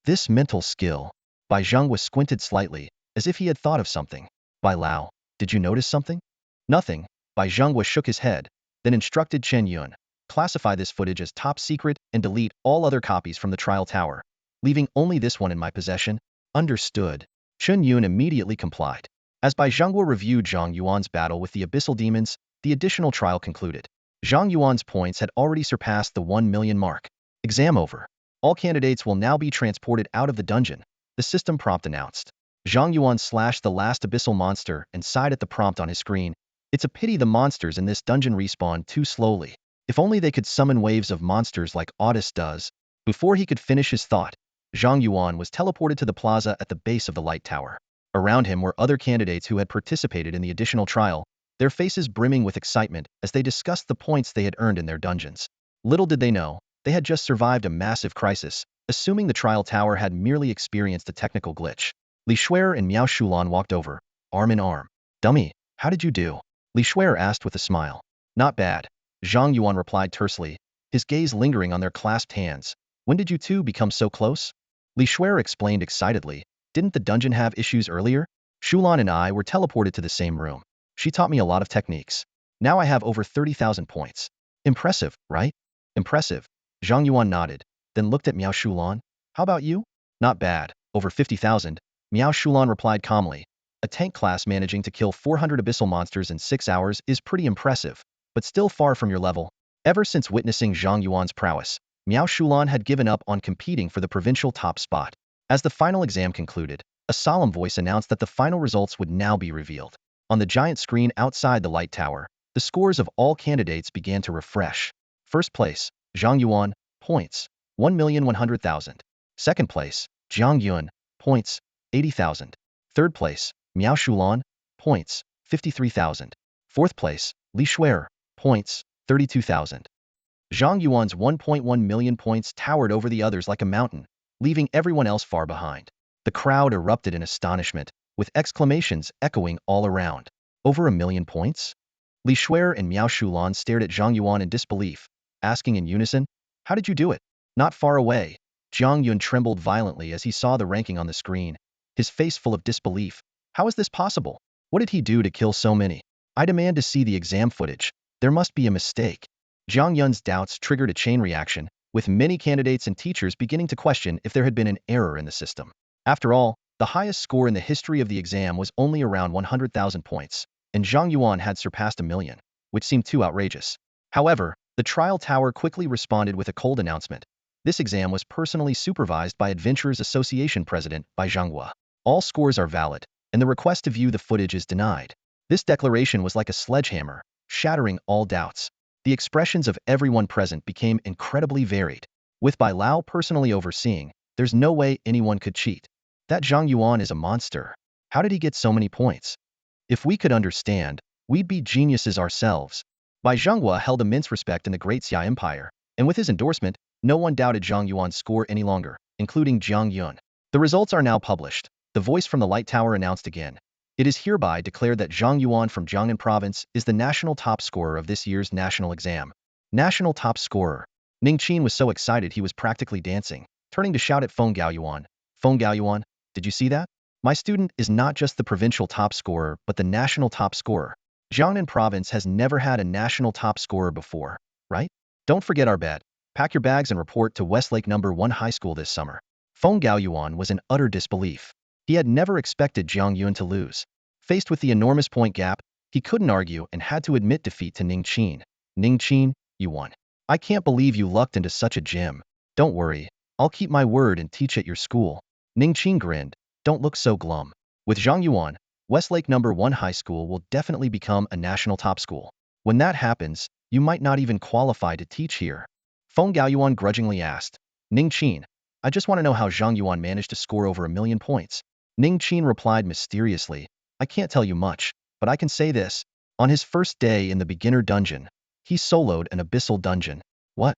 This mental skill. Bai Zhenghua squinted slightly, as if he had thought of something. Bai Lao, did you notice something? Nothing. Bai Zhenghua shook his head, then instructed Chen Yun. Classify this footage as top secret and delete all other copies from the trial tower, leaving only this one in my possession. Understood. Chen Yun immediately complied. As Bai Zhenghua reviewed Zhang Yuan's battle with the abyssal demons, the additional trial concluded. Zhang Yuan's points had already surpassed the 1 million mark. Exam over. All candidates will now be transported out of the dungeon, the system prompt announced. Zhang Yuan slashed the last abyssal monster and sighed at the prompt on his screen. It's a pity the monsters in this dungeon respawn too slowly. If only they could summon waves of monsters like Audis does. Before he could finish his thought, Zhang Yuan was teleported to the plaza at the base of the light tower. Around him were other candidates who had participated in the additional trial, their faces brimming with excitement as they discussed the points they had earned in their dungeons. Little did they know, they had just survived a massive crisis, assuming the trial tower had merely experienced a technical glitch. Xue'er and Xue'er walked over, arm in arm. Dummy, how did you do? Xue'er asked with a smile. Not bad. Zhang Yuan replied tersely, his gaze lingering on their clasped hands. When did you two become so close? Xue'er explained excitedly. Didn't the dungeon have issues earlier? Xue'er and I were teleported to the same room. She taught me a lot of techniques. Now I have over 30,000 points. Impressive, right? Impressive. Zhang Yuan nodded, then looked at Xue'er. How about you? Not bad. Over 50,000. Xue'er replied calmly. A tank class managing to kill 400 abyssal monsters in 6 hours is pretty impressive, but still far from your level. Ever since witnessing Zhang Yuan's prowess, Xue'er had given up on competing for the provincial top spot. As the final exam concluded, a solemn voice announced that the final results would now be revealed. On the giant screen outside the light tower, the scores of all candidates began to refresh. First place, Zhang Yuan, points, 1,100,000. Second place, Jang Yuan, points, 80,000. Third place, Xue'er, points, 53,000. Fourth place, Xue'er, points, 32,000. Zhang Yuan's 1.1 million points towered over the others like a mountain, leaving everyone else far behind. The crowd erupted in astonishment, with exclamations echoing all around. Over 1,000,000 points? Xue'er and Xue'er stared at Zhang Yuan in disbelief, asking in unison, how did you do it? Not far away, Jang Yuan trembled violently as he saw the ranking on the screen, his face full of disbelief. How is this possible? What did he do to kill so many? I demand to see the exam footage. There must be a mistake. Jang Yuan's doubts triggered a chain reaction, with many candidates and teachers beginning to question if there had been an error in the system. After all, the highest score in the history of the exam was only around 100,000 points, and Zhang Yuan had surpassed 1,000,000, which seemed too outrageous. However, the trial tower quickly responded with a cold announcement. This exam was personally supervised by Adventurers Association President by Zhang Yuan. All scores are valid, and the request to view the footage is denied. This declaration was like a sledgehammer, shattering all doubts. The expressions of everyone present became incredibly varied. With Bai Lao personally overseeing, there's no way anyone could cheat. That Zhang Yuan is a monster. How did he get so many points? If we could understand, we'd be geniuses ourselves. Bai Zhenghua held immense respect in the Great Xia Empire, and with his endorsement, no one doubted Zhang Yuan's score any longer, including Jang Yuan. The results are now published. The voice from the light tower announced again. It is hereby declared that Zhang Yuan from Jiangnan Province is the national top scorer of this year's national exam. National top scorer. Ningqin was so excited he was practically dancing, turning to shout at Feng Gaoyuan. Feng Gaoyuan, did you see that? My student is not just the provincial top scorer, but the national top scorer. Jiangnan Province has never had a national top scorer before, right? Don't forget our bet. Pack your bags and report to Westlake No. 1 High School this summer. Feng Gaoyuan was in utter disbelief. He had never expected Jang Yuan to lose. Faced with the enormous point gap, he couldn't argue and had to admit defeat to Ningqin. Ningqin, you won. I can't believe you lucked into such a gem. Don't worry, I'll keep my word and teach at your school. Ningqin grinned. Don't look so glum. With Zhang Yuan, Westlake No. 1 High School will definitely become a national top school. When that happens, you might not even qualify to teach here. Feng Gaoyuan grudgingly asked. Ningqin, I just want to know how Zhang Yuan managed to score over 1,000,000 points. Ningqin replied mysteriously, I can't tell you much, but I can say this. On his first day in the beginner dungeon, he soloed an abyssal dungeon. What?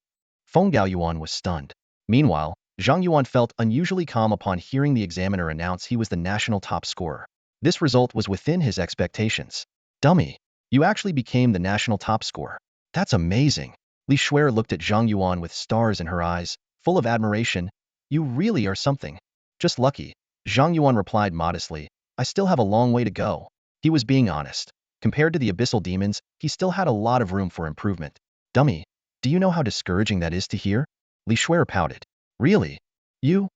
Feng Gaoyuan was stunned. Meanwhile, Zhang Yuan felt unusually calm upon hearing the examiner announce he was the national top scorer. This result was within his expectations. Dummy, you actually became the national top scorer. That's amazing. Xue'er looked at Zhang Yuan with stars in her eyes, full of admiration. You really are something. Just lucky. Zhang Yuan replied modestly, I still have a long way to go. He was being honest. Compared to the abyssal demons, he still had a lot of room for improvement. Dummy, do you know how discouraging that is to hear? Xue'er pouted. Really? You?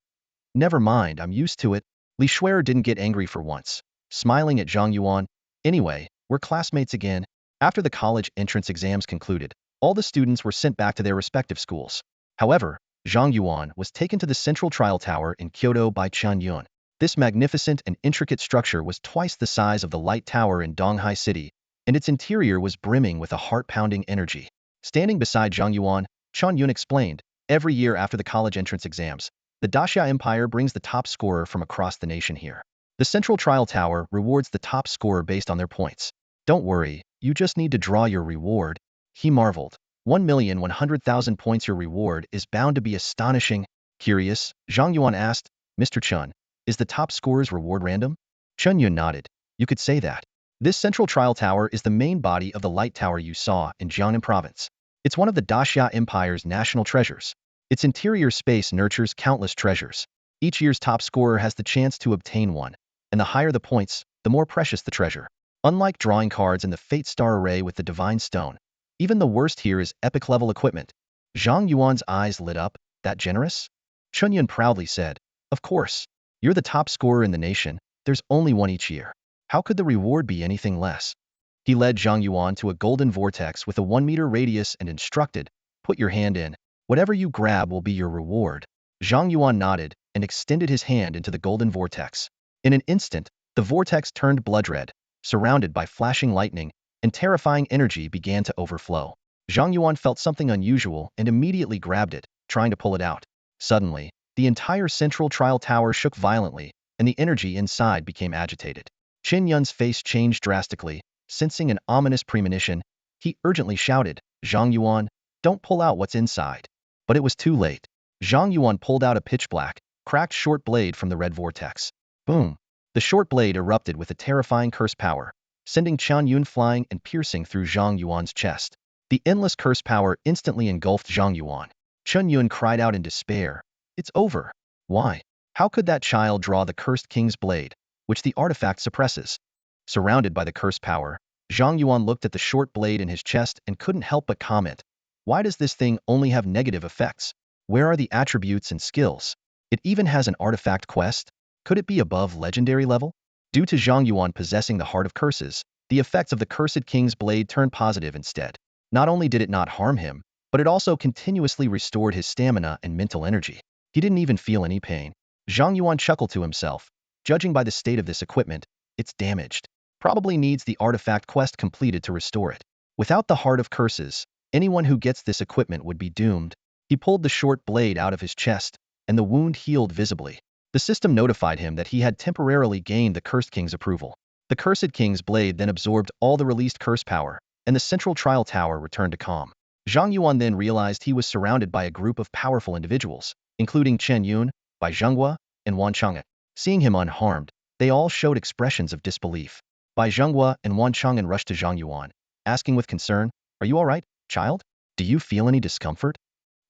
Never mind, I'm used to it. Xue'er didn't get angry for once. Smiling at Zhang Yuan, anyway, we're classmates again. After the college entrance exams concluded, all the students were sent back to their respective schools. However, Zhang Yuan was taken to the central trial tower in Kyoto by Chen Yuan. This magnificent and intricate structure was twice the size of the light tower in Donghai City, and its interior was brimming with a heart-pounding energy. Standing beside Zhang Yuan, Chen Yuan explained, every year after the college entrance exams, the Daxia Empire brings the top scorer from across the nation here. The central trial tower rewards the top scorer based on their points. Don't worry, you just need to draw your reward. He marveled. 1,100,000 points. Your reward is bound to be astonishing. Curious, Zhang Yuan asked, Mr. Chun, is the top scorer's reward random? Chen Yun nodded. You could say that. This central trial tower is the main body of the light tower you saw in Jiangnan province. It's one of the Daxia Empire's national treasures. Its interior space nurtures countless treasures. Each year's top scorer has the chance to obtain one, and the higher the points, the more precious the treasure. Unlike drawing cards in the Fate Star array with the Divine Stone, even the worst here is epic-level equipment. Zhang Yuan's eyes lit up. That generous? Chen Yun proudly said, Of course. You're the top scorer in the nation. There's only one each year. How could the reward be anything less? He led Zhang Yuan to a golden vortex with a 1-meter radius and instructed, Put your hand in. Whatever you grab will be your reward. Zhang Yuan nodded and extended his hand into the golden vortex. In an instant, the vortex turned blood red, surrounded by flashing lightning, and terrifying energy began to overflow. Zhang Yuan felt something unusual and immediately grabbed it, trying to pull it out. Suddenly, the entire central trial tower shook violently, and the energy inside became agitated. Chen Yun's face changed drastically, sensing an ominous premonition. He urgently shouted, Zhang Yuan, don't pull out what's inside. But it was too late. Zhang Yuan pulled out a pitch-black, cracked short blade from the red vortex. Boom! The short blade erupted with a terrifying curse power, sending Chen Yun flying and piercing through Zhang Yuan's chest. The endless curse power instantly engulfed Zhang Yuan. Chen Yun cried out in despair. It's over. Why? How could that child draw the cursed king's blade, which the artifact suppresses? Surrounded by the curse power, Zhang Yuan looked at the short blade in his chest and couldn't help but comment. Why does this thing only have negative effects? Where are the attributes and skills? It even has an artifact quest? Could it be above legendary level? Due to Zhang Yuan possessing the Heart of Curses, the effects of the Cursed King's blade turned positive instead. Not only did it not harm him, but it also continuously restored his stamina and mental energy. He didn't even feel any pain. Zhang Yuan chuckled to himself. Judging by the state of this equipment, it's damaged. Probably needs the artifact quest completed to restore it. Without the Heart of Curses, anyone who gets this equipment would be doomed. He pulled the short blade out of his chest, and the wound healed visibly. The system notified him that he had temporarily gained the Cursed King's approval. The Cursed King's blade then absorbed all the released curse power, and the central trial tower returned to calm. Zhang Yuan then realized he was surrounded by a group of powerful individuals, including Chen Yun, Bai Zhenghua, and Wan Chang'an. Seeing him unharmed, they all showed expressions of disbelief. Bai Zhenghua and Wan Chang'an rushed to Zhang Yuan, asking with concern, Are you all right, child? Do you feel any discomfort?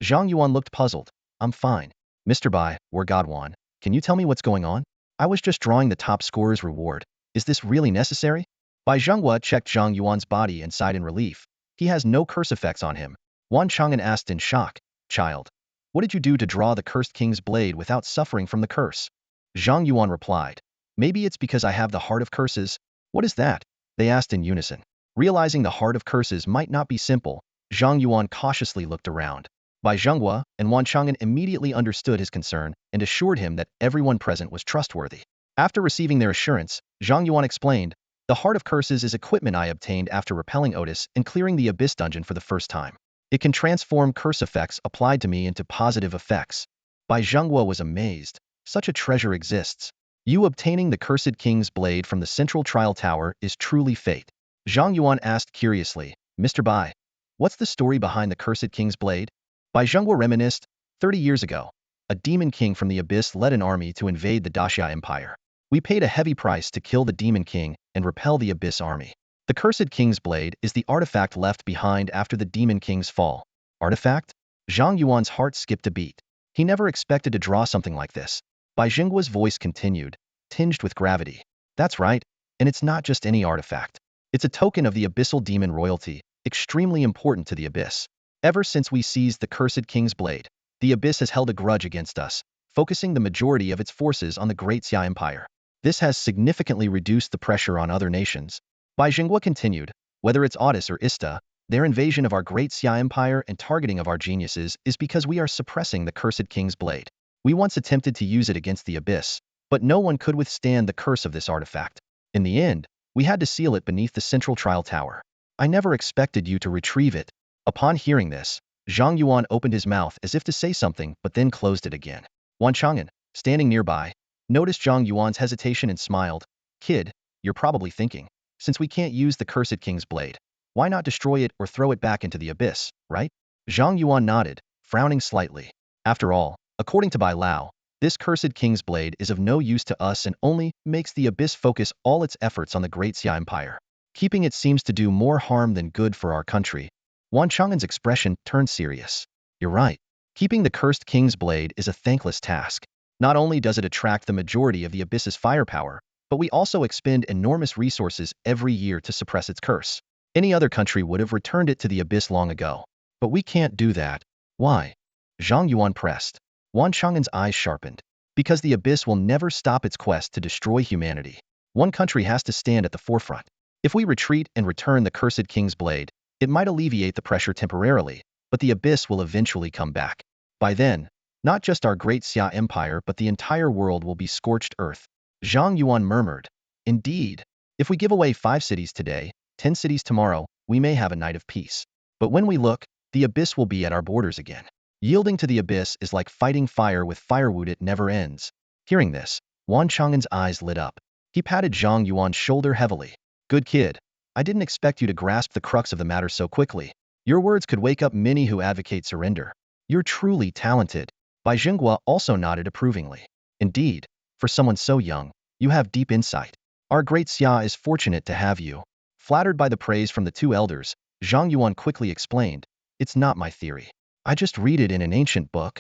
Zhang Yuan looked puzzled. I'm fine. Mr. Bai, or Godwan, can you tell me what's going on? I was just drawing the top scorer's reward. Is this really necessary? Bai Zhenghua checked Zhang Yuan's body and sighed in relief. He has no curse effects on him. Wan Chang'an asked in shock, Child, what did you do to draw the cursed king's blade without suffering from the curse? Zhang Yuan replied, Maybe it's because I have the Heart of Curses. What is that? They asked in unison. Realizing the Heart of Curses might not be simple, Zhang Yuan cautiously looked around. Bai Zhenghua and Wan Chang'an immediately understood his concern and assured him that everyone present was trustworthy. After receiving their assurance, Zhang Yuan explained, The Heart of Curses is equipment I obtained after repelling Otis and clearing the Abyss dungeon for the first time. It can transform curse effects applied to me into positive effects. Bai Zhenghua was amazed. Such a treasure exists. You obtaining the Cursed King's blade from the central trial tower is truly fate. Zhang Yuan asked curiously, Mr. Bai, what's the story behind the Cursed King's blade? Bai Zhenghua reminisced, 30 years ago, a demon king from the Abyss led an army to invade the Daxia Empire. We paid a heavy price to kill the demon king and repel the Abyss army. The Cursed King's blade is the artifact left behind after the demon king's fall. Artifact? Zhang Yuan's heart skipped a beat. He never expected to draw something like this. Bai Zhenghua's voice continued, tinged with gravity. That's right, and it's not just any artifact. It's a token of the Abyssal demon royalty, extremely important to the Abyss. Ever since we seized the Cursed King's blade, the Abyss has held a grudge against us, focusing the majority of its forces on the Great Xia Empire. This has significantly reduced the pressure on other nations. Bai Zhenghua continued, whether it's Otis or Ista, their invasion of our Great Xia Empire and targeting of our geniuses is because we are suppressing the Cursed King's blade. We once attempted to use it against the Abyss, but no one could withstand the curse of this artifact. In the end, we had to seal it beneath the central trial tower. I never expected you to retrieve it. Upon hearing this, Zhang Yuan opened his mouth as if to say something but then closed it again. Wan Chang'an, standing nearby, noticed Zhang Yuan's hesitation and smiled. Kid, you're probably thinking, since we can't use the cursed king's blade, why not destroy it or throw it back into the abyss, right? Zhang Yuan nodded, frowning slightly. After all, according to Bai Lao, this cursed king's blade is of no use to us and only makes the abyss focus all its efforts on the great Xia Empire. Keeping it seems to do more harm than good for our country. Wan Chang'an's expression turned serious. You're right. Keeping the cursed king's blade is a thankless task. Not only does it attract the majority of the abyss's firepower, but we also expend enormous resources every year to suppress its curse. Any other country would have returned it to the abyss long ago. But we can't do that. Why? Zhang Yuan pressed. Wan Chang'an's eyes sharpened. Because the abyss will never stop its quest to destroy humanity. One country has to stand at the forefront. If we retreat and return the cursed king's blade, it might alleviate the pressure temporarily, but the abyss will eventually come back. By then, not just our great Xia Empire but the entire world will be scorched earth. Zhang Yuan murmured. Indeed. If we give away 5 cities today, 10 cities tomorrow, we may have a night of peace. But when we look, the abyss will be at our borders again. Yielding to the abyss is like fighting fire with firewood, it never ends. Hearing this, Wan Chang'an's eyes lit up. He patted Zhang Yuan's shoulder heavily. Good kid. I didn't expect you to grasp the crux of the matter so quickly. Your words could wake up many who advocate surrender. You're truly talented. Bai Xinghua also nodded approvingly. Indeed, for someone so young, you have deep insight. Our great Xia is fortunate to have you. Flattered by the praise from the 2 elders, Zhang Yuan quickly explained, it's not my theory. I just read it in an ancient book.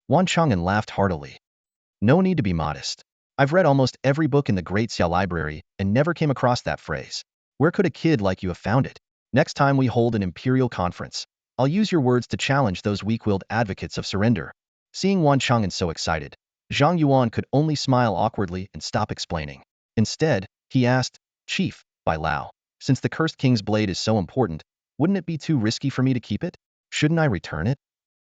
Wan Chang'an laughed heartily. No need to be modest. I've read almost every book in the Great Xia Library and never came across that phrase. Where could a kid like you have found it? Next time we hold an imperial conference, I'll use your words to challenge those weak-willed advocates of surrender. Seeing Wan Chang'an so excited, Zhang Yuan could only smile awkwardly and stop explaining. Instead, he asked, Chief, Bai Lao, since the cursed king's blade is so important, wouldn't it be too risky for me to keep it? Shouldn't I return it?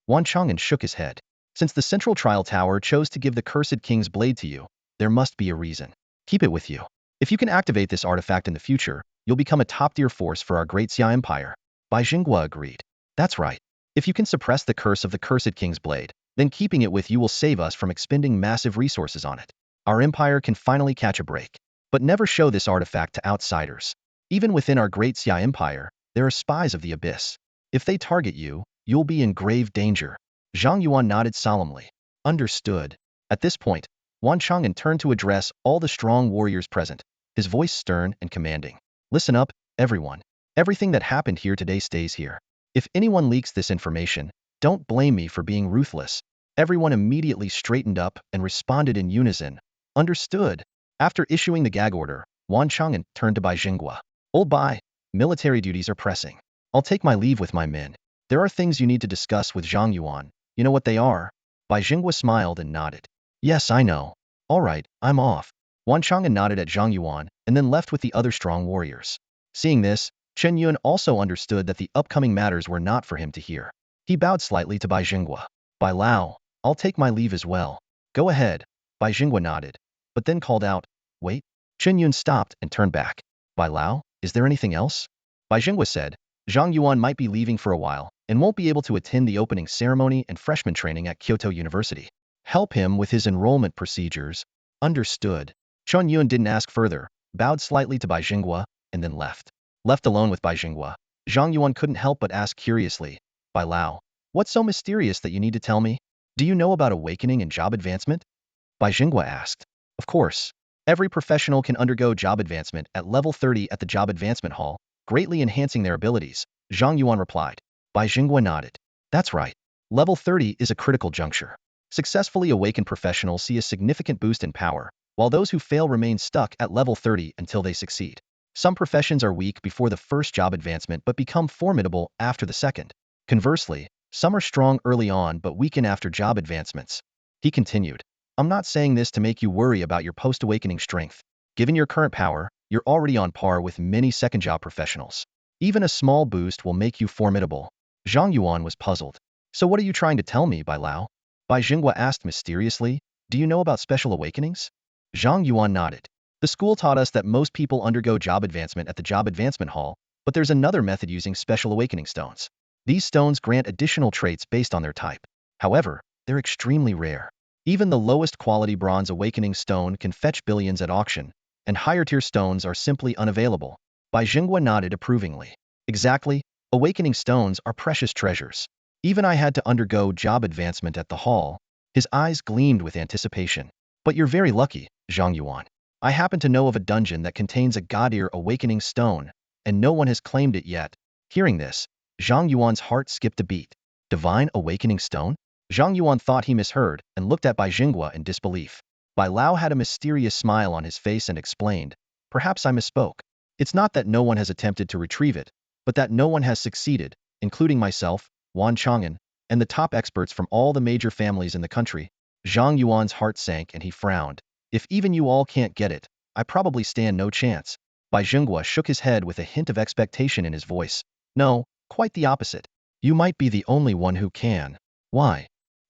Wan Chang'an shook his head. Since the central trial tower chose to give the cursed king's blade to you, there must be a reason. Keep it with you. If you can activate this artifact in the future, you'll become a top-tier force for our great Xia Empire. Bai Xinghua agreed. That's right. If you can suppress the curse of the cursed king's blade, then keeping it with you will save us from expending massive resources on it. Our empire can finally catch a break. But never show this artifact to outsiders. Even within our great Xia Empire, there are spies of the abyss. If they target you, you'll be in grave danger. Zhang Yuan nodded solemnly. Understood. At this point, Wan Chang'an turned to address all the strong warriors present, his voice stern and commanding. Listen up, everyone. Everything that happened here today stays here. If anyone leaks this information, don't blame me for being ruthless. Everyone immediately straightened up and responded in unison. Understood. After issuing the gag order, Wan Chang'an turned to Bai Xinghua. Old Bai, military duties are pressing. I'll take my leave with my men. There are things you need to discuss with Zhang Yuan. You know what they are? Bai Xinghua smiled and nodded. Yes, I know. All right, I'm off. Wan Chang'an nodded at Zhang Yuan and then left with the other strong warriors. Seeing this, Chen Yuan also understood that the upcoming matters were not for him to hear. He bowed slightly to Bai Xinghua. Bai Lao, I'll take my leave as well. Go ahead. Bai Xinghua nodded, but then called out, wait. Chen Yuan stopped and turned back. Bai Lao, is there anything else? Bai Xinghua said, Zhang Yuan might be leaving for a while and won't be able to attend the opening ceremony and freshman training at Kyoto University. Help him with his enrollment procedures. Understood. Chen Yuan didn't ask further, bowed slightly to Bai Xinghua, and then left. Left alone with Bai Xinghua, Zhang Yuan couldn't help but ask curiously, Bai Lao, what's so mysterious that you need to tell me? Do you know about awakening and job advancement? Bai Xinghua asked. Of course. Every professional can undergo job advancement at level 30 at the Job Advancement Hall, greatly enhancing their abilities, Zhang Yuan replied. Bai Xinghua nodded. That's right. Level 30 is a critical juncture. Successfully awakened professionals see a significant boost in power, while those who fail remain stuck at level 30 until they succeed. Some professions are weak before the first job advancement but become formidable after the second. Conversely, some are strong early on but weaken after job advancements. He continued, I'm not saying this to make you worry about your post-awakening strength. Given your current power, you're already on par with many second job professionals. Even a small boost will make you formidable. Zhang Yuan was puzzled. So what are you trying to tell me, Bai Lao? Bai Xinghua asked mysteriously, do you know about special awakenings? Zhang Yuan nodded. The school taught us that most people undergo job advancement at the Job Advancement Hall, but there's another method using special awakening stones. These stones grant additional traits based on their type. However, they're extremely rare. Even the lowest quality bronze awakening stone can fetch billions at auction, and higher tier stones are simply unavailable. Bai Jingguo nodded approvingly. Exactly, awakening stones are precious treasures. Even I had to undergo job advancement at the hall. His eyes gleamed with anticipation. But you're very lucky, Zhang Yuan. I happen to know of a dungeon that contains a god-ear awakening stone, and no one has claimed it yet. Hearing this, Zhang Yuan's heart skipped a beat. Divine awakening stone? Zhang Yuan thought he misheard and looked at Bai Jingguo in disbelief. Bai Lao had a mysterious smile on his face and explained, perhaps I misspoke. It's not that no one has attempted to retrieve it, but that no one has succeeded, including myself, Wan Chang'an, and the top experts from all the major families in the country. Zhang Yuan's heart sank and he frowned. If even you all can't get it, I probably stand no chance. Bai Jingguo shook his head with a hint of expectation in his voice. No, quite the opposite. You might be the only one who can. Why?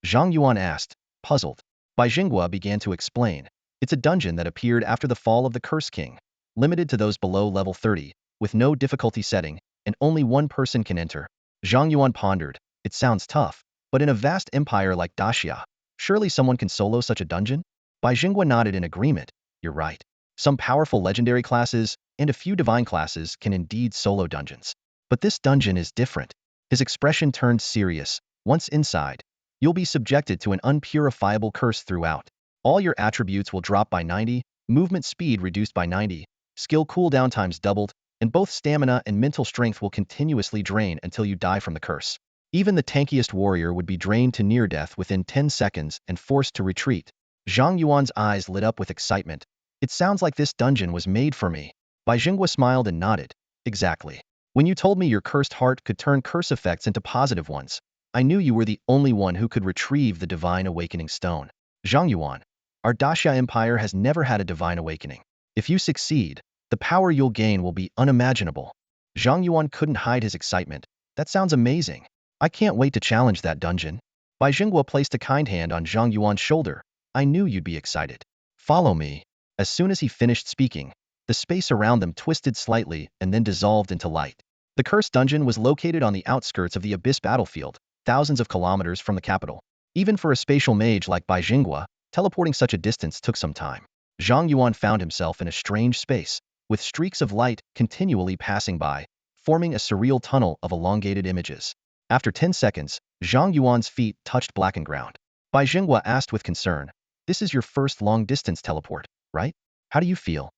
Zhang Yuan asked, puzzled. Bai Jingguo began to explain. It's a dungeon that appeared after the fall of the Curse King, limited to those below level 30, with no difficulty setting, and only one person can enter. Zhang Yuan pondered. It sounds tough, but in a vast empire like Daxia, surely someone can solo such a dungeon? Bai Jingguo nodded in agreement. You're right. Some powerful legendary classes and a few divine classes can indeed solo dungeons. But this dungeon is different. His expression turned serious. Once inside, you'll be subjected to an unpurifiable curse throughout. All your attributes will drop by 90, movement speed reduced by 90, skill cooldown times doubled, and both stamina and mental strength will continuously drain until you die from the curse. Even the tankiest warrior would be drained to near death within 10 seconds and forced to retreat. Zhang Yuan's eyes lit up with excitement. It sounds like this dungeon was made for me. Bai Jingguo smiled and nodded. Exactly. When you told me your cursed heart could turn curse effects into positive ones, I knew you were the only one who could retrieve the divine awakening stone. Zhang Yuan, our Daxia Empire has never had a divine awakening. If you succeed, the power you'll gain will be unimaginable. Zhang Yuan couldn't hide his excitement. That sounds amazing. I can't wait to challenge that dungeon. Bai Jingguo placed a kind hand on Zhang Yuan's shoulder. I knew you'd be excited. Follow me. As soon as he finished speaking, the space around them twisted slightly and then dissolved into light. The cursed dungeon was located on the outskirts of the Abyss battlefield, thousands of kilometers from the capital. Even for a spatial mage like Bai Jingguo, teleporting such a distance took some time. Zhang Yuan found himself in a strange space, with streaks of light continually passing by, forming a surreal tunnel of elongated images. After 10 seconds, Zhang Yuan's feet touched blackened ground. Bai Jingguo asked with concern, this is your first long-distance teleport, right? How do you feel?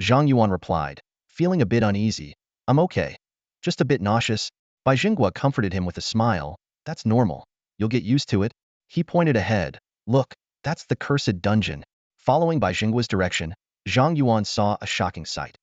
Zhang Yuan replied, feeling a bit uneasy. I'm okay. Just a bit nauseous. Bai Jingguo comforted him with a smile. That's normal. You'll get used to it. He pointed ahead. Look, that's the cursed dungeon. Following Bai Jingguo's direction, Zhang Yuan saw a shocking sight.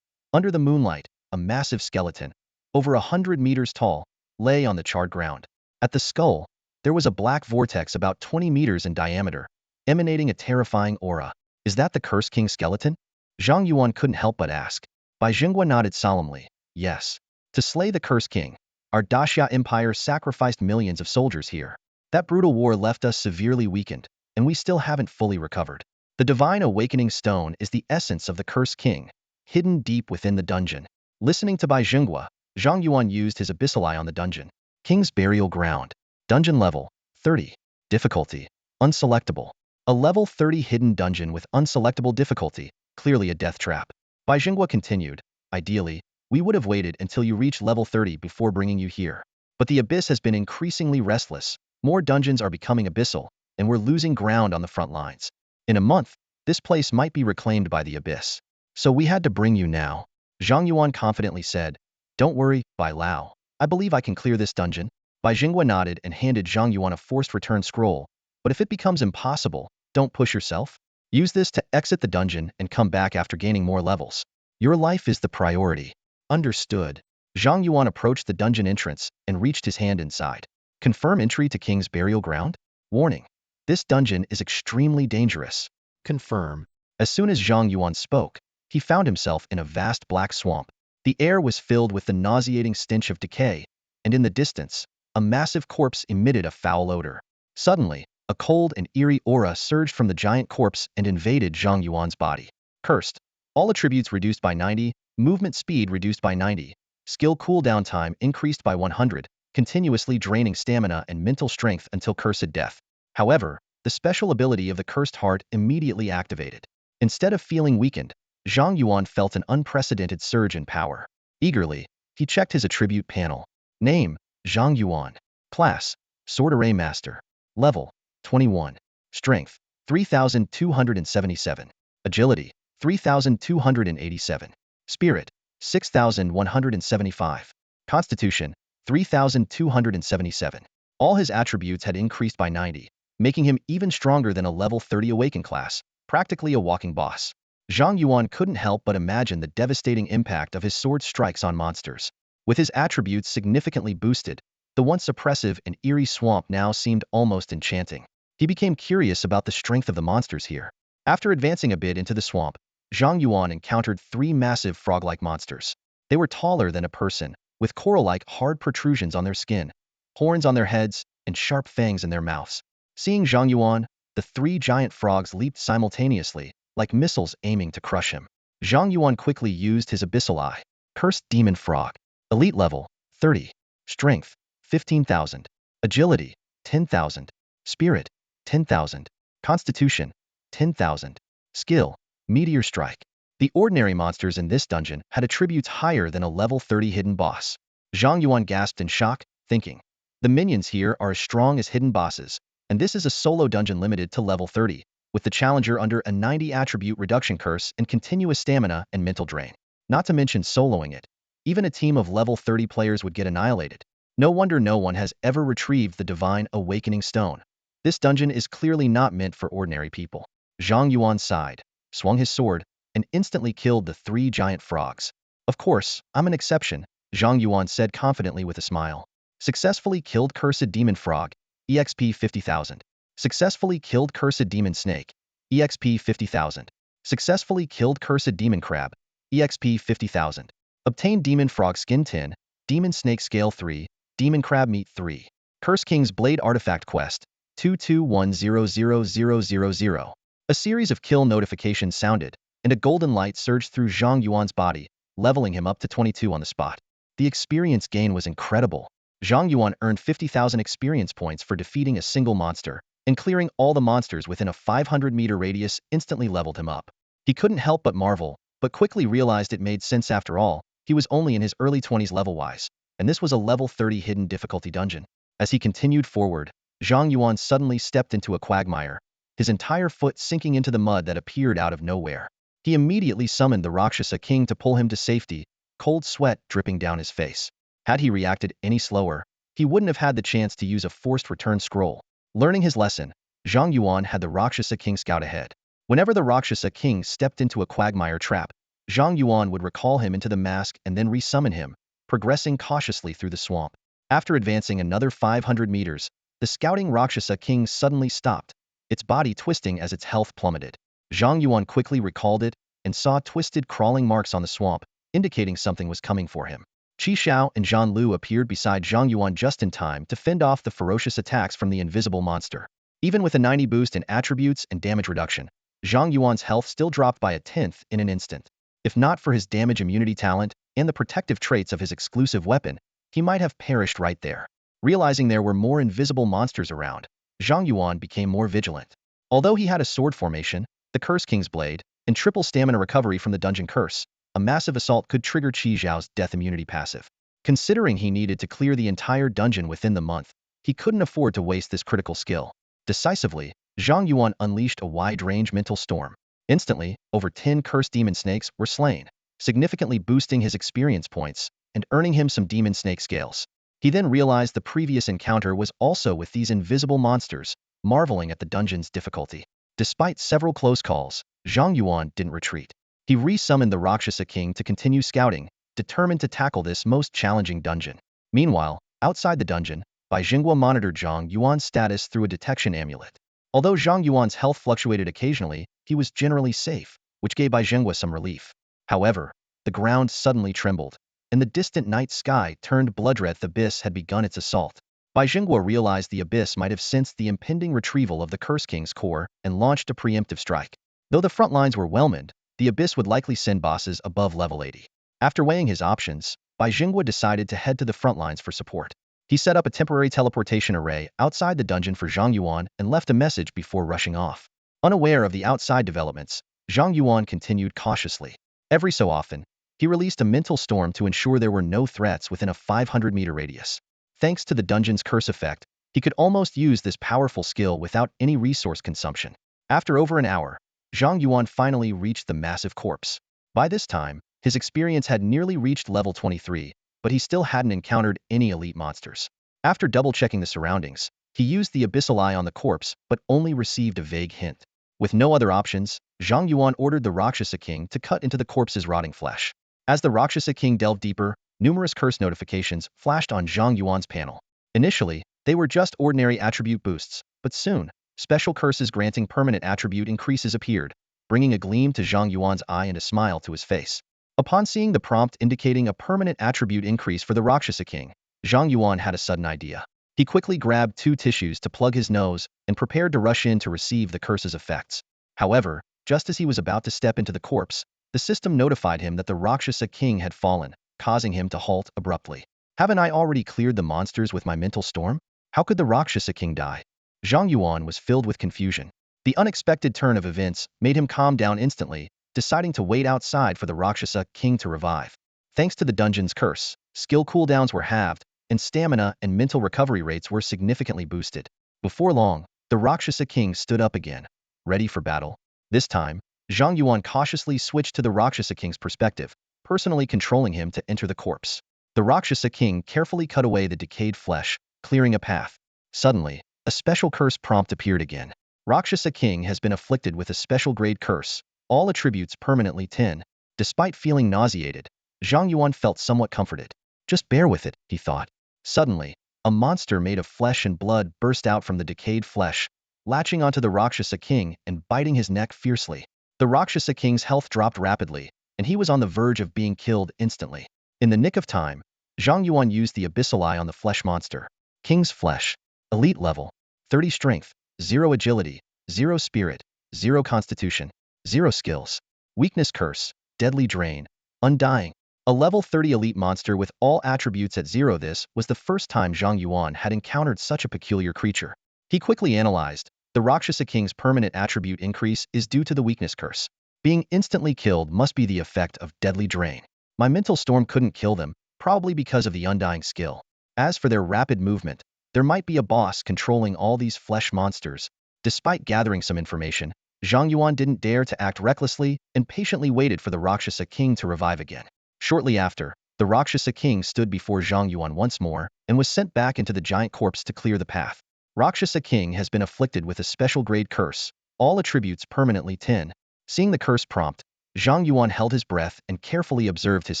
Under the moonlight, a massive skeleton, over 100 meters tall, lay on the charred ground. At the skull, there was a black vortex about 20 meters in diameter, emanating a terrifying aura. Is that the Curse King skeleton? Zhang Yuan couldn't help but ask. Bai Jingguo nodded solemnly. Yes. To slay the Curse King, our Daxia Empire sacrificed millions of soldiers here. That brutal war left us severely weakened, and we still haven't fully recovered. The Divine Awakening Stone is the essence of the Curse King, hidden deep within the dungeon. Listening to Bai Jingguo, Zhang Yuan used his Abyssal eye on the dungeon. King's Burial Ground. Dungeon level, 30. Difficulty, unselectable. A level 30 hidden dungeon with unselectable difficulty, clearly a death trap. Bai Jingguo continued, ideally, we would have waited until you reach level 30 before bringing you here. But the Abyss has been increasingly restless, more dungeons are becoming abyssal, and we're losing ground on the front lines. In a month, this place might be reclaimed by the Abyss. So we had to bring you now. Zhang Yuan confidently said, don't worry, Bai Lao. I believe I can clear this dungeon. Bai Jingguo nodded and handed Zhang Yuan a forced return scroll. But if it becomes impossible, don't push yourself. Use this to exit the dungeon and come back after gaining more levels. Your life is the priority. Understood. Zhang Yuan approached the dungeon entrance and reached his hand inside. Confirm entry to King's Burial Ground? Warning. This dungeon is extremely dangerous. Confirm. As soon as Zhang Yuan spoke, he found himself in a vast black swamp. The air was filled with the nauseating stench of decay, and in the distance, a massive corpse emitted a foul odor. Suddenly, a cold and eerie aura surged from the giant corpse and invaded Zhang Yuan's body. Cursed. All attributes reduced by 90, movement speed reduced by 90, skill cooldown time increased by 100, continuously draining stamina and mental strength until cursed death. However, the special ability of the Cursed Heart immediately activated. Instead of feeling weakened, Zhang Yuan felt an unprecedented surge in power. Eagerly, he checked his attribute panel. Name, Zhang Yuan. Class, Sword Array Master. Level, 21. Strength, 3,277. Agility, 3,287. Spirit, 6,175. Constitution, 3,277. All his attributes had increased by 90, making him even stronger than a level 30 awakened class, practically a walking boss. Zhang Yuan couldn't help but imagine the devastating impact of his sword strikes on monsters. With his attributes significantly boosted, the once oppressive and eerie swamp now seemed almost enchanting. He became curious about the strength of the monsters here. After advancing a bit into the swamp, Zhang Yuan encountered 3 massive frog-like monsters. They were taller than a person, with coral-like hard protrusions on their skin, horns on their heads, and sharp fangs in their mouths. Seeing Zhang Yuan, the 3 giant frogs leaped simultaneously, like missiles aiming to crush him. Zhang Yuan quickly used his Abyssal Eye. Cursed Demon Frog. Elite level, 30. Strength, 15,000. Agility, 10,000. Spirit, 10,000. Constitution, 10,000. Skill, Meteor Strike. The ordinary monsters in this dungeon had attributes higher than a level 30 hidden boss. Zhang Yuan gasped in shock, thinking, the minions here are as strong as hidden bosses, and this is a solo dungeon limited to level 30, with the challenger under a 90 attribute reduction curse and continuous stamina and mental drain. Not to mention soloing it. Even a team of level 30 players would get annihilated. No wonder no one has ever retrieved the Divine Awakening Stone. This dungeon is clearly not meant for ordinary people. Zhang Yuan sighed, swung his sword, and instantly killed the 3 giant frogs. Of course, I'm an exception, Zhang Yuan said confidently with a smile. Successfully killed Cursed Demon Frog, EXP 50,000. Successfully killed Cursed Demon Snake, EXP 50,000. Successfully killed Cursed Demon Crab, EXP 50,000. Obtained Demon Frog Skin 10, Demon Snake Scale 3, Demon Crab Meat 3. Curse King's Blade Artifact Quest, 2210000. A series of kill notifications sounded, and a golden light surged through Zhang Yuan's body, leveling him up to 22 on the spot. The experience gain was incredible. Zhang Yuan earned 50,000 experience points for defeating a single monster, and clearing all the monsters within a 500-meter radius instantly leveled him up. He couldn't help but marvel, but quickly realized it made sense after all. He was only in his early 20s level-wise, and this was a level 30 hidden difficulty dungeon. As he continued forward, Zhang Yuan suddenly stepped into a quagmire, his entire foot sinking into the mud that appeared out of nowhere. He immediately summoned the Rakshasa King to pull him to safety, cold sweat dripping down his face. Had he reacted any slower, he wouldn't have had the chance to use a forced return scroll. Learning his lesson, Zhang Yuan had the Rakshasa King scout ahead. Whenever the Rakshasa King stepped into a quagmire trap, Zhang Yuan would recall him into the mask and then resummon him, progressing cautiously through the swamp. After advancing another 500 meters, the scouting Rakshasa King suddenly stopped, its body twisting as its health plummeted. Zhang Yuan quickly recalled it and saw twisted crawling marks on the swamp, indicating something was coming for him. Qi Xiao and Zhan Lu appeared beside Zhang Yuan just in time to fend off the ferocious attacks from the invisible monster. Even with a 90 boost in attributes and damage reduction, Zhang Yuan's health still dropped by a tenth in an instant. If not for his damage immunity talent and the protective traits of his exclusive weapon, he might have perished right there. Realizing there were more invisible monsters around, Zhang Yuan became more vigilant. Although he had a sword formation, the Curse King's Blade, and triple stamina recovery from the dungeon curse, a massive assault could trigger Qi Xiao's death immunity passive. Considering he needed to clear the entire dungeon within the month, he couldn't afford to waste this critical skill. Decisively, Zhang Yuan unleashed a wide-range mental storm. Instantly, over 10 cursed demon snakes were slain, significantly boosting his experience points and earning him some demon snake scales. He then realized the previous encounter was also with these invisible monsters, marveling at the dungeon's difficulty. Despite several close calls, Zhang Yuan didn't retreat. He resummoned the Rakshasa King to continue scouting, determined to tackle this most challenging dungeon. Meanwhile, outside the dungeon, Bai Jingguo monitored Zhang Yuan's status through a detection amulet. Although Zhang Yuan's health fluctuated occasionally, he was generally safe, which gave Bai Jingguo some relief. However, the ground suddenly trembled, and the distant night sky turned blood-red. The abyss had begun its assault. Bai Jingguo realized the abyss might have sensed the impending retrieval of the Curse King's core and launched a preemptive strike. Though the front lines were well-manned, the abyss would likely send bosses above level 80. After weighing his options, Bai Jingguo decided to head to the front lines for support. He set up a temporary teleportation array outside the dungeon for Zhang Yuan and left a message before rushing off. Unaware of the outside developments, Zhang Yuan continued cautiously. Every so often, he released a mental storm to ensure there were no threats within a 500-meter radius. Thanks to the dungeon's curse effect, he could almost use this powerful skill without any resource consumption. After over an hour, Zhang Yuan finally reached the massive corpse. By this time, his experience had nearly reached level 23, but he still hadn't encountered any elite monsters. After double-checking the surroundings, he used the Abyssal eye on the corpse but only received a vague hint. With no other options, Zhang Yuan ordered the Rakshasa King to cut into the corpse's rotting flesh. As the Rakshasa King delved deeper, numerous curse notifications flashed on Zhang Yuan's panel. Initially, they were just ordinary attribute boosts, but soon, special curses granting permanent attribute increases appeared, bringing a gleam to Zhang Yuan's eye and a smile to his face. Upon seeing the prompt indicating a permanent attribute increase for the Rakshasa King, Zhang Yuan had a sudden idea. He quickly grabbed 2 tissues to plug his nose and prepared to rush in to receive the curse's effects. However, just as he was about to step into the corpse, the system notified him that the Rakshasa King had fallen, causing him to halt abruptly. Haven't I already cleared the monsters with my mental storm? How could the Rakshasa King die? Zhang Yuan was filled with confusion. The unexpected turn of events made him calm down instantly, deciding to wait outside for the Rakshasa King to revive. Thanks to the dungeon's curse, skill cooldowns were halved, and stamina and mental recovery rates were significantly boosted. Before long, the Rakshasa King stood up again, ready for battle. This time, Zhang Yuan cautiously switched to the Rakshasa King's perspective, personally controlling him to enter the corpse. The Rakshasa King carefully cut away the decayed flesh, clearing a path. Suddenly, a special curse prompt appeared again. Rakshasa King has been afflicted with a special grade curse, all attributes permanently 10. Despite feeling nauseated, Zhang Yuan felt somewhat comforted. Just bear with it, he thought. Suddenly, a monster made of flesh and blood burst out from the decayed flesh, latching onto the Rakshasa King and biting his neck fiercely. The Rakshasa King's health dropped rapidly, and he was on the verge of being killed instantly. In the nick of time, Zhang Yuan used the Abyssal eye on the flesh monster. King's flesh. Elite level. 30 strength, 0 agility, 0 spirit, 0 constitution, 0 skills. Weakness curse, deadly drain, undying. A level 30 elite monster with all attributes at 0. This was the first time Zhang Yuan had encountered such a peculiar creature. He quickly analyzed. The Rakshasa King's permanent attribute increase is due to the weakness curse. Being instantly killed must be the effect of deadly drain. My mental storm couldn't kill them, probably because of the undying skill. As for their rapid movement, there might be a boss controlling all these flesh monsters. Despite gathering some information, Zhang Yuan didn't dare to act recklessly and patiently waited for the Rakshasa King to revive again. Shortly after, the Rakshasa King stood before Zhang Yuan once more and was sent back into the giant corpse to clear the path. Rakshasa King has been afflicted with a special grade curse, all attributes permanently 10. Seeing the curse prompt, Zhang Yuan held his breath and carefully observed his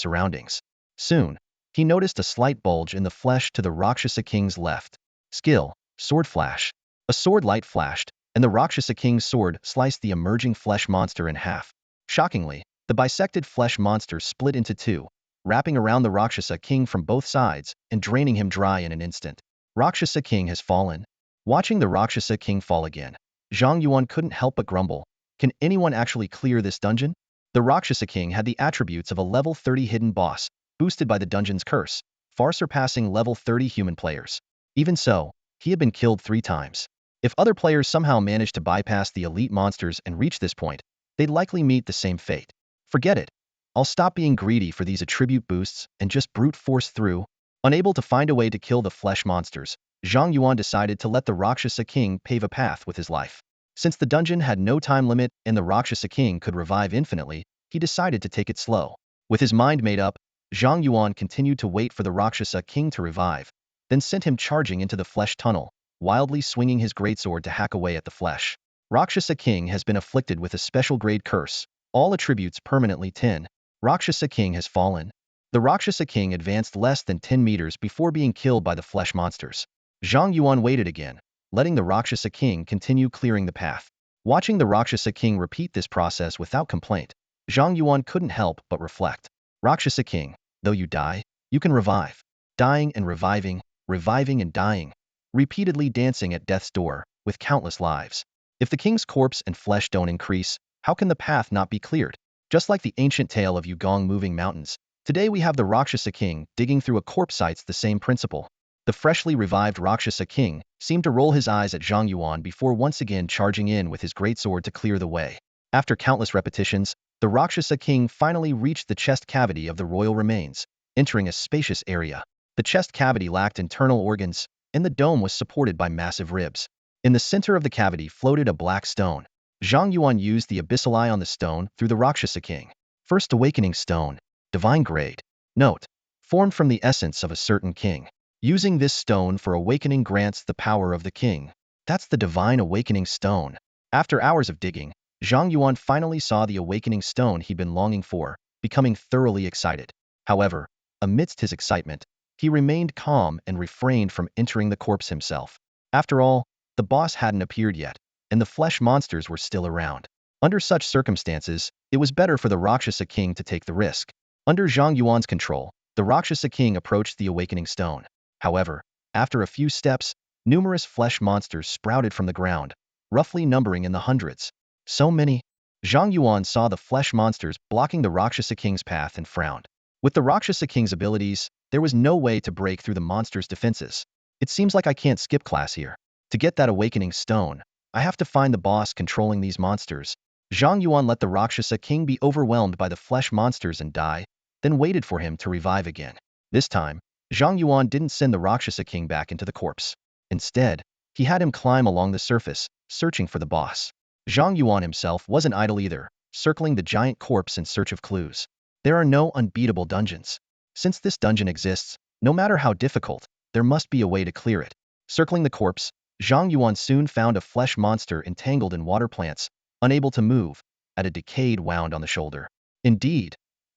surroundings. Soon, he noticed a slight bulge in the flesh to the Rakshasa King's left. Skill, sword flash. A sword light flashed, and the Rakshasa King's sword sliced the emerging flesh monster in half. Shockingly, the bisected flesh monster split into 2, wrapping around the Rakshasa King from both sides and draining him dry in an instant. Rakshasa King has fallen. Watching the Rakshasa King fall again, Zhang Yuan couldn't help but grumble. Can anyone actually clear this dungeon? The Rakshasa King had the attributes of a level 30 hidden boss, boosted by the dungeon's curse, far surpassing level 30 human players. Even so, he had been killed 3 times. If other players somehow managed to bypass the elite monsters and reach this point, they'd likely meet the same fate. Forget it. I'll stop being greedy for these attribute boosts and just brute force through. Unable to find a way to kill the flesh monsters, Zhang Yuan decided to let the Rakshasa King pave a path with his life. Since the dungeon had no time limit and the Rakshasa King could revive infinitely, he decided to take it slow. With his mind made up, Zhang Yuan continued to wait for the Rakshasa King to revive, then sent him charging into the flesh tunnel, wildly swinging his greatsword to hack away at the flesh. Rakshasa King has been afflicted with a special grade curse, all attributes permanently 10. Rakshasa King has fallen. The Rakshasa King advanced less than 10 meters before being killed by the flesh monsters. Zhang Yuan waited again, letting the Rakshasa King continue clearing the path. Watching the Rakshasa King repeat this process without complaint, Zhang Yuan couldn't help but reflect. Rakshasa King, though you die, you can revive. Dying and reviving, reviving and dying, repeatedly dancing at death's door, with countless lives. If the king's corpse and flesh don't increase, how can the path not be cleared? Just like the ancient tale of Yugong moving mountains, today we have the Rakshasa King digging through a corpse. It's the same principle. The freshly revived Rakshasa king seemed to roll his eyes at Zhang Yuan before once again charging in with his greatsword to clear the way. After countless repetitions, the Rakshasa king finally reached the chest cavity of the royal remains, entering a spacious area. The chest cavity lacked internal organs, and the dome was supported by massive ribs. In the center of the cavity floated a black stone. Zhang Yuan used the Abyssal eye on the stone through the Rakshasa king. First awakening stone, divine grade. Note: formed from the essence of a certain king. Using this stone for awakening grants the power of the king. That's the divine awakening stone. After hours of digging, Zhang Yuan finally saw the awakening stone he'd been longing for, becoming thoroughly excited. However, amidst his excitement, he remained calm and refrained from entering the corpse himself. After all, the boss hadn't appeared yet, and the flesh monsters were still around. Under such circumstances, it was better for the Rakshasa king to take the risk. Under Zhang Yuan's control, the Rakshasa king approached the awakening stone. However, after a few steps, numerous flesh monsters sprouted from the ground, roughly numbering in the hundreds. So many. Zhang Yuan saw the flesh monsters blocking the Rakshasa king's path and frowned. With the Rakshasa king's abilities, there was no way to break through the monster's defenses. It seems like I can't skip class here. To get that awakening stone, I have to find the boss controlling these monsters. Zhang Yuan let the Rakshasa king be overwhelmed by the flesh monsters and die, then waited for him to revive again. This time, Zhang Yuan didn't send the Rakshasa king back into the corpse. Instead, he had him climb along the surface, searching for the boss. Zhang Yuan himself wasn't idle either, circling the giant corpse in search of clues. There are no unbeatable dungeons. Since this dungeon exists, no matter how difficult, there must be a way to clear it. Circling the corpse, Zhang Yuan soon found a flesh monster entangled in water plants, unable to move, at a decayed wound on the shoulder. Indeed,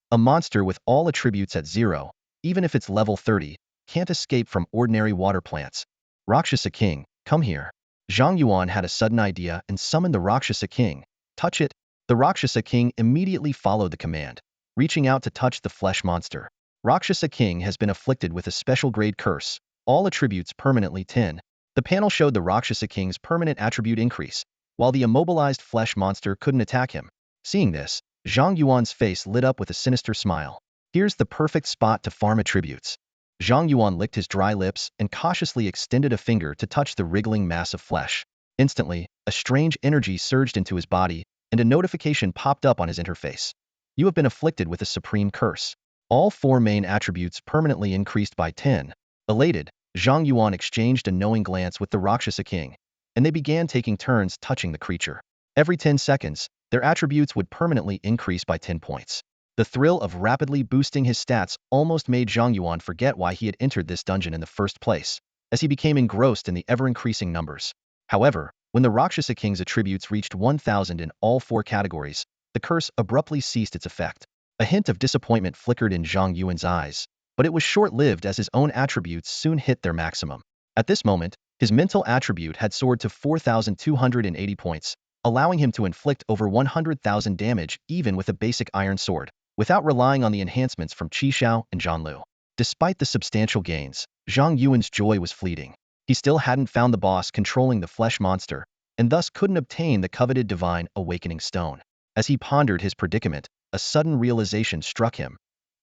a monster with all attributes at 0, even if it's level 30, can't escape from ordinary water plants. Rakshasa king, come here. Zhang Yuan had a sudden idea and summoned the Rakshasa king. Touch it. The Rakshasa king immediately followed the command, reaching out to touch the flesh monster. Rakshasa king has been afflicted with a special grade curse, all attributes permanently 10. The panel showed the Rakshasa king's permanent attribute increase, while the immobilized flesh monster couldn't attack him. Seeing this, Zhang Yuan's face lit up with a sinister smile. Here's the perfect spot to farm attributes. Zhang Yuan licked his dry lips and cautiously extended a finger to touch the wriggling mass of flesh. Instantly, a strange energy surged into his body, and a notification popped up on his interface. You have been afflicted with a supreme curse. All 4 main attributes permanently increased by 10. Elated, Zhang Yuan exchanged a knowing glance with the Rakshasa king, and they began taking turns touching the creature. Every 10 seconds, their attributes would permanently increase by 10 points. The thrill of rapidly boosting his stats almost made Zhang Yuan forget why he had entered this dungeon in the first place, as he became engrossed in the ever-increasing numbers. However, when the Rakshasa king's attributes reached 1,000 in all 4 categories, the curse abruptly ceased its effect. A hint of disappointment flickered in Zhang Yuan's eyes, but it was short-lived as his own attributes soon hit their maximum. At this moment, his mental attribute had soared to 4,280 points, allowing him to inflict over 100,000 damage even with a basic iron sword, without relying on the enhancements from Qishao and Zhanlu. Despite the substantial gains, Zhang Yuan's joy was fleeting. He still hadn't found the boss controlling the flesh monster, and thus couldn't obtain the coveted divine awakening stone. As he pondered his predicament, a sudden realization struck him.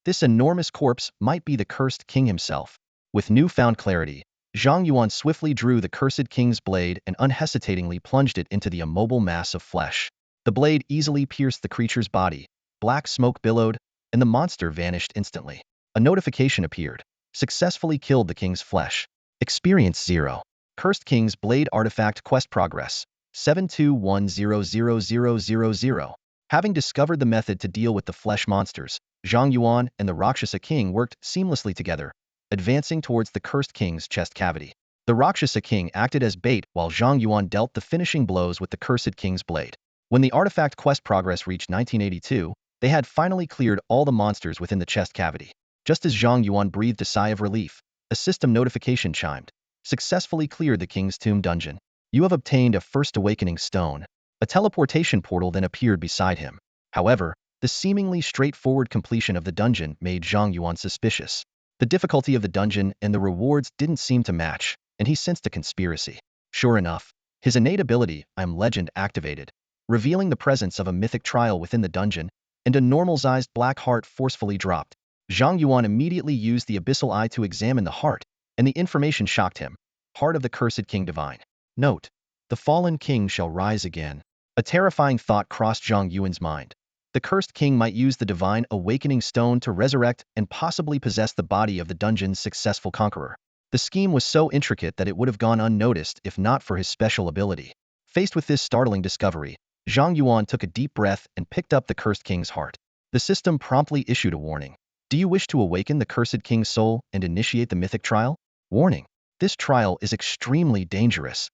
This enormous corpse might be the cursed king himself. With newfound clarity, Zhang Yuan swiftly drew the cursed king's blade and unhesitatingly plunged it into the immobile mass of flesh. The blade easily pierced the creature's body, black smoke billowed, and the monster vanished instantly. A notification appeared. Successfully killed the king's flesh. Experience 0. Cursed King's Blade Artifact Quest Progress 721000000. Having discovered the method to deal with the flesh monsters, Zhang Yuan and the Rakshasa king worked seamlessly together, advancing towards the cursed king's chest cavity. The Rakshasa king acted as bait while Zhang Yuan dealt the finishing blows with the cursed king's blade. When the artifact quest progress reached 1982, they had finally cleared all the monsters within the chest cavity. Just as Zhang Yuan breathed a sigh of relief, a system notification chimed. Successfully cleared the king's tomb dungeon. You have obtained a first awakening stone. A teleportation portal then appeared beside him. However, the seemingly straightforward completion of the dungeon made Zhang Yuan suspicious. The difficulty of the dungeon and the rewards didn't seem to match, and he sensed a conspiracy. Sure enough, his innate ability, I'm Legend, activated, revealing the presence of a mythic trial within the dungeon, and a normal-sized black heart forcefully dropped. Zhang Yuan immediately used the Abyssal Eye to examine the heart, and the information shocked him. Heart of the cursed king divine. Note: the fallen king shall rise again. A terrifying thought crossed Zhang Yuan's mind. The cursed king might use the divine awakening stone to resurrect and possibly possess the body of the dungeon's successful conqueror. The scheme was so intricate that it would have gone unnoticed if not for his special ability. Faced with this startling discovery, Zhang Yuan took a deep breath and picked up the cursed king's heart. The system promptly issued a warning. Do you wish to awaken the cursed king's soul and initiate the mythic trial? Warning: this trial is extremely dangerous.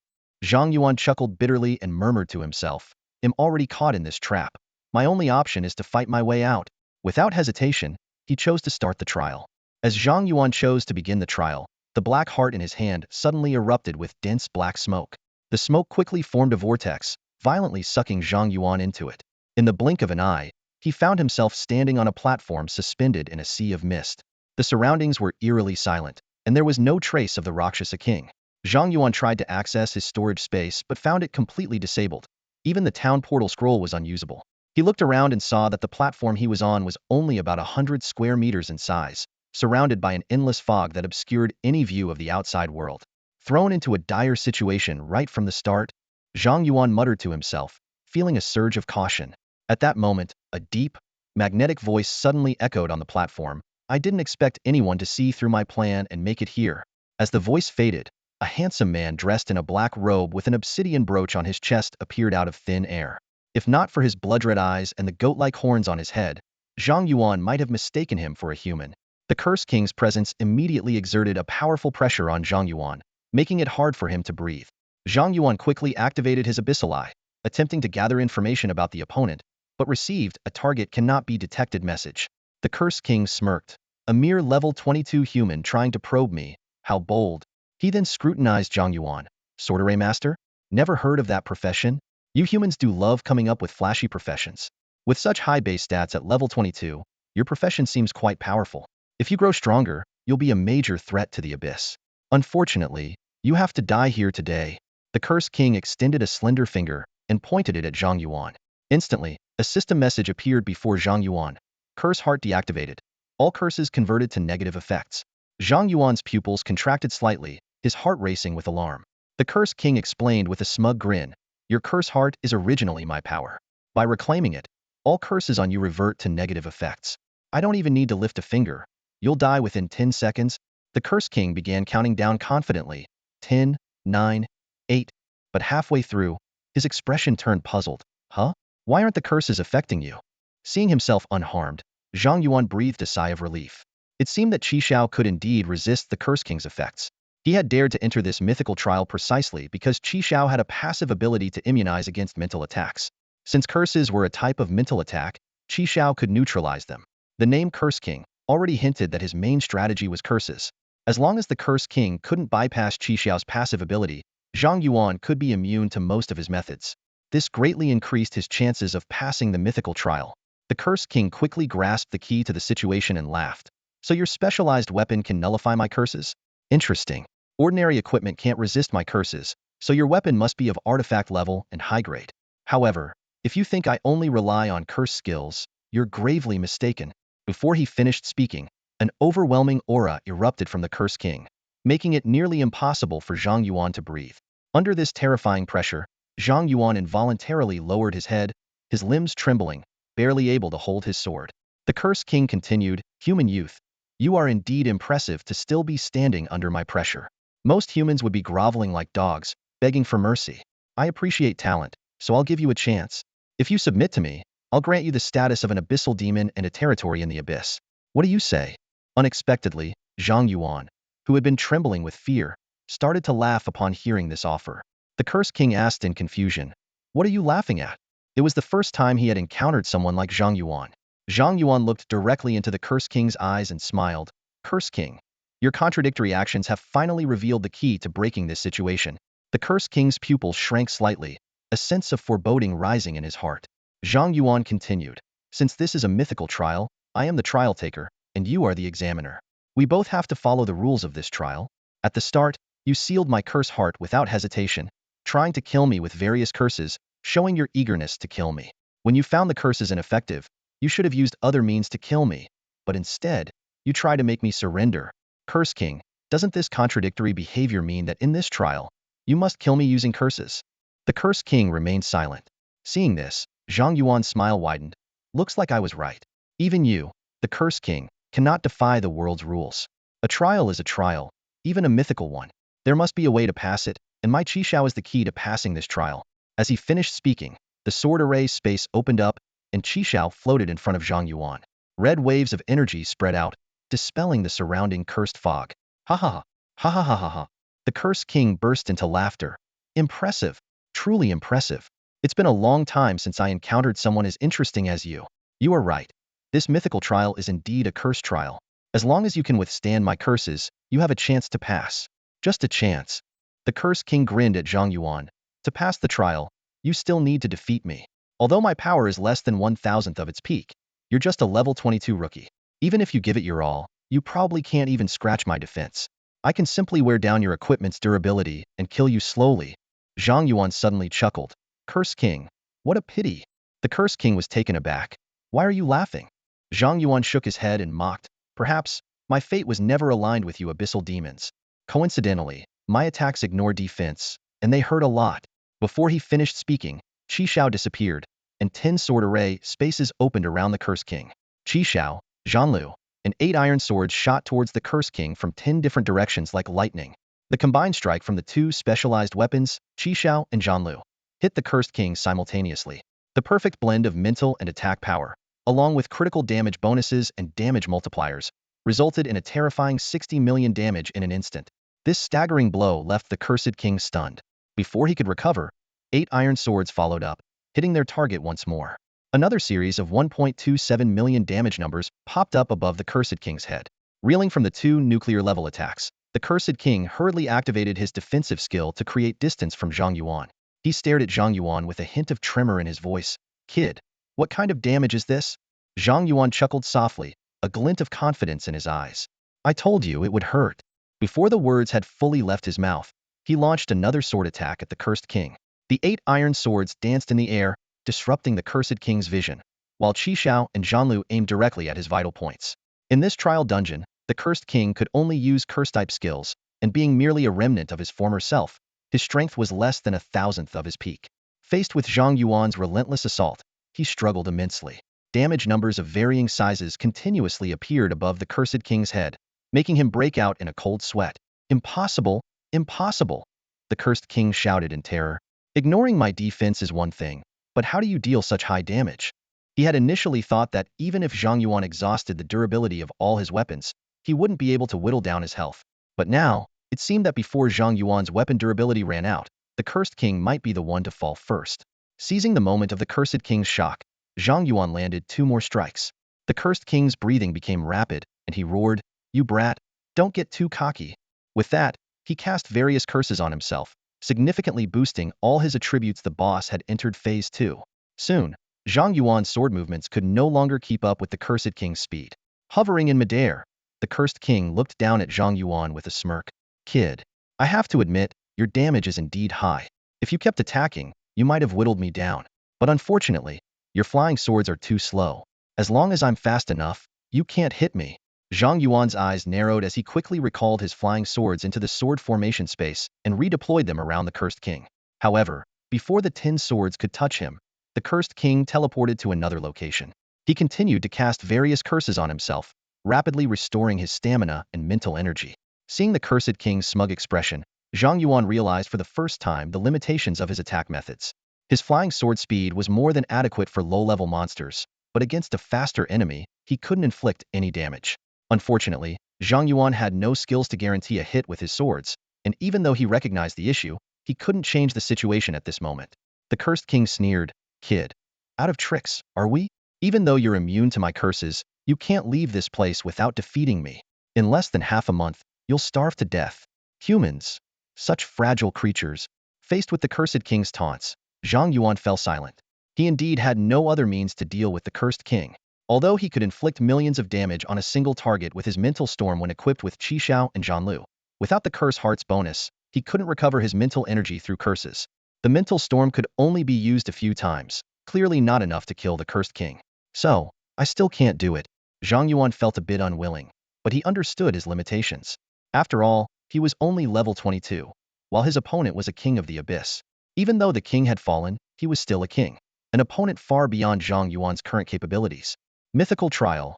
Zhang Yuan chuckled bitterly and murmured to himself, I'm already caught in this trap. My only option is to fight my way out. Without hesitation, he chose to start the trial. As Zhang Yuan chose to begin the trial, the black heart in his hand suddenly erupted with dense black smoke. The smoke quickly formed a vortex, violently sucking Zhang Yuan into it. In the blink of an eye, he found himself standing on a platform suspended in a sea of mist. The surroundings were eerily silent, and there was no trace of the Rakshasa king. Zhang Yuan tried to access his storage space but found it completely disabled. Even the town portal scroll was unusable. He looked around and saw that the platform he was on was only about 100 square meters in size, surrounded by an endless fog that obscured any view of the outside world. Thrown into a dire situation right from the start, Zhang Yuan muttered to himself, feeling a surge of caution. At that moment, a deep, magnetic voice suddenly echoed on the platform. I didn't expect anyone to see through my plan and make it here. As the voice faded, a handsome man dressed in a black robe with an obsidian brooch on his chest appeared out of thin air. If not for his blood-red eyes and the goat-like horns on his head, Zhang Yuan might have mistaken him for a human. The Cursed King's presence immediately exerted a powerful pressure on Zhang Yuan, making it hard for him to breathe. Zhang Yuan quickly activated his Abyssal eye, attempting to gather information about the opponent, but received a target cannot be detected message. The Cursed King smirked. A mere level 22 human trying to probe me, how bold. He then scrutinized Zhang Yuan. Sorcerer master? Never heard of that profession? You humans do love coming up with flashy professions. With such high base stats at level 22, your profession seems quite powerful. If you grow stronger, you'll be a major threat to the Abyss. Unfortunately, you have to die here today. The Cursed King extended a slender finger and pointed it at Zhang Yuan. Instantly, a system message appeared before Zhang Yuan. Curse heart deactivated. All curses converted to negative effects. Zhang Yuan's pupils contracted slightly, his heart racing with alarm. The Cursed King explained with a smug grin, your curse heart is originally my power. By reclaiming it, all curses on you revert to negative effects. I don't even need to lift a finger. You'll die within 10 seconds. The Cursed King began counting down confidently. 10, 9, 8. But halfway through, his expression turned puzzled. Huh? Why aren't the curses affecting you? Seeing himself unharmed, Zhang Yuan breathed a sigh of relief. It seemed that Xiao could indeed resist the Cursed King's effects. He had dared to enter this mythical trial precisely because Xiao had a passive ability to immunize against mental attacks. Since curses were a type of mental attack, Xiao could neutralize them. The name Curse King already hinted that his main strategy was curses. As long as the Curse King couldn't bypass Xiao's passive ability, Zhang Yuan could be immune to most of his methods. This greatly increased his chances of passing the mythical trial. The Curse King quickly grasped the key to the situation and laughed. So your specialized weapon can nullify my curses? Interesting. Ordinary equipment can't resist my curses, so your weapon must be of artifact level and high grade. However, if you think I only rely on curse skills, you're gravely mistaken. Before he finished speaking, an overwhelming aura erupted from the Curse King, making it nearly impossible for Zhang Yuan to breathe. Under this terrifying pressure, Zhang Yuan involuntarily lowered his head, his limbs trembling, barely able to hold his sword. The Curse King continued, human youth, you are indeed impressive to still be standing under my pressure. Most humans would be groveling like dogs, begging for mercy. I appreciate talent, so I'll give you a chance. If you submit to me, I'll grant you the status of an abyssal demon and a territory in the abyss. What do you say? Unexpectedly, Zhang Yuan, who had been trembling with fear, started to laugh upon hearing this offer. The Cursed King asked in confusion, what are you laughing at? It was the first time he had encountered someone like Zhang Yuan. Zhang Yuan looked directly into the Cursed King's eyes and smiled. Cursed King, your contradictory actions have finally revealed the key to breaking this situation. The Cursed King's pupils shrank slightly, a sense of foreboding rising in his heart. Zhang Yuan continued, since this is a mythical trial, I am the trial taker, and you are the examiner. We both have to follow the rules of this trial. At the start, you sealed my curse heart without hesitation, trying to kill me with various curses, showing your eagerness to kill me. When you found the curses ineffective, you should have used other means to kill me, but instead, you try to make me surrender. Curse King, Doesn't this contradictory behavior mean that in this trial, you must kill me using curses? The cursed king remained silent. Seeing this, Zhang Yuan's smile widened. Looks like I was right. Even you, the cursed king, cannot defy the world's rules. A trial is a trial, even a mythical one. There must be a way to pass it, and my Qishao is the key to passing this trial. As he finished speaking, the sword array space opened up, and Qishao floated in front of Zhang Yuan. Red waves of energy spread out, dispelling the surrounding cursed fog. Ha ha ha ha ha ha ha. The cursed king burst into laughter. Impressive, truly impressive. It's been a long time since I encountered someone as interesting as you. You are right. This mythical trial is indeed a curse trial. As long as you can withstand my curses, you have a chance to pass. Just a chance. The cursed king grinned at Zhang Yuan. To pass the trial, you still need to defeat me. Although my power is less than 1,000th of its peak, you're just a level 22 rookie. Even if you give it your all, you probably can't even scratch my defense. I can simply wear down your equipment's durability and kill you slowly. Zhang Yuan suddenly chuckled. Cursed king. What a pity. The cursed king was taken aback. Why are you laughing? Zhang Yuan shook his head and mocked. Perhaps, my fate was never aligned with you abyssal demons. Coincidentally, my attacks ignore defense, and they hurt a lot. Before he finished speaking, Qishao disappeared, and 10 sword array spaces opened around the cursed king. Qishao, Zhanlu, and 8 iron swords shot towards the cursed king from 10 different directions like lightning. The combined strike from the 2 specialized weapons, Qishao and Zhanlu, hit the cursed king simultaneously. The perfect blend of mental and attack power, along with critical damage bonuses and damage multipliers, resulted in a terrifying 60 million damage in an instant. This staggering blow left the cursed king stunned. Before he could recover, 8 iron swords followed up, hitting their target once more. Another series of 1.27 million damage numbers popped up above the cursed king's head. Reeling from the 2 nuclear-level attacks, the cursed king hurriedly activated his defensive skill to create distance from Zhang Yuan. He stared at Zhang Yuan with a hint of tremor in his voice. Kid, what kind of damage is this? Zhang Yuan chuckled softly, a glint of confidence in his eyes. I told you it would hurt. Before the words had fully left his mouth, he launched another sword attack at the cursed king. The 8 iron swords danced in the air, disrupting the cursed king's vision, while Qishao and Zhanlu aimed directly at his vital points. In this trial dungeon, the cursed king could only use curse-type skills, and being merely a remnant of his former self, his strength was less than 1,000th of his peak. Faced with Zhang Yuan's relentless assault, he struggled immensely. Damage numbers of varying sizes continuously appeared above the cursed king's head, making him break out in a cold sweat. Impossible! Impossible! The cursed king shouted in terror. Ignoring my defense is one thing, but how do you deal such high damage? He had initially thought that even if Zhang Yuan exhausted the durability of all his weapons, he wouldn't be able to whittle down his health. But now, it seemed that before Zhang Yuan's weapon durability ran out, the cursed king might be the one to fall first. Seizing the moment of the cursed king's shock, Zhang Yuan landed 2 more strikes. The cursed king's breathing became rapid, and he roared, You brat, don't get too cocky. With that, he cast various curses on himself, significantly boosting all his attributes. The boss had entered phase 2. Soon, Zhang Yuan's sword movements could no longer keep up with the cursed king's speed. Hovering in midair, the cursed king looked down at Zhang Yuan with a smirk. Kid, I have to admit, your damage is indeed high. If you kept attacking, you might have whittled me down. But unfortunately, your flying swords are too slow. As long as I'm fast enough, you can't hit me. Zhang Yuan's eyes narrowed as he quickly recalled his flying swords into the sword formation space and redeployed them around the cursed king. However, before the 10 swords could touch him, the cursed king teleported to another location. He continued to cast various curses on himself, rapidly restoring his stamina and mental energy. Seeing the cursed king's smug expression, Zhang Yuan realized for the first time the limitations of his attack methods. His flying sword speed was more than adequate for low-level monsters, but against a faster enemy, he couldn't inflict any damage. Unfortunately, Zhang Yuan had no skills to guarantee a hit with his swords, and even though he recognized the issue, he couldn't change the situation at this moment. The cursed king sneered, Kid, out of tricks, are we? Even though you're immune to my curses, you can't leave this place without defeating me. In less than half a month, you'll starve to death. Humans, such fragile creatures. Faced with the cursed king's taunts, Zhang Yuan fell silent. He indeed had no other means to deal with the cursed king. Although he could inflict millions of damage on a single target with his mental storm when equipped with Qishao and Zhanlu, without the curse hearts bonus, he couldn't recover his mental energy through curses. The mental storm could only be used a few times, clearly not enough to kill the cursed king. So, I still can't do it. Zhang Yuan felt a bit unwilling, but he understood his limitations. After all, he was only level 22, while his opponent was a king of the abyss. Even though the king had fallen, he was still a king, an opponent far beyond Zhang Yuan's current capabilities. Mythical trial.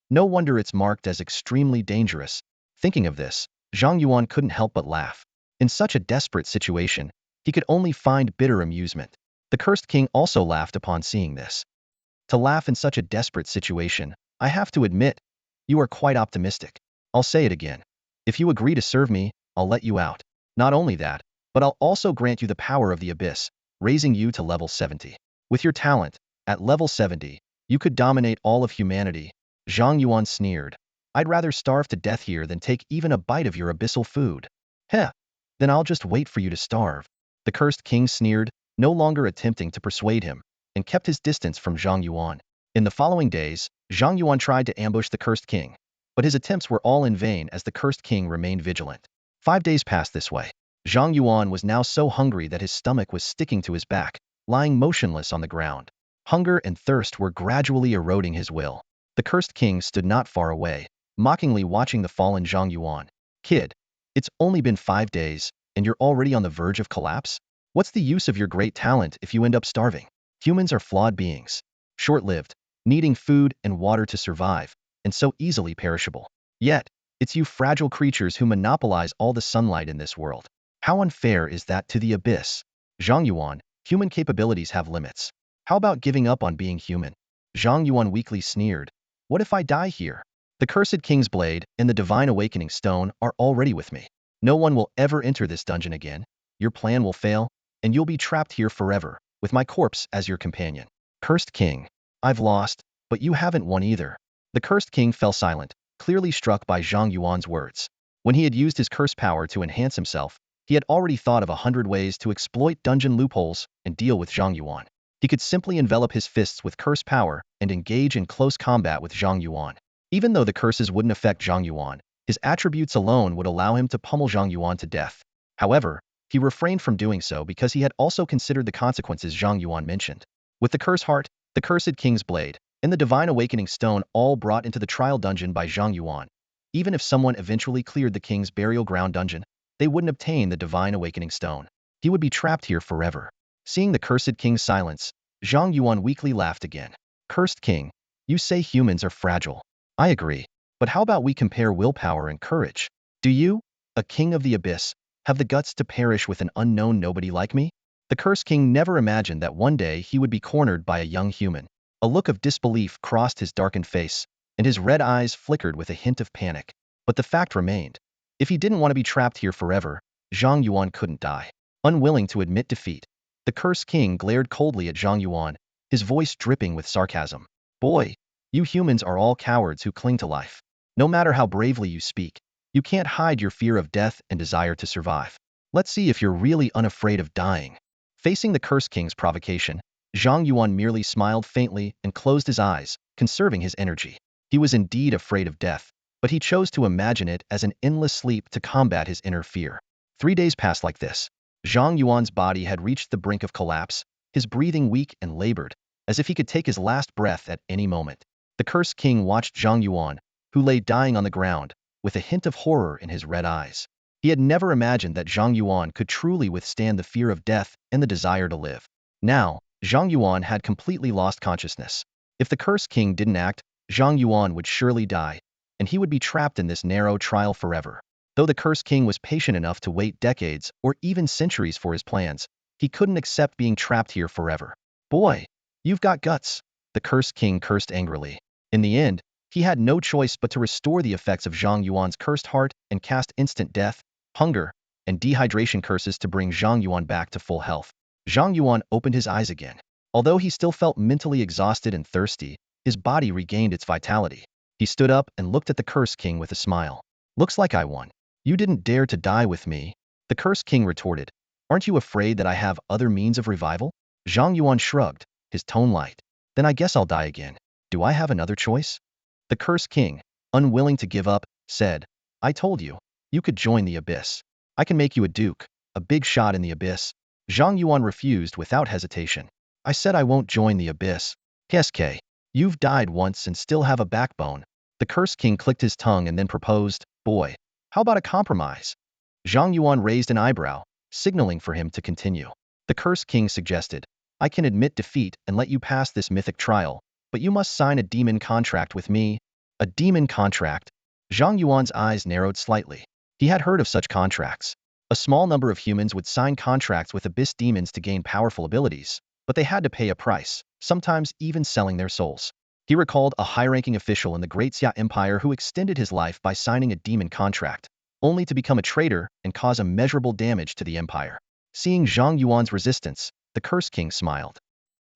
No wonder it's marked as extremely dangerous. Thinking of this, Zhang Yuan couldn't help but laugh. In such a desperate situation, he could only find bitter amusement. The cursed king also laughed upon seeing this. To laugh in such a desperate situation, I have to admit, you are quite optimistic. I'll say it again. If you agree to serve me, I'll let you out. Not only that, but I'll also grant you the power of the abyss, raising you to level 70. With your talent, at level 70, you could dominate all of humanity. Zhang Yuan sneered. I'd rather starve to death here than take even a bite of your abyssal food. Heh, then I'll just wait for you to starve. The cursed king sneered, no longer attempting to persuade him, and kept his distance from Zhang Yuan. In the following days, Zhang Yuan tried to ambush the cursed king, but his attempts were all in vain as the cursed king remained vigilant. 5 days passed this way. Zhang Yuan was now so hungry that his stomach was sticking to his back, lying motionless on the ground. Hunger and thirst were gradually eroding his will. The cursed king stood not far away, mockingly watching the fallen Zhang Yuan. Kid, it's only been 5 days, and you're already on the verge of collapse? What's the use of your great talent if you end up starving? Humans are flawed beings, short-lived, needing food and water to survive, and so easily perishable. Yet, it's you fragile creatures who monopolize all the sunlight in this world. How unfair is that to the abyss? Zhang Yuan, human capabilities have limits. How about giving up on being human? Zhang Yuan weakly sneered. What if I die here? The cursed king's blade and the divine awakening stone are already with me. No one will ever enter this dungeon again. Your plan will fail, and you'll be trapped here forever, with my corpse as your companion. Cursed king. I've lost, but you haven't won either. The cursed king fell silent, clearly struck by Zhang Yuan's words. When he had used his curse power to enhance himself, he had already thought of 100 ways to exploit dungeon loopholes and deal with Zhang Yuan. He could simply envelop his fists with curse power and engage in close combat with Zhang Yuan. Even though the curses wouldn't affect Zhang Yuan, his attributes alone would allow him to pummel Zhang Yuan to death. However, he refrained from doing so because he had also considered the consequences Zhang Yuan mentioned. With the curse heart, the cursed king's blade, and the divine awakening stone all brought into the trial dungeon by Zhang Yuan, even if someone eventually cleared the king's burial ground dungeon, they wouldn't obtain the divine awakening stone. He would be trapped here forever. Seeing the cursed king's silence, Zhang Yuan weakly laughed again. Cursed king, you say humans are fragile. I agree, but how about we compare willpower and courage? Do you, a king of the abyss, have the guts to perish with an unknown nobody like me? The cursed king never imagined that one day he would be cornered by a young human. A look of disbelief crossed his darkened face, and his red eyes flickered with a hint of panic. But the fact remained. If he didn't want to be trapped here forever, Zhang Yuan couldn't die. Unwilling to admit defeat, the cursed king glared coldly at Zhang Yuan, his voice dripping with sarcasm. Boy, you humans are all cowards who cling to life. No matter how bravely you speak, you can't hide your fear of death and desire to survive. Let's see if you're really unafraid of dying. Facing the cursed king's provocation, Zhang Yuan merely smiled faintly and closed his eyes, conserving his energy. He was indeed afraid of death, but he chose to imagine it as an endless sleep to combat his inner fear. 3 days passed like this. Zhang Yuan's body had reached the brink of collapse, his breathing weak and labored, as if he could take his last breath at any moment. The cursed king watched Zhang Yuan, who lay dying on the ground, with a hint of horror in his red eyes. He had never imagined that Zhang Yuan could truly withstand the fear of death and the desire to live. Now, Zhang Yuan had completely lost consciousness. If the cursed king didn't act, Zhang Yuan would surely die, and he would be trapped in this narrow trial forever. Though the cursed king was patient enough to wait decades or even centuries for his plans, he couldn't accept being trapped here forever. Boy, you've got guts, the cursed king cursed angrily. In the end, he had no choice but to restore the effects of Zhang Yuan's cursed heart and cast instant death, hunger, and dehydration curses to bring Zhang Yuan back to full health. Zhang Yuan opened his eyes again. Although he still felt mentally exhausted and thirsty, his body regained its vitality. He stood up and looked at the cursed king with a smile. Looks like I won. You didn't dare to die with me. The cursed king retorted. Aren't you afraid that I have other means of revival? Zhang Yuan shrugged, his tone light. Then I guess I'll die again. Do I have another choice? The cursed king, unwilling to give up, said, I told you, you could join the abyss. I can make you a duke, a big shot in the abyss. Zhang Yuan refused without hesitation. I said I won't join the abyss. SK, you've died once and still have a backbone. The cursed king clicked his tongue and then proposed, boy, How about a compromise? Zhang Yuan raised an eyebrow, signaling for him to continue. The Cursed King suggested, I can admit defeat and let you pass this mythic trial, but you must sign a demon contract with me. A demon contract? Zhang Yuan's eyes narrowed slightly. He had heard of such contracts. A small number of humans would sign contracts with abyss demons to gain powerful abilities, but they had to pay a price, sometimes even selling their souls. He recalled a high-ranking official in the Great Xia Empire who extended his life by signing a demon contract, only to become a traitor and cause immeasurable damage to the empire. Seeing Zhang Yuan's resistance, the Cursed King smiled.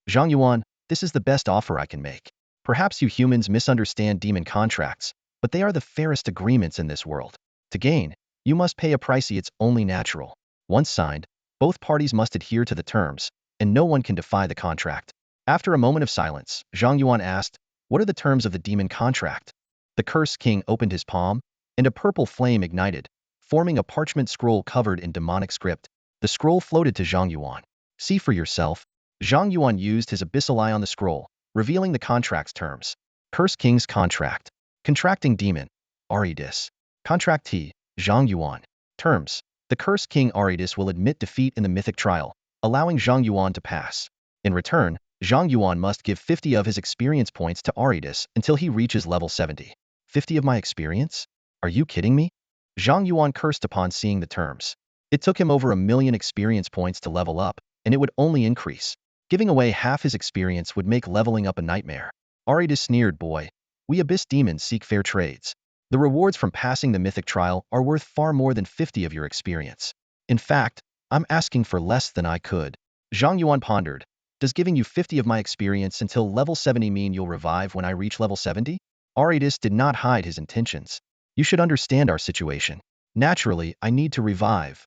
Zhang Yuan, this is the best offer I can make. Perhaps you humans misunderstand demon contracts, but they are the fairest agreements in this world. To gain, you must pay a price. It's only natural. Once signed, both parties must adhere to the terms, and no one can defy the contract. After a moment of silence, Zhang Yuan asked, what are the terms of the demon contract? The Cursed King opened his palm, and a purple flame ignited, forming a parchment scroll covered in demonic script. The scroll floated to Zhang Yuan. See for yourself. Zhang Yuan used his abyssal eye on the scroll, revealing the contract's terms. Cursed King's contract. Contracting demon. Aridis. Contractee. Zhang Yuan. Terms. The Cursed King Aridis will admit defeat in the mythic trial, allowing Zhang Yuan to pass. In return, Zhang Yuan must give 50 of his experience points to Aridis until he reaches level 70. 50 of my experience? Are you kidding me? Zhang Yuan cursed upon seeing the terms. It took him over 1,000,000 experience points to level up, and it would only increase. Giving away half his experience would make leveling up a nightmare. Aridis sneered, boy. We abyss demons seek fair trades. The rewards from passing the mythic trial are worth far more than 50 of your experience. In fact, I'm asking for less than I could. Zhang Yuan pondered. Does giving you 50 of my experience until level 70 mean you'll revive when I reach level 70? Aridis did not hide his intentions. You should understand our situation. Naturally, I need to revive.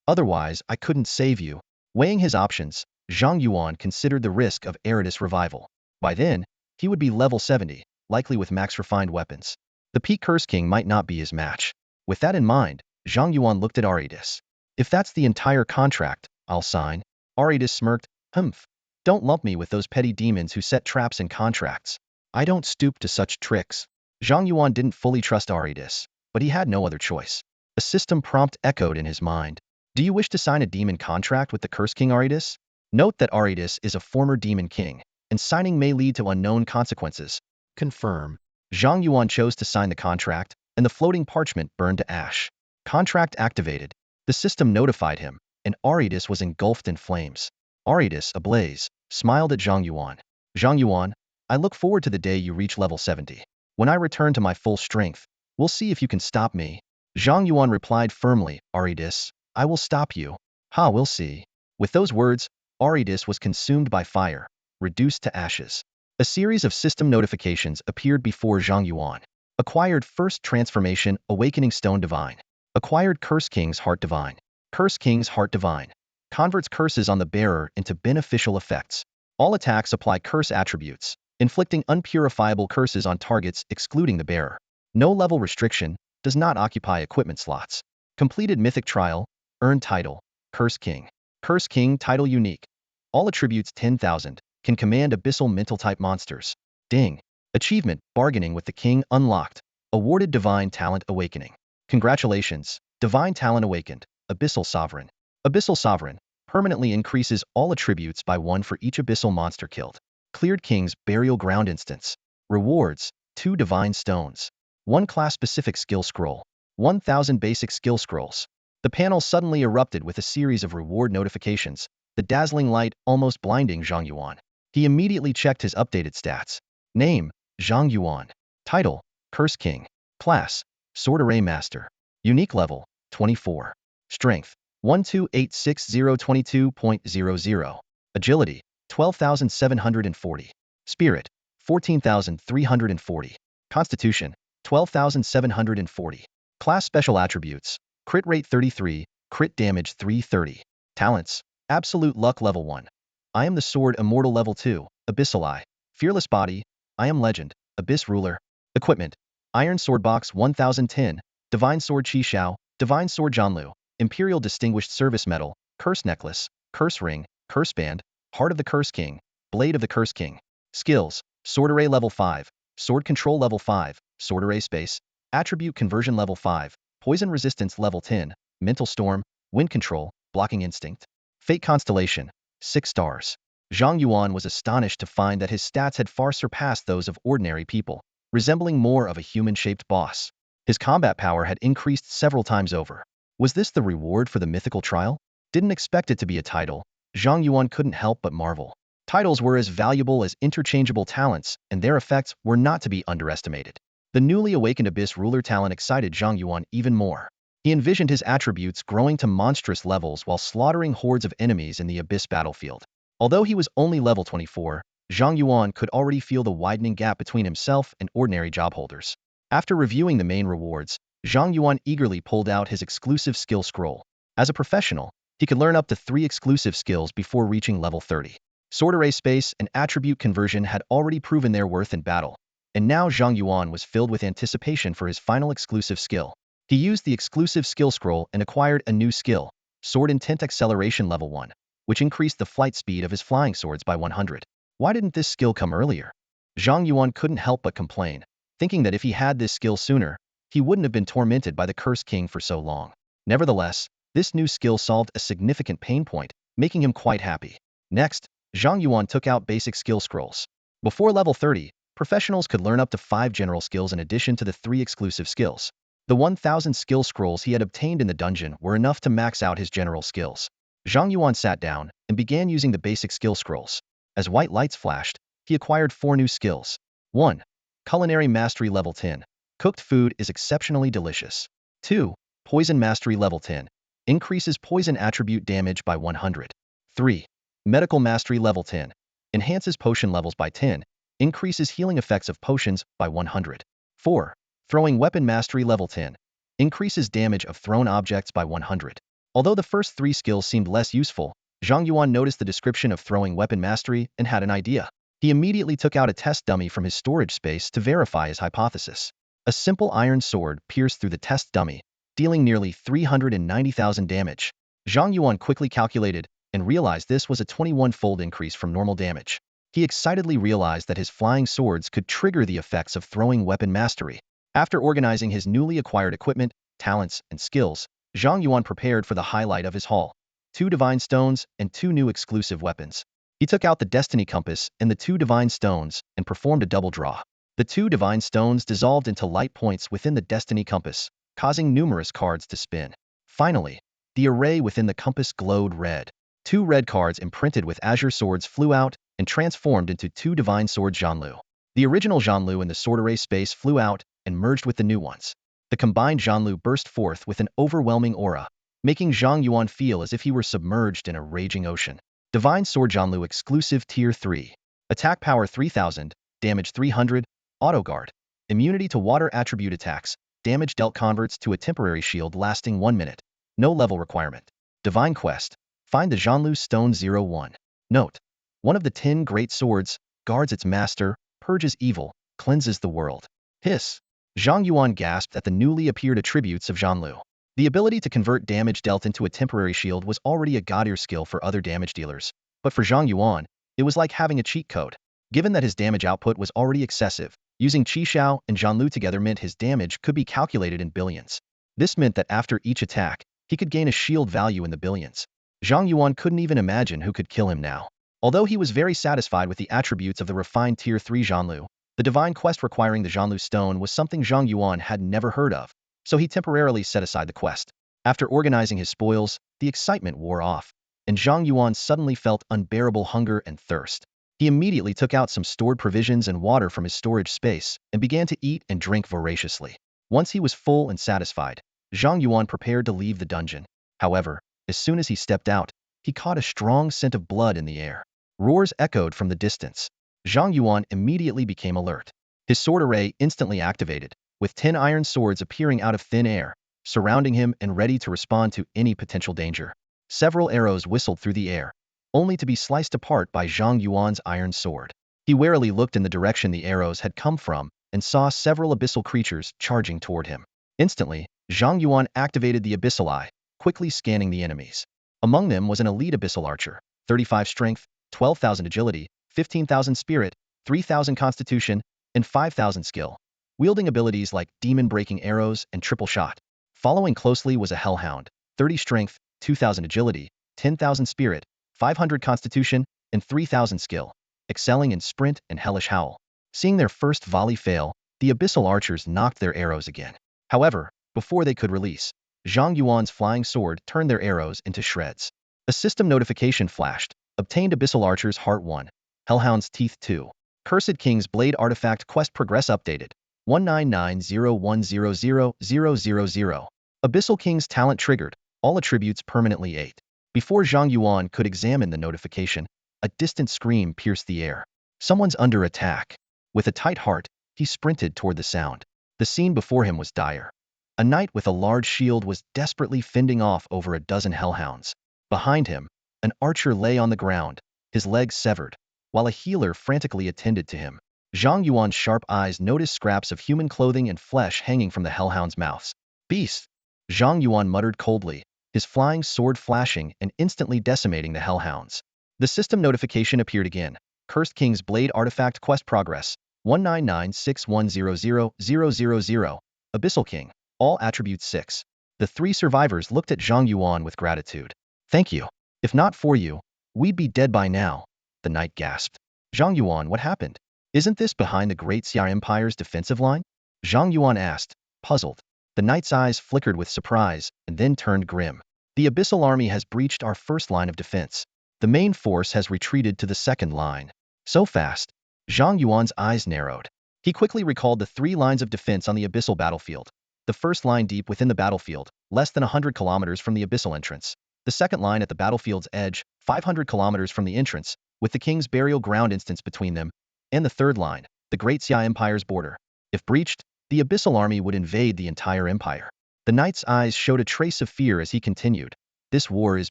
Otherwise, I couldn't save you. Weighing his options, Zhang Yuan considered the risk of Aridis revival. By then, he would be level 70, likely with max refined weapons. The Peak Curse King might not be his match. With that in mind, Zhang Yuan looked at Aridis. If that's the entire contract, I'll sign. Aridis smirked. Humph. Don't lump me with those petty demons who set traps in contracts. I don't stoop to such tricks. Zhang Yuan didn't fully trust Aridis, but he had no other choice. A system prompt echoed in his mind. Do you wish to sign a demon contract with the Curse King Aridis? Note that Aridis is a former demon king, and signing may lead to unknown consequences. Confirm. Zhang Yuan chose to sign the contract, and the floating parchment burned to ash. Contract activated. The system notified him, and Aridis was engulfed in flames. Aridis, ablaze, smiled at Zhang Yuan. Zhang Yuan, I look forward to the day you reach level 70. When I return to my full strength, we'll see if you can stop me. Zhang Yuan replied firmly, Aridis, I will stop you. Ha, we'll see. With those words, Aridis was consumed by fire, reduced to ashes. A series of system notifications appeared before Zhang Yuan. Acquired First Transformation, Awakening Stone Divine. Acquired Curse King's Heart Divine. Curse King's Heart Divine. Converts curses on the bearer into beneficial effects. All attacks apply curse attributes, inflicting unpurifiable curses on targets excluding the bearer. No level restriction, does not occupy equipment slots. Completed Mythic Trial, earned title, Curse King. Curse King title unique. All attributes 10,000, can command abyssal mental type monsters. Ding. Achievement, Bargaining with the King unlocked. Awarded Divine Talent Awakening. Congratulations, Divine Talent Awakened, Abyssal Sovereign. Abyssal Sovereign, permanently increases all attributes by 1 for each abyssal monster killed. Cleared King's Burial Ground Instance. Rewards, 2 Divine Stones. 1 class-specific skill scroll. 1,000 basic skill scrolls. The panel suddenly erupted with a series of reward notifications, the dazzling light almost blinding Zhang Yuan. He immediately checked his updated stats. Name, Zhang Yuan. Title, Curse King. Class, Sword Array Master. Unique level, 24. Strength, 1286022.00. Agility, 12,740. Spirit, 14,340. Constitution, 12,740. Class Special Attributes, Crit Rate 33, Crit Damage 330. Talents, Absolute Luck Level 1. I am the Sword Immortal Level 2, Abyssal Eye. Fearless Body, I am Legend, Abyss Ruler. Equipment, Iron Sword Box 1010, Divine Sword Qi Xiao, Divine Sword Zhanlu, Imperial Distinguished Service Medal, Curse Necklace, Curse Ring, Curse Band, Heart of the Curse King, Blade of the Curse King. Skills, Sword Array Level 5, Sword Control Level 5, Sword Array Space, Attribute Conversion Level 5, poison resistance level 10, mental storm, wind control, blocking instinct. Fate constellation, 6 stars. Zhang Yuan was astonished to find that his stats had far surpassed those of ordinary people, resembling more of a human-shaped boss. His combat power had increased several times over. Was this the reward for the mythical trial? Didn't expect it to be a title. Zhang Yuan couldn't help but marvel. Titles were as valuable as interchangeable talents, and their effects were not to be underestimated. The newly awakened Abyss ruler talent excited Zhang Yuan even more. He envisioned his attributes growing to monstrous levels while slaughtering hordes of enemies in the Abyss battlefield. Although he was only level 24, Zhang Yuan could already feel the widening gap between himself and ordinary job holders. After reviewing the main rewards, Zhang Yuan eagerly pulled out his exclusive skill scroll. As a professional, he could learn up to 3 exclusive skills before reaching level 30. Sword array space and attribute conversion had already proven their worth in battle, and now Zhang Yuan was filled with anticipation for his final exclusive skill. He used the exclusive skill scroll and acquired a new skill, Sword Intent Acceleration level 1, which increased the flight speed of his flying swords by 100. Why didn't this skill come earlier? Zhang Yuan couldn't help but complain, thinking that if he had this skill sooner, he wouldn't have been tormented by the Cursed King for so long. Nevertheless, this new skill solved a significant pain point, making him quite happy. Next, Zhang Yuan took out basic skill scrolls. Before level 30, professionals could learn up to 5 general skills in addition to the 3 exclusive skills. The 1,000 skill scrolls he had obtained in the dungeon were enough to max out his general skills. Zhang Yuan sat down and began using the basic skill scrolls. As white lights flashed, he acquired 4 new skills. 1. Culinary Mastery level 10. Cooked food is exceptionally delicious. 2. Poison Mastery level 10. Increases poison attribute damage by 100. 3. Medical Mastery level 10. Enhances potion levels by 10. Increases healing effects of potions by 100. 4. Throwing Weapon Mastery level 10. Increases damage of thrown objects by 100. Although the first 3 skills seemed less useful, Zhang Yuan noticed the description of Throwing Weapon Mastery and had an idea. He immediately took out a test dummy from his storage space to verify his hypothesis. A simple iron sword pierced through the test dummy, dealing nearly 390,000 damage. Zhang Yuan quickly calculated and realized this was a 21-fold increase from normal damage. He excitedly realized that his flying swords could trigger the effects of Throwing Weapon Mastery. After organizing his newly acquired equipment, talents, and skills, Zhang Yuan prepared for the highlight of his haul: 2 divine stones and 2 new exclusive weapons. He took out the Destiny Compass and the 2 divine stones and performed a double draw. The 2 divine stones dissolved into light points within the Destiny Compass, causing numerous cards to spin. Finally, the array within the compass glowed red. 2 red cards imprinted with azure swords flew out and transformed into 2 divine swords Zhanlu. The original Zhanlu in the sword array space flew out and merged with the new ones. The combined Zhanlu burst forth with an overwhelming aura, making Zhang Yuan feel as if he were submerged in a raging ocean. Divine Sword Zhanlu exclusive Tier 3. Attack power 3000, damage 300, auto guard. Immunity to water attribute attacks, damage dealt converts to a temporary shield lasting 1 minute. No level requirement. Divine Quest. Find the Zhanlu Stone 01. Note: one of the 10 great swords, guards its master, purges evil, cleanses the world. Hiss. Zhang Yuan gasped at the newly appeared attributes of Zhanlu. The ability to convert damage dealt into a temporary shield was already a god-tier skill for other damage dealers, but for Zhang Yuan, it was like having a cheat code. Given that his damage output was already excessive, using Qishao and Zhanlu together meant his damage could be calculated in billions. This meant that after each attack, he could gain a shield value in the billions. Zhang Yuan couldn't even imagine who could kill him now. Although he was very satisfied with the attributes of the refined Tier 3 Zhanlu, the divine quest requiring the Zhanlu Stone was something Zhang Yuan had never heard of, so he temporarily set aside the quest. After organizing his spoils, the excitement wore off, and Zhang Yuan suddenly felt unbearable hunger and thirst. He immediately took out some stored provisions and water from his storage space and began to eat and drink voraciously. Once he was full and satisfied, Zhang Yuan prepared to leave the dungeon. However, as soon as he stepped out, he caught a strong scent of blood in the air. Roars echoed from the distance. Zhang Yuan immediately became alert. His sword array instantly activated, with 10 iron swords appearing out of thin air, surrounding him and ready to respond to any potential danger. Several arrows whistled through the air, only to be sliced apart by Zhang Yuan's iron sword. He warily looked in the direction the arrows had come from and saw several abyssal creatures charging toward him. Instantly, Zhang Yuan activated the Abyssal Eye, quickly scanning the enemies. Among them was an elite abyssal archer, 35 strength, 12,000 agility, 15,000 spirit, 3,000 constitution, and 5,000 skill, wielding abilities like demon-breaking arrows and triple shot. Following closely was a hellhound, 30 strength, 2,000 agility, 10,000 spirit, 500 constitution, and 3,000 skill, excelling in sprint and hellish howl. Seeing their first volley fail, the Abyssal archers knocked their arrows again. However, before they could release, Zhang Yuan's flying sword turned their arrows into shreds. A system notification flashed. Obtained Abyssal Archer's Heart 1. Hellhound's Teeth 2. Cursed King's Blade Artifact Quest Progress Updated. 19901000000. Abyssal King's Talent Triggered. All attributes permanently 8. Before Zhang Yuan could examine the notification, a distant scream pierced the air. Someone's under attack. With a tight heart, he sprinted toward the sound. The scene before him was dire. A knight with a large shield was desperately fending off over a dozen hellhounds. Behind him, an archer lay on the ground, his legs severed, while a healer frantically attended to him. Zhang Yuan's sharp eyes noticed scraps of human clothing and flesh hanging from the hellhounds' mouths. Beast! Zhang Yuan muttered coldly, his flying sword flashing and instantly decimating the hellhounds. The system notification appeared again. Cursed King's Blade Artifact Quest Progress. 19961000000. Abyssal King. All attributes 6. The 3 survivors looked at Zhang Yuan with gratitude. Thank you. If not for you, we'd be dead by now, the knight gasped. Zhang Yuan, what happened? Isn't this behind the great Xue'er Empire's defensive line? Zhang Yuan asked, puzzled. The knight's eyes flickered with surprise and then turned grim. The Abyssal army has breached our first line of defense. The main force has retreated to the second line. So fast? Zhang Yuan's eyes narrowed. He quickly recalled the 3 lines of defense on the Abyssal battlefield. The first line deep within the battlefield, less than 100 kilometers from the Abyssal entrance. The second line at the battlefield's edge, 500 kilometers from the entrance, with the King's Burial Ground instance between them. And the third line, the Great Xue'er Empire's border. If breached, the Abyssal army would invade the entire empire. The knight's eyes showed a trace of fear as he continued. This war is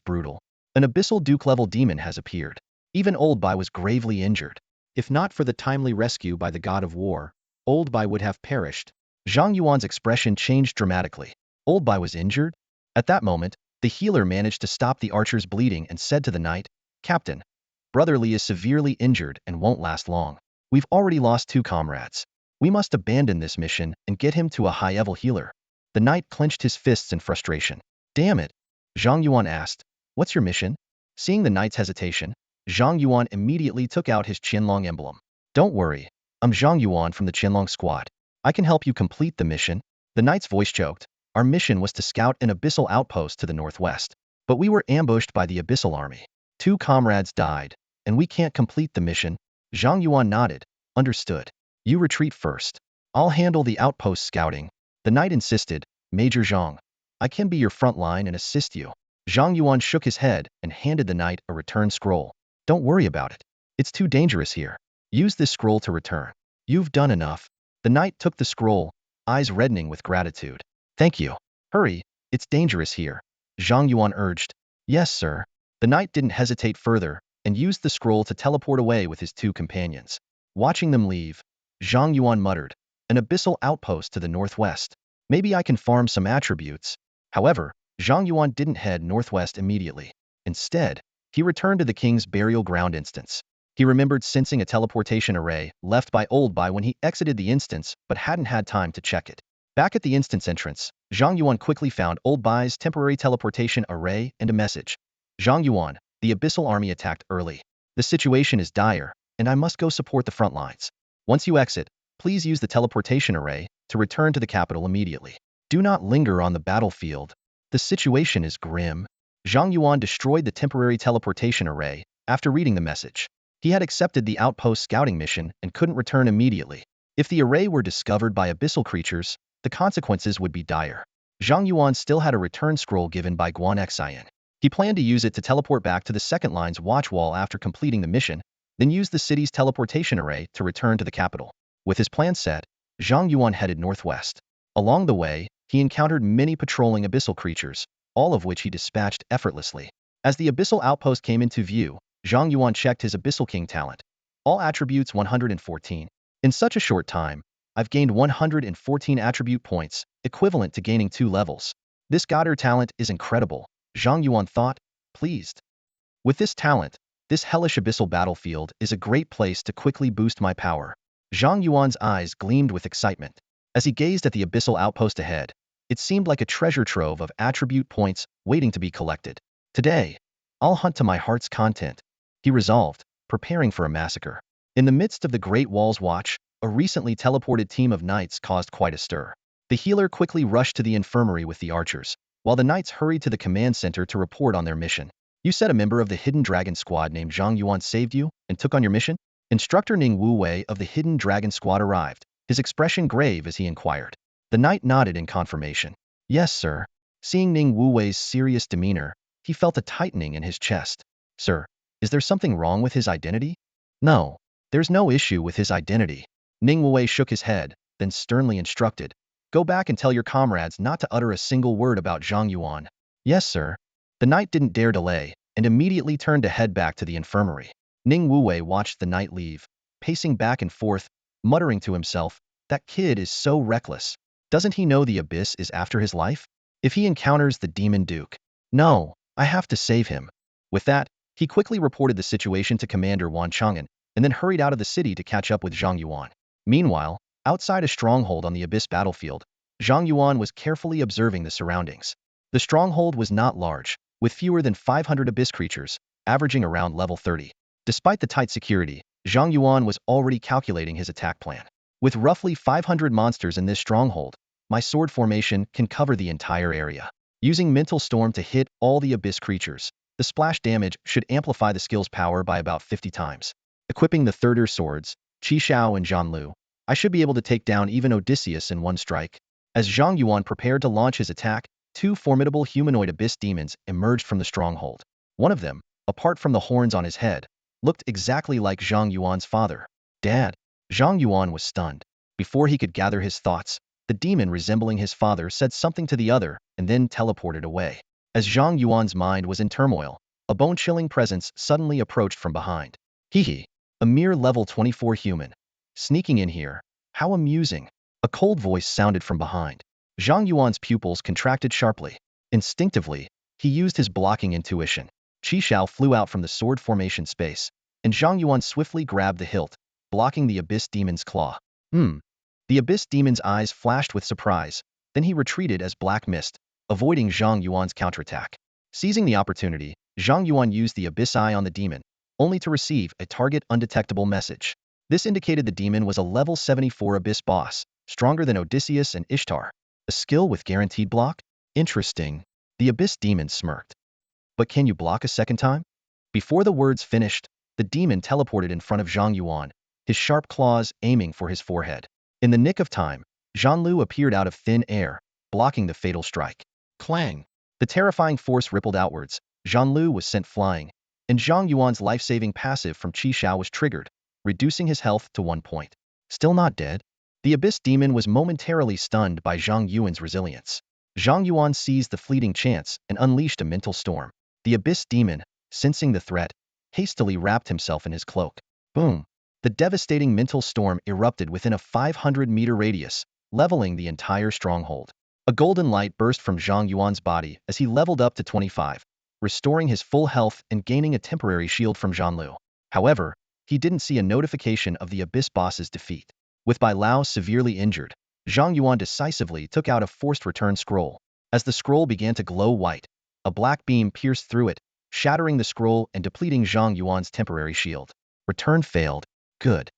brutal. An Abyssal Duke-level demon has appeared. Even Old Bai was gravely injured. If not for the timely rescue by the god of war, Old Bai would have perished. Zhang Yuan's expression changed dramatically. Old Bai was injured? At that moment, the healer managed to stop the archer's bleeding and said to the knight, Captain, Brother Li is severely injured and won't last long. We've already lost 2 comrades. We must abandon this mission and get him to a high-level healer. The knight clenched his fists in frustration. Damn it! Zhang Yuan asked, what's your mission? Seeing the knight's hesitation, Zhang Yuan immediately took out his Chenlong emblem. Don't worry, I'm Zhang Yuan from the Chenlong squad. I can help you complete the mission. The knight's voice choked. Our mission was to scout an Abyssal outpost to the northwest. But we were ambushed by the Abyssal army. 2 comrades died, and we can't complete the mission. Zhang Yuan nodded. Understood. You retreat first. I'll handle the outpost scouting. The knight insisted. Major Zhang, I can be your front line and assist you. Zhang Yuan shook his head and handed the knight a return scroll. Don't worry about it. It's too dangerous here. Use this scroll to return. You've done enough. The knight took the scroll, eyes reddening with gratitude. Thank you. Hurry, it's dangerous here. Zhang Yuan urged. Yes, sir. The knight didn't hesitate further and used the scroll to teleport away with his 2 companions. Watching them leave, Zhang Yuan muttered, an Abyssal outpost to the northwest. Maybe I can farm some attributes. However, Zhang Yuan didn't head northwest immediately. Instead, he returned to the King's Burial Ground instance. He remembered sensing a teleportation array left by Old Bai when he exited the instance but hadn't had time to check it. Back at the instance entrance, Zhang Yuan quickly found Old Bai's temporary teleportation array and a message. Zhang Yuan, the Abyssal army attacked early. The situation is dire, and I must go support the front lines. Once you exit, please use the teleportation array to return to the capital immediately. Do not linger on the battlefield. The situation is grim. Zhang Yuan destroyed the temporary teleportation array after reading the message. He had accepted the outpost scouting mission and couldn't return immediately. If the array were discovered by Abyssal creatures, the consequences would be dire. Zhang Yuan still had a return scroll given by Guan Xian. He planned to use it to teleport back to the second line's watch wall after completing the mission, then use the city's teleportation array to return to the capital. With his plan set, Zhang Yuan headed northwest. Along the way, he encountered many patrolling Abyssal creatures, all of which he dispatched effortlessly. As the Abyssal outpost came into view, Zhang Yuan checked his Abyssal King talent. All attributes 114. In such a short time, I've gained 114 attribute points, equivalent to gaining 2 levels. This Godder talent is incredible, Zhang Yuan thought, pleased. With this talent, this hellish Abyssal battlefield is a great place to quickly boost my power. Zhang Yuan's eyes gleamed with excitement. As he gazed at the Abyssal outpost ahead, It seemed like a treasure trove of attribute points waiting to be collected. Today, I'll hunt to my heart's content, he resolved, preparing for a massacre. In the midst of the Great Wall's watch, a recently teleported team of knights caused quite a stir. The healer quickly rushed to the infirmary with the archers, while the knights hurried to the command center to report on their mission. You said a member of the Hidden Dragon Squad named Zhang Yuan saved you and took on your mission? Instructor Ning Wu Wei of the Hidden Dragon Squad arrived, his expression grave as he inquired. The knight nodded in confirmation. Yes, sir. Seeing Ning Wu Wei's serious demeanor, he felt a tightening in his chest. Sir, is there something wrong with his identity? No, there's no issue with his identity. Ning Wu Wei shook his head, then sternly instructed. Go back and tell your comrades not to utter a single word about Zhang Yuan. Yes, sir. The knight didn't dare delay, and immediately turned to head back to the infirmary. Ning Wu Wei watched the knight leave, pacing back and forth, muttering to himself, that kid is so reckless. Doesn't he know the abyss is after his life? If he encounters the demon duke. No, I have to save him. With that, he quickly reported the situation to Commander Wan Chang'an, and then hurried out of the city to catch up with Zhang Yuan. Meanwhile, outside a stronghold on the abyss battlefield, Zhang Yuan was carefully observing the surroundings. The stronghold was not large, with fewer than 500 abyss creatures, averaging around level 30. Despite the tight security, Zhang Yuan was already calculating his attack plan. With roughly 500 monsters in this stronghold, my sword formation can cover the entire area. Using Mental Storm to hit all the abyss creatures, the splash damage should amplify the skill's power by about 50 times. Equipping the thirder swords, Qi Xiao and Zhan Lu, I should be able to take down even Odysseus in one strike. As Zhang Yuan prepared to launch his attack, two formidable humanoid abyss demons emerged from the stronghold. One of them, apart from the horns on his head, looked exactly like Zhang Yuan's father. Dad. Zhang Yuan was stunned. Before he could gather his thoughts, the demon resembling his father said something to the other and then teleported away. As Zhang Yuan's mind was in turmoil, a bone-chilling presence suddenly approached from behind. Hee, a mere level 24 human. Sneaking in here. How amusing. A cold voice sounded from behind. Zhang Yuan's pupils contracted sharply. Instinctively, he used his blocking intuition. Qi Xiao flew out from the sword formation space, and Zhang Yuan swiftly grabbed the hilt, blocking the abyss demon's claw. The abyss demon's eyes flashed with surprise, then he retreated as black mist, avoiding Zhang Yuan's counterattack. Seizing the opportunity, Zhang Yuan used the abyss eye on the demon, only to receive a target undetectable message. This indicated the demon was a level 74 abyss boss, stronger than Odysseus and Ishtar. A skill with guaranteed block? Interesting. The abyss demon smirked. But can you block a second time? Before the words finished, the demon teleported in front of Zhang Yuan, his sharp claws aiming for his forehead. In the nick of time, Zhan Lu appeared out of thin air, blocking the fatal strike. Clang! The terrifying force rippled outwards. Zhan Lu was sent flying, and Zhang Yuan's life-saving passive from Qi Xiao was triggered, reducing his health to 1 point. Still not dead? The abyss demon was momentarily stunned by Zhang Yuan's resilience. Zhang Yuan seized the fleeting chance and unleashed a mental storm. The abyss demon, sensing the threat, hastily wrapped himself in his cloak. Boom! The devastating mental storm erupted within a 500-meter radius, leveling the entire stronghold. A golden light burst from Zhang Yuan's body as he leveled up to 25, restoring his full health and gaining a temporary shield from Zhan Lu. However, he didn't see a notification of the abyss boss's defeat. With Bai Lao severely injured, Zhang Yuan decisively took out a forced return scroll. As the scroll began to glow white, a black beam pierced through it, shattering the scroll and depleting Zhang Yuan's temporary shield. Return failed. Good.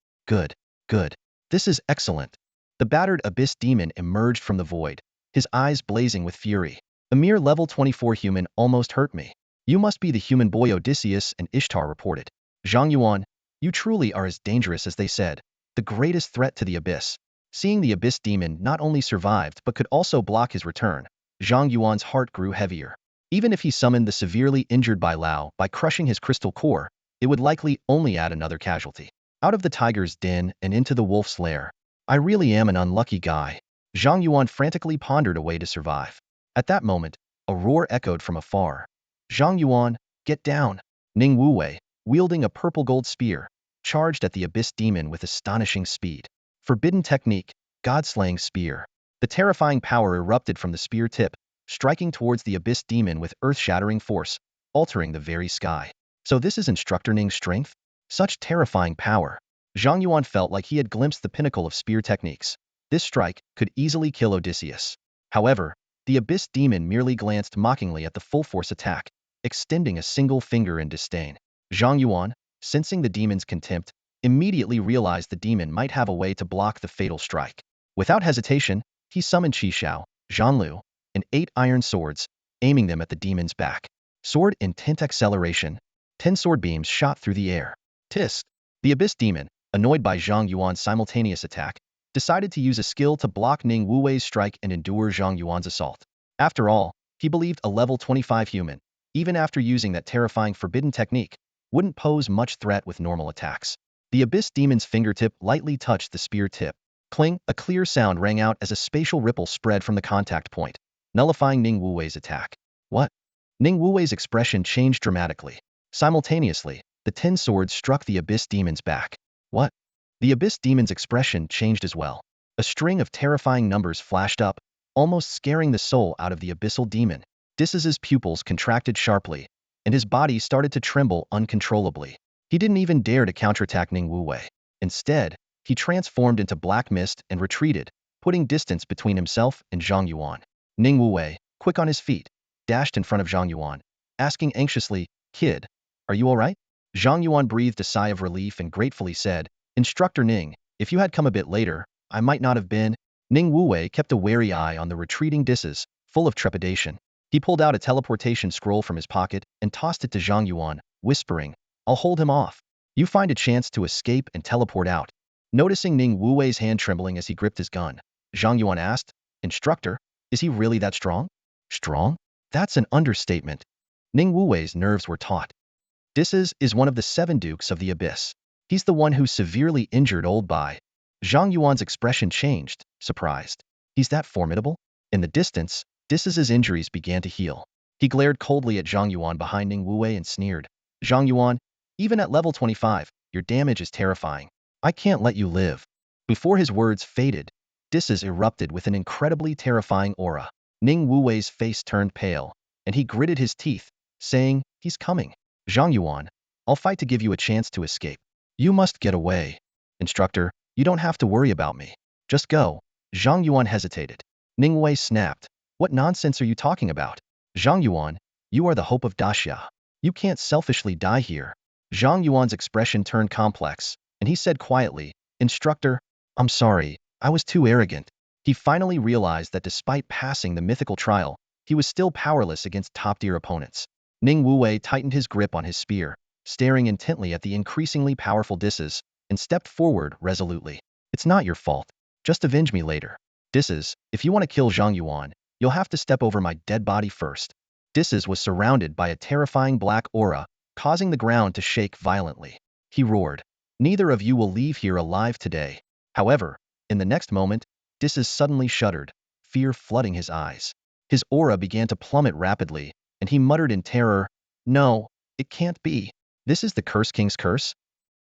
This is excellent. The battered abyss demon emerged from the void, his eyes blazing with fury. A mere level 24 human almost hurt me. You must be the human boy Odysseus and Ishtar reported. Zhang Yuan, you truly are as dangerous as they said, the greatest threat to the abyss. Seeing the abyss demon not only survived but could also block his return, Zhang Yuan's heart grew heavier. Even if he summoned the severely injured Bai Lao by crushing his crystal core, it would likely only add another casualty. Out of the tiger's den and into the wolf's lair. I really am an unlucky guy. Zhang Yuan frantically pondered a way to survive. At that moment, a roar echoed from afar. Zhang Yuan, get down! Ning Wu Wei, wielding a purple gold spear, charged at the abyss demon with astonishing speed. Forbidden technique, God-slaying spear. The terrifying power erupted from the spear tip, striking towards the abyss demon with earth-shattering force, altering the very sky. So this is Instructor Ning's strength? Such terrifying power. Zhang Yuan felt like he had glimpsed the pinnacle of spear techniques. This strike could easily kill Odysseus. However, the Abyss demon merely glanced mockingly at the full-force attack, extending a single finger in disdain. Zhang Yuan, sensing the demon's contempt, immediately realized the demon might have a way to block the fatal strike. Without hesitation, he summoned Qishao, Zhanlu, and 8 iron swords, aiming them at the demon's back. Sword intent acceleration. 10 sword beams shot through the air. Tisk! The Abyss demon, annoyed by Zhang Yuan's simultaneous attack, decided to use a skill to block Ning Wuwei's strike and endure Zhang Yuan's assault. After all, he believed a level 25 human, even after using that terrifying forbidden technique, wouldn't pose much threat with normal attacks. The Abyss demon's fingertip lightly touched the spear tip. Cling! A clear sound rang out as a spatial ripple spread from the contact point, nullifying Ning Wuwei's attack. What? Ning Wuwei's expression changed dramatically. Simultaneously, the 10 swords struck the Abyss demon's back. What? The Abyss demon's expression changed as well. A string of terrifying numbers flashed up, almost scaring the soul out of the Abyssal demon. Dis's pupils contracted sharply, and his body started to tremble uncontrollably. He didn't even dare to counterattack Ning Wuwei. Instead, he transformed into black mist and retreated, putting distance between himself and Zhang Yuan. Ning Wuwei, quick on his feet, dashed in front of Zhang Yuan, asking anxiously, "Kid, are you all right?" Zhang Yuan breathed a sigh of relief and gratefully said, "Instructor Ning, if you had come a bit later, I might not have been." Ning Wuwei kept a wary eye on the retreating Disses, full of trepidation. He pulled out a teleportation scroll from his pocket and tossed it to Zhang Yuan, whispering, "I'll hold him off. You find a chance to escape and teleport out." Noticing Ning Wuwei's hand trembling as he gripped his gun, Zhang Yuan asked, "Instructor, is he really that strong?" "Strong? That's an understatement." Ning Wuwei's nerves were taut. Disses is one of the 7 dukes of the Abyss. He's the one who severely injured Old Bai. Zhang Yuan's expression changed, surprised. He's that formidable? In the distance, Disses' injuries began to heal. He glared coldly at Zhang Yuan behind Ning Wuwei and sneered, "Zhang Yuan, even at level 25, your damage is terrifying. I can't let you live." Before his words faded, Disses erupted with an incredibly terrifying aura. Ning Wuwei's face turned pale, and he gritted his teeth, saying, "He's coming. Zhang Yuan, I'll fight to give you a chance to escape. You must get away." "Instructor, you don't have to worry about me. Just go." Zhang Yuan hesitated. Ning Wei snapped, "What nonsense are you talking about? Zhang Yuan, you are the hope of Daxia. You can't selfishly die here." Zhang Yuan's expression turned complex, and he said quietly, "Instructor, I'm sorry, I was too arrogant." He finally realized that despite passing the mythical trial, he was still powerless against top-tier opponents. Ning Wuwei tightened his grip on his spear, staring intently at the increasingly powerful Disses, and stepped forward resolutely. "It's not your fault. Just avenge me later. Disses, if you want to kill Zhang Yuan, you'll have to step over my dead body first." Disses was surrounded by a terrifying black aura, causing the ground to shake violently. He roared, "Neither of you will leave here alive today." However, in the next moment, Disses suddenly shuddered, fear flooding his eyes. His aura began to plummet rapidly, and he muttered in terror, "No, it can't be. This is the Curse King's curse?"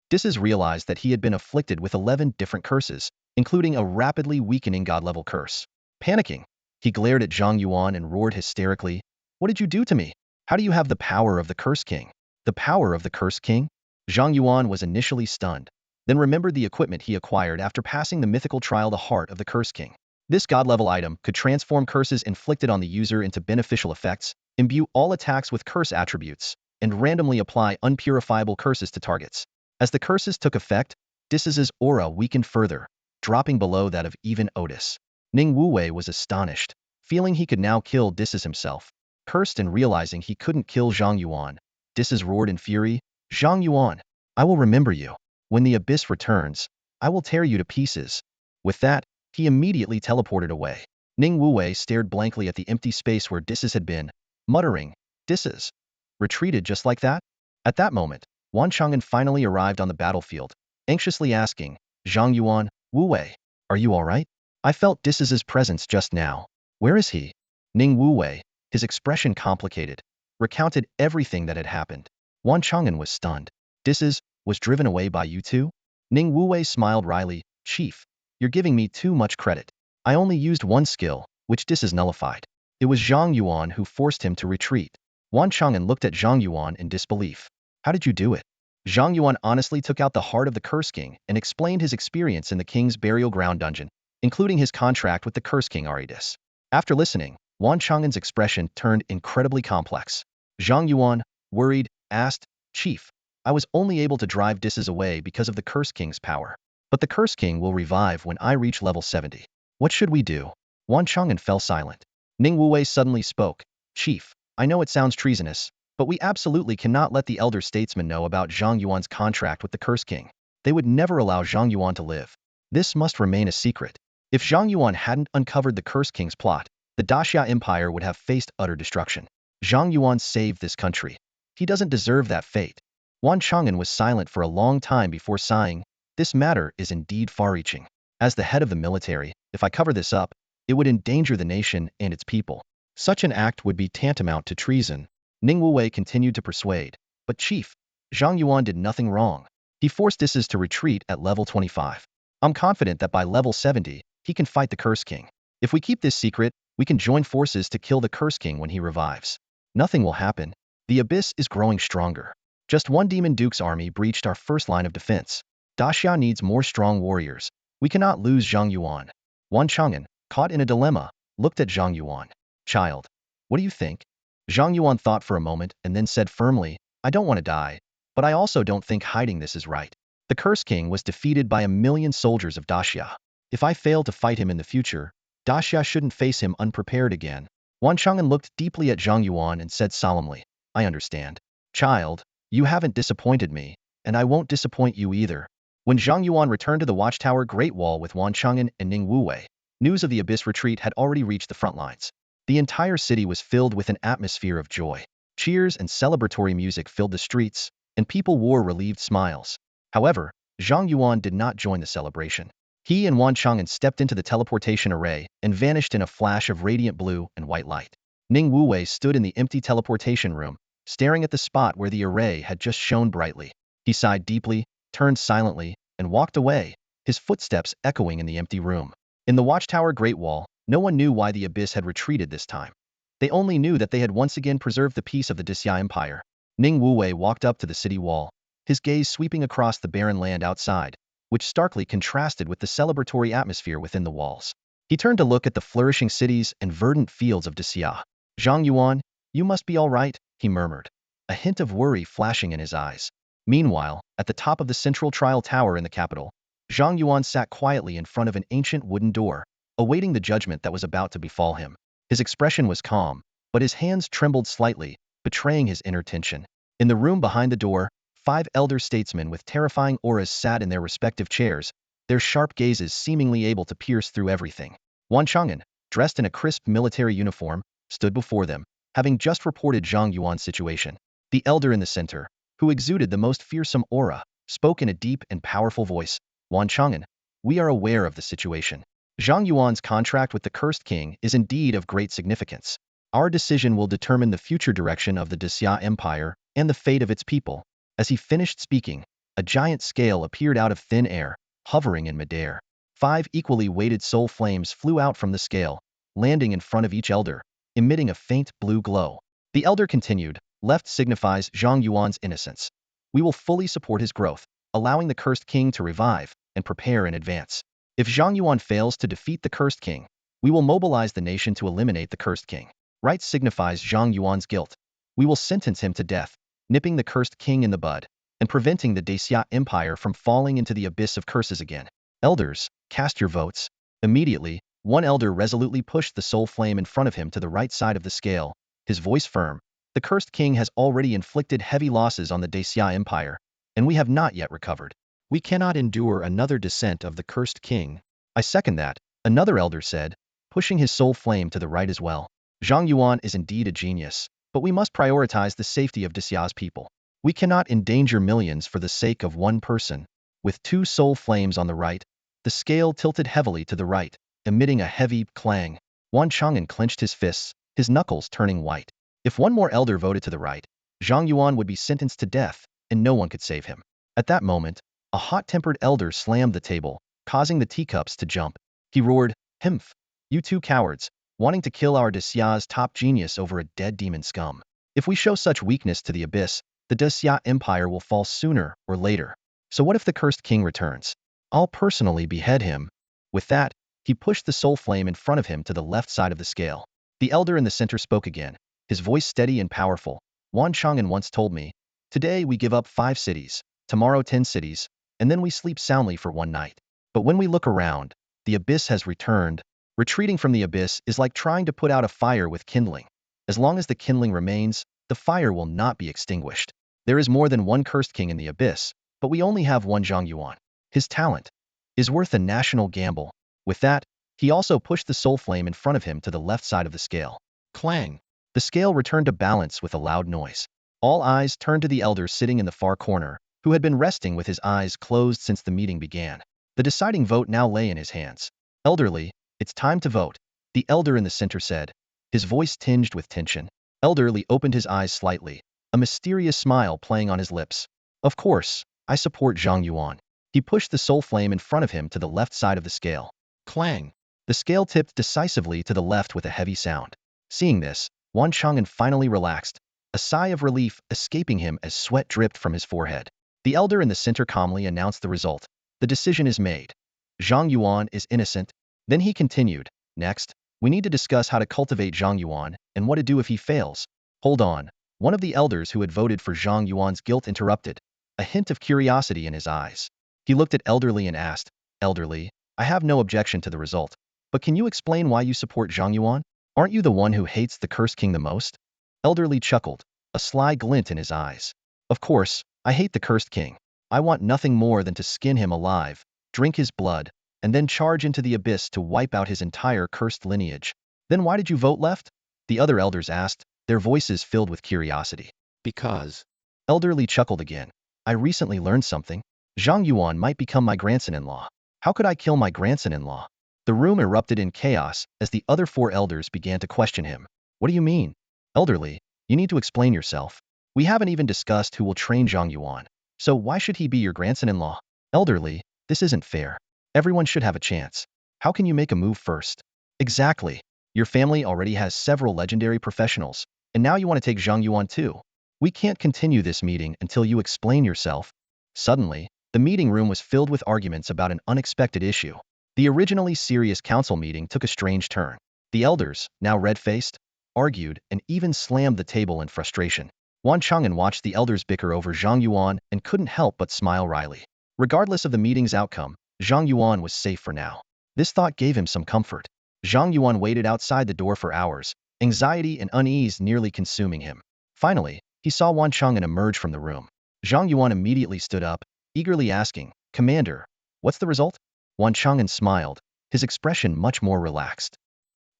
Disses realized that he had been afflicted with 11 different curses, including a rapidly weakening god-level curse. Panicking, he glared at Zhang Yuan and roared hysterically, "What did you do to me? How do you have the power of the Curse King?" "The power of the Curse King?" Zhang Yuan was initially stunned, then remembered the equipment he acquired after passing the mythical trial, the Heart of the Curse King. This god-level item could transform curses inflicted on the user into beneficial effects, imbue all attacks with curse attributes, and randomly apply unpurifiable curses to targets. As the curses took effect, Disses' aura weakened further, dropping below that of even Otis. Ning Wuwei was astonished, feeling he could now kill Disses himself. Cursed and realizing he couldn't kill Zhang Yuan, Disses roared in fury, "Zhang Yuan, I will remember you. When the Abyss returns, I will tear you to pieces." With that, he immediately teleported away. Ning Wuwei stared blankly at the empty space where Disses had been, muttering, "Disses retreated just like that?" At that moment, Wan Chang'an finally arrived on the battlefield, anxiously asking, "Zhang Yuan, Wuwei, are you all right? I felt Disses' presence just now. Where is he?" Ning Wuwei, his expression complicated, recounted everything that had happened. Wan Chang'an was stunned. "Disses was driven away by you two?" Ning Wuwei smiled wryly, "Chief, you're giving me too much credit. I only used one skill, which Disses nullified. It was Zhang Yuan who forced him to retreat." Wan Chang'an looked at Zhang Yuan in disbelief. "How did you do it?" Zhang Yuan honestly took out the heart of the Curse King and explained his experience in the King's Burial Ground dungeon, including his contract with the Curse King Aridis. After listening, Wan Chang'an's expression turned incredibly complex. Zhang Yuan, worried, asked, Chief, I was only able to drive disses away because of the Curse King's power. But the Curse King will revive when I reach level 70. What should we do? Wan Chang'an fell silent. Ning Wuwei suddenly spoke. Chief, I know it sounds treasonous, but we absolutely cannot let the elder statesmen know about Zhang Yuan's contract with the Curse King. They would never allow Zhang Yuan to live. This must remain a secret. If Zhang Yuan hadn't uncovered the Curse King's plot, the Daxia Empire would have faced utter destruction. Zhang Yuan saved this country. He doesn't deserve that fate. Wan Chang'an was silent for a long time before sighing. This matter is indeed far-reaching. As the head of the military, if I cover this up, it would endanger the nation and its people. Such an act would be tantamount to treason. Ning Wuwei continued to persuade. But Chief, Zhang Yuan did nothing wrong. He forced disses to retreat at level 25. I'm confident that by level 70, he can fight the Curse King. If we keep this secret, we can join forces to kill the Curse King when he revives. Nothing will happen. The Abyss is growing stronger. Just one Demon Duke's army breached our first line of defense. Daxia needs more strong warriors. We cannot lose Zhang Yuan. Wan Chang'an, caught in a dilemma, looked at Zhang Yuan. Child, what do you think? Zhang Yuan thought for a moment and then said firmly, I don't want to die, but I also don't think hiding this is right. The Curse King was defeated by 1,000,000 soldiers of Daxia. If I fail to fight him in the future, Daxia shouldn't face him unprepared again. Wan Chang'an looked deeply at Zhang Yuan and said solemnly, I understand. Child, you haven't disappointed me, and I won't disappoint you either. When Zhang Yuan returned to the Watchtower Great Wall with Wan Chang'an and Ning Wuwei, news of the Abyss retreat had already reached the front lines. The entire city was filled with an atmosphere of joy. Cheers and celebratory music filled the streets, and people wore relieved smiles. However, Zhang Yuan did not join the celebration. He and Wan Chang'an stepped into the teleportation array and vanished in a flash of radiant blue and white light. Ning Wuwei stood in the empty teleportation room, staring at the spot where the array had just shone brightly. He sighed deeply, turned silently, and walked away, his footsteps echoing in the empty room. In the Watchtower Great Wall, no one knew why the Abyss had retreated this time. They only knew that they had once again preserved the peace of the Daxia Empire. Ning Wuwei walked up to the city wall, his gaze sweeping across the barren land outside, which starkly contrasted with the celebratory atmosphere within the walls. He turned to look at the flourishing cities and verdant fields of Daxia. Zhang Yuan, you must be all right, he murmured, a hint of worry flashing in his eyes. Meanwhile, at the top of the central trial tower in the capital, Zhang Yuan sat quietly in front of an ancient wooden door, awaiting the judgment that was about to befall him. His expression was calm, but his hands trembled slightly, betraying his inner tension. In the room behind the door, 5 elder statesmen with terrifying auras sat in their respective chairs, their sharp gazes seemingly able to pierce through everything. Wan Chang'an, dressed in a crisp military uniform, stood before them, having just reported Zhang Yuan's situation. The elder in the center, who exuded the most fearsome aura, spoke in a deep and powerful voice. Wan Chang'an, we are aware of the situation. Zhang Yuan's contract with the Cursed King is indeed of great significance. Our decision will determine the future direction of the Daxia Empire and the fate of its people. As he finished speaking, a giant scale appeared out of thin air, hovering in midair. 5 equally weighted soul flames flew out from the scale, landing in front of each elder, emitting a faint blue glow. The elder continued, left signifies Zhang Yuan's innocence. We will fully support his growth, allowing the Cursed King to revive and prepare in advance. If Zhang Yuan fails to defeat the Cursed King, we will mobilize the nation to eliminate the Cursed King. Right signifies Zhang Yuan's guilt. We will sentence him to death, nipping the Cursed King in the bud, and preventing the Daxia Empire from falling into the abyss of curses again. Elders, cast your votes. Immediately, one elder resolutely pushed the soul flame in front of him to the right side of the scale, his voice firm. The Cursed King has already inflicted heavy losses on the Daxia Empire, and we have not yet recovered. We cannot endure another descent of the Cursed King. I second that, another elder said, pushing his soul flame to the right as well. Zhang Yuan is indeed a genius, but we must prioritize the safety of Daxia's people. We cannot endanger millions for the sake of one person. With 2 soul flames on the right, the scale tilted heavily to the right, emitting a heavy clang. Wan Chang'an clenched his fists, his knuckles turning white. If one more elder voted to the right, Zhang Yuan would be sentenced to death, and no one could save him. At that moment, a hot-tempered elder slammed the table, causing the teacups to jump. He roared, "Himph! You 2 cowards, wanting to kill our Daxia's top genius over a dead demon scum. If we show such weakness to the Abyss, the Daxia Empire will fall sooner or later. So what if the Cursed King returns? I'll personally behead him." With that, He pushed the soul flame in front of him to the left side of the scale. The elder in the center spoke again, his voice steady and powerful. Wan Chang'an once told me, "Today we give up 5 cities, tomorrow 10 cities, and then we sleep soundly for one night. But when we look around, the abyss has returned. Retreating from the abyss is like trying to put out a fire with kindling. As long as the kindling remains, the fire will not be extinguished. There is more than one cursed king in the abyss, but we only have one Zhang Yuan. His talent is worth a national gamble." With that, he also pushed the soul flame in front of him to the left side of the scale. Clang! The scale returned to balance with a loud noise. All eyes turned to the elder sitting in the far corner, who had been resting with his eyes closed since the meeting began. The deciding vote now lay in his hands. "Elderly, it's time to vote," the elder in the center said, his voice tinged with tension. Elderly opened his eyes slightly, a mysterious smile playing on his lips. "Of course, I support Zhang Yuan." He pushed the soul flame in front of him to the left side of the scale. Clang! The scale tipped decisively to the left with a heavy sound. Seeing this, Wan Chang'an finally relaxed, a sigh of relief escaping him as sweat dripped from his forehead. The elder in the center calmly announced the result. "The decision is made. Zhang Yuan is innocent." Then he continued, "Next, we need to discuss how to cultivate Zhang Yuan and what to do if he fails." "Hold on." One of the elders who had voted for Zhang Yuan's guilt interrupted, a hint of curiosity in his eyes. He looked at Elderly and asked, "Elderly, I have no objection to the result, but can you explain why you support Zhang Yuan? Aren't you the one who hates the cursed king the most?" Elderly chuckled, a sly glint in his eyes. "Of course, I hate the cursed king. I want nothing more than to skin him alive, drink his blood, and then charge into the abyss to wipe out his entire cursed lineage." "Then why did you vote left?" the other elders asked, their voices filled with curiosity. "Because." Elderly chuckled again. "I recently learned something. Zhang Yuan might become my grandson-in-law. How could I kill my grandson-in-law?" The room erupted in chaos as the other 4 elders began to question him. "What do you mean?" "Elderly, you need to explain yourself. We haven't even discussed who will train Zhang Yuan, so why should he be your grandson-in-law?" "Elderly, this isn't fair. Everyone should have a chance. How can you make a move first?" "Exactly. Your family already has several legendary professionals, and now you want to take Zhang Yuan too. We can't continue this meeting until you explain yourself." Suddenly, the meeting room was filled with arguments about an unexpected issue. The originally serious council meeting took a strange turn. The elders, now red-faced, argued and even slammed the table in frustration. Wan Chang'an watched the elders bicker over Zhang Yuan and couldn't help but smile wryly. Regardless of the meeting's outcome, Zhang Yuan was safe for now. This thought gave him some comfort. Zhang Yuan waited outside the door for hours, anxiety and unease nearly consuming him. Finally, he saw Wan Chang'an emerge from the room. Zhang Yuan immediately stood up, eagerly asking, "Commander, what's the result?" Wan Chang'an smiled, his expression much more relaxed.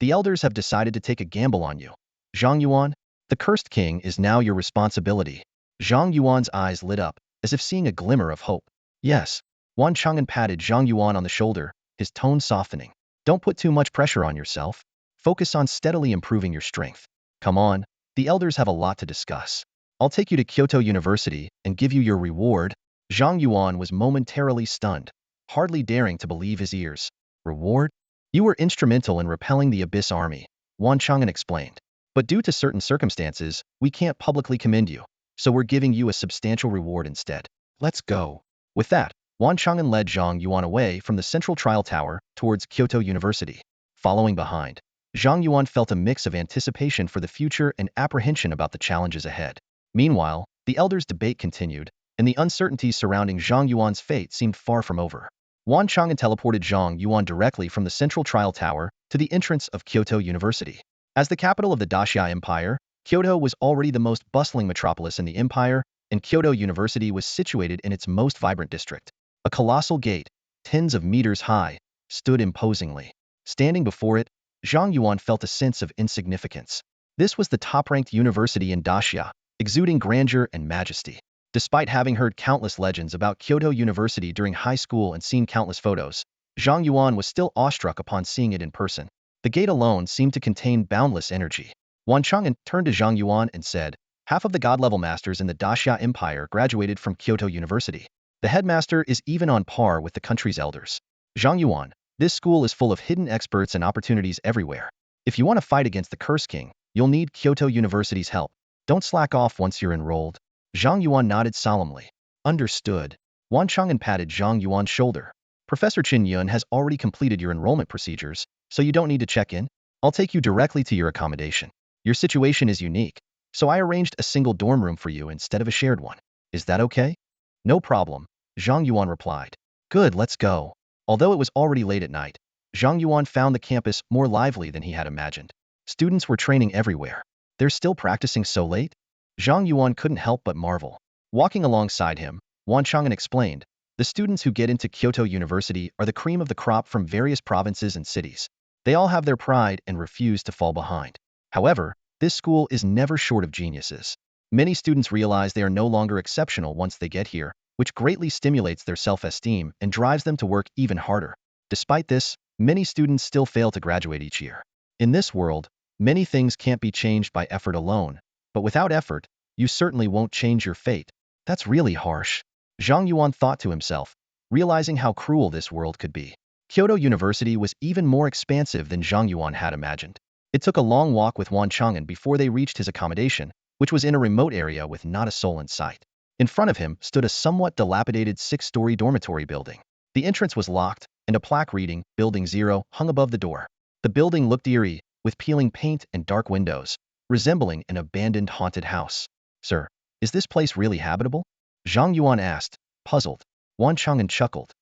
"The elders have decided to take a gamble on you. Zhang Yuan, the cursed king is now your responsibility." Zhang Yuan's eyes lit up, as if seeing a glimmer of hope. "Yes." Wan Chang'an patted Zhang Yuan on the shoulder, his tone softening. "Don't put too much pressure on yourself. Focus on steadily improving your strength. Come on, the elders have a lot to discuss. I'll take you to Kyoto University and give you your reward." Zhang Yuan was momentarily stunned, hardly daring to believe his ears. "Reward? You were instrumental in repelling the Abyss army," Wan Chang'an explained. "But due to certain circumstances, we can't publicly commend you, so we're giving you a substantial reward instead. Let's go." With that, Wan Chang'an led Zhang Yuan away from the central trial tower towards Kyoto University. Following behind, Zhang Yuan felt a mix of anticipation for the future and apprehension about the challenges ahead. Meanwhile, the elders' debate continued, and the uncertainties surrounding Zhang Yuan's fate seemed far from over. Wan Chang'an teleported Zhang Yuan directly from the central trial tower to the entrance of Kyoto University. As the capital of the Daxia Empire, Kyoto was already the most bustling metropolis in the empire, and Kyoto University was situated in its most vibrant district. A colossal gate, tens of meters high, stood imposingly. Standing before it, Zhang Yuan felt a sense of insignificance. This was the top-ranked university in Daxia, exuding grandeur and majesty. Despite having heard countless legends about Kyoto University during high school and seen countless photos, Zhang Yuan was still awestruck upon seeing it in person. The gate alone seemed to contain boundless energy. Wan Chang'an turned to Zhang Yuan and said, "Half of the god-level masters in the Daxia Empire graduated from Kyoto University. The headmaster is even on par with the country's elders. Zhang Yuan, this school is full of hidden experts and opportunities everywhere. If you want to fight against the Curse King, you'll need Kyoto University's help. Don't slack off once you're enrolled." Zhang Yuan nodded solemnly. "Understood." Wan Chang'an patted Zhang Yuan's shoulder. Professor Chen Yuan has already completed your enrollment procedures, so you don't need to check in. I'll take you directly to your accommodation. Your situation is unique, so I arranged a single dorm room for you instead of a shared one. Is that okay? No problem, Zhang Yuan replied. Good, let's go. Although it was already late at night, Zhang Yuan found the campus more lively than he had imagined. Students were training everywhere. They're still practicing so late? Zhang Yuan couldn't help but marvel. Walking alongside him, Wan Chang'an explained, the students who get into Kyoto University are the cream of the crop from various provinces and cities. They all have their pride and refuse to fall behind. However, this school is never short of geniuses. Many students realize they are no longer exceptional once they get here, which greatly stimulates their self-esteem and drives them to work even harder. Despite this, many students still fail to graduate each year. In this world, many things can't be changed by effort alone, but without effort, you certainly won't change your fate. That's really harsh, Zhang Yuan thought to himself, realizing how cruel this world could be. Kyoto University was even more expansive than Zhang Yuan had imagined. It took a long walk with Wan Chang'an before they reached his accommodation, which was in a remote area with not a soul in sight. In front of him stood a somewhat dilapidated 6-story dormitory building. The entrance was locked, and a plaque reading, Building 0, hung above the door. The building looked eerie, with peeling paint and dark windows, resembling an abandoned haunted house. Sir, is this place really habitable? Zhang Yuan asked, puzzled. Wan Chang'an chuckled.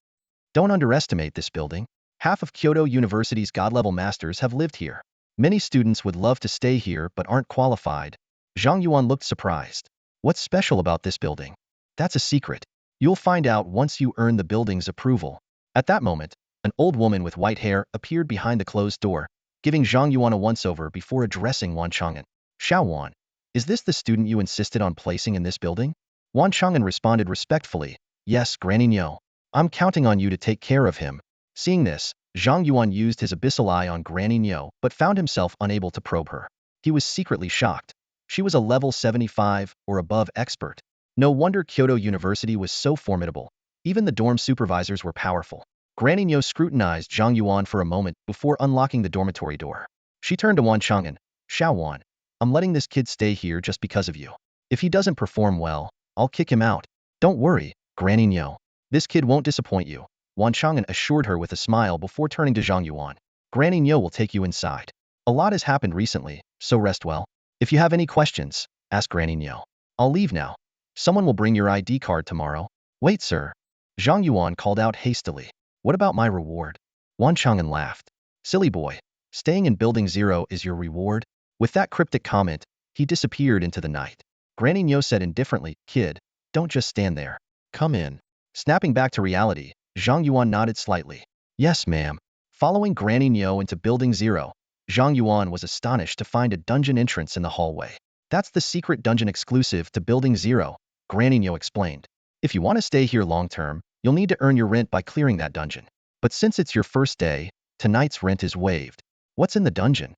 Don't underestimate this building. Half of Kyoto University's god-level masters have lived here. Many students would love to stay here but aren't qualified. Zhang Yuan looked surprised. What's special about this building? That's a secret. You'll find out once you earn the building's approval. At that moment, an old woman with white hair appeared behind the closed door, giving Zhang Yuan a once-over before addressing Wan Chang'an. Xiao Wan, is this the student you insisted on placing in this building? Wan Chang'an responded respectfully, yes, Granny Nyo. I'm counting on you to take care of him. Seeing this, Zhang Yuan used his abyssal eye on Granny Nyo but found himself unable to probe her. He was secretly shocked. She was a level 75 or above expert. No wonder Kyoto University was so formidable. Even the dorm supervisors were powerful. Granny Nyo scrutinized Zhang Yuan for a moment before unlocking the dormitory door. She turned to Wan Chang'an. Xiao Wan, I'm letting this kid stay here just because of you. If he doesn't perform well, I'll kick him out. Don't worry, Granny Nyo. This kid won't disappoint you, Wan Chang'an assured her with a smile before turning to Zhang Yuan. Granny Nyo will take you inside. A lot has happened recently, so rest well. If you have any questions, ask Granny Nyo. I'll leave now. Someone will bring your ID card tomorrow. Wait, sir. Zhang Yuan called out hastily. What about my reward? Wan Chang'an laughed. Silly boy. Staying in Building 0 is your reward? With that cryptic comment, he disappeared into the night. Granny Nyo said indifferently, kid, don't just stand there. Come in. Snapping back to reality, Zhang Yuan nodded slightly. Yes, ma'am. Following Granny Nyo into Building 0, Zhang Yuan was astonished to find a dungeon entrance in the hallway. That's the secret dungeon exclusive to Building 0, Granny Nyo explained. If you want to stay here long-term, you'll need to earn your rent by clearing that dungeon. But since it's your first day, tonight's rent is waived. What's in the dungeon?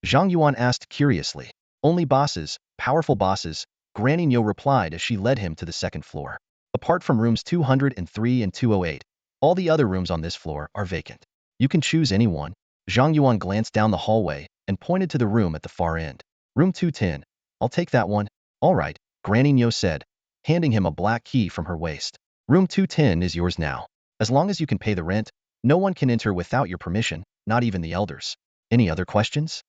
Zhang Yuan asked curiously. Only bosses, powerful bosses, Granny Nyo replied as she led him to the second floor. Apart from rooms 203 and 208, all the other rooms on this floor are vacant. You can choose any one. Zhang Yuan glanced down the hallway and pointed to the room at the far end. Room 210. I'll take that one. All right, Granny Nyo said, handing him a black key from her waist. Room 210 is yours now. As long as you can pay the rent, no one can enter without your permission, not even the elders. Any other questions?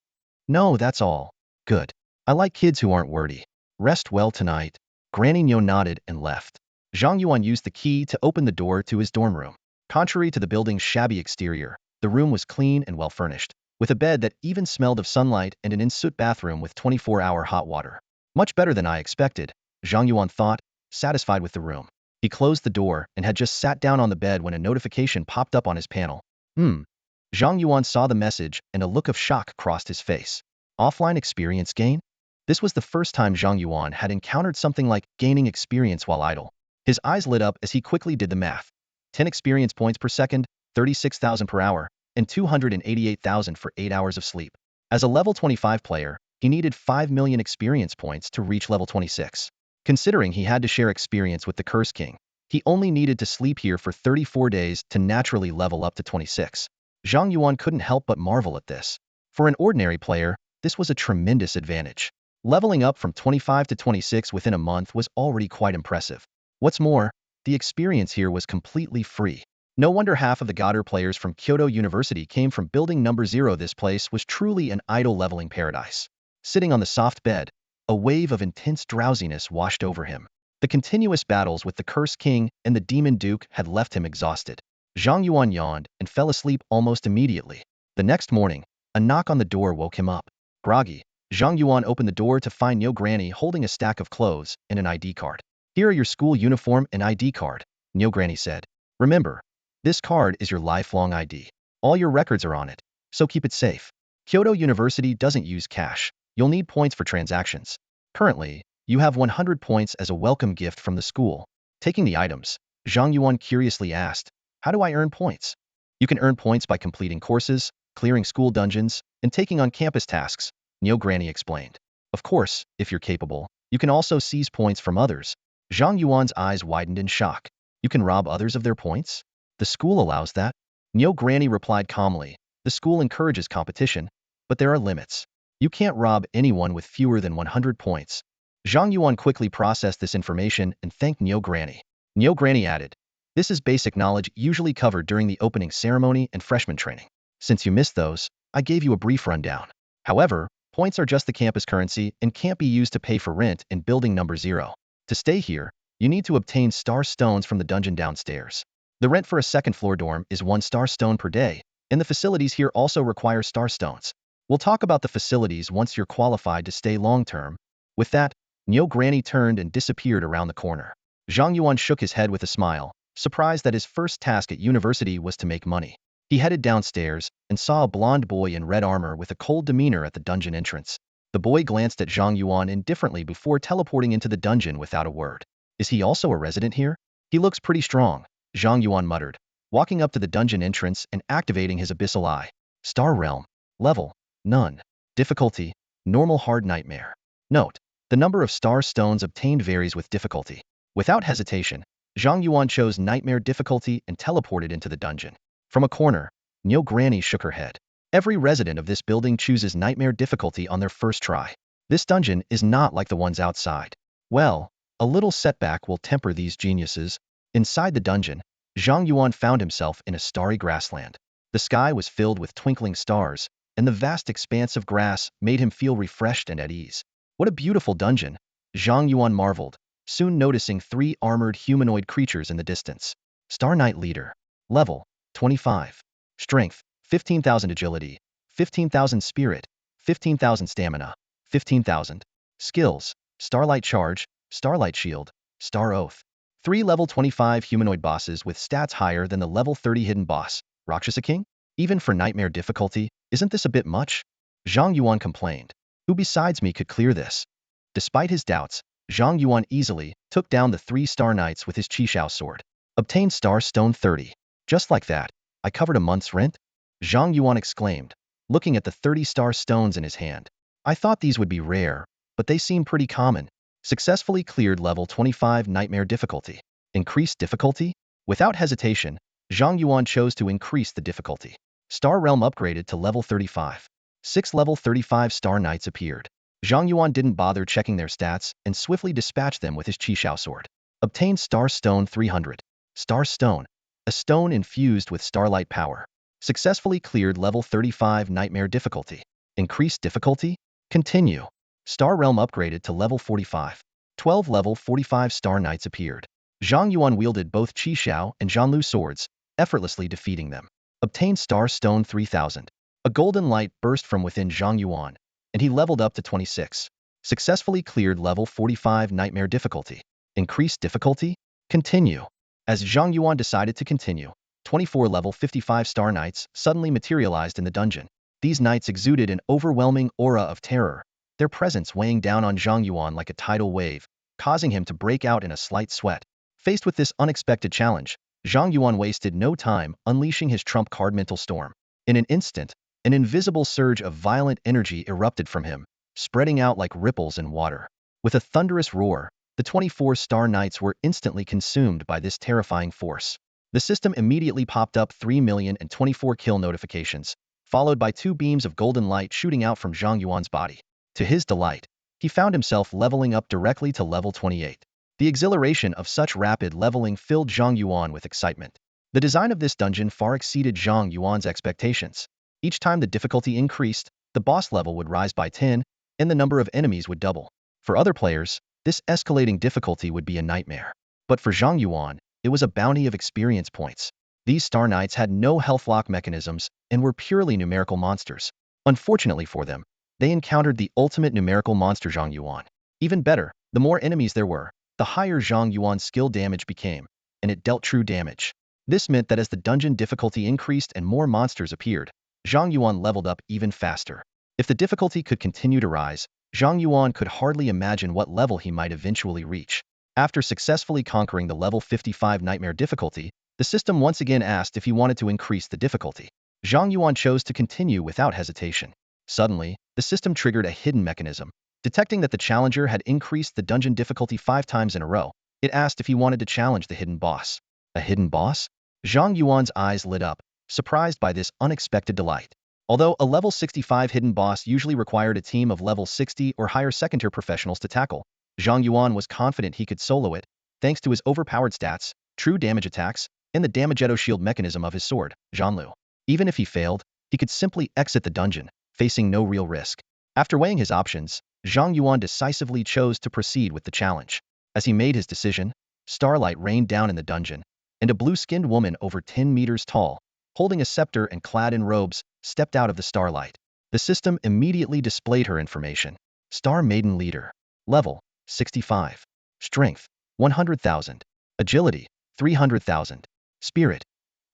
No, that's all. Good. I like kids who aren't wordy. Rest well tonight. Granny Nyo nodded and left. Zhang Yuan used the key to open the door to his dorm room. Contrary to the building's shabby exterior, the room was clean and well-furnished, with a bed that even smelled of sunlight and an en-suite bathroom with 24-hour hot water. Much better than I expected, Zhang Yuan thought, satisfied with the room. He closed the door and had just sat down on the bed when a notification popped up on his panel. Zhang Yuan saw the message and a look of shock crossed his face. Offline experience gain? This was the first time Zhang Yuan had encountered something like gaining experience while idle. His eyes lit up as he quickly did the math. 10 experience points per second, 36,000 per hour, and 288,000 for 8 hours of sleep. As a level 25 player, he needed 5 million experience points to reach level 26. Considering he had to share experience with the Curse King, he only needed to sleep here for 34 days to naturally level up to 26. Zhang Yuan couldn't help but marvel at this. For an ordinary player, this was a tremendous advantage. Leveling up from 25 to 26 within a month was already quite impressive. What's more, the experience here was completely free. No wonder half of the Godder players from Kyoto University came from building number 0. This place was truly an idol leveling paradise. Sitting on the soft bed, a wave of intense drowsiness washed over him. The continuous battles with the Cursed King and the Demon Duke had left him exhausted. Zhang Yuan yawned and fell asleep almost immediately. The next morning, a knock on the door woke him up. Groggy, Zhang Yuan opened the door to find Niu Granny holding a stack of clothes and an ID card. Here are your school uniform and ID card, Niu Granny said. Remember, this card is your lifelong ID. All your records are on it, so keep it safe. Kyoto University doesn't use cash. You'll need points for transactions. Currently, you have 100 points as a welcome gift from the school. Taking the items, Zhang Yuan curiously asked, how do I earn points? You can earn points by completing courses, clearing school dungeons, and taking on campus tasks, Niu Granny explained. Of course, if you're capable, you can also seize points from others. Zhang Yuan's eyes widened in shock. You can rob others of their points? The school allows that? Niu Granny replied calmly. The school encourages competition, but there are limits. You can't rob anyone with fewer than 100 points. Zhang Yuan quickly processed this information and thanked Niu Granny. Niu Granny added, this is basic knowledge usually covered during the opening ceremony and freshman training. Since you missed those, I gave you a brief rundown. However, points are just the campus currency and can't be used to pay for rent in building number 0. To stay here, you need to obtain star stones from the dungeon downstairs. The rent for a second-floor dorm is 1 star stone per day, and the facilities here also require star stones. We'll talk about the facilities once you're qualified to stay long-term. With that, Niu Granny turned and disappeared around the corner. Zhang Yuan shook his head with a smile, surprised that his first task at university was to make money. He headed downstairs and saw a blond boy in red armor with a cold demeanor at the dungeon entrance. The boy glanced at Zhang Yuan indifferently before teleporting into the dungeon without a word. Is he also a resident here? He looks pretty strong, Zhang Yuan muttered, walking up to the dungeon entrance and activating his Abyssal Eye. Star Realm. Level. None. Difficulty. Normal hard nightmare. Note, the number of star stones obtained varies with difficulty. Without hesitation, Zhang Yuan chose nightmare difficulty and teleported into the dungeon. From a corner, Niu Granny shook her head. Every resident of this building chooses nightmare difficulty on their first try. This dungeon is not like the ones outside. Well, a little setback will temper these geniuses. Inside the dungeon, Zhang Yuan found himself in a starry grassland. The sky was filled with twinkling stars, and the vast expanse of grass made him feel refreshed and at ease. What a beautiful dungeon, Zhang Yuan marveled, soon noticing 3 armored humanoid creatures in the distance. Star Knight Leader. Level. 25. Strength. 15,000 Agility. 15,000 Spirit. 15,000 Stamina. 15,000. Skills. Starlight Charge. Starlight Shield. Star Oath. 3 level 25 humanoid bosses with stats higher than the level 30 hidden boss, Rakshasa King? Even for nightmare difficulty, isn't this a bit much? Zhang Yuan complained. Who besides me could clear this? Despite his doubts, Zhang Yuan easily took down the 3 Star Knights with his Qishao sword. Obtained Star Stone 30. Just like that, I covered a month's rent? Zhang Yuan exclaimed, looking at the 30 star stones in his hand. I thought these would be rare, but they seem pretty common. Successfully cleared level 25 nightmare difficulty. Increased difficulty? Without hesitation, Zhang Yuan chose to increase the difficulty. Star Realm upgraded to level 35. 6 level 35 Star Knights appeared. Zhang Yuan didn't bother checking their stats and swiftly dispatched them with his Qishao sword. Obtained Star Stone 300. Star Stone. A stone infused with starlight power. Successfully cleared level 35 nightmare difficulty. Increased difficulty? Continue. Star Realm upgraded to level 45. 12 level 45 Star Knights appeared. Zhang Yuan wielded both Qishao and Zhanlu swords, effortlessly defeating them. Obtained Star Stone 3000. A golden light burst from within Zhang Yuan, and he leveled up to 26. Successfully cleared level 45 nightmare difficulty. Increased difficulty? Continue. As Zhang Yuan decided to continue, 24 level 55 Star Knights suddenly materialized in the dungeon. These knights exuded an overwhelming aura of terror, their presence weighing down on Zhang Yuan like a tidal wave, causing him to break out in a slight sweat. Faced with this unexpected challenge, Zhang Yuan wasted no time unleashing his trump card Mental Storm. In an instant, an invisible surge of violent energy erupted from him, spreading out like ripples in water. With a thunderous roar, the 24 Star Knights were instantly consumed by this terrifying force. The system immediately popped up 3,024 kill notifications, followed by 2 beams of golden light shooting out from Zhang Yuan's body. To his delight, he found himself leveling up directly to level 28. The exhilaration of such rapid leveling filled Zhang Yuan with excitement. The design of this dungeon far exceeded Zhang Yuan's expectations. Each time the difficulty increased, the boss level would rise by 10, and the number of enemies would double. For other players, this escalating difficulty would be a nightmare. But for Zhang Yuan, it was a bounty of experience points. These Star Knights had no health lock mechanisms and were purely numerical monsters. Unfortunately for them, they encountered the ultimate numerical monster Zhang Yuan. Even better, the more enemies there were, the higher Zhang Yuan's skill damage became, and it dealt true damage. This meant that as the dungeon difficulty increased and more monsters appeared, Zhang Yuan leveled up even faster. If the difficulty could continue to rise, Zhang Yuan could hardly imagine what level he might eventually reach. After successfully conquering the level 55 nightmare difficulty, the system once again asked if he wanted to increase the difficulty. Zhang Yuan chose to continue without hesitation. Suddenly, the system triggered a hidden mechanism. Detecting that the challenger had increased the dungeon difficulty 5 times in a row, it asked if he wanted to challenge the hidden boss. A hidden boss? Zhang Yuan's eyes lit up, surprised by this unexpected delight. Although a level 65 hidden boss usually required a team of level 60 or higher second-tier professionals to tackle, Zhang Yuan was confident he could solo it, thanks to his overpowered stats, true damage attacks, and the damagetto shield mechanism of his sword, Zhanlu. Even if he failed, he could simply exit the dungeon, facing no real risk. After weighing his options, Zhang Yuan decisively chose to proceed with the challenge. As he made his decision, starlight rained down in the dungeon, and a blue-skinned woman over 10 meters tall, holding a scepter and clad in robes, stepped out of the starlight. The system immediately displayed her information. Star Maiden Leader. Level, 65. Strength, 100,000. Agility, 300,000. Spirit,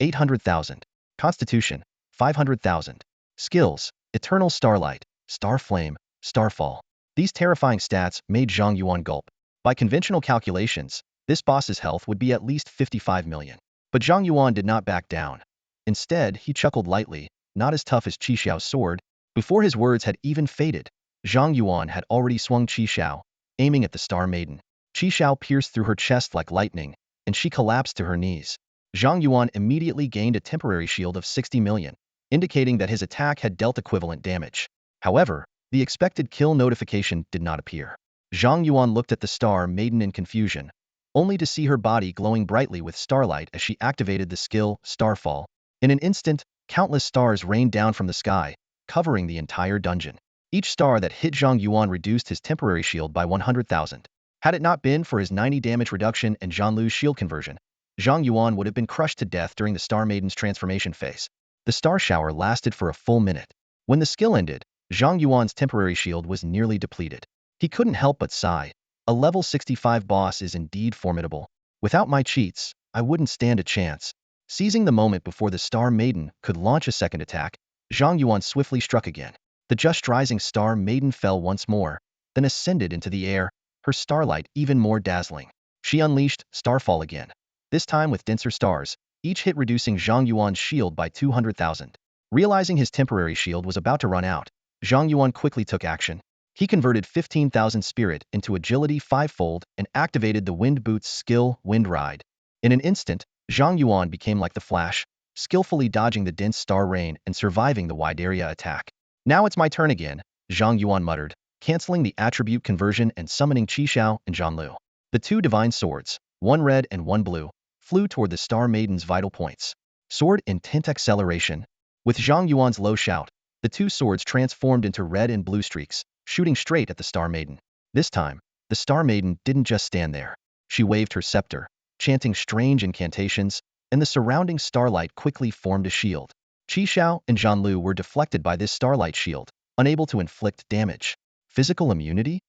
800,000. Constitution, 500,000. Skills, Eternal Starlight, Star Flame, Starfall. These terrifying stats made Zhang Yuan gulp. By conventional calculations, this boss's health would be at least 55 million. But Zhang Yuan did not back down. Instead, he chuckled lightly, not as tough as Xiao's sword. Before his words had even faded, Zhang Yuan had already swung Xiao, aiming at the Star Maiden. Xiao pierced through her chest like lightning, and she collapsed to her knees. Zhang Yuan immediately gained a temporary shield of 60 million, indicating that his attack had dealt equivalent damage. However, the expected kill notification did not appear. Zhang Yuan looked at the Star Maiden in confusion, only to see her body glowing brightly with starlight as she activated the skill Starfall. In an instant, countless stars rained down from the sky, covering the entire dungeon. Each star that hit Zhang Yuan reduced his temporary shield by 100,000. Had it not been for his 90 damage reduction and Zhanlu's shield conversion, Zhang Yuan would have been crushed to death during the Star Maiden's transformation phase. The star shower lasted for a full minute. When the skill ended, Zhang Yuan's temporary shield was nearly depleted. He couldn't help but sigh. A level 65 boss is indeed formidable. Without my cheats, I wouldn't stand a chance. Seizing the moment before the Star Maiden could launch a second attack, Zhang Yuan swiftly struck again. The just rising Star Maiden fell once more, then ascended into the air, her starlight even more dazzling. She unleashed Starfall again, this time with denser stars, each hit reducing Zhang Yuan's shield by 200,000. Realizing his temporary shield was about to run out, Zhang Yuan quickly took action. He converted 15,000 spirit into agility 5-fold and activated the Wind Boots skill Wind Ride. In an instant, Zhang Yuan became like the Flash, skillfully dodging the dense star rain and surviving the wide area attack. Now it's my turn again, Zhang Yuan muttered, canceling the attribute conversion and summoning Xiao and Zhanlu. The two divine swords, one red and one blue, flew toward the Star Maiden's vital points. Sword Intent Acceleration. With Zhang Yuan's low shout, the two swords transformed into red and blue streaks, shooting straight at the Star Maiden. This time, the Star Maiden didn't just stand there. She waved her scepter, chanting strange incantations, and the surrounding starlight quickly formed a shield. Xiao and Zhanlu were deflected by this starlight shield, unable to inflict damage. Physical immunity?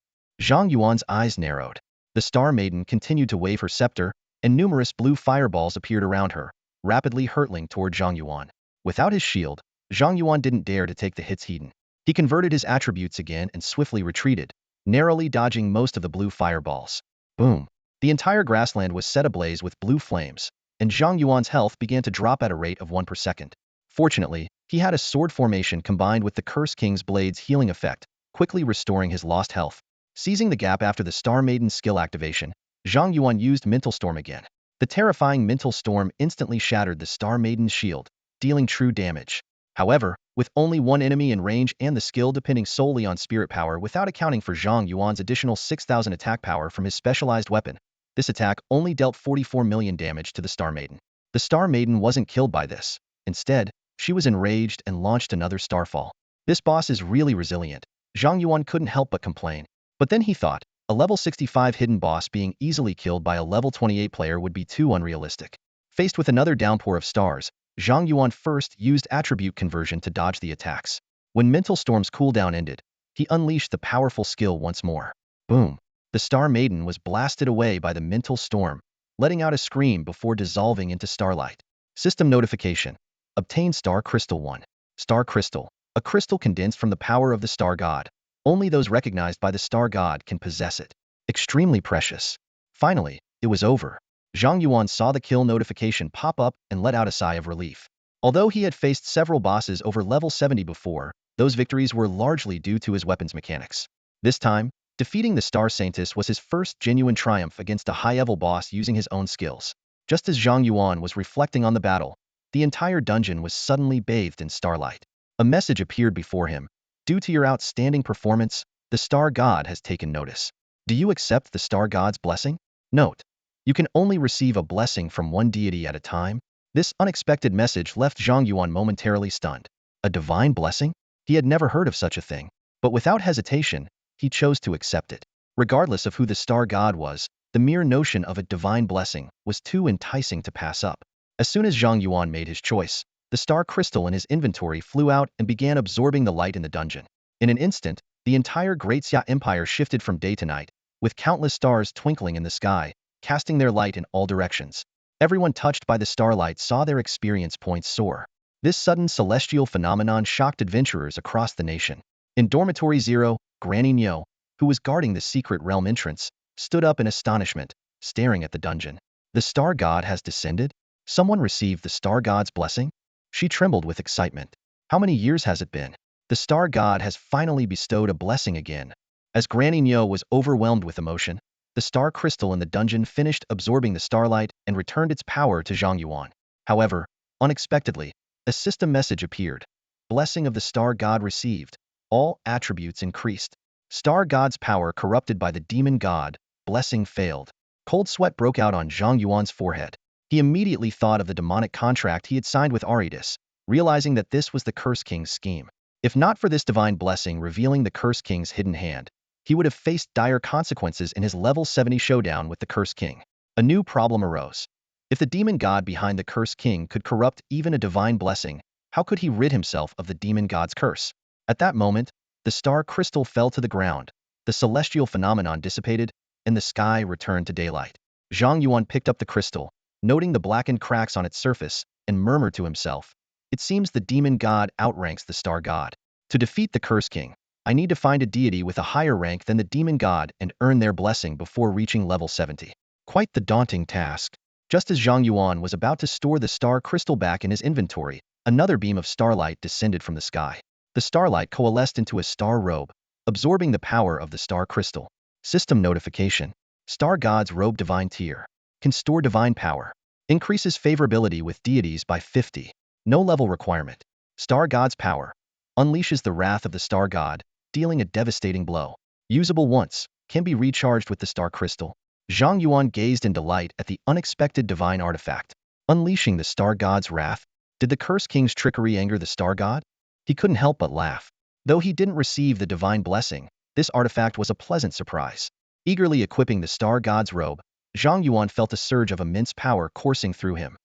Zhang Yuan's eyes narrowed. The Star Maiden continued to wave her scepter, and numerous blue fireballs appeared around her, rapidly hurtling toward Zhang Yuan. Without his shield, Zhang Yuan didn't dare to take the hits heeded. He converted his attributes again and swiftly retreated, narrowly dodging most of the blue fireballs. Boom! The entire grassland was set ablaze with blue flames, and Zhang Yuan's health began to drop at a rate of 1 per second. Fortunately, he had a sword formation combined with the Curse King's Blade's healing effect, quickly restoring his lost health. Seizing the gap after the Star Maiden's skill activation, Zhang Yuan used Mental Storm again. The terrifying Mental Storm instantly shattered the Star Maiden's shield, dealing true damage. However, with only one enemy in range and the skill depending solely on spirit power without accounting for Zhang Yuan's additional 6,000 attack power from his specialized weapon, this attack only dealt 44 million damage to the Star Maiden. The Star Maiden wasn't killed by this. Instead, she was enraged and launched another starfall. This boss is really resilient. Zhang Yuan couldn't help but complain. But then he thought, a level 65 hidden boss being easily killed by a level 28 player would be too unrealistic. Faced with another downpour of stars, Zhang Yuan first used attribute conversion to dodge the attacks. When Mental Storm's cooldown ended, he unleashed the powerful skill once more. Boom! The Star Maiden was blasted away by the Mental Storm, letting out a scream before dissolving into starlight. System notification. Obtain Star Crystal 1. Star Crystal. A crystal condensed from the power of the Star God. Only those recognized by the Star God can possess it. Extremely precious. Finally, it was over. Zhang Yuan saw the kill notification pop up and let out a sigh of relief. Although he had faced several bosses over level 70 before, those victories were largely due to his weapons mechanics. This time, defeating the Star Saintess was his first genuine triumph against a high-level boss using his own skills. Just as Zhang Yuan was reflecting on the battle, the entire dungeon was suddenly bathed in starlight. A message appeared before him. Due to your outstanding performance, the Star God has taken notice. Do you accept the Star God's blessing? Note: you can only receive a blessing from one deity at a time. This unexpected message left Zhang Yuan momentarily stunned. A divine blessing? He had never heard of such a thing. But without hesitation, he chose to accept it. Regardless of who the Star God was, the mere notion of a divine blessing was too enticing to pass up. As soon as Zhang Yuan made his choice, the star crystal in his inventory flew out and began absorbing the light in the dungeon. In an instant, the entire Great Xia Empire shifted from day to night, with countless stars twinkling in the sky, casting their light in all directions. Everyone touched by the starlight saw their experience points soar. This sudden celestial phenomenon shocked adventurers across the nation. In Dormitory 0, Granny Nyo, who was guarding the secret realm entrance, stood up in astonishment, staring at the dungeon. The Star God has descended? Someone received the Star God's blessing? She trembled with excitement. How many years has it been? The Star God has finally bestowed a blessing again. As Granny Nyo was overwhelmed with emotion, the star crystal in the dungeon finished absorbing the starlight and returned its power to Zhang Yuan. However, unexpectedly, a system message appeared. Blessing of the Star God received. All attributes increased. Star God's power corrupted by the demon god. Blessing failed. Cold sweat broke out on Zhang Yuan's forehead. He immediately thought of the demonic contract he had signed with Aridas, realizing that this was the Curse King's scheme. If not for this divine blessing revealing the Curse King's hidden hand, he would have faced dire consequences in his level 70 showdown with the Curse King. A new problem arose. If the demon god behind the Curse King could corrupt even a divine blessing, how could he rid himself of the demon god's curse? At that moment, the star crystal fell to the ground, the celestial phenomenon dissipated, and the sky returned to daylight. Zhang Yuan picked up the crystal, noting the blackened cracks on its surface, and murmured to himself, "It seems the demon god outranks the star god. To defeat the Curse King, I need to find a deity with a higher rank than the demon god and earn their blessing before reaching level 70. Quite the daunting task. Just as Zhang Yuan was about to store the star crystal back in his inventory, another beam of starlight descended from the sky. The starlight coalesced into a star robe, absorbing the power of the star crystal. System notification. Star God's robe divine tier. Can store divine power. Increases favorability with deities by 50. No level requirement. Star God's power. Unleashes the wrath of the Star God, dealing a devastating blow. Usable once. Can be recharged with the star crystal. Zhang Yuan gazed in delight at the unexpected divine artifact. Unleashing the Star God's wrath. Did the Curse King's trickery anger the Star God? He couldn't help but laugh. Though he didn't receive the divine blessing, this artifact was a pleasant surprise. Eagerly equipping the Star God's robe, Zhang Yuan felt a surge of immense power coursing through him.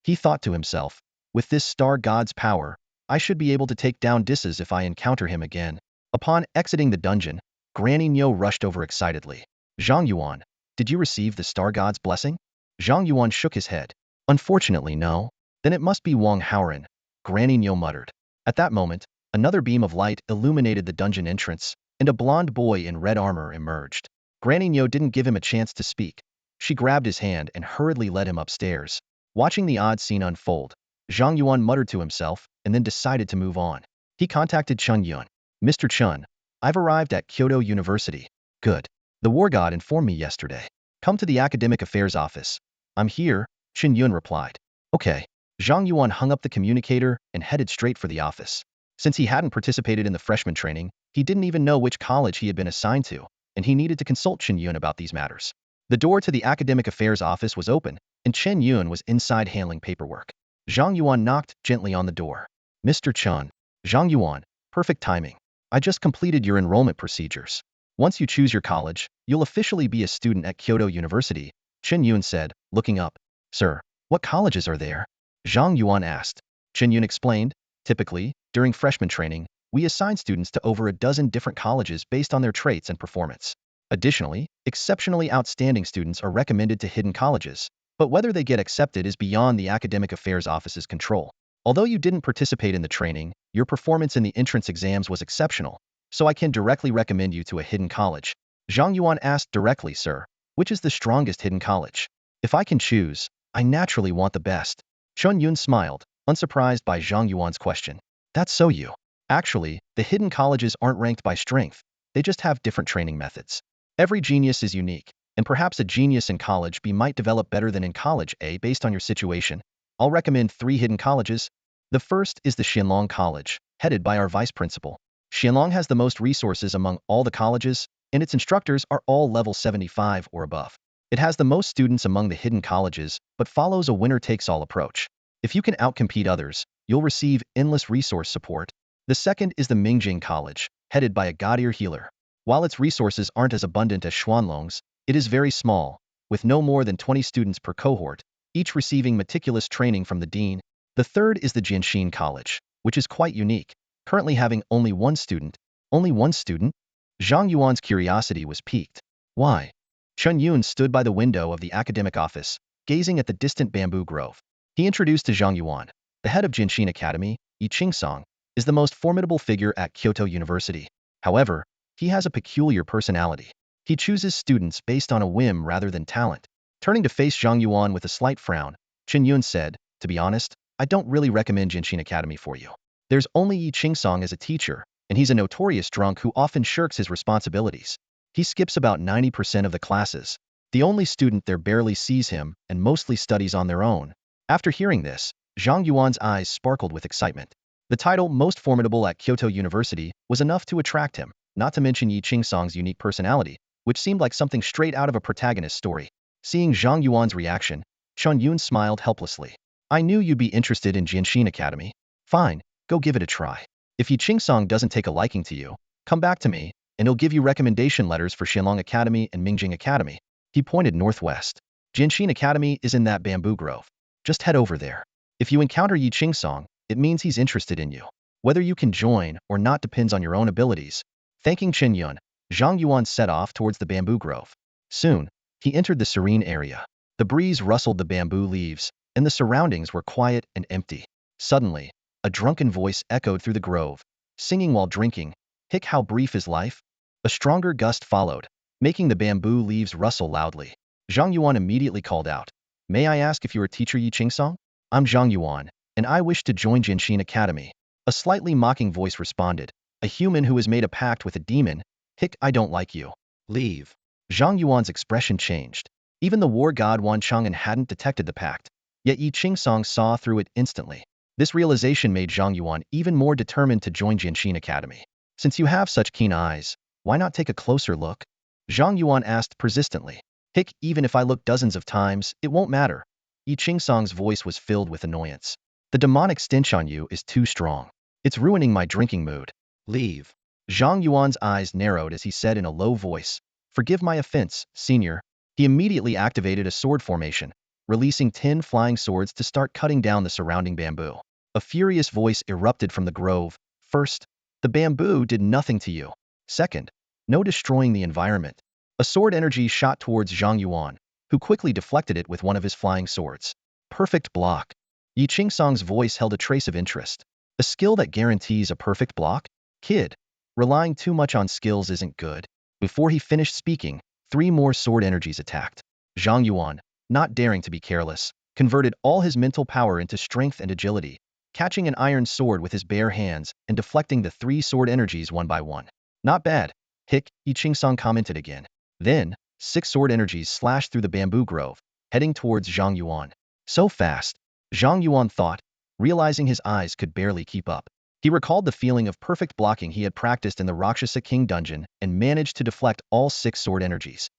He thought to himself, with this Star God's power, I should be able to take down Disses if I encounter him again. Upon exiting the dungeon, Granny Nyo rushed over excitedly. Zhang Yuan, did you receive the Star God's blessing? Zhang Yuan shook his head. Unfortunately, no. Then it must be Wang Haoran, Granny Nyo muttered. At that moment, another beam of light illuminated the dungeon entrance, and a blonde boy in red armor emerged. Granny Nyo didn't give him a chance to speak. She grabbed his hand and hurriedly led him upstairs. Watching the odd scene unfold, Zhang Yuan muttered to himself and then decided to move on. He contacted Chen Yun. Mr. Chen, I've arrived at Kyoto University. Good. The war god informed me yesterday. Come to the academic affairs office. I'm here, Chen Yun replied. Okay. Zhang Yuan hung up the communicator and headed straight for the office. Since he hadn't participated in the freshman training, he didn't even know which college he had been assigned to, and he needed to consult Chen Yun about these matters. The door to the academic affairs office was open, and Chen Yuan was inside handling paperwork. Zhang Yuan knocked gently on the door. Mr. Chen. Zhang Yuan, perfect timing. I just completed your enrollment procedures. Once you choose your college, you'll officially be a student at Kyoto University, Chen Yuan said, looking up. Sir, what colleges are there? Zhang Yuan asked. Chen Yuan explained, typically, during freshman training, we assign students to over a dozen different colleges based on their traits and performance. Additionally, exceptionally outstanding students are recommended to hidden colleges, but whether they get accepted is beyond the academic affairs office's control. Although you didn't participate in the training, your performance in the entrance exams was exceptional, so I can directly recommend you to a hidden college. Zhang Yuan asked directly, sir, which is the strongest hidden college? If I can choose, I naturally want the best. Chen Yuan smiled, unsurprised by Zhang Yuan's question. That's so you. Actually, the hidden colleges aren't ranked by strength, they just have different training methods. Every genius is unique, and perhaps a genius in college B might develop better than in college A based on your situation. I'll recommend 3 hidden colleges. The first is the Chenlong College, headed by our vice principal. Chenlong has the most resources among all the colleges, and its instructors are all level 75 or above. It has the most students among the hidden colleges, but follows a winner-takes-all approach. If you can outcompete others, you'll receive endless resource support. The second is the Mingjing College, headed by a god-ear healer. While its resources aren't as abundant as Xuanlong's, it is very small, with no more than 20 students per cohort, each receiving meticulous training from the dean. The third is the Jianxin College, which is quite unique, currently having only one student. Only one student? Zhang Yuan's curiosity was piqued. Why? Chen Yuan stood by the window of the academic office, gazing at the distant bamboo grove. He introduced to Zhang Yuan, the head of Jianxin Academy, Yi Qingsong, is the most formidable figure at Kyoto University. However, he has a peculiar personality. He chooses students based on a whim rather than talent. Turning to face Zhang Yuan with a slight frown, Chen Yuan said, to be honest, I don't really recommend Jianxin Academy for you. There's only Yi Qingsong as a teacher, and he's a notorious drunk who often shirks his responsibilities. He skips about 90% of the classes. The only student there barely sees him and mostly studies on their own. After hearing this, Zhang Yuan's eyes sparkled with excitement. The title Most Formidable at Kyoto University was enough to attract him, not to mention Yi Qingsong's unique personality, which seemed like something straight out of a protagonist story. Seeing Zhang Yuan's reaction, Chen Yuan smiled helplessly. I knew you'd be interested in Jianxin Academy. Fine, go give it a try. If Yi Qingsong doesn't take a liking to you, come back to me, and he'll give you recommendation letters for Chenlong Academy and Mingjing Academy. He pointed northwest. Jianxin Academy is in that bamboo grove. Just head over there. If you encounter Yi Qingsong, it means he's interested in you. Whether you can join or not depends on your own abilities. Thanking Chen Yuan, Zhang Yuan set off towards the bamboo grove. Soon, he entered the serene area. The breeze rustled the bamboo leaves, and the surroundings were quiet and empty. Suddenly, a drunken voice echoed through the grove, singing while drinking, Hick, how brief is life? A stronger gust followed, making the bamboo leaves rustle loudly. Zhang Yuan immediately called out, May I ask if you are teacher Yi Qingsong? I'm Zhang Yuan, and I wish to join Jianxin Academy. A slightly mocking voice responded, a human who has made a pact with a demon. Hick, I don't like you. Leave. Zhang Yuan's expression changed. Even the war god Wan Chang'an hadn't detected the pact, yet Yi Qingsong saw through it instantly. This realization made Zhang Yuan even more determined to join Jianxin Academy. Since you have such keen eyes, why not take a closer look? Zhang Yuan asked persistently. Hick, even if I look dozens of times, it won't matter. Yi Qingsong's voice was filled with annoyance. The demonic stench on you is too strong. It's ruining my drinking mood. Leave. Zhang Yuan's eyes narrowed as he said in a low voice, Forgive my offense, senior. He immediately activated a sword formation, releasing 10 flying swords to start cutting down the surrounding bamboo. A furious voice erupted from the grove. First, the bamboo did nothing to you. Second, no destroying the environment. A sword energy shot towards Zhang Yuan, who quickly deflected it with one of his flying swords. Perfect block. Yi Qingsong's voice held a trace of interest. A skill that guarantees a perfect block? Kid, relying too much on skills isn't good. Before he finished speaking, 3 more sword energies attacked. Zhang Yuan, not daring to be careless, converted all his mental power into strength and agility, catching an iron sword with his bare hands and deflecting the 3 sword energies one by one. Not bad. Hick, Yi Qingsong commented again. Then, 6 sword energies slashed through the bamboo grove, heading towards Zhang Yuan. So fast, Zhang Yuan thought, realizing his eyes could barely keep up. He recalled the feeling of perfect blocking he had practiced in the Rakshasa King dungeon and managed to deflect all 6 sword energies.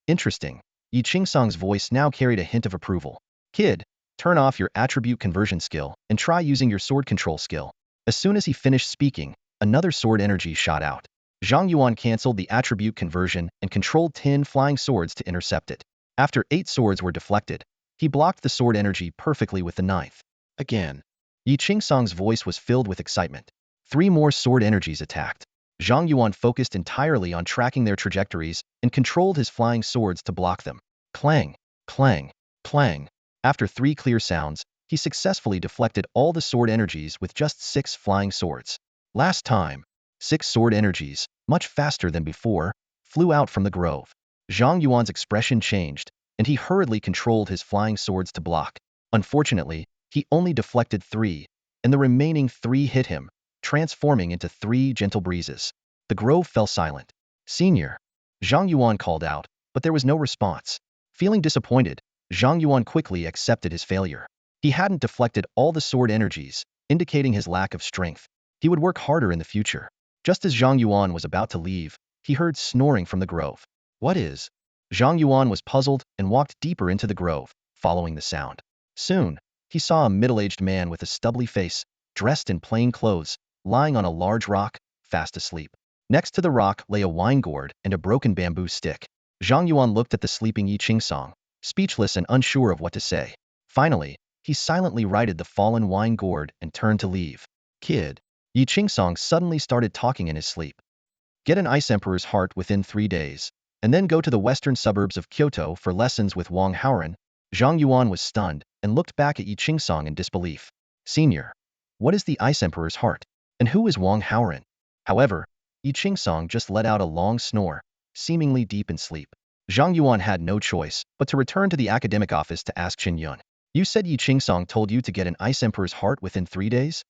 Interesting. Yi Qingsong's voice now carried a hint of approval. Kid, turn off your attribute conversion skill and try using your sword control skill. As soon as he finished speaking, another sword energy shot out. Zhang Yuan cancelled the attribute conversion and controlled 10 flying swords to intercept it. After 8 swords were deflected, he blocked the sword energy perfectly with the ninth. Again. Yi Qingsong's voice was filled with excitement. 3 more sword energies attacked. Zhang Yuan focused entirely on tracking their trajectories and controlled his flying swords to block them. Clang, clang, clang. After 3 clear sounds, he successfully deflected all the sword energies with just 6 flying swords. Last time, 6 sword energies, much faster than before, flew out from the grove. Zhang Yuan's expression changed, and he hurriedly controlled his flying swords to block. Unfortunately, he only deflected 3, and the remaining 3 hit him, transforming into 3 gentle breezes. The grove fell silent. Senior, Zhang Yuan called out, but there was no response. Feeling disappointed, Zhang Yuan quickly accepted his failure. He hadn't deflected all the sword energies, indicating his lack of strength. He would work harder in the future. Just as Zhang Yuan was about to leave, he heard snoring from the grove. What is? Zhang Yuan was puzzled and walked deeper into the grove, following the sound. Soon, he saw a middle-aged man with a stubbly face, dressed in plain clothes, lying on a large rock, fast asleep. Next to the rock lay a wine gourd and a broken bamboo stick. Zhang Yuan looked at the sleeping Yi Qingsong, speechless and unsure of what to say. Finally, he silently righted the fallen wine gourd and turned to leave. Kid. Yi Qingsong suddenly started talking in his sleep. Get an Ice Emperor's heart within 3 days, and then go to the western suburbs of Kyoto for lessons with Wang Haoran. Zhang Yuan was stunned and looked back at Yi Qingsong in disbelief. Senior, what is the Ice Emperor's heart? And who is Wang Haoran? However, Yi Qingsong just let out a long snore, seemingly deep in sleep. Zhang Yuan had no choice but to return to the academic office to ask Chen Yun. You said Yi Qingsong told you to get an Ice Emperor's heart within 3 days?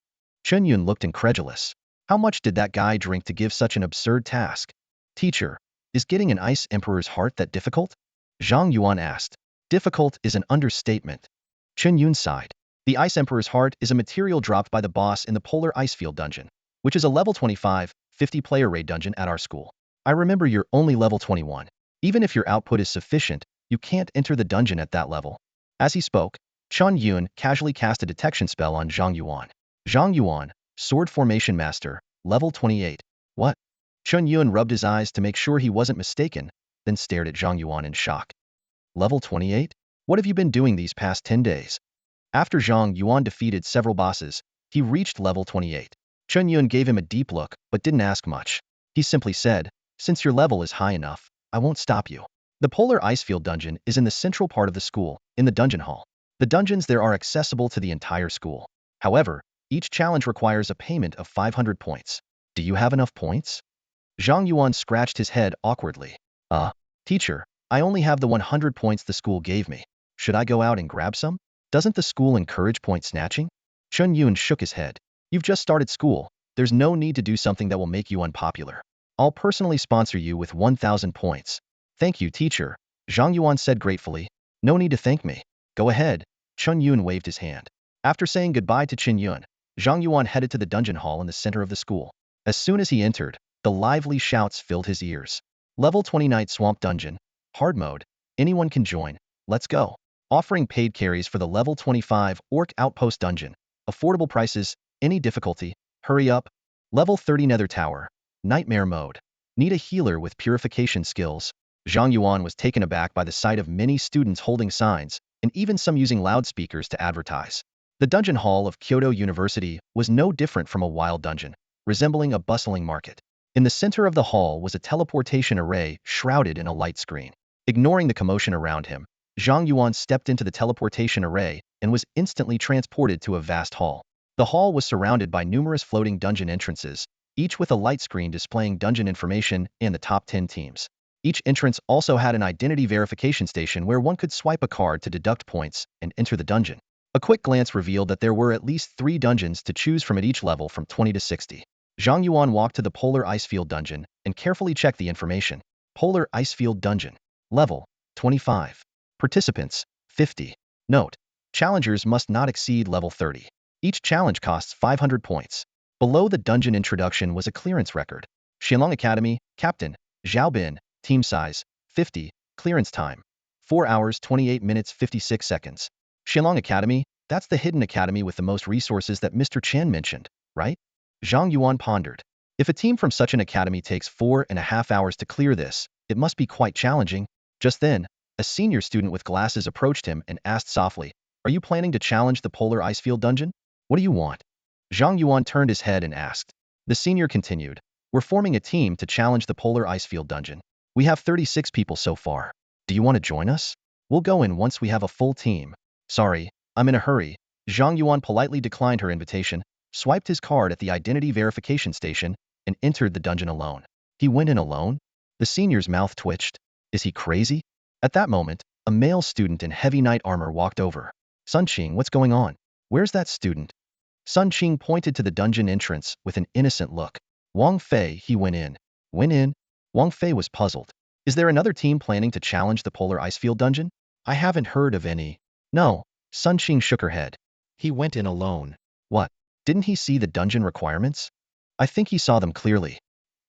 Chen Yun looked incredulous. How much did that guy drink to give such an absurd task? Teacher, is getting an Ice Emperor's heart that difficult? Zhang Yuan asked. Difficult is an understatement. Chen Yun sighed. The Ice Emperor's heart is a material dropped by the boss in the Polar Icefield dungeon, which is a level 25, 50-player raid dungeon at our school. I remember you're only level 21. Even if your output is sufficient, you can't enter the dungeon at that level. As he spoke, Chen Yun casually cast a detection spell on Zhang Yuan. Zhang Yuan, Sword Formation Master, level 28. What? Chen Yun rubbed his eyes to make sure he wasn't mistaken, then stared at Zhang Yuan in shock. Level 28? What have you been doing these past 10 days? After Zhang Yuan defeated several bosses, he reached level 28. Chen Yun gave him a deep look, but didn't ask much. He simply said, since your level is high enough, I won't stop you. The Polar Icefield dungeon is in the central part of the school, in the dungeon hall. The dungeons there are accessible to the entire school. However, each challenge requires a payment of 500 points. Do you have enough points? Zhang Yuan scratched his head awkwardly. Teacher, I only have the 100 points the school gave me. Should I go out and grab some? Doesn't the school encourage point snatching? Chen Yun shook his head. You've just started school. There's no need to do something that will make you unpopular. I'll personally sponsor you with 1,000 points. Thank you, teacher, Zhang Yuan said gratefully. No need to thank me. Go ahead. Chen Yun waved his hand. After saying goodbye to Chen Yun, Zhang Yuan headed to the dungeon hall in the center of the school. As soon as he entered, the lively shouts filled his ears. Level 29 Swamp Dungeon. Hard mode. Anyone can join. Let's go. Offering paid carries for the level 25 Orc Outpost Dungeon. Affordable prices, any difficulty. Hurry up. Level 30 Nether Tower. Nightmare mode. Need a healer with purification skills. Zhang Yuan was taken aback by the sight of many students holding signs, and even some using loudspeakers to advertise. The dungeon hall of Kyoto University was no different from a wild dungeon, resembling a bustling market. In the center of the hall was a teleportation array shrouded in a light screen. Ignoring the commotion around him, Zhang Yuan stepped into the teleportation array and was instantly transported to a vast hall. The hall was surrounded by numerous floating dungeon entrances, each with a light screen displaying dungeon information and the top 10 teams. Each entrance also had an identity verification station where one could swipe a card to deduct points and enter the dungeon. A quick glance revealed that there were at least 3 dungeons to choose from at each level from 20 to 60. Zhang Yuan walked to the Polar Icefield Dungeon and carefully checked the information. Polar Icefield Dungeon. Level 25. Participants 50. Note: challengers must not exceed level 30. Each challenge costs 500 points. Below the dungeon introduction was a clearance record. Chenlong Academy, Captain, Zhao Bin, team size, 50, clearance time, 4 hours, 28 minutes, 56 seconds. Chenlong Academy, that's the hidden academy with the most resources that Mr. Chen mentioned, right? Zhang Yuan pondered. If a team from such an academy takes 4.5 hours to clear this, it must be quite challenging. Just then, a senior student with glasses approached him and asked softly, "Are you planning to challenge the polar ice field dungeon? What do you want?" Zhang Yuan turned his head and asked. The senior continued, "We're forming a team to challenge the polar ice field dungeon. We have 36 people so far. Do you want to join us? We'll go in once we have a full team." "Sorry, I'm in a hurry." Zhang Yuan politely declined her invitation, swiped his card at the identity verification station, and entered the dungeon alone. He went in alone? The senior's mouth twitched. Is he crazy? At that moment, a male student in heavy knight armor walked over. "Sun Qing, what's going on? Where's that student?" Sun Qing pointed to the dungeon entrance with an innocent look. "Wang Fei," he went in. Went in? Wang Fei was puzzled. "Is there another team planning to challenge the polar ice field dungeon? I haven't heard of any." "No." Sun Qing shook her head. "He went in alone." "What? Didn't he see the dungeon requirements?" "I think he saw them clearly.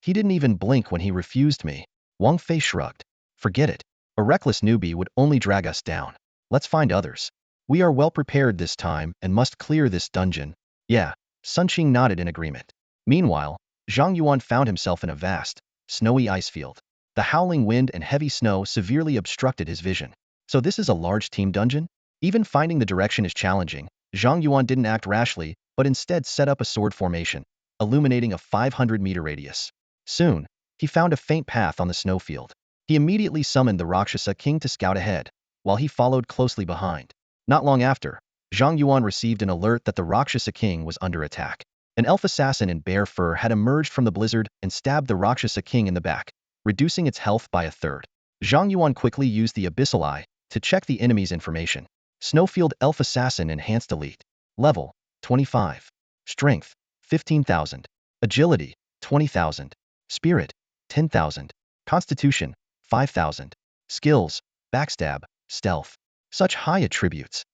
He didn't even blink when he refused me." Wang Fei shrugged. "Forget it. A reckless newbie would only drag us down. Let's find others. We are well prepared this time and must clear this dungeon." "Yeah." Sun Qing nodded in agreement. Meanwhile, Zhang Yuan found himself in a vast, snowy ice field. The howling wind and heavy snow severely obstructed his vision. So this is a large team dungeon? Even finding the direction is challenging. Zhang Yuan didn't act rashly, but instead set up a sword formation, illuminating a 500-meter radius. Soon, he found a faint path on the snowfield. He immediately summoned the Rakshasa king to scout ahead, while he followed closely behind. Not long after, Zhang Yuan received an alert that the Rakshasa king was under attack. An elf assassin in bear fur had emerged from the blizzard and stabbed the Rakshasa king in the back, reducing its health by a third. Zhang Yuan quickly used the Abyssal eye to check the enemy's information. Snowfield Elf Assassin Enhanced Elite. Level, 25. Strength, 15,000. Agility, 20,000. Spirit, 10,000. Constitution, 5,000. Skills, Backstab, Stealth. Such high attributes.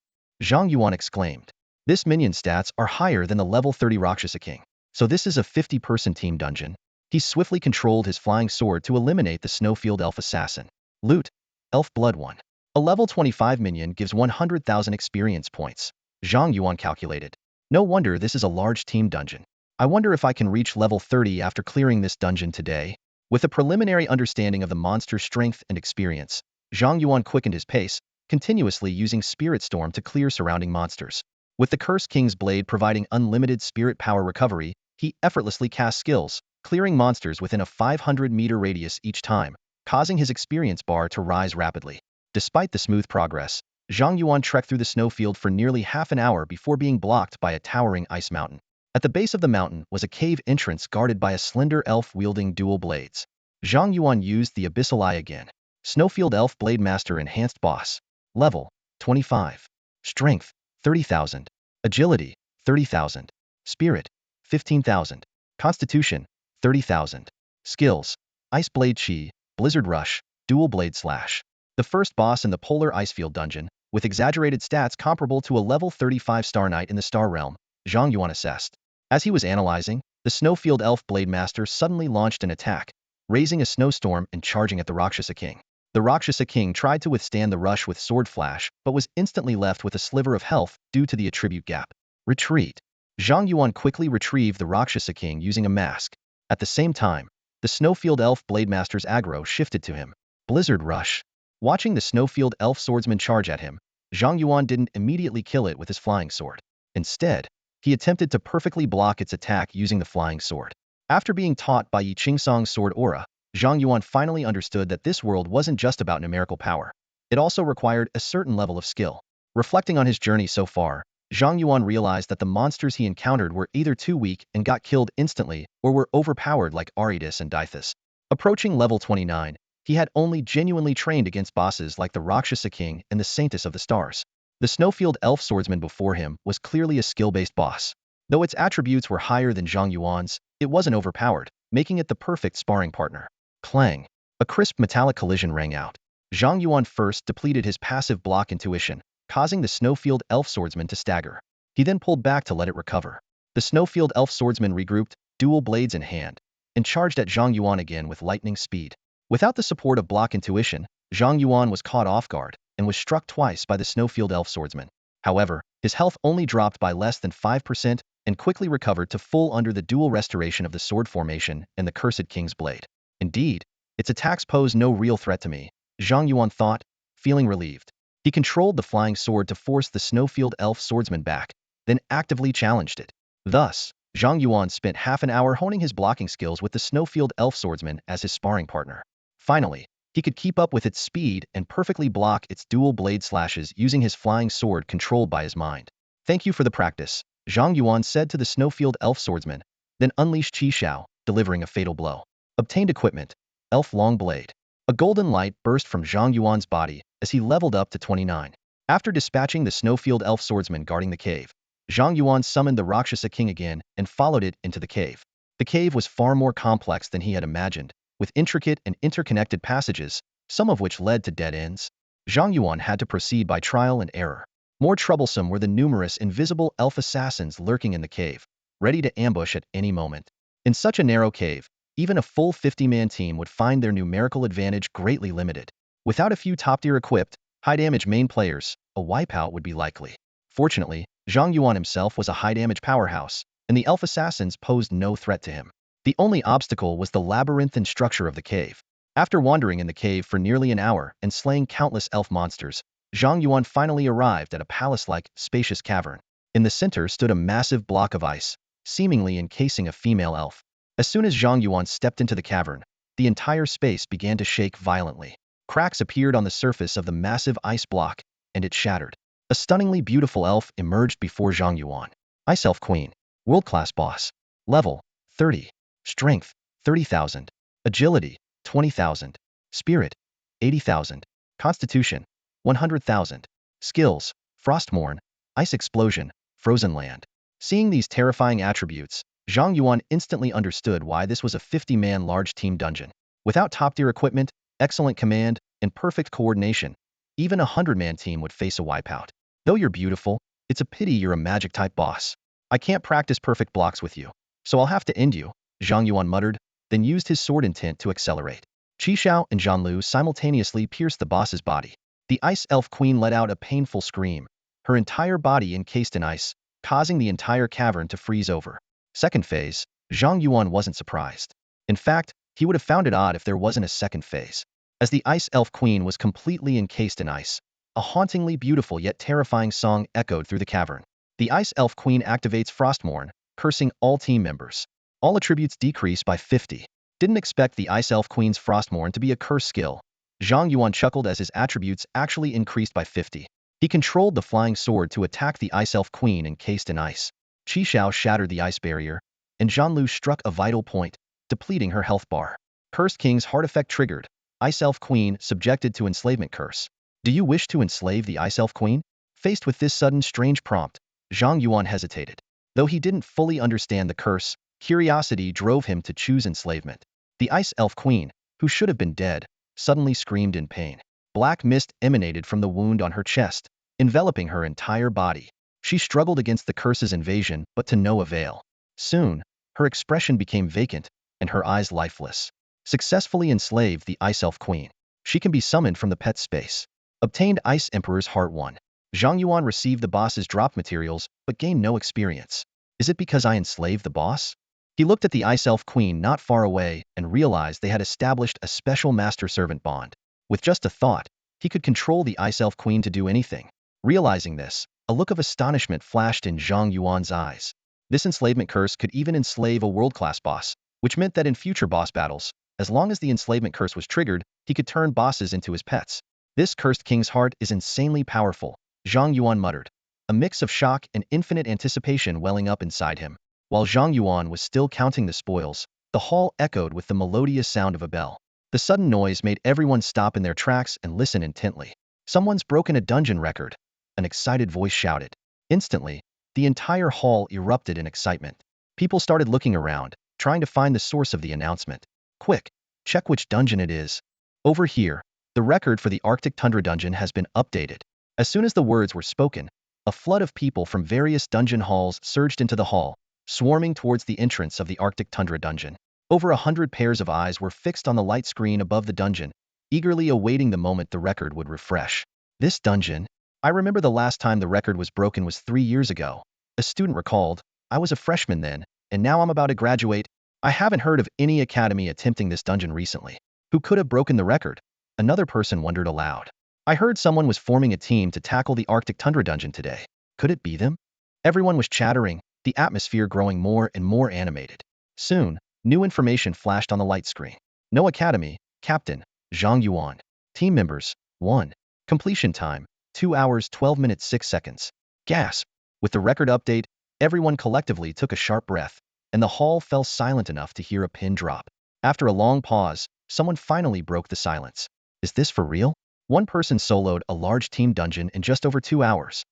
Zhang Yuan exclaimed. This minion stats are higher than the level 30 Rakshasa King. So this is a 50-person team dungeon. He swiftly controlled his flying sword to eliminate the Snowfield Elf Assassin. Loot, Elf Blood 1. A level 25 minion gives 100,000 experience points. Zhang Yuan calculated. No wonder this is a large team dungeon. I wonder if I can reach level 30 after clearing this dungeon today. With a preliminary understanding of the monster's strength and experience, Zhang Yuan quickened his pace, continuously using Spirit Storm to clear surrounding monsters. With the Cursed King's Blade providing unlimited spirit power recovery, he effortlessly cast skills, clearing monsters within a 500-meter radius each time, causing his experience bar to rise rapidly. Despite the smooth progress, Zhang Yuan trekked through the snowfield for nearly half an hour before being blocked by a towering ice mountain. At the base of the mountain was a cave entrance guarded by a slender elf wielding dual blades. Zhang Yuan used the Abyssal Eye again. Snowfield Elf Blade Master Enhanced Boss. Level, 25. Strength, 30,000. Agility, 30,000. Spirit, 15,000. Constitution, 30,000. Skills, Ice Blade Chi, Blizzard Rush, Dual Blade Slash. The first boss in the Polar Icefield dungeon, with exaggerated stats comparable to a level 35 Star Knight in the Star Realm, Zhang Yuan assessed. As he was analyzing, the Snowfield Elf Blade Master suddenly launched an attack, raising a snowstorm and charging at the Rakshasa King. The Rakshasa King tried to withstand the rush with Sword Flash, but was instantly left with a sliver of health due to the attribute gap. Retreat. Zhang Yuan quickly retrieved the Rakshasa King using a mask. At the same time, the Snowfield Elf Blade Master's aggro shifted to him. Blizzard Rush. Watching the Snowfield Elf swordsman charge at him, Zhang Yuan didn't immediately kill it with his flying sword. Instead, he attempted to perfectly block its attack using the flying sword. After being taught by Yi Qingsong's sword aura, Zhang Yuan finally understood that this world wasn't just about numerical power. It also required a certain level of skill. Reflecting on his journey so far, Zhang Yuan realized that the monsters he encountered were either too weak and got killed instantly or were overpowered like Aridus and Dythus. Approaching level 29, he had only genuinely trained against bosses like the Rakshasa King and the Saintess of the Stars. The Snowfield Elf swordsman before him was clearly a skill-based boss. Though its attributes were higher than Zhang Yuan's, it wasn't overpowered, making it the perfect sparring partner. Clang. A crisp metallic collision rang out. Zhang Yuan first depleted his passive block intuition, causing the Snowfield Elf swordsman to stagger. He then pulled back to let it recover. The Snowfield Elf swordsman regrouped, dual blades in hand, and charged at Zhang Yuan again with lightning speed. Without the support of block intuition, Zhang Yuan was caught off guard and was struck twice by the snowfield elf swordsman. However, his health only dropped by less than 5% and quickly recovered to full under the dual restoration of the sword formation and the cursed king's blade. Indeed, its attacks pose no real threat to me, Zhang Yuan thought, feeling relieved. He controlled the flying sword to force the snowfield elf swordsman back, then actively challenged it. Thus, Zhang Yuan spent half an hour honing his blocking skills with the snowfield elf swordsman as his sparring partner. Finally, he could keep up with its speed and perfectly block its dual blade slashes using his flying sword controlled by his mind. Thank you for the practice, Zhang Yuan said to the snowfield elf swordsman, then unleashed Qi Xiao, delivering a fatal blow. Obtained equipment, elf long blade. A golden light burst from Zhang Yuan's body as he leveled up to 29. After dispatching the snowfield elf swordsman guarding the cave, Zhang Yuan summoned the Rakshasa king again and followed it into the cave. The cave was far more complex than he had imagined, with intricate and interconnected passages, some of which led to dead ends. Zhang Yuan had to proceed by trial and error. More troublesome were the numerous invisible elf assassins lurking in the cave, ready to ambush at any moment. In such a narrow cave, even a full 50-man team would find their numerical advantage greatly limited. Without a few top-tier equipped, high-damage main players, a wipeout would be likely. Fortunately, Zhang Yuan himself was a high-damage powerhouse, and the elf assassins posed no threat to him. The only obstacle was the labyrinthine structure of the cave. After wandering in the cave for nearly an hour and slaying countless elf monsters, Zhang Yuan finally arrived at a palace-like, spacious cavern. In the center stood a massive block of ice, seemingly encasing a female elf. As soon as Zhang Yuan stepped into the cavern, the entire space began to shake violently. Cracks appeared on the surface of the massive ice block, and it shattered. A stunningly beautiful elf emerged before Zhang Yuan. Ice Elf Queen. World-class boss. Level, 30. Strength, 30,000. Agility, 20,000. Spirit, 80,000. Constitution, 100,000. Skills, Frostmourne, Ice Explosion, Frozen Land. Seeing these terrifying attributes, Zhang Yuan instantly understood why this was a 50-man large team dungeon. Without top-tier equipment, excellent command, and perfect coordination, even a 100-man team would face a wipeout. Though you're beautiful, it's a pity you're a magic-type boss. I can't practice perfect blocks with you, so I'll have to end you, Zhang Yuan muttered, then used his sword intent to accelerate. Qi Xiao and Zhanlu simultaneously pierced the boss's body. The Ice Elf Queen let out a painful scream, her entire body encased in ice, causing the entire cavern to freeze over. Second phase, Zhang Yuan wasn't surprised. In fact, he would have found it odd if there wasn't a second phase. As the Ice Elf Queen was completely encased in ice, a hauntingly beautiful yet terrifying song echoed through the cavern. The Ice Elf Queen activates Frostmourne, cursing all team members. All attributes decrease by 50. Didn't expect the Ice Elf Queen's Frostmourne to be a curse skill. Zhang Yuan chuckled as his attributes actually increased by 50. He controlled the flying sword to attack the Ice Elf Queen encased in ice. Qi Xiao shattered the ice barrier, and Zhanlu struck a vital point, depleting her health bar. Cursed King's heart effect triggered. Ice Elf Queen subjected to enslavement curse. Do you wish to enslave the Ice Elf Queen? Faced with this sudden strange prompt, Zhang Yuan hesitated. Though he didn't fully understand the curse, curiosity drove him to choose enslavement. The Ice Elf Queen, who should have been dead, suddenly screamed in pain. Black mist emanated from the wound on her chest, enveloping her entire body. She struggled against the curse's invasion, but to no avail. Soon, her expression became vacant, and her eyes lifeless. Successfully enslaved the Ice Elf Queen. She can be summoned from the pet space. Obtained Ice Emperor's Heart 1. Zhang Yuan received the boss's drop materials, but gained no experience. Is it because I enslaved the boss? He looked at the Ice Elf Queen not far away and realized they had established a special master-servant bond. With just a thought, he could control the Ice Elf Queen to do anything. Realizing this, a look of astonishment flashed in Zhang Yuan's eyes. This enslavement curse could even enslave a world-class boss, which meant that in future boss battles, as long as the enslavement curse was triggered, he could turn bosses into his pets. This cursed king's heart is insanely powerful, Zhang Yuan muttered, a mix of shock and infinite anticipation welling up inside him. While Zhang Yuan was still counting the spoils, the hall echoed with the melodious sound of a bell. The sudden noise made everyone stop in their tracks and listen intently. Someone's broken a dungeon record, an excited voice shouted. Instantly, the entire hall erupted in excitement. People started looking around, trying to find the source of the announcement. Quick, check which dungeon it is. Over here, the record for the Arctic Tundra dungeon has been updated. As soon as the words were spoken, a flood of people from various dungeon halls surged into the hall, swarming towards the entrance of the Arctic Tundra dungeon. Over 100 pairs of eyes were fixed on the light screen above the dungeon, eagerly awaiting the moment the record would refresh. This dungeon? I remember the last time the record was broken was 3 years ago. A student recalled. I was a freshman then, and now I'm about to graduate. I haven't heard of any academy attempting this dungeon recently. Who could have broken the record? Another person wondered aloud. I heard someone was forming a team to tackle the Arctic Tundra dungeon today. Could it be them? Everyone was chattering, the atmosphere growing more and more animated. Soon, new information flashed on the light screen. No academy, Captain, Zhang Yuan. Team members, 1. Completion time, 2 hours 12 minutes 6 seconds. Gasp! With the record update, everyone collectively took a sharp breath, and the hall fell silent enough to hear a pin drop. After a long pause, someone finally broke the silence. Is this for real? One person soloed a large team dungeon in just over 2 hours.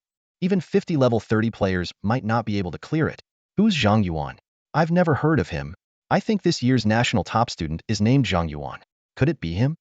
Even 50 level 30 players might not be able to clear it. Who's Zhang Yuan? I've never heard of him. I think this year's national top student is named Zhang Yuan. Could it be him?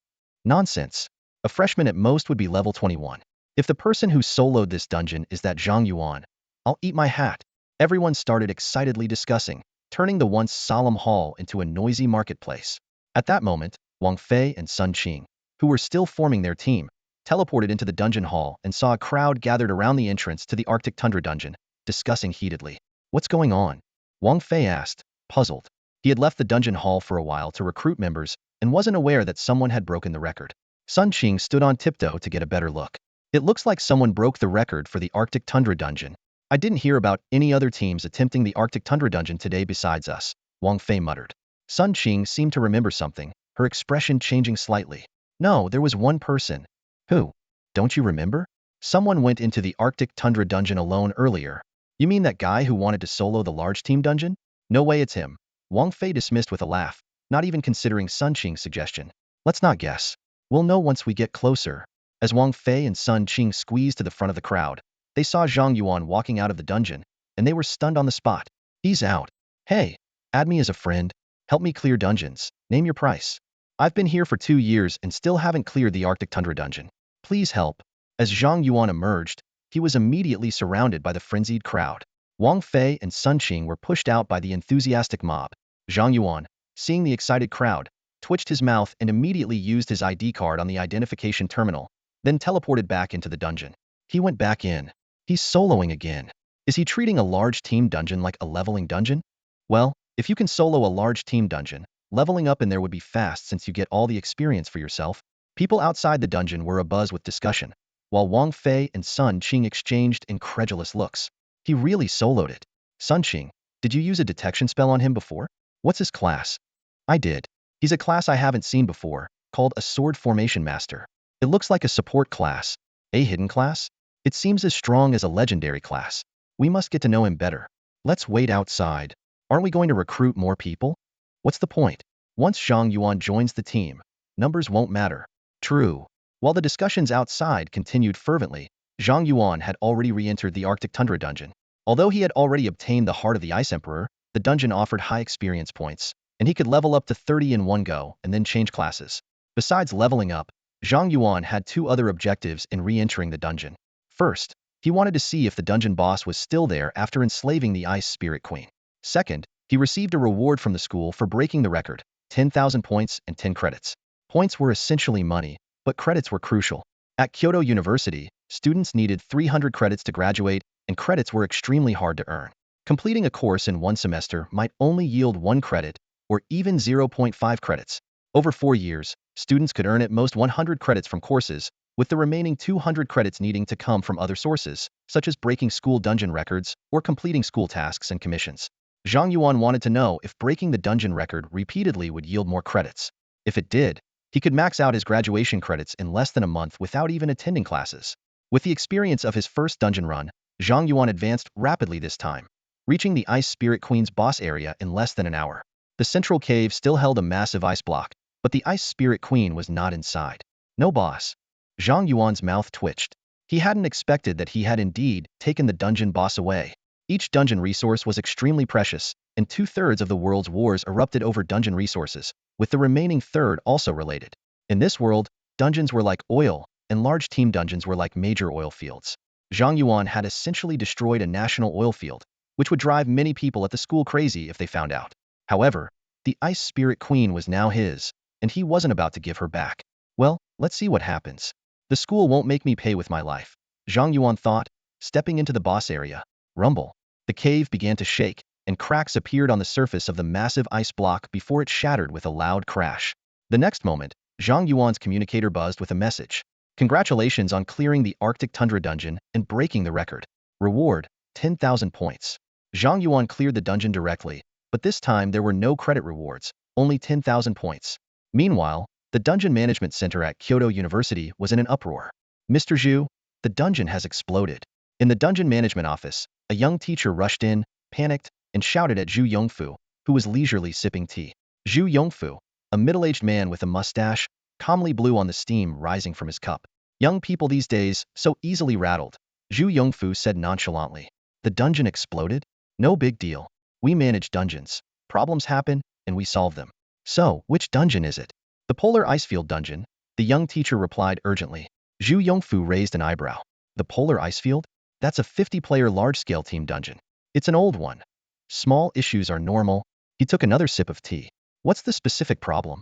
Nonsense. A freshman at most would be level 21. If the person who soloed this dungeon is that Zhang Yuan, I'll eat my hat. Everyone started excitedly discussing, turning the once solemn hall into a noisy marketplace. At that moment, Wang Fei and Sun Qing, who were still forming their team, teleported into the dungeon hall and saw a crowd gathered around the entrance to the Arctic Tundra dungeon, discussing heatedly. What's going on? Wang Fei asked, puzzled. He had left the dungeon hall for a while to recruit members and wasn't aware that someone had broken the record. Sun Qing stood on tiptoe to get a better look. It looks like someone broke the record for the Arctic Tundra dungeon. I didn't hear about any other teams attempting the Arctic Tundra dungeon today besides us, Wang Fei muttered. Sun Qing seemed to remember something, her expression changing slightly. No, there was one person. Who? Don't you remember? Someone went into the Arctic Tundra dungeon alone earlier. You mean that guy who wanted to solo the large team dungeon? No way it's him. Wang Fei dismissed with a laugh, not even considering Sun Qing's suggestion. Let's not guess. We'll know once we get closer. As Wang Fei and Sun Qing squeezed to the front of the crowd, they saw Zhang Yuan walking out of the dungeon, and they were stunned on the spot. He's out. Hey, add me as a friend. Help me clear dungeons. Name your price. I've been here for 2 years and still haven't cleared the Arctic Tundra dungeon. Please help. As Zhang Yuan emerged, he was immediately surrounded by the frenzied crowd. Wang Fei and Sun Qing were pushed out by the enthusiastic mob. Zhang Yuan, seeing the excited crowd, twitched his mouth and immediately used his ID card on the identification terminal, then teleported back into the dungeon. He went back in. He's soloing again. Is he treating a large team dungeon like a leveling dungeon? Well, if you can solo a large team dungeon, leveling up in there would be fast since you get all the experience for yourself. People outside the dungeon were abuzz with discussion, while Wang Fei and Sun Qing exchanged incredulous looks. He really soloed it. Sun Qing, did you use a detection spell on him before? What's his class? I did. He's a class I haven't seen before, called a Sword Formation Master. It looks like a support class. A hidden class? It seems as strong as a legendary class. We must get to know him better. Let's wait outside. Aren't we going to recruit more people? What's the point? Once Zhang Yuan joins the team, numbers won't matter. True. While the discussions outside continued fervently, Zhang Yuan had already re-entered the Arctic Tundra dungeon. Although he had already obtained the Heart of the Ice Emperor, the dungeon offered high experience points, and he could level up to 30 in one go and then change classes. Besides leveling up, Zhang Yuan had 2 other objectives in re-entering the dungeon. First, he wanted to see if the dungeon boss was still there after enslaving the Ice Spirit Queen. Second, he received a reward from the school for breaking the record, 10,000 points and 10 credits. Points were essentially money, but credits were crucial. At Kyoto University, students needed 300 credits to graduate, and credits were extremely hard to earn. Completing a course in 1 semester might only yield 1 credit, or even 0.5 credits. Over 4 years, students could earn at most 100 credits from courses, with the remaining 200 credits needing to come from other sources, such as breaking school dungeon records or completing school tasks and commissions. Zhang Yuan wanted to know if breaking the dungeon record repeatedly would yield more credits. If it did, he could max out his graduation credits in less than a month without even attending classes. With the experience of his first dungeon run, Zhang Yuan advanced rapidly this time, reaching the Ice Spirit Queen's boss area in less than an hour. The central cave still held a massive ice block, but the Ice Spirit Queen was not inside. No boss. Zhang Yuan's mouth twitched. He hadn't expected that he had indeed taken the dungeon boss away. Each dungeon resource was extremely precious, and 2/3 of the world's wars erupted over dungeon resources, with the remaining third also related. In this world, dungeons were like oil, and large team dungeons were like major oil fields. Zhang Yuan had essentially destroyed a national oil field, which would drive many people at the school crazy if they found out. However, the Ice Spirit Queen was now his, and he wasn't about to give her back. Well, Let's see what happens. The school won't make me pay with my life. Zhang Yuan thought, stepping into the boss area. Rumble. The cave began to shake, and cracks appeared on the surface of the massive ice block before it shattered with a loud crash. The next moment, Zhang Yuan's communicator buzzed with a message. Congratulations on clearing the Arctic Tundra dungeon and breaking the record. Reward, 10,000 points. Zhang Yuan cleared the dungeon directly, but this time there were no credit rewards, only 10,000 points. Meanwhile, the Dungeon Management Center at Kyoto University was in an uproar. Mr. Zhu, the dungeon has exploded. In the Dungeon Management office, a young teacher rushed in, panicked, and shouted at Zhu Yongfu, who was leisurely sipping tea. Zhu Yongfu, a middle-aged man with a mustache, calmly blew on the steam rising from his cup. Young people these days, so easily rattled. Zhu Yongfu said nonchalantly. The dungeon exploded? No big deal. We manage dungeons. Problems happen, and we solve them. So, which dungeon is it? The Polar Icefield dungeon, the young teacher replied urgently. Zhu Yongfu raised an eyebrow. The Polar Icefield? That's a 50-player large-scale team dungeon. It's an old one. Small issues are normal. He took another sip of tea. What's the specific problem?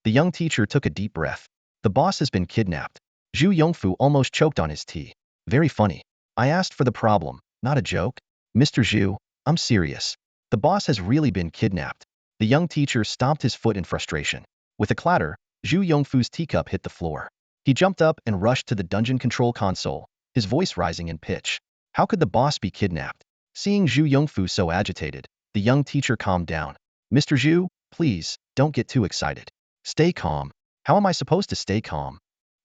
The young teacher took a deep breath. The boss has been kidnapped. Zhu Yongfu almost choked on his tea. Very funny. I asked for the problem, not a joke. Mr. Zhu, I'm serious. The boss has really been kidnapped. The young teacher stomped his foot in frustration. With a clatter, Zhu Yongfu's teacup hit the floor. He jumped up and rushed to the dungeon control console, his voice rising in pitch. How could the boss be kidnapped? Seeing Zhu Yongfu so agitated, the young teacher calmed down. Mr. Zhu, please, don't get too excited. Stay calm. How am I supposed to stay calm?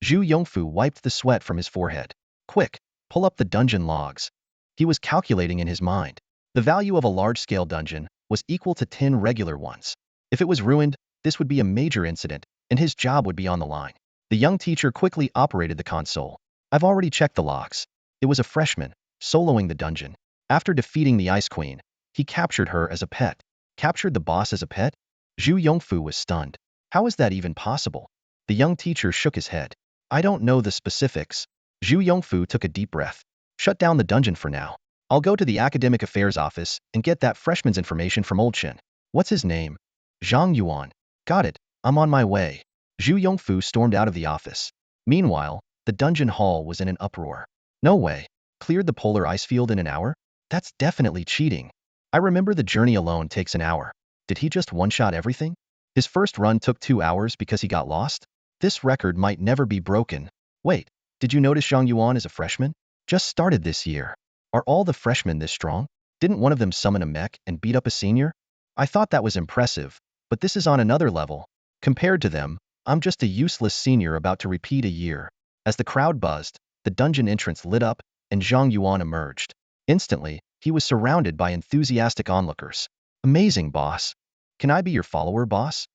Zhu Yongfu wiped the sweat from his forehead. Quick, pull up the dungeon logs. He was calculating in his mind. The value of a large-scale dungeon was equal to 10 regular ones. If it was ruined, this would be a major incident, and his job would be on the line. The young teacher quickly operated the console. I've already checked the logs. It was a freshman, soloing the dungeon. After defeating the Ice Queen, he captured her as a pet. Captured the boss as a pet? Zhu Yongfu was stunned. How is that even possible? The young teacher shook his head. I don't know the specifics. Zhu Yongfu took a deep breath. Shut down the dungeon for now. I'll go to the academic affairs office and get that freshman's information from old Chen. What's his name? Zhang Yuan. Got it. I'm on my way. Zhu Yongfu stormed out of the office. Meanwhile, the dungeon hall was in an uproar. No way. Cleared the polar ice field in an hour? That's definitely cheating. I remember the journey alone takes an hour. Did he just one-shot everything? His first run took 2 hours because he got lost? This record might never be broken. Wait, did you notice Zhang Yuan is a freshman? Just started this year. Are all the freshmen this strong? Didn't one of them summon a mech and beat up a senior? I thought that was impressive, but this is on another level. Compared to them, I'm just a useless senior about to repeat a year. As the crowd buzzed, the dungeon entrance lit up, and Zhang Yuan emerged. Instantly, he was surrounded by enthusiastic onlookers. Amazing, boss. Can I be your follower, boss?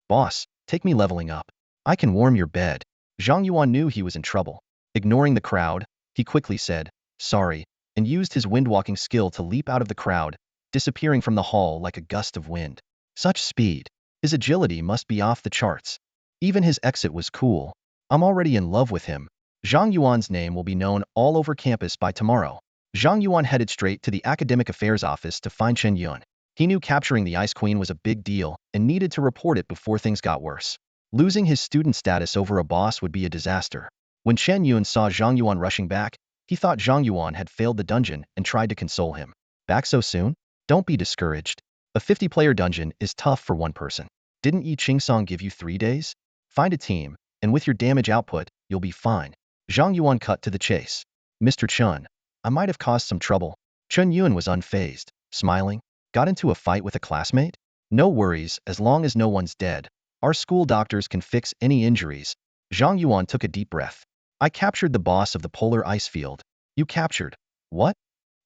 Boss, take me leveling up. I can warm your bed. Zhang Yuan knew he was in trouble. Ignoring the crowd, he quickly said, sorry, and used his windwalking skill to leap out of the crowd, disappearing from the hall like a gust of wind. Such speed. His agility must be off the charts. Even his exit was cool. I'm already in love with him. Zhang Yuan's name will be known all over campus by tomorrow. Zhang Yuan headed straight to the academic affairs office to find Chen Yun. He knew capturing the Ice Queen was a big deal and needed to report it before things got worse. Losing his student status over a boss would be a disaster. When Chen Yun saw Zhang Yuan rushing back, he thought Zhang Yuan had failed the dungeon and tried to console him. Back so soon? Don't be discouraged. A 50-player dungeon is tough for one person. Didn't Yi Qingsong give you 3 days? Find a team, and with your damage output, you'll be fine. Zhang Yuan cut to the chase. Mr. Chen, I might have caused some trouble. Chen Yun was unfazed, smiling. Got into a fight with a classmate? No worries, as long as no one's dead. Our school doctors can fix any injuries. Zhang Yuan took a deep breath. I captured the boss of the polar ice field. You captured? What?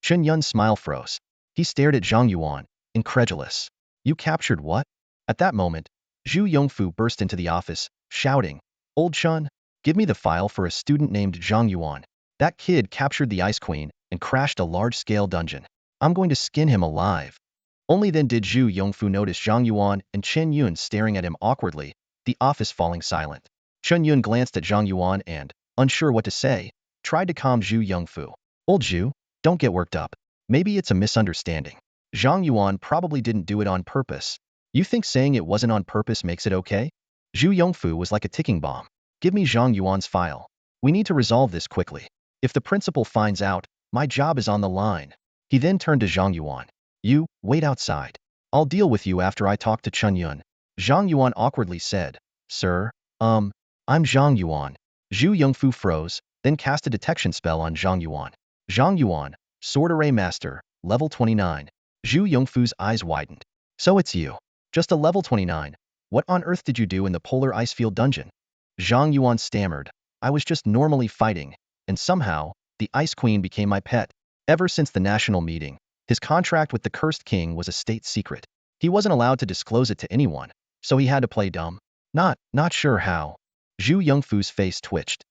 Chen Yun's smile froze. He stared at Zhang Yuan, incredulous. You captured what? At that moment, Zhu Yongfu burst into the office, shouting, Old Chen, give me the file for a student named Zhang Yuan. That kid captured the Ice Queen and crashed a large-scale dungeon. I'm going to skin him alive. Only then did Zhu Yongfu notice Zhang Yuan and Chen Yun staring at him awkwardly, the office falling silent. Chen Yun glanced at Zhang Yuan and, unsure what to say, tried to calm Zhu Yongfu. Old Zhu, don't get worked up. Maybe it's a misunderstanding. Zhang Yuan probably didn't do it on purpose. You think saying it wasn't on purpose makes it okay? Zhu Yongfu was like a ticking bomb. Give me Zhang Yuan's file. We need to resolve this quickly. If the principal finds out, my job is on the line. He then turned to Zhang Yuan. You, wait outside. I'll deal with you after I talk to Chen Yun. Zhang Yuan awkwardly said, Sir, I'm Zhang Yuan. Zhu Yongfu froze, then cast a detection spell on Zhang Yuan. Zhang Yuan, Sword Array Master, level 29. Zhu Yongfu's eyes widened. So it's you. Just a level 29. What on earth did you do in the polar ice field dungeon? Zhang Yuan stammered. I was just normally fighting, and somehow, the Ice Queen became my pet. Ever since the national meeting, his contract with the Cursed King was a state secret. He wasn't allowed to disclose it to anyone, so he had to play dumb. Not sure how. Zhu Yongfu's face twitched.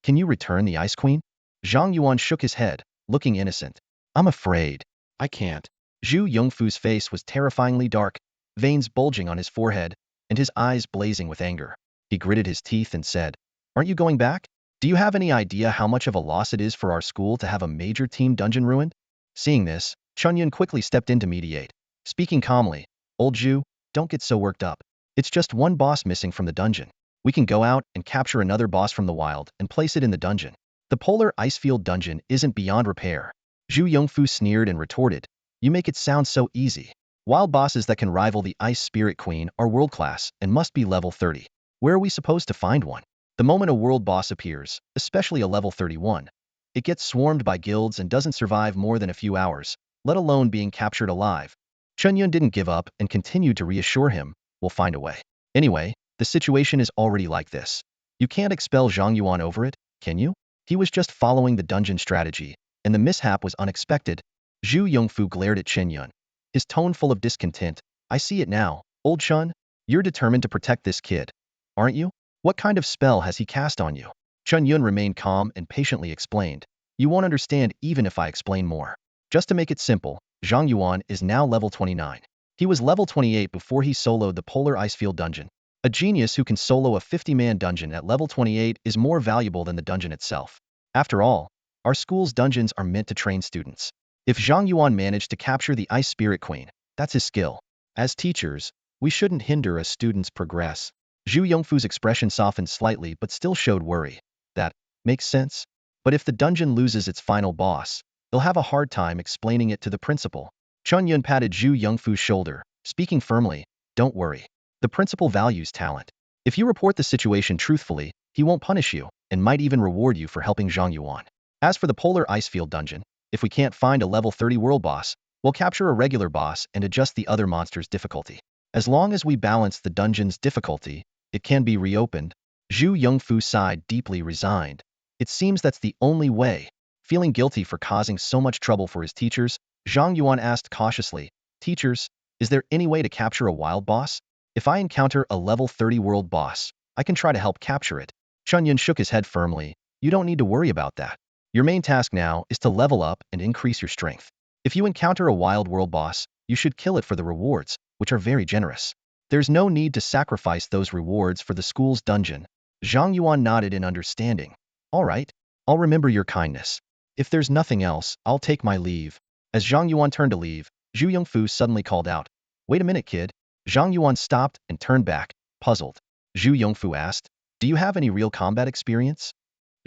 Can you return the Ice Queen? Zhang Yuan shook his head, looking innocent. I'm afraid. I can't. Zhu Yongfu's face was terrifyingly dark, veins bulging on his forehead, and his eyes blazing with anger. He gritted his teeth and said, Aren't you going back? Do you have any idea how much of a loss it is for our school to have a major team dungeon ruined? Seeing this, Chen Yun quickly stepped in to mediate. Speaking calmly, Old Zhu, don't get so worked up. It's just one boss missing from the dungeon. We can go out and capture another boss from the wild and place it in the dungeon. The polar icefield dungeon isn't beyond repair. Zhu Yongfu sneered and retorted, You make it sound so easy. Wild bosses that can rival the Ice Spirit Queen are world-class and must be level 30. Where are we supposed to find one? The moment a world boss appears, especially a level 31, it gets swarmed by guilds and doesn't survive more than a few hours, let alone being captured alive. Chen Yun didn't give up and continued to reassure him, We'll find a way. Anyway, the situation is already like this. You can't expel Zhang Yuan over it, can you? He was just following the dungeon strategy, and the mishap was unexpected. Zhu Yongfu glared at Chen Yun, his tone full of discontent. I see it now. Old Chen, you're determined to protect this kid, aren't you? What kind of spell has he cast on you? Chen Yun remained calm and patiently explained. You won't understand even if I explain more. Just to make it simple, Zhang Yuan is now level 29. He was level 28 before he soloed the Polar Icefield dungeon. A genius who can solo a 50-man dungeon at level 28 is more valuable than the dungeon itself. After all, our school's dungeons are meant to train students. If Zhang Yuan managed to capture the Ice Spirit Queen, that's his skill. As teachers, we shouldn't hinder a student's progress. Zhu Yongfu's expression softened slightly but still showed worry. That makes sense. But if the dungeon loses its final boss, they'll have a hard time explaining it to the principal. Chen Yun patted Zhu Yongfu's shoulder, speaking firmly, Don't worry. The principal values talent. If you report the situation truthfully, he won't punish you, and might even reward you for helping Zhang Yuan. As for the Polar Icefield dungeon, if we can't find a level 30 world boss, we'll capture a regular boss and adjust the other monster's difficulty. As long as we balance the dungeon's difficulty, it can be reopened. Zhu Yongfu sighed deeply resigned. It seems that's the only way. Feeling guilty for causing so much trouble for his teachers, Zhang Yuan asked cautiously, Teachers, is there any way to capture a wild boss? If I encounter a level 30 world boss, I can try to help capture it. Chen Yun shook his head firmly. You don't need to worry about that. Your main task now is to level up and increase your strength. If you encounter a wild world boss, you should kill it for the rewards, which are very generous. There's no need to sacrifice those rewards for the school's dungeon. Zhang Yuan nodded in understanding. All right, I'll remember your kindness. If there's nothing else, I'll take my leave. As Zhang Yuan turned to leave, Zhu Yongfu suddenly called out, Wait a minute, kid. Zhang Yuan stopped and turned back, puzzled. Zhu Yongfu asked, Do you have any real combat experience?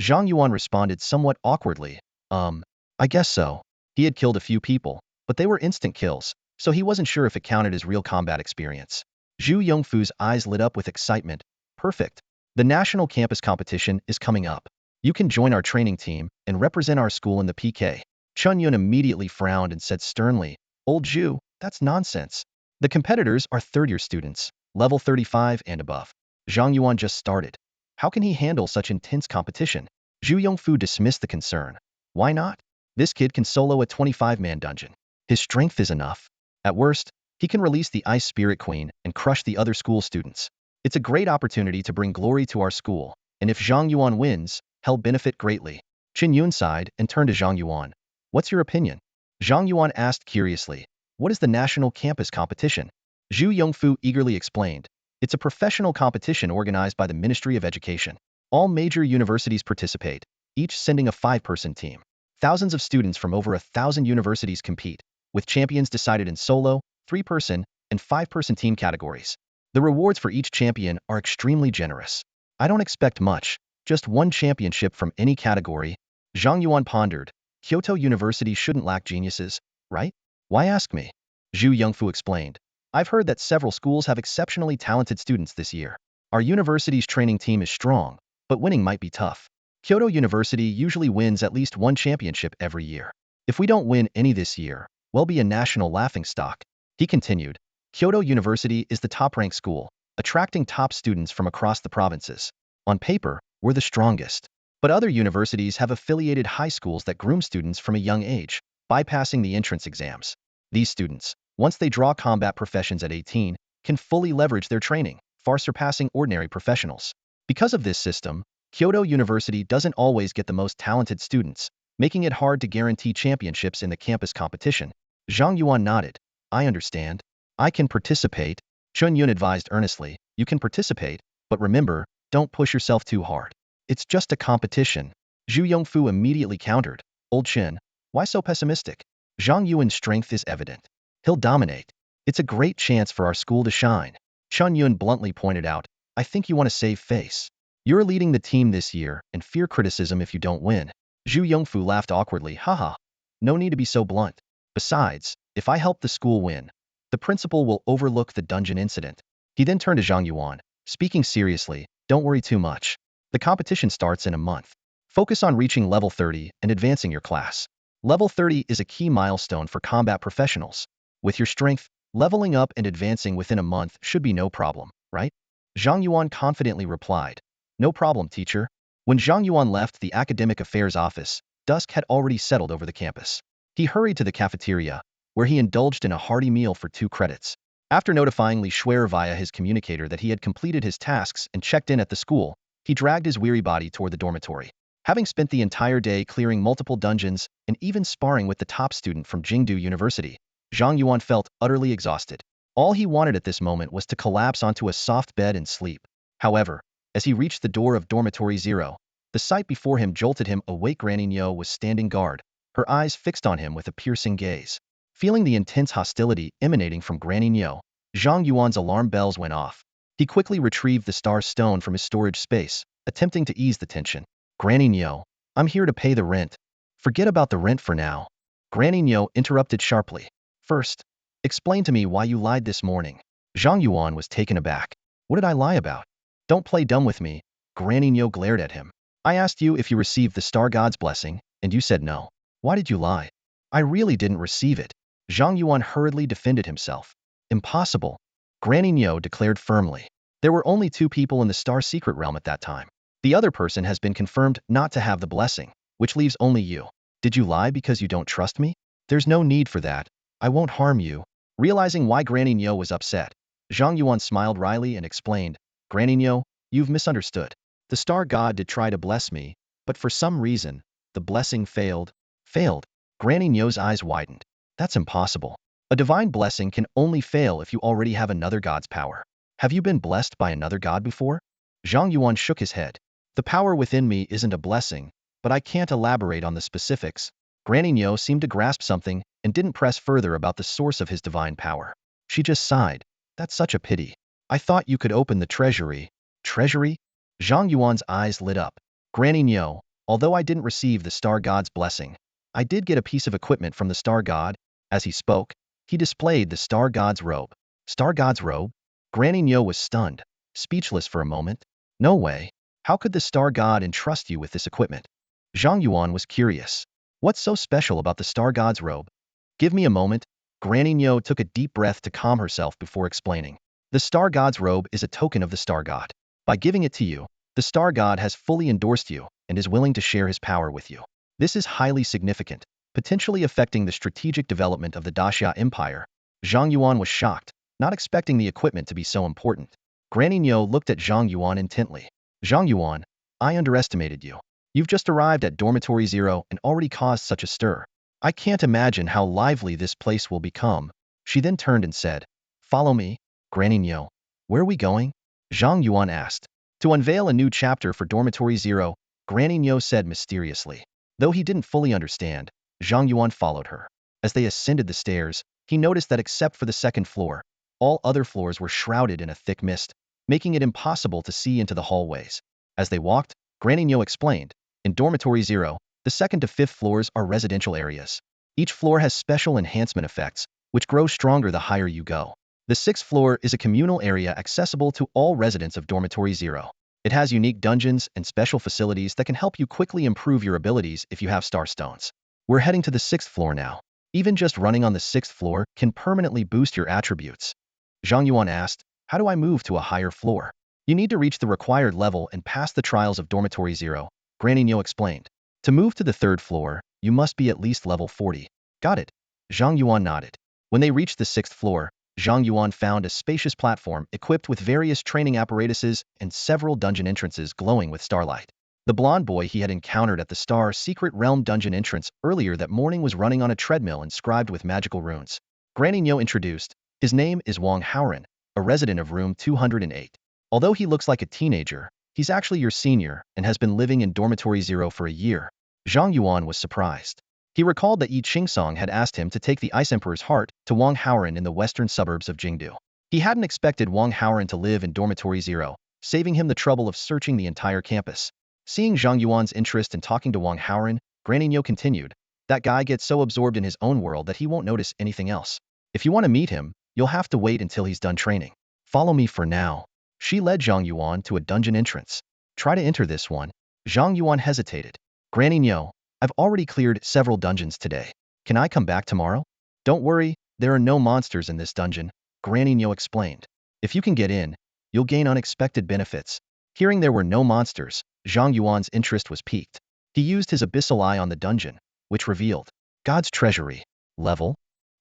Zhang Yuan responded somewhat awkwardly, I guess so. He had killed a few people, but they were instant kills, so he wasn't sure if it counted as real combat experience. Zhu Yongfu's eyes lit up with excitement. Perfect. The national campus competition is coming up. You can join our training team and represent our school in the PK. Chen Yun immediately frowned and said sternly, Old Zhu, that's nonsense. The competitors are third-year students, level 35 and above. Zhang Yuan just started. How can he handle such intense competition? Zhu Yongfu dismissed the concern. Why not? This kid can solo a 25-man dungeon. His strength is enough. At worst, he can release the Ice Spirit Queen and crush the other school students. It's a great opportunity to bring glory to our school, and if Zhang Yuan wins, he'll benefit greatly. Chen Yun sighed and turned to Zhang Yuan. What's your opinion? Zhang Yuan asked curiously. What is the national campus competition? Zhu Yongfu eagerly explained. It's a professional competition organized by the Ministry of Education. All major universities participate, each sending a 5-person team. Thousands of students from over 1,000 universities compete, with champions decided in solo, 3-person, and 5-person team categories. The rewards for each champion are extremely generous. I don't expect much, just one championship from any category. Zhang Yuan pondered. Kyoto University shouldn't lack geniuses, right? Why ask me? Zhu Yongfu explained. I've heard that several schools have exceptionally talented students this year. Our university's training team is strong, but winning might be tough. Kyoto University usually wins at least one championship every year. If we don't win any this year, we'll be a national laughingstock. He continued. Kyoto University is the top-ranked school, attracting top students from across the provinces. On paper, we're the strongest. But other universities have affiliated high schools that groom students from a young age, bypassing the entrance exams. These students, once they draw combat professions at 18, can fully leverage their training, far surpassing ordinary professionals. Because of this system, Kyoto University doesn't always get the most talented students, making it hard to guarantee championships in the campus competition. Zhang Yuan nodded. I understand. I can participate. Chun Yun advised earnestly. You can participate, but remember, don't push yourself too hard. It's just a competition. Zhu Yongfu immediately countered. Old Chen, why so pessimistic? Zhang Yuan's strength is evident. He'll dominate. It's a great chance for our school to shine. Chun Yun bluntly pointed out. I think you want to save face. You're leading the team this year and fear criticism if you don't win. Zhu Yongfu laughed awkwardly. Haha. No need to be so blunt. Besides, if I help the school win, the principal will overlook the dungeon incident. He then turned to Zhang Yuan. Speaking seriously, don't worry too much. The competition starts in a month. Focus on reaching level 30 and advancing your class. Level 30 is a key milestone for combat professionals. With your strength, leveling up and advancing within a month should be no problem, right? Zhang Yuan confidently replied. No problem, teacher. When Zhang Yuan left the academic affairs office, dusk had already settled over the campus. He hurried to the cafeteria, where he indulged in a hearty meal for 2 credits. After notifying Xue'er via his communicator that he had completed his tasks and checked in at the school, he dragged his weary body toward the dormitory. Having spent the entire day clearing multiple dungeons and even sparring with the top student from Jingdu University, Zhang Yuan felt utterly exhausted. All he wanted at this moment was to collapse onto a soft bed and sleep. However, as he reached the door of dormitory 0, the sight before him jolted him awake. Granny Nyo was standing guard, her eyes fixed on him with a piercing gaze. Feeling the intense hostility emanating from Granny Nyo, Zhang Yuan's alarm bells went off. He quickly retrieved the star stone from his storage space, attempting to ease the tension. Granny Nyo, I'm here to pay the rent. Forget about the rent for now. Granny Nyo interrupted sharply. First, explain to me why you lied this morning. Zhang Yuan was taken aback. What did I lie about? Don't play dumb with me. Granny Nyo glared at him. I asked you if you received the star god's blessing, and you said no. Why did you lie? I really didn't receive it. Zhang Yuan hurriedly defended himself. Impossible. Granny Nyo declared firmly. There were only 2 people in the star secret realm at that time. The other person has been confirmed not to have the blessing, which leaves only you. Did you lie because you don't trust me? There's no need for that. I won't harm you. Realizing why Granny Nyo was upset, Zhang Yuan smiled wryly and explained. Granny Nyo, you've misunderstood. The star god did try to bless me, but for some reason, the blessing failed. Failed? Granny Nyo's eyes widened. That's impossible. A divine blessing can only fail if you already have another god's power. Have you been blessed by another god before? Zhang Yuan shook his head. The power within me isn't a blessing, but I can't elaborate on the specifics. Granny Nyo seemed to grasp something and didn't press further about the source of his divine power. She just sighed. That's such a pity. I thought you could open the treasury. Treasury? Zhang Yuan's eyes lit up. Granny Nyo, although I didn't receive the star god's blessing, I did get a piece of equipment from the star god. As he spoke, he displayed the star god's robe. Star god's robe? Granny Nyo was stunned, speechless for a moment. No way. How could the star god entrust you with this equipment? Zhang Yuan was curious. What's so special about the star god's robe? Give me a moment. Granny Nyo took a deep breath to calm herself before explaining. The star god's robe is a token of the star god. By giving it to you, the star god has fully endorsed you and is willing to share his power with you. This is highly significant, potentially affecting the strategic development of the Daxia Empire. Zhang Yuan was shocked, not expecting the equipment to be so important. Granny Nyo looked at Zhang Yuan intently. Zhang Yuan, I underestimated you. You've just arrived at dormitory 0 and already caused such a stir. I can't imagine how lively this place will become. She then turned and said, Follow me, Granny Nyo. Where are we going? Zhang Yuan asked. To unveil a new chapter for dormitory 0, Granny Nyo said mysteriously. Though he didn't fully understand, Zhang Yuan followed her. As they ascended the stairs, he noticed that except for the 2nd floor, all other floors were shrouded in a thick mist, making it impossible to see into the hallways. As they walked, Granny Nyo explained, in Dormitory 0, the second to fifth floors are residential areas. Each floor has special enhancement effects, which grow stronger the higher you go. The sixth floor is a communal area accessible to all residents of Dormitory 0. It has unique dungeons and special facilities that can help you quickly improve your abilities if you have star stones. We're heading to the sixth floor now. Even just running on the sixth floor can permanently boost your attributes. Zhang Yuan asked, how do I move to a higher floor? You need to reach the required level and pass the trials of Dormitory 0, Granny Nyo explained. To move to the third floor, you must be at least level 40. Got it. Zhang Yuan nodded. When they reached the sixth floor, Zhang Yuan found a spacious platform equipped with various training apparatuses and several dungeon entrances glowing with starlight. The blonde boy he had encountered at the Star Secret Realm dungeon entrance earlier that morning was running on a treadmill inscribed with magical runes. Granny Nyo introduced, his name is Wang Haoran, a resident of room 208. Although he looks like a teenager, he's actually your senior and has been living in Dormitory 0 for a year. Zhang Yuan was surprised. He recalled that Yi Qingsong had asked him to take the Ice Emperor's heart to Wang Haoran in the western suburbs of Jingdu. He hadn't expected Wang Haoran to live in Dormitory 0, saving him the trouble of searching the entire campus. Seeing Zhang Yuan's interest in talking to Wang Haoran, Granny Nyo continued, that guy gets so absorbed in his own world that he won't notice anything else. If you want to meet him, you'll have to wait until he's done training. Follow me for now. She led Zhang Yuan to a dungeon entrance. Try to enter this one. Zhang Yuan hesitated. Granny Nyo, I've already cleared several dungeons today. Can I come back tomorrow? Don't worry, there are no monsters in this dungeon, Granny Nyo explained. If you can get in, you'll gain unexpected benefits. Hearing there were no monsters, Zhang Yuan's interest was piqued. He used his Abyssal eye on the dungeon, which revealed, God's Treasury. Level?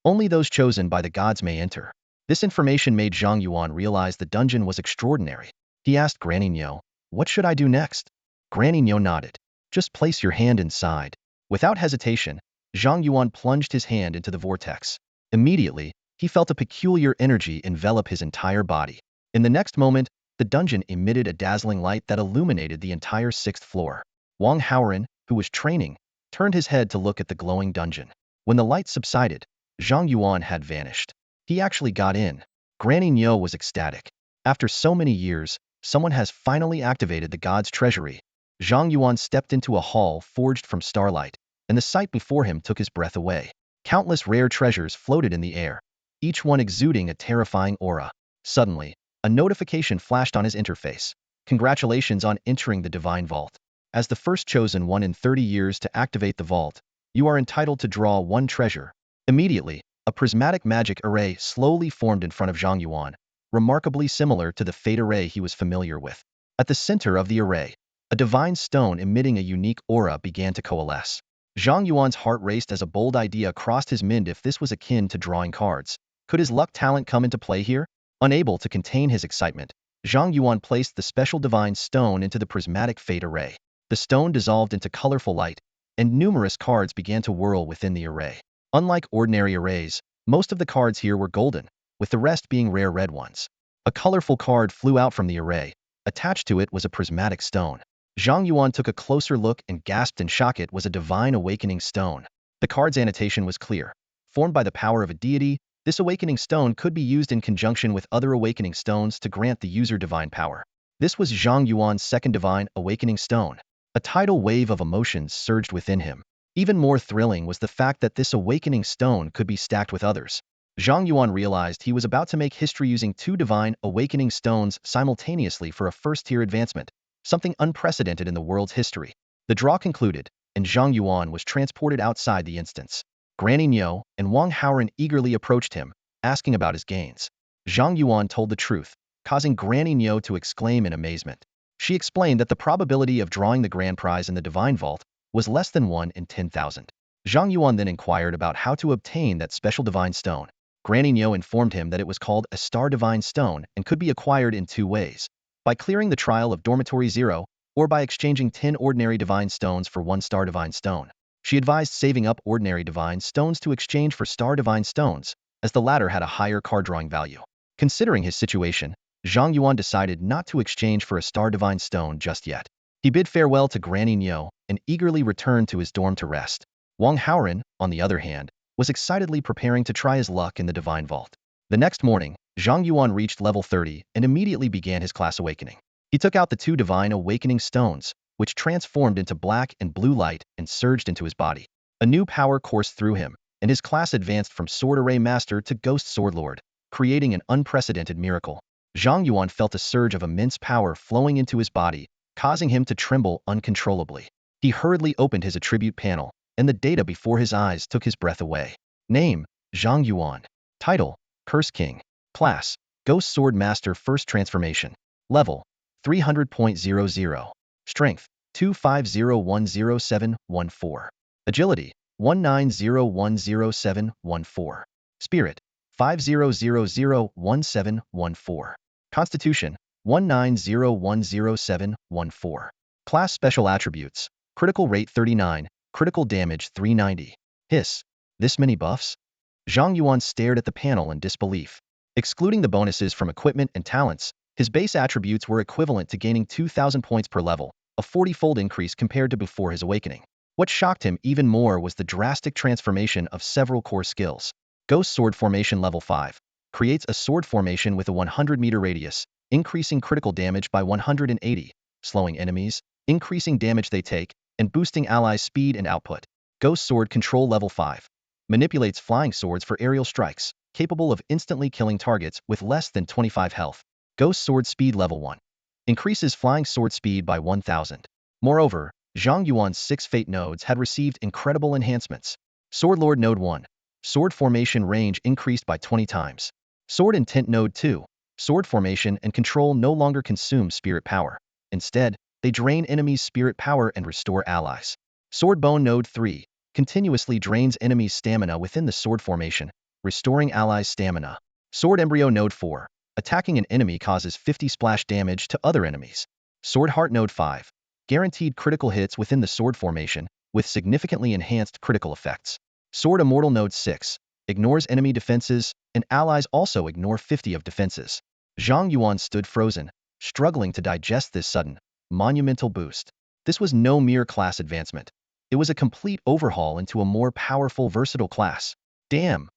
Only those chosen by the gods may enter. This information made Zhang Yuan realize the dungeon was extraordinary. He asked Granny Nyo, what should I do next? Granny Nyo nodded. Just place your hand inside. Without hesitation, Zhang Yuan plunged his hand into the vortex. Immediately, he felt a peculiar energy envelop his entire body. In the next moment, the dungeon emitted a dazzling light that illuminated the entire sixth floor. Wang Haoran, who was training, turned his head to look at the glowing dungeon. When the light subsided, Zhang Yuan had vanished. He actually got in. Granny Nyo was ecstatic. After so many years, someone has finally activated the god's treasury. Zhang Yuan stepped into a hall forged from starlight, and the sight before him took his breath away. Countless rare treasures floated in the air, each one exuding a terrifying aura. Suddenly, a notification flashed on his interface. Congratulations on entering the Divine Vault. As the first chosen one in 30 years to activate the vault, you are entitled to draw one treasure. Immediately, a prismatic magic array slowly formed in front of Zhang Yuan, remarkably similar to the fate array he was familiar with. At the center of the array, a divine stone emitting a unique aura began to coalesce. Zhang Yuan's heart raced as a bold idea crossed his mind. If this was akin to drawing cards, could his luck talent come into play here? Unable to contain his excitement, Zhang Yuan placed the special divine stone into the prismatic fate array. The stone dissolved into colorful light, and numerous cards began to whirl within the array. Unlike ordinary arrays, most of the cards here were golden, with the rest being rare red ones. A colorful card flew out from the array. Attached to it was a prismatic stone. Zhang Yuan took a closer look and gasped in shock. It was a divine awakening stone. The card's annotation was clear. Formed by the power of a deity, this awakening stone could be used in conjunction with other awakening stones to grant the user divine power. This was Zhang Yuan's second divine awakening stone. A tidal wave of emotions surged within him. Even more thrilling was the fact that this awakening stone could be stacked with others. Zhang Yuan realized he was about to make history using two divine awakening stones simultaneously for a first-tier advancement, something unprecedented in the world's history. The draw concluded, and Zhang Yuan was transported outside the instance. Granny Nyo and Wang Haoran eagerly approached him, asking about his gains. Zhang Yuan told the truth, causing Granny Nyo to exclaim in amazement. She explained that the probability of drawing the grand prize in the Divine Vault was less than 1 in 10,000. Zhang Yuan then inquired about how to obtain that special divine stone. Granny Nyo informed him that it was called a Star Divine Stone and could be acquired in two ways: by clearing the trial of Dormitory 0, or by exchanging 10 ordinary divine stones for 1 Star Divine Stone. She advised saving up ordinary divine stones to exchange for Star Divine Stones, as the latter had a higher card drawing value. Considering his situation, Zhang Yuan decided not to exchange for a Star Divine Stone just yet. He bid farewell to Granny Nyo and eagerly returned to his dorm to rest. Wang Haoran, on the other hand, was excitedly preparing to try his luck in the Divine Vault. The next morning, Zhang Yuan reached level 30 and immediately began his class awakening. He took out the two divine awakening stones, which transformed into black and blue light and surged into his body. A new power coursed through him, and his class advanced from Sword Array Master to Ghost Sword Lord, creating an unprecedented miracle. Zhang Yuan felt a surge of immense power flowing into his body, causing him to tremble uncontrollably. He hurriedly opened his attribute panel, and the data before his eyes took his breath away. Name: Zhang Yuan. Title: Curse King. Class: Ghost Sword Master First Transformation. Level: 300.00. Strength: 250107114. Agility: 190107114. Spirit: 50001714. Constitution: 190107114. Class Special Attributes: Critical Rate 39, Critical Damage 390. Hiss. This many buffs? Zhang Yuan stared at the panel in disbelief. Excluding the bonuses from equipment and talents, his base attributes were equivalent to gaining 2,000 points per level, a 40-fold increase compared to before his awakening. What shocked him even more was the drastic transformation of several core skills. Ghost Sword Formation Level 5 creates a sword formation with a 100-meter radius, increasing critical damage by 180, slowing enemies, increasing damage they take, and boosting allies' speed and output. Ghost Sword Control Level 5 manipulates flying swords for aerial strikes, capable of instantly killing targets with less than 25 health. Ghost Sword Speed Level 1 increases flying sword speed by 1,000. Moreover, Zhang Yuan's 6 Fate nodes had received incredible enhancements. Sword Lord Node 1. Sword formation range increased by 20 times. Sword Intent Node 2. Sword formation and control no longer consume spirit power. Instead, they drain enemies' spirit power and restore allies. Sword Bone Node 3. Continuously drains enemies' stamina within the sword formation, restoring allies' stamina. Sword Embryo Node 4. Attacking an enemy causes 50 splash damage to other enemies. Sword Heart Node 5. Guaranteed critical hits within the sword formation, with significantly enhanced critical effects. Sword Immortal Node 6. Ignores enemy defenses, and allies also ignore 50 of defenses. Zhang Yuan stood frozen, struggling to digest this sudden, monumental boost. This was no mere class advancement. It was a complete overhaul into a more powerful, versatile class. Damn!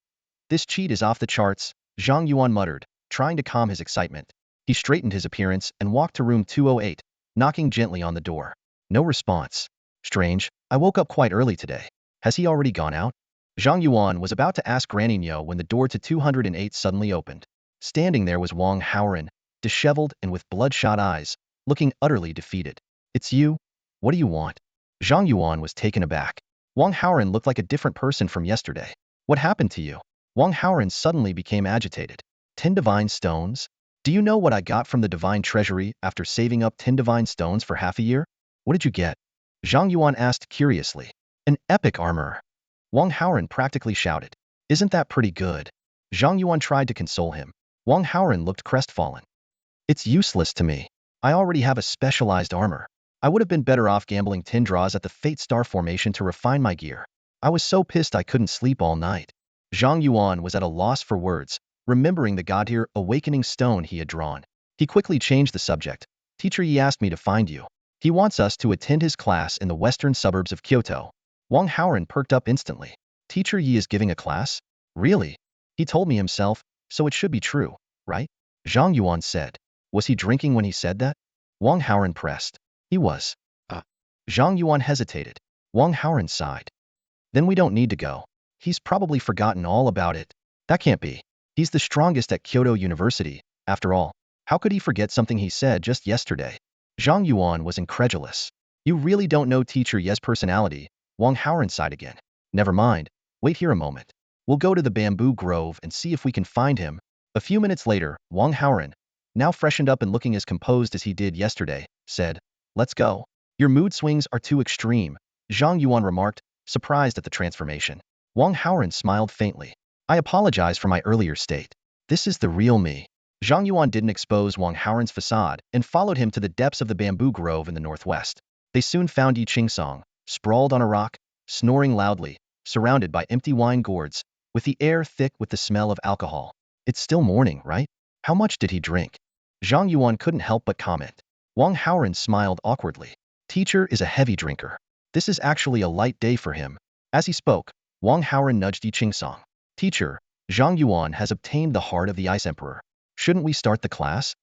This cheat is off the charts, Zhang Yuan muttered, trying to calm his excitement. He straightened his appearance and walked to room 208, knocking gently on the door. No response. Strange, I woke up quite early today. Has he already gone out? Zhang Yuan was about to ask Granny Nyo when the door to 208 suddenly opened. Standing there was Wang Haoren, disheveled and with bloodshot eyes, looking utterly defeated. It's you? What do you want? Zhang Yuan was taken aback. Wang Haoren looked like a different person from yesterday. What happened to you? Wang Haoren suddenly became agitated. 10 divine stones? Do you know what I got from the divine treasury after saving up 10 divine stones for half a year? What did you get? Zhang Yuan asked curiously. An epic armor. Wang Haoren practically shouted. Isn't that pretty good? Zhang Yuan tried to console him. Wang Haoren looked crestfallen. It's useless to me. I already have a specialized armor. I would have been better off gambling 10 draws at the Fate Star formation to refine my gear. I was so pissed I couldn't sleep all night. Zhang Yuan was at a loss for words, remembering the god-tier awakening stone he had drawn. He quickly changed the subject. Teacher Yi asked me to find you. He wants us to attend his class in the western suburbs of Kyoto. Wang Haoren perked up instantly. Teacher Yi is giving a class? Really? He told me himself, so it should be true, right? Zhang Yuan said. Was he drinking when he said that? Wang Haoren pressed. He was. Zhang Yuan hesitated. Wang Haoren sighed. Then we don't need to go. He's probably forgotten all about it. That can't be. He's the strongest at Kyoto University, after all. How could he forget something he said just yesterday? Zhang Yuan was incredulous. You really don't know Teacher Ye's personality, Wang Haoren sighed again. Never mind. Wait here a moment. We'll go to the bamboo grove and see if we can find him. A few minutes later, Wang Haoren, now freshened up and looking as composed as he did yesterday, said, Let's go. Your mood swings are too extreme, Zhang Yuan remarked, surprised at the transformation. Wang Haoren smiled faintly. I apologize for my earlier state. This is the real me. Zhang Yuan didn't expose Wang Haoren's facade and followed him to the depths of the bamboo grove in the northwest. They soon found Yi Qingsong, sprawled on a rock, snoring loudly, surrounded by empty wine gourds, with the air thick with the smell of alcohol. It's still morning, right? How much did he drink? Zhang Yuan couldn't help but comment. Wang Haoren smiled awkwardly. Teacher is a heavy drinker. This is actually a light day for him. As he spoke, Wang Haoren nudged Yi Qingsong. Teacher, Zhang Yuan has obtained the heart of the Ice Emperor. Shouldn't we start the class?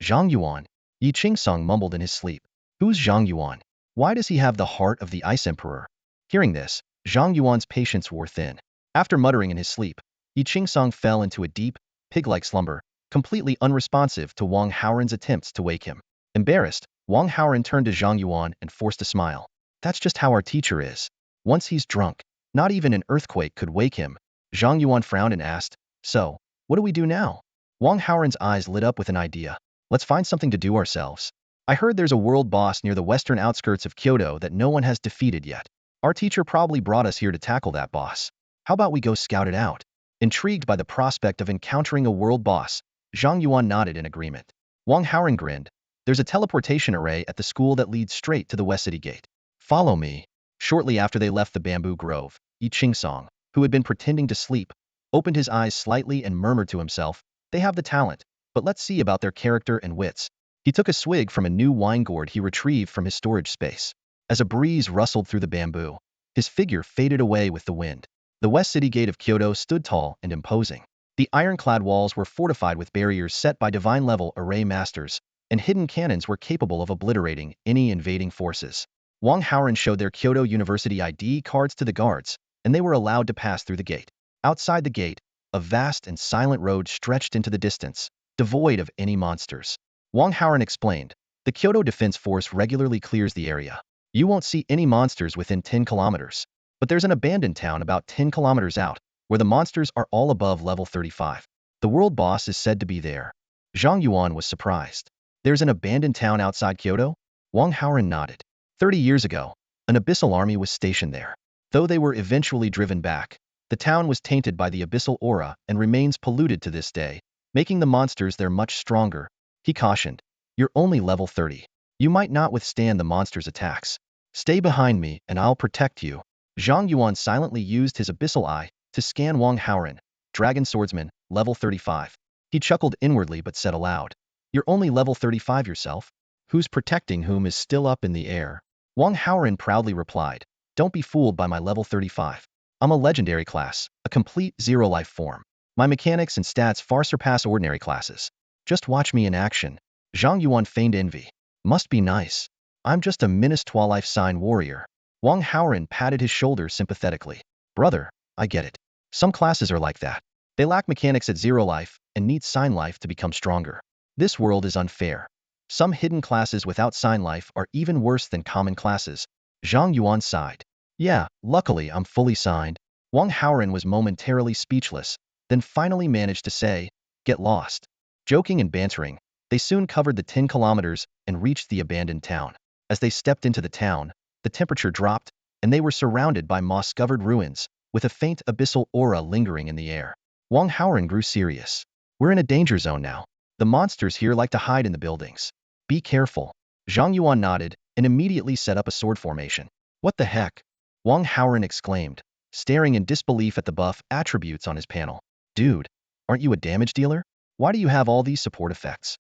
Zhang Yuan, Yi Qingsong mumbled in his sleep. Who's Zhang Yuan? Why does he have the heart of the Ice Emperor? Hearing this, Zhang Yuan's patience wore thin. After muttering in his sleep, Yi Qingsong fell into a deep, pig-like slumber, completely unresponsive to Wang Haoren's attempts to wake him. Embarrassed, Wang Haoren turned to Zhang Yuan and forced a smile. That's just how our teacher is. Once he's drunk, not even an earthquake could wake him. Zhang Yuan frowned and asked, so, what do we do now? Wang Haoren's eyes lit up with an idea. Let's find something to do ourselves. I heard there's a world boss near the western outskirts of Kyoto that no one has defeated yet. Our teacher probably brought us here to tackle that boss. How about we go scout it out? Intrigued by the prospect of encountering a world boss, Zhang Yuan nodded in agreement. Wang Haoren grinned. There's a teleportation array at the school that leads straight to the West City Gate. Follow me. Shortly after they left the bamboo grove, Yi Qingsong, who had been pretending to sleep, opened his eyes slightly and murmured to himself, they have the talent, but let's see about their character and wits. He took a swig from a new wine gourd he retrieved from his storage space. As a breeze rustled through the bamboo, his figure faded away with the wind. The West City Gate of Kyoto stood tall and imposing. The ironclad walls were fortified with barriers set by divine-level array masters, and hidden cannons were capable of obliterating any invading forces. Wang Haoren showed their Kyoto University ID cards to the guards, and they were allowed to pass through the gate. Outside the gate, a vast and silent road stretched into the distance, devoid of any monsters. Wang Haoren explained, the Kyoto Defense Force regularly clears the area. You won't see any monsters within 10 kilometers. But there's an abandoned town about 10 kilometers out, where the monsters are all above level 35. The world boss is said to be there. Zhang Yuan was surprised. There's an abandoned town outside Kyoto? Wang Haoren nodded. 30 years ago, an Abyssal army was stationed there. Though they were eventually driven back, the town was tainted by the Abyssal aura and remains polluted to this day, making the monsters there much stronger. He cautioned, you're only level 30. You might not withstand the monsters' attacks. Stay behind me and I'll protect you. Zhang Yuan silently used his Abyssal eye to scan Wang Haoren, Dragon Swordsman, level 35. He chuckled inwardly but said aloud, you're only level 35 yourself? Who's protecting whom is still up in the air. Wang Haoren proudly replied, don't be fooled by my level 35. I'm a legendary class, a complete zero life form. My mechanics and stats far surpass ordinary classes. Just watch me in action. Zhang Yuan feigned envy. Must be nice. I'm just a minus 12 life sign warrior. Wang Haoren patted his shoulder sympathetically. Brother, I get it. Some classes are like that. They lack mechanics at zero life and need sign life to become stronger. This world is unfair. Some hidden classes without sign life are even worse than common classes. Zhang Yuan sighed. Yeah, luckily I'm fully signed. Wang Haoren was momentarily speechless, then finally managed to say, get lost. Joking and bantering, they soon covered the 10 kilometers and reached the abandoned town. As they stepped into the town, the temperature dropped, and they were surrounded by moss-covered ruins, with a faint abyssal aura lingering in the air. Wang Haoren grew serious. We're in a danger zone now. The monsters here like to hide in the buildings. Be careful. Zhang Yuan nodded and immediately set up a sword formation. What the heck? Wang Haoren exclaimed, staring in disbelief at the buff attributes on his panel. Dude, aren't you a damage dealer? Why do you have all these support effects?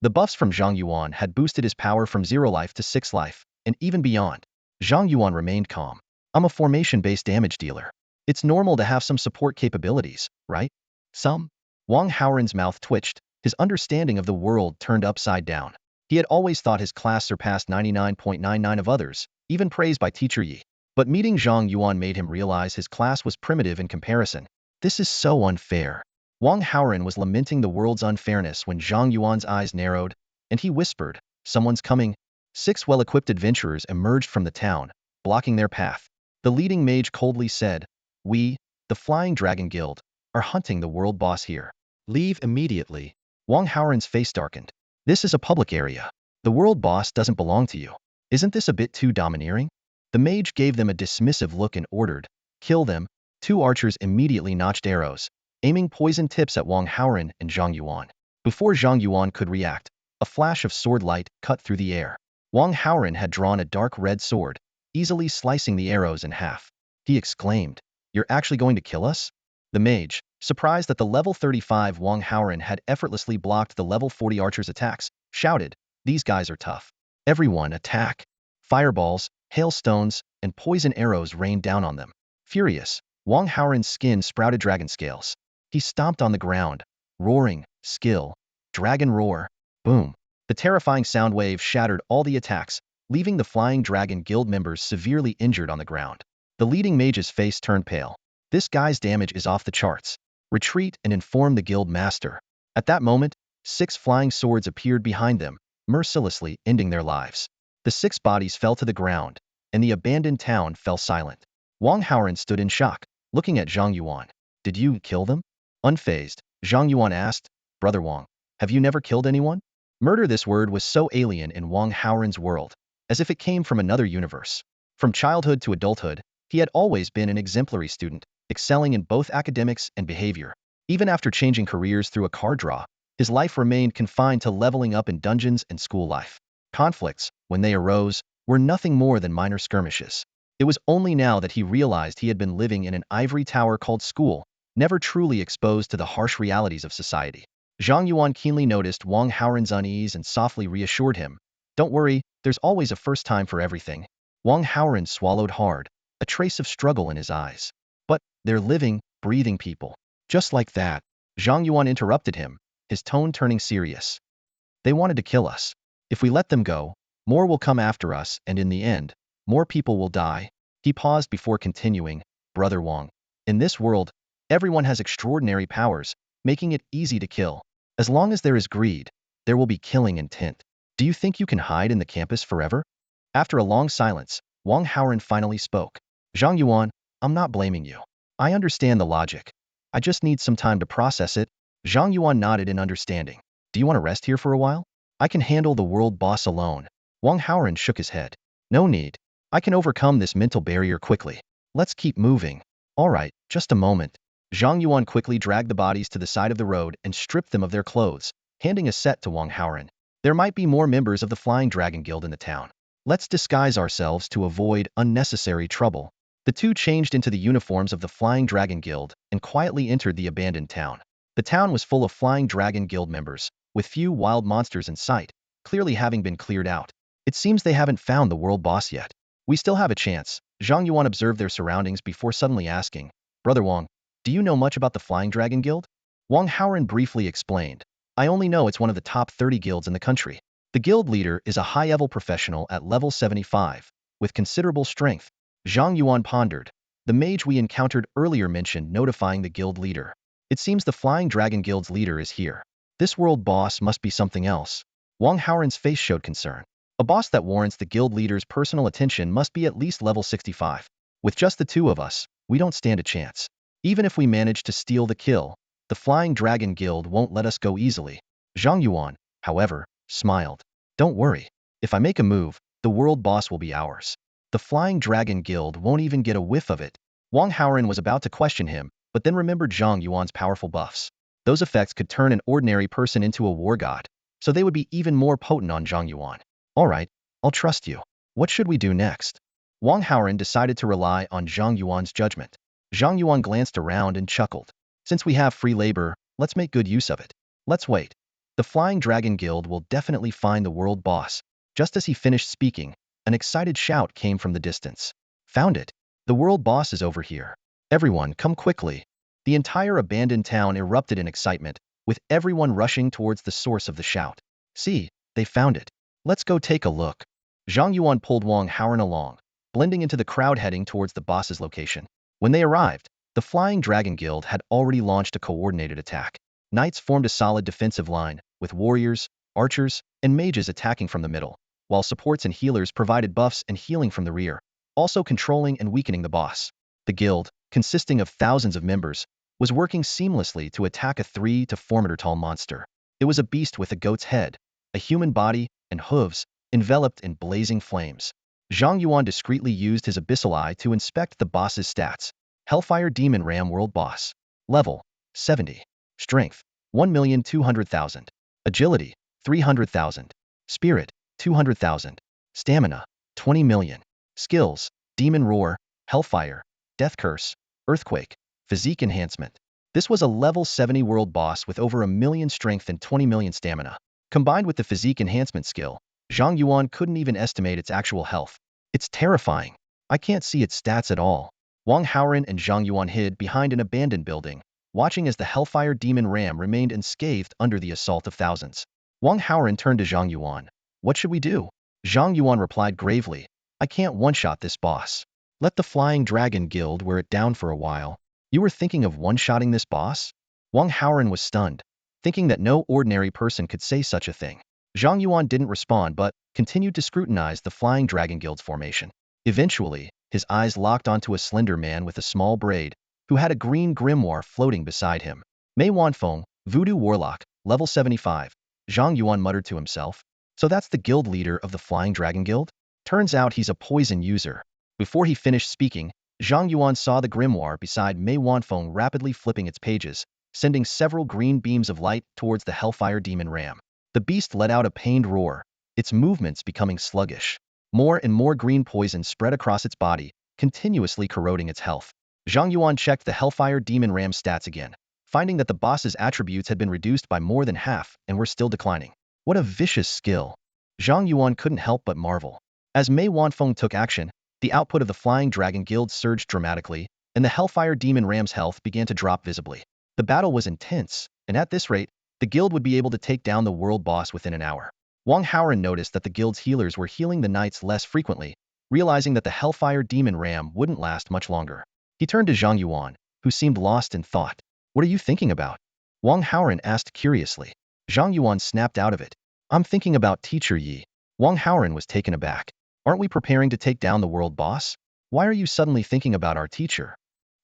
The buffs from Zhang Yuan had boosted his power from 0 life to 6 life, and even beyond. Zhang Yuan remained calm. I'm a formation-based damage dealer. It's normal to have some support capabilities, right? Some? Wang Haoren's mouth twitched, his understanding of the world turned upside down. He had always thought his class surpassed 99.99 of others, even praised by Teacher Yi. But meeting Zhang Yuan made him realize his class was primitive in comparison. This is so unfair. Wang Haoren was lamenting the world's unfairness when Zhang Yuan's eyes narrowed, and he whispered, someone's coming. 6 well-equipped adventurers emerged from the town, blocking their path. The leading mage coldly said, we, the Flying Dragon Guild, are hunting the world boss here. Leave immediately. Wang Haoren's face darkened. This is a public area. The world boss doesn't belong to you. Isn't this a bit too domineering? The mage gave them a dismissive look and ordered, kill them. 2 archers immediately notched arrows, aiming poison tips at Wang Haoren and Zhang Yuan. Before Zhang Yuan could react, a flash of sword light cut through the air. Wang Haoren had drawn a dark red sword, easily slicing the arrows in half. He exclaimed, you're actually going to kill us? The mage, surprised that the level 35 Wang Haoren had effortlessly blocked the level 40 archer's attacks, shouted, these guys are tough. Everyone attack. Fireballs, hailstones, and poison arrows rained down on them. Furious, Wang Haoren's skin sprouted dragon scales. He stomped on the ground, roaring, skill, dragon roar, boom. The terrifying sound wave shattered all the attacks, leaving the Flying Dragon Guild members severely injured on the ground. The leading mage's face turned pale. This guy's damage is off the charts. Retreat and inform the guild master. At that moment, 6 flying swords appeared behind them, mercilessly ending their lives. The 6 bodies fell to the ground, and the abandoned town fell silent. Wang Haoran stood in shock, looking at Zhang Yuan. Did you kill them? Unfazed, Zhang Yuan asked, Brother Wang, have you never killed anyone? Murder, this word was so alien in Wang Haoran's world, as if it came from another universe. From childhood to adulthood, he had always been an exemplary student, excelling in both academics and behavior. Even after changing careers through a card draw, his life remained confined to leveling up in dungeons and school life. Conflicts, when they arose, were nothing more than minor skirmishes. It was only now that he realized he had been living in an ivory tower called school, never truly exposed to the harsh realities of society. Zhang Yuan keenly noticed Wang Haoran's unease and softly reassured him. Don't worry, there's always a first time for everything. Wang Haoran swallowed hard, a trace of struggle in his eyes. But they're living, breathing people. Just like that, Zhang Yuan interrupted him, his tone turning serious. They wanted to kill us. If we let them go, more will come after us, and in the end, more people will die. He paused before continuing, Brother Wang. In this world, everyone has extraordinary powers, making it easy to kill. As long as there is greed, there will be killing intent. Do you think you can hide in the campus forever? After a long silence, Wang Haoran finally spoke. Zhang Yuan, I'm not blaming you. I understand the logic. I just need some time to process it. Zhang Yuan nodded in understanding. Do you want to rest here for a while? I can handle the world boss alone. Wang Haoran shook his head. No need. I can overcome this mental barrier quickly. Let's keep moving. All right, just a moment. Zhang Yuan quickly dragged the bodies to the side of the road and stripped them of their clothes, handing a set to Wang Haoran. There might be more members of the Flying Dragon Guild in the town. Let's disguise ourselves to avoid unnecessary trouble. The two changed into the uniforms of the Flying Dragon Guild and quietly entered the abandoned town. The town was full of Flying Dragon Guild members, with few wild monsters in sight, clearly having been cleared out. It seems they haven't found the world boss yet. We still have a chance. Zhang Yuan observed their surroundings before suddenly asking, Brother Wang, do you know much about the Flying Dragon Guild? Wang Haoran briefly explained. I only know it's one of the top 30 guilds in the country. The guild leader is a high-level professional at level 75, with considerable strength. Zhang Yuan pondered. The mage we encountered earlier mentioned notifying the guild leader. It seems the Flying Dragon Guild's leader is here. This world boss must be something else. Wang Haoran's face showed concern. A boss that warrants the guild leader's personal attention must be at least level 65. With just the two of us, we don't stand a chance. Even if we manage to steal the kill, the Flying Dragon Guild won't let us go easily. Zhang Yuan, however, smiled. Don't worry. If I make a move, the world boss will be ours. The Flying Dragon Guild won't even get a whiff of it. Wang Haoran was about to question him, but then remembered Zhang Yuan's powerful buffs. Those effects could turn an ordinary person into a war god, so they would be even more potent on Zhang Yuan. All right, I'll trust you. What should we do next? Wang Haoran decided to rely on Zhang Yuan's judgment. Zhang Yuan glanced around and chuckled. Since we have free labor, let's make good use of it. Let's wait. The Flying Dragon Guild will definitely find the world boss. Just as he finished speaking, an excited shout came from the distance. Found it. The world boss is over here. Everyone, come quickly. The entire abandoned town erupted in excitement, with everyone rushing towards the source of the shout. See, they found it. Let's go take a look. Zhang Yuan pulled Wang Haoran along, blending into the crowd heading towards the boss's location. When they arrived, the Flying Dragon Guild had already launched a coordinated attack. Knights formed a solid defensive line, with warriors, archers, and mages attacking from the middle, while supports and healers provided buffs and healing from the rear, also controlling and weakening the boss. The guild, consisting of thousands of members, was working seamlessly to attack a 3 to 4 meter tall monster. It was a beast with a goat's head, a human body, and hooves, enveloped in blazing flames. Zhang Yuan discreetly used his Abyssal eye to inspect the boss's stats. Hellfire Demon Ram World Boss. Level, 70. Strength, 1,200,000. Agility, 300,000. Spirit, 200,000. Stamina, 20 million. Skills, Demon Roar, Hellfire, Death Curse, Earthquake, Physique Enhancement. This was a level 70 world boss with over 1 million strength and 20 million stamina. Combined with the Physique Enhancement skill, Zhang Yuan couldn't even estimate its actual health. It's terrifying. I can't see its stats at all. Wang Haoran and Zhang Yuan hid behind an abandoned building, watching as the Hellfire Demon Ram remained unscathed under the assault of thousands. Wang Haoren turned to Zhang Yuan. What should we do? Zhang Yuan replied gravely. I can't one-shot this boss. Let the Flying Dragon Guild wear it down for a while. You were thinking of one-shotting this boss? Wang Haoren was stunned, thinking that no ordinary person could say such a thing. Zhang Yuan didn't respond but continued to scrutinize the Flying Dragon Guild's formation. Eventually, his eyes locked onto a slender man with a small braid, who had a green grimoire floating beside him. Mei Wanfeng, Voodoo Warlock, level 75. Zhang Yuan muttered to himself. So that's the guild leader of the Flying Dragon Guild? Turns out he's a poison user. Before he finished speaking, Zhang Yuan saw the grimoire beside Mei Wanfeng rapidly flipping its pages, sending several green beams of light towards the Hellfire Demon Ram. The beast let out a pained roar, its movements becoming sluggish. More and more green poison spread across its body, continuously corroding its health. Zhang Yuan checked the Hellfire Demon Ram's stats again, finding that the boss's attributes had been reduced by more than half and were still declining. What a vicious skill! Zhang Yuan couldn't help but marvel. As Mei Wanfeng took action, the output of the Flying Dragon Guild surged dramatically, and the Hellfire Demon Ram's health began to drop visibly. The battle was intense, and at this rate, the guild would be able to take down the world boss within an hour. Wang Haoren noticed that the guild's healers were healing the knights less frequently, realizing that the Hellfire Demon Ram wouldn't last much longer. He turned to Zhang Yuan, who seemed lost in thought. What are you thinking about? Wang Haoren asked curiously. Zhang Yuan snapped out of it. I'm thinking about Teacher Yi. Wang Haoren was taken aback. Aren't we preparing to take down the world boss? Why are you suddenly thinking about our teacher?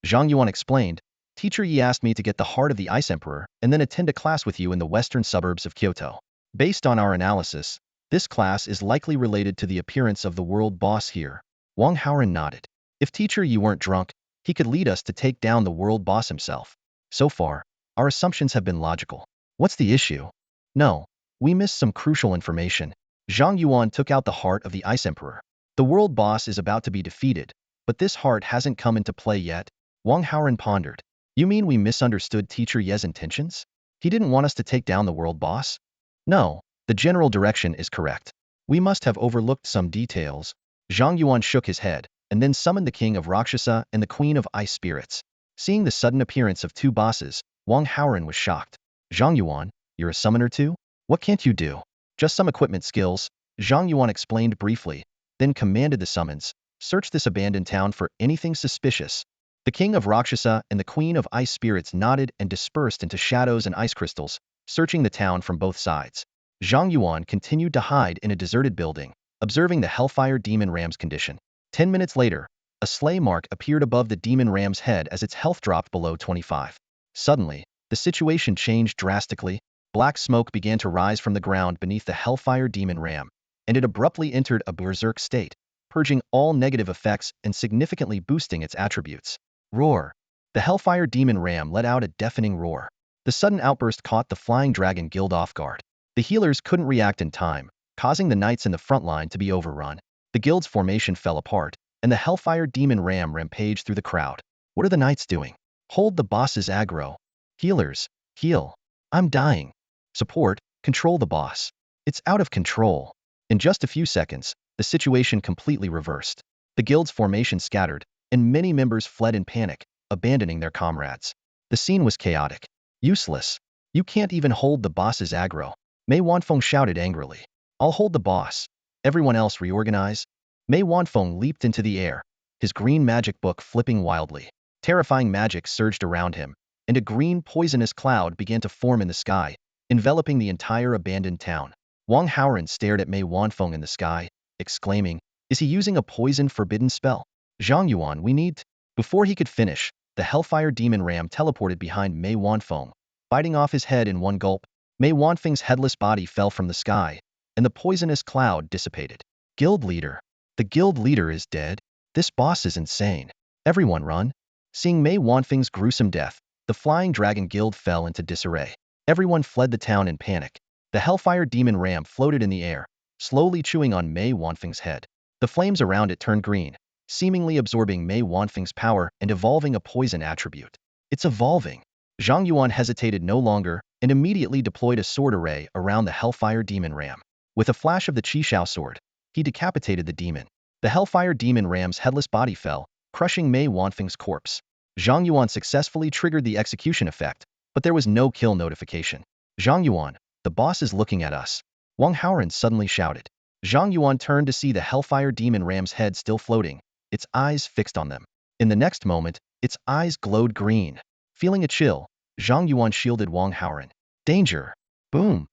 Zhang Yuan explained. Teacher Yi asked me to get the heart of the Ice Emperor and then attend a class with you in the western suburbs of Kyoto. Based on our analysis, this class is likely related to the appearance of the world boss here. Wang Haoren nodded. If Teacher Yi weren't drunk, he could lead us to take down the world boss himself. So far, our assumptions have been logical. What's the issue? No, we missed some crucial information. Zhang Yuan took out the heart of the Ice Emperor. The world boss is about to be defeated, but this heart hasn't come into play yet. Wang Haoren pondered. You mean we misunderstood Teacher Ye's intentions? He didn't want us to take down the world boss? No, the general direction is correct. We must have overlooked some details. Zhang Yuan shook his head, and then summoned the King of Rakshasa and the Queen of Ice Spirits. Seeing the sudden appearance of two bosses, Wang Haoren was shocked. Zhang Yuan, you're a summoner too? What can't you do? Just some equipment skills, Zhang Yuan explained briefly, then commanded the summons. Search this abandoned town for anything suspicious. The King of Rakshasa and the Queen of Ice Spirits nodded and dispersed into shadows and ice crystals, searching the town from both sides. Zhang Yuan continued to hide in a deserted building, observing the Hellfire Demon Ram's condition. 10 minutes later, a slay mark appeared above the Demon Ram's head as its health dropped below 25. Suddenly, the situation changed drastically. Black smoke began to rise from the ground beneath the Hellfire Demon Ram, and it abruptly entered a berserk state, purging all negative effects and significantly boosting its attributes. Roar! The Hellfire Demon Ram let out a deafening roar. The sudden outburst caught the Flying Dragon Guild off guard. The healers couldn't react in time, causing the knights in the front line to be overrun. The guild's formation fell apart, and the Hellfire Demon Ram rampaged through the crowd. What are the knights doing? Hold the boss's aggro. Healers, heal. I'm dying. Support, control the boss. It's out of control. In just a few seconds, the situation completely reversed. The guild's formation scattered, and many members fled in panic, abandoning their comrades. The scene was chaotic. Useless. You can't even hold the boss's aggro. Mei Wanfeng shouted angrily. I'll hold the boss. Everyone else reorganize. Mei Wanfeng leaped into the air, his green magic book flipping wildly. Terrifying magic surged around him, and a green poisonous cloud began to form in the sky, enveloping the entire abandoned town. Wang Haoren stared at Mei Wanfeng in the sky, exclaiming, is he using a poison forbidden spell? Zhang Yuan, we need... Before he could finish, the Hellfire Demon Ram teleported behind Mei Wanfeng, biting off his head in one gulp. Mei Wanfeng's headless body fell from the sky, and the poisonous cloud dissipated. Guild leader. The guild leader is dead? This boss is insane. Everyone run. Seeing Mei Wanfeng's gruesome death, the Flying Dragon Guild fell into disarray. Everyone fled the town in panic. The Hellfire Demon Ram floated in the air, slowly chewing on Mei Wanfeng's head. The flames around it turned green, seemingly absorbing Mei Wanfeng's power and evolving a poison attribute. It's evolving. Zhang Yuan hesitated no longer and immediately deployed a sword array around the Hellfire Demon Ram. With a flash of the Qishao sword, he decapitated the demon. The Hellfire Demon Ram's headless body fell, crushing Mei Wanfeng's corpse. Zhang Yuan successfully triggered the execution effect, but there was no kill notification. Zhang Yuan, the boss is looking at us, Wang Haoran suddenly shouted. Zhang Yuan turned to see the Hellfire Demon Ram's head still floating, its eyes fixed on them. In the next moment, its eyes glowed green. Feeling a chill, Zhang Yuan shielded Wang Haoran. Danger! Boom!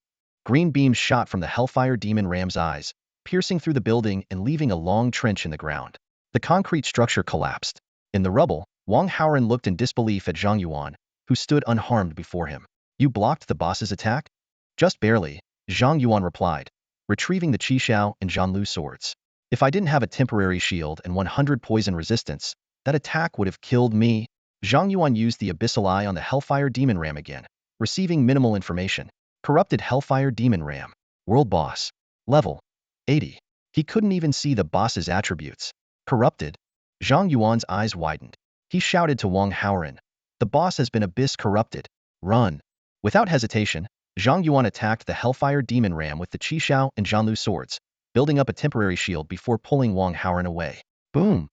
Green beams shot from the Hellfire Demon Ram's eyes, piercing through the building and leaving a long trench in the ground. The concrete structure collapsed. In the rubble, Wang Haoran looked in disbelief at Zhang Yuan, who stood unharmed before him. You blocked the boss's attack? Just barely, Zhang Yuan replied, retrieving the Qishao and Zhanlu swords. If I didn't have a temporary shield and 100 poison resistance, that attack would have killed me. Zhang Yuan used the Abyssal Eye on the Hellfire Demon Ram again, receiving minimal information. Corrupted Hellfire Demon Ram. World Boss. Level 80. He couldn't even see the boss's attributes. Corrupted? Zhang Yuan's eyes widened. He shouted to Wang Haoran. The boss has been abyss corrupted. Run. Without hesitation, Zhang Yuan attacked the Hellfire Demon Ram with the Qishao and Zhanlu swords, building up a temporary shield before pulling Wang Haoran away. Boom!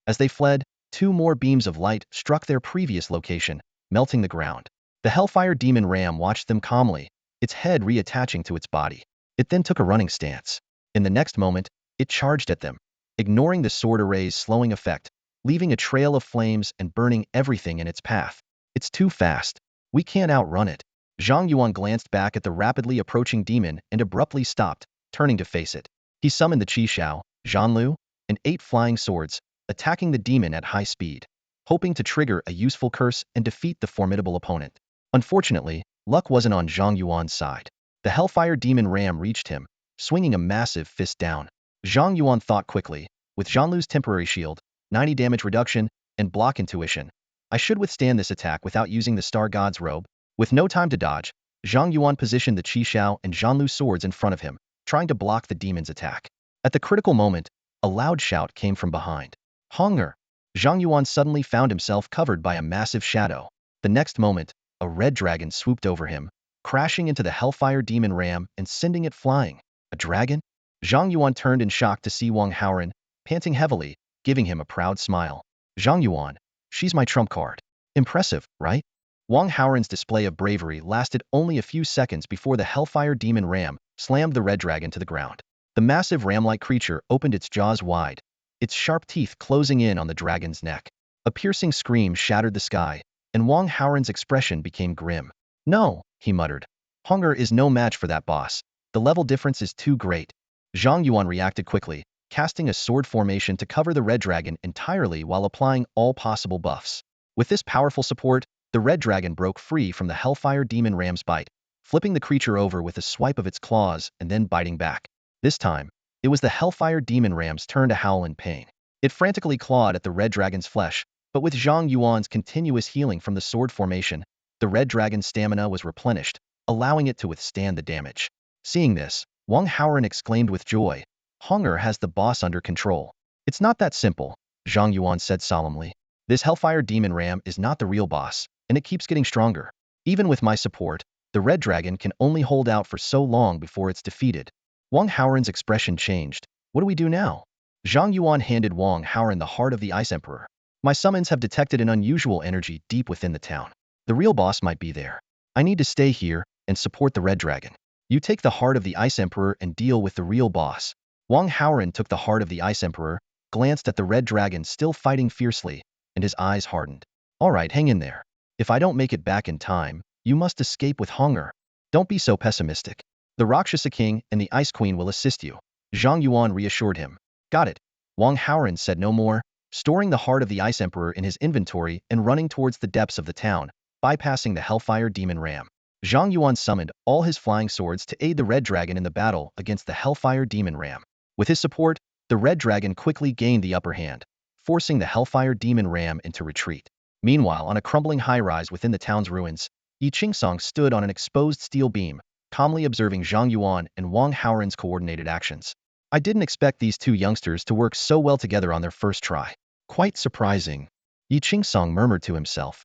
As they fled, 2 more beams of light struck their previous location, melting the ground. The Hellfire Demon Ram watched them calmly, its head reattaching to its body. It then took a running stance. In the next moment, it charged at them, ignoring the sword array's slowing effect, leaving a trail of flames and burning everything in its path. It's too fast. We can't outrun it. Zhang Yuan glanced back at the rapidly approaching demon and abruptly stopped, turning to face it. He summoned the Qishao, Zhanlu, and 8 flying swords, attacking the demon at high speed, hoping to trigger a useful curse and defeat the formidable opponent. Unfortunately, luck wasn't on Zhang Yuan's side. The Hellfire Demon Ram reached him, swinging a massive fist down. Zhang Yuan thought quickly. With Zhanlu's temporary shield, 90 damage reduction, and block intuition, I should withstand this attack without using the Star God's robe. With no time to dodge, Zhang Yuan positioned the Qishao and Zhanlu swords in front of him, trying to block the demon's attack. At the critical moment, a loud shout came from behind. Hunger! Zhang Yuan suddenly found himself covered by a massive shadow. The next moment, a red dragon swooped over him, crashing into the Hellfire Demon Ram and sending it flying. A dragon? Zhang Yuan turned in shock to see Wang Haoran, panting heavily, giving him a proud smile. Zhang Yuan, she's my trump card. Impressive, right? Wang Haoran's display of bravery lasted only a few seconds before the Hellfire Demon Ram slammed the red dragon to the ground. The massive ram-like creature opened its jaws wide, its sharp teeth closing in on the dragon's neck. A piercing scream shattered the sky, and Wang Haoran's expression became grim. No, he muttered. Hunger is no match for that boss. The level difference is too great. Zhang Yuan reacted quickly, casting a sword formation to cover the red dragon entirely while applying all possible buffs. With this powerful support, the red dragon broke free from the Hellfire Demon Ram's bite, flipping the creature over with a swipe of its claws and then biting back. This time, it was the Hellfire Demon Ram's turn to howl in pain. It frantically clawed at the red dragon's flesh, but with Zhang Yuan's continuous healing from the sword formation, the red dragon's stamina was replenished, allowing it to withstand the damage. Seeing this, Wang Haoran exclaimed with joy, Hunger has the boss under control. It's not that simple, Zhang Yuan said solemnly. This Hellfire Demon Ram is not the real boss, and it keeps getting stronger. Even with my support, the red dragon can only hold out for so long before it's defeated. Wang Haoran's expression changed. What do we do now? Zhang Yuan handed Wang Haoran the heart of the Ice Emperor. My summons have detected an unusual energy deep within the town. The real boss might be there. I need to stay here and support the red dragon. You take the heart of the Ice Emperor and deal with the real boss. Wang Haoran took the heart of the Ice Emperor, glanced at the red dragon still fighting fiercely, and his eyes hardened. All right, hang in there. If I don't make it back in time, you must escape with hunger. Don't be so pessimistic. The Rakshasa King and the Ice Queen will assist you. Zhang Yuan reassured him. Got it. Wang Haoran said no more, storing the heart of the Ice Emperor in his inventory and running towards the depths of the town, bypassing the Hellfire Demon Ram. Zhang Yuan summoned all his flying swords to aid the red dragon in the battle against the Hellfire Demon Ram. With his support, the red dragon quickly gained the upper hand, forcing the Hellfire Demon Ram into retreat. Meanwhile, on a crumbling high-rise within the town's ruins, Yi Qingsong stood on an exposed steel beam, calmly observing Zhang Yuan and Wang Haoran's coordinated actions. I didn't expect these two youngsters to work so well together on their first try. Quite surprising. Yi Qingsong murmured to himself.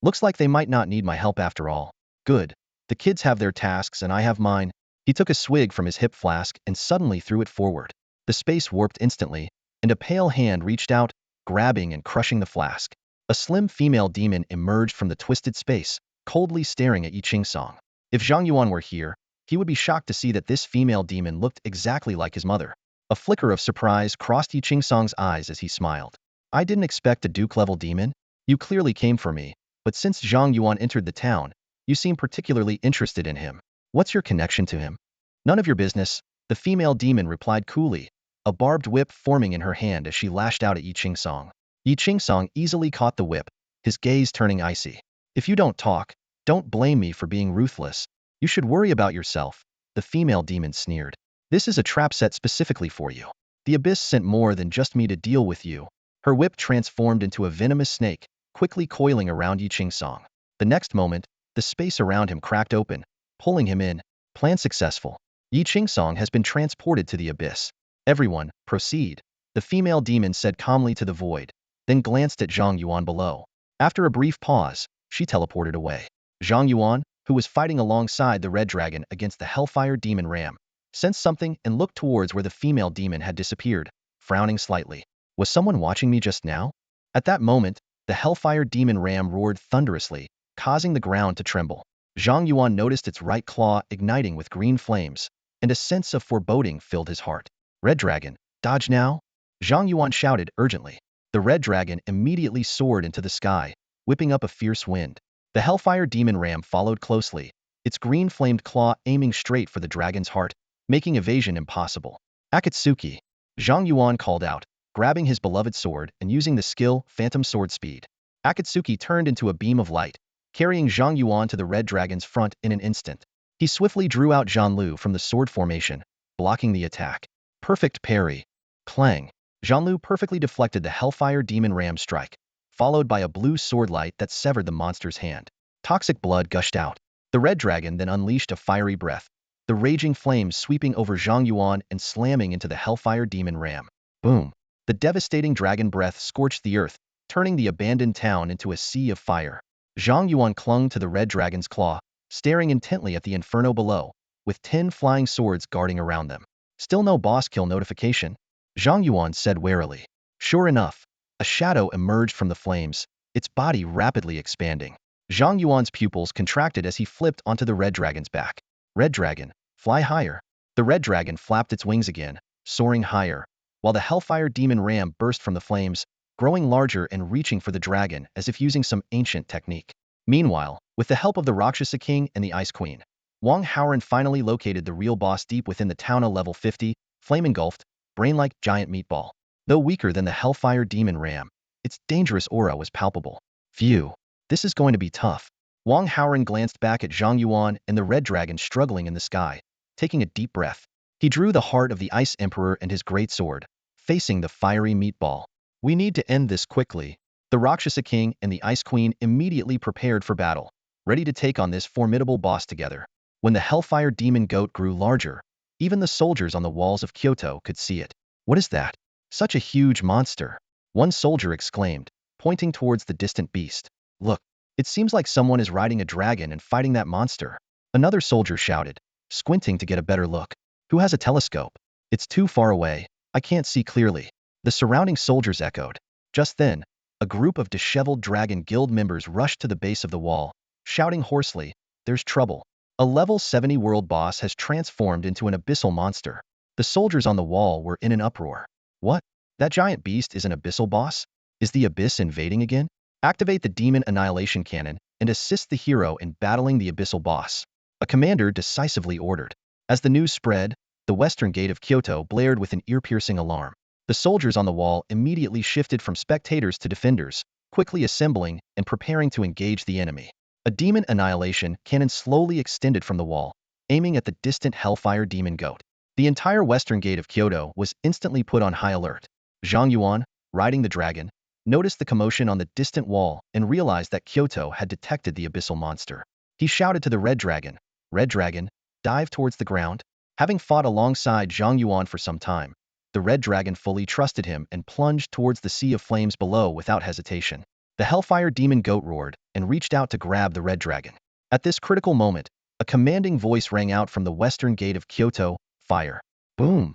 Looks like they might not need my help after all. Good. The kids have their tasks and I have mine. He took a swig from his hip flask and suddenly threw it forward. The space warped instantly, and a pale hand reached out, grabbing and crushing the flask. A slim female demon emerged from the twisted space, coldly staring at Yi Qingsong. If Zhang Yuan were here, he would be shocked to see that this female demon looked exactly like his mother. A flicker of surprise crossed Yi Qingsong's eyes as he smiled. I didn't expect a Duke-level demon. You clearly came for me, but since Zhang Yuan entered the town, you seem particularly interested in him. What's your connection to him? None of your business, the female demon replied coolly, a barbed whip forming in her hand as she lashed out at Yi Qingsong. Yi Qingsong easily caught the whip, his gaze turning icy. If you don't talk, don't blame me for being ruthless. You should worry about yourself, the female demon sneered. This is a trap set specifically for you. The Abyss sent more than just me to deal with you. Her whip transformed into a venomous snake, quickly coiling around Yi Qingsong. The next moment, the space around him cracked open, pulling him in. Plan successful. Yi Qingsong has been transported to the Abyss. Everyone, proceed, the female demon said calmly to the void, then glanced at Zhang Yuan below. After a brief pause, she teleported away. Zhang Yuan, who was fighting alongside the red dragon against the Hellfire Demon Ram, sensed something and looked towards where the female demon had disappeared, frowning slightly. Was someone watching me just now? At that moment, the Hellfire Demon Ram roared thunderously, causing the ground to tremble. Zhang Yuan noticed its right claw igniting with green flames, and a sense of foreboding filled his heart. Red Dragon, dodge now! Zhang Yuan shouted urgently. The red dragon immediately soared into the sky, whipping up a fierce wind. The Hellfire Demon Ram followed closely, its green-flamed claw aiming straight for the dragon's heart, making evasion impossible. Akatsuki! Zhang Yuan called out, grabbing his beloved sword and using the skill Phantom Sword Speed. Akatsuki turned into a beam of light, carrying Zhang Yuan to the red dragon's front in an instant. He swiftly drew out Zhanlu from the sword formation, blocking the attack. Perfect parry. Clang. Zhanlu perfectly deflected the Hellfire Demon Ram strike, followed by a blue sword light that severed the monster's hand. Toxic blood gushed out. The red dragon then unleashed a fiery breath, the raging flames sweeping over Zhang Yuan and slamming into the Hellfire Demon Ram. Boom. The devastating dragon breath scorched the earth, turning the abandoned town into a sea of fire. Zhang Yuan clung to the red dragon's claw, staring intently at the inferno below, with 10 flying swords guarding around them. Still no boss kill notification? Zhang Yuan said warily. Sure enough, a shadow emerged from the flames, its body rapidly expanding. Zhang Yuan's pupils contracted as he flipped onto the red dragon's back. Red dragon, fly higher. The red dragon flapped its wings again, soaring higher, while the Hellfire Demon Ram burst from the flames, growing larger and reaching for the dragon as if using some ancient technique. Meanwhile, with the help of the Rakshasa King and the Ice Queen, Wang Haoran finally located the real boss deep within the town of level 50, flame-engulfed, brain-like giant meatball. Though weaker than the Hellfire Demon Ram, its dangerous aura was palpable. Phew, this is going to be tough. Wang Haoran glanced back at Zhang Yuan and the red dragon struggling in the sky, taking a deep breath. He drew the heart of the Ice Emperor and his great sword, facing the fiery meatball. We need to end this quickly. The Rakshasa King and the Ice Queen immediately prepared for battle, ready to take on this formidable boss together. When the Hellfire Demon Goat grew larger, even the soldiers on the walls of Kyoto could see it. What is that? Such a huge monster. One soldier exclaimed, pointing towards the distant beast. Look, it seems like someone is riding a dragon and fighting that monster. Another soldier shouted, squinting to get a better look. Who has a telescope? It's too far away. I can't see clearly. The surrounding soldiers echoed. Just then, a group of disheveled Dragon Guild members rushed to the base of the wall, shouting hoarsely, there's trouble. A level 70 world boss has transformed into an abyssal monster. The soldiers on the wall were in an uproar. What? That giant beast is an abyssal boss? Is the abyss invading again? Activate the Demon Annihilation Cannon and assist the hero in battling the abyssal boss. A commander decisively ordered. As the news spread, the western gate of Kyoto blared with an ear-piercing alarm. The soldiers on the wall immediately shifted from spectators to defenders, quickly assembling and preparing to engage the enemy. A Demon Annihilation Cannon slowly extended from the wall, aiming at the distant Hellfire Demon Goat. The entire western gate of Kyoto was instantly put on high alert. Zhang Yuan, riding the dragon, noticed the commotion on the distant wall and realized that Kyoto had detected the abyssal monster. He shouted to the red dragon, dive towards the ground. Having fought alongside Zhang Yuan for some time, the red dragon fully trusted him and plunged towards the sea of flames below without hesitation. The Hellfire Demon Goat roared and reached out to grab the red dragon. At this critical moment, a commanding voice rang out from the western gate of Kyoto, fire. Boom!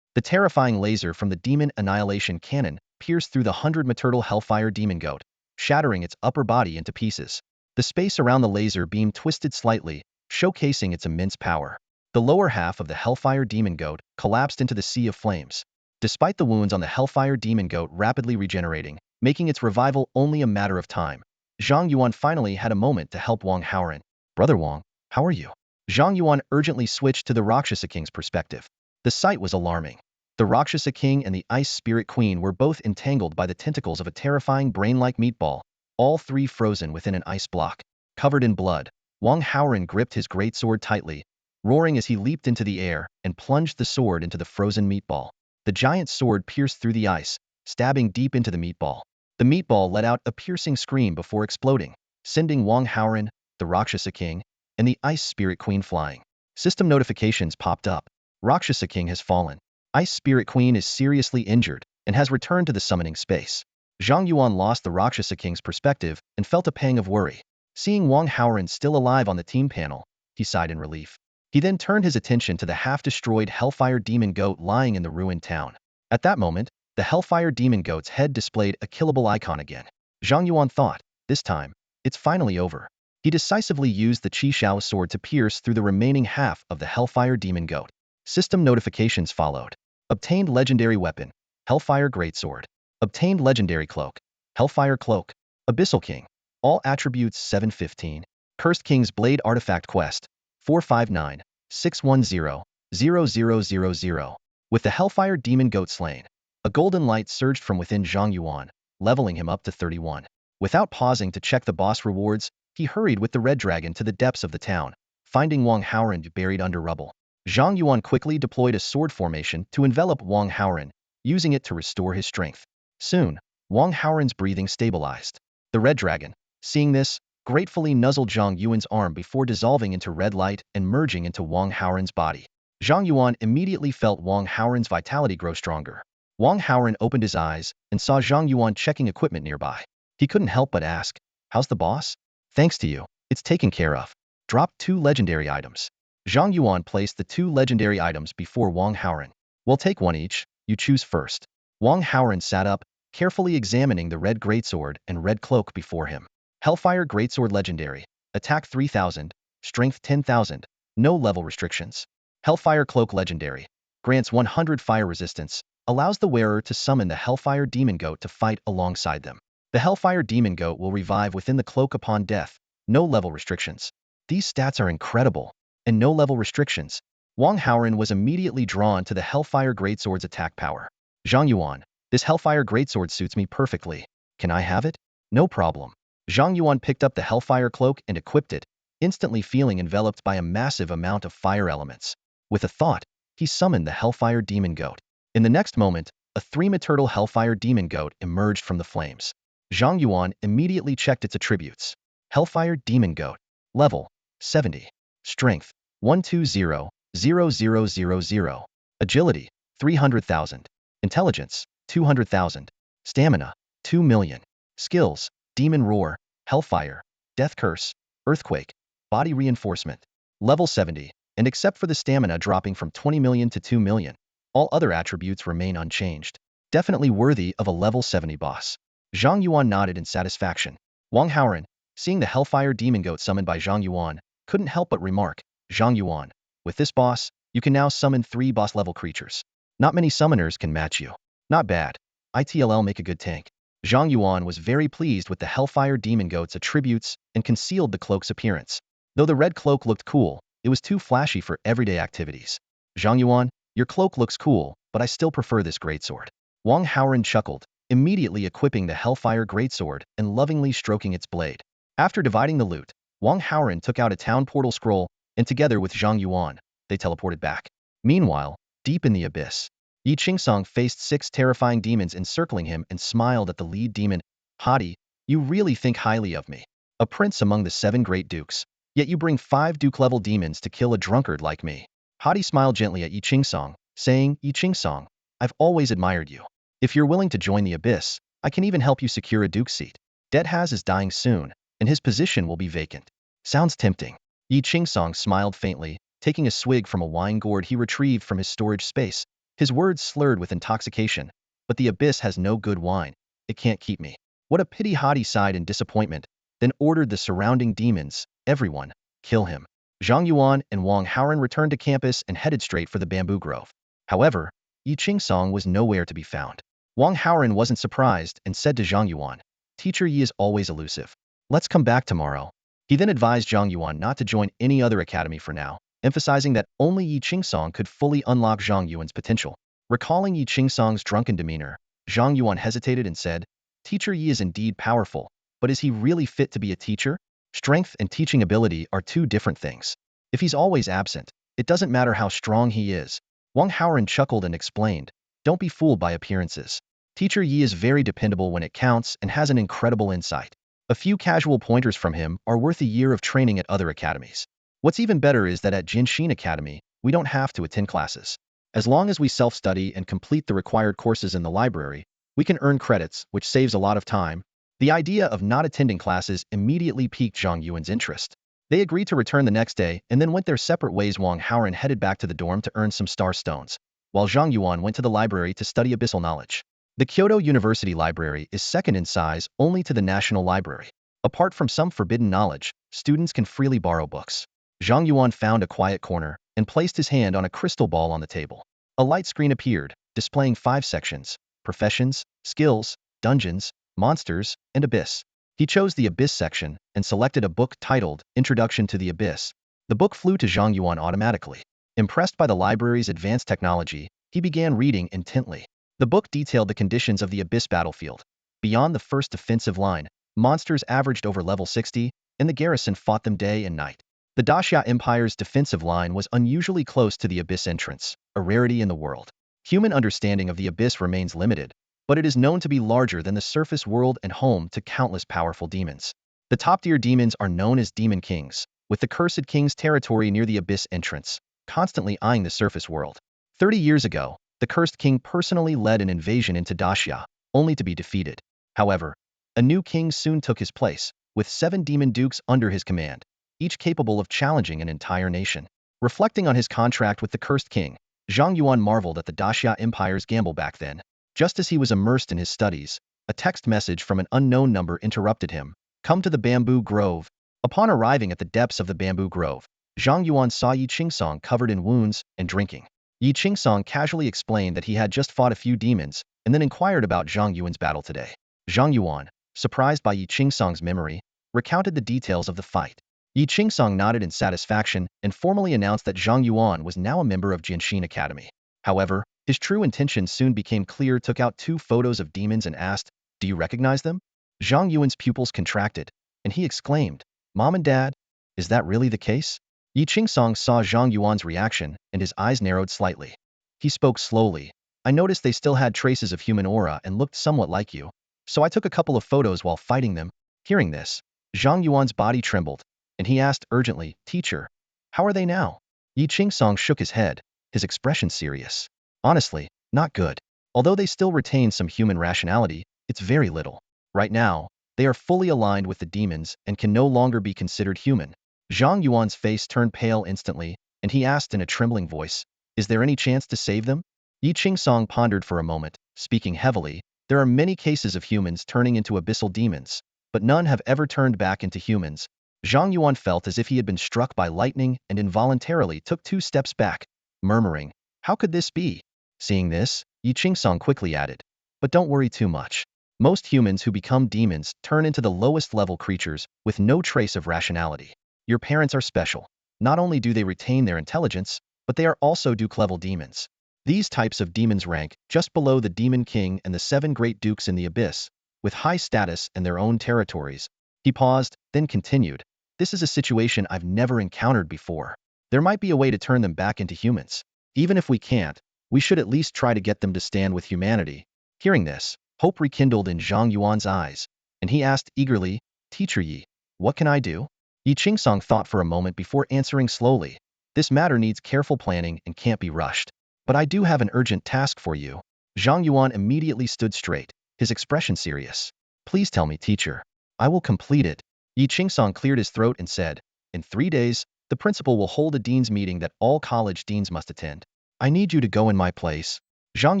The terrifying laser from the Demon Annihilation Cannon pierced through the 100-meter Hellfire Demon Goat, shattering its upper body into pieces. The space around the laser beam twisted slightly, showcasing its immense power. The lower half of the Hellfire Demon Goat collapsed into the sea of flames. Despite the wounds on the Hellfire Demon Goat rapidly regenerating, making its revival only a matter of time, Zhang Yuan finally had a moment to help Wang Haoran. Brother Wang, how are you? Zhang Yuan urgently switched to the Rakshasa King's perspective. The sight was alarming. The Rakshasa King and the Ice Spirit Queen were both entangled by the tentacles of a terrifying brain-like meatball, all three frozen within an ice block. Covered in blood, Wang Haoran gripped his greatsword tightly, roaring as he leaped into the air and plunged the sword into the frozen meatball. The giant sword pierced through the ice, stabbing deep into the meatball. The meatball let out a piercing scream before exploding, sending Wang Haoran, the Rakshasa King, and the Ice Spirit Queen flying. System notifications popped up. Rakshasa King has fallen. Ice Spirit Queen is seriously injured and has returned to the summoning space. Zhang Yuan lost the Rakshasa King's perspective and felt a pang of worry. Seeing Wang Haoran still alive on the team panel, he sighed in relief. He then turned his attention to the half-destroyed Hellfire Demon Goat lying in the ruined town. At that moment, the Hellfire Demon Goat's head displayed a killable icon again. Zhang Yuan thought, this time, it's finally over. He decisively used the Qi Shao sword to pierce through the remaining half of the Hellfire Demon Goat. System notifications followed. Obtained legendary weapon, Hellfire Greatsword. Obtained legendary cloak, Hellfire Cloak. Abyssal King. All attributes 715. Cursed King's Blade Artifact Quest, 459-610-0000. With the Hellfire Demon Goat slain, a golden light surged from within Zhang Yuan, leveling him up to 31. Without pausing to check the boss rewards, he hurried with the Red Dragon to the depths of the town, finding Wang Haoran buried under rubble. Zhang Yuan quickly deployed a sword formation to envelop Wang Haoran, using it to restore his strength. Soon, Wang Haoran's breathing stabilized. The Red Dragon, seeing this, gratefully nuzzled Zhang Yuan's arm before dissolving into red light and merging into Wang Haoran's body. Zhang Yuan immediately felt Wang Haoran's vitality grow stronger. Wang Haoran opened his eyes and saw Zhang Yuan checking equipment nearby. He couldn't help but ask, how's the boss? Thanks to you, it's taken care of. Drop 2 legendary items. Zhang Yuan placed the 2 legendary items before Wang Haoran. We'll take one each, you choose first. Wang Haoran sat up, carefully examining the red greatsword and red cloak before him. Hellfire Greatsword Legendary. Attack 3000, Strength 10,000, no level restrictions. Hellfire Cloak Legendary. Grants 100 fire resistance, allows the wearer to summon the Hellfire Demon Goat to fight alongside them. The Hellfire Demon Goat will revive within the cloak upon death, no level restrictions. These stats are incredible, and no level restrictions. Wang Haoran was immediately drawn to the Hellfire Greatsword's attack power. Zhang Yuan, this Hellfire Greatsword suits me perfectly. Can I have it? No problem. Zhang Yuan picked up the Hellfire Cloak and equipped it, instantly feeling enveloped by a massive amount of fire elements. With a thought, he summoned the Hellfire Demon Goat. In the next moment, a 3-meturtle Hellfire Demon Goat emerged from the flames. Zhang Yuan immediately checked its attributes. Hellfire Demon Goat. Level 70. Strength 120,000. Agility 300,000. Intelligence 200,000. Stamina 2 million. Skills: Demon Roar, Hellfire, Death Curse, Earthquake, Body Reinforcement. Level 70, and except for the stamina dropping from 20 million to 2 million, all other attributes remain unchanged. Definitely worthy of a level 70 boss. Zhang Yuan nodded in satisfaction. Wang Haoran, seeing the Hellfire Demon Goat summoned by Zhang Yuan, couldn't help but remark, Zhang Yuan, with this boss, you can now summon 3 boss-level creatures. Not many summoners can match you. Not bad. ITLL make a good tank. Zhang Yuan was very pleased with the Hellfire Demon Goat's attributes and concealed the cloak's appearance. Though the red cloak looked cool, it was too flashy for everyday activities. Zhang Yuan, your cloak looks cool, but I still prefer this greatsword. Wang Haoran chuckled, immediately equipping the Hellfire Greatsword and lovingly stroking its blade. After dividing the loot, Wang Haoran took out a town portal scroll, and together with Zhang Yuan, they teleported back. Meanwhile, deep in the abyss, Yi Qingsong faced 6 terrifying demons encircling him and smiled at the lead demon. Haughty, you really think highly of me. A prince among the 7 great dukes. Yet you bring 5 duke-level demons to kill a drunkard like me. Haughty smiled gently at Yi Qingsong, saying, Yi Qingsong, I've always admired you. If you're willing to join the abyss, I can even help you secure a duke's seat. Deadhaz is dying soon, and his position will be vacant. Sounds tempting. Yi Qingsong smiled faintly, taking a swig from a wine gourd he retrieved from his storage space. His words slurred with intoxication, but the abyss has no good wine. It can't keep me. What a pity. Haughty sighed in disappointment, then ordered the surrounding demons, everyone, kill him. Zhang Yuan and Wang Haoren returned to campus and headed straight for the bamboo grove. However, Yi Qingsong was nowhere to be found. Wang Haoren wasn't surprised and said to Zhang Yuan, "Teacher Yi is always elusive. Let's come back tomorrow." He then advised Zhang Yuan not to join any other academy for now, emphasizing that only Yi Qingsong could fully unlock Zhang Yuan's potential. Recalling Yi Qingsong's drunken demeanor, Zhang Yuan hesitated and said, "Teacher Yi is indeed powerful, but is he really fit to be a teacher? Strength and teaching ability are two different things. If he's always absent, it doesn't matter how strong he is." Wang Haoren chuckled and explained, "Don't be fooled by appearances. Teacher Yi is very dependable when it counts and has an incredible insight. A few casual pointers from him are worth a year of training at other academies. What's even better is that at Jinshin Academy, we don't have to attend classes. As long as we self-study and complete the required courses in the library, we can earn credits, which saves a lot of time." The idea of not attending classes immediately piqued Zhang Yuan's interest. They agreed to return the next day and then went their separate ways. Wang Haoren headed back to the dorm to earn some star stones, while Zhang Yuan went to the library to study abyssal knowledge. The Kyoto University Library is second in size only to the National Library. Apart from some forbidden knowledge, students can freely borrow books. Zhang Yuan found a quiet corner and placed his hand on a crystal ball on the table. A light screen appeared, displaying 5 sections: professions, skills, dungeons, monsters, and abyss. He chose the abyss section and selected a book titled Introduction to the Abyss. The book flew to Zhang Yuan automatically. Impressed by the library's advanced technology, he began reading intently. The book detailed the conditions of the abyss battlefield. Beyond the first defensive line, monsters averaged over level 60, and the garrison fought them day and night. The Daxia Empire's defensive line was unusually close to the abyss entrance, a rarity in the world. Human understanding of the abyss remains limited, but it is known to be larger than the surface world and home to countless powerful demons. The top-tier demons are known as Demon Kings, with the Cursed King's territory near the abyss entrance, constantly eyeing the surface world. 30 years ago, the Cursed King personally led an invasion into Daxia, only to be defeated. However, a new king soon took his place, with 7 demon dukes under his command, each capable of challenging an entire nation. Reflecting on his contract with the Cursed King, Zhang Yuan marveled at the Daxia Empire's gamble back then. Just as he was immersed in his studies, a text message from an unknown number interrupted him. "Come to the bamboo grove." Upon arriving at the depths of the bamboo grove, Zhang Yuan saw Yi Qingsong covered in wounds and drinking. Yi Qingsong casually explained that he had just fought a few demons, and then inquired about Zhang Yuan's battle today. Zhang Yuan, surprised by Yi Qingsong's memory, recounted the details of the fight. Yi Qingsong nodded in satisfaction and formally announced that Zhang Yuan was now a member of Jinshin Academy. However, his true intentions soon became clear. Took out 2 photos of demons and asked, "Do you recognize them?" Zhang Yuan's pupils contracted, and he exclaimed, "Mom and Dad, is that really the case?" Yi Qingsong saw Zhang Yuan's reaction, and his eyes narrowed slightly. He spoke slowly. "I noticed they still had traces of human aura and looked somewhat like you, so I took a couple of photos while fighting them." Hearing this, Zhang Yuan's body trembled, and he asked urgently, "Teacher, how are they now?" Yi Qingsong shook his head, his expression serious. "Honestly, not good. Although they still retain some human rationality, it's very little. Right now, they are fully aligned with the demons and can no longer be considered human." Zhang Yuan's face turned pale instantly, and he asked in a trembling voice, "Is there any chance to save them?" Yi Qingsong pondered for a moment, speaking heavily, "There are many cases of humans turning into abyssal demons, but none have ever turned back into humans." Zhang Yuan felt as if he had been struck by lightning and involuntarily took 2 steps back, murmuring, "How could this be?" Seeing this, Yi Qingsong quickly added, "But don't worry too much. Most humans who become demons turn into the lowest level creatures with no trace of rationality. Your parents are special. Not only do they retain their intelligence, but they are also Duke-level demons. These types of demons rank just below the Demon King and the 7 great dukes in the abyss, with high status and their own territories." He paused, then continued, "This is a situation I've never encountered before. There might be a way to turn them back into humans. Even if we can't, we should at least try to get them to stand with humanity." Hearing this, hope rekindled in Zhang Yuan's eyes, and he asked eagerly, "Teacher Yi, what can I do?" Yi Qingsong thought for a moment before answering slowly, "This matter needs careful planning and can't be rushed. But I do have an urgent task for you." Zhang Yuan immediately stood straight, his expression serious. "Please tell me, teacher. I will complete it." Yi Qingsong cleared his throat and said, "In 3 days, the principal will hold a dean's meeting that all college deans must attend. I need you to go in my place." Zhang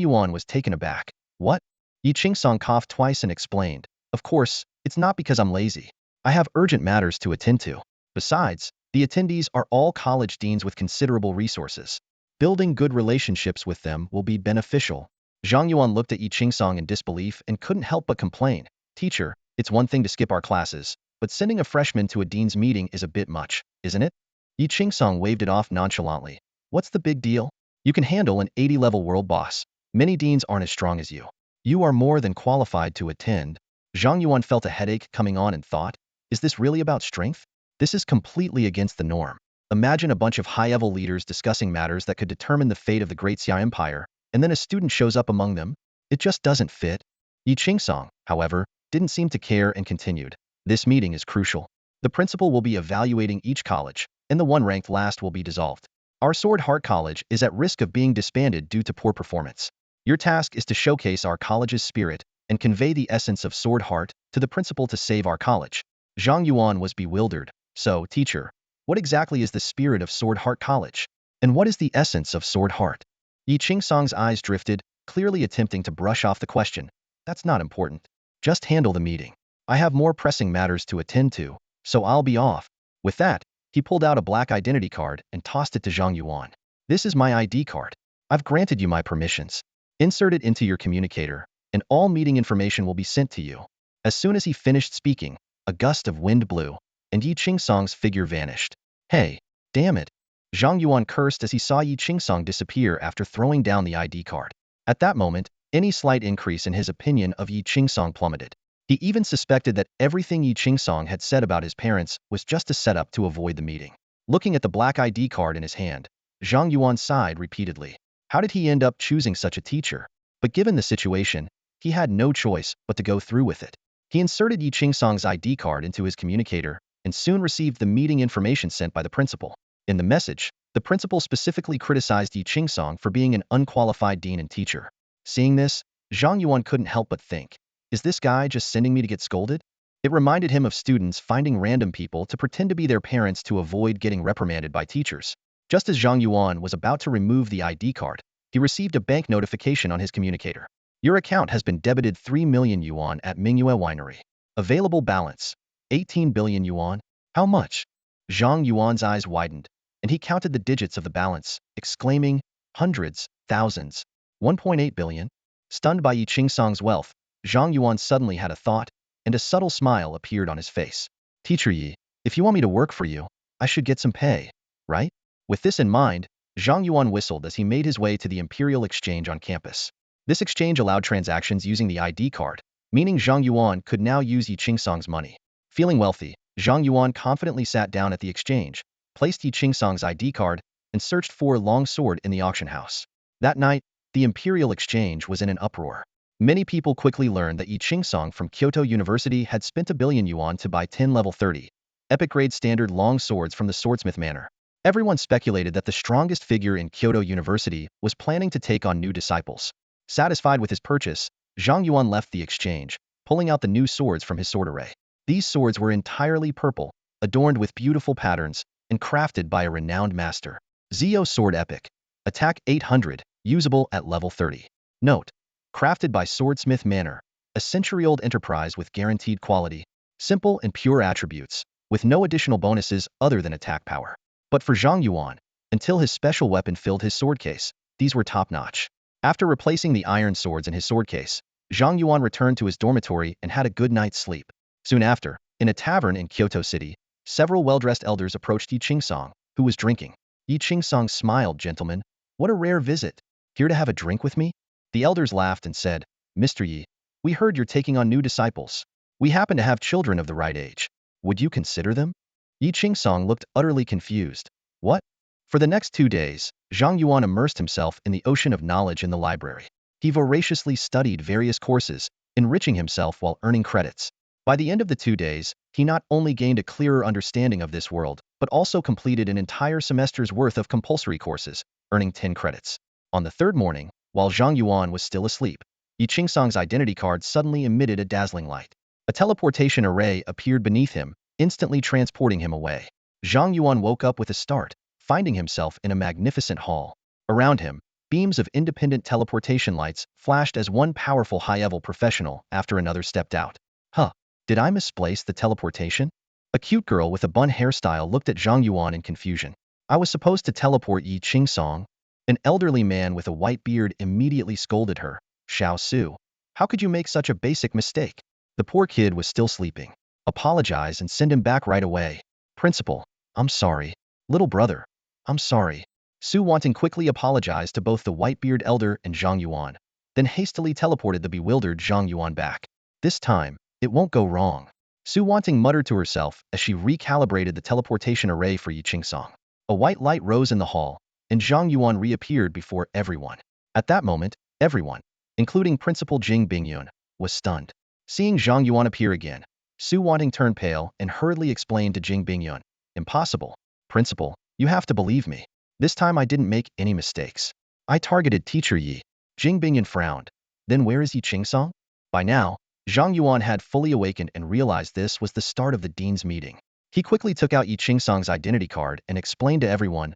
Yuan was taken aback. "What?" Yi Qingsong coughed twice and explained, "Of course, it's not because I'm lazy. I have urgent matters to attend to. Besides, The attendees are all college deans with considerable resources. Building good relationships with them will be beneficial. Zhang Yuan looked at Yi Qingsong in disbelief and couldn't help but complain. Teacher, it's one thing to skip our classes, but sending a freshman to a dean's meeting is a bit much, isn't it? Yi Qingsong waved it off nonchalantly. What's the big deal? You can handle an 80-level world boss. Many deans aren't as strong as you. You are more than qualified to attend. Zhang Yuan felt a headache coming on and thought, is this really about strength? This is completely against the norm. Imagine a bunch of high-level leaders discussing matters that could determine the fate of the great Xia Empire, and then a student shows up among them. It just doesn't fit. Yi Qingsong, however, didn't seem to care and continued. This meeting is crucial. The principal will be evaluating each college, and the one ranked last will be dissolved. Our Sword Heart College is at risk of being disbanded due to poor performance. Your task is to showcase our college's spirit and convey the essence of Sword Heart to the principal to save our college. Zhang Yuan was bewildered. So, teacher, what exactly is the spirit of Sword Heart College? And what is the essence of Sword Heart? Yi Qingsong's eyes drifted, clearly attempting to brush off the question. That's not important. Just handle the meeting. I have more pressing matters to attend to, so I'll be off. With that, he pulled out a black identity card and tossed it to Zhang Yuan. This is my ID card. I've granted you my permissions. Insert it into your communicator, and all meeting information will be sent to you. As soon as he finished speaking, a gust of wind blew, and Yi Qingsong's figure vanished. Hey, damn it. Zhang Yuan cursed as he saw Yi Qingsong disappear after throwing down the ID card. At that moment, any slight increase in his opinion of Yi Qingsong plummeted. He even suspected that everything Yi Qingsong had said about his parents was just a setup to avoid the meeting. Looking at the black ID card in his hand, Zhang Yuan sighed repeatedly. How did he end up choosing such a teacher? But given the situation, he had no choice but to go through with it. He inserted Yi Qingsong's ID card into his communicator and soon received the meeting information sent by the principal. In the message, the principal specifically criticized Yi Qingsong for being an unqualified dean and teacher. Seeing this, Zhang Yuan couldn't help but think, is this guy just sending me to get scolded? It reminded him of students finding random people to pretend to be their parents to avoid getting reprimanded by teachers. Just as Zhang Yuan was about to remove the ID card, he received a bank notification on his communicator. Your account has been debited 3 million yuan at Mingyue Winery. Available balance, 18 billion yuan. How much? Zhang Yuan's eyes widened, and he counted the digits of the balance, exclaiming, hundreds, thousands, 1.8 billion. Stunned by Yi Qingsong's wealth, Zhang Yuan suddenly had a thought, and a subtle smile appeared on his face. Teacher Yi, if you want me to work for you, I should get some pay, right? With this in mind, Zhang Yuan whistled as he made his way to the Imperial Exchange on campus. This exchange allowed transactions using the ID card, meaning Zhang Yuan could now use Yi Qingsong's money. Feeling wealthy, Zhang Yuan confidently sat down at the exchange, placed Yi Qingsong's ID card, and searched for a long sword in the auction house. That night, the Imperial Exchange was in an uproar. Many people quickly learned that Yi Qingsong from Kyoto University had spent 1 billion yuan to buy 10 level 30, epic-grade standard long swords from the swordsmith manor. Everyone speculated that the strongest figure in Kyoto University was planning to take on new disciples. Satisfied with his purchase, Zhang Yuan left the exchange, pulling out the new swords from his sword array. These swords were entirely purple, adorned with beautiful patterns, and crafted by a renowned master. Zio Sword Epic. Attack 800, usable at level 30. Note: crafted by Swordsmith Manor, a century-old enterprise with guaranteed quality, simple and pure attributes, with no additional bonuses other than attack power. But for Zhang Yuan, until his special weapon filled his sword case, these were top-notch. After replacing the iron swords in his sword case, Zhang Yuan returned to his dormitory and had a good night's sleep. Soon after, in a tavern in Kyoto City, several well-dressed elders approached Yi Qingsong, who was drinking. Yi Qingsong smiled, "Gentlemen, what a rare visit. Here to have a drink with me?" The elders laughed and said, "Mr. Yi, we heard you're taking on new disciples. We happen to have children of the right age. Would you consider them?" Yi Qingsong looked utterly confused. What? For the next 2 days, Zhang Yuan immersed himself in the ocean of knowledge in the library. He voraciously studied various courses, enriching himself while earning credits. By the end of the 2 days, he not only gained a clearer understanding of this world, but also completed an entire semester's worth of compulsory courses, earning 10 credits. On the third morning, while Zhang Yuan was still asleep, Yi Qingsong's identity card suddenly emitted a dazzling light. A teleportation array appeared beneath him, instantly transporting him away. Zhang Yuan woke up with a start, finding himself in a magnificent hall. Around him, beams of independent teleportation lights flashed as one powerful high-level professional after another stepped out. Huh, did I misplace the teleportation? A cute girl with a bun hairstyle looked at Zhang Yuan in confusion. I was supposed to teleport Yi Qingsong. An elderly man with a white beard immediately scolded her. Xiao Su, how could you make such a basic mistake? The poor kid was still sleeping. Apologize and send him back right away. Principal, I'm sorry. Little brother, I'm sorry. Su Wanting quickly apologized to both the white-beard elder and Zhang Yuan, then hastily teleported the bewildered Zhang Yuan back. This time, it won't go wrong. Su Wanting muttered to herself as she recalibrated the teleportation array for Yi Qingsong. A white light rose in the hall, and Zhang Yuan reappeared before everyone. At that moment, everyone, including Principal Jing Bingyun, was stunned. Seeing Zhang Yuan appear again, Su Wanting turned pale and hurriedly explained to Jing Bingyun, "Impossible. Principal, you have to believe me. This time I didn't make any mistakes. I targeted Teacher Yi." Jing Bingyun frowned. Then where is Yi Qingsong? By now, Zhang Yuan had fully awakened and realized this was the start of the dean's meeting. He quickly took out Yi Qingsong's identity card and explained to everyone,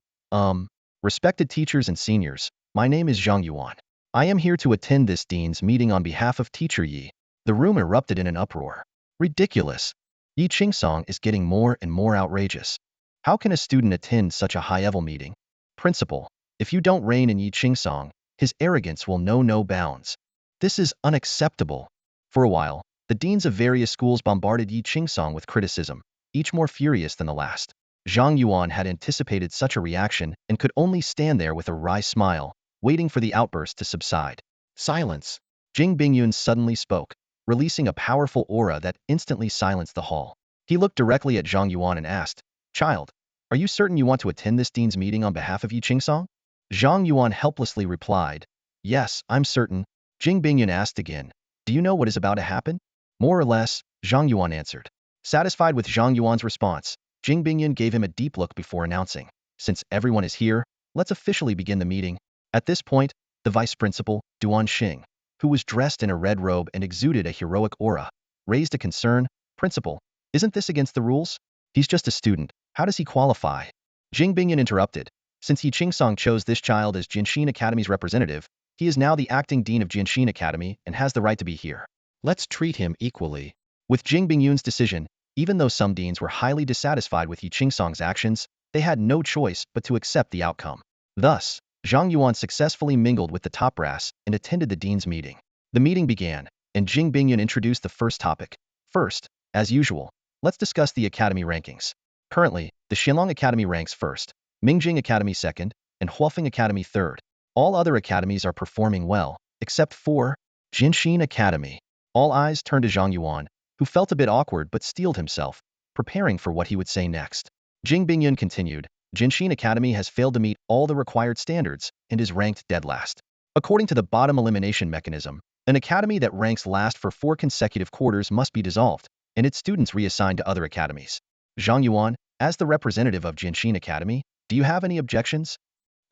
Respected teachers and seniors, my name is Zhang Yuan. I am here to attend this dean's meeting on behalf of Teacher Yi." The room erupted in an uproar. Ridiculous. Yi Qingsong is getting more and more outrageous. How can a student attend such a high-level meeting? Principal, if you don't rein in Yi Qingsong, his arrogance will know no bounds. This is unacceptable. For a while, the deans of various schools bombarded Yi Qingsong with criticism, each more furious than the last. Zhang Yuan had anticipated such a reaction and could only stand there with a wry smile, waiting for the outburst to subside. Silence. Jing Bingyun suddenly spoke, releasing a powerful aura that instantly silenced the hall. He looked directly at Zhang Yuan and asked, "Child, are you certain you want to attend this dean's meeting on behalf of Yi Qingsong?" Zhang Yuan helplessly replied, "Yes, I'm certain." Jing Bingyun asked again, "Do you know what is about to happen?" "More or less," Zhang Yuan answered. Satisfied with Zhang Yuan's response, Jing Bingyun gave him a deep look before announcing, "Since everyone is here, let's officially begin the meeting." At this point, the vice principal, Duan Xing, who was dressed in a red robe and exuded a heroic aura, raised a concern, "Principal, isn't this against the rules? He's just a student. How does he qualify?" Jing Bingyun interrupted, "Since Yi Qingsong chose this child as Jianxin Academy's representative, he is now the acting dean of Jianxin Academy and has the right to be here. Let's treat him equally." With Jing Bingyun's decision, even though some deans were highly dissatisfied with Yi Qingsong's actions, they had no choice but to accept the outcome. Thus, Zhang Yuan successfully mingled with the top brass and attended the dean's meeting. The meeting began, and Jing Bingyun introduced the first topic. First, as usual, let's discuss the academy rankings. Currently, the Chenlong Academy ranks first, Mingjing Academy second, and Huafeng Academy third. All other academies are performing well, except for Jianxin Academy. All eyes turned to Zhang Yuan, who felt a bit awkward but steeled himself, preparing for what he would say next. Jing Bingyun continued, "Jianxin Academy has failed to meet all the required standards and is ranked dead last. According to the bottom elimination mechanism, an academy that ranks last for 4 consecutive quarters must be dissolved, and its students reassigned to other academies. Zhang Yuan, as the representative of Jianxin Academy, do you have any objections?"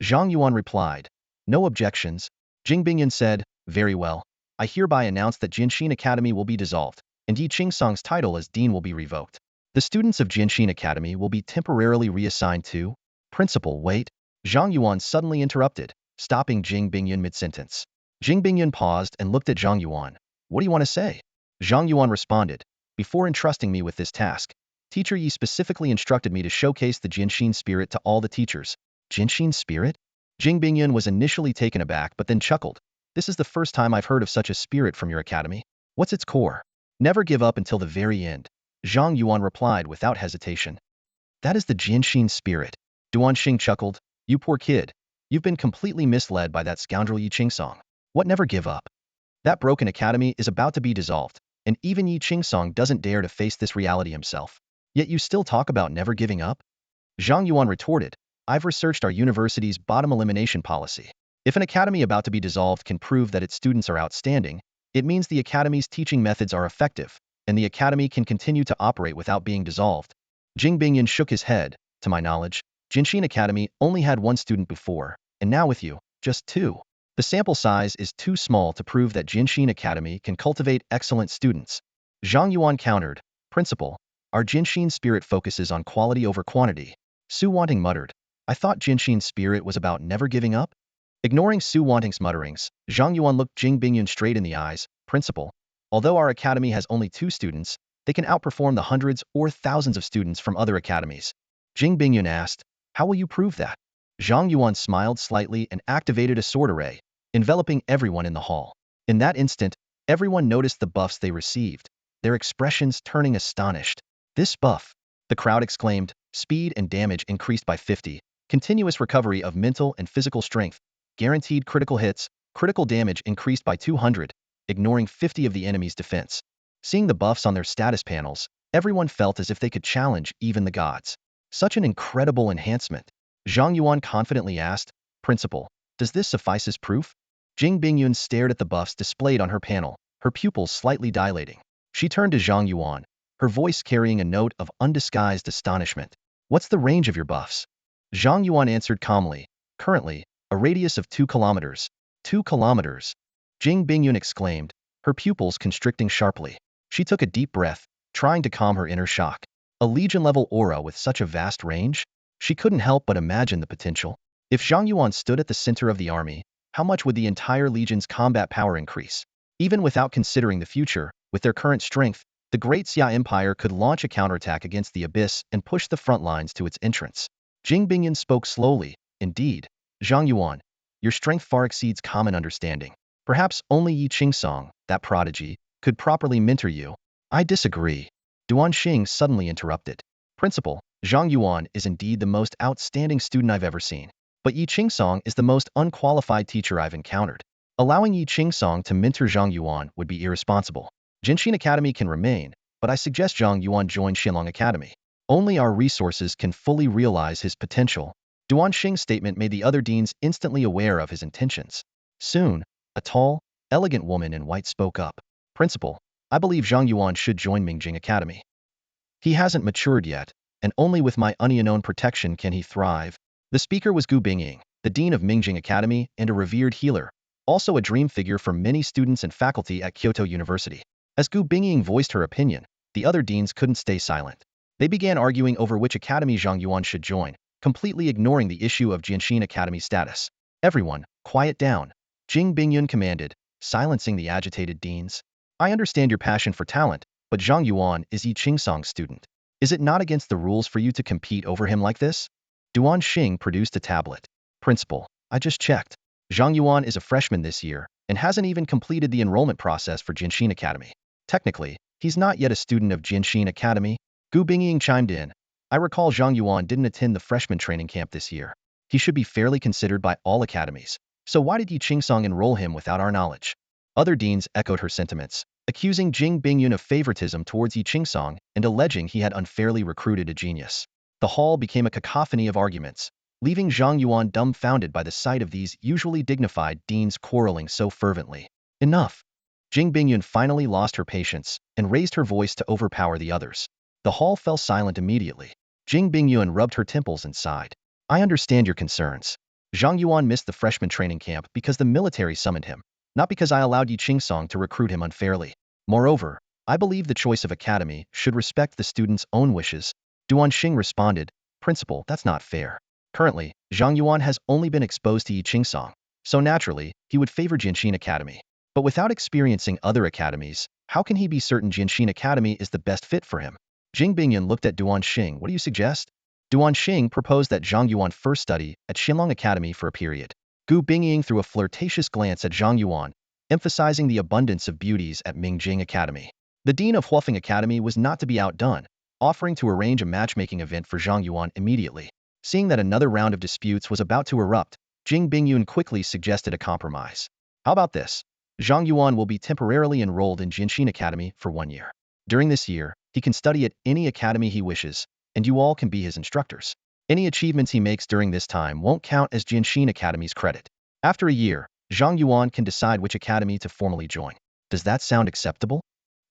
Zhang Yuan replied, "No objections." Jing Bingyun said, "Very well. I hereby announce that Jianxin Academy will be dissolved, and Yi Qingsong's title as dean will be revoked. The students of Jianxin Academy will be temporarily reassigned to..." "Principal, wait." Zhang Yuan suddenly interrupted, stopping Jing Bingyun mid-sentence. Jing Bingyun paused and looked at Zhang Yuan. "What do you want to say?" Zhang Yuan responded, "Before entrusting me with this task, Teacher Yi specifically instructed me to showcase the Jianxin spirit to all the teachers." "Jianxin spirit?" Jing Bingyun was initially taken aback but then chuckled. "This is the first time I've heard of such a spirit from your academy. What's its core?" "Never give up until the very end," Zhang Yuan replied without hesitation. "That is the Jianxin spirit." Duan Xing chuckled, "You poor kid. You've been completely misled by that scoundrel Yi Qingsong. What never give up? That broken academy is about to be dissolved, and even Yi Qingsong doesn't dare to face this reality himself. Yet you still talk about never giving up?" Zhang Yuan retorted, "I've researched our university's bottom elimination policy. If an academy about to be dissolved can prove that its students are outstanding, it means the academy's teaching methods are effective, and the academy can continue to operate without being dissolved." Jing Bingyun shook his head. "To my knowledge, Jianxin Academy only had 1 student before, and now with you, just 2. The sample size is too small to prove that Jianxin Academy can cultivate excellent students." Zhang Yuan countered, "Principal, our Jianxin spirit focuses on quality over quantity." Su Wanting muttered, "I thought Jianxin spirit was about never giving up?" Ignoring Su Wanting's mutterings, Zhang Yuan looked Jing Bingyun straight in the eyes. "Principal, although our academy has only 2 students, they can outperform the hundreds or thousands of students from other academies. Jing Bingyun asked, "How will you prove that?" Zhang Yuan smiled slightly and activated a sword array, enveloping everyone in the hall. In that instant, everyone noticed the buffs they received, their expressions turning astonished. "This buff!" the crowd exclaimed. Speed and damage increased by 50, continuous recovery of mental and physical strength, guaranteed critical hits, critical damage increased by 200, ignoring 50 of the enemy's defense. Seeing the buffs on their status panels, everyone felt as if they could challenge even the gods. Such an incredible enhancement. Zhang Yuan confidently asked, "Principal, does this suffice as proof?" Jing Bingyun stared at the buffs displayed on her panel, her pupils slightly dilating. She turned to Zhang Yuan, her voice carrying a note of undisguised astonishment. "What's the range of your buffs?" Zhang Yuan answered calmly, "Currently, a radius of 2 kilometers. 2 kilometers. Jing Bingyun exclaimed, her pupils constricting sharply. She took a deep breath, trying to calm her inner shock. A legion-level aura with such a vast range? She couldn't help but imagine the potential. If Zhang Yuan stood at the center of the army, how much would the entire legion's combat power increase? Even without considering the future, with their current strength, the Great Xia Empire could launch a counterattack against the Abyss and push the front lines to its entrance. Jing Bingyun spoke slowly. "Indeed, Zhang Yuan, your strength far exceeds common understanding. Perhaps only Yi Qingsong, that prodigy, could properly mentor you." "I disagree," Duan Xing suddenly interrupted. "Principal, Zhang Yuan is indeed the most outstanding student I've ever seen. But Yi Qingsong is the most unqualified teacher I've encountered. Allowing Yi Qingsong to mentor Zhang Yuan would be irresponsible. Jinshin Academy can remain, but I suggest Zhang Yuan join Chenlong Academy. Only our resources can fully realize his potential." Duan Xing's statement made the other deans instantly aware of his intentions. Soon, a tall, elegant woman in white spoke up. "Principal, I believe Zhang Yuan should join Mingjing Academy. He hasn't matured yet, and only with my unknown protection can he thrive." The speaker was Gu Bingying, the dean of Mingjing Academy and a revered healer, also a dream figure for many students and faculty at Kyoto University. As Gu Bingying voiced her opinion, the other deans couldn't stay silent. They began arguing over which academy Zhang Yuan should join, completely ignoring the issue of Jinshin Academy status. "Everyone, quiet down," Jing Bingyun commanded, silencing the agitated deans. "I understand your passion for talent, but Zhang Yuan is Yi Qingsong's student. Is it not against the rules for you to compete over him like this?" Duan Xing produced a tablet. "Principal, I just checked. Zhang Yuan is a freshman this year and hasn't even completed the enrollment process for Jinshin Academy. Technically, he's not yet a student of Jinshin Academy." Gu Bingying chimed in. "I recall Zhang Yuan didn't attend the freshman training camp this year. He should be fairly considered by all academies. So why did Yi Qingsong enroll him without our knowledge?" Other deans echoed her sentiments, accusing Jing Bingyun of favoritism towards Yi Qingsong and alleging he had unfairly recruited a genius. The hall became a cacophony of arguments, leaving Zhang Yuan dumbfounded by the sight of these usually dignified deans quarreling so fervently. "Enough." Jing Bingyun finally lost her patience and raised her voice to overpower the others. The hall fell silent immediately. Jing Bingyun rubbed her temples and sighed. "I understand your concerns. Zhang Yuan missed the freshman training camp because the military summoned him, not because I allowed Yi Qingsong to recruit him unfairly. Moreover, I believe the choice of academy should respect the student's own wishes." Duan Xing responded, "Principal, that's not fair. Currently, Zhang Yuan has only been exposed to Yi Qingsong, so naturally, he would favor Jinshin Academy. But without experiencing other academies, how can he be certain Jinshin Academy is the best fit for him?" Jing Bingyun looked at Duan Xing. "What do you suggest?" Duan Xing proposed that Zhang Yuan first study at Chenlong Academy for a period. Gu Bingying threw a flirtatious glance at Zhang Yuan, emphasizing the abundance of beauties at Mingjing Academy. The dean of Huafeng Academy was not to be outdone, offering to arrange a matchmaking event for Zhang Yuan immediately. Seeing that another round of disputes was about to erupt, Jing Bingyun quickly suggested a compromise. "How about this? Zhang Yuan will be temporarily enrolled in Jinshin Academy for 1 year. During this year, he can study at any academy he wishes, and you all can be his instructors. Any achievements he makes during this time won't count as Jinshin Academy's credit. After a year, Zhang Yuan can decide which academy to formally join. Does that sound acceptable?"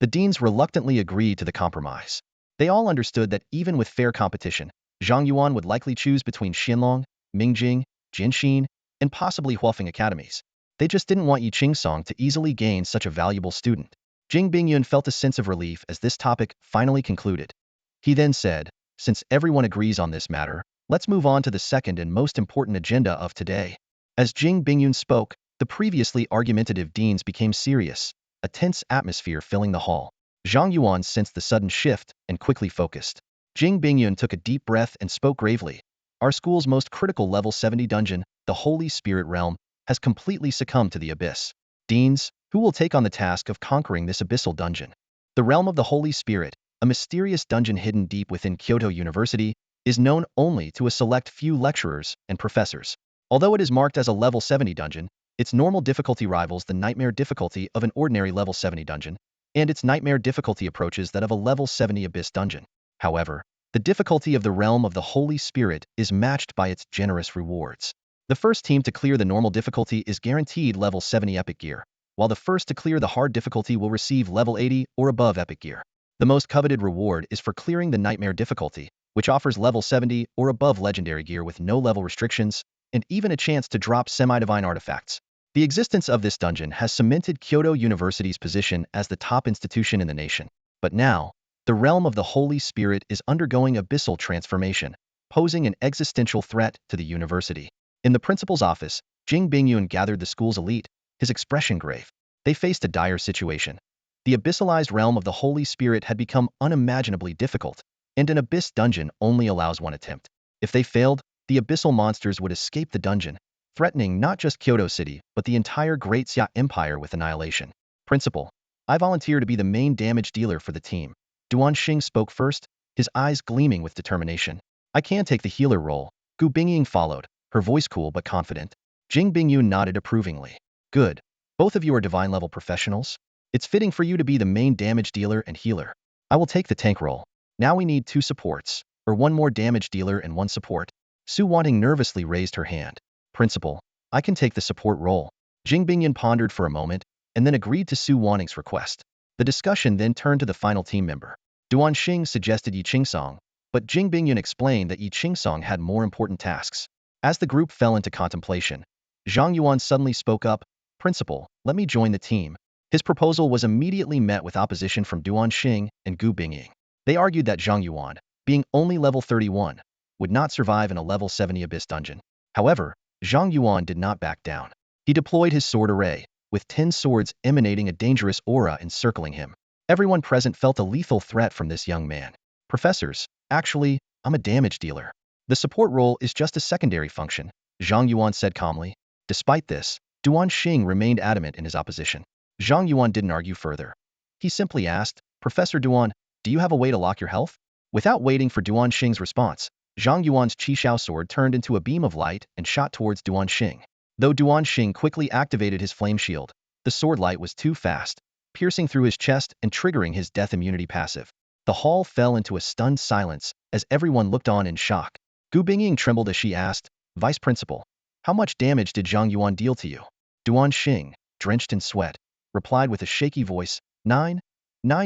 The deans reluctantly agreed to the compromise. They all understood that even with fair competition, Zhang Yuan would likely choose between Chenlong, Mingjing, Jinshin, and possibly Huafeng academies. They just didn't want Yi Qingsong to easily gain such a valuable student. Jing Bingyun felt a sense of relief as this topic finally concluded. He then said, "Since everyone agrees on this matter, let's move on to the second and most important agenda of today." As Jing Bingyun spoke, the previously argumentative deans became serious, a tense atmosphere filling the hall. Zhang Yuan sensed the sudden shift and quickly focused. Jing Bingyun took a deep breath and spoke gravely. Our school's most critical level 70 dungeon, the Holy Spirit Realm, has completely succumbed to the abyss. Deans, who will take on the task of conquering this abyssal dungeon? The Realm of the Holy Spirit, a mysterious dungeon hidden deep within Kyoto University, is known only to a select few lecturers and professors. Although it is marked as a level 70 dungeon, its normal difficulty rivals the nightmare difficulty of an ordinary level 70 dungeon, and its nightmare difficulty approaches that of a level 70 abyss dungeon. However, the difficulty of the Realm of the Holy Spirit is matched by its generous rewards. The first team to clear the normal difficulty is guaranteed level 70 epic gear, while the first to clear the hard difficulty will receive level 80 or above epic gear. The most coveted reward is for clearing the nightmare difficulty, which offers level 70 or above legendary gear with no level restrictions, and even a chance to drop semi-divine artifacts. The existence of this dungeon has cemented Kyoto University's position as the top institution in the nation. But now, the Realm of the Holy Spirit is undergoing abyssal transformation, posing an existential threat to the university. In the principal's office, Jing Bingyun gathered the school's elite, his expression grave. They faced a dire situation. The abyssalized Realm of the Holy Spirit had become unimaginably difficult, and an abyss dungeon only allows one attempt. If they failed, the abyssal monsters would escape the dungeon, threatening not just Kyoto City, but the entire Great Xia Empire with annihilation. Principal, I volunteer to be the main damage dealer for the team. Duan Xing spoke first, his eyes gleaming with determination. I can take the healer role. Gu Bingying followed, her voice cool but confident. Jing Bingyun nodded approvingly. Good. Both of you are divine-level professionals. It's fitting for you to be the main damage dealer and healer. I will take the tank role. Now we need 2 supports, or 1 more damage dealer and 1 support. Su Wanting nervously raised her hand. Principal, I can take the support role. Jing Bingyun pondered for a moment, and then agreed to Su Wanting's request. The discussion then turned to the final team member. Duan Xing suggested Yi Qingsong, but Jing Bingyun explained that Yi Qingsong had more important tasks. As the group fell into contemplation, Zhang Yuan suddenly spoke up. Principal, let me join the team. His proposal was immediately met with opposition from Duan Xing and Gu Bingying. They argued that Zhang Yuan, being only level 31, would not survive in a level 70 abyss dungeon. However, Zhang Yuan did not back down. He deployed his sword array, with 10 swords emanating a dangerous aura encircling him. Everyone present felt a lethal threat from this young man. Professors, actually, I'm a damage dealer. The support role is just a secondary function, Zhang Yuan said calmly. Despite this, Duan Xing remained adamant in his opposition. Zhang Yuan didn't argue further. He simply asked, Professor Duan, do you have a way to lock your health? Without waiting for Duan Xing's response, Zhang Yuan's Qishao sword turned into a beam of light and shot towards Duan Xing. Though Duan Xing quickly activated his flame shield, the sword light was too fast, piercing through his chest and triggering his death immunity passive. The hall fell into a stunned silence as everyone looked on in shock. Gu Bingying trembled as she asked, Vice Principal, how much damage did Zhang Yuan deal to you? Duan Xing, drenched in sweat, replied with a shaky voice, 9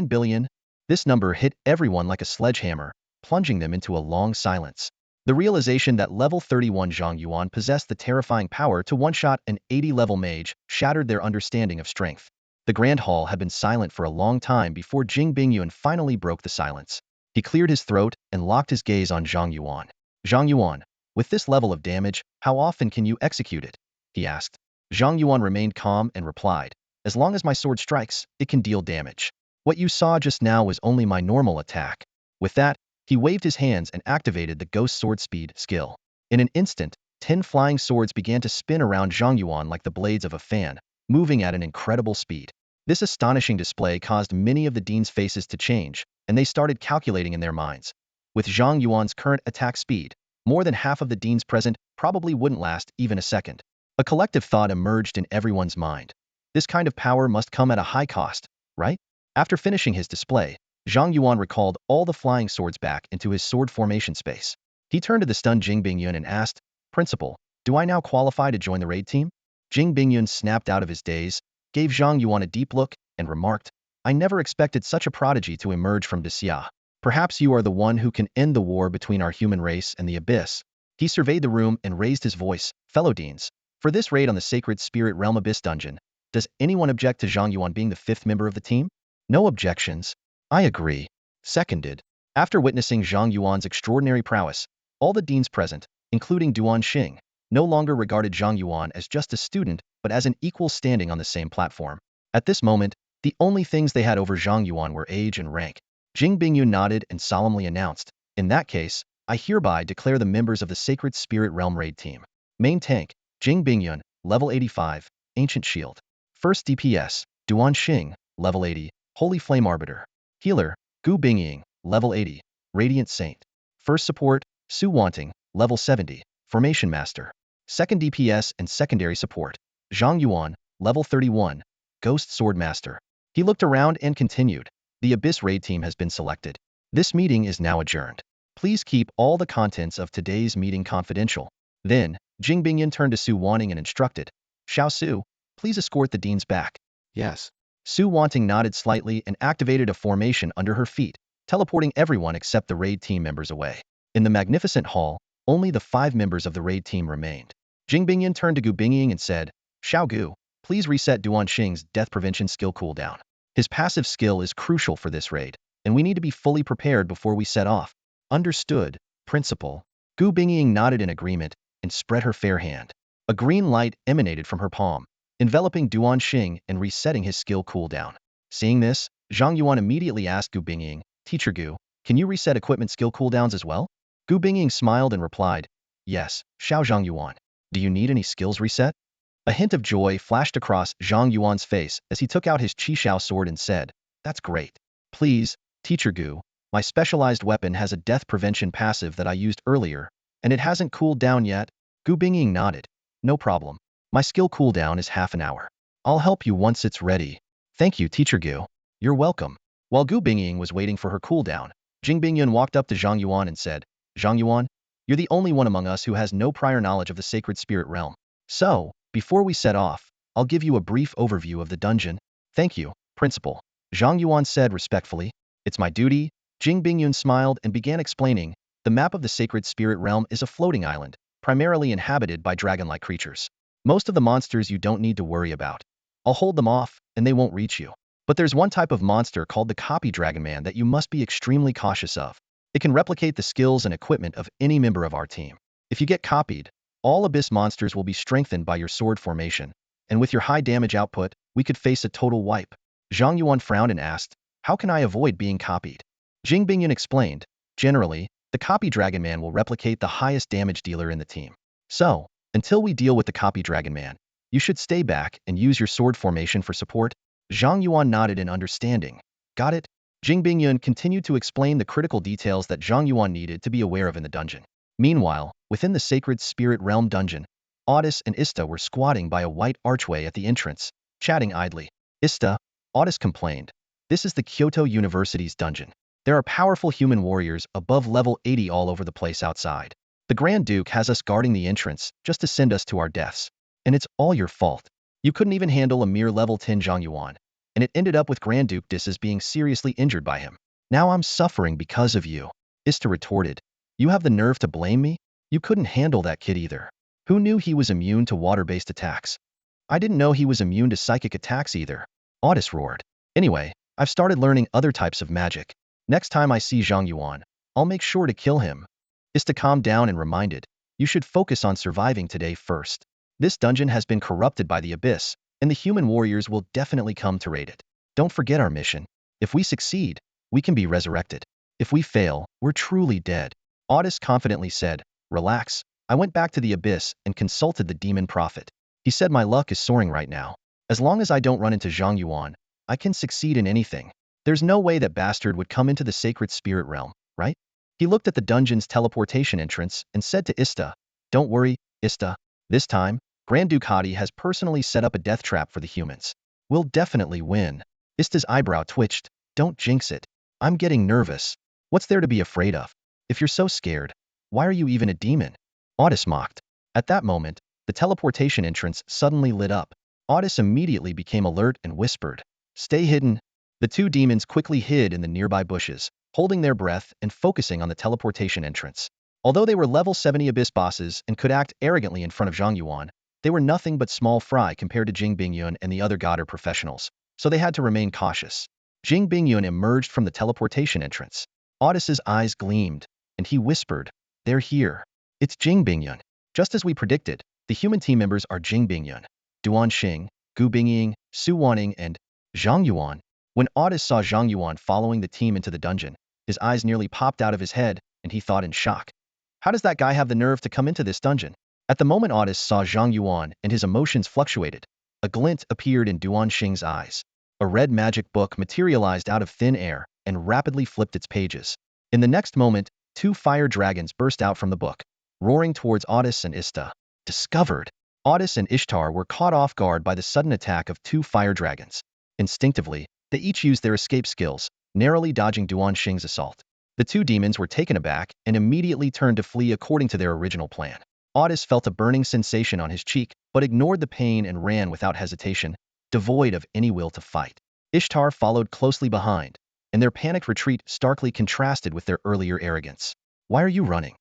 billion. This number hit everyone like a sledgehammer, plunging them into a long silence. The realization that level 31 Zhang Yuan possessed the terrifying power to one-shot an 80-level mage shattered their understanding of strength. The Grand Hall had been silent for a long time before Jing Bingyun finally broke the silence. He cleared his throat and locked his gaze on Zhang Yuan. Zhang Yuan, with this level of damage, how often can you execute it? He asked. Zhang Yuan remained calm and replied, as long as my sword strikes, it can deal damage. What you saw just now was only my normal attack. With that, he waved his hands and activated the Ghost Sword Speed skill. In an instant, 10 flying swords began to spin around Zhang Yuan like the blades of a fan, moving at an incredible speed. This astonishing display caused many of the dean's faces to change, and they started calculating in their minds. With Zhang Yuan's current attack speed, more than half of the deans present probably wouldn't last even a second. A collective thought emerged in everyone's mind. This kind of power must come at a high cost, right? After finishing his display, Zhang Yuan recalled all the flying swords back into his sword formation space. He turned to the stunned Jing Bingyun and asked, Principal, do I now qualify to join the raid team? Jing Bingyun snapped out of his daze, gave Zhang Yuan a deep look, and remarked, I never expected such a prodigy to emerge from Xia. Perhaps you are the one who can end the war between our human race and the Abyss. He surveyed the room and raised his voice, Fellow Deans, for this raid on the Sacred Spirit Realm Abyss Dungeon, does anyone object to Zhang Yuan being the 5th member of the team? No objections. I agree. Seconded. After witnessing Zhang Yuan's extraordinary prowess, all the deans present, including Duan Xing, no longer regarded Zhang Yuan as just a student, but as an equal standing on the same platform. At this moment, The only things they had over Zhang Yuan were age and rank. Jing Bingyun nodded and solemnly announced, "In that case, I hereby declare the members of the Sacred Spirit Realm Raid Team. Main Tank, Jing Bingyun, level 85, Ancient Shield. First DPS, Duan Xing, level 80, Holy Flame Arbiter. Healer, Gu Bingying, level 80, Radiant Saint. First Support, Su Wanting, level 70, Formation Master. Second DPS and Secondary Support, Zhang Yuan, level 31, Ghost Sword Master." He looked around and continued, "The Abyss Raid Team has been selected. This meeting is now adjourned. Please keep all the contents of today's meeting confidential." Then, Jing Bingyan turned to Su Wanting and instructed, "Xiao Su, please escort the deans back." Yes. Su Wanting nodded slightly and activated a formation under her feet, teleporting everyone except the raid team members away. In the magnificent hall, only the 5 members of the raid team remained. Jing Bingyan turned to Gu Bingying and said, "Xiao Gu, please reset Duan Xing's death prevention skill cooldown. His passive skill is crucial for this raid, and we need to be fully prepared before we set off." "Understood, Principal." Gu Bingying nodded in agreement and spread her fair hand. A green light emanated from her palm, enveloping Duan Xing and resetting his skill cooldown. Seeing this, Zhang Yuan immediately asked Gu Bingying, "Teacher Gu, can you reset equipment skill cooldowns as well?" Gu Bingying smiled and replied, "Yes, Xiao Zhang Yuan. Do you need any skills reset?" A hint of joy flashed across Zhang Yuan's face as he took out his Qishao sword and said, "That's great. Please, Teacher Gu, my specialized weapon has a death prevention passive that I used earlier, and it hasn't cooled down yet." Gu Bingying nodded. "No problem. My skill cooldown is half an hour. I'll help you once it's ready." "Thank you, Teacher Gu. You're welcome." While Gu Bingying was waiting for her cooldown, Jing Bingyun walked up to Zhang Yuan and said, "Zhang Yuan, you're the only one among us who has no prior knowledge of the Sacred Spirit Realm. So, before we set off, I'll give you a brief overview of the dungeon." "Thank you, Principal," Zhang Yuan said respectfully. "It's my duty." Jing Bingyun smiled and began explaining, "The map of the Sacred Spirit Realm is a floating island, primarily inhabited by dragon-like creatures. Most of the monsters you don't need to worry about. I'll hold them off, and they won't reach you. But there's one type of monster called the Copy Dragon Man that you must be extremely cautious of. It can replicate the skills and equipment of any member of our team. If you get copied, all Abyss monsters will be strengthened by your sword formation, and with your high damage output, we could face a total wipe." Zhang Yuan frowned and asked, "How can I avoid being copied?" Jing Bingyun explained, "Generally, the Copy Dragon Man will replicate the highest damage dealer in the team. So, until we deal with the Copy Dragon Man, you should stay back and use your sword formation for support." Zhang Yuan nodded in understanding. "Got it?" Jing Bingyun continued to explain the critical details that Zhang Yuan needed to be aware of in the dungeon. Meanwhile, within the Sacred Spirit Realm dungeon, Audis and Ista were squatting by a white archway at the entrance, chatting idly. "Ista," Audis complained, "this is the Kyoto University's dungeon. There are powerful human warriors above level 80 all over the place outside. The Grand Duke has us guarding the entrance just to send us to our deaths. And it's all your fault. You couldn't even handle a mere level 10 Zhang Yuan, and it ended up with Grand Duke Disses being seriously injured by him. Now I'm suffering because of you." Ista retorted, "You have the nerve to blame me? You couldn't handle that kid either. Who knew he was immune to water-based attacks?" "I didn't know he was immune to psychic attacks either," Audis roared. "Anyway, I've started learning other types of magic. Next time I see Zhang Yuan, I'll make sure to kill him." Ista calmed down and reminded, "You should focus on surviving today first. This dungeon has been corrupted by the Abyss, and the human warriors will definitely come to raid it. Don't forget our mission. If we succeed, we can be resurrected. If we fail, we're truly dead." Audis confidently said, "Relax. I went back to the Abyss and consulted the demon prophet. He said my luck is soaring right now. As long as I don't run into Zhang Yuan, I can succeed in anything. There's no way that bastard would come into the Sacred Spirit Realm, right?" He looked at the dungeon's teleportation entrance and said to Ista, "Don't worry, Ista. This time, Grand Duke Hadi has personally set up a death trap for the humans. We'll definitely win." Ista's eyebrow twitched. "Don't jinx it. I'm getting nervous. What's there to be afraid of? If you're so scared, why are you even a demon?" Audis mocked. At that moment, the teleportation entrance suddenly lit up. Audis immediately became alert and whispered, "Stay hidden." The 2 demons quickly hid in the nearby bushes, holding their breath and focusing on the teleportation entrance. Although they were level 70 Abyss bosses and could act arrogantly in front of Zhang Yuan, they were nothing but small fry compared to Jing Bingyun and the other Godder professionals, so they had to remain cautious. Jing Bingyun emerged from the teleportation entrance. Audis's eyes gleamed, and he whispered, "They're here. It's Jing Bingyun." Just as we predicted, the human team members are Jing Bingyun, Duan Xing, Gu Bingying, Su Wanning, and Zhang Yuan. When Otis saw Zhang Yuan following the team into the dungeon, his eyes nearly popped out of his head, and he thought in shock. How does that guy have the nerve to come into this dungeon? At the moment Otis saw Zhang Yuan and his emotions fluctuated, a glint appeared in Duan Xing's eyes. A red magic book materialized out of thin air and rapidly flipped its pages. In the next moment, two fire dragons burst out from the book, roaring towards Otis and Ista. Discovered! Otis and Ishtar were caught off guard by the sudden attack of two fire dragons. Instinctively, they each used their escape skills, narrowly dodging Duan Xing's assault. The two demons were taken aback and immediately turned to flee according to their original plan. Otis felt a burning sensation on his cheek, but ignored the pain and ran without hesitation, devoid of any will to fight. Ishtar followed closely behind, and their panicked retreat starkly contrasted with their earlier arrogance. Why are you running?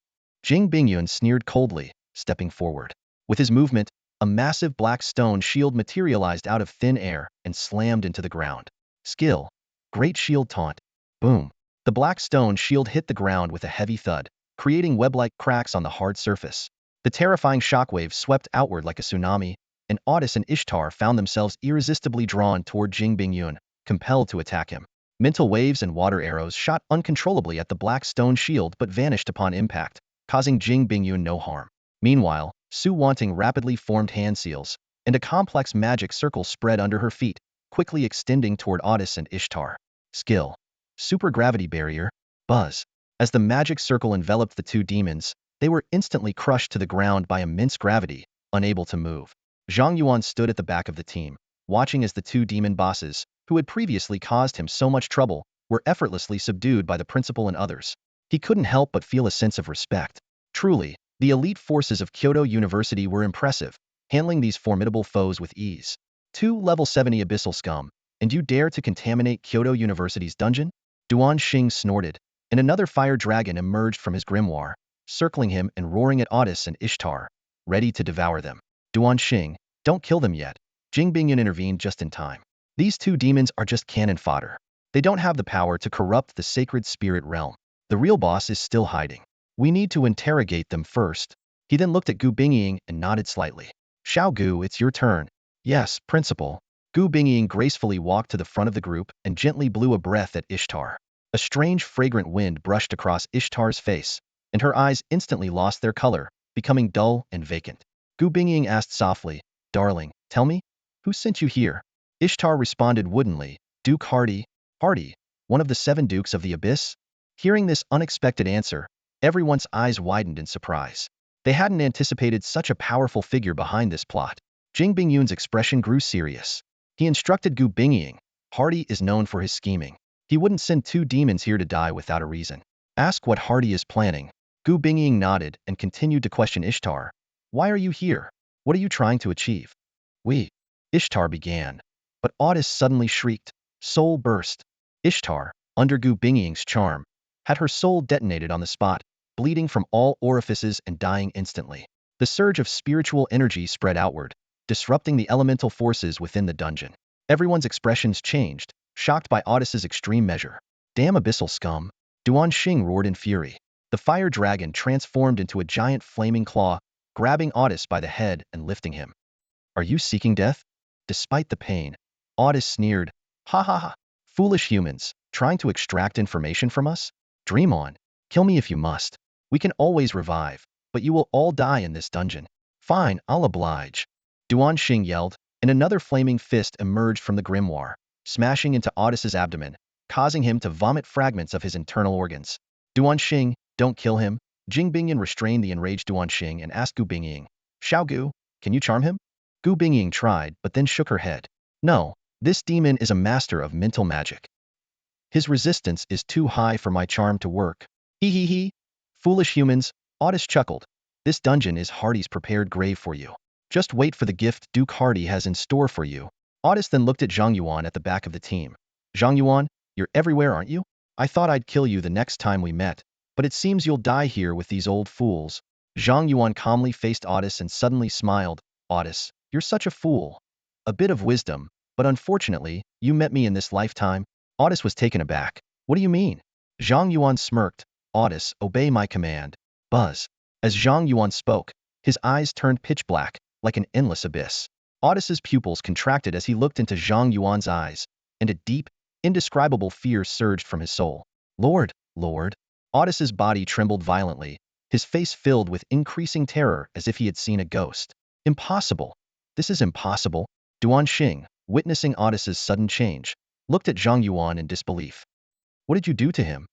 Jing Bingyun sneered coldly, stepping forward. With his movement, a massive black stone shield materialized out of thin air and slammed into the ground. Skill. Great shield taunt. Boom. The black stone shield hit the ground with a heavy thud, creating web-like cracks on the hard surface. The terrifying shockwave swept outward like a tsunami, and Otis and Ishtar found themselves irresistibly drawn toward Jing Bingyun, compelled to attack him. Mental waves and water arrows shot uncontrollably at the black stone shield but vanished upon impact, causing Jing Bingyun no harm. Meanwhile, Su Wanting rapidly formed hand seals, and a complex magic circle spread under her feet, quickly extending toward Otis and Ishtar. Skill. Supergravity barrier. Buzz. As the magic circle enveloped the two demons, they were instantly crushed to the ground by immense gravity, unable to move. Zhang Yuan stood at the back of the team, watching as the two demon bosses, who had previously caused him so much trouble, were effortlessly subdued by the principal and others. He couldn't help but feel a sense of respect. Truly, the elite forces of Kyoto University were impressive, handling these formidable foes with ease. Two level 70 abyssal scum, and you dare to contaminate Kyoto University's dungeon? Duan Xing snorted, and another fire dragon emerged from his grimoire, circling him and roaring at Otis and Ishtar, ready to devour them. Duan Xing, don't kill them yet. Jing Bingyun intervened just in time. These two demons are just cannon fodder. They don't have the power to corrupt the sacred spirit realm. The real boss is still hiding. We need to interrogate them first. He then looked at Gu Bingying and nodded slightly. Xiao Gu, it's your turn. Yes, principal. Gu Bingying gracefully walked to the front of the group and gently blew a breath at Ishtar. A strange fragrant wind brushed across Ishtar's face, and her eyes instantly lost their color, becoming dull and vacant. Gu Bingying asked softly, Darling, tell me, who sent you here? Ishtar responded woodenly, Duke Hardy, one of the 7 dukes of the Abyss? Hearing this unexpected answer, everyone's eyes widened in surprise. They hadn't anticipated such a powerful figure behind this plot. Jing Bingyun's expression grew serious. He instructed Gu Bingying, Hardy is known for his scheming. He wouldn't send 2 demons here to die without a reason. Ask what Hardy is planning. Gu Bingying nodded and continued to question Ishtar. Why are you here? What are you trying to achieve? Ishtar began. But Otis suddenly shrieked. Soul burst. Ishtar, under Gu Bingying's charm, had her soul detonated on the spot, bleeding from all orifices and dying instantly. The surge of spiritual energy spread outward, disrupting the elemental forces within the dungeon. Everyone's expressions changed, shocked by Otis's extreme measure. Damn abyssal scum! Duan Xing roared in fury. The fire dragon transformed into a giant flaming claw, grabbing Otis by the head and lifting him. Are you seeking death? Despite the pain, Otis sneered. Ha ha ha! Foolish humans, trying to extract information from us? Dream on. Kill me if you must. We can always revive, but you will all die in this dungeon. Fine, I'll oblige. Duan Xing yelled, and another flaming fist emerged from the grimoire, smashing into Otis's abdomen, causing him to vomit fragments of his internal organs. Duan Xing, don't kill him. Jing Bingyun restrained the enraged Duan Xing and asked Gu Bingying, Xiao Gu, can you charm him? Gu Bingying tried, but then shook her head. No, this demon is a master of mental magic. His resistance is too high for my charm to work. He. Foolish humans, Otis chuckled. This dungeon is Hardy's prepared grave for you. Just wait for the gift Duke Hardy has in store for you. Otis then looked at Zhang Yuan at the back of the team. Zhang Yuan, you're everywhere, aren't you? I thought I'd kill you the next time we met, but it seems you'll die here with these old fools. Zhang Yuan calmly faced Otis and suddenly smiled. Otis, you're such a fool. A bit of wisdom, but unfortunately, you met me in this lifetime. Otis was taken aback. What do you mean? Zhang Yuan smirked. Otis, obey my command. Buzz. As Zhang Yuan spoke, his eyes turned pitch black, like an endless abyss. Otis's pupils contracted as he looked into Zhang Yuan's eyes, and a deep, indescribable fear surged from his soul. Lord, Lord. Otis's body trembled violently, his face filled with increasing terror as if he had seen a ghost. Impossible. This is impossible. Duan Xing, witnessing Otis's sudden change, looked at Zhang Yuan in disbelief. What did you do to him?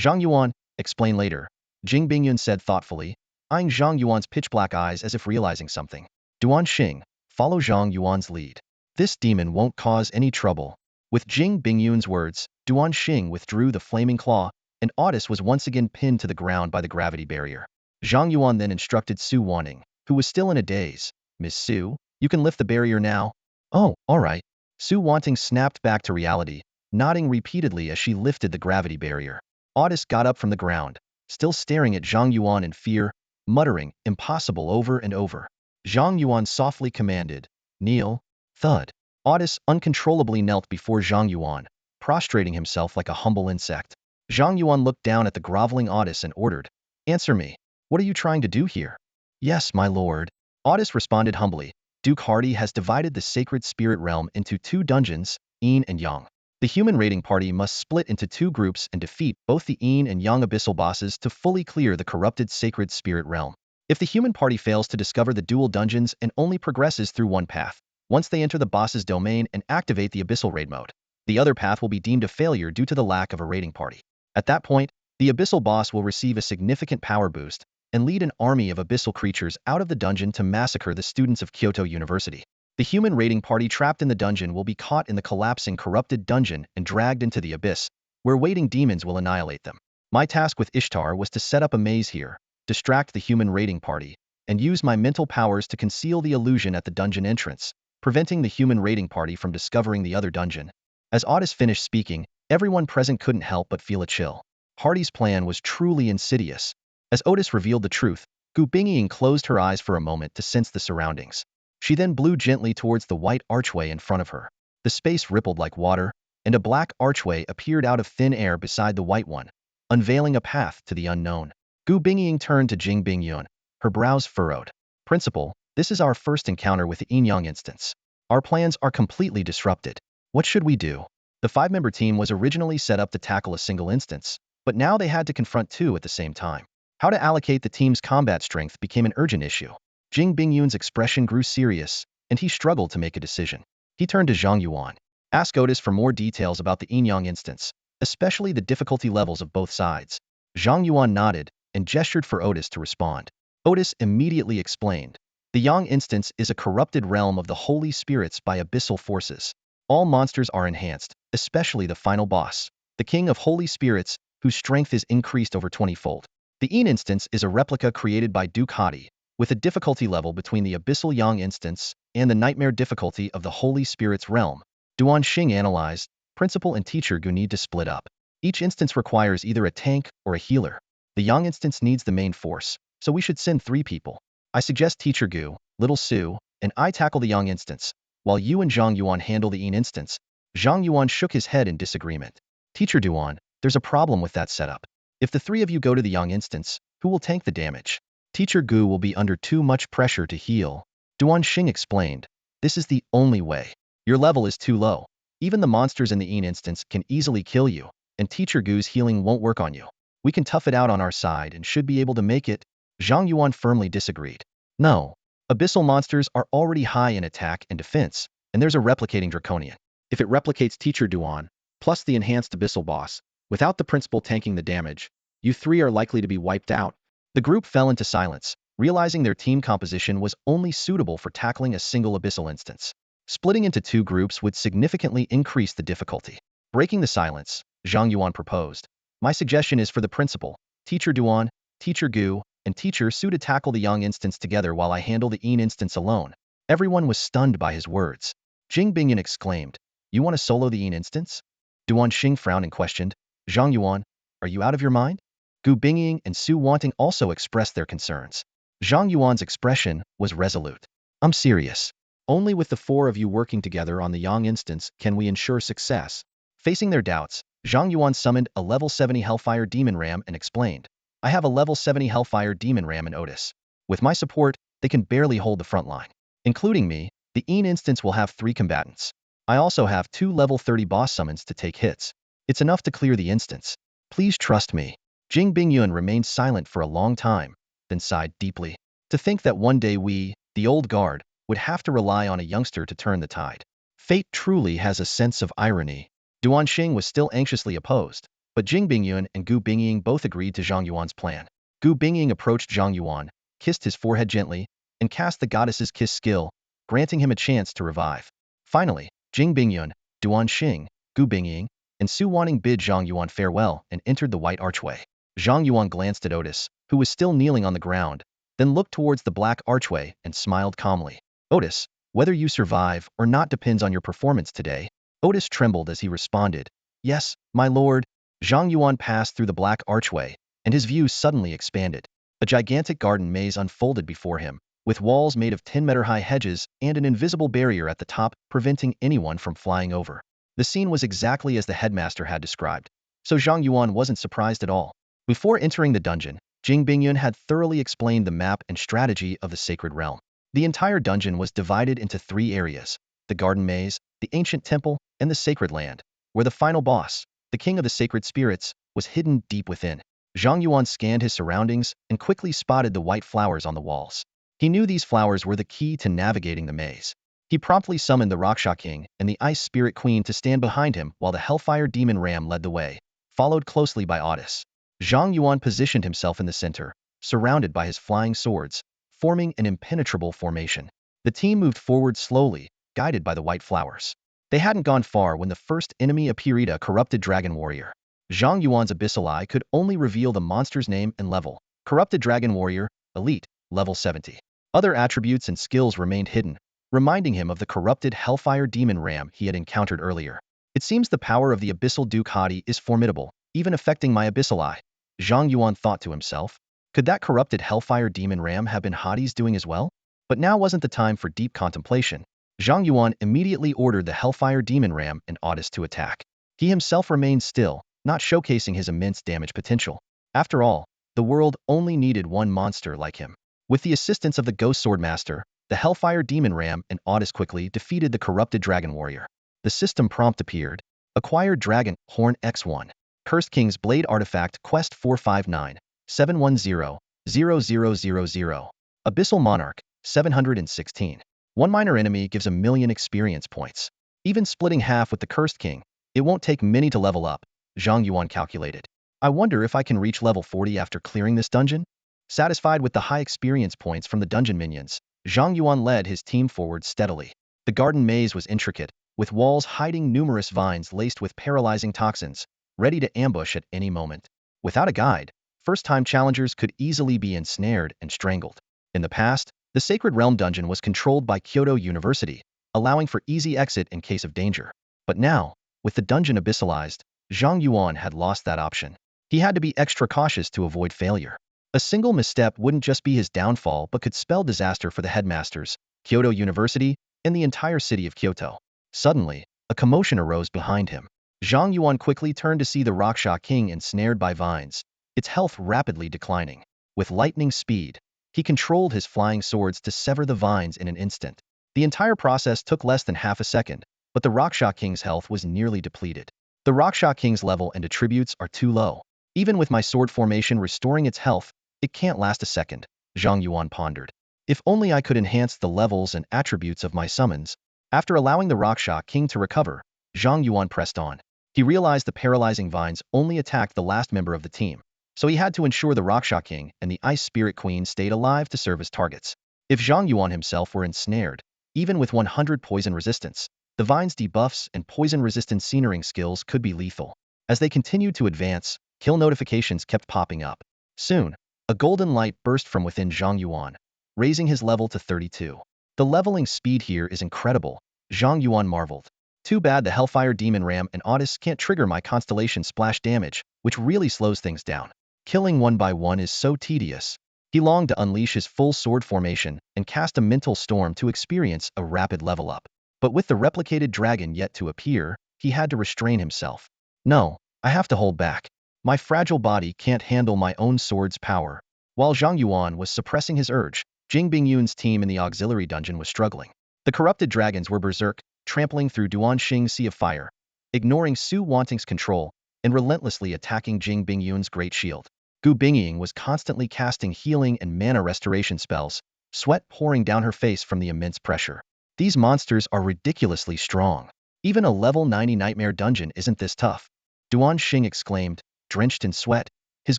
Zhang Yuan, explain later. Jing Bingyun said thoughtfully, eyeing Zhang Yuan's pitch-black eyes as if realizing something. Duan Xing, follow Zhang Yuan's lead. This demon won't cause any trouble. With Jing Bingyun's words, Duan Xing withdrew the flaming claw, and Otis was once again pinned to the ground by the gravity barrier. Zhang Yuan then instructed Su Wanting, who was still in a daze. Miss Su, you can lift the barrier now. Oh, all right. Su Wanting snapped back to reality, nodding repeatedly as she lifted the gravity barrier. Otis got up from the ground, still staring at Zhang Yuan in fear, muttering, impossible over and over. Zhang Yuan softly commanded, kneel. Thud. Otis uncontrollably knelt before Zhang Yuan, prostrating himself like a humble insect. Zhang Yuan looked down at the groveling Otis and ordered, answer me. What are you trying to do here? Yes, my lord. Otis responded humbly. Duke Hardy has divided the sacred spirit realm into two dungeons, Yin and Yang. The human raiding party must split into two groups and defeat both the Yin and Yang abyssal bosses to fully clear the corrupted sacred spirit realm. If the human party fails to discover the dual dungeons and only progresses through one path, once they enter the boss's domain and activate the abyssal raid mode, the other path will be deemed a failure due to the lack of a raiding party. At that point, the abyssal boss will receive a significant power boost and lead an army of abyssal creatures out of the dungeon to massacre the students of Kyoto University. The human raiding party trapped in the dungeon will be caught in the collapsing corrupted dungeon and dragged into the abyss, where waiting demons will annihilate them. My task with Ishtar was to set up a maze here, distract the human raiding party, and use my mental powers to conceal the illusion at the dungeon entrance, preventing the human raiding party from discovering the other dungeon. As Otis finished speaking, everyone present couldn't help but feel a chill. Hardy's plan was truly insidious. As Otis revealed the truth, Gu Bingying closed her eyes for a moment to sense the surroundings. She then blew gently towards the white archway in front of her. The space rippled like water, and a black archway appeared out of thin air beside the white one, unveiling a path to the unknown. Gu Bingying turned to Jing Bingyun, her brows furrowed. Principal, this is our first encounter with the Yin-Yang instance. Our plans are completely disrupted. What should we do? The five-member team was originally set up to tackle a single instance, but now they had to confront two at the same time. How to allocate the team's combat strength became an urgent issue. Jing Bingyun's expression grew serious, and he struggled to make a decision. He turned to Zhang Yuan. Ask Otis for more details about the Yin-Yang instance, especially the difficulty levels of both sides. Zhang Yuan nodded and gestured for Otis to respond. Otis immediately explained. The Yang instance is a corrupted realm of the holy spirits by abyssal forces. All monsters are enhanced, especially the final boss, the king of holy spirits, whose strength is increased over 20-fold. The Yin instance is a replica created by Duke Hadi, with a difficulty level between the abyssal Yang instance and the nightmare difficulty of the holy spirits realm. Duan Xing analyzed, principal and teacher Gu need to split up. Each instance requires either a tank or a healer. The Yang instance needs the main force, so we should send 3 people. I suggest teacher Gu, little Su, and I tackle the Yang instance, while you and Zhang Yuan handle the Yin instance. Zhang Yuan shook his head in disagreement. Teacher Duan, there's a problem with that setup. If the 3 of you go to the Yang instance, who will tank the damage? Teacher Gu will be under too much pressure to heal. Duan Xing explained. This is the only way. Your level is too low. Even the monsters in the Yin instance can easily kill you, and Teacher Gu's healing won't work on you. We can tough it out on our side and should be able to make it. Zhang Yuan firmly disagreed. No. Abyssal monsters are already high in attack and defense, and there's a replicating draconian. If it replicates Teacher Duan, plus the enhanced abyssal boss, without the principal tanking the damage, you 3 are likely to be wiped out. The group fell into silence, realizing their team composition was only suitable for tackling a single abyssal instance. Splitting into 2 groups would significantly increase the difficulty. Breaking the silence, Zhang Yuan proposed. My suggestion is for the principal, Teacher Duan, Teacher Gu, and Teacher Su to tackle the Yang instance together while I handle the Yin instance alone. Everyone was stunned by his words. Jing Bingyun exclaimed, You want to solo the Yin instance? Duan Xing frowned and questioned, Zhang Yuan, are you out of your mind? Gu Bingying and Su Wanting also expressed their concerns. Zhang Yuan's expression was resolute. I'm serious. Only with the 4 of you working together on the Yang instance can we ensure success. Facing their doubts, Zhang Yuan summoned a level 70 Hellfire Demon Ram and explained, I have a level 70 Hellfire Demon Ram in Otis. With my support, they can barely hold the front line. Including me, the Yin instance will have 3 combatants. I also have 2 level 30 boss summons to take hits. It's enough to clear the instance. Please trust me. Jing Bingyun remained silent for a long time, then sighed deeply. To think that one day we, the old guard, would have to rely on a youngster to turn the tide. Fate truly has a sense of irony. Duan Xing was still anxiously opposed, but Jing Bingyun and Gu Bingying both agreed to Zhang Yuan's plan. Gu Bingying approached Zhang Yuan, kissed his forehead gently, and cast the goddess's kiss skill, granting him a chance to revive. Finally, Jing Bingyun, Duan Xing, Gu Bingying, and Su Waning bid Zhang Yuan farewell and entered the white archway. Zhang Yuan glanced at Otis, who was still kneeling on the ground, then looked towards the black archway and smiled calmly. Otis, whether you survive or not depends on your performance today. Otis trembled as he responded, Yes, my lord. Zhang Yuan passed through the black archway, and his view suddenly expanded. A gigantic garden maze unfolded before him, with walls made of 10-meter-high hedges and an invisible barrier at the top preventing anyone from flying over. The scene was exactly as the headmaster had described, so Zhang Yuan wasn't surprised at all. Before entering the dungeon, Jing Bingyun had thoroughly explained the map and strategy of the Sacred Realm. The entire dungeon was divided into 3 areas: the Garden Maze, the Ancient Temple, and the Sacred Land, where the final boss, the King of the Sacred Spirits, was hidden deep within. Zhang Yuan scanned his surroundings and quickly spotted the white flowers on the walls. He knew these flowers were the key to navigating the maze. He promptly summoned the Raksha King and the Ice Spirit Queen to stand behind him while the Hellfire Demon Ram led the way, followed closely by Otis. Zhang Yuan positioned himself in the center, surrounded by his flying swords, forming an impenetrable formation. The team moved forward slowly, guided by the white flowers. They hadn't gone far when the first enemy appeared, a corrupted dragon warrior. Zhang Yuan's Abyssal eye could only reveal the monster's name and level. Corrupted dragon warrior, elite, level 70. Other attributes and skills remained hidden, reminding him of the corrupted Hellfire Demon Ram he had encountered earlier. It seems the power of the Abyssal Duke Hadi is formidable, even affecting my Abyssal eye. Zhang Yuan thought to himself. Could that corrupted Hellfire Demon Ram have been Hadi's doing as well? But now wasn't the time for deep contemplation. Zhang Yuan immediately ordered the Hellfire Demon Ram and Otis to attack. He himself remained still, not showcasing his immense damage potential. After all, the world only needed one monster like him. With the assistance of the Ghost Sword Master, the Hellfire Demon Ram and Otis quickly defeated the corrupted Dragon Warrior. The system prompt appeared. Acquired Dragon Horn X1. Cursed King's Blade Artifact Quest 459-710-0000. Abyssal Monarch 716. One minor enemy gives 1,000,000 experience points. Even splitting half with the Cursed King, it won't take many to level up, Zhang Yuan calculated. I wonder if I can reach level 40 after clearing this dungeon? Satisfied with the high experience points from the dungeon minions, Zhang Yuan led his team forward steadily. The garden maze was intricate, with walls hiding numerous vines laced with paralyzing toxins, ready to ambush at any moment. Without a guide, first-time challengers could easily be ensnared and strangled. In the past, the Sacred Realm dungeon was controlled by Kyoto University, allowing for easy exit in case of danger. But now, with the dungeon abyssalized, Zhang Yuan had lost that option. He had to be extra cautious to avoid failure. A single misstep wouldn't just be his downfall but could spell disaster for the headmasters, Kyoto University, and the entire city of Kyoto. Suddenly, a commotion arose behind him. Zhang Yuan quickly turned to see the Raksha King ensnared by vines, its health rapidly declining. With lightning speed, he controlled his flying swords to sever the vines in an instant. The entire process took less than half a second, but the Raksha King's health was nearly depleted. The Raksha King's level and attributes are too low. Even with my sword formation restoring its health, it can't last a second, Zhang Yuan pondered. If only I could enhance the levels and attributes of my summons. After allowing the Raksha King to recover, Zhang Yuan pressed on. He realized the paralyzing vines only attacked the last member of the team, so he had to ensure the Raksha King and the Ice Spirit Queen stayed alive to serve as targets. If Zhang Yuan himself were ensnared, even with 100 poison resistance, the vine's debuffs and poison-resistant scenery skills could be lethal. As they continued to advance, kill notifications kept popping up. Soon, a golden light burst from within Zhang Yuan, raising his level to 32. The leveling speed here is incredible, Zhang Yuan marveled. Too bad the Hellfire Demon Ram and Otis can't trigger my constellation splash damage, which really slows things down. Killing one by one is so tedious. He longed to unleash his full sword formation and cast a mental storm to experience a rapid level up. But with the replicated dragon yet to appear, he had to restrain himself. No, I have to hold back. My fragile body can't handle my own sword's power. While Zhang Yuan was suppressing his urge, Jing Bingyun's team in the auxiliary dungeon was struggling. The corrupted dragons were berserk, trampling through Duanxing's sea of fire, ignoring Su Wanting's control, and relentlessly attacking Jing Bingyun's great shield. Gu Bingying was constantly casting healing and mana restoration spells, sweat pouring down her face from the immense pressure. These monsters are ridiculously strong. Even a level 90 nightmare dungeon isn't this tough. Duanxing exclaimed, drenched in sweat, his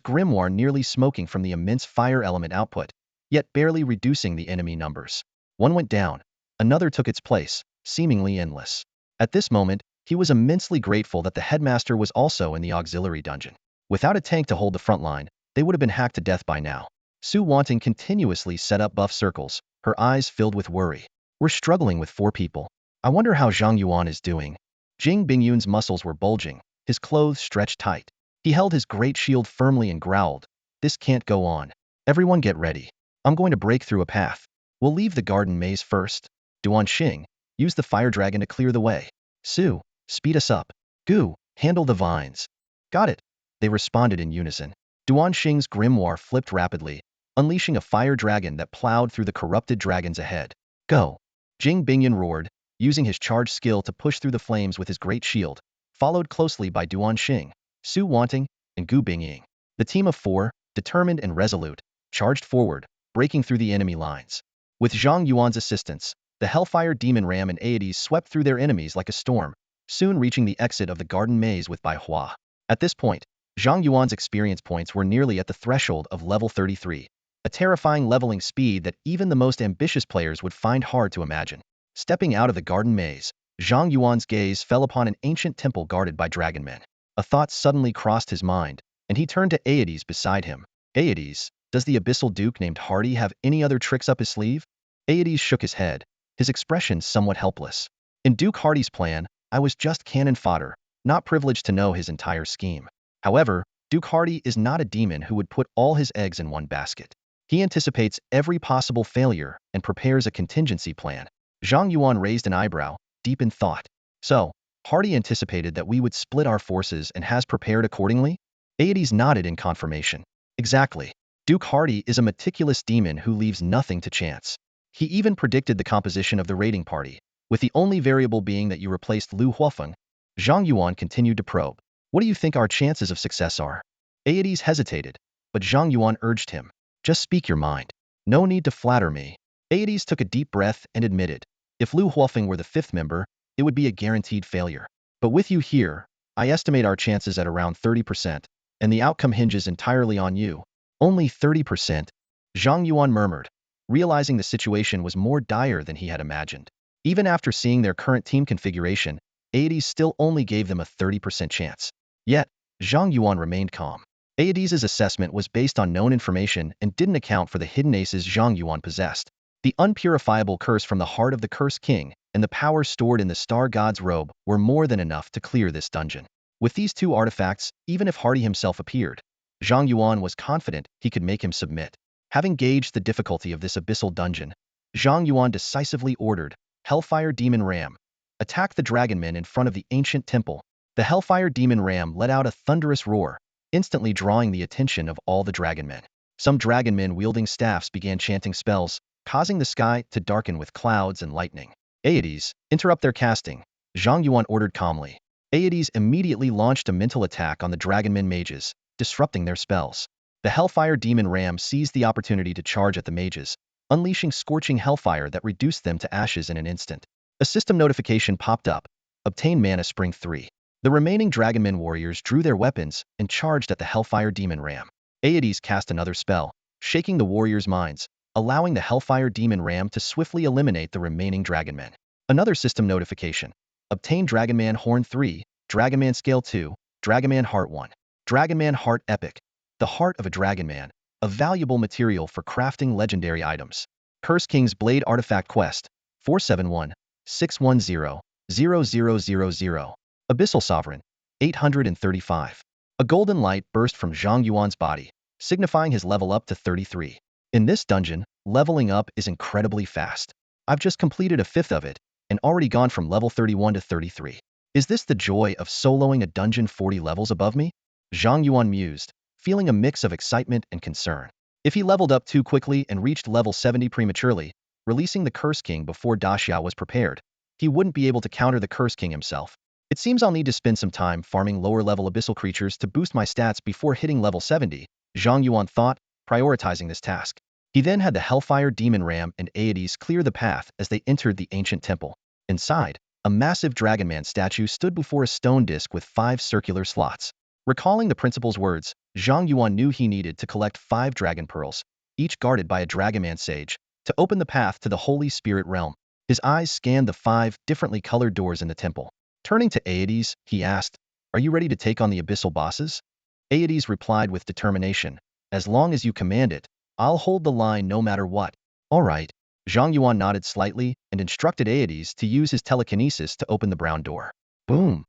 grimoire nearly smoking from the immense fire element output, yet barely reducing the enemy numbers. One went down, another took its place, seemingly endless. At this moment, he was immensely grateful that the headmaster was also in the auxiliary dungeon. Without a tank to hold the front line, they would have been hacked to death by now. Su Wanting continuously set up buff circles, her eyes filled with worry. We're struggling with 4 people. I wonder how Zhang Yuan is doing. Jing Bingyun's muscles were bulging, his clothes stretched tight. He held his great shield firmly and growled, "This can't go on. Everyone get ready. I'm going to break through a path. We'll leave the garden maze first. Duanxing, use the fire dragon to clear the way. Su, speed us up. Gu, handle the vines." "Got it," they responded in unison. Duanxing's grimoire flipped rapidly, unleashing a fire dragon that plowed through the corrupted dragons ahead. "Go!" Jing Bingyun roared, using his charge skill to push through the flames with his great shield, followed closely by Duanxing, Su Wanting, and Gu Bingying. The team of 4, determined and resolute, charged forward, breaking through the enemy lines. With Zhang Yuan's assistance, the Hellfire Demon Ram and Aedes swept through their enemies like a storm, soon reaching the exit of the garden maze with Bai Hua. At this point, Zhang Yuan's experience points were nearly at the threshold of level 33, a terrifying leveling speed that even the most ambitious players would find hard to imagine. Stepping out of the garden maze, Zhang Yuan's gaze fell upon an ancient temple guarded by dragonmen. A thought suddenly crossed his mind, and he turned to Aedes beside him. "Aedes, does the Abyssal Duke named Hardy have any other tricks up his sleeve?" Aedes shook his head, his expression somewhat helpless. "In Duke Hardy's plan, I was just cannon fodder, not privileged to know his entire scheme. However, Duke Hardy is not a demon who would put all his eggs in one basket. He anticipates every possible failure and prepares a contingency plan." Zhang Yuan raised an eyebrow, deep in thought. "So, Hardy anticipated that we would split our forces and has prepared accordingly?" Aedes nodded in confirmation. "Exactly. Duke Hardy is a meticulous demon who leaves nothing to chance. He even predicted the composition of the raiding party, with the only variable being that you replaced Lu Huofeng." Zhang Yuan continued to probe. "What do you think our chances of success are?" Aedes hesitated, but Zhang Yuan urged him. "Just speak your mind. No need to flatter me." Aedes took a deep breath and admitted, "If Lu Huofeng were the 5th member, it would be a guaranteed failure. But with you here, I estimate our chances at around 30%, and the outcome hinges entirely on you." "Only 30%?" Zhang Yuan murmured, realizing the situation was more dire than he had imagined. Even after seeing their current team configuration, Aedes still only gave them a 30% chance. Yet, Zhang Yuan remained calm. Aedes's assessment was based on known information and didn't account for the hidden aces Zhang Yuan possessed. The unpurifiable curse from the heart of the Cursed King and the power stored in the Star God's robe were more than enough to clear this dungeon. With these 2 artifacts, even if Hardy himself appeared, Zhang Yuan was confident he could make him submit. Having gauged the difficulty of this abyssal dungeon, Zhang Yuan decisively ordered, "Hellfire Demon Ram, attack the dragonmen in front of the ancient temple." The Hellfire Demon Ram let out a thunderous roar, instantly drawing the attention of all the dragonmen. Some dragonmen wielding staffs began chanting spells, causing the sky to darken with clouds and lightning. "Aedes, interrupt their casting," Zhang Yuan ordered calmly. Aedes immediately launched a mental attack on the dragonmen mages, disrupting their spells. The Hellfire Demon Ram seized the opportunity to charge at the mages, unleashing scorching hellfire that reduced them to ashes in an instant. A system notification popped up. "Obtain Mana Spring 3. The remaining dragonmen warriors drew their weapons and charged at the Hellfire Demon Ram. Aedes cast another spell, shaking the warriors' minds, allowing the Hellfire Demon Ram to swiftly eliminate the remaining dragonmen. Another system notification. "Obtain Dragonman Horn 3, Dragonman Scale 2, Dragonman Heart 1. Dragonman Heart Epic. The heart of a dragonman, a valuable material for crafting legendary items. Curse King's Blade Artifact Quest, 471-610-0000. Abyssal Sovereign, 835. A golden light burst from Zhang Yuan's body, signifying his level up to 33. In this dungeon, leveling up is incredibly fast. I've just completed a 5th of it, and already gone from level 31 to 33. Is this the joy of soloing a dungeon 40 levels above me? Zhang Yuan mused, feeling a mix of excitement and concern. If he leveled up too quickly and reached level 70 prematurely, releasing the Curse King before Daxia was prepared, he wouldn't be able to counter the Curse King himself. It seems I'll need to spend some time farming lower-level abyssal creatures to boost my stats before hitting level 70, Zhang Yuan thought, prioritizing this task. He then had the Hellfire Demon Ram and Aedes clear the path as they entered the ancient temple. Inside, a massive Dragonman statue stood before a stone disc with 5 circular slots. Recalling the principal's words, Zhang Yuan knew he needed to collect 5 dragon pearls, each guarded by a Dragonman sage, to open the path to the Holy Spirit realm. His eyes scanned the 5 differently colored doors in the temple. Turning to Aedes, he asked, "Are you ready to take on the abyssal bosses?" Aedes replied with determination, "As long as you command it, I'll hold the line no matter what." "All right." Zhang Yuan nodded slightly and instructed Aedes to use his telekinesis to open the brown door. Boom!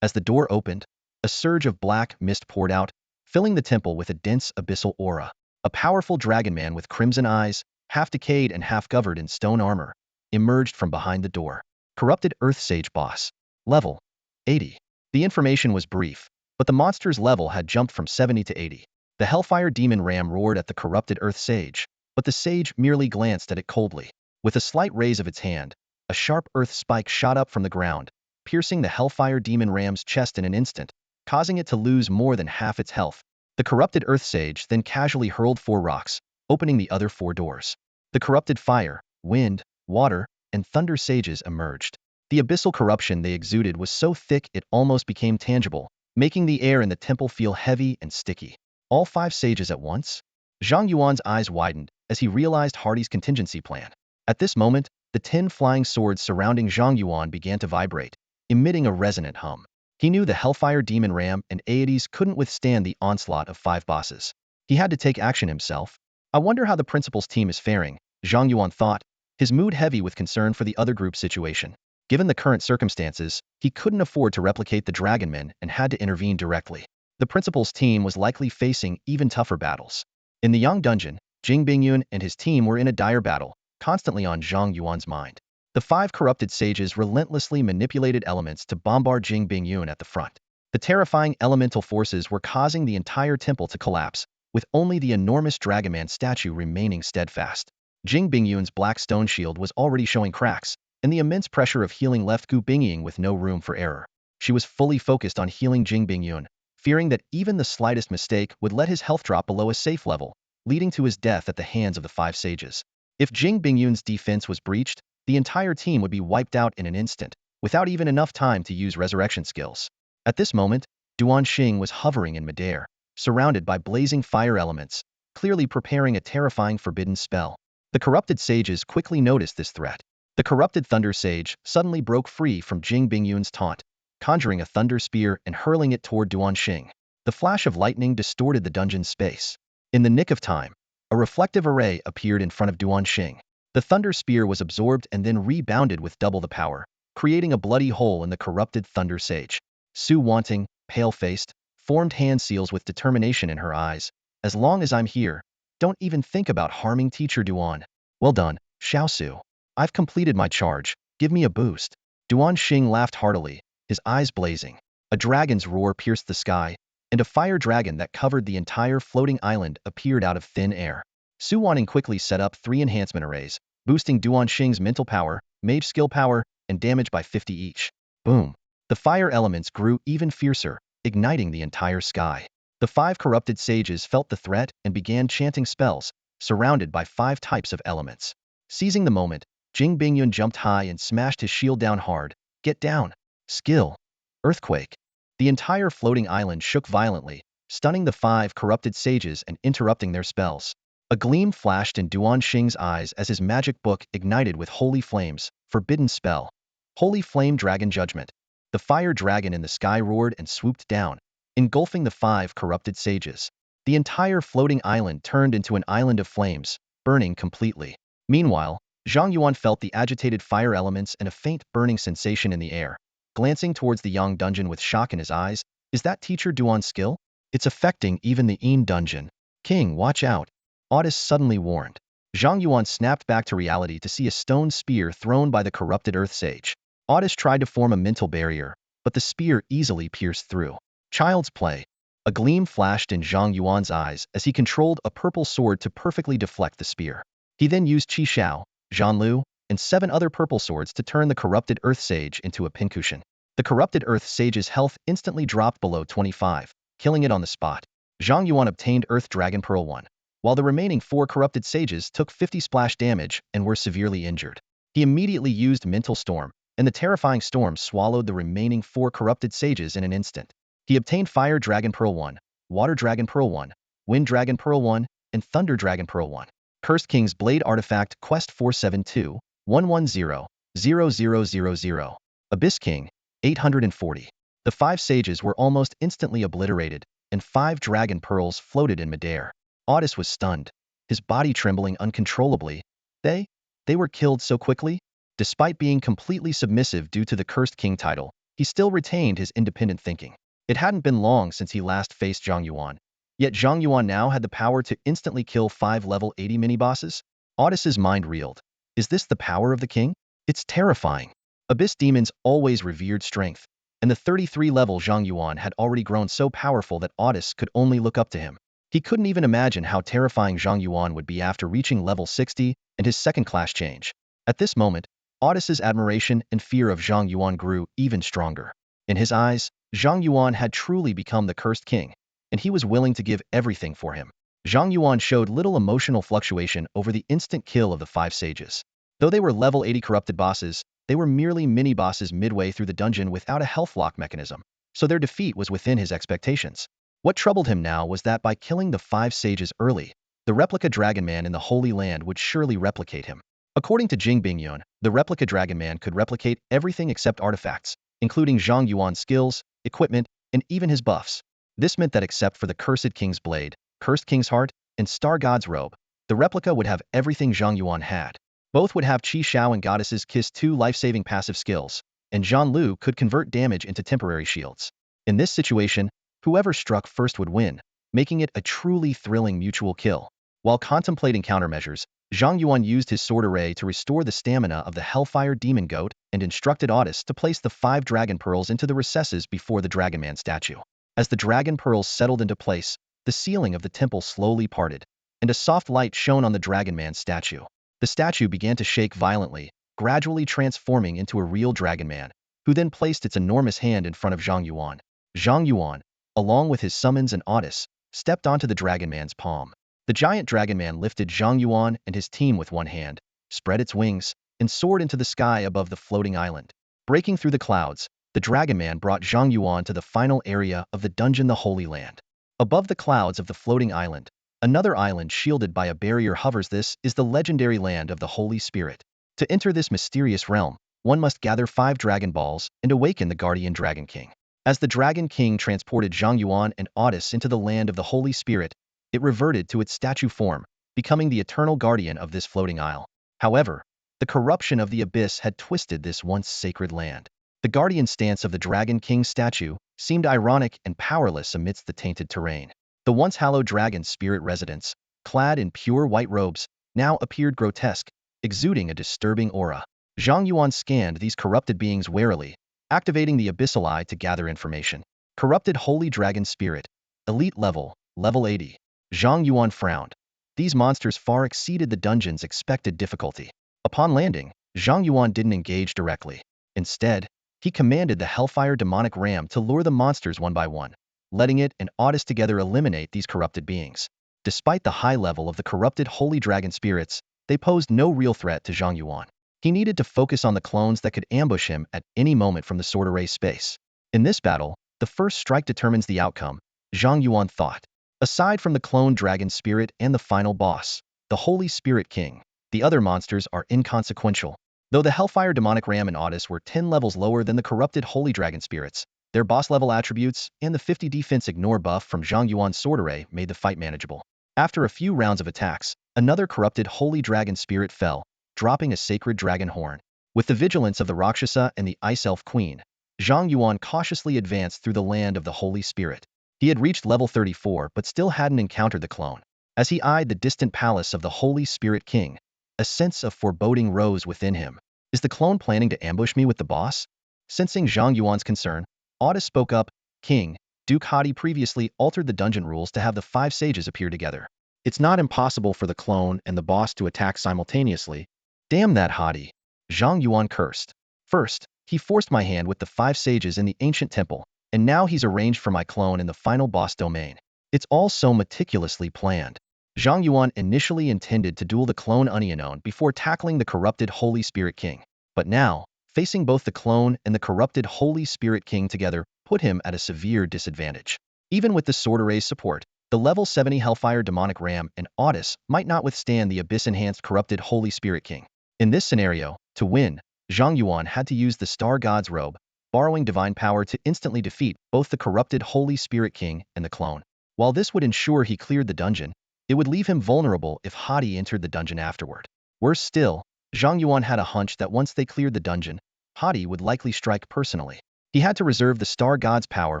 As the door opened, a surge of black mist poured out, filling the temple with a dense abyssal aura. A powerful dragonman with crimson eyes, half decayed and half covered in stone armor, emerged from behind the door. Corrupted Earth Sage Boss. Level 80. The information was brief, but the monster's level had jumped from 70 to 80. The Hellfire Demon Ram roared at the corrupted Earth Sage, but the sage merely glanced at it coldly. With a slight raise of its hand, a sharp earth spike shot up from the ground, piercing the Hellfire Demon Ram's chest in an instant, causing it to lose more than half its health. The corrupted Earth Sage then casually hurled 4 rocks, opening the other 4 doors. The corrupted fire, wind, water, and thunder sages emerged. The abyssal corruption they exuded was so thick it almost became tangible, making the air in the temple feel heavy and sticky. All 5 sages at once? Zhang Yuan's eyes widened as he realized Hardy's contingency plan. At this moment, the 10 flying swords surrounding Zhang Yuan began to vibrate, emitting a resonant hum. He knew the Hellfire Demon Ram and Aedes couldn't withstand the onslaught of 5 bosses. He had to take action himself. I wonder how the principal's team is faring, Zhang Yuan thought, his mood heavy with concern for the other group's situation. Given the current circumstances, he couldn't afford to replicate the Dragonmen and had to intervene directly. The principal's team was likely facing even tougher battles. In the Yang Dungeon, Jing Bingyun and his team were in a dire battle, constantly on Zhang Yuan's mind. The 5 corrupted sages relentlessly manipulated elements to bombard Jing Bingyun at the front. The terrifying elemental forces were causing the entire temple to collapse, with only the enormous Dragonman statue remaining steadfast. Jing Bingyun's black stone shield was already showing cracks, and the immense pressure of healing left Gu Bingying with no room for error. She was fully focused on healing Jing Bingyun, fearing that even the slightest mistake would let his health drop below a safe level, leading to his death at the hands of the 5 sages. If Jing Bingyun's defense was breached, the entire team would be wiped out in an instant, without even enough time to use resurrection skills. At this moment, Duan Xing was hovering in midair, surrounded by blazing fire elements, clearly preparing a terrifying forbidden spell. The corrupted sages quickly noticed this threat. The corrupted Thunder Sage suddenly broke free from Jing Bingyun's taunt, conjuring a thunder spear and hurling it toward Duan Xing. The flash of lightning distorted the dungeon's space. In the nick of time, a reflective array appeared in front of Duan Xing. The thunder spear was absorbed and then rebounded with double the power, creating a bloody hole in the corrupted Thunder Sage. Su Wanting, pale-faced, formed hand seals with determination in her eyes. "As long as I'm here, don't even think about harming Teacher Duan." "Well done, Xiaosu. I've completed my charge. Give me a boost." Duan Xing laughed heartily, his eyes blazing. A dragon's roar pierced the sky, and a fire dragon that covered the entire floating island appeared out of thin air. Su Wanting quickly set up 3 enhancement arrays, boosting Duan Xing's mental power, mage skill power, and damage by 50 each. Boom! The fire elements grew even fiercer, igniting the entire sky. The 5 corrupted sages felt the threat and began chanting spells, surrounded by 5 types of elements. Seizing the moment, Jing Bingyun jumped high and smashed his shield down hard. "Get down!" Skill. Earthquake. The entire floating island shook violently, stunning the 5 corrupted sages and interrupting their spells. A gleam flashed in Duan Xing's eyes as his magic book ignited with holy flames. Forbidden spell. Holy Flame Dragon Judgment. The fire dragon in the sky roared and swooped down, engulfing the 5 corrupted sages. The entire floating island turned into an island of flames, burning completely. Meanwhile, Zhang Yuan felt the agitated fire elements and a faint burning sensation in the air. Glancing towards the Yang dungeon with shock in his eyes, "Is that Teacher Duan's skill? It's affecting even the Yin dungeon." "King, watch out!" Audis suddenly warned. Zhang Yuan snapped back to reality to see a stone spear thrown by the corrupted Earth Sage. Audis tried to form a mental barrier, but the spear easily pierced through. Child's play. A gleam flashed in Zhang Yuan's eyes as he controlled a purple sword to perfectly deflect the spear. He then used Qi Xiao, Zhanlu, and 7 other purple swords to turn the corrupted Earth Sage into a pincushion. The corrupted Earth Sage's health instantly dropped below 25, killing it on the spot. Zhang Yuan obtained Earth Dragon Pearl 1, while the remaining 4 corrupted sages took 50 splash damage and were severely injured. He immediately used Mental Storm, and the terrifying storm swallowed the remaining 4 corrupted sages in an instant. He obtained Fire Dragon Pearl 1, Water Dragon Pearl 1, Wind Dragon Pearl 1, and Thunder Dragon Pearl 1. Cursed King's Blade Artifact Quest 472-110-0000. Abyss King, 840. The 5 sages were almost instantly obliterated, and 5 dragon pearls floated in midair. Otis was stunned, his body trembling uncontrollably. They were killed so quickly? Despite being completely submissive due to the Cursed King title, he still retained his independent thinking. It hadn't been long since he last faced Zhang Yuan. Yet Zhang Yuan now had the power to instantly kill 5 level 80 mini-bosses? Otis's mind reeled. Is this the power of the king? It's terrifying. Abyss demons always revered strength, and the 33-level Zhang Yuan had already grown so powerful that Otis could only look up to him. He couldn't even imagine how terrifying Zhang Yuan would be after reaching level 60 and his second-class change. At this moment, Otis's admiration and fear of Zhang Yuan grew even stronger. In his eyes, Zhang Yuan had truly become the Cursed King, and he was willing to give everything for him. Zhang Yuan showed little emotional fluctuation over the instant kill of the 5 sages. Though they were level 80 corrupted bosses, they were merely mini-bosses midway through the dungeon without a health lock mechanism, so their defeat was within his expectations. What troubled him now was that by killing the 5 sages early, the replica Dragon Man in the Holy Land would surely replicate him. According to Jing Bingyun, the replica Dragon Man could replicate everything except artifacts, including Zhang Yuan's skills, equipment, and even his buffs. This meant that except for the Cursed King's Blade, Cursed King's Heart, and Star God's Robe, the replica would have everything Zhang Yuan had. Both would have Qi Xiao and Goddess's Kiss 2 life-saving passive skills, and Zhan Lu could convert damage into temporary shields. In this situation, whoever struck first would win, making it a truly thrilling mutual kill. While contemplating countermeasures, Zhang Yuan used his sword array to restore the stamina of the Hellfire Demon Goat and instructed Otis to place the 5 dragon pearls into the recesses before the Dragon Man statue. As the dragon pearls settled into place, the ceiling of the temple slowly parted, and a soft light shone on the Dragon Man statue. The statue began to shake violently, gradually transforming into a real Dragon Man, who then placed its enormous hand in front of Zhang Yuan. Zhang Yuan, along with his summons and Otis, stepped onto the Dragon Man's palm. The giant Dragon Man lifted Zhang Yuan and his team with one hand, spread its wings, and soared into the sky above the floating island. Breaking through the clouds, the Dragon Man brought Zhang Yuan to the final area of the dungeon, the Holy Land. Above the clouds of the floating island, another island shielded by a barrier hovers. This is the legendary land of the Holy Spirit. To enter this mysterious realm, one must gather 5 Dragon Balls and awaken the Guardian Dragon King. As the Dragon King transported Zhang Yuan and Otis into the land of the Holy Spirit, it reverted to its statue form, becoming the eternal guardian of this floating isle. However, the corruption of the Abyss had twisted this once sacred land. The guardian stance of the Dragon King statue seemed ironic and powerless amidst the tainted terrain. The once hallowed dragon spirit residents, clad in pure white robes, now appeared grotesque, exuding a disturbing aura. Zhang Yuan scanned these corrupted beings warily, activating the Abyssal Eye to gather information. Corrupted Holy Dragon Spirit, Elite Level, Level 80. Zhang Yuan frowned. These monsters far exceeded the dungeon's expected difficulty. Upon landing, Zhang Yuan didn't engage directly. Instead, he commanded the Hellfire Demonic Ram to lure the monsters one by one, letting it and Otis together eliminate these corrupted beings. Despite the high level of the corrupted Holy Dragon Spirits, they posed no real threat to Zhang Yuan. He needed to focus on the clones that could ambush him at any moment from the sword array space. In this battle, the first strike determines the outcome, Zhang Yuan thought. Aside from the clone dragon spirit and the final boss, the Holy Spirit King, the other monsters are inconsequential. Though the Hellfire Demonic Ram and Otis were 10 levels lower than the corrupted Holy Dragon Spirits, their boss-level attributes and the 50 defense ignore buff from Zhang Yuan's sword array made the fight manageable. After a few rounds of attacks, another corrupted Holy Dragon Spirit fell, dropping a sacred dragon horn. With the vigilance of the Rakshasa and the Ice Elf Queen, Zhang Yuan cautiously advanced through the land of the Holy Spirit. He had reached level 34 but still hadn't encountered the clone. As he eyed the distant palace of the Holy Spirit King, a sense of foreboding rose within him. Is the clone planning to ambush me with the boss? Sensing Zhang Yuan's concern, Otis spoke up. King, Duke Hadi previously altered the dungeon rules to have the 5 sages appear together. It's not impossible for the clone and the boss to attack simultaneously. Damn that Hadi. Zhang Yuan cursed. First, he forced my hand with the 5 sages in the ancient temple, and now he's arranged for my clone in the final boss domain. It's all so meticulously planned. Zhang Yuan initially intended to duel the clone Unknown before tackling the corrupted Holy Spirit King. But now, facing both the clone and the corrupted Holy Spirit King together put him at a severe disadvantage. Even with the sword array's support, the level 70 Hellfire Demonic Ram and Audis might not withstand the Abyss-enhanced corrupted Holy Spirit King. In this scenario, to win, Zhang Yuan had to use the Star God's robe, borrowing divine power to instantly defeat both the corrupted Holy Spirit King and the clone. While this would ensure he cleared the dungeon, it would leave him vulnerable if Hadi entered the dungeon afterward. Worse still, Zhang Yuan had a hunch that once they cleared the dungeon, Hadi would likely strike personally. He had to reserve the Star God's power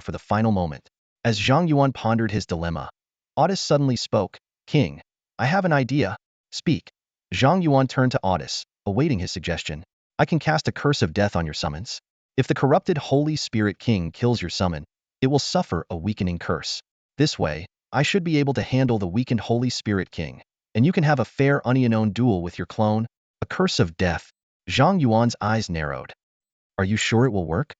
for the final moment. As Zhang Yuan pondered his dilemma, Audis suddenly spoke. King, I have an idea. Speak. Zhang Yuan turned to Audis, awaiting his suggestion. I can cast a curse of death on your summons. If the corrupted Holy Spirit King kills your summon, it will suffer a weakening curse. This way, I should be able to handle the weakened Holy Spirit King, and you can have a fair unknown duel with your clone. A curse of death. Zhang Yuan's eyes narrowed. Are you sure it will work?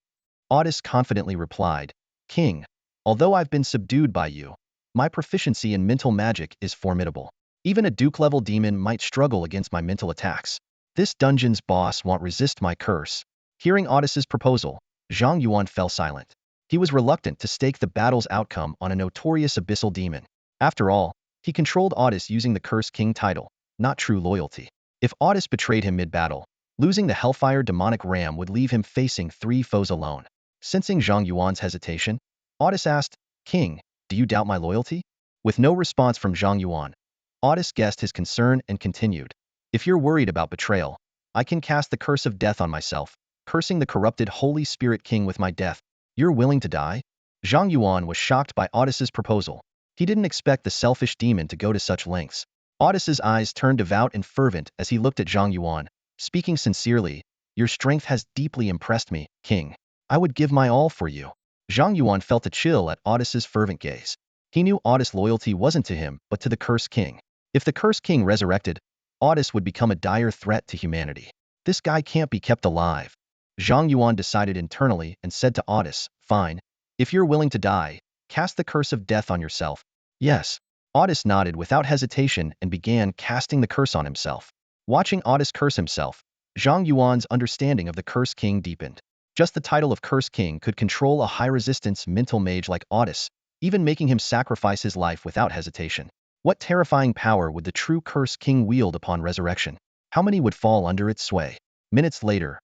Audis confidently replied. King, although I've been subdued by you, my proficiency in mental magic is formidable. Even a Duke-level demon might struggle against my mental attacks. This dungeon's boss won't resist my curse. Hearing Audis's proposal, Zhang Yuan fell silent. He was reluctant to stake the battle's outcome on a notorious Abyssal demon. After all, he controlled Audis using the Curse King title, not true loyalty. If Audis betrayed him mid-battle, losing the Hellfire Demonic Ram would leave him facing 3 foes alone. Sensing Zhang Yuan's hesitation, Audis asked, King, do you doubt my loyalty? With no response from Zhang Yuan, Audis guessed his concern and continued. If you're worried about betrayal, I can cast the curse of death on myself, cursing the corrupted Holy Spirit King with my death. You're willing to die? Zhang Yuan was shocked by Audis's proposal. He didn't expect the selfish demon to go to such lengths. Audis's eyes turned devout and fervent as he looked at Zhang Yuan, speaking sincerely. Your strength has deeply impressed me, King. I would give my all for you. Zhang Yuan felt a chill at Audis's fervent gaze. He knew Audis' loyalty wasn't to him, but to the Curse King. If the Curse King resurrected, Audis would become a dire threat to humanity. This guy can't be kept alive. Zhang Yuan decided internally and said to Audis, Fine. If you're willing to die, cast the curse of death on yourself. Yes. Audis nodded without hesitation and began casting the curse on himself. Watching Audis curse himself, Zhang Yuan's understanding of the Curse King deepened. Just the title of Curse King could control a high-resistance mental mage like Audis, even making him sacrifice his life without hesitation. What terrifying power would the true Curse King wield upon resurrection? How many would fall under its sway? Minutes later,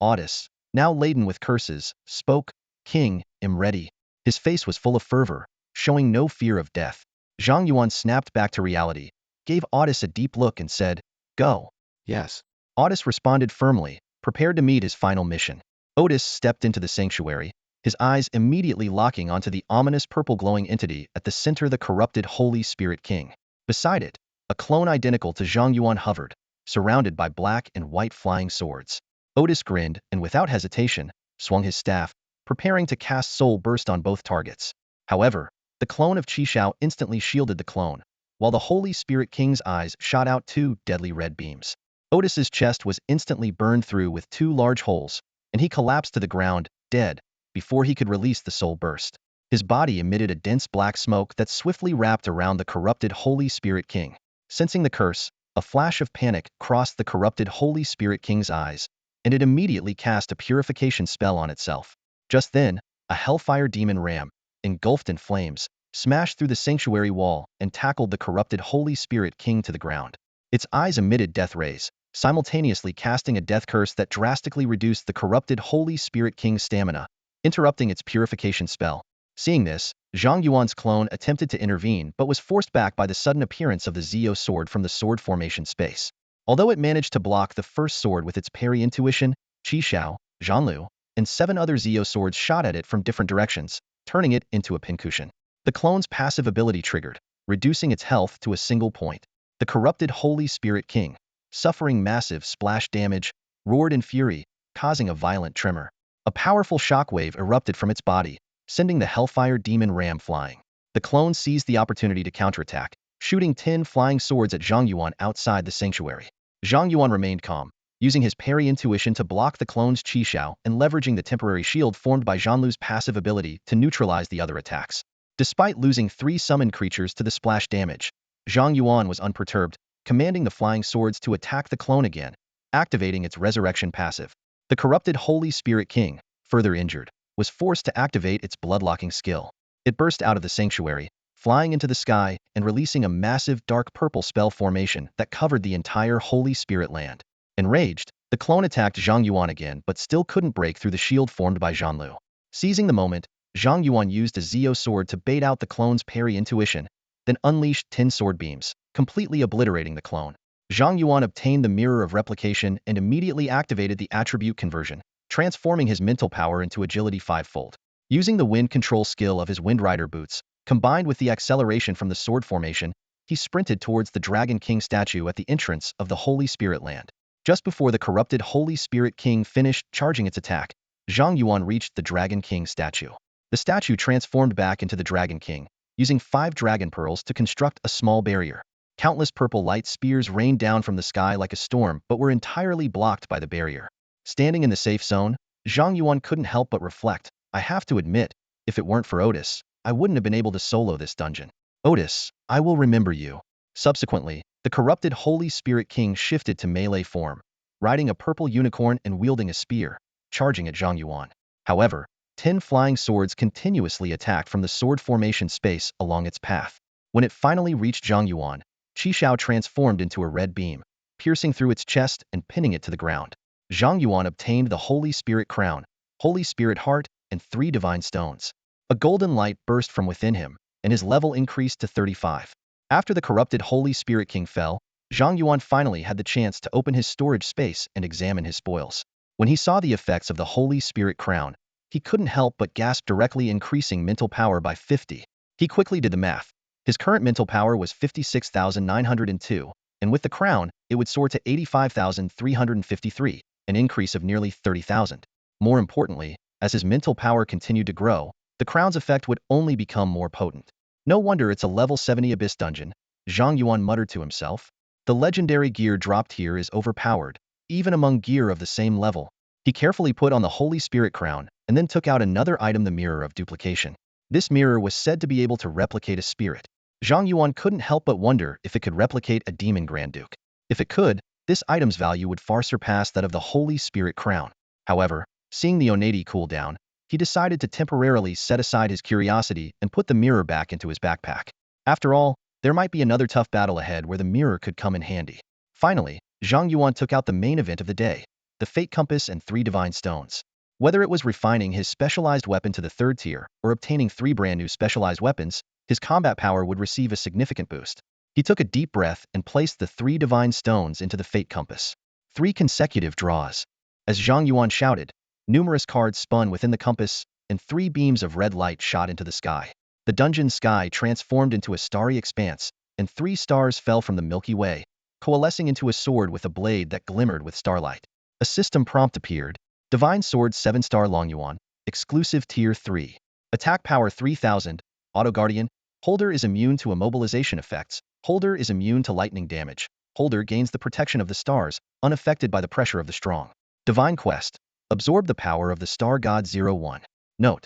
Audis, now laden with curses, spoke, King, am ready. His face was full of fervor, showing no fear of death. Zhang Yuan snapped back to reality, gave Audis a deep look and said, Go. Yes. Audis responded firmly, prepared to meet his final mission. Audis stepped into the sanctuary, his eyes immediately locking onto the ominous purple glowing entity at the center of the corrupted Holy Spirit King. Beside it, a clone identical to Zhang Yuan hovered, surrounded by black and white flying swords. Audis grinned and without hesitation, swung his staff, preparing to cast Soul Burst on both targets. However, the clone of Qishao instantly shielded the clone, while the Holy Spirit King's eyes shot out 2 deadly red beams. Audis's chest was instantly burned through with 2 large holes, and he collapsed to the ground, dead, before he could release the Soul Burst. His body emitted a dense black smoke that swiftly wrapped around the corrupted Holy Spirit King. Sensing the curse, a flash of panic crossed the corrupted Holy Spirit King's eyes, and it immediately cast a purification spell on itself. Just then, a Hellfire Demon Ram, engulfed in flames, smashed through the sanctuary wall and tackled the corrupted Holy Spirit King to the ground. Its eyes emitted death rays, simultaneously casting a death curse that drastically reduced the corrupted Holy Spirit King's stamina, interrupting its purification spell. Seeing this, Zhang Yuan's clone attempted to intervene but was forced back by the sudden appearance of the Zio sword from the sword formation space. Although it managed to block the first sword with its parry intuition, Qishao, Zhanlu, and 7 other Zio swords shot at it from different directions, turning it into a pincushion. The clone's passive ability triggered, reducing its health to a single point. The corrupted Holy Spirit King, suffering massive splash damage, roared in fury, causing a violent tremor. A powerful shockwave erupted from its body, sending the Hellfire Demon Ram flying. The clone seized the opportunity to counterattack, shooting 10 flying swords at Zhang Yuan outside the sanctuary. Zhang Yuan remained calm, using his parry intuition to block the clone's Qi Xiao and leveraging the temporary shield formed by Zhanlu's passive ability to neutralize the other attacks. Despite losing 3 summoned creatures to the splash damage, Zhang Yuan was unperturbed, commanding the flying swords to attack the clone again, activating its resurrection passive. The corrupted Holy Spirit King, further injured, was forced to activate its bloodlocking skill. It burst out of the sanctuary, flying into the sky and releasing a massive dark purple spell formation that covered the entire Holy Spirit land. Enraged, the clone attacked Zhang Yuan again but still couldn't break through the shield formed by Zhanlu. Seizing the moment, Zhang Yuan used a Zio sword to bait out the clone's parry intuition, then unleashed 10 sword beams, completely obliterating the clone. Zhang Yuan obtained the Mirror of Replication and immediately activated the attribute conversion, transforming his mental power into agility 5-fold. Using the wind control skill of his Wind Rider boots, combined with the acceleration from the sword formation, he sprinted towards the Dragon King statue at the entrance of the Holy Spirit land. Just before the corrupted Holy Spirit King finished charging its attack, Zhang Yuan reached the Dragon King statue. The statue transformed back into the Dragon King, using 5 dragon pearls to construct a small barrier. Countless purple light spears rained down from the sky like a storm but were entirely blocked by the barrier. Standing in the safe zone, Zhang Yuan couldn't help but reflect, I have to admit, if it weren't for Otis, I wouldn't have been able to solo this dungeon. Otis, I will remember you. Subsequently, the corrupted Holy Spirit King shifted to melee form, riding a purple unicorn and wielding a spear, charging at Zhang Yuan. However, 10 flying swords continuously attacked from the sword formation space along its path. When it finally reached Zhang Yuan, Qi Xiao transformed into a red beam, piercing through its chest and pinning it to the ground. Zhang Yuan obtained the Holy Spirit Crown, Holy Spirit Heart, and 3 divine stones. A golden light burst from within him, and his level increased to 35. After the corrupted Holy Spirit King fell, Zhang Yuan finally had the chance to open his storage space and examine his spoils. When he saw the effects of the Holy Spirit Crown, he couldn't help but gasp, directly increasing mental power by 50. He quickly did the math. His current mental power was 56,902, and with the crown, it would soar to 85,353, an increase of nearly 30,000. More importantly, as his mental power continued to grow, the crown's effect would only become more potent. No wonder it's a level 70 abyss dungeon, Zhang Yuan muttered to himself. The legendary gear dropped here is overpowered, even among gear of the same level. He carefully put on the Holy Spirit Crown, and then took out another item, the Mirror of Duplication. This mirror was said to be able to replicate a spirit. Zhang Yuan couldn't help but wonder if it could replicate a demon Grand Duke. If it could, this item's value would far surpass that of the Holy Spirit Crown. However, seeing the Onadi cool down, he decided to temporarily set aside his curiosity and put the mirror back into his backpack. After all, there might be another tough battle ahead where the mirror could come in handy. Finally, Zhang Yuan took out the main event of the day, the Fate Compass and 3 divine stones. Whether it was refining his specialized weapon to the 3rd tier or obtaining 3 brand new specialized weapons, his combat power would receive a significant boost. He took a deep breath and placed the 3 divine stones into the Fate Compass. 3 consecutive draws. As Zhang Yuan shouted, numerous cards spun within the compass, and 3 beams of red light shot into the sky. The dungeon sky transformed into a starry expanse, and 3 stars fell from the Milky Way, coalescing into a sword with a blade that glimmered with starlight. A system prompt appeared. Divine Sword 7-star Long Yuan, exclusive tier 3. Attack power 3000, Auto Guardian. Holder is immune to immobilization effects. Holder is immune to lightning damage. Holder gains the protection of the stars, unaffected by the pressure of the strong. Divine Quest. Absorb the power of the Star God 01. Note: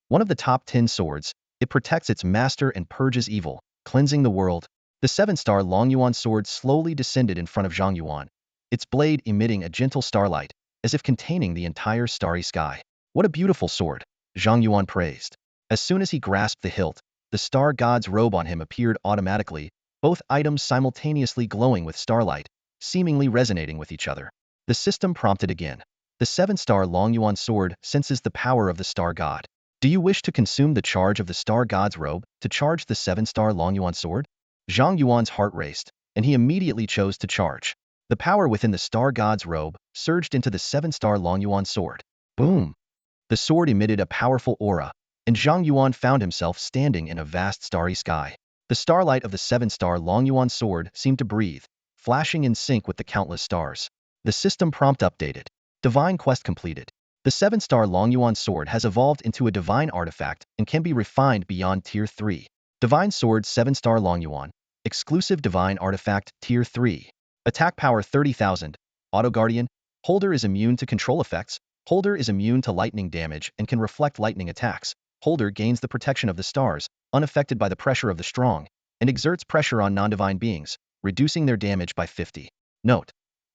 one of the top 10 swords, it protects its master and purges evil, cleansing the world. The 7-star Long Yuan sword slowly descended in front of Zhang Yuan, its blade emitting a gentle starlight, as if containing the entire starry sky. What a beautiful sword, Zhang Yuan praised. As soon as he grasped the hilt, the Star God's robe on him appeared automatically, both items simultaneously glowing with starlight, seemingly resonating with each other. The system prompted again. The 7-star Long Yuan sword senses the power of the Star God. Do you wish to consume the charge of the Star God's robe to charge the 7-star Long Yuan sword? Zhang Yuan's heart raced, and he immediately chose to charge. The power within the Star God's robe surged into the 7-star Long Yuan sword. Boom! The sword emitted a powerful aura, and Zhang Yuan found himself standing in a vast starry sky. The starlight of the 7-star Long Yuan sword seemed to breathe, flashing in sync with the countless stars. The system prompt updated. Divine Quest completed. The 7-star Long Yuan sword has evolved into a divine artifact and can be refined beyond tier 3. Divine Sword 7-star Long Yuan, exclusive divine artifact tier 3. Attack power 30,000, Auto Guardian. Holder is immune to control effects. Holder is immune to lightning damage and can reflect lightning attacks. Holder gains the protection of the stars, unaffected by the pressure of the strong, and exerts pressure on non-divine beings, reducing their damage by 50. Note: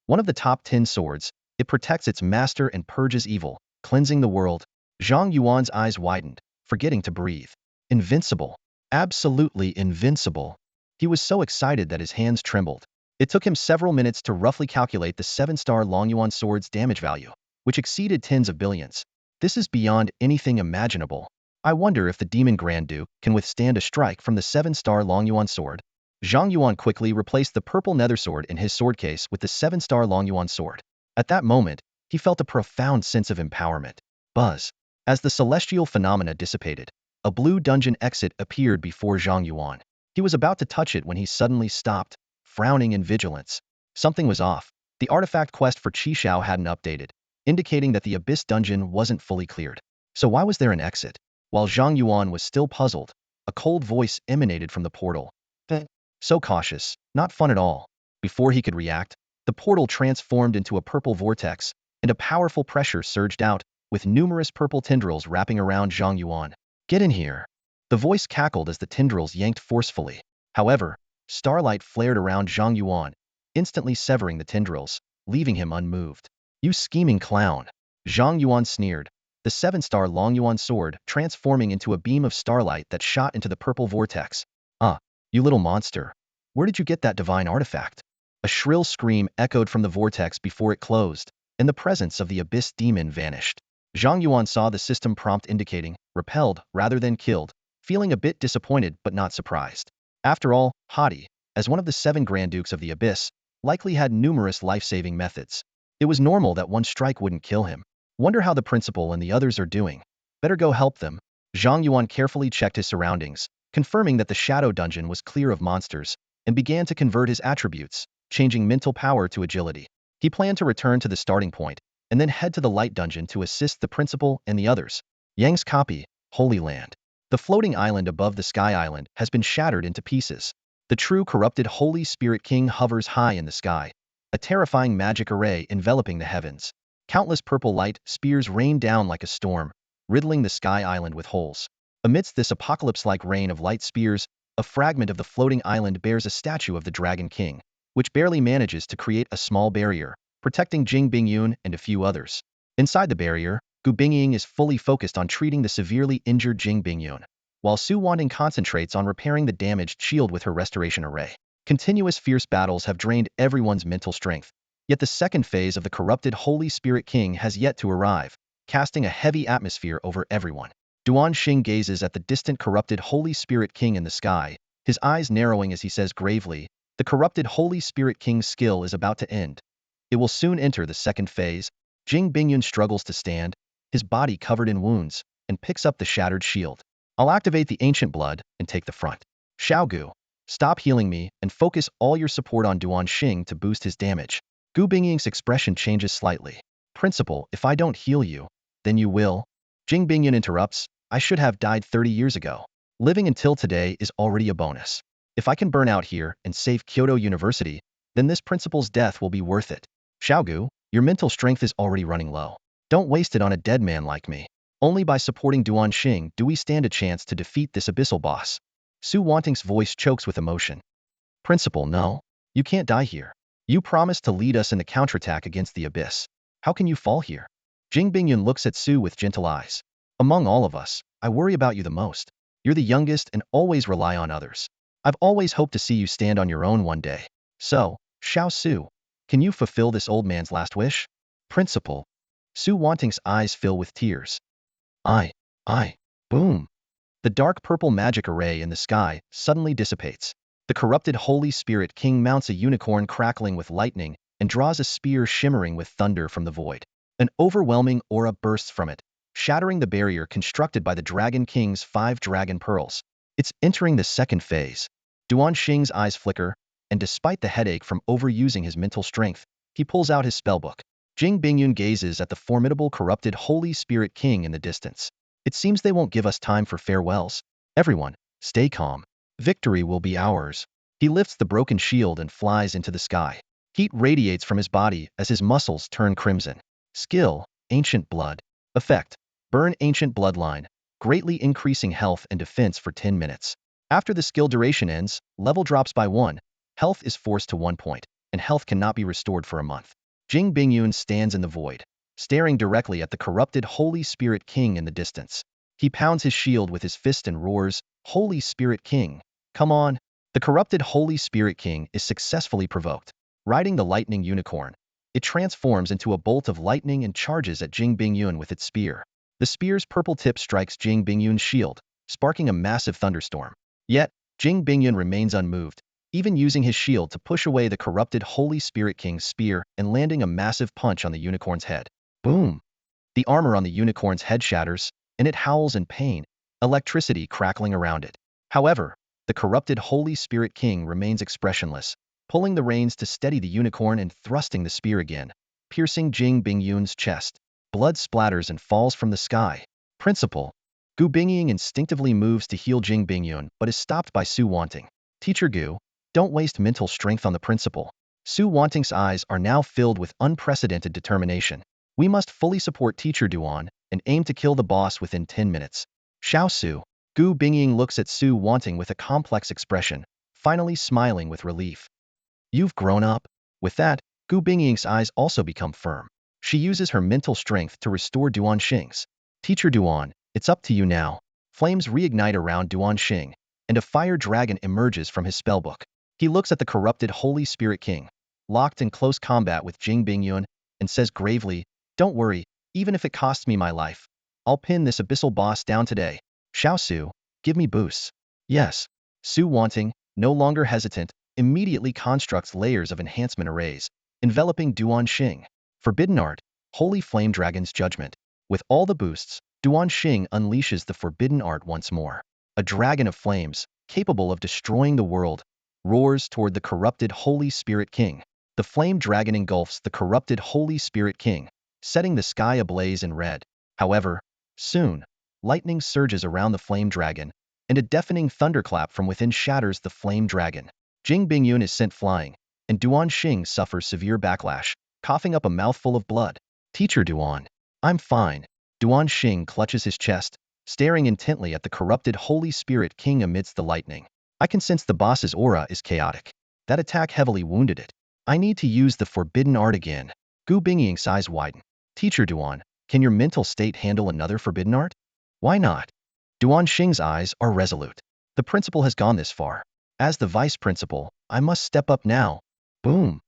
one of the top 10 swords, it protects its master and purges evil, cleansing the world. Zhang Yuan's eyes widened, forgetting to breathe. Invincible. Absolutely invincible. He was so excited that his hands trembled. It took him several minutes to roughly calculate the 7-star Long Yuan sword's damage value, which exceeded tens of billions. This is beyond anything imaginable. I wonder if the Demon Grand Duke can withstand a strike from the 7-star Long Yuan sword. Zhang Yuan quickly replaced the purple nether sword in his sword case with the 7-star Long Yuan sword. At that moment, he felt a profound sense of empowerment. Buzz. As the celestial phenomena dissipated, a blue dungeon exit appeared before Zhang Yuan. He was about to touch it when he suddenly stopped, frowning in vigilance. Something was off. The artifact quest for Qi Shao hadn't updated, indicating that the Abyss dungeon wasn't fully cleared. So why was there an exit? While Zhang Yuan was still puzzled, a cold voice emanated from the portal. So cautious, not fun at all. Before he could react, the portal transformed into a purple vortex, and a powerful pressure surged out, with numerous purple tendrils wrapping around Zhang Yuan. Get in here. The voice cackled as the tendrils yanked forcefully. However, starlight flared around Zhang Yuan, instantly severing the tendrils, leaving him unmoved. You scheming clown. Zhang Yuan sneered, the 7-star Long Yuan sword transforming into a beam of starlight that shot into the purple vortex. Ah, you little monster. Where did you get that divine artifact? A shrill scream echoed from the vortex before it closed, and the presence of the Abyss demon vanished. Zhang Yuan saw the system prompt indicating, repelled rather than killed, feeling a bit disappointed but not surprised. After all, Hadi, as one of the 7 Grand Dukes of the Abyss, likely had numerous life-saving methods. It was normal that one strike wouldn't kill him. Wonder how the principal and the others are doing. Better go help them. Zhang Yuan carefully checked his surroundings, confirming that the shadow dungeon was clear of monsters, and began to convert his attributes, changing mental power to agility. He planned to return to the starting point, and then head to the light dungeon to assist the principal and the others. Yang's copy, Holy Land. The floating island above the Sky Island has been shattered into pieces. The true corrupted Holy Spirit King hovers high in the sky, a terrifying magic array enveloping the heavens. Countless purple light spears rain down like a storm, riddling the Sky Island with holes. Amidst this apocalypse-like rain of light spears, a fragment of the floating island bears a statue of the Dragon King, which barely manages to create a small barrier, protecting Jing Bingyun and a few others. Inside the barrier, Gu Bingying is fully focused on treating the severely injured Jing Bingyun, while Su Wanting concentrates on repairing the damaged shield with her restoration array. Continuous fierce battles have drained everyone's mental strength, yet the second phase of the corrupted Holy Spirit King has yet to arrive, casting a heavy atmosphere over everyone. Duan Xing gazes at the distant corrupted Holy Spirit King in the sky, his eyes narrowing as he says gravely, the corrupted Holy Spirit King's skill is about to end. It will soon enter the second phase. Jing Bingyun struggles to stand, his body covered in wounds, and picks up the shattered shield. I'll activate the ancient blood and take the front. Xiaogu, stop healing me and focus all your support on Duan Xing to boost his damage. Gu Bingying's expression changes slightly. Principal, if I don't heal you, then you will. Jing Bingyun interrupts, I should have died 30 years ago. Living until today is already a bonus. If I can burn out here and save Kyoto University, then this principal's death will be worth it. Xiaogu, your mental strength is already running low. Don't waste it on a dead man like me. Only by supporting Duan Xing do we stand a chance to defeat this abyssal boss. Su Wanting's voice chokes with emotion. Principal, no. You can't die here. You promised to lead us in the counterattack against the abyss. How can you fall here? Jing Bingyun looks at Su with gentle eyes. Among all of us, I worry about you the most. You're the youngest and always rely on others. I've always hoped to see you stand on your own one day. So, Xiao Su, can you fulfill this old man's last wish? Principal. Su Wanting's eyes fill with tears. Boom. The dark purple magic array in the sky suddenly dissipates. The corrupted Holy Spirit King mounts a unicorn crackling with lightning and draws a spear shimmering with thunder from the void. An overwhelming aura bursts from it, shattering the barrier constructed by the Dragon King's 5 dragon pearls. It's entering the second phase. Duan Xing's eyes flicker, and despite the headache from overusing his mental strength, he pulls out his spellbook. Jing Bingyun gazes at the formidable corrupted Holy Spirit King in the distance. It seems they won't give us time for farewells. Everyone, stay calm. Victory will be ours. He lifts the broken shield and flies into the sky. Heat radiates from his body as his muscles turn crimson. Skill, Ancient Blood. Effect, burn Ancient Bloodline, greatly increasing health and defense for 10 minutes. After the skill duration ends, level drops by 1, health is forced to 1 point, and health cannot be restored for a month. Jing Bingyun stands in the void, staring directly at the corrupted Holy Spirit King in the distance. He pounds his shield with his fist and roars, "Holy Spirit King, come on!" The corrupted Holy Spirit King is successfully provoked. Riding the lightning unicorn, it transforms into a bolt of lightning and charges at Jing Bingyun with its spear. The spear's purple tip strikes Jing Bingyun's shield, sparking a massive thunderstorm. Yet, Jing Bingyun remains unmoved, even using his shield to push away the corrupted Holy Spirit King's spear and landing a massive punch on the unicorn's head. Boom! The armor on the unicorn's head shatters, and it howls in pain, electricity crackling around it. However, the corrupted Holy Spirit King remains expressionless, pulling the reins to steady the unicorn and thrusting the spear again, piercing Jing Bingyun's chest. Blood splatters and falls from the sky. Principal. Gu Bingying instinctively moves to heal Jing Bingyun but is stopped by Su Wanting. Teacher Gu, don't waste mental strength on the principal. Su Wanting's eyes are now filled with unprecedented determination. We must fully support Teacher Duan and aim to kill the boss within 10 minutes. Xiao Su. Gu Bingying looks at Su Wanting with a complex expression, finally smiling with relief. You've grown up. With that, Gu Bingying's eyes also become firm. She uses her mental strength to restore Duan Xing's. Teacher Duan, it's up to you now. Flames reignite around Duan Xing, and a fire dragon emerges from his spellbook. He looks at the corrupted Holy Spirit King, locked in close combat with Jing Bingyun, and says gravely, "Don't worry, even if it costs me my life. I'll pin this abyssal boss down today. Xiao Su, give me boosts." Yes. Su Wanting, no longer hesitant, immediately constructs layers of enhancement arrays, enveloping Duan Xing. Forbidden Art, Holy Flame Dragon's Judgment. With all the boosts, Duan Xing unleashes the Forbidden Art once more. A dragon of flames, capable of destroying the world, roars toward the corrupted Holy Spirit King. The flame dragon engulfs the corrupted Holy Spirit King, setting the sky ablaze in red. However, soon, lightning surges around the flame dragon, and a deafening thunderclap from within shatters the flame dragon. Jing Bingyun is sent flying, and Duan Xing suffers severe backlash, coughing up a mouthful of blood. Teacher Duan, I'm fine. Duan Xing clutches his chest, staring intently at the corrupted Holy Spirit King amidst the lightning. I can sense the boss's aura is chaotic. That attack heavily wounded it. I need to use the Forbidden Art again. Gu Bingying's eyes widen. Teacher Duan, can your mental state handle another Forbidden Art? Why not? Duan Xing's eyes are resolute. The principal has gone this far. As the vice principal, I must step up now. Boom.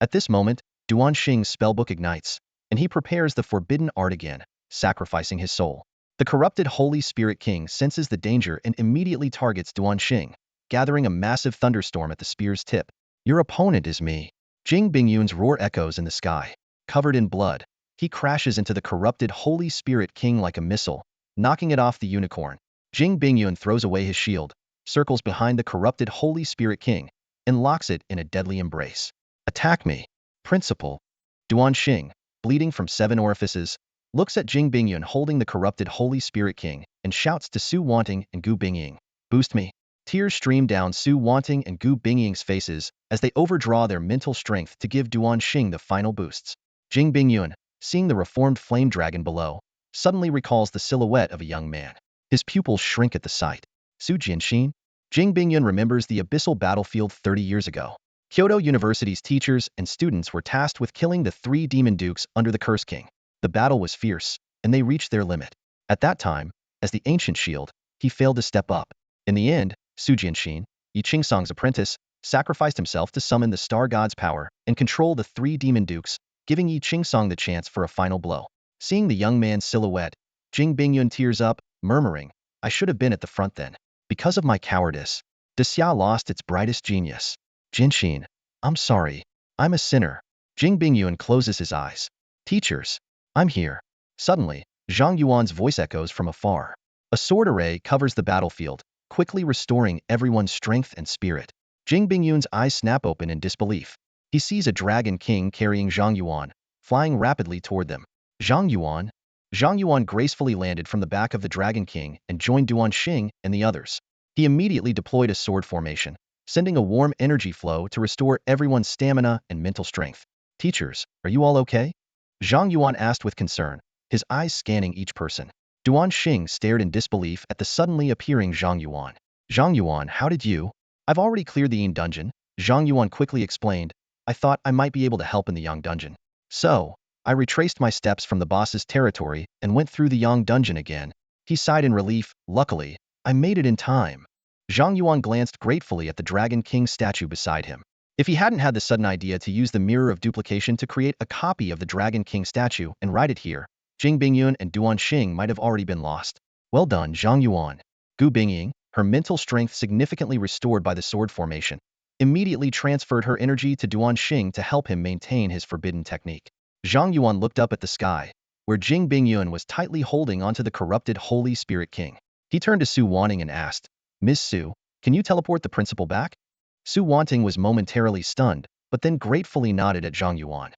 At this moment, Duan Xing's spellbook ignites, and he prepares the Forbidden Art again, sacrificing his soul. The corrupted Holy Spirit King senses the danger and immediately targets Duan Xing, gathering a massive thunderstorm at the spear's tip. Your opponent is me. Jing Bingyun's roar echoes in the sky. Covered in blood, he crashes into the corrupted Holy Spirit King like a missile, knocking it off the unicorn. Jing Bingyun throws away his shield, circles behind the corrupted Holy Spirit King, and locks it in a deadly embrace. Attack me, Principal. Duan Xing, bleeding from 7 orifices, looks at Jing Bingyun holding the corrupted Holy Spirit King and shouts to Su Wanting and Gu Bingying, "Boost me." Tears stream down Su Wanting and Gu Bingying's faces as they overdraw their mental strength to give Duan Xing the final boosts. Jing Bingyun, seeing the reformed flame dragon below, suddenly recalls the silhouette of a young man. His pupils shrink at the sight. Su Jianxin? Jing Bingyun remembers the Abyssal battlefield 30 years ago. Kyoto University's teachers and students were tasked with killing the 3 demon dukes under the Curse King. The battle was fierce, and they reached their limit. At that time, as the ancient shield, he failed to step up. In the end, Su Jianxin, Yi Qingsong's apprentice, sacrificed himself to summon the star god's power and control the 3 demon dukes, giving Yi Qingsong the chance for a final blow. Seeing the young man's silhouette, Jing Bingyun tears up, murmuring, "I should have been at the front then. Because of my cowardice, Dixia lost its brightest genius. Jianxin, I'm sorry. I'm a sinner." Jing Bingyun closes his eyes. "Teachers, I'm here." Suddenly, Zhang Yuan's voice echoes from afar. A sword array covers the battlefield, quickly restoring everyone's strength and spirit. Jing Bingyun's eyes snap open in disbelief. He sees a dragon king carrying Zhang Yuan, flying rapidly toward them. Zhang Yuan? Zhang Yuan gracefully landed from the back of the Dragon King and joined Duan Xing and the others. He immediately deployed a sword formation, sending a warm energy flow to restore everyone's stamina and mental strength. Teachers, are you all okay? Zhang Yuan asked with concern, his eyes scanning each person. Duan Xing stared in disbelief at the suddenly appearing Zhang Yuan. Zhang Yuan, how did you? I've already cleared the Yin dungeon, Zhang Yuan quickly explained. I thought I might be able to help in the Yang dungeon. So, I retraced my steps from the boss's territory and went through the Yang dungeon again. He sighed in relief. Luckily, I made it in time. Zhang Yuan glanced gratefully at the Dragon King statue beside him. If he hadn't had the sudden idea to use the mirror of duplication to create a copy of the Dragon King statue and write it here, Jing Bingyun and Duan Xing might have already been lost. Well done, Zhang Yuan. Gu Bingying, her mental strength significantly restored by the sword formation, immediately transferred her energy to Duan Xing to help him maintain his forbidden technique. Zhang Yuan looked up at the sky, where Jing Bingyun was tightly holding onto the corrupted Holy Spirit King. He turned to Su Wanting and asked, Miss Su, can you teleport the principal back? Su Wanting was momentarily stunned, but then gratefully nodded at Zhang Yuan.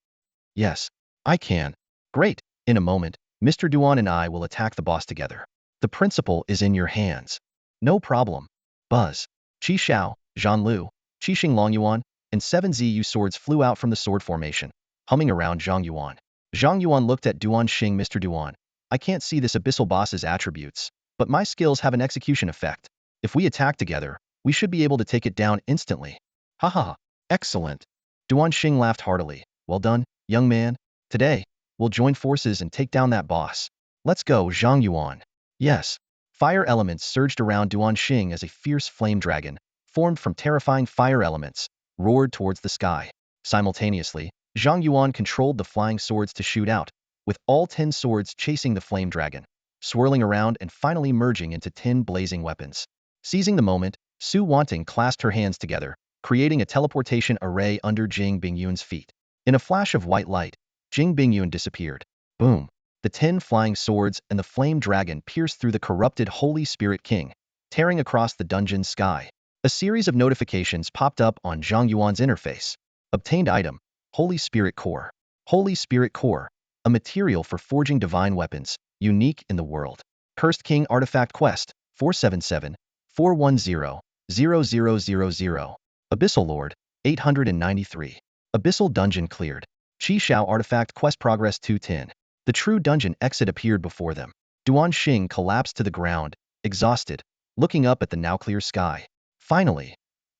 Yes, I can. Great. In a moment, Mr. Duan and I will attack the boss together. The principal is in your hands. No problem. Buzz. Qi Xiao, Zhan Lu, Qi Xinglong Yuan, and 7 ZU swords flew out from the sword formation, humming around Zhang Yuan. Zhang Yuan looked at Duan Xing. Mr. Duan, I can't see this abyssal boss's attributes, but my skills have an execution effect. If we attack together, we should be able to take it down instantly. Ha ha ha. Excellent. Duan Xing laughed heartily. Well done, young man. Today, we'll join forces and take down that boss. Let's go, Zhang Yuan. Yes. Fire elements surged around Duan Xing as a fierce flame dragon, formed from terrifying fire elements, roared towards the sky. Simultaneously, Zhang Yuan controlled the flying swords to shoot out, with all 10 swords chasing the flame dragon, swirling around and finally merging into 10 blazing weapons. Seizing the moment, Su Wanting clasped her hands together, creating a teleportation array under Jing Bingyun's feet. In a flash of white light, Jing Bingyun disappeared. Boom! The 10 flying swords and the flame dragon pierced through the corrupted Holy Spirit King, tearing across the dungeon's sky. A series of notifications popped up on Zhang Yuan's interface. Obtained item, Holy Spirit Core. Holy Spirit Core, a material for forging divine weapons, unique in the world. Cursed King Artifact Quest, 477. 410-0000. Abyssal Lord, 893. Abyssal Dungeon cleared. Qi Xiao Artifact Quest Progress 210. The true dungeon exit appeared before them. Duan Xing collapsed to the ground, exhausted, looking up at the now clear sky. Finally,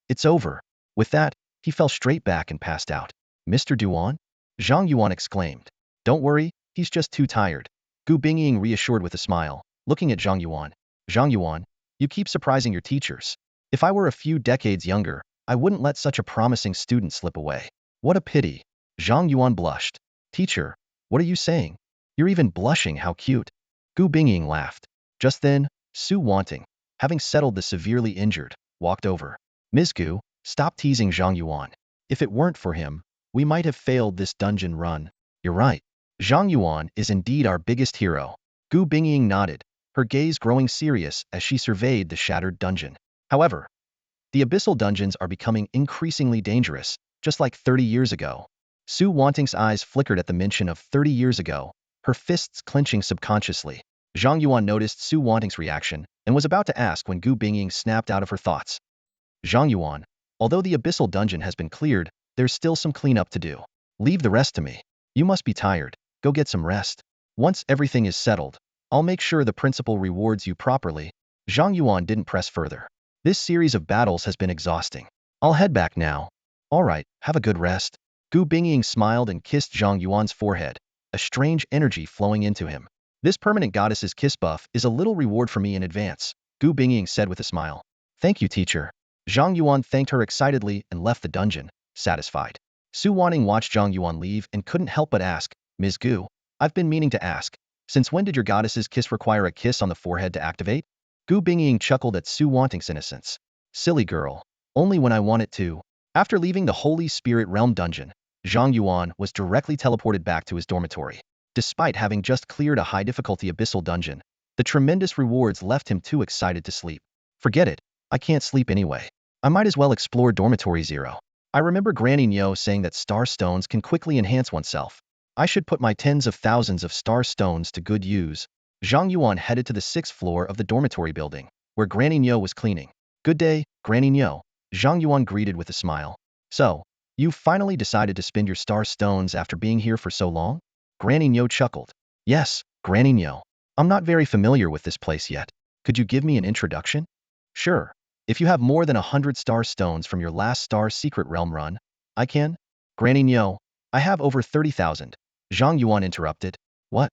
it's over. With that, he fell straight back and passed out. Mr. Duan? Zhang Yuan exclaimed. Don't worry, he's just too tired. Gu Bingying reassured with a smile, looking at Zhang Yuan. Zhang Yuan, you keep surprising your teachers. If I were a few decades younger, I wouldn't let such a promising student slip away. What a pity. Zhang Yuan blushed. Teacher, what are you saying? You're even blushing, how cute. Gu Bingying laughed. Just then, Su Wanting, having settled the severely injured, walked over. Ms. Gu, stop teasing Zhang Yuan. If it weren't for him, we might have failed this dungeon run. You're right. Zhang Yuan is indeed our biggest hero. Gu Bingying nodded, her gaze growing serious as she surveyed the shattered dungeon. However, the abyssal dungeons are becoming increasingly dangerous, just like 30 years ago. Su Wanting's eyes flickered at the mention of 30 years ago, her fists clenching subconsciously. Zhang Yuan noticed Su Wanting's reaction and was about to ask when Gu Bingying snapped out of her thoughts. Zhang Yuan, although the abyssal dungeon has been cleared, there's still some cleanup to do. Leave the rest to me. You must be tired. Go get some rest. Once everything is settled, I'll make sure the principal rewards you properly. Zhang Yuan didn't press further. This series of battles has been exhausting. I'll head back now. All right, have a good rest. Gu Bingying smiled and kissed Zhang Yuan's forehead, a strange energy flowing into him. This permanent goddess's kiss buff is a little reward for me in advance, Gu Bingying said with a smile. Thank you, teacher. Zhang Yuan thanked her excitedly and left the dungeon, satisfied. Su Wanting watched Zhang Yuan leave and couldn't help but ask, Ms. Gu, I've been meaning to ask, since when did your goddess's kiss require a kiss on the forehead to activate? Gu Bingying chuckled at Su Wanting's innocence. Silly girl. Only when I want it to. After leaving the Holy Spirit Realm dungeon, Zhang Yuan was directly teleported back to his dormitory. Despite having just cleared a high-difficulty abyssal dungeon, the tremendous rewards left him too excited to sleep. Forget it. I can't sleep anyway. I might as well explore Dormitory 0. I remember Granny Nyo saying that star stones can quickly enhance oneself. I should put my tens of thousands of star stones to good use. Zhang Yuan headed to the 6th floor of the dormitory building, where Granny Nyo was cleaning. Good day, Granny Nyo. Zhang Yuan greeted with a smile. So, you finally decided to spend your star stones after being here for so long? Granny Nyo chuckled. Yes, Granny Nyo. I'm not very familiar with this place yet. Could you give me an introduction? Sure. If you have more than 100 star stones from your last star secret realm run, I can? Granny Nyo, I have over 30,000. Zhang Yuan interrupted. What?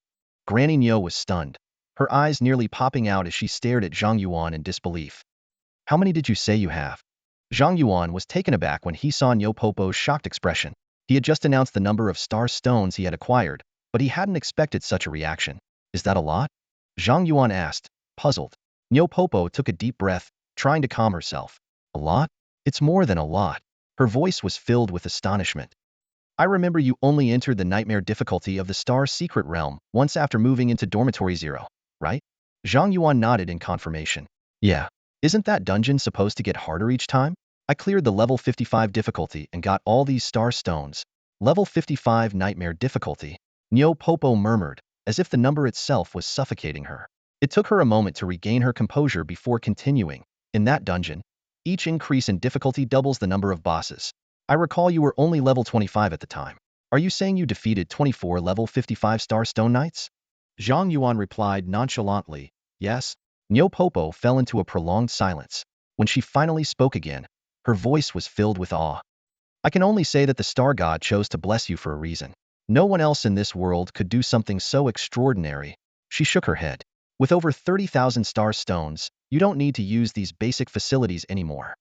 Granny Nyo was stunned, her eyes nearly popping out as she stared at Zhang Yuan in disbelief. How many did you say you have? Zhang Yuan was taken aback when he saw Nyo Popo's shocked expression. He had just announced the number of star stones he had acquired, but he hadn't expected such a reaction. Is that a lot? Zhang Yuan asked, puzzled. Nyo Popo took a deep breath, trying to calm herself. A lot? It's more than a lot. Her voice was filled with astonishment. I remember you only entered the nightmare difficulty of the Star Secret Realm once after moving into Dormitory 0, right? Zhang Yuan nodded in confirmation. Yeah. Isn't that dungeon supposed to get harder each time? I cleared the level 55 difficulty and got all these star stones. Level 55 nightmare difficulty. Nyo Popo murmured, as if the number itself was suffocating her. It took her a moment to regain her composure before continuing. In that dungeon, each increase in difficulty doubles the number of bosses. I recall you were only level 25 at the time. Are you saying you defeated 24 level 55 star stone knights? Zhang Yuan replied nonchalantly, yes. Nyo Popo fell into a prolonged silence. When she finally spoke again, her voice was filled with awe. I can only say that the star god chose to bless you for a reason. No one else in this world could do something so extraordinary. She shook her head. With over 30,000 star stones, you don't need to use these basic facilities anymore.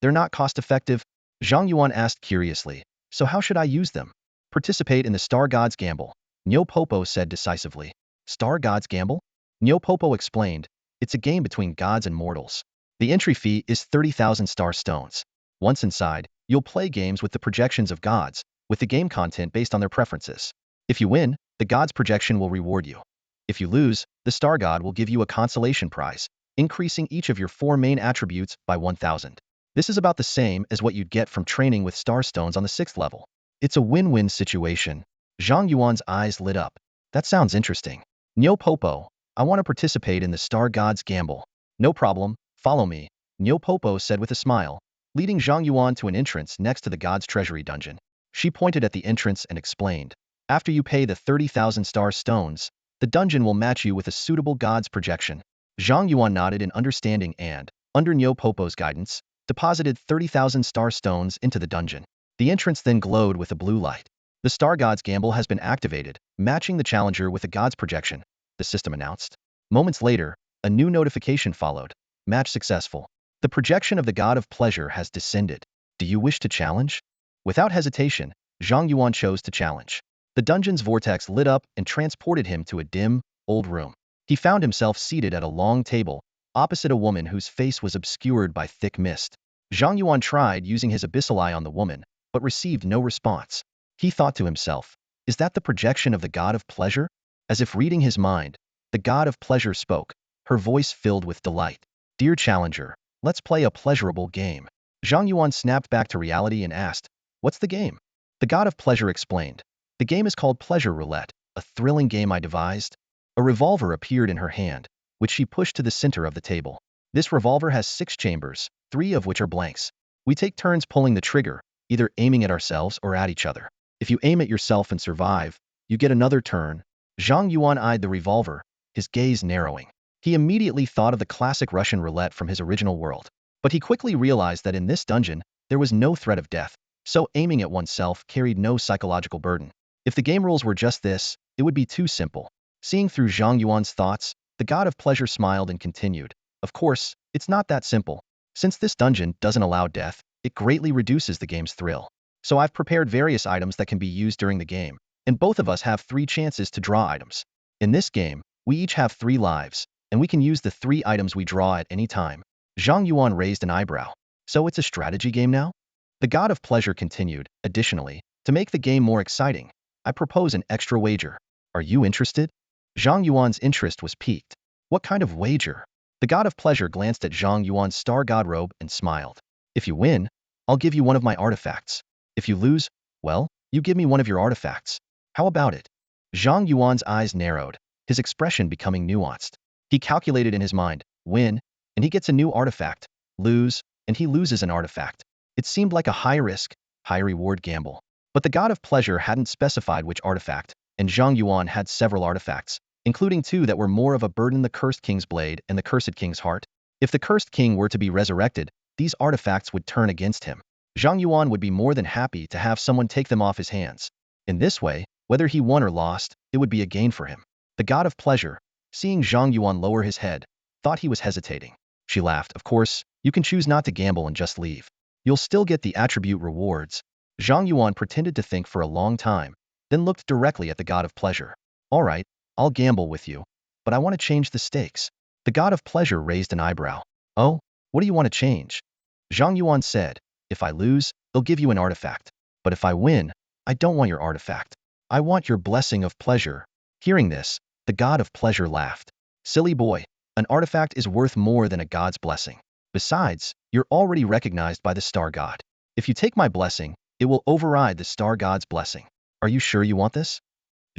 They're not cost-effective? Zhang Yuan asked curiously. So how should I use them? Participate in the Star God's Gamble, Nyo Popo said decisively. Star God's Gamble? Nyo Popo explained. It's a game between gods and mortals. The entry fee is 30,000 star stones. Once inside, you'll play games with the projections of gods, with the game content based on their preferences. If you win, the god's projection will reward you. If you lose, the star god will give you a consolation prize, increasing each of your 4 main attributes by 1,000. This is about the same as what you'd get from training with star stones on the 6th level. It's a win-win situation. Zhang Yuan's eyes lit up. That sounds interesting. Nyo Popo, I want to participate in the Star God's Gamble. No problem, follow me, Nyo Popo said with a smile, leading Zhang Yuan to an entrance next to the God's Treasury dungeon. She pointed at the entrance and explained, after you pay the 30,000 star stones, the dungeon will match you with a suitable god's projection. Zhang Yuan nodded in understanding and, under Nyo Popo's guidance, deposited 30,000 star stones into the dungeon. The entrance then glowed with a blue light. The Star God's Gamble has been activated, matching the challenger with a god's projection, the system announced. Moments later, a new notification followed. Match successful. The projection of the God of Pleasure has descended. Do you wish to challenge? Without hesitation, Zhang Yuan chose to challenge. The dungeon's vortex lit up and transported him to a dim, old room. He found himself seated at a long table, opposite a woman whose face was obscured by thick mist. Zhang Yuan tried using his Abyssal eye on the woman, but received no response. He thought to himself, is that the projection of the God of Pleasure? As if reading his mind, the God of Pleasure spoke, her voice filled with delight. Dear challenger, let's play a pleasurable game. Zhang Yuan snapped back to reality and asked, what's the game? The God of Pleasure explained. The game is called Pleasure Roulette, a thrilling game I devised. A revolver appeared in her hand, which she pushed to the center of the table. This revolver has 6 chambers, 3 of which are blanks. We take turns pulling the trigger, either aiming at ourselves or at each other. If you aim at yourself and survive, you get another turn. Zhang Yuan eyed the revolver, his gaze narrowing. He immediately thought of the classic Russian roulette from his original world. But he quickly realized that in this dungeon, there was no threat of death, so aiming at oneself carried no psychological burden. If the game rules were just this, it would be too simple. Seeing through Zhang Yuan's thoughts, the God of Pleasure smiled and continued. Of course, it's not that simple. Since this dungeon doesn't allow death, it greatly reduces the game's thrill. So I've prepared various items that can be used during the game, and both of us have 3 chances to draw items. In this game, we each have 3 lives, and we can use the 3 items we draw at any time. Zhang Yuan raised an eyebrow. So it's a strategy game now? The God of Pleasure continued. Additionally, to make the game more exciting, I propose an extra wager. Are you interested? Zhang Yuan's interest was piqued. What kind of wager? The God of Pleasure glanced at Zhang Yuan's star god robe and smiled. If you win, I'll give you one of my artifacts. If you lose, well, you give me one of your artifacts. How about it? Zhang Yuan's eyes narrowed, his expression becoming nuanced. He calculated in his mind, win, and he gets a new artifact. Lose, and he loses an artifact. It seemed like a high-risk, high-reward gamble. But the god of pleasure hadn't specified which artifact, and Zhang Yuan had several artifacts, including two that were more of a burden: the Cursed King's Blade and the Cursed King's Heart. If the Cursed King were to be resurrected, these artifacts would turn against him. Zhang Yuan would be more than happy to have someone take them off his hands. In this way, whether he won or lost, it would be a gain for him. The god of pleasure, seeing Zhang Yuan lower his head, thought he was hesitating. She laughed. Of course, you can choose not to gamble and just leave. You'll still get the attribute rewards. Zhang Yuan pretended to think for a long time, then looked directly at the god of pleasure. All right, I'll gamble with you, but I want to change the stakes. The god of pleasure raised an eyebrow. Oh, what do you want to change? Zhang Yuan said, if I lose, they'll give you an artifact. But if I win, I don't want your artifact. I want your blessing of pleasure. Hearing this, the god of pleasure laughed. Silly boy, an artifact is worth more than a god's blessing. Besides, you're already recognized by the star god. If you take my blessing, it will override the star god's blessing. Are you sure you want this?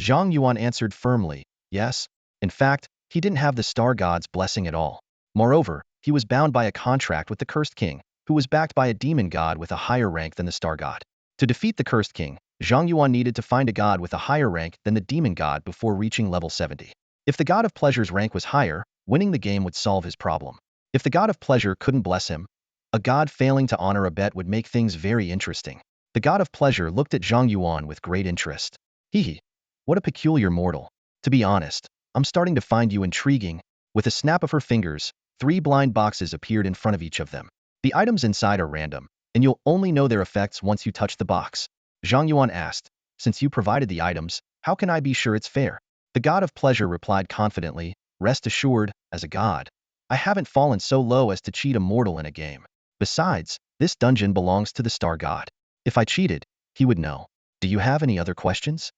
Zhang Yuan answered firmly, yes. In fact, he didn't have the star god's blessing at all. Moreover, he was bound by a contract with the Cursed King, who was backed by a demon god with a higher rank than the star god. To defeat the Cursed King, Zhang Yuan needed to find a god with a higher rank than the demon god before reaching level 70. If the god of pleasure's rank was higher, winning the game would solve his problem. If the god of pleasure couldn't bless him, a god failing to honor a bet would make things very interesting. The god of pleasure looked at Zhang Yuan with great interest. Hee, what a peculiar mortal. To be honest, I'm starting to find you intriguing. With a snap of her fingers, 3 blind boxes appeared in front of each of them. The items inside are random, and you'll only know their effects once you touch the box. Zhang Yuan asked, since you provided the items, how can I be sure it's fair? The god of pleasure replied confidently, rest assured, as a god, I haven't fallen so low as to cheat a mortal in a game. Besides, this dungeon belongs to the star god. If I cheated, he would know. Do you have any other questions?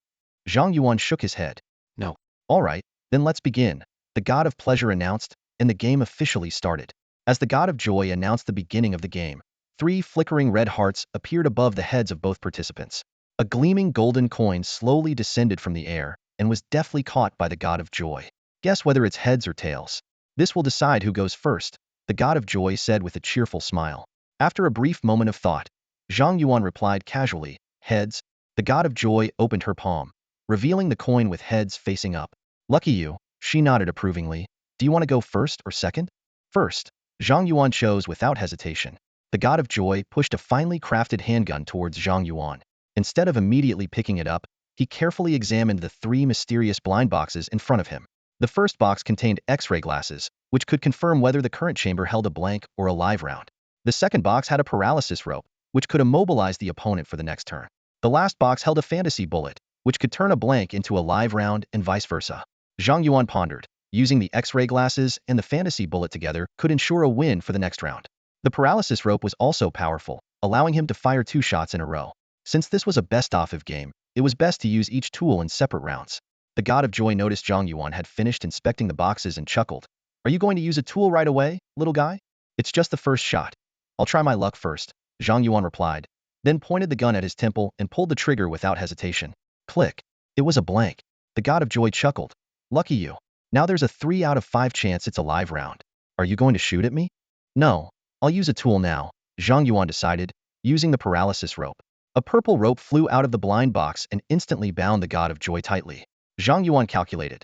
Zhang Yuan shook his head. No. All right, then let's begin, the god of pleasure announced, and the game officially started. As the god of joy announced the beginning of the game, 3 flickering red hearts appeared above the heads of both participants. A gleaming golden coin slowly descended from the air and was deftly caught by the god of joy. Guess whether it's heads or tails. This will decide who goes first, the god of joy said with a cheerful smile. After a brief moment of thought, Zhang Yuan replied casually, heads. The god of joy opened her palm, revealing the coin with heads facing up. Lucky you, she nodded approvingly. Do you want to go first or second? First, Zhang Yuan chose without hesitation. The god of joy pushed a finely crafted handgun towards Zhang Yuan. Instead of immediately picking it up, he carefully examined the 3 mysterious blind boxes in front of him. The first box contained X-ray glasses, which could confirm whether the current chamber held a blank or a live round. The second box had a paralysis rope, which could immobilize the opponent for the next turn. The last box held a fantasy bullet, which could turn a blank into a live round and vice versa. Zhang Yuan pondered. Using the X-ray glasses and the fantasy bullet together could ensure a win for the next round. The paralysis rope was also powerful, allowing him to fire 2 shots in a row. Since this was a best-of game, it was best to use each tool in separate rounds. The god of joy noticed Zhang Yuan had finished inspecting the boxes and chuckled. Are you going to use a tool right away, little guy? It's just the first shot. I'll try my luck first, Zhang Yuan replied, then pointed the gun at his temple and pulled the trigger without hesitation. Click. It was a blank. The god of joy chuckled. Lucky you. Now there's a 3 out of 5 chance it's a live round. Are you going to shoot at me? No. I'll use a tool now, Zhang Yuan decided, using the paralysis rope. A purple rope flew out of the blind box and instantly bound the god of joy tightly. Zhang Yuan calculated.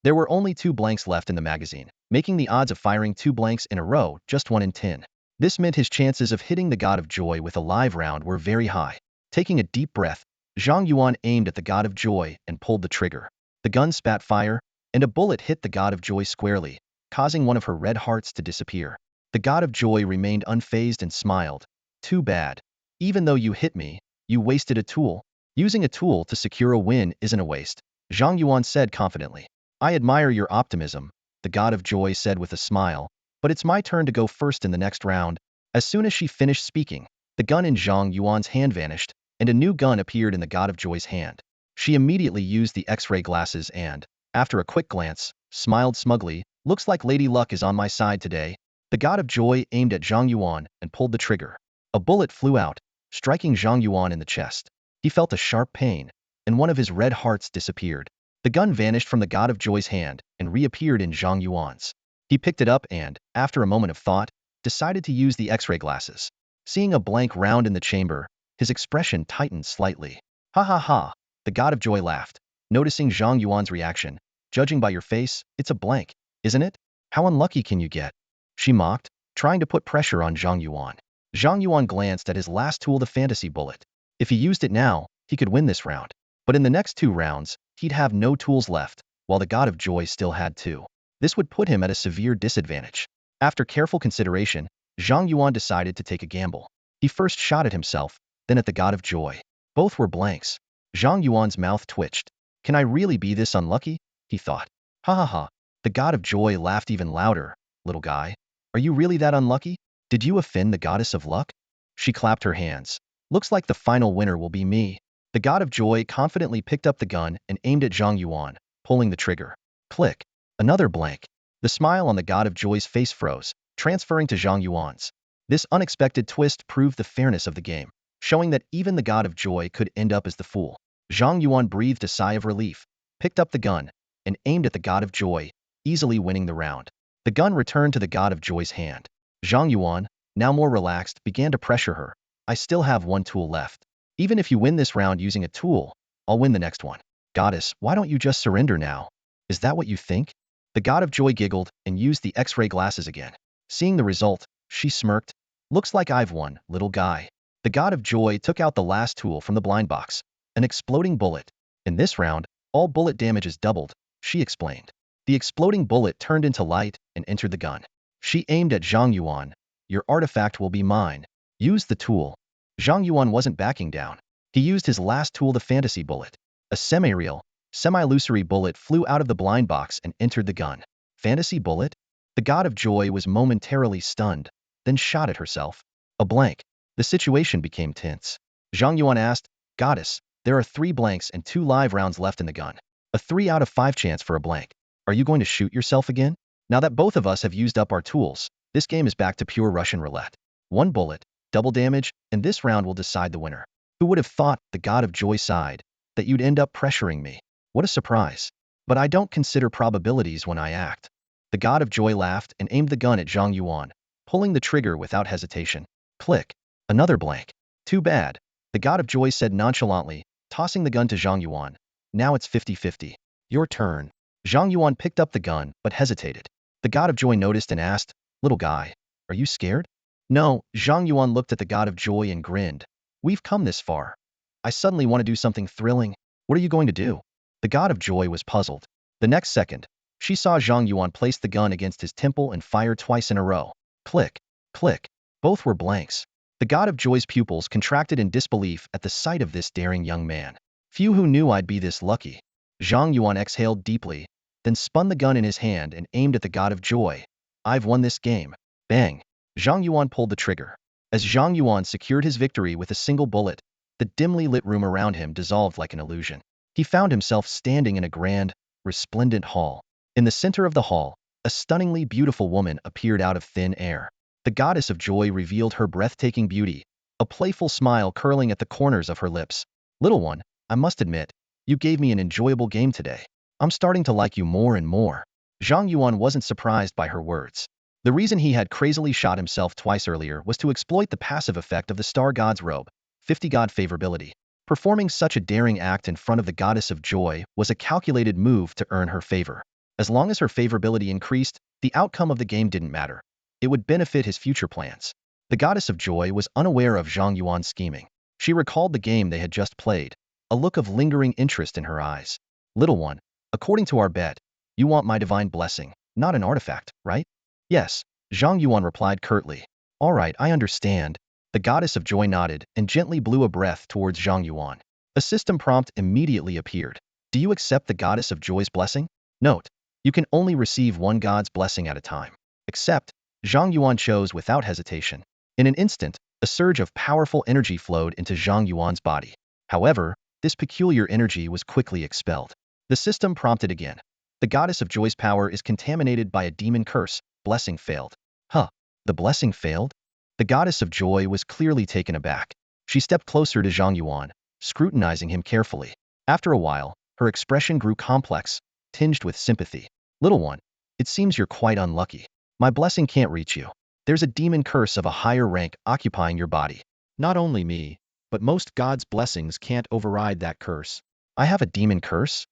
There were only 2 blanks left in the magazine, making the odds of firing 2 blanks in a row just 1 in 10. This meant his chances of hitting the god of joy with a live round were very high. Taking a deep breath, Zhang Yuan aimed at the god of joy and pulled the trigger. The gun spat fire, and a bullet hit the god of joy squarely, causing one of her red hearts to disappear. The god of joy remained unfazed and smiled. Too bad. Even though you hit me, you wasted a tool. Using a tool to secure a win isn't a waste, Zhang Yuan said confidently. I admire your optimism, the god of joy said with a smile, but it's my turn to go first in the next round. As soon as she finished speaking, the gun in Zhang Yuan's hand vanished, and a new gun appeared in the god of joy's hand. She immediately used the X-ray glasses and, after a quick glance, smiled smugly. Looks like Lady Luck is on my side today. The god of joy aimed at Zhang Yuan and pulled the trigger. A bullet flew out, striking Zhang Yuan in the chest. He felt a sharp pain, and one of his red hearts disappeared. The gun vanished from the god of joy's hand and reappeared in Zhang Yuan's. He picked it up and, after a moment of thought, decided to use the X-ray glasses. Seeing a blank round in the chamber, his expression tightened slightly. Ha ha ha, the god of joy laughed, noticing Zhang Yuan's reaction. Judging by your face, it's a blank, isn't it? How unlucky can you get? She mocked, trying to put pressure on Zhang Yuan. Zhang Yuan glanced at his last tool, the fantasy bullet. If he used it now, he could win this round. But in the next 2 rounds, he'd have no tools left, while the god of joy still had 2. This would put him at a severe disadvantage. After careful consideration, Zhang Yuan decided to take a gamble. He first shot at himself, then at the god of joy. Both were blanks. Zhang Yuan's mouth twitched. Can I really be this unlucky? He thought. Ha ha ha. The god of joy laughed even louder. Little guy, are you really that unlucky? Did you offend the goddess of luck? She clapped her hands. Looks like the final winner will be me. The god of joy confidently picked up the gun and aimed at Zhang Yuan, pulling the trigger. Click. Another blank. The smile on the god of joy's face froze, transferring to Zhang Yuan's. This unexpected twist proved the fairness of the game, showing that even the god of joy could end up as the fool. Zhang Yuan breathed a sigh of relief, picked up the gun, and aimed at the god of joy, easily winning the round. The gun returned to the god of joy's hand. Zhang Yuan, now more relaxed, began to pressure her. I still have 1 tool left. Even if you win this round using a tool, I'll win the next one. Goddess, why don't you just surrender now? Is that what you think? The god of joy giggled and used the X-ray glasses again. Seeing the result, she smirked. Looks like I've won, little guy. The god of joy took out the last tool from the blind box, an exploding bullet. In this round, all bullet damage is doubled, she explained. The exploding bullet turned into light and entered the gun. She aimed at Zhang Yuan. Your artifact will be mine. Use the tool. Zhang Yuan wasn't backing down. He used his last tool, the fantasy bullet. A semi-real, semi-illusory bullet flew out of the blind box and entered the gun. Fantasy bullet? The god of joy was momentarily stunned, then shot at herself. A blank. The situation became tense. Zhang Yuan asked, Goddess, there are 3 blanks and 2 live rounds left in the gun. A 3 out of 5 chance for a blank. Are you going to shoot yourself again? Now that both of us have used up our tools, this game is back to pure Russian roulette. 1 bullet, double damage, and this round will decide the winner. Who would have thought, the god of joy sighed, that you'd end up pressuring me? What a surprise. But I don't consider probabilities when I act. The god of joy laughed and aimed the gun at Zhang Yuan, pulling the trigger without hesitation. Click. Another blank. Too bad. The god of joy said nonchalantly, tossing the gun to Zhang Yuan. Now it's 50-50. Your turn. Zhang Yuan picked up the gun, but hesitated. The god of joy noticed and asked, Little guy, are you scared? No, Zhang Yuan looked at the god of joy and grinned. We've come this far. I suddenly want to do something thrilling. What are you going to do? The god of joy was puzzled. The next second, she saw Zhang Yuan place the gun against his temple and fire twice in a row. Click, click. Both were blanks. The god of joy's pupils contracted in disbelief at the sight of this daring young man. Few who knew I'd be this lucky. Zhang Yuan exhaled deeply, then spun the gun in his hand and aimed at the god of joy. I've won this game. Bang. Zhang Yuan pulled the trigger. As Zhang Yuan secured his victory with a single bullet, the dimly lit room around him dissolved like an illusion. He found himself standing in a grand, resplendent hall. In the center of the hall, a stunningly beautiful woman appeared out of thin air. The goddess of joy revealed her breathtaking beauty, a playful smile curling at the corners of her lips. Little one, I must admit, you gave me an enjoyable game today. I'm starting to like you more and more. Zhang Yuan wasn't surprised by her words. The reason he had crazily shot himself twice earlier was to exploit the passive effect of the star god's robe, 50 god favorability. Performing such a daring act in front of the goddess of joy was a calculated move to earn her favor. As long as her favorability increased, the outcome of the game didn't matter. It would benefit his future plans. The goddess of joy was unaware of Zhang Yuan's scheming. She recalled the game they had just played, a look of lingering interest in her eyes. Little one, according to our bet, you want my divine blessing, not an artifact, right? Yes, Zhang Yuan replied curtly. All right, I understand. The goddess of joy nodded and gently blew a breath towards Zhang Yuan. A system prompt immediately appeared. Do you accept the goddess of joy's blessing? Note, you can only receive one god's blessing at a time. Accept. Zhang Yuan chose without hesitation. In an instant, a surge of powerful energy flowed into Zhang Yuan's body. However, this peculiar energy was quickly expelled. The system prompted again. The goddess of joy's power is contaminated by a demon curse. Blessing failed. Huh, the blessing failed? The goddess of joy was clearly taken aback. She stepped closer to Zhang Yuan, scrutinizing him carefully. After a while, her expression grew complex, tinged with sympathy. Little one, it seems you're quite unlucky. My blessing can't reach you. There's a demon curse of a higher rank occupying your body. Not only me, but most God's blessings can't override that curse. I have a demon curse?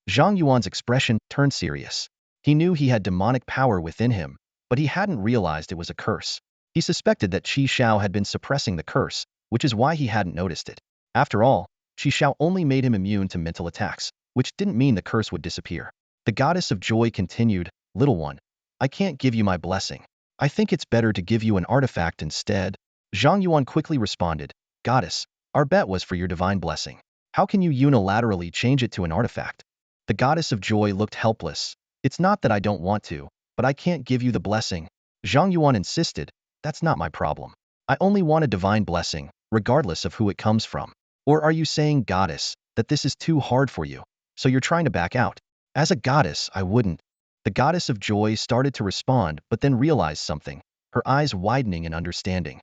Zhang Yuan's expression turned serious. He knew he had demonic power within him, but he hadn't realized it was a curse. He suspected that Qi Xiao had been suppressing the curse, which is why he hadn't noticed it. After all, Qi Xiao only made him immune to mental attacks, which didn't mean the curse would disappear. The goddess of joy continued, "Little one, I can't give you my blessing. I think it's better to give you an artifact instead." Zhang Yuan quickly responded, "Goddess, our bet was for your divine blessing. How can you unilaterally change it to an artifact?" The goddess of joy looked helpless. "It's not that I don't want to, but I can't give you the blessing." Zhang Yuan insisted, "That's not my problem. I only want a divine blessing, regardless of who it comes from." "Or are you saying, goddess, that this is too hard for you, so you're trying to back out?" "As a goddess, I wouldn't." The goddess of joy started to respond but then realized something, her eyes widening in understanding.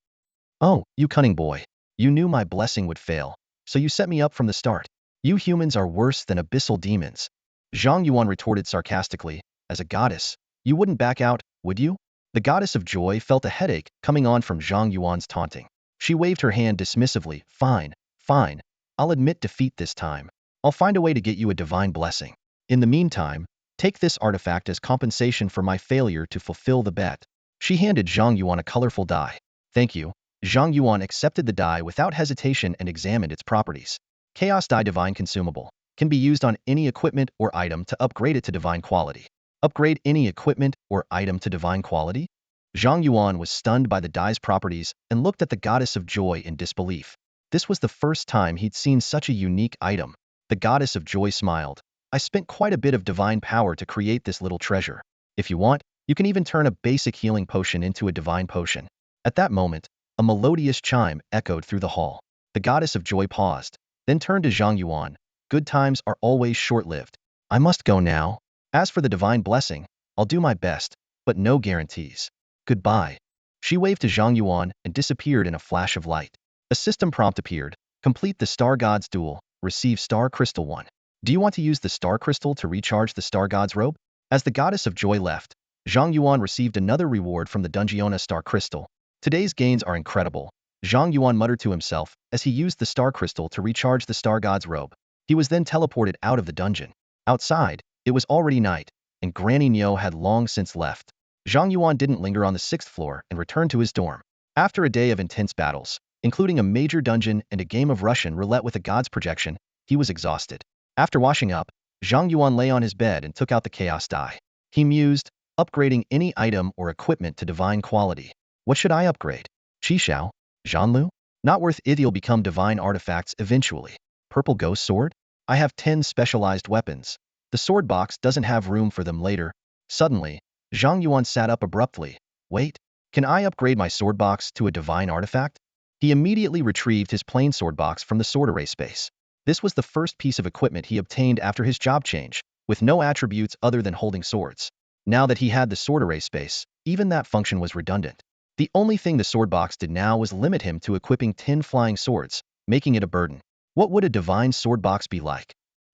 "Oh, you cunning boy. You knew my blessing would fail, so you set me up from the start. You humans are worse than abyssal demons." Zhang Yuan retorted sarcastically, "As a goddess, you wouldn't back out, would you?" The goddess of joy felt a headache coming on from Zhang Yuan's taunting. She waved her hand dismissively, "Fine, fine. I'll admit defeat this time. I'll find a way to get you a divine blessing. In the meantime, take this artifact as compensation for my failure to fulfill the bet." She handed Zhang Yuan a colorful die. "Thank you." Zhang Yuan accepted the die without hesitation and examined its properties. Chaos Die Divine Consumable. Can be used on any equipment or item to upgrade it to divine quality. Upgrade any equipment or item to divine quality? Zhang Yuan was stunned by the die's properties and looked at the goddess of joy in disbelief. This was the first time he'd seen such a unique item. The goddess of joy smiled. "I spent quite a bit of divine power to create this little treasure. If you want, you can even turn a basic healing potion into a divine potion." At that moment, a melodious chime echoed through the hall. The goddess of joy paused, then turned to Zhang Yuan. "Good times are always short-lived. I must go now. As for the divine blessing, I'll do my best, but no guarantees. Goodbye." She waved to Zhang Yuan and disappeared in a flash of light. A system prompt appeared. "Complete the Star God's duel. Receive Star Crystal 1. Do you want to use the Star Crystal to recharge the Star God's robe?" As the goddess of joy left, Zhang Yuan received another reward from the Dungeona Star Crystal. "Today's gains are incredible," Zhang Yuan muttered to himself as he used the Star Crystal to recharge the Star God's robe. He was then teleported out of the dungeon. Outside, it was already night, and Granny Niu had long since left. Zhang Yuan didn't linger on the 6th floor and returned to his dorm. After a day of intense battles, including a major dungeon and a game of Russian roulette with a god's projection, he was exhausted. After washing up, Zhang Yuan lay on his bed and took out the chaos die. He mused, upgrading any item or equipment to divine quality. What should I upgrade? Qi Xiao? Zhanlu? Not worth it. They'll become divine artifacts eventually. Purple ghost sword? I have 10 specialized weapons. The sword box doesn't have room for them later. Suddenly, Zhang Yuan sat up abruptly. Wait, can I upgrade my sword box to a divine artifact? He immediately retrieved his plain sword box from the sword array space. This was the first piece of equipment he obtained after his job change, with no attributes other than holding swords. Now that he had the sword array space, even that function was redundant. The only thing the sword box did now was limit him to equipping 10 flying swords, making it a burden. What would a divine sword box be like?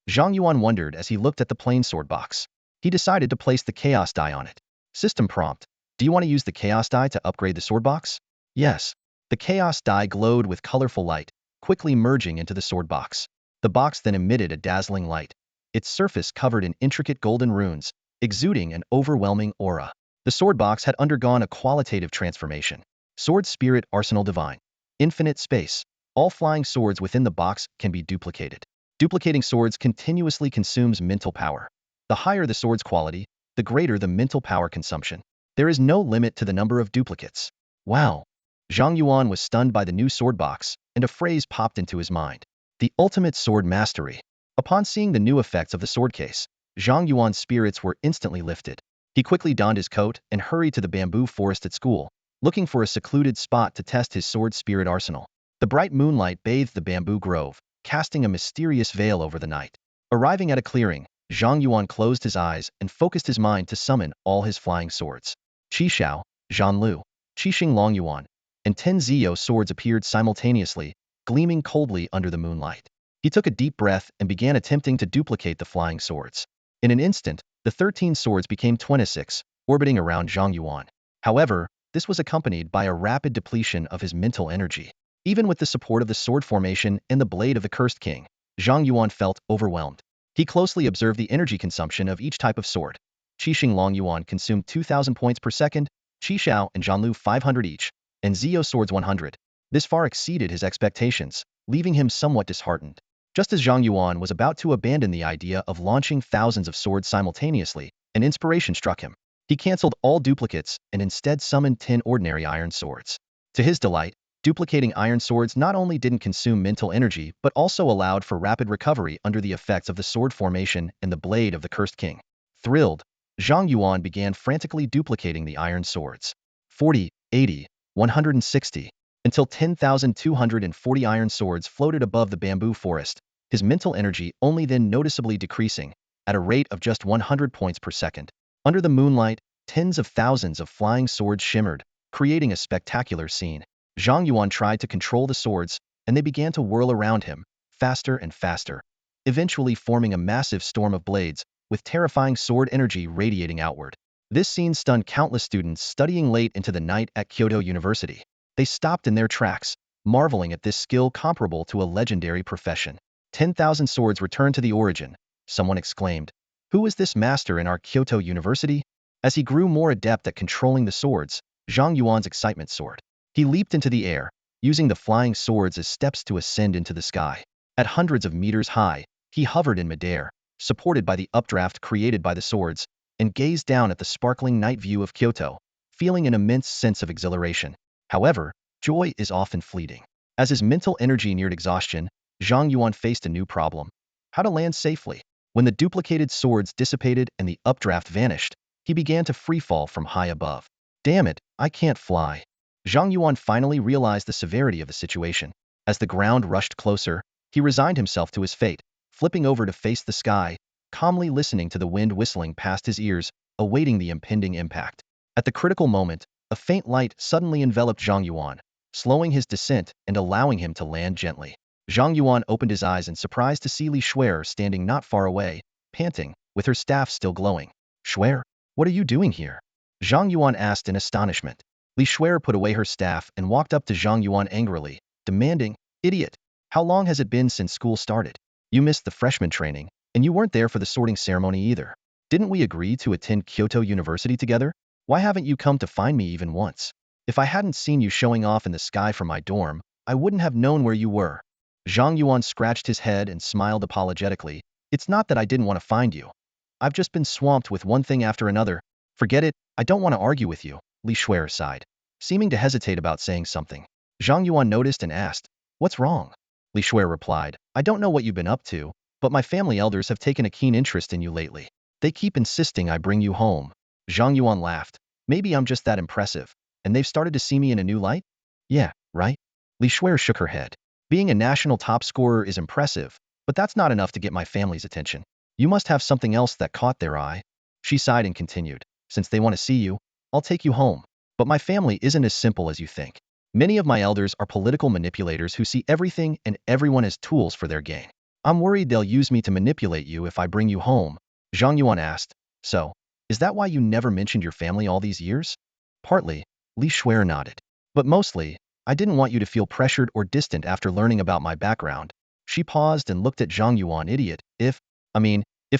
Zhang Yuan wondered as he looked at the plain sword box. He decided to place the chaos die on it. System prompt. Do you want to use the chaos die to upgrade the sword box? Yes. The chaos die glowed with colorful light, quickly merging into the sword box. The box then emitted a dazzling light, its surface covered in intricate golden runes, exuding an overwhelming aura. The sword box had undergone a qualitative transformation. Sword Spirit Arsenal Divine. Infinite space. All flying swords within the box can be duplicated. Duplicating swords continuously consumes mental power. The higher the sword's quality, the greater the mental power consumption. There is no limit to the number of duplicates. Wow. Zhang Yuan was stunned by the new sword box, and a phrase popped into his mind. The ultimate sword mastery. Upon seeing the new effects of the sword case, Zhang Yuan's spirits were instantly lifted. He quickly donned his coat and hurried to the bamboo forest at school, looking for a secluded spot to test his sword spirit arsenal. The bright moonlight bathed the bamboo grove, casting a mysterious veil over the night. Arriving at a clearing, Zhang Yuan closed his eyes and focused his mind to summon all his flying swords. Qi Xiao, Zhanlu, Qixing Long Yuan, and 10 Zio swords appeared simultaneously, gleaming coldly under the moonlight. He took a deep breath and began attempting to duplicate the flying swords. In an instant, the 13 swords became 26, orbiting around Zhang Yuan. However, this was accompanied by a rapid depletion of his mental energy. Even with the support of the sword formation and the blade of the cursed king, Zhang Yuan felt overwhelmed. He closely observed the energy consumption of each type of sword. Qixing Yuan consumed 2,000 points per second, Qishao and Zhanlu 500 each, and Zio swords 100. This far exceeded his expectations, leaving him somewhat disheartened. Just as Zhang Yuan was about to abandon the idea of launching thousands of swords simultaneously, an inspiration struck him. He cancelled all duplicates and instead summoned 10 ordinary iron swords. To his delight, duplicating iron swords not only didn't consume mental energy but also allowed for rapid recovery under the effects of the sword formation and the blade of the cursed king. Thrilled, Zhang Yuan began frantically duplicating the iron swords. 40, 80, 160, until 10,240 iron swords floated above the bamboo forest, his mental energy only then noticeably decreasing, at a rate of just 100 points per second. Under the moonlight, tens of thousands of flying swords shimmered, creating a spectacular scene. Zhang Yuan tried to control the swords, and they began to whirl around him, faster and faster, eventually forming a massive storm of blades, with terrifying sword energy radiating outward. This scene stunned countless students studying late into the night at Kyoto University. They stopped in their tracks, marveling at this skill comparable to a legendary profession. 10,000 swords returned to the origin, someone exclaimed. Who is this master in our Kyoto University? As he grew more adept at controlling the swords, Zhang Yuan's excitement soared. He leaped into the air, using the flying swords as steps to ascend into the sky. At hundreds of meters high, he hovered in midair, supported by the updraft created by the swords, and gazed down at the sparkling night view of Kyoto, feeling an immense sense of exhilaration. However, joy is often fleeting. As his mental energy neared exhaustion, Zhang Yuan faced a new problem: how to land safely. When the duplicated swords dissipated and the updraft vanished, he began to freefall from high above. Damn it, I can't fly. Zhang Yuan finally realized the severity of the situation. As the ground rushed closer, he resigned himself to his fate, flipping over to face the sky, calmly listening to the wind whistling past his ears, awaiting the impending impact. At the critical moment, a faint light suddenly enveloped Zhang Yuan, slowing his descent and allowing him to land gently. Zhang Yuan opened his eyes in surprise to see Xue'er standing not far away, panting, with her staff still glowing. Xue'er, what are you doing here? Zhang Yuan asked in astonishment. Xue'er put away her staff and walked up to Zhang Yuan angrily, demanding, Idiot! How long has it been since school started? You missed the freshman training, and you weren't there for the sorting ceremony either. Didn't we agree to attend Kyoto University together? Why haven't you come to find me even once? If I hadn't seen you showing off in the sky from my dorm, I wouldn't have known where you were. Zhang Yuan scratched his head and smiled apologetically. It's not that I didn't want to find you. I've just been swamped with one thing after another. Forget it, I don't want to argue with you, Xue'er sighed, seeming to hesitate about saying something. Zhang Yuan noticed and asked, What's wrong? Xue'er replied, I don't know what you've been up to, but my family elders have taken a keen interest in you lately. They keep insisting I bring you home. Zhang Yuan laughed. Maybe I'm just that impressive, and they've started to see me in a new light? Yeah, right? Xue'er shook her head. Being a national top scorer is impressive, but that's not enough to get my family's attention. You must have something else that caught their eye. She sighed and continued, Since they want to see you, I'll take you home. But my family isn't as simple as you think. Many of my elders are political manipulators who see everything and everyone as tools for their gain. I'm worried they'll use me to manipulate you if I bring you home. Zhang Yuan asked, So, is that why you never mentioned your family all these years? Partly, Xue'er nodded. But mostly, I didn't want you to feel pressured or distant after learning about my background. She paused and looked at Zhang Yuan. Idiot, if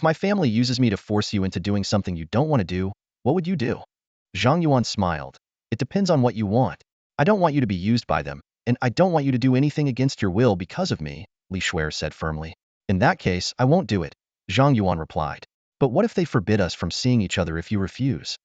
my family uses me to force you into doing something you don't want to do, what would you do? Zhang Yuan smiled. It depends on what you want. I don't want you to be used by them, and I don't want you to do anything against your will because of me, Xue'er said firmly. In that case, I won't do it, Zhang Yuan replied. But what if they forbid us from seeing each other if you refuse?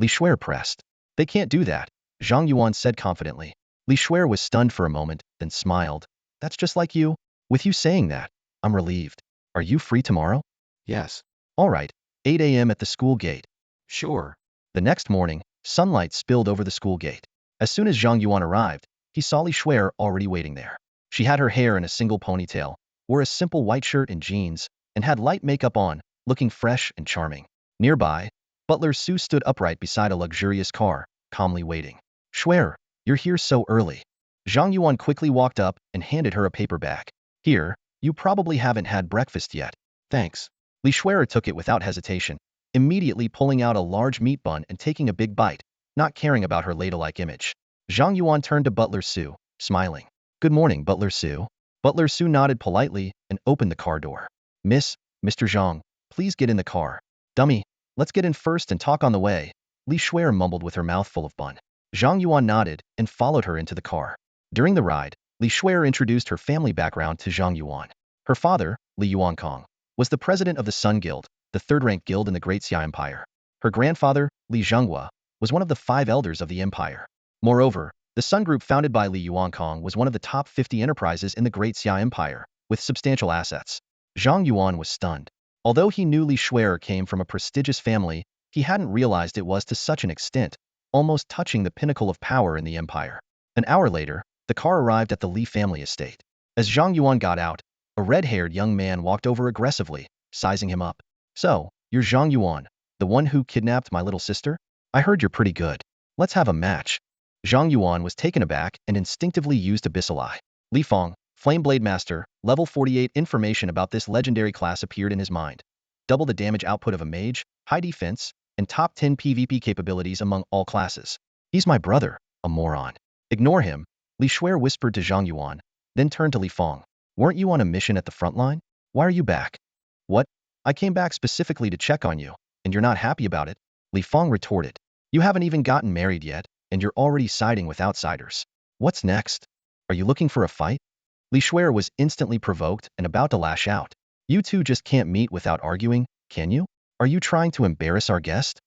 Xue'er pressed. They can't do that, Zhang Yuan said confidently. Xue'er was stunned for a moment, then smiled. That's just like you. With you saying that, I'm relieved. Are you free tomorrow? Yes. All right, 8 a.m. at the school gate. Sure. The next morning, sunlight spilled over the school gate. As soon as Zhang Yuan arrived, he saw Xue'er already waiting there. She had her hair in a single ponytail, wore a simple white shirt and jeans, and had light makeup on, looking fresh and charming. Nearby, butler Su stood upright beside a luxurious car, calmly waiting. Xue'er, you're here so early. Zhang Yuan quickly walked up and handed her a paper bag. Here, you probably haven't had breakfast yet. Thanks. Xue'er took it without hesitation, immediately pulling out a large meat bun and taking a big bite, not caring about her ladle-like image. Zhang Yuan turned to Butler Su, smiling. Good morning, Butler Su. Butler Su nodded politely and opened the car door. Mr. Zhang, please get in the car. Dummy, let's get in first and talk on the way, Xue'er mumbled with her mouth full of bun. Zhang Yuan nodded and followed her into the car. During the ride, Xue'er introduced her family background to Zhang Yuan. Her father, Yuankong, was the president of the Sun Guild, the third-ranked guild in the Great Xia Empire. Her grandfather, Zhonghua, was one of the 5 elders of the empire. Moreover, the Sun Group founded by Yuankong was one of the top 50 enterprises in the Great Xia Empire, with substantial assets. Zhang Yuan was stunned. Although he knew Xue'er came from a prestigious family, he hadn't realized it was to such an extent, almost touching the pinnacle of power in the empire. An hour later, the car arrived at the Li family estate. As Zhang Yuan got out, a red-haired young man walked over aggressively, sizing him up. So, you're Zhang Yuan, the one who kidnapped my little sister? I heard you're pretty good. Let's have a match. Zhang Yuan was taken aback and instinctively used Abyssal Eye. Li Fong, Flameblade Master, level 48. Information about this legendary class appeared in his mind. Double the damage output of a mage, high defense, and top 10 PvP capabilities among all classes. He's my brother, a moron. Ignore him, Xue'er whispered to Zhang Yuan, then turned to Li Fong. Weren't you on a mission at the front line? Why are you back? What? I came back specifically to check on you, and you're not happy about it? Li Fong retorted. You haven't even gotten married yet, and you're already siding with outsiders. What's next? Are you looking for a fight? Xue'er was instantly provoked and about to lash out. You two just can't meet without arguing, can you? Are you trying to embarrass our guest?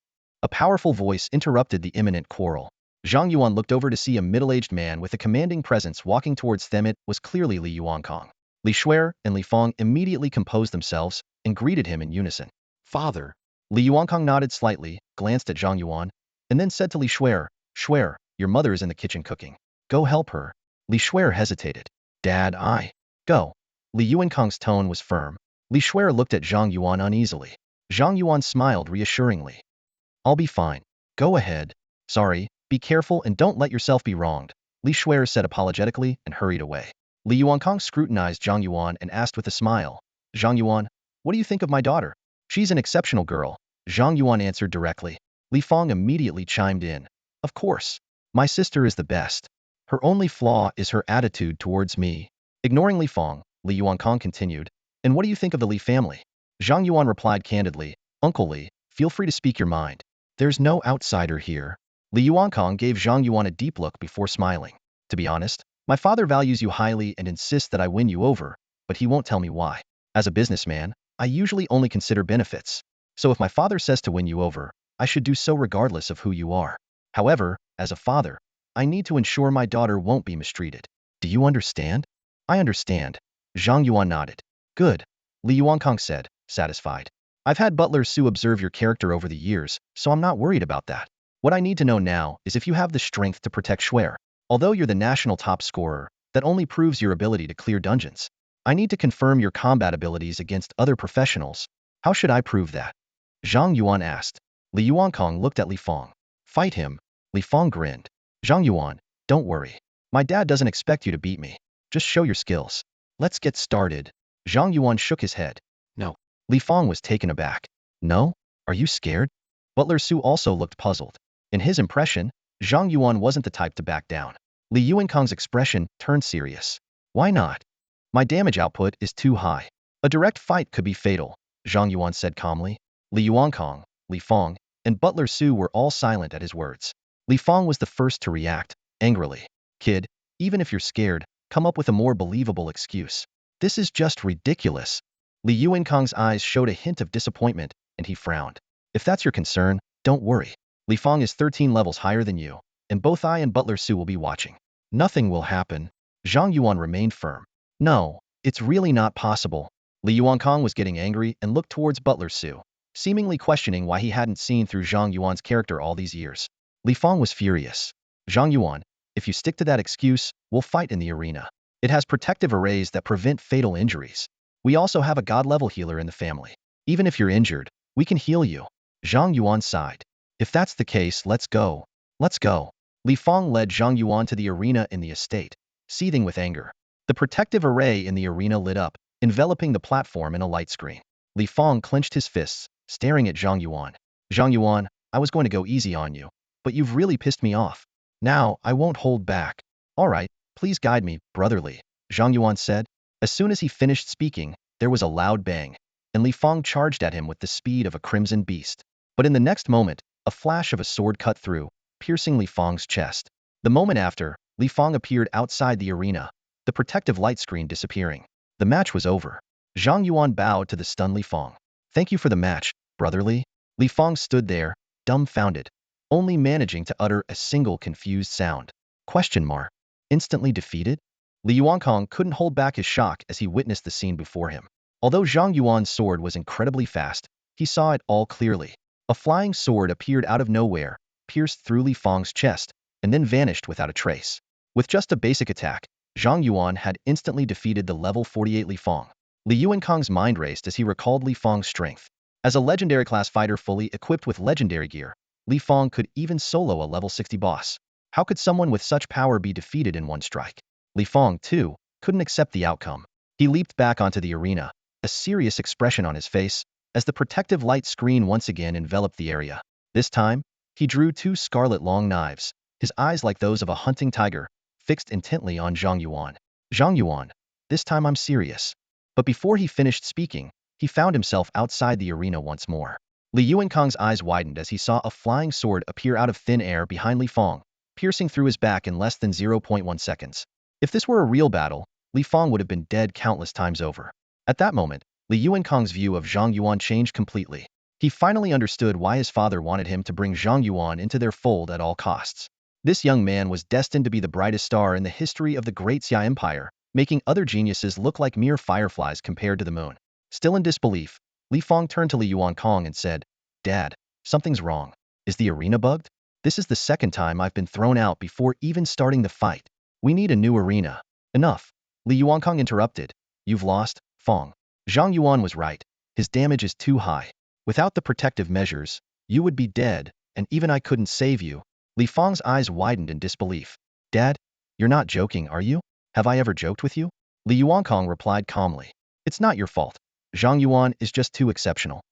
A powerful voice interrupted the imminent quarrel. Zhang Yuan looked over to see a middle-aged man with a commanding presence walking towards them. It was clearly Li Yuankong. Xue'er and Li Fong immediately composed themselves and greeted him in unison. Father. Li Yuankong nodded slightly, glanced at Zhang Yuan, and then said to Xue'er, Xue'er, your mother is in the kitchen cooking. Go help her. Xue'er hesitated. Dad, I. Go. Li Yuankong's tone was firm. Xue'er looked at Zhang Yuan uneasily. Zhang Yuan smiled reassuringly. I'll be fine. Go ahead. Sorry, be careful and don't let yourself be wronged, Xue'er said apologetically and hurried away. Li Yuankong scrutinized Zhang Yuan and asked with a smile, Zhang Yuan, what do you think of my daughter? She's an exceptional girl, Zhang Yuan answered directly. Li Fong immediately chimed in. Of course. My sister is the best. Her only flaw is her attitude towards me. Ignoring Li Fong, Li Yuankong continued, and what do you think of the Li family? Zhang Yuan replied candidly, Uncle Li, feel free to speak your mind. There's no outsider here. Li Yuankong gave Zhang Yuan a deep look before smiling. To be honest, my father values you highly and insists that I win you over, but he won't tell me why. As a businessman, I usually only consider benefits. So if my father says to win you over, I should do so regardless of who you are. However, as a father, I need to ensure my daughter won't be mistreated. Do you understand? I understand. Zhang Yuan nodded. Good. Li Yuankong said, satisfied. I've had Butler Su observe your character over the years, so I'm not worried about that. What I need to know now is if you have the strength to protect Xue'er. Although you're the national top scorer, that only proves your ability to clear dungeons. I need to confirm your combat abilities against other professionals. How should I prove that? Zhang Yuan asked. Li Yuankong looked at Li Fong. Fight him. Li Fong grinned. Zhang Yuan, don't worry. My dad doesn't expect you to beat me. Just show your skills. Let's get started. Zhang Yuan shook his head. No. Li Fong was taken aback. No? Are you scared? Butler Su also looked puzzled. In his impression, Zhang Yuan wasn't the type to back down. Li Yuankong's expression turned serious. Why not? My damage output is too high. A direct fight could be fatal, Zhang Yuan said calmly. Li Yuankong, Li Fong, and Butler Su were all silent at his words. Li Fong was the first to react, angrily. Kid, even if you're scared, come up with a more believable excuse. This is just ridiculous. Li Yuankong's eyes showed a hint of disappointment, and he frowned. If that's your concern, don't worry. Li Fong is 13 levels higher than you, and both I and Butler Su will be watching. Nothing will happen. Zhang Yuan remained firm. No, it's really not possible. Li Yuankong was getting angry and looked towards Butler Su, seemingly questioning why he hadn't seen through Zhang Yuan's character all these years. Li Fong was furious. Zhang Yuan, if you stick to that excuse, we'll fight in the arena. It has protective arrays that prevent fatal injuries. We also have a god-level healer in the family. Even if you're injured, we can heal you. Zhang Yuan sighed. If that's the case, let's go. Let's go. Li Fong led Zhang Yuan to the arena in the estate, seething with anger. The protective array in the arena lit up, enveloping the platform in a light screen. Li Fong clenched his fists, staring at Zhang Yuan. Zhang Yuan, I was going to go easy on you, but you've really pissed me off. Now, I won't hold back. All right, please guide me, brotherly, Zhang Yuan said. As soon as he finished speaking, there was a loud bang, and Li Fang charged at him with the speed of a crimson beast. But in the next moment, a flash of a sword cut through, piercing Li Fang's chest. The moment after, Li Fang appeared outside the arena, the protective light screen disappearing. The match was over. Zhang Yuan bowed to the stunned Li Fang. Thank you for the match, brotherly. Li Fang stood there, dumbfounded, only managing to utter a single confused sound. Question mark. Instantly defeated? Li Yuankong couldn't hold back his shock as he witnessed the scene before him. Although Zhang Yuan's sword was incredibly fast, he saw it all clearly. A flying sword appeared out of nowhere, pierced through Li Fang's chest, and then vanished without a trace. With just a basic attack, Zhang Yuan had instantly defeated the level 48 Li Fang. Li Yuankong's mind raced as he recalled Li Fang's strength. As a legendary class fighter fully equipped with legendary gear, Li Fang could even solo a level 60 boss. How could someone with such power be defeated in one strike? Li Fang, too, couldn't accept the outcome. He leaped back onto the arena, a serious expression on his face, as the protective light screen once again enveloped the area. This time, he drew two scarlet long knives, his eyes like those of a hunting tiger, fixed intently on Zhang Yuan. Zhang Yuan, this time I'm serious. But before he finished speaking, he found himself outside the arena once more. Li Yuankong's eyes widened as he saw a flying sword appear out of thin air behind Li Fang, piercing through his back in less than 0.1 seconds. If this were a real battle, Li Fang would have been dead countless times over. At that moment, Li Yuankong's view of Zhang Yuan changed completely. He finally understood why his father wanted him to bring Zhang Yuan into their fold at all costs. This young man was destined to be the brightest star in the history of the great Xia Empire, making other geniuses look like mere fireflies compared to the moon. Still in disbelief, Li Fang turned to Li Yuankong and said, Dad, something's wrong. Is the arena bugged? This is the second time I've been thrown out before even starting the fight. We need a new arena. Enough. Li Yuankong interrupted. You've lost, Fang. Zhang Yuan was right. His damage is too high. Without the protective measures, you would be dead, and even I couldn't save you. Li Fang's eyes widened in disbelief. Dad, you're not joking, are you? Have I ever joked with you? Li Yuankong replied calmly. It's not your fault. Zhang Yuan is just too exceptional.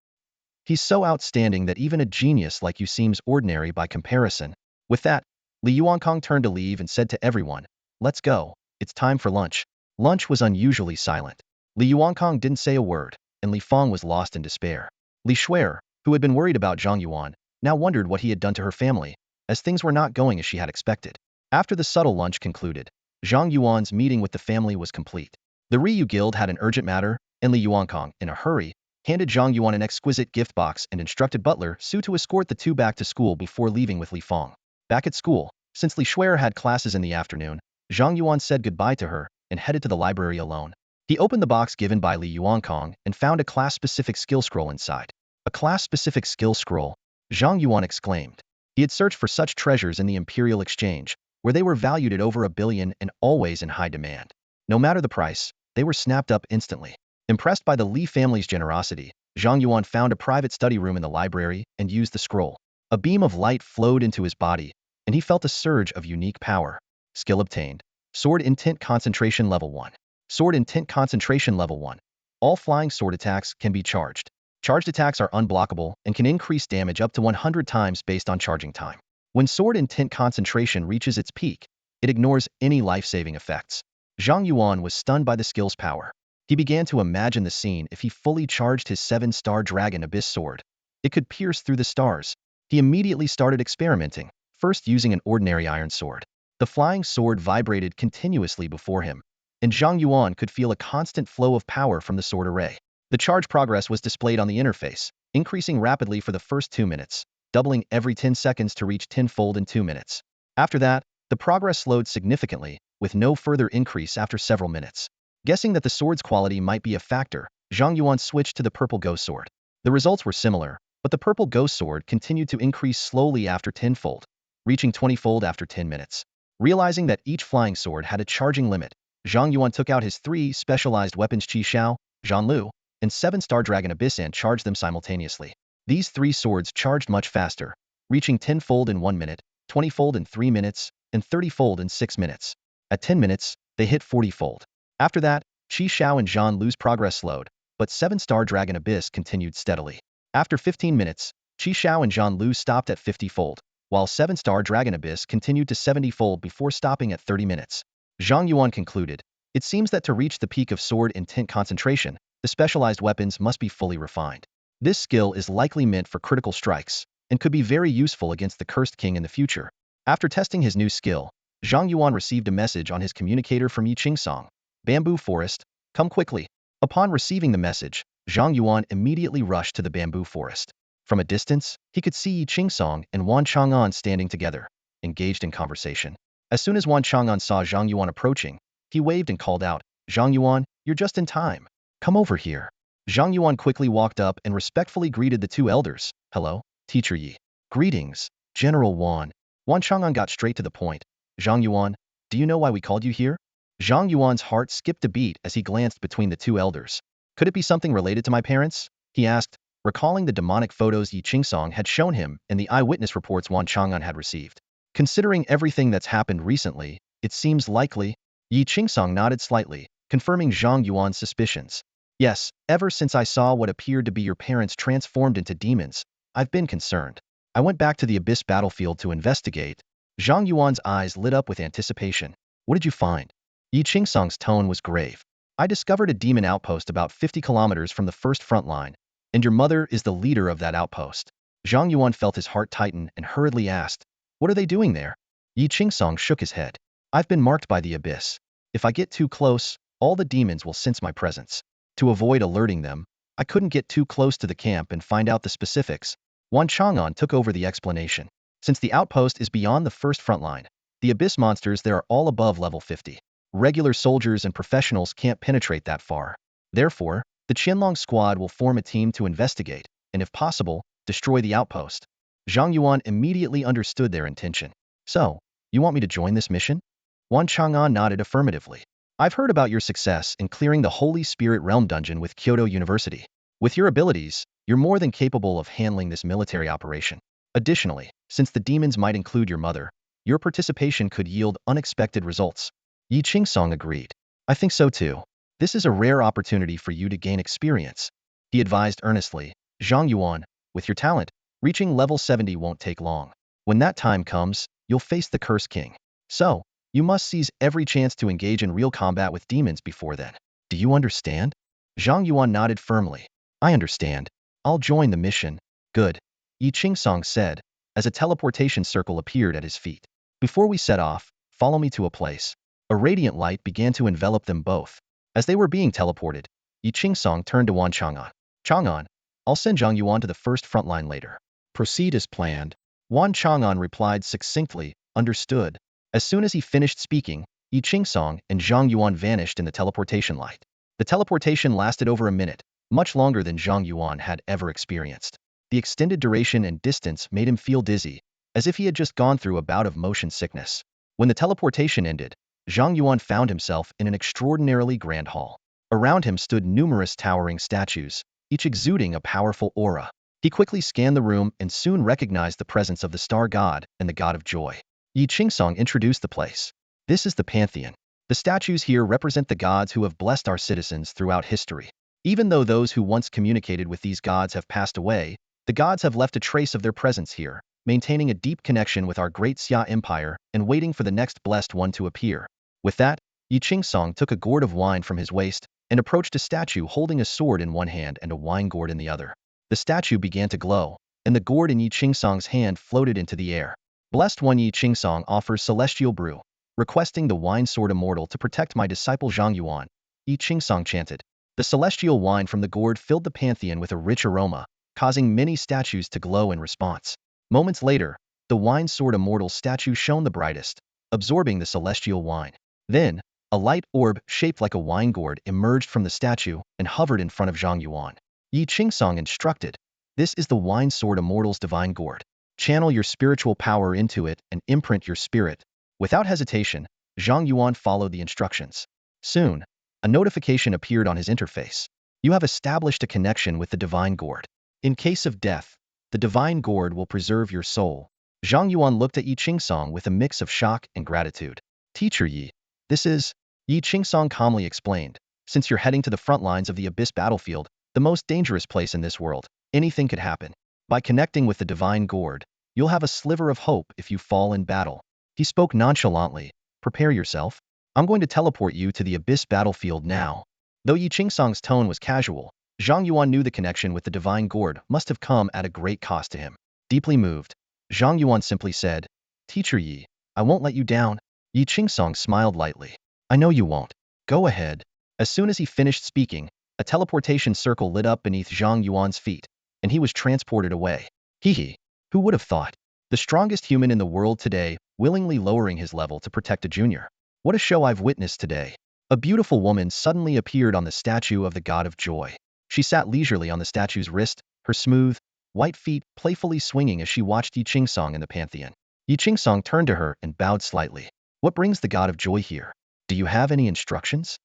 He's so outstanding that even a genius like you seems ordinary by comparison. With that, Li Yuankong turned to leave and said to everyone, Let's go. It's time for lunch. Lunch was unusually silent. Li Yuankong didn't say a word, and Li Fang was lost in despair. Li Xue'er, who had been worried about Zhang Yuan, now wondered what he had done to her family, as things were not going as she had expected. After the subtle lunch concluded, Zhang Yuan's meeting with the family was complete. The Ryu Guild had an urgent matter, and Li Yuankong, in a hurry, handed Zhang Yuan an exquisite gift box and instructed butler Su to escort the two back to school before leaving with Li Fang. Back at school, since Li Xue'er had classes in the afternoon, Zhang Yuan said goodbye to her and headed to the library alone. He opened the box given by Li Yuankong and found a class-specific skill scroll inside. A class-specific skill scroll? Zhang Yuan exclaimed. He had searched for such treasures in the Imperial Exchange, where they were valued at over 1 billion and always in high demand. No matter the price, they were snapped up instantly. Impressed by the Li family's generosity, Zhang Yuan found a private study room in the library and used the scroll. A beam of light flowed into his body, and he felt a surge of unique power. Skill obtained. Sword Intent Concentration Level 1. Sword Intent Concentration Level 1. All flying sword attacks can be charged. Charged attacks are unblockable and can increase damage up to 100 times based on charging time. When Sword Intent Concentration reaches its peak, it ignores any life-saving effects. Zhang Yuan was stunned by the skill's power. He began to imagine the scene if he fully charged his 7-star Dragon Abyss sword. It could pierce through the stars. He immediately started experimenting, first using an ordinary iron sword. The flying sword vibrated continuously before him, and Zhang Yuan could feel a constant flow of power from the sword array. The charge progress was displayed on the interface, increasing rapidly for the first 2 minutes, doubling every 10 seconds to reach tenfold in 2 minutes. After that, the progress slowed significantly, with no further increase after several minutes. Guessing that the sword's quality might be a factor, Zhang Yuan switched to the purple ghost sword. The results were similar, but the purple ghost sword continued to increase slowly after tenfold, reaching 20-fold after 10 minutes. Realizing that each flying sword had a charging limit, Zhang Yuan took out his 3 specialized weapons Qi Xiao, Zhan Lu, and 7-star Dragon Abyss and charged them simultaneously. These 3 swords charged much faster, reaching tenfold in 1 minute, 20-fold in 3 minutes, and 30-fold in 6 minutes. At 10 minutes, they hit 40-fold. After that, Qi Xiao and Zhan Lu's progress slowed, but 7-star Dragon Abyss continued steadily. After 15 minutes, Qi Xiao and Zhan Lu stopped at 50-fold. while 7-star Dragon Abyss continued to 70-fold before stopping at 30 minutes. Zhang Yuan concluded, "It seems that to reach the peak of sword intent concentration, the specialized weapons must be fully refined. This skill is likely meant for critical strikes, and could be very useful against the Cursed King in the future." After testing his new skill, Zhang Yuan received a message on his communicator from Yi Qingsong. "Bamboo Forest, come quickly." Upon receiving the message, Zhang Yuan immediately rushed to the bamboo forest. From a distance, he could see Yi Qingsong and Wan Chang'an standing together, engaged in conversation. As soon as Wan Chang'an saw Zhang Yuan approaching, he waved and called out, "Zhang Yuan, you're just in time. Come over here." Zhang Yuan quickly walked up and respectfully greeted the two elders. "Hello, Teacher Yi." "Greetings, General Wan." Wan Chang'an got straight to the point. "Zhang Yuan, do you know why we called you here?" Zhang Yuan's heart skipped a beat as he glanced between the two elders. "Could it be something related to my parents?" he asked, recalling the demonic photos Yi Qingsong had shown him and the eyewitness reports Wan Chang'an had received. "Considering everything that's happened recently, it seems likely." Yi Qingsong nodded slightly, confirming Zhang Yuan's suspicions. "Yes, ever since I saw what appeared to be your parents transformed into demons, I've been concerned. I went back to the Abyss battlefield to investigate." Zhang Yuan's eyes lit up with anticipation. "What did you find?" Yi Qingsong's tone was grave. "I discovered a demon outpost about 50 kilometers from the first front line, and your mother is the leader of that outpost." Zhang Yuan felt his heart tighten and hurriedly asked, "What are they doing there?" Yi Qingsong shook his head. "I've been marked by the Abyss. If I get too close, all the demons will sense my presence. To avoid alerting them, I couldn't get too close to the camp and find out the specifics." Wan Chang'an took over the explanation. "Since the outpost is beyond the first front line, the Abyss monsters there are all above level 50. Regular soldiers and professionals can't penetrate that far. Therefore, the Chenlong squad will form a team to investigate, and if possible, destroy the outpost." Zhang Yuan immediately understood their intention. "So, you want me to join this mission?" Wan Chang'an nodded affirmatively. "I've heard about your success in clearing the Holy Spirit Realm dungeon with Kyoto University. With your abilities, you're more than capable of handling this military operation. Additionally, since the demons might include your mother, your participation could yield unexpected results." Yi Qingsong agreed. "I think so too. This is a rare opportunity for you to gain experience," he advised earnestly. "Zhang Yuan, with your talent, reaching level 70 won't take long. When that time comes, you'll face the Cursed King. So, you must seize every chance to engage in real combat with demons before then. Do you understand?" Zhang Yuan nodded firmly. "I understand. I'll join the mission." "Good," Yi Qingsong said, as a teleportation circle appeared at his feet. "Before we set off, follow me to a place." A radiant light began to envelop them both. As they were being teleported, Yi Qingsong turned to Wan Chang'an. "Chang'an, I'll send Zhang Yuan to the first front line later. Proceed as planned." Wan Chang'an replied succinctly, "Understood." As soon as he finished speaking, Yi Qingsong and Zhang Yuan vanished in the teleportation light. The teleportation lasted over a minute, much longer than Zhang Yuan had ever experienced. The extended duration and distance made him feel dizzy, as if he had just gone through a bout of motion sickness. When the teleportation ended, Zhang Yuan found himself in an extraordinarily grand hall. Around him stood numerous towering statues, each exuding a powerful aura. He quickly scanned the room and soon recognized the presence of the Star God and the God of Joy. Yi Qingsong introduced the place. "This is the Pantheon. The statues here represent the gods who have blessed our citizens throughout history. Even though those who once communicated with these gods have passed away, the gods have left a trace of their presence here, maintaining a deep connection with our great Xia Empire and waiting for the next blessed one to appear." With that, Yi Qingsong took a gourd of wine from his waist and approached a statue holding a sword in one hand and a wine gourd in the other. The statue began to glow, and the gourd in Yi Qingsong's hand floated into the air. "Blessed One, Yi Qingsong offers celestial brew, requesting the wine sword immortal to protect my disciple Zhang Yuan," Yi Qingsong chanted. The celestial wine from the gourd filled the pantheon with a rich aroma, causing many statues to glow in response. Moments later, the wine sword immortal statue shone the brightest, absorbing the celestial wine. Then, a light orb shaped like a wine gourd emerged from the statue and hovered in front of Zhang Yuan. Yi Qingsong instructed, "This is the wine sword immortal's divine gourd. Channel your spiritual power into it and imprint your spirit." Without hesitation, Zhang Yuan followed the instructions. Soon, a notification appeared on his interface. "You have established a connection with the divine gourd. In case of death, the divine gourd will preserve your soul." Zhang Yuan looked at Yi Qingsong with a mix of shock and gratitude. "Teacher Yi, this is..." Yi Qingsong calmly explained. "Since you're heading to the front lines of the Abyss battlefield, the most dangerous place in this world, anything could happen. By connecting with the divine gourd, You'll have a sliver of hope if you fall in battle. He spoke nonchalantly. Prepare yourself. I'm going to teleport you to the Abyss battlefield now. Though Yi Qingsong's tone was casual, Zhang Yuan knew the connection with the divine gourd must have come at a great cost to him. Deeply moved, Zhang Yuan simply said, Teacher Yi, I won't let you down. Yi Qingsong smiled lightly. I know you won't. Go ahead. As soon as he finished speaking, a teleportation circle lit up beneath Zhang Yuan's feet, and he was transported away. Hee. Who would have thought? The strongest human in the world today, willingly lowering his level to protect a junior. What a show I've witnessed today. A beautiful woman suddenly appeared on the statue of the god of joy. She sat leisurely on the statue's wrist, her smooth, white feet playfully swinging as she watched Yi Qingsong in the pantheon. Yi Qingsong turned to her and bowed slightly. What brings the god of joy here? Do you have any instructions?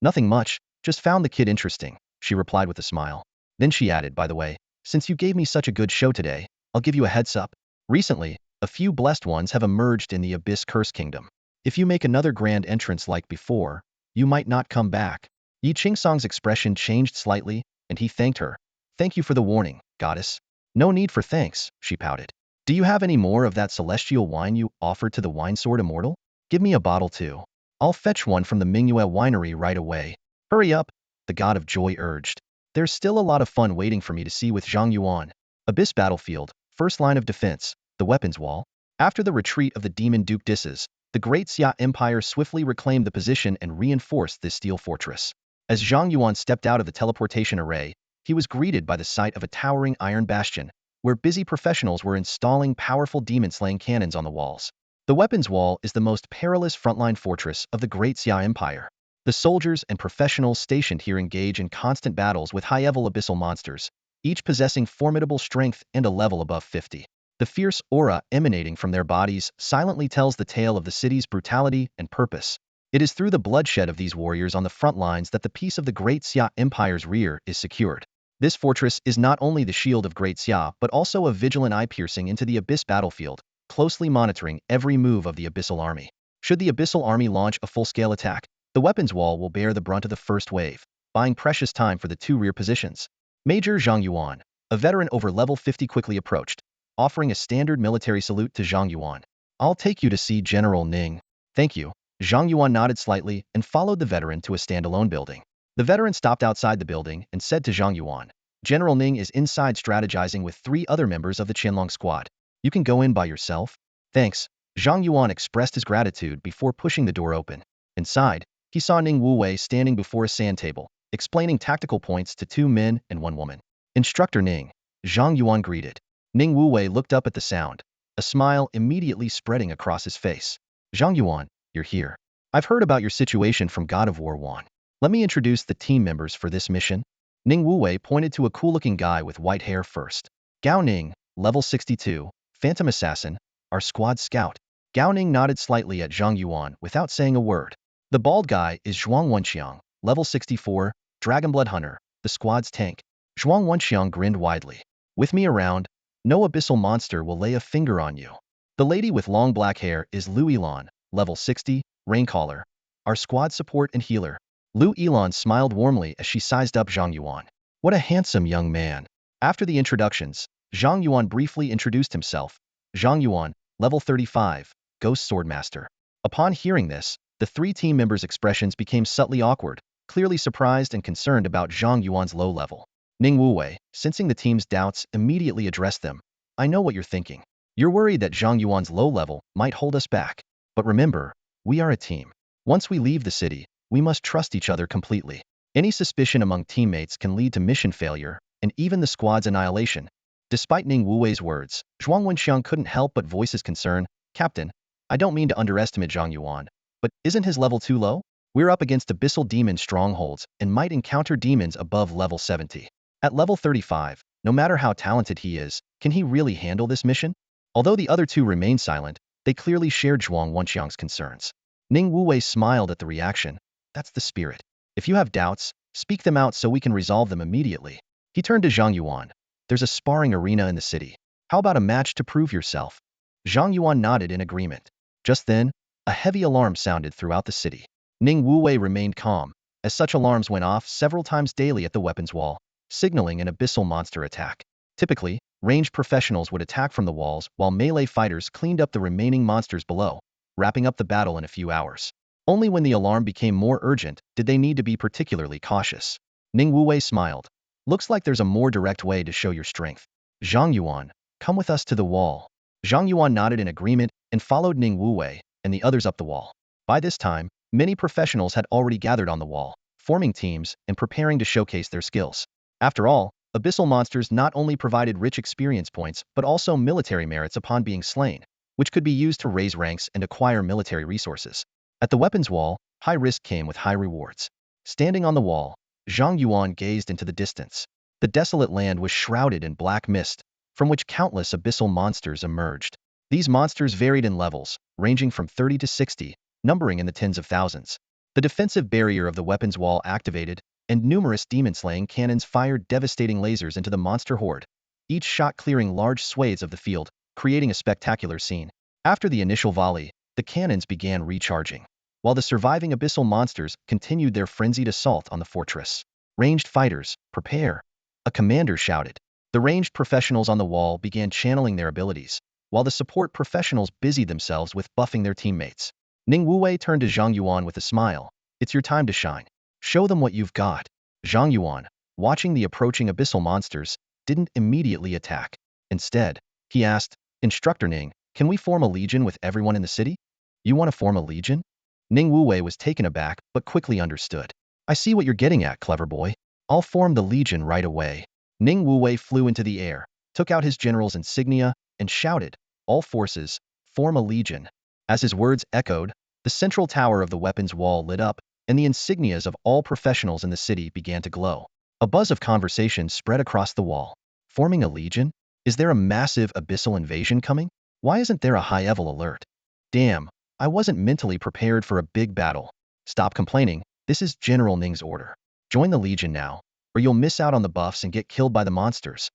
Nothing much, just found the kid interesting, she replied with a smile. Then she added, by the way, since you gave me such a good show today, I'll give you a heads up. Recently, a few blessed ones have emerged in the Abyss Curse Kingdom. If you make another grand entrance like before, you might not come back. Yi Qingsong's expression changed slightly, and he thanked her. Thank you for the warning, goddess. No need for thanks, she pouted. Do you have any more of that celestial wine you offered to the wine sword immortal? Give me a bottle too. I'll fetch one from the Mingyue winery right away. Hurry up, the god of joy urged. There's still a lot of fun waiting for me to see with Zhang Yuan. Abyss battlefield, first line of defense, the weapons wall. After the retreat of the demon Duke Disses, the great Xia Empire swiftly reclaimed the position and reinforced this steel fortress. As Zhang Yuan stepped out of the teleportation array, he was greeted by the sight of a towering iron bastion, where busy professionals were installing powerful demon-slaying cannons on the walls. The weapons wall is the most perilous frontline fortress of the great Xia Empire. The soldiers and professionals stationed here engage in constant battles with high-level abyssal monsters, each possessing formidable strength and a level above 50. The fierce aura emanating from their bodies silently tells the tale of the city's brutality and purpose. It is through the bloodshed of these warriors on the front lines that the peace of the great Xia Empire's rear is secured. This fortress is not only the shield of great Xia but also a vigilant eye piercing into the Abyss battlefield, closely monitoring every move of the Abyssal army. Should the Abyssal army launch a full-scale attack, the weapons wall will bear the brunt of the first wave, buying precious time for the two rear positions. Major Zhang Yuan, a veteran over level 50, quickly approached, offering a standard military salute to Zhang Yuan. I'll take you to see General Ning. Thank you. Zhang Yuan nodded slightly and followed the veteran to a standalone building. The veteran stopped outside the building and said to Zhang Yuan, General Ning is inside strategizing with 3 other members of the Chenlong squad. You can go in by yourself? Thanks. Zhang Yuan expressed his gratitude before pushing the door open. Inside, he saw Ning Wuwei standing before a sand table, explaining tactical points to 2 men and 1 woman. Instructor Ning, Zhang Yuan greeted. Ning Wuwei looked up at the sound, a smile immediately spreading across his face. Zhang Yuan, you're here. I've heard about your situation from God of War 1. Let me introduce the team members for this mission. Ning Wuwei pointed to a cool-looking guy with white hair first. Gao Ning, level 62, Phantom Assassin, our squad scout. Gao Ning nodded slightly at Zhang Yuan without saying a word. The bald guy is Zhuang Wenxiang, level 64, Dragonblood Hunter, the squad's tank. Zhuang Wenxiang grinned widely. With me around, no abyssal monster will lay a finger on you. The lady with long black hair is Lu Elan, level 60, Raincaller, our squad support and healer. Lu Elan smiled warmly as she sized up Zhang Yuan. What a handsome young man. After the introductions, Zhang Yuan briefly introduced himself. Zhang Yuan, level 35, Ghost Swordmaster. Upon hearing this, the 3 team members' expressions became subtly awkward, clearly surprised and concerned about Zhang Yuan's low level. Ning Wuwei, sensing the team's doubts, immediately addressed them. I know what you're thinking. You're worried that Zhang Yuan's low level might hold us back. But remember, we are a team. Once we leave the city, we must trust each other completely. Any suspicion among teammates can lead to mission failure, and even the squad's annihilation. Despite Ning Wuwei's words, Zhuang Wenxiang couldn't help but voice his concern. Captain, I don't mean to underestimate Zhang Yuan, but isn't his level too low? We're up against abyssal demon strongholds and might encounter demons above level 70. At level 35, no matter how talented he is, can he really handle this mission? Although the other 2 remained silent, they clearly shared Zhuang Wenxiang's concerns. Ning Wuwei smiled at the reaction. That's the spirit. If you have doubts, speak them out so we can resolve them immediately. He turned to Zhang Yuan. There's a sparring arena in the city. How about a match to prove yourself? Zhang Yuan nodded in agreement. Just then, a heavy alarm sounded throughout the city. Ning Wuwei remained calm, as such alarms went off several times daily at the weapons wall, signaling an abyssal monster attack. Typically, Ranged professionals would attack from the walls while melee fighters cleaned up the remaining monsters below, wrapping up the battle in a few hours. Only when the alarm became more urgent did they need to be particularly cautious. Ning Wuwei smiled. Looks like there's a more direct way to show your strength. Zhang Yuan, come with us to the wall. Zhang Yuan nodded in agreement and followed Ning Wuwei and the others up the wall. By this time, many professionals had already gathered on the wall, forming teams and preparing to showcase their skills. After all, abyssal monsters not only provided rich experience points but also military merits upon being slain, which could be used to raise ranks and acquire military resources. At the weapons wall, high risk came with high rewards. Standing on the wall, Zhang Yuan gazed into the distance. The desolate land was shrouded in black mist, from which countless abyssal monsters emerged. These monsters varied in levels, ranging from 30 to 60, numbering in the tens of thousands. The defensive barrier of the weapons wall activated, and numerous demon-slaying cannons fired devastating lasers into the monster horde, each shot clearing large swathes of the field, creating a spectacular scene. After the initial volley, the cannons began recharging, while the surviving abyssal monsters continued their frenzied assault on the fortress. Ranged fighters, prepare! A commander shouted. The ranged professionals on the wall began channeling their abilities, while the support professionals busied themselves with buffing their teammates. Ning Wuwei turned to Zhang Yuan with a smile. It's your time to shine. Show them what you've got. Zhang Yuan, watching the approaching abyssal monsters, didn't immediately attack. Instead, he asked, Instructor Ning, can we form a legion with everyone in the city? You want to form a legion? Ning Wuwei was taken aback but quickly understood. I see what you're getting at, clever boy. I'll form the legion right away. Ning Wuwei flew into the air, took out his general's insignia, and shouted, All forces, form a legion. As his words echoed, the central tower of the weapons wall lit up, and the insignias of all professionals in the city began to glow. A buzz of conversation spread across the wall. Forming a legion? Is there a massive abyssal invasion coming? Why isn't there a high-level alert? Damn, I wasn't mentally prepared for a big battle. Stop complaining, this is General Ning's order. Join the legion now, or you'll miss out on the buffs and get killed by the monsters.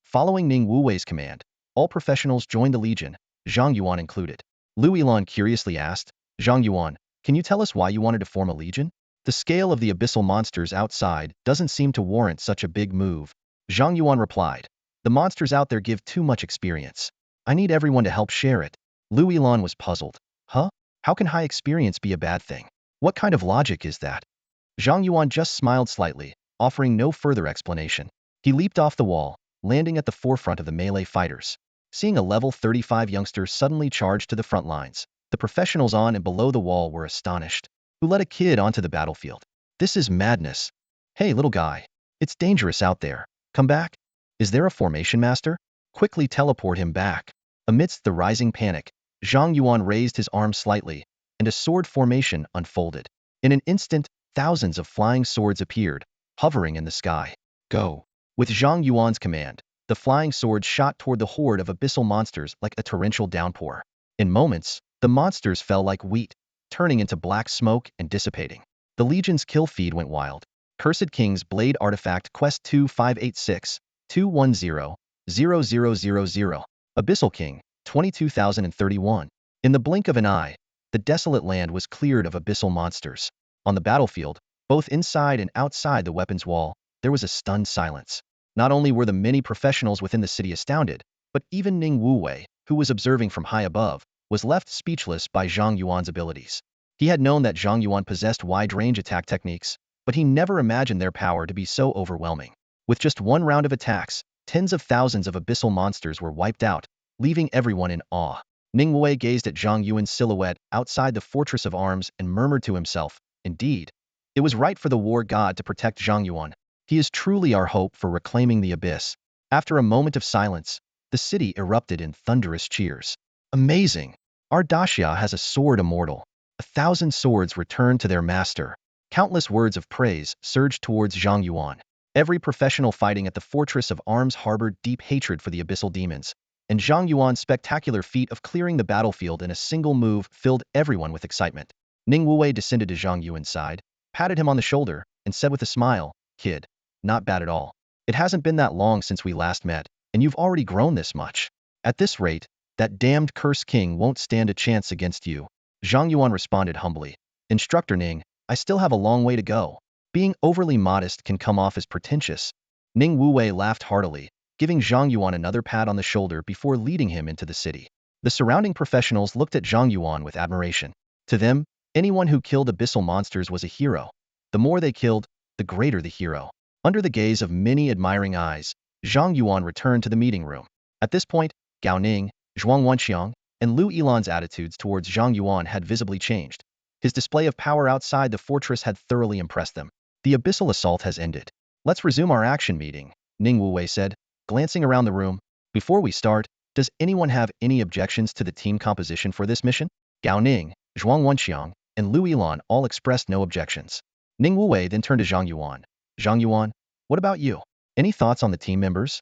Following Ning Wuwei's command, all professionals joined the legion, Zhang Yuan included. Lu Yilan curiously asked, Zhang Yuan, can you tell us why you wanted to form a legion? The scale of the abyssal monsters outside doesn't seem to warrant such a big move. Zhang Yuan replied, the monsters out there give too much experience. I need everyone to help share it. Lu Yilan was puzzled. Huh? How can high experience be a bad thing? What kind of logic is that? Zhang Yuan just smiled slightly, offering no further explanation. He leaped off the wall, landing at the forefront of the melee fighters. Seeing a level 35 youngster suddenly charge to the front lines, the professionals on and below the wall were astonished. Who let a kid onto the battlefield? This is madness. Hey, little guy. It's dangerous out there. Come back. Is there a formation master? Quickly teleport him back. Amidst the rising panic, Zhang Yuan raised his arm slightly, and a sword formation unfolded. In an instant, thousands of flying swords appeared, hovering in the sky. Go. With Zhang Yuan's command, the flying swords shot toward the horde of abyssal monsters like a torrential downpour. In moments, the monsters fell like wheat, turning into black smoke and dissipating. The Legion's kill feed went wild. Cursed King's Blade Artifact Quest 2586-210-0000. Abyssal King, 22,031. In the blink of an eye, the desolate land was cleared of abyssal monsters. On the battlefield, both inside and outside the weapons wall, there was a stunned silence. Not only were the many professionals within the city astounded, but even Ning Wuwei, who was observing from high above, was left speechless by Zhang Yuan's abilities. He had known that Zhang Yuan possessed wide-range attack techniques, but he never imagined their power to be so overwhelming. With just one round of attacks, tens of thousands of abyssal monsters were wiped out, leaving everyone in awe. Ning Wuwei gazed at Zhang Yuan's silhouette outside the Fortress of Arms and murmured to himself, indeed, it was right for the war god to protect Zhang Yuan. He is truly our hope for reclaiming the abyss. After a moment of silence, the city erupted in thunderous cheers. Amazing! Our Daxia has a sword immortal. 1,000 swords returned to their master. Countless words of praise surged towards Zhang Yuan. Every professional fighting at the Fortress of Arms harbored deep hatred for the abyssal demons, and Zhang Yuan's spectacular feat of clearing the battlefield in a single move filled everyone with excitement. Ning Wuwei descended to Zhang Yuan's side, patted him on the shoulder, and said with a smile, Kid, not bad at all. It hasn't been that long since we last met, and you've already grown this much. At this rate, that damned Cursed King won't stand a chance against you. Zhang Yuan responded humbly. Instructor Ning, I still have a long way to go. Being overly modest can come off as pretentious. Ning Wuwei laughed heartily, giving Zhang Yuan another pat on the shoulder before leading him into the city. The surrounding professionals looked at Zhang Yuan with admiration. To them, anyone who killed abyssal monsters was a hero. The more they killed, the greater the hero. Under the gaze of many admiring eyes, Zhang Yuan returned to the meeting room. At this point, Gao Ning, Zhuang Wenxiang, and Lu Yilan's attitudes towards Zhang Yuan had visibly changed. His display of power outside the fortress had thoroughly impressed them. The abyssal assault has ended. Let's resume our action meeting, Ning Wuwei said, glancing around the room. Before we start, does anyone have any objections to the team composition for this mission? Gao Ning, Zhuang Wenxiang, and Lu Yilan all expressed no objections. Ning Wuwei then turned to Zhang Yuan. Zhang Yuan, what about you? Any thoughts on the team members?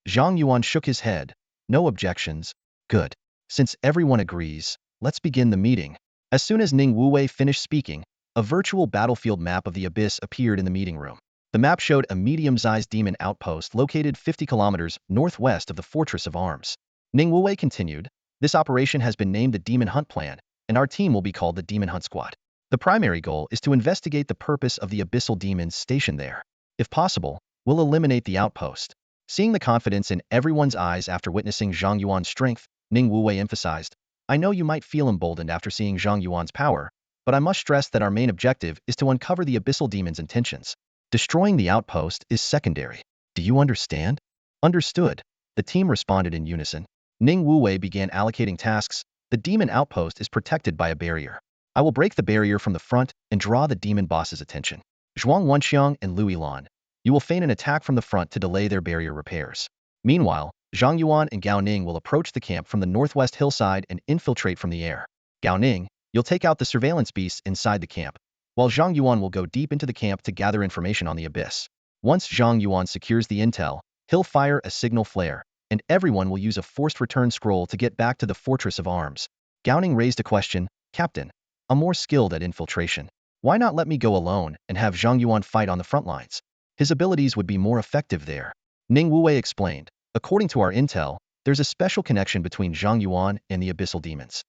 Zhang Yuan shook his head. No objections. Good. Since everyone agrees, let's begin the meeting. As soon as Ning Wuwei finished speaking, a virtual battlefield map of the Abyss appeared in the meeting room. The map showed a medium-sized demon outpost located 50 kilometers northwest of the Fortress of Arms. Ning Wuwei continued, this operation has been named the Demon Hunt Plan, and our team will be called the Demon Hunt Squad. The primary goal is to investigate the purpose of the abyssal demons stationed there. If possible, we'll eliminate the outpost. Seeing the confidence in everyone's eyes after witnessing Zhang Yuan's strength, Ning Wuwei emphasized, I know you might feel emboldened after seeing Zhang Yuan's power, but I must stress that our main objective is to uncover the abyssal demon's intentions. Destroying the outpost is secondary. Do you understand? Understood. The team responded in unison. Ning Wuwei began allocating tasks. The demon outpost is protected by a barrier. I will break the barrier from the front and draw the demon boss's attention. Zhuang Wenxiang and Lu Yilan, you will feign an attack from the front to delay their barrier repairs. Meanwhile, Zhang Yuan and Gao Ning will approach the camp from the northwest hillside and infiltrate from the air. Gao Ning, you'll take out the surveillance beasts inside the camp, while Zhang Yuan will go deep into the camp to gather information on the abyss. Once Zhang Yuan secures the intel, he'll fire a signal flare, and everyone will use a forced return scroll to get back to the Fortress of Arms. Gao Ning raised a question, Captain, I'm more skilled at infiltration. Why not let me go alone and have Zhang Yuan fight on the front lines? His abilities would be more effective there. Ning Wuwei explained, according to our intel, there's a special connection between Zhang Yuan and the abyssal demons.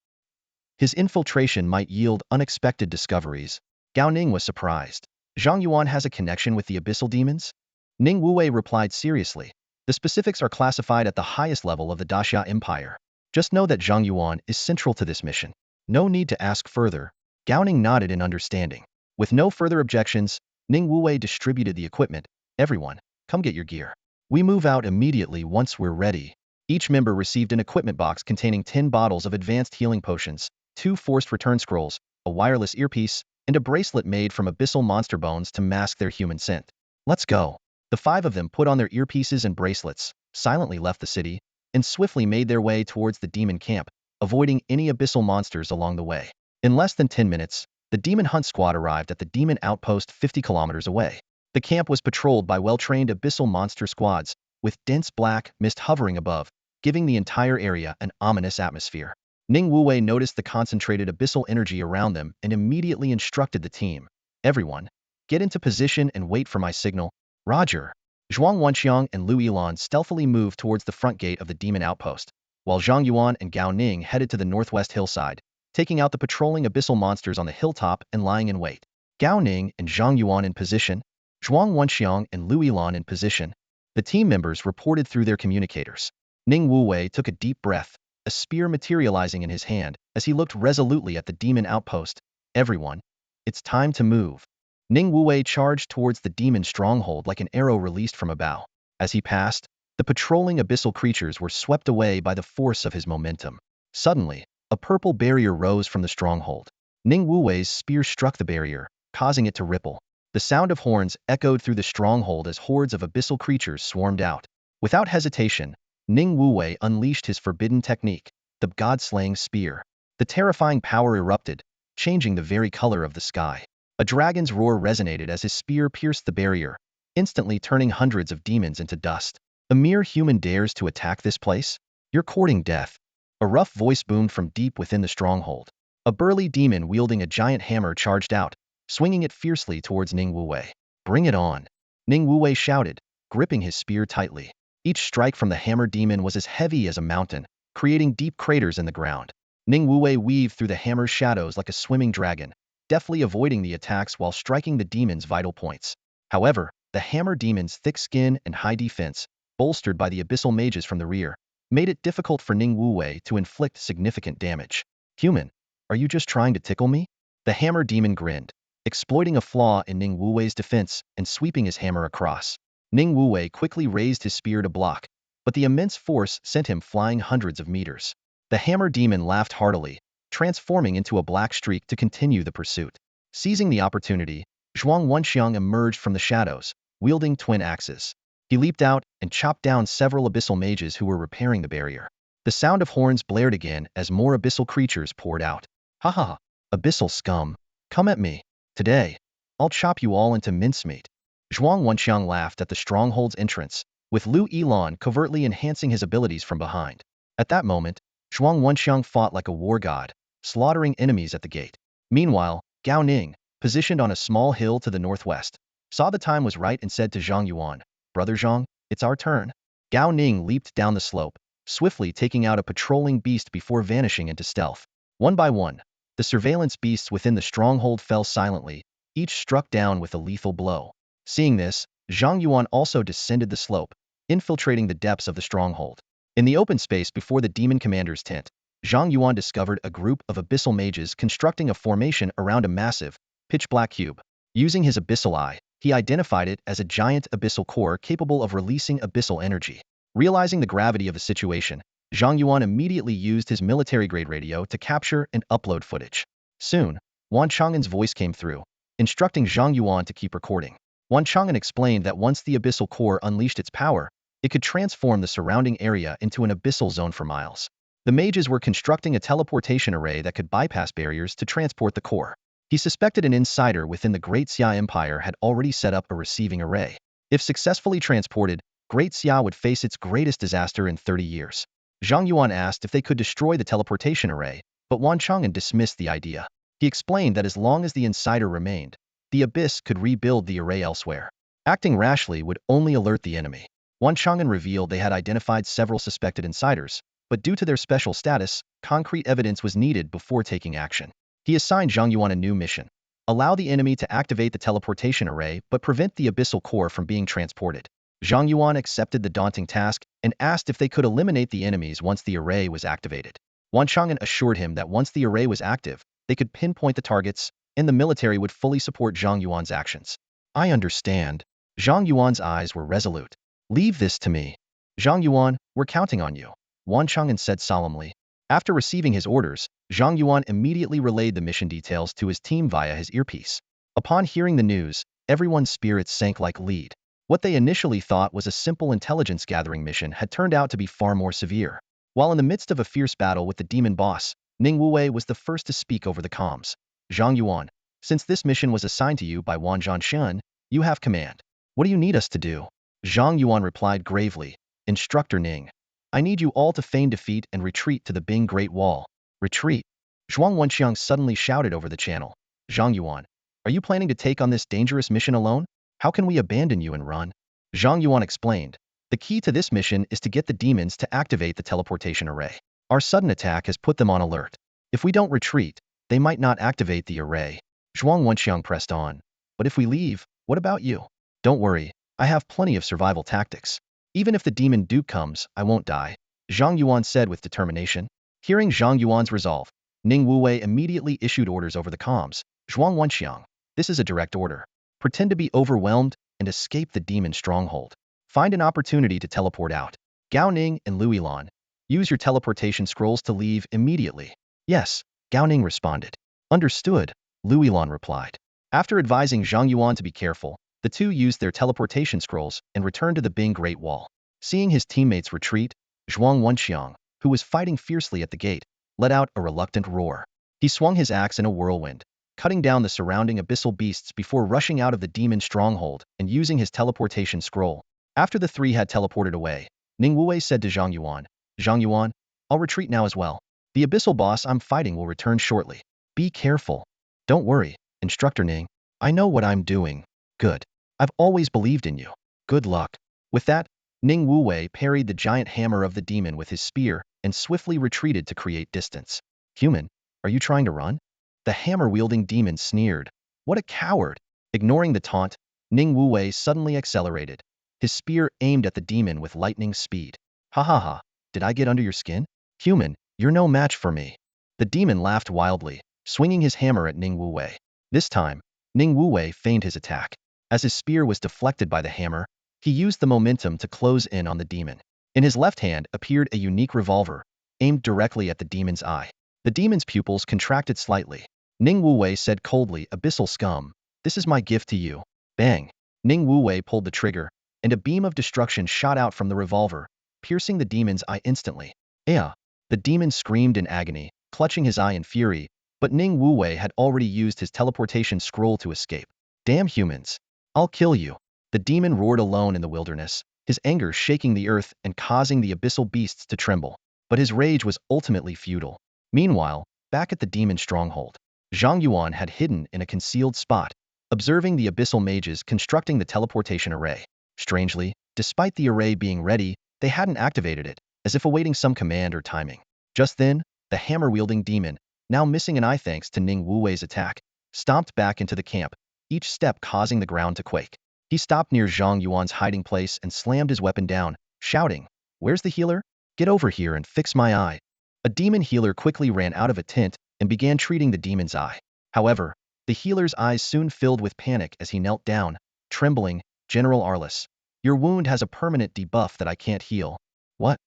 His infiltration might yield unexpected discoveries. Gao Ning was surprised. Zhang Yuan has a connection with the abyssal demons? Ning Wuwei replied seriously. The specifics are classified at the highest level of the Daxia Empire. Just know that Zhang Yuan is central to this mission. No need to ask further. Gao Ning nodded in understanding. With no further objections, Ning Wuwei distributed the equipment. Everyone, come get your gear. We move out immediately once we're ready. Each member received an equipment box containing 10 bottles of advanced healing potions, 2 forced return scrolls, a wireless earpiece, and a bracelet made from abyssal monster bones to mask their human scent. Let's go. The 5 of them put on their earpieces and bracelets, silently left the city, and swiftly made their way towards the demon camp, avoiding any abyssal monsters along the way. In less than 10 minutes, the Demon Hunt Squad arrived at the demon outpost 50 kilometers away. The camp was patrolled by well-trained abyssal monster squads, with dense black mist hovering above, giving the entire area an ominous atmosphere. Ning Wuwei noticed the concentrated abyssal energy around them and immediately instructed the team. Everyone, get into position and wait for my signal. Roger. Zhuang Wenxiang and Lu Yilan stealthily moved towards the front gate of the demon outpost, while Zhang Yuan and Gao Ning headed to the northwest hillside, taking out the patrolling abyssal monsters on the hilltop and lying in wait. Gao Ning and Zhang Yuan in position, Zhuang Wenxiang and Lu Yilan in position. The team members reported through their communicators. Ning Wuwei took a deep breath, a spear materializing in his hand as he looked resolutely at the demon outpost. Everyone, it's time to move. Ning Wuwei charged towards the demon stronghold like an arrow released from a bow. As he passed, the patrolling abyssal creatures were swept away by the force of his momentum. Suddenly, a purple barrier rose from the stronghold. Ning Wuwei's spear struck the barrier, causing it to ripple. The sound of horns echoed through the stronghold as hordes of abyssal creatures swarmed out. Without hesitation, Ning Wuwei unleashed his forbidden technique, the god-slaying spear. The terrifying power erupted, changing the very color of the sky. A dragon's roar resonated as his spear pierced the barrier, instantly turning hundreds of demons into dust. A mere human dares to attack this place? You're courting death. A rough voice boomed from deep within the stronghold. A burly demon wielding a giant hammer charged out, swinging it fiercely towards Ning Wuwei. Bring it on. Ning Wuwei shouted, gripping his spear tightly. Each strike from the hammer demon was as heavy as a mountain, creating deep craters in the ground. Ning Wuwei weaved through the hammer's shadows like a swimming dragon, deftly avoiding the attacks while striking the demon's vital points. However, the hammer demon's thick skin and high defense, bolstered by the abyssal mages from the rear, made it difficult for Ning Wuwei to inflict significant damage. Human, are you just trying to tickle me? The hammer demon grinned, exploiting a flaw in Ning Wuwei's defense and sweeping his hammer across. Ning Wuwei quickly raised his spear to block, but the immense force sent him flying hundreds of meters. The hammer demon laughed heartily, transforming into a black streak to continue the pursuit. Seizing the opportunity, Zhuang Wenxiang emerged from the shadows, wielding twin axes. He leaped out and chopped down several abyssal mages who were repairing the barrier. The sound of horns blared again as more abyssal creatures poured out. Ha ha ha! Abyssal scum! Come at me! Today, I'll chop you all into mincemeat. Zhuang Wenxiang laughed at the stronghold's entrance, with Lu Yilan covertly enhancing his abilities from behind. At that moment, Zhuang Wenxiang fought like a war god, slaughtering enemies at the gate. Meanwhile, Gao Ning, positioned on a small hill to the northwest, saw the time was right and said to Zhang Yuan, "Brother Zhang, it's our turn." Gao Ning leaped down the slope, swiftly taking out a patrolling beast before vanishing into stealth. One by one, the surveillance beasts within the stronghold fell silently, each struck down with a lethal blow. Seeing this, Zhang Yuan also descended the slope, infiltrating the depths of the stronghold. In the open space before the demon commander's tent, Zhang Yuan discovered a group of abyssal mages constructing a formation around a massive, pitch-black cube. Using his abyssal eye, he identified it as a giant abyssal core capable of releasing abyssal energy. Realizing the gravity of the situation, Zhang Yuan immediately used his military-grade radio to capture and upload footage. Soon, Wan Chang'an's voice came through, instructing Zhang Yuan to keep recording. Wan Chang'an explained that once the abyssal core unleashed its power, it could transform the surrounding area into an abyssal zone for miles. The mages were constructing a teleportation array that could bypass barriers to transport the core. He suspected an insider within the Great Xia Empire had already set up a receiving array. If successfully transported, Great Xia would face its greatest disaster in 30 years. Zhang Yuan asked if they could destroy the teleportation array, but Wan Chang'an dismissed the idea. He explained that as long as the insider remained, the Abyss could rebuild the array elsewhere. Acting rashly would only alert the enemy. Wan Chang'an revealed they had identified several suspected insiders, but due to their special status, concrete evidence was needed before taking action. He assigned Zhang Yuan a new mission: allow the enemy to activate the teleportation array but prevent the abyssal core from being transported. Zhang Yuan accepted the daunting task and asked if they could eliminate the enemies once the array was activated. Wan Chang'an assured him that once the array was active, they could pinpoint the targets, and the military would fully support Zhang Yuan's actions. I understand. Zhang Yuan's eyes were resolute. Leave this to me. Zhang Yuan, we're counting on you, Wan Chang'an said solemnly. After receiving his orders, Zhang Yuan immediately relayed the mission details to his team via his earpiece. Upon hearing the news, everyone's spirits sank like lead. What they initially thought was a simple intelligence-gathering mission had turned out to be far more severe. While in the midst of a fierce battle with the demon boss, Ning Wuwei was the first to speak over the comms. Zhang Yuan, since this mission was assigned to you by Wan Xian, you have command. What do you need us to do? Zhang Yuan replied gravely, Instructor Ning, I need you all to feign defeat and retreat to the Bing Great Wall. Retreat? Zhuang Wenxiang suddenly shouted over the channel. Zhang Yuan, are you planning to take on this dangerous mission alone? How can we abandon you and run? Zhang Yuan explained. The key to this mission is to get the demons to activate the teleportation array. Our sudden attack has put them on alert. If we don't retreat, they might not activate the array. Zhuang Wenxiang pressed on. But if we leave, what about you? Don't worry, I have plenty of survival tactics. Even if the demon Duke comes, I won't die, Zhang Yuan said with determination. Hearing Zhang Yuan's resolve, Ning Wuwei immediately issued orders over the comms. Zhuang Wenxiang, this is a direct order. Pretend to be overwhelmed and escape the demon stronghold. Find an opportunity to teleport out. Gao Ning and Lu Yilan, use your teleportation scrolls to leave immediately. Yes, Gao Ning responded. Understood, Lu Yilan replied. After advising Zhang Yuan to be careful, the two used their teleportation scrolls and returned to the Bing Great Wall. Seeing his teammates retreat, Zhuang Wenxiang, who was fighting fiercely at the gate, let out a reluctant roar. He swung his axe in a whirlwind, cutting down the surrounding abyssal beasts before rushing out of the demon stronghold and using his teleportation scroll. After the three had teleported away, Ning Wuwei said to Zhang Yuan, I'll retreat now as well. The abyssal boss I'm fighting will return shortly. Be careful. Don't worry, Instructor Ning. I know what I'm doing. Good. I've always believed in you. Good luck. With that, Ning Wuwei parried the giant hammer of the demon with his spear and swiftly retreated to create distance. Human, are you trying to run? The hammer-wielding demon sneered. What a coward! Ignoring the taunt, Ning Wuwei suddenly accelerated, his spear aimed at the demon with lightning speed. Ha ha ha, did I get under your skin? Human, you're no match for me. The demon laughed wildly, swinging his hammer at Ning Wuwei. This time, Ning Wuwei feigned his attack. As his spear was deflected by the hammer, he used the momentum to close in on the demon. In his left hand appeared a unique revolver, aimed directly at the demon's eye. The demon's pupils contracted slightly. Ning Wuwei said coldly, "Abyssal scum, this is my gift to you." Bang! Ning Wuwei pulled the trigger, and a beam of destruction shot out from the revolver, piercing the demon's eye instantly. "Ea!" The demon screamed in agony, clutching his eye in fury, but Ning Wuwei had already used his teleportation scroll to escape. "Damn humans! I'll kill you!" The demon roared alone in the wilderness, his anger shaking the earth and causing the abyssal beasts to tremble. But his rage was ultimately futile. Meanwhile, back at the demon stronghold, Zhang Yuan had hidden in a concealed spot, observing the abyssal mages constructing the teleportation array. Strangely, despite the array being ready, they hadn't activated it, as if awaiting some command or timing. Just then, the hammer-wielding demon, now missing an eye thanks to Ning Wuwei's attack, stomped back into the camp, each step causing the ground to quake. He stopped near Zhang Yuan's hiding place and slammed his weapon down, shouting, "Where's the healer? Get over here and fix my eye." A demon healer quickly ran out of a tent and began treating the demon's eye. However, the healer's eyes soon filled with panic as he knelt down, trembling. "General Arliss, your wound has a permanent debuff that I can't heal." "What?"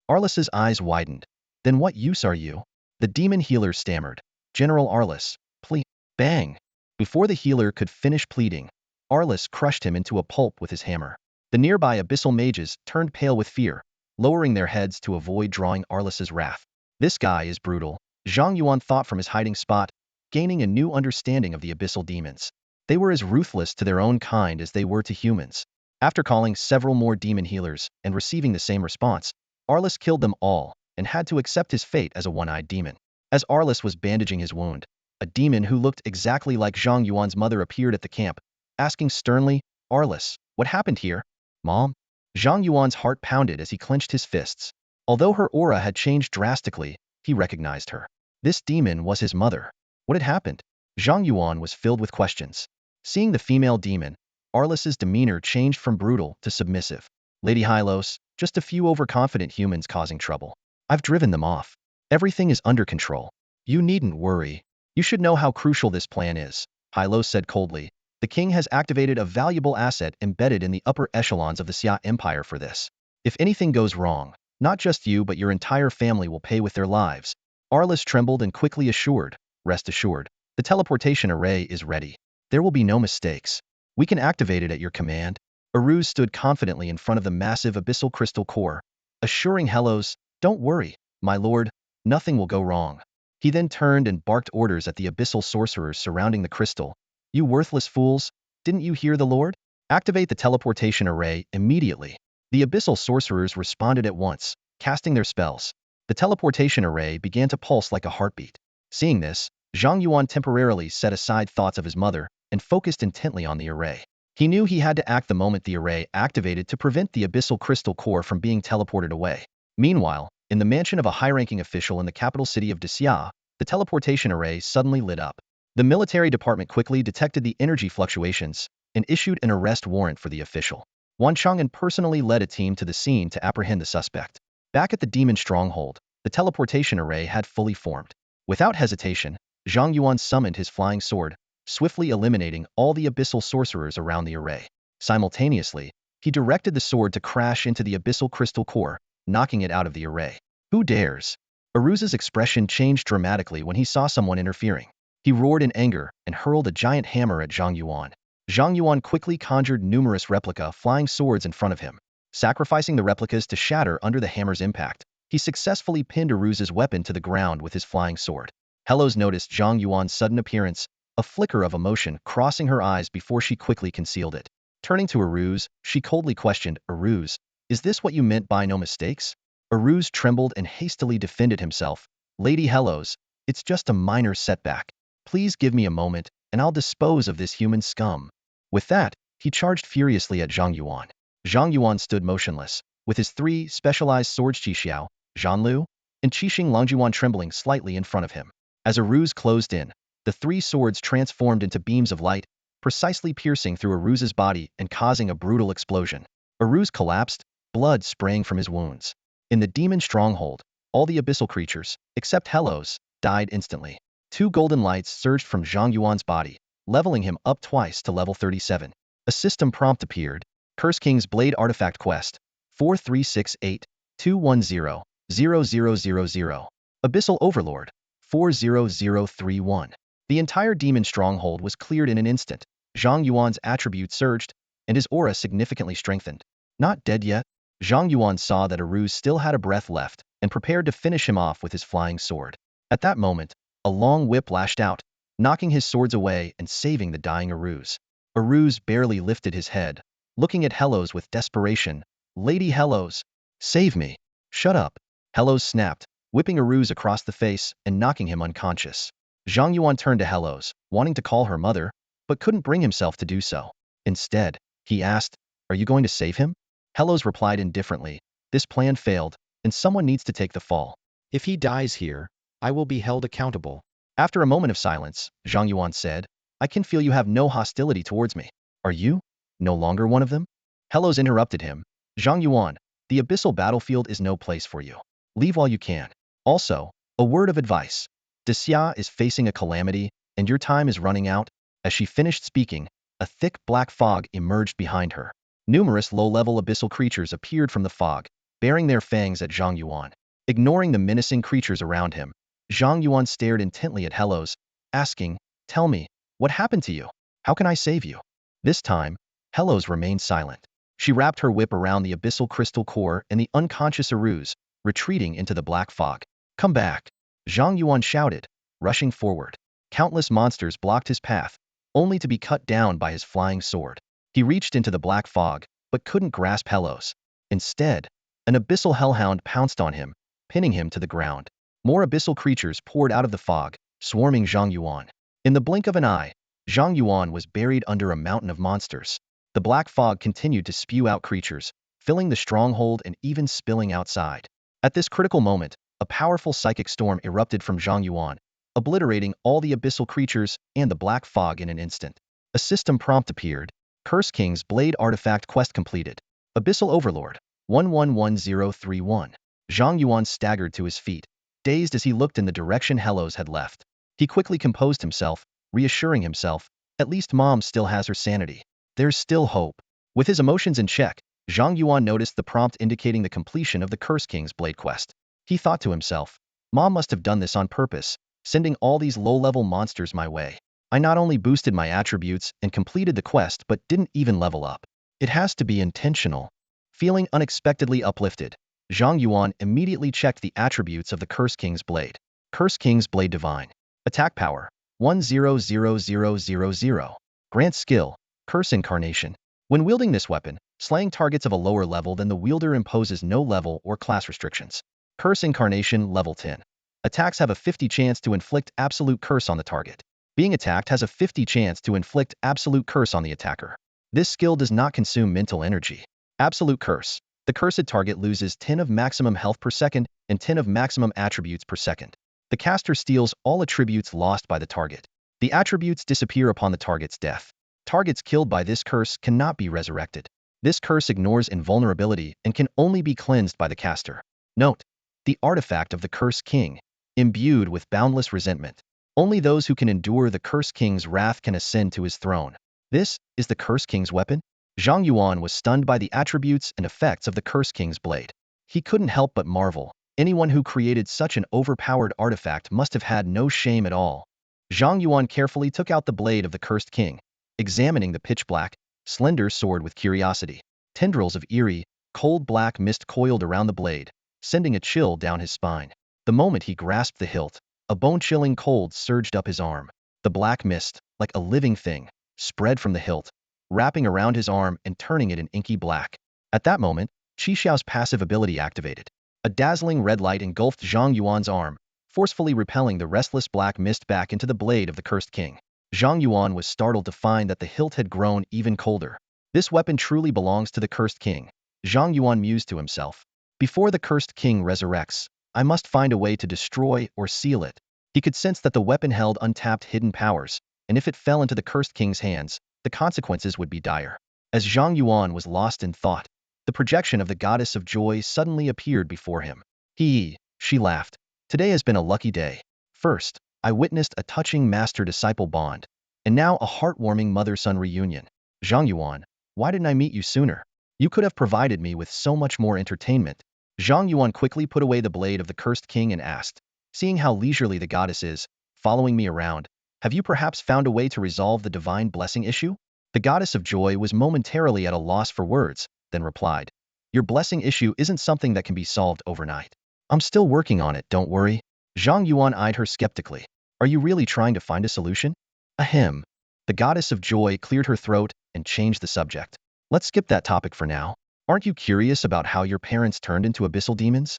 Arliss's eyes widened. "Then what use are you?" The demon healer stammered. "General Arliss, please." Bang! Before the healer could finish pleading, Arliss crushed him into a pulp with his hammer. The nearby abyssal mages turned pale with fear, lowering their heads to avoid drawing Arliss's wrath. "This guy is brutal," Zhang Yuan thought from his hiding spot, gaining a new understanding of the abyssal demons. They were as ruthless to their own kind as they were to humans. After calling several more demon healers and receiving the same response, Arliss killed them all and had to accept his fate as a one-eyed demon. As Arliss was bandaging his wound, a demon who looked exactly like Zhang Yuan's mother appeared at the camp, asking sternly, "Arliss, what happened here?" "Mom?" Zhang Yuan's heart pounded as he clenched his fists. Although her aura had changed drastically, he recognized her. This demon was his mother. What had happened? Zhang Yuan was filled with questions. Seeing the female demon, Arliss's demeanor changed from brutal to submissive. "Lady Hylos, just a few overconfident humans causing trouble. I've driven them off. Everything is under control. You needn't worry. You should know how crucial this plan is," Hylos said coldly. "The king has activated a valuable asset embedded in the upper echelons of the Xia Empire for this. If anything goes wrong, not just you but your entire family will pay with their lives." Arliss trembled and quickly assured, "Rest assured, the teleportation array is ready. There will be no mistakes. We can activate it at your command." Aruz stood confidently in front of the massive abyssal crystal core, assuring Hellos, "Don't worry, my lord, nothing will go wrong." He then turned and barked orders at the abyssal sorcerers surrounding the crystal. "You worthless fools, didn't you hear the lord? Activate the teleportation array immediately." The abyssal sorcerers responded at once, casting their spells. The teleportation array began to pulse like a heartbeat. Seeing this, Zhang Yuan temporarily set aside thoughts of his mother and focused intently on the array. He knew he had to act the moment the array activated to prevent the abyssal crystal core from being teleported away. Meanwhile, in the mansion of a high-ranking official in the capital city of Xia, the teleportation array suddenly lit up. The military department quickly detected the energy fluctuations and issued an arrest warrant for the official. Wan Chang'an personally led a team to the scene to apprehend the suspect. Back at the demon stronghold, the teleportation array had fully formed. Without hesitation, Zhang Yuan summoned his flying sword, swiftly eliminating all the abyssal sorcerers around the array. Simultaneously, he directed the sword to crash into the abyssal crystal core, knocking it out of the array. "Who dares?" Aruz's expression changed dramatically when he saw someone interfering. He roared in anger and hurled a giant hammer at Zhang Yuan. Zhang Yuan quickly conjured numerous replica flying swords in front of him. Sacrificing the replicas to shatter under the hammer's impact, he successfully pinned Aruz's weapon to the ground with his flying sword. Hellos noticed Zhang Yuan's sudden appearance, a flicker of emotion crossing her eyes before she quickly concealed it. Turning to Aruz, she coldly questioned, "Aruz, is this what you meant by no mistakes?" Aruz trembled and hastily defended himself. "Lady Hellos, it's just a minor setback. Please give me a moment, and I'll dispose of this human scum." With that, he charged furiously at Zhang Yuan. Zhang Yuan stood motionless, with his three specialized swords Qixiao, Zhanlu, and Qixing Longjuan trembling slightly in front of him. As Aruz closed in, the three swords transformed into beams of light, precisely piercing through Aruz's body and causing a brutal explosion. Aruz collapsed, blood spraying from his wounds. In the demon stronghold, all the abyssal creatures, except Hellos, died instantly. Two golden lights surged from Zhang Yuan's body, leveling him up twice to level 37. A system prompt appeared. Curse King's Blade Artifact Quest, 4368-210-0000. Abyssal Overlord, 40031. The entire demon stronghold was cleared in an instant. Zhang Yuan's attributes surged, and his aura significantly strengthened. Not dead yet, Zhang Yuan saw that Aruz still had a breath left and prepared to finish him off with his flying sword. At that moment, a long whip lashed out, knocking his swords away and saving the dying Aruz. Aruz barely lifted his head, looking at Hellos with desperation. Lady Hellos, save me. Shut up. Hellos snapped, whipping Aruz across the face and knocking him unconscious. Zhang Yuan turned to Hellos, wanting to call her mother, but couldn't bring himself to do so. Instead, he asked, "Are you going to save him?" Hellos replied indifferently, "This plan failed, and someone needs to take the fall. If he dies here, I will be held accountable." After a moment of silence, Zhang Yuan said, "I can feel you have no hostility towards me. Are you no longer one of them?" Hellos interrupted him. "Zhang Yuan, the abyssal battlefield is no place for you. Leave while you can. Also, a word of advice. Xia is facing a calamity, and your time is running out." As she finished speaking, a thick black fog emerged behind her. Numerous low-level abyssal creatures appeared from the fog, bearing their fangs at Zhang Yuan. Ignoring the menacing creatures around him, Zhang Yuan stared intently at Hellos, asking, "Tell me, what happened to you? How can I save you?" This time, Hellos remained silent. She wrapped her whip around the abyssal crystal core and the unconscious Aruz, retreating into the black fog. "Come back!" Zhang Yuan shouted, rushing forward. Countless monsters blocked his path, only to be cut down by his flying sword. He reached into the black fog, but couldn't grasp Hellos. Instead, an abyssal hellhound pounced on him, pinning him to the ground. More abyssal creatures poured out of the fog, swarming Zhang Yuan. In the blink of an eye, Zhang Yuan was buried under a mountain of monsters. The black fog continued to spew out creatures, filling the stronghold and even spilling outside. At this critical moment, a powerful psychic storm erupted from Zhang Yuan, obliterating all the abyssal creatures and the black fog in an instant. A system prompt appeared. Curse King's Blade Artifact Quest completed. Abyssal Overlord, 111031. Zhang Yuan staggered to his feet, dazed as he looked in the direction Hellos had left. He quickly composed himself, reassuring himself, "At least Mom still has her sanity. There's still hope." With his emotions in check, Zhang Yuan noticed the prompt indicating the completion of the Curse King's Blade Quest. He thought to himself, "Mom must have done this on purpose, sending all these low-level monsters my way. I not only boosted my attributes and completed the quest but didn't even level up. It has to be intentional." Feeling unexpectedly uplifted, Zhang Yuan immediately checked the attributes of the Curse King's Blade. Curse King's Blade Divine. Attack Power, 100000. Grants Skill, Curse Incarnation. When wielding this weapon, slaying targets of a lower level than the wielder imposes no level or class restrictions. Curse Incarnation Level 10. Attacks have a 50 chance to inflict absolute curse on the target. Being attacked has a 50 chance to inflict absolute curse on the attacker. This skill does not consume mental energy. Absolute Curse. The cursed target loses 10 of maximum health per second and 10 of maximum attributes per second. The caster steals all attributes lost by the target. The attributes disappear upon the target's death. Targets killed by this curse cannot be resurrected. This curse ignores invulnerability and can only be cleansed by the caster. Note: the artifact of the Curse King, imbued with boundless resentment. Only those who can endure the Curse King's wrath can ascend to his throne. This is the Curse King's weapon? Zhang Yuan was stunned by the attributes and effects of the Curse King's blade. He couldn't help but marvel. Anyone who created such an overpowered artifact must have had no shame at all. Zhang Yuan carefully took out the blade of the Cursed King, examining the pitch-black, slender sword with curiosity. Tendrils of eerie, cold black mist coiled around the blade, sending a chill down his spine. The moment he grasped the hilt, a bone-chilling cold surged up his arm. The black mist, like a living thing, spread from the hilt, wrapping around his arm and turning it an inky black. At that moment, Qi Xiao's passive ability activated. A dazzling red light engulfed Zhang Yuan's arm, forcefully repelling the restless black mist back into the blade of the Cursed King. Zhang Yuan was startled to find that the hilt had grown even colder. This weapon truly belongs to the Cursed King, Zhang Yuan mused to himself. Before the Cursed King resurrects, I must find a way to destroy or seal it. He could sense that the weapon held untapped hidden powers, and if it fell into the Cursed King's hands, the consequences would be dire. As Zhang Yuan was lost in thought, the projection of the goddess of joy suddenly appeared before him. She laughed. Today has been a lucky day. First, I witnessed a touching master-disciple bond, and now a heartwarming mother-son reunion. Zhang Yuan, why didn't I meet you sooner? You could have provided me with so much more entertainment. Zhang Yuan quickly put away the blade of the cursed king and asked, seeing how leisurely the goddess is, following me around, have you perhaps found a way to resolve the divine blessing issue? The goddess of joy was momentarily at a loss for words, then replied, your blessing issue isn't something that can be solved overnight. I'm still working on it, don't worry. Zhang Yuan eyed her skeptically. Are you really trying to find a solution? Ahem. The goddess of joy cleared her throat and changed the subject. Let's skip that topic for now. Aren't you curious about how your parents turned into abyssal demons?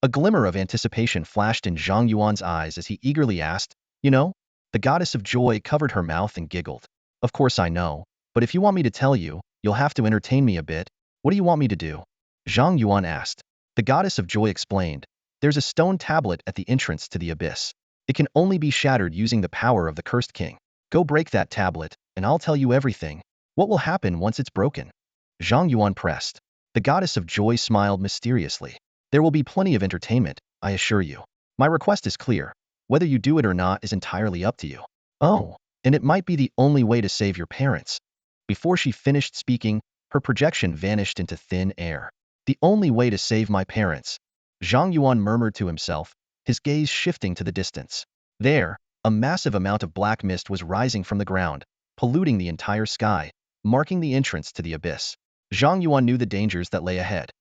A glimmer of anticipation flashed in Zhang Yuan's eyes as he eagerly asked, you know? The goddess of joy covered her mouth and giggled. Of course I know, but if you want me to tell you, you'll have to entertain me a bit. What do you want me to do? Zhang Yuan asked. The goddess of joy explained, there's a stone tablet at the entrance to the abyss. It can only be shattered using the power of the cursed king. Go break that tablet, and I'll tell you everything. What will happen once it's broken? Zhang Yuan pressed. The goddess of joy smiled mysteriously. There will be plenty of entertainment, I assure you. My request is clear. Whether you do it or not is entirely up to you. Oh, and it might be the only way to save your parents. Before she finished speaking, her projection vanished into thin air. The only way to save my parents. Zhang Yuan murmured to himself, his gaze shifting to the distance. There, a massive amount of black mist was rising from the ground, polluting the entire sky, marking the entrance to the abyss. Zhang Yuan knew the dangers that lay ahead.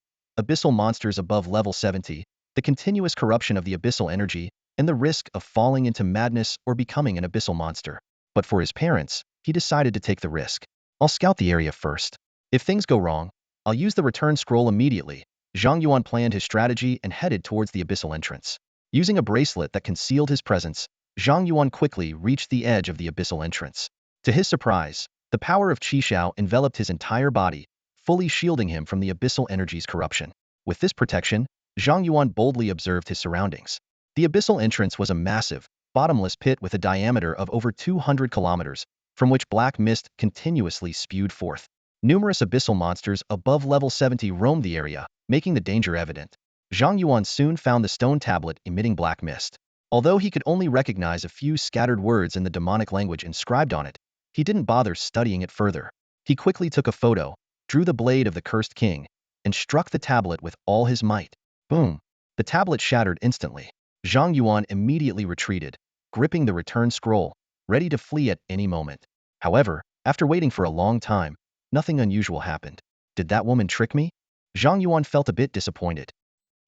Abyssal monsters above level 70, the continuous corruption of the abyssal energy, and the risk of falling into madness or becoming an abyssal monster. But for his parents, he decided to take the risk. I'll scout the area first. If things go wrong, I'll use the return scroll immediately. Zhang Yuan planned his strategy and headed towards the abyssal entrance. Using a bracelet that concealed his presence, Zhang Yuan quickly reached the edge of the abyssal entrance. To his surprise, the power of Qishao enveloped his entire body, fully shielding him from the abyssal energy's corruption. With this protection, Zhang Yuan boldly observed his surroundings. The abyssal entrance was a massive, bottomless pit with a diameter of over 200 kilometers, from which black mist continuously spewed forth. Numerous abyssal monsters above level 70 roamed the area, making the danger evident. Zhang Yuan soon found the stone tablet emitting black mist. Although he could only recognize a few scattered words in the demonic language inscribed on it, he didn't bother studying it further. He quickly took a photo, drew the blade of the cursed king, and struck the tablet with all his might. Boom! The tablet shattered instantly. Zhang Yuan immediately retreated, gripping the return scroll, ready to flee at any moment. However, after waiting for a long time, nothing unusual happened. Did that woman trick me? Zhang Yuan felt a bit disappointed.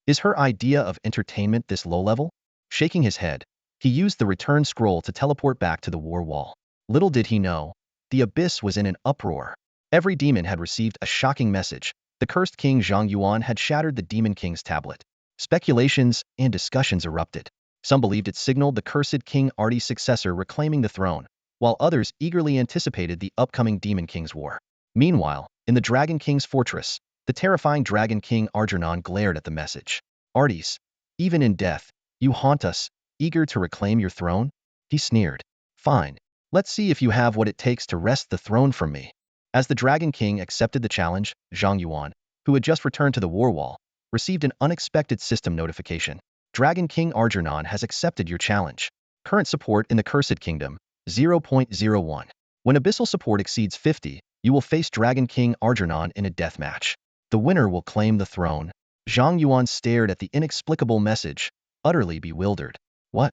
Is her idea of entertainment this low level? Shaking his head, he used the return scroll to teleport back to the war wall. Little did he know, the abyss was in an uproar. Every demon had received a shocking message. The cursed king Zhang Yuan had shattered the demon king's tablet. Speculations and discussions erupted. Some believed it signaled the cursed King Artie's successor reclaiming the throne, while others eagerly anticipated the upcoming demon king's war. Meanwhile, in the Dragon King's fortress, the terrifying Dragon King Arjuna glared at the message. Arties, even in death, you haunt us, eager to reclaim your throne? He sneered. Fine. Let's see if you have what it takes to wrest the throne from me. As the Dragon King accepted the challenge, Zhang Yuan, who had just returned to the war wall, received an unexpected system notification. Dragon King Arjuna has accepted your challenge. Current support in the Cursed Kingdom, 0.01. When abyssal support exceeds 50, you will face Dragon King Arjuna in a death match. The winner will claim the throne. Zhang Yuan stared at the inexplicable message, utterly bewildered. What?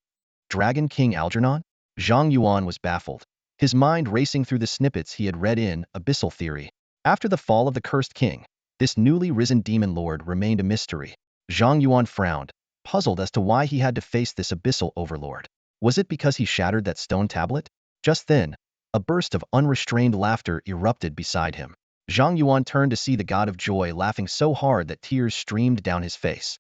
Dragon King Algernon? Zhang Yuan was baffled, his mind racing through the snippets he had read in Abyssal Theory. After the fall of the Cursed King, this newly risen demon lord remained a mystery. Zhang Yuan frowned, puzzled as to why he had to face this abyssal overlord. Was it because he shattered that stone tablet? Just then, a burst of unrestrained laughter erupted beside him. Zhang Yuan turned to see the god of joy laughing so hard that tears streamed down his face.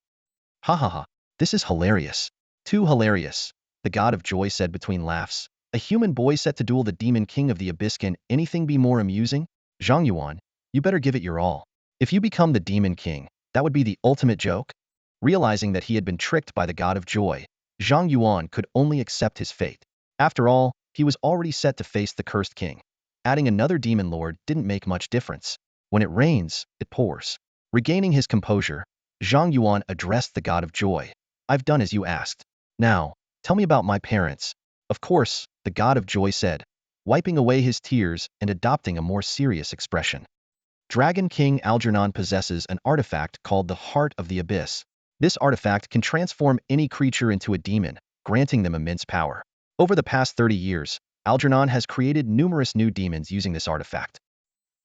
Ha ha ha, this is hilarious. Too hilarious, the god of joy said between laughs. A human boy set to duel the demon king of the abyss, can anything be more amusing? Zhang Yuan, you better give it your all. If you become the demon king, that would be the ultimate joke. Realizing that he had been tricked by the god of joy, Zhang Yuan could only accept his fate. After all, he was already set to face the cursed king. Adding another demon lord didn't make much difference. When it rains, it pours. Regaining his composure, Zhang Yuan addressed the god of joy. I've done as you asked. Now, tell me about my parents. Of course, the god of joy said, wiping away his tears and adopting a more serious expression. Dragon King Algernon possesses an artifact called the Heart of the Abyss. This artifact can transform any creature into a demon, granting them immense power. Over the past 30 years, Algernon has created numerous new demons using this artifact.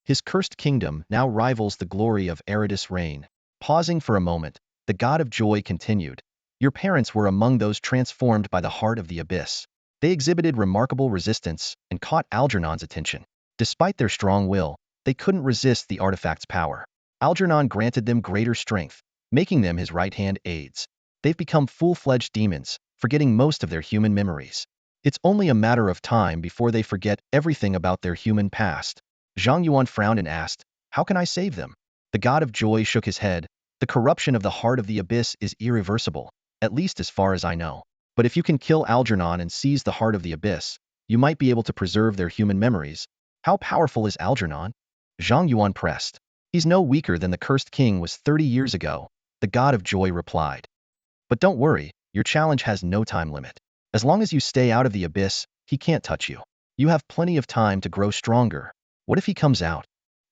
His cursed kingdom now rivals the glory of Eridus' reign. Pausing for a moment, the god of joy continued. Your parents were among those transformed by the Heart of the Abyss. They exhibited remarkable resistance and caught Algernon's attention. Despite their strong will, they couldn't resist the artifact's power. Algernon granted them greater strength, making them his right-hand aides. They've become full-fledged demons, forgetting most of their human memories. It's only a matter of time before they forget everything about their human past. Zhang Yuan frowned and asked, how can I save them? The god of joy shook his head. The corruption of the Heart of the Abyss is irreversible, at least as far as I know. But if you can kill Algernon and seize the Heart of the Abyss, you might be able to preserve their human memories. How powerful is Algernon? Zhang Yuan pressed. He's no weaker than the cursed king was 30 years ago, the god of joy replied. But don't worry, your challenge has no time limit. As long as you stay out of the abyss, he can't touch you. You have plenty of time to grow stronger. What if he comes out?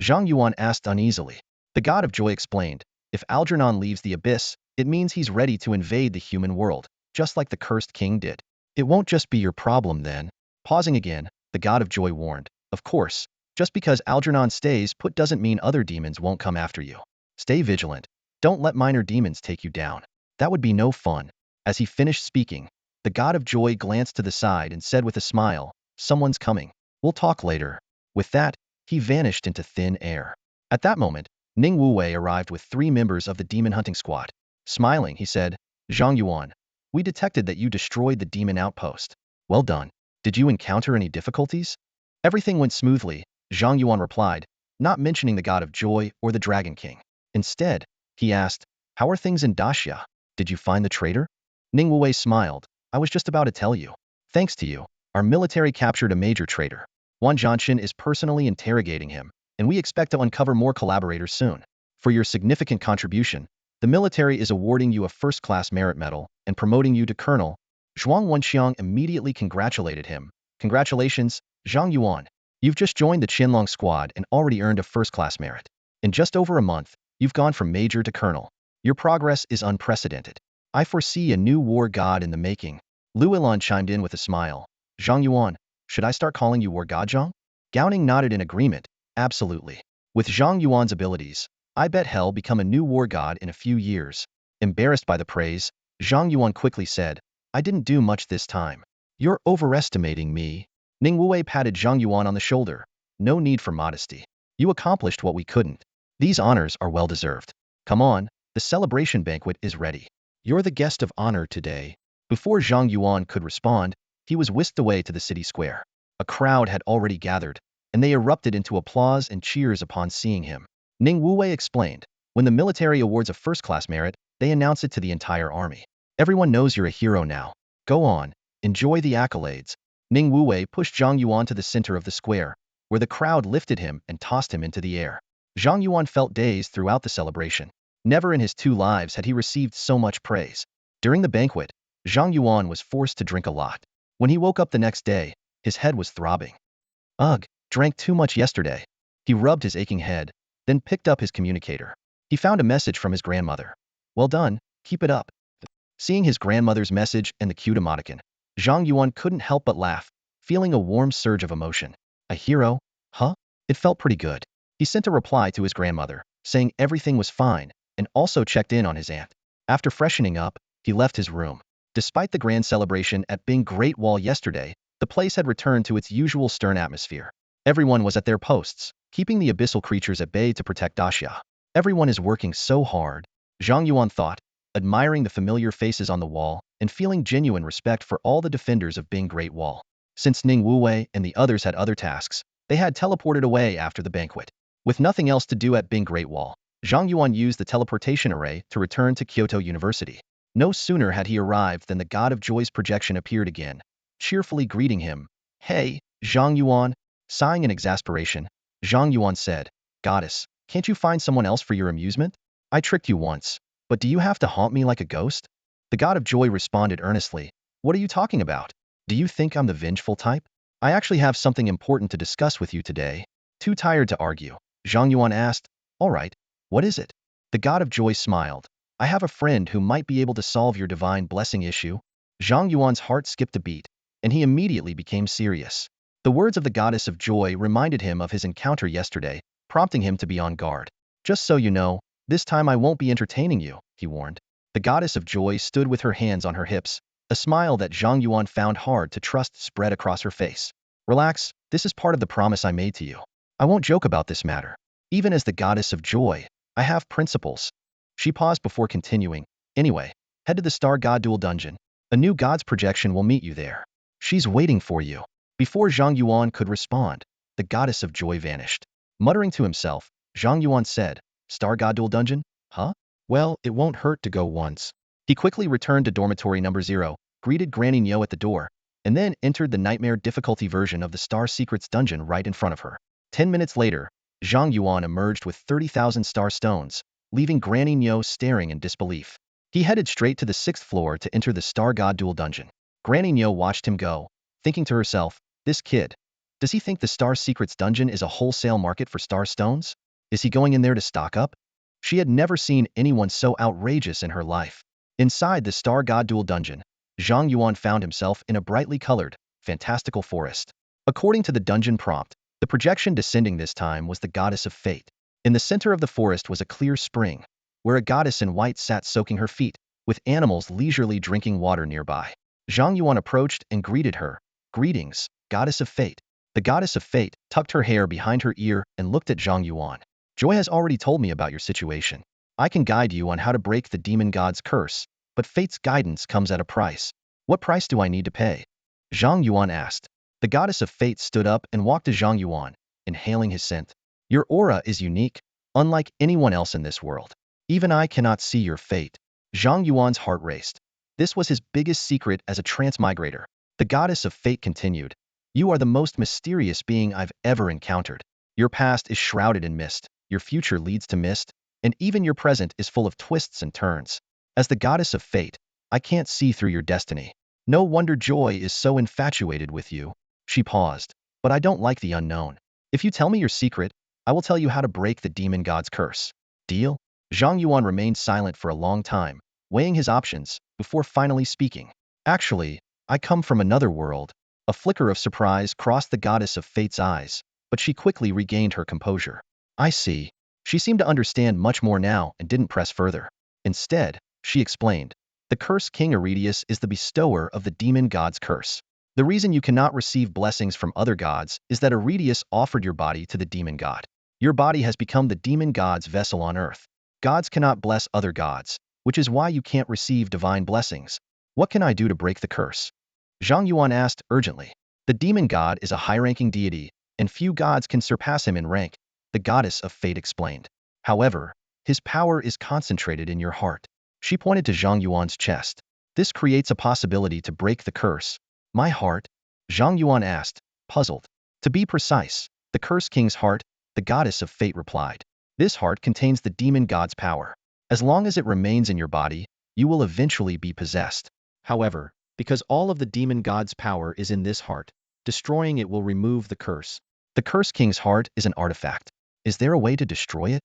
Zhang Yuan asked uneasily. The god of joy explained, if Algernon leaves the abyss, it means he's ready to invade the human world, just like the cursed king did. It won't just be your problem then. Pausing again, the god of joy warned, of course, just because Algernon stays put doesn't mean other demons won't come after you. Stay vigilant. Don't let minor demons take you down. That would be no fun. As he finished speaking, the god of joy glanced to the side and said with a smile, someone's coming. We'll talk later. With that, he vanished into thin air. At that moment, Ning Wuwei arrived with 3 members of the demon hunting squad. Smiling, he said, Zhang Yuan, we detected that you destroyed the demon outpost. Well done. Did you encounter any difficulties? Everything went smoothly, Zhang Yuan replied, not mentioning the god of joy or the Dragon King. Instead, he asked, how are things in Daxia? Did you find the traitor? Ning Wuwei smiled. I was just about to tell you. Thanks to you, our military captured a major traitor. Guan Zhanshan is personally interrogating him, and we expect to uncover more collaborators soon. For your significant contribution, the military is awarding you a first-class merit medal and promoting you to colonel. Zhuang Wenxiang immediately congratulated him. Congratulations, Zhang Yuan. You've just joined the Chenlong squad and already earned a first-class merit. In just over a month, you've gone from major to colonel. Your progress is unprecedented. I foresee a new war god in the making. Lu Ilan chimed in with a smile. Zhang Yuan, should I start calling you war god Zhang? Gowning nodded in agreement. Absolutely. With Zhang Yuan's abilities, I bet he'll become a new war god in a few years. Embarrassed by the praise, Zhang Yuan quickly said, I didn't do much this time. You're overestimating me. Ning Wuwei patted Zhang Yuan on the shoulder. No need for modesty. You accomplished what we couldn't. These honors are well-deserved. Come on, the celebration banquet is ready. You're the guest of honor today. Before Zhang Yuan could respond, he was whisked away to the city square. A crowd had already gathered, and they erupted into applause and cheers upon seeing him. Ning Wuwei explained, when the military awards a first-class merit, they announce it to the entire army. Everyone knows you're a hero now. Go on, enjoy the accolades. Ning Wuwei pushed Zhang Yuan to the center of the square, where the crowd lifted him and tossed him into the air. Zhang Yuan felt dazed throughout the celebration. Never in his 2 lives had he received so much praise. During the banquet, Zhang Yuan was forced to drink a lot. When he woke up the next day, his head was throbbing. Ugh, drank too much yesterday. He rubbed his aching head, then picked up his communicator. He found a message from his grandmother. Well done, keep it up. Seeing his grandmother's message and the cute emoticon, Zhang Yuan couldn't help but laugh, feeling a warm surge of emotion. A hero? Huh? It felt pretty good. He sent a reply to his grandmother, saying everything was fine, and also checked in on his aunt. After freshening up, he left his room. Despite the grand celebration at Bing Great Wall yesterday, the place had returned to its usual stern atmosphere. Everyone was at their posts, keeping the abyssal creatures at bay to protect Daxia. Everyone is working so hard, Zhang Yuan thought, admiring the familiar faces on the wall and feeling genuine respect for all the defenders of Bing Great Wall. Since Ning Wuwei and the others had other tasks, they had teleported away after the banquet. With nothing else to do at Bing Great Wall, Zhang Yuan used the teleportation array to return to Kyoto University. No sooner had he arrived than the god of joy's projection appeared again, cheerfully greeting him. Hey, Zhang Yuan. Sighing in exasperation, Zhang Yuan said, Goddess, can't you find someone else for your amusement? I tricked you once, but do you have to haunt me like a ghost? The god of joy responded earnestly. What are you talking about? Do you think I'm the vengeful type? I actually have something important to discuss with you today. Too tired to argue, Zhang Yuan asked. All right, what is it? The god of joy smiled. I have a friend who might be able to solve your divine blessing issue. Zhang Yuan's heart skipped a beat, and he immediately became serious. The words of the goddess of joy reminded him of his encounter yesterday, prompting him to be on guard. Just so you know, this time I won't be entertaining you, he warned. The goddess of joy stood with her hands on her hips, a smile that Zhang Yuan found hard to trust spread across her face. Relax, this is part of the promise I made to you. I won't joke about this matter. Even as the goddess of joy, I have principles. She paused before continuing. Anyway, head to the Star God Duel dungeon. A new god's projection will meet you there. She's waiting for you. Before Zhang Yuan could respond, the goddess of joy vanished. Muttering to himself, Zhang Yuan said, Star God Duel dungeon? Huh? Well, it won't hurt to go once. He quickly returned to dormitory number 0, greeted Granny Nyo at the door, and then entered the nightmare difficulty version of the Star Secrets dungeon right in front of her. 10 minutes later, Zhang Yuan emerged with 30,000 star stones, leaving Granny Nyo staring in disbelief. He headed straight to the 6th floor to enter the Star God Duel dungeon. Granny Nyo watched him go, thinking to herself, this kid, does he think the Star Secrets dungeon is a wholesale market for star stones? Is he going in there to stock up? She had never seen anyone so outrageous in her life. Inside the Star God Duel dungeon, Zhang Yuan found himself in a brightly colored, fantastical forest. According to the dungeon prompt, the projection descending this time was the goddess of fate. In the center of the forest was a clear spring, where a goddess in white sat soaking her feet, with animals leisurely drinking water nearby. Zhang Yuan approached and greeted her. Greetings, goddess of fate. The goddess of fate tucked her hair behind her ear and looked at Zhang Yuan. Joy has already told me about your situation. I can guide you on how to break the demon god's curse, but fate's guidance comes at a price. What price do I need to pay? Zhang Yuan asked. The goddess of fate stood up and walked to Zhang Yuan, inhaling his scent. Your aura is unique, unlike anyone else in this world. Even I cannot see your fate. Zhang Yuan's heart raced. This was his biggest secret as a transmigrator. The goddess of fate continued. You are the most mysterious being I've ever encountered. Your past is shrouded in mist, your future leads to mist, and even your present is full of twists and turns. As the goddess of fate, I can't see through your destiny. No wonder Joy is so infatuated with you. She paused. But I don't like the unknown. If you tell me your secret, I will tell you how to break the demon god's curse. Deal? Zhang Yuan remained silent for a long time, weighing his options, before finally speaking. Actually, I come from another world. A flicker of surprise crossed the goddess of fate's eyes, but she quickly regained her composure. I see. She seemed to understand much more now and didn't press further. Instead, she explained, the curse King Iridius is the bestower of the demon god's curse. The reason you cannot receive blessings from other gods is that Iridius offered your body to the demon god. Your body has become the demon god's vessel on earth. Gods cannot bless other gods, which is why you can't receive divine blessings. What can I do to break the curse? Zhang Yuan asked urgently. The demon god is a high-ranking deity, and few gods can surpass him in rank, the goddess of fate explained. However, his power is concentrated in your heart. She pointed to Zhang Yuan's chest. This creates a possibility to break the curse. My heart? Zhang Yuan asked, puzzled. To be precise, the curse king's heart, the goddess of fate replied. This heart contains the demon god's power. As long as it remains in your body, you will eventually be possessed. However, because all of the demon god's power is in this heart, destroying it will remove the curse. The curse king's heart is an artifact. Is there a way to destroy it?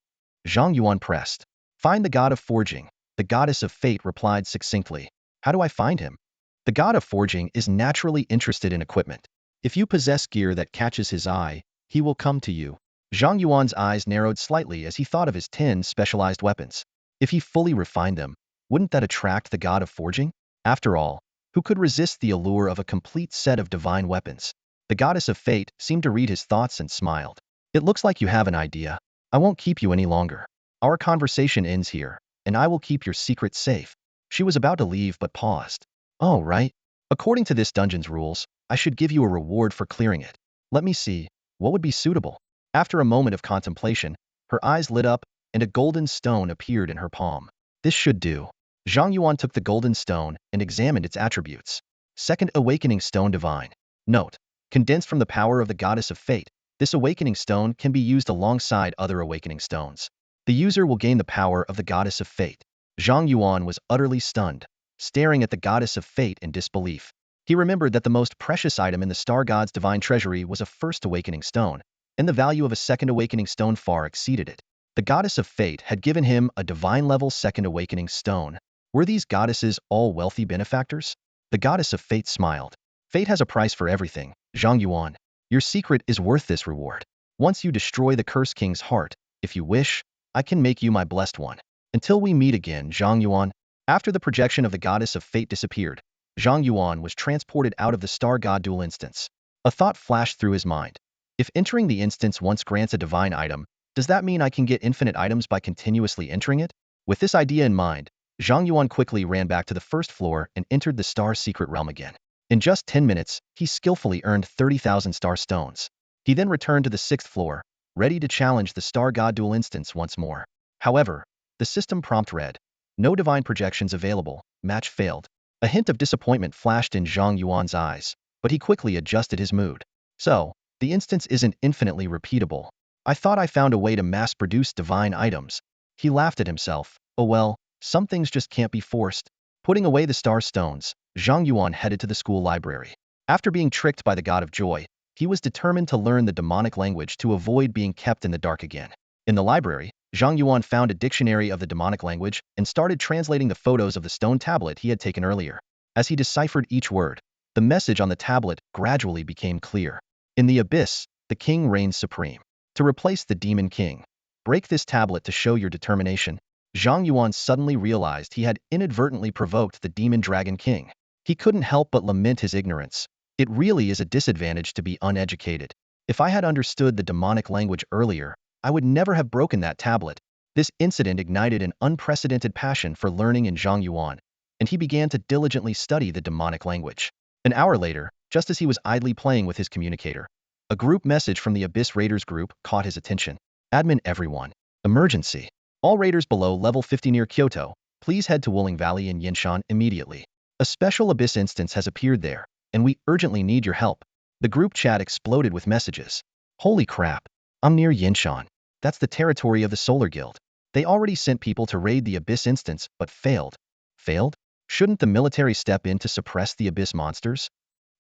Zhang Yuan pressed. Find the god of forging, the goddess of fate replied succinctly. How do I find him? The god of forging is naturally interested in equipment. If you possess gear that catches his eye, he will come to you. Zhang Yuan's eyes narrowed slightly as he thought of his 10 specialized weapons. If he fully refined them, wouldn't that attract the god of forging? After all, who could resist the allure of a complete set of divine weapons? The goddess of fate seemed to read his thoughts and smiled. It looks like you have an idea. I won't keep you any longer. Our conversation ends here, and I will keep your secret safe. She was about to leave but paused. Oh, right. According to this dungeon's rules, I should give you a reward for clearing it. Let me see. What would be suitable? After a moment of contemplation, her eyes lit up, and a golden stone appeared in her palm. This should do. Zhang Yuan took the golden stone and examined its attributes. Second Awakening Stone Divine. Note: condensed from the power of the goddess of fate, this awakening stone can be used alongside other awakening stones. The user will gain the power of the Goddess of Fate. Zhang Yuan was utterly stunned, staring at the Goddess of Fate in disbelief. He remembered that the most precious item in the Star God's divine treasury was a first awakening stone, and the value of a second awakening stone far exceeded it. The Goddess of Fate had given him a divine-level second awakening stone. Were these goddesses all wealthy benefactors? The Goddess of Fate smiled. Fate has a price for everything, Zhang Yuan. Your secret is worth this reward. Once you destroy the Curse King's heart, if you wish, I can make you my blessed one. Until we meet again, Zhang Yuan. After the projection of the Goddess of Fate disappeared, Zhang Yuan was transported out of the Star God Duel instance. A thought flashed through his mind. If entering the instance once grants a divine item, does that mean I can get infinite items by continuously entering it? With this idea in mind, Zhang Yuan quickly ran back to the first floor and entered the Star Secret Realm again. In just 10 minutes, he skillfully earned 30,000 star stones. He then returned to the 6th floor, ready to challenge the Star God Duel instance once more. However, the system prompt read, "No divine projections available, match failed." A hint of disappointment flashed in Zhang Yuan's eyes, but he quickly adjusted his mood. So, the instance isn't infinitely repeatable. I thought I found a way to mass-produce divine items. He laughed at himself. Oh well, some things just can't be forced. Putting away the star stones, Zhang Yuan headed to the school library. After being tricked by the God of Joy, he was determined to learn the demonic language to avoid being kept in the dark again. In the library, Zhang Yuan found a dictionary of the demonic language and started translating the photos of the stone tablet he had taken earlier. As he deciphered each word, the message on the tablet gradually became clear. In the abyss, the king reigns supreme. To replace the demon king, break this tablet to show your determination. Zhang Yuan suddenly realized he had inadvertently provoked the demon dragon king. He couldn't help but lament his ignorance. It really is a disadvantage to be uneducated. If I had understood the demonic language earlier, I would never have broken that tablet. This incident ignited an unprecedented passion for learning in Zhang Yuan, and he began to diligently study the demonic language. An hour later, just as he was idly playing with his communicator, a group message from the Abyss Raiders group caught his attention. Admin everyone. Emergency. All raiders below level 50 near Kyoto, please head to Wuling Valley in Yinshan immediately. A special Abyss instance has appeared there, and we urgently need your help. The group chat exploded with messages. Holy crap. I'm near Yinshan. That's the territory of the Solar Guild. They already sent people to raid the Abyss instance, but failed. Failed? Shouldn't the military step in to suppress the Abyss monsters?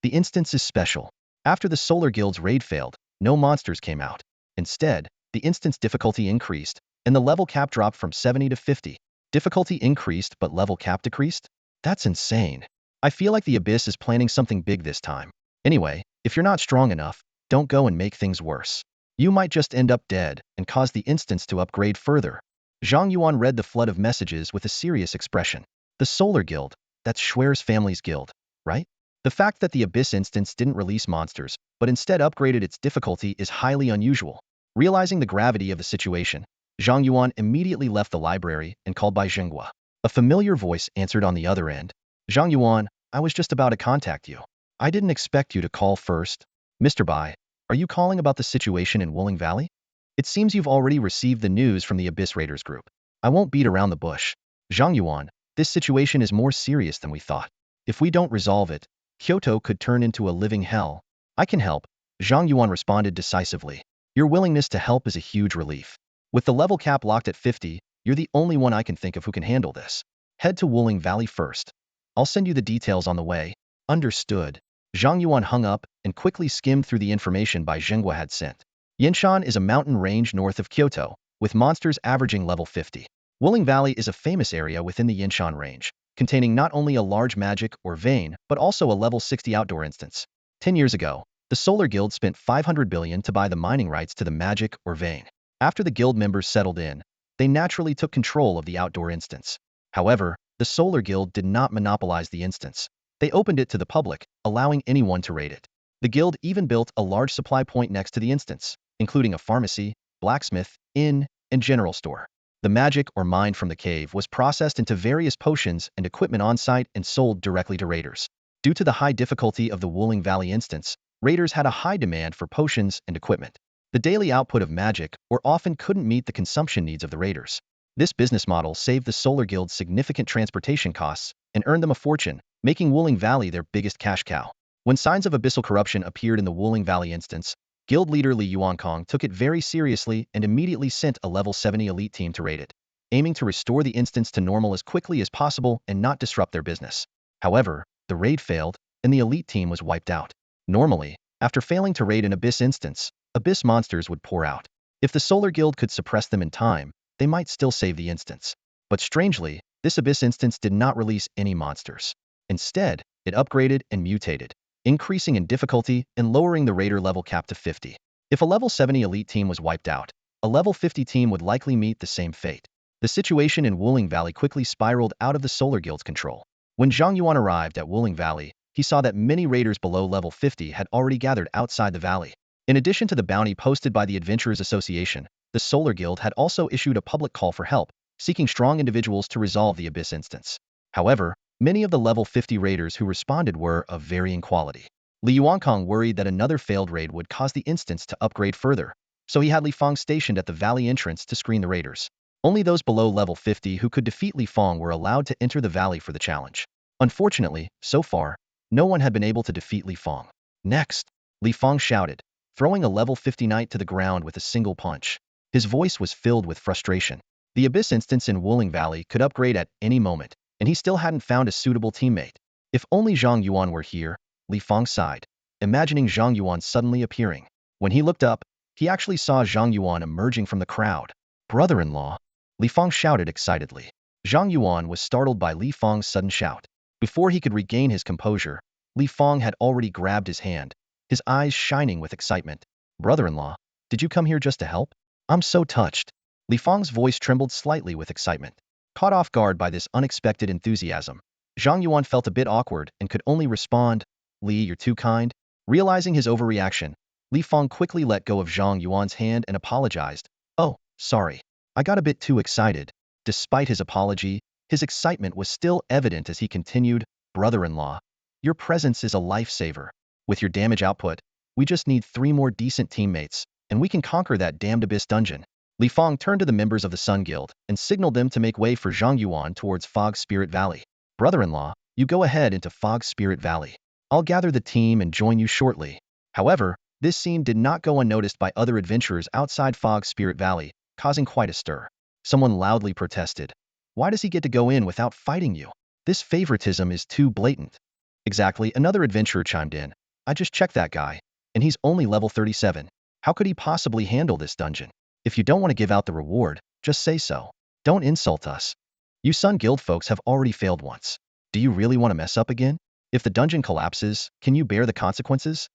The instance is special. After the Solar Guild's raid failed, no monsters came out. Instead, the instance difficulty increased, and the level cap dropped from 70 to 50. Difficulty increased, but level cap decreased? That's insane. I feel like the Abyss is planning something big this time. Anyway, if you're not strong enough, don't go and make things worse. You might just end up dead and cause the instance to upgrade further. Zhang Yuan read the flood of messages with a serious expression. The Solar Guild, that's Xue'er's family's guild, right? The fact that the Abyss instance didn't release monsters, but instead upgraded its difficulty is highly unusual. Realizing the gravity of the situation, Zhang Yuan immediately left the library and called by Zhenghua. A familiar voice answered on the other end. Zhang Yuan, I was just about to contact you. I didn't expect you to call first. Mr. Bai, are you calling about the situation in Wuling Valley? It seems you've already received the news from the Abyss Raiders group. I won't beat around the bush. Zhang Yuan, this situation is more serious than we thought. If we don't resolve it, Kyoto could turn into a living hell. I can help, Zhang Yuan responded decisively. Your willingness to help is a huge relief. With the level cap locked at 50, you're the only one I can think of who can handle this. Head to Wuling Valley first. I'll send you the details on the way. Understood. Zhang Yuan hung up and quickly skimmed through the information Bai Zhenghua had sent. Yinshan is a mountain range north of Kyoto, with monsters averaging level 50. Wuling Valley is a famous area within the Yinshan range, containing not only a large magic or vein, but also a level 60 outdoor instance. 10 years ago, the Solar Guild spent 500 billion to buy the mining rights to the magic or vein. After the guild members settled in, they naturally took control of the outdoor instance. However, the Solar Guild did not monopolize the instance. They opened it to the public, allowing anyone to raid it. The guild even built a large supply point next to the instance, including a pharmacy, blacksmith, inn, and general store. The magic or mine from the cave was processed into various potions and equipment on-site and sold directly to raiders. Due to the high difficulty of the Wuling Valley instance, raiders had a high demand for potions and equipment. The daily output of magic or often couldn't meet the consumption needs of the raiders. This business model saved the Solar Guild significant transportation costs and earned them a fortune, making Wuling Valley their biggest cash cow. When signs of abyssal corruption appeared in the Wuling Valley instance, Guild leader Li Yuankong took it very seriously and immediately sent a level 70 elite team to raid it, aiming to restore the instance to normal as quickly as possible and not disrupt their business. However, the raid failed, and the elite team was wiped out. Normally, after failing to raid an Abyss instance, Abyss monsters would pour out. If the Solar Guild could suppress them in time, they might still save the instance. But strangely, this Abyss instance did not release any monsters. Instead, it upgraded and mutated, increasing in difficulty and lowering the raider level cap to 50. If a level 70 elite team was wiped out, a level 50 team would likely meet the same fate. The situation in Wuling Valley quickly spiraled out of the Solar Guild's control. When Zhang Yuan arrived at Wuling Valley, he saw that many raiders below level 50 had already gathered outside the valley. In addition to the bounty posted by the Adventurers Association, the Solar Guild had also issued a public call for help, seeking strong individuals to resolve the Abyss instance. However, many of the level 50 raiders who responded were of varying quality. Li Yuankong worried that another failed raid would cause the instance to upgrade further, so he had Li Fong stationed at the valley entrance to screen the raiders. Only those below level 50 who could defeat Li Fong were allowed to enter the valley for the challenge. Unfortunately, so far, no one had been able to defeat Li Fong. Next, Li Fong shouted, throwing a level 50 knight to the ground with a single punch. His voice was filled with frustration. The Abyss instance in Wuling Valley could upgrade at any moment, and he still hadn't found a suitable teammate. If only Zhang Yuan were here, Li Fong sighed, imagining Zhang Yuan suddenly appearing. When he looked up, he actually saw Zhang Yuan emerging from the crowd. Brother-in-law, Li Fong shouted excitedly. Zhang Yuan was startled by Li Fong's sudden shout. Before he could regain his composure, Li Fong had already grabbed his hand, his eyes shining with excitement. Brother-in-law, did you come here just to help? I'm so touched. Li Fong's voice trembled slightly with excitement. Caught off guard by this unexpected enthusiasm, Zhang Yuan felt a bit awkward and could only respond, Li, you're too kind. Realizing his overreaction, Li Fong quickly let go of Zhang Yuan's hand and apologized. Oh, sorry. I got a bit too excited. Despite his apology, his excitement was still evident as he continued, brother-in-law, your presence is a lifesaver. With your damage output, we just need 3 more decent teammates, and we can conquer that damned Abyss dungeon. Li Fong turned to the members of the Sun Guild and signaled them to make way for Zhang Yuan towards Fog Spirit Valley. Brother-in-law, you go ahead into Fog Spirit Valley. I'll gather the team and join you shortly. However, this scene did not go unnoticed by other adventurers outside Fog Spirit Valley, causing quite a stir. Someone loudly protested. Why does he get to go in without fighting you? This favoritism is too blatant. Exactly, another adventurer chimed in. I just checked that guy, and he's only level 37. How could he possibly handle this dungeon? If you don't want to give out the reward, just say so. Don't insult us. You Sun Guild folks have already failed once. Do you really want to mess up again? If the dungeon collapses, can you bear the consequences?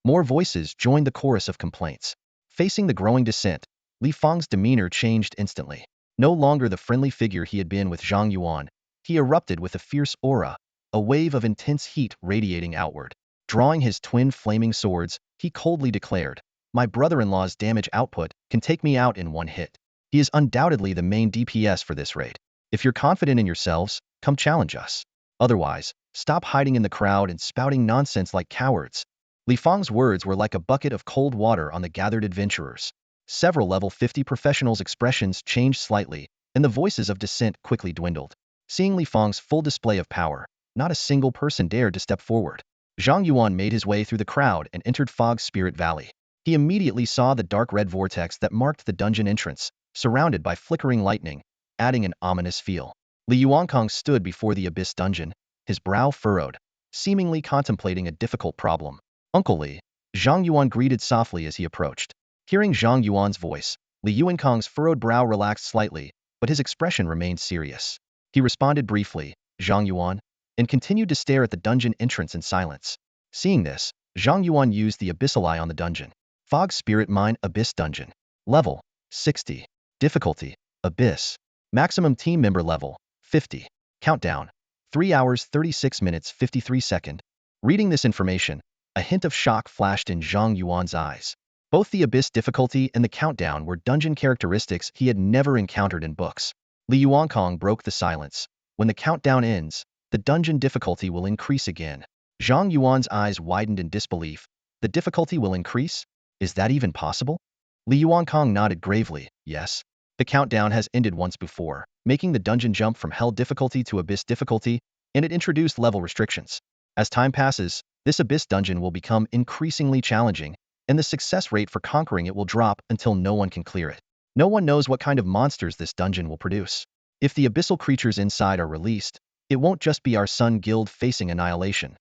More voices joined the chorus of complaints. Facing the growing dissent, Li Fong's demeanor changed instantly. No longer the friendly figure he had been with Zhang Yuan, he erupted with a fierce aura, a wave of intense heat radiating outward. Drawing his twin flaming swords, he coldly declared, my brother-in-law's damage output can take me out in one hit. He is undoubtedly the main DPS for this raid. If you're confident in yourselves, come challenge us. Otherwise, stop hiding in the crowd and spouting nonsense like cowards. Li Fong's words were like a bucket of cold water on the gathered adventurers. Several level 50 professionals' expressions changed slightly, and the voices of dissent quickly dwindled. Seeing Li Fong's full display of power, not a single person dared to step forward. Zhang Yuan made his way through the crowd and entered Fog Spirit Valley. He immediately saw the dark red vortex that marked the dungeon entrance, surrounded by flickering lightning, adding an ominous feel. Li Yuankong stood before the Abyss dungeon, his brow furrowed, seemingly contemplating a difficult problem. Uncle Li, Zhang Yuan greeted softly as he approached. Hearing Zhang Yuan's voice, Li Yuankong's furrowed brow relaxed slightly, but his expression remained serious. He responded briefly, Zhang Yuan, and continued to stare at the dungeon entrance in silence. Seeing this, Zhang Yuan used the Abyssal eye on the dungeon. Fog Spirit Mine Abyss Dungeon. Level, 60. Difficulty, Abyss. Maximum team member level, 50. Countdown, 3 hours 36 minutes 53 seconds. Reading this information, a hint of shock flashed in Zhang Yuan's eyes. Both the Abyss difficulty and the countdown were dungeon characteristics he had never encountered in books. Li Yuankong broke the silence. When the countdown ends, the dungeon difficulty will increase again. Zhang Yuan's eyes widened in disbelief. The difficulty will increase? Is that even possible? Li Yuankong nodded gravely, yes. The countdown has ended once before, making the dungeon jump from Hell difficulty to Abyss difficulty, and it introduced level restrictions. As time passes, this Abyss dungeon will become increasingly challenging, and the success rate for conquering it will drop until no one can clear it. No one knows what kind of monsters this dungeon will produce. If the abyssal creatures inside are released, it won't just be our Sun Guild facing annihilation.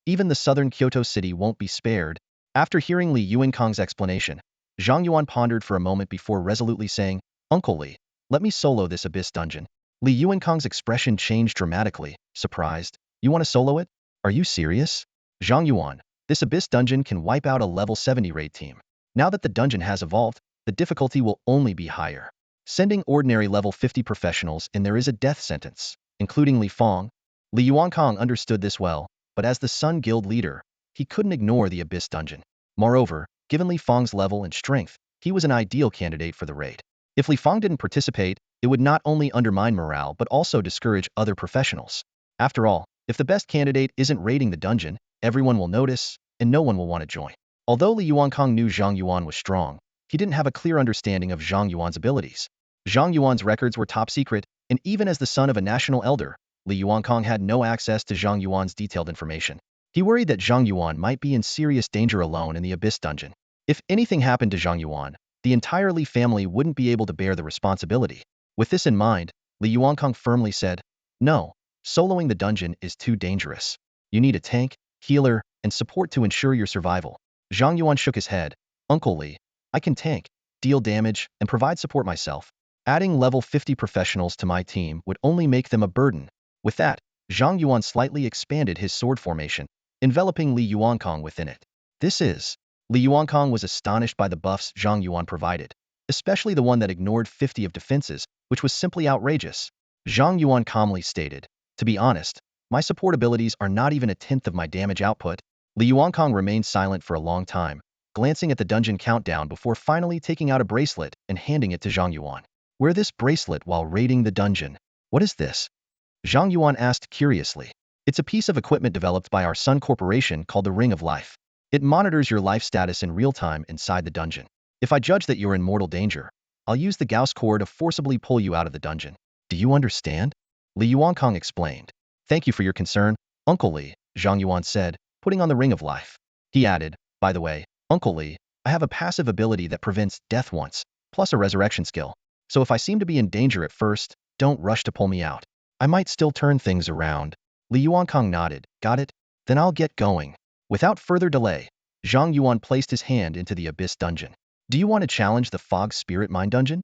Even the southern Kyoto city won't be spared. After hearing Li Yuankang's explanation, Zhang Yuan pondered for a moment before resolutely saying, "Uncle Li, let me solo this abyss dungeon." Li Yuankang's expression changed dramatically, surprised. "You want to solo it? Are you serious?" "Zhang Yuan, this abyss dungeon can wipe out a level 70 raid team. Now that the dungeon has evolved, the difficulty will only be higher. Sending ordinary level 50 professionals in there is a death sentence, including Li Fong." Li Yuankang understood this well, but as the Sun Guild leader, he couldn't ignore the abyss dungeon. Moreover, given Li Fong's level and strength, he was an ideal candidate for the raid. If Li Fong didn't participate, it would not only undermine morale but also discourage other professionals. After all, if the best candidate isn't raiding the dungeon, everyone will notice, and no one will want to join. Although Li Yuankang knew Zhang Yuan was strong, he didn't have a clear understanding of Zhang Yuan's abilities. Zhang Yuan's records were top secret, and even as the son of a national elder, Li Yuankang had no access to Zhang Yuan's detailed information. He worried that Zhang Yuan might be in serious danger alone in the abyss dungeon. If anything happened to Zhang Yuan, the entire Li family wouldn't be able to bear the responsibility. With this in mind, Li Yuankang firmly said, "No, soloing the dungeon is too dangerous. You need a tank, healer, and support to ensure your survival." Zhang Yuan shook his head. "Uncle Li, I can tank, deal damage, and provide support myself. Adding level 50 professionals to my team would only make them a burden." With that, Zhang Yuan slightly expanded his sword formation, enveloping Li Yuankang within it. Li Yuankang was astonished by the buffs Zhang Yuan provided, especially the one that ignored 50 of defenses, which was simply outrageous. Zhang Yuan calmly stated, "To be honest, my support abilities are not even a tenth of my damage output." Li Yuankang remained silent for a long time, glancing at the dungeon countdown before finally taking out a bracelet and handing it to Zhang Yuan. "Wear this bracelet while raiding the dungeon." "What is this?" Zhang Yuan asked curiously. "It's a piece of equipment developed by our Sun Corporation called the Ring of Life. It monitors your life status in real time inside the dungeon. If I judge that you're in mortal danger, I'll use the Gauss cord to forcibly pull you out of the dungeon. Do you understand?" Li Yuankang explained. "Thank you for your concern, Uncle Li," Zhang Yuan said, putting on the Ring of Life. He added, "By the way, Uncle Li, I have a passive ability that prevents death once, plus a resurrection skill. So if I seem to be in danger at first, don't rush to pull me out. I might still turn things around." Li Yuankang nodded. "Got it? Then I'll get going." Without further delay, Zhang Yuan placed his hand into the abyss dungeon. "Do you want to challenge the Fog Spirit Mine dungeon?"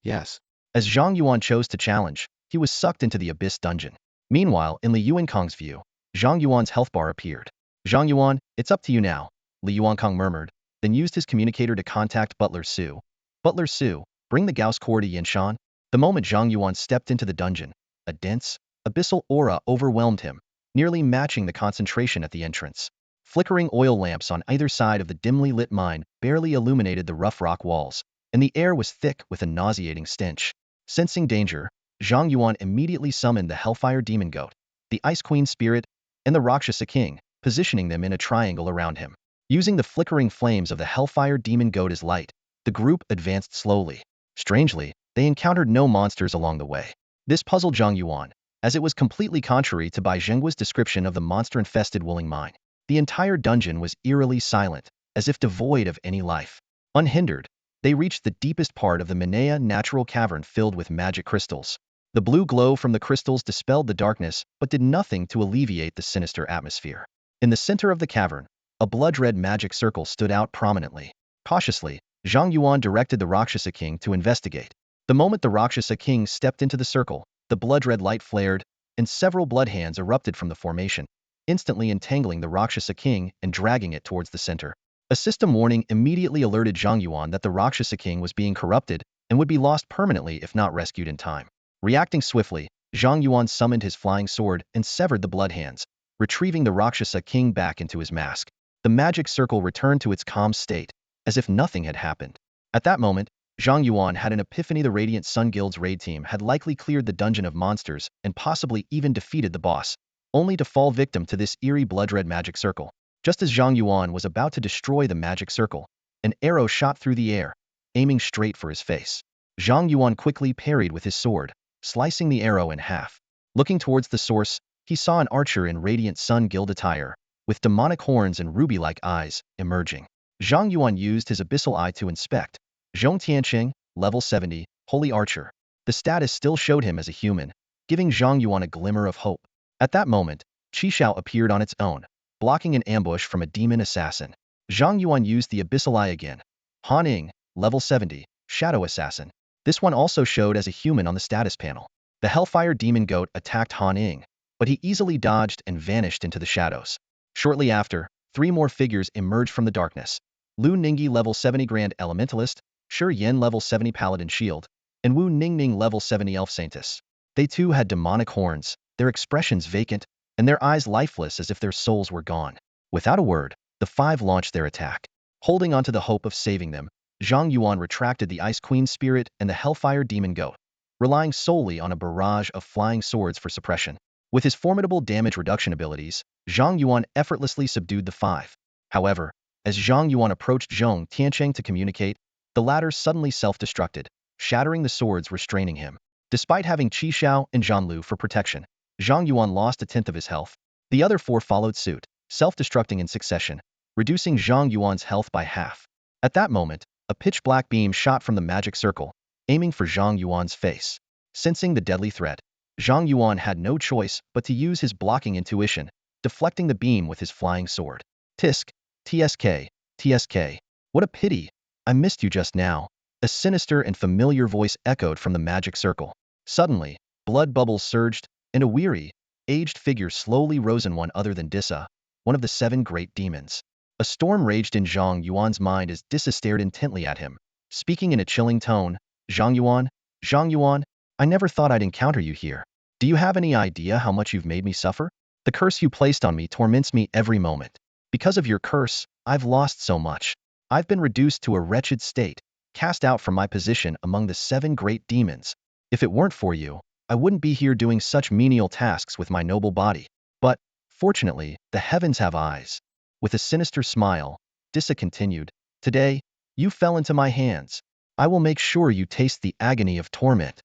Yes. As Zhang Yuan chose to challenge, he was sucked into the abyss dungeon. Meanwhile, in Li Yuankang's view, Zhang Yuan's health bar appeared. "Zhang Yuan, it's up to you now," Li Yuankang murmured, then used his communicator to contact Butler Su. "Butler Su, bring the Gauss core to Yanshan." The moment Zhang Yuan stepped into the dungeon, a dense, abyssal aura overwhelmed him, nearly matching the concentration at the entrance. Flickering oil lamps on either side of the dimly lit mine barely illuminated the rough rock walls, and the air was thick with a nauseating stench. Sensing danger, Zhang Yuan immediately summoned the Hellfire Demon Goat, the Ice Queen Spirit, and the Rakshasa King, positioning them in a triangle around him. Using the flickering flames of the Hellfire Demon Goat as light, the group advanced slowly. Strangely, they encountered no monsters along the way. This puzzled Zhang Yuan, as it was completely contrary to Bai Zhengguo's description of the monster-infested Wuling Mine. The entire dungeon was eerily silent, as if devoid of any life. Unhindered, they reached the deepest part of the Minea natural cavern filled with magic crystals. The blue glow from the crystals dispelled the darkness, but did nothing to alleviate the sinister atmosphere. In the center of the cavern, a blood-red magic circle stood out prominently. Cautiously, Zhang Yuan directed the Rakshasa King to investigate. The moment the Rakshasa King stepped into the circle, the blood-red light flared, and several blood hands erupted from the formation, instantly entangling the Rakshasa King and dragging it towards the center. A system warning immediately alerted Zhang Yuan that the Rakshasa King was being corrupted and would be lost permanently if not rescued in time. Reacting swiftly, Zhang Yuan summoned his flying sword and severed the blood hands, retrieving the Rakshasa King back into his mask. The magic circle returned to its calm state, as if nothing had happened. At that moment, Zhang Yuan had an epiphany. The Radiant Sun Guild's raid team had likely cleared the dungeon of monsters and possibly even defeated the boss, only to fall victim to this eerie blood-red magic circle. Just as Zhang Yuan was about to destroy the magic circle, an arrow shot through the air, aiming straight for his face. Zhang Yuan quickly parried with his sword, slicing the arrow in half. Looking towards the source, he saw an archer in Radiant Sun Guild attire, with demonic horns and ruby-like eyes, emerging. Zhang Yuan used his Abyssal Eye to inspect. Zhong Tianqing, level 70, Holy Archer. The status still showed him as a human, giving Zhang Yuan a glimmer of hope. At that moment, Qishao appeared on its own, blocking an ambush from a demon assassin. Zhang Yuan used the Abyssal Eye again. Han Ying, level 70, Shadow Assassin. This one also showed as a human on the status panel. The Hellfire Demon Goat attacked Han Ying, but he easily dodged and vanished into the shadows. Shortly after, 3 more figures emerged from the darkness. Lu Ningyi level 70 Grand Elementalist, Shi Yen level 70 Paladin Shield, and Wu Ningning level 70 Elf Saintess. They too had demonic horns, their expressions vacant, and their eyes lifeless as if their souls were gone. Without a word, the 5 launched their attack. Holding onto the hope of saving them, Zhang Yuan retracted the Ice Queen Spirit and the Hellfire Demon Goat, relying solely on a barrage of flying swords for suppression. With his formidable damage reduction abilities, Zhang Yuan effortlessly subdued the 5. However, as Zhang Yuan approached Zhong Tianqing to communicate, the latter suddenly self-destructed, shattering the swords restraining him. Despite having Qishao and Zhanlu for protection, Zhang Yuan lost 1/10 of his health. The other 4 followed suit, self-destructing in succession, reducing Zhang Yuan's health by half. At that moment, a pitch-black beam shot from the magic circle, aiming for Zhang Yuan's face. Sensing the deadly threat, Zhang Yuan had no choice but to use his blocking intuition, deflecting the beam with his flying sword. Tisk, TSK, TSK. What a pity, I missed you just now. A sinister and familiar voice echoed from the magic circle. Suddenly, blood bubbles surged, and a weary, aged figure slowly rose in one other than Dissa, one of the 7 great demons. A storm raged in Zhang Yuan's mind as Dissa stared intently at him, speaking in a chilling tone. Zhang Yuan, I never thought I'd encounter you here. Do you have any idea how much you've made me suffer? The curse you placed on me torments me every moment. Because of your curse, I've lost so much. I've been reduced to a wretched state, cast out from my position among the 7 great demons. If it weren't for you, I wouldn't be here doing such menial tasks with my noble body. But, fortunately, the heavens have eyes. With a sinister smile, Dissa continued, today, you fell into my hands. I will make sure you taste the agony of torment.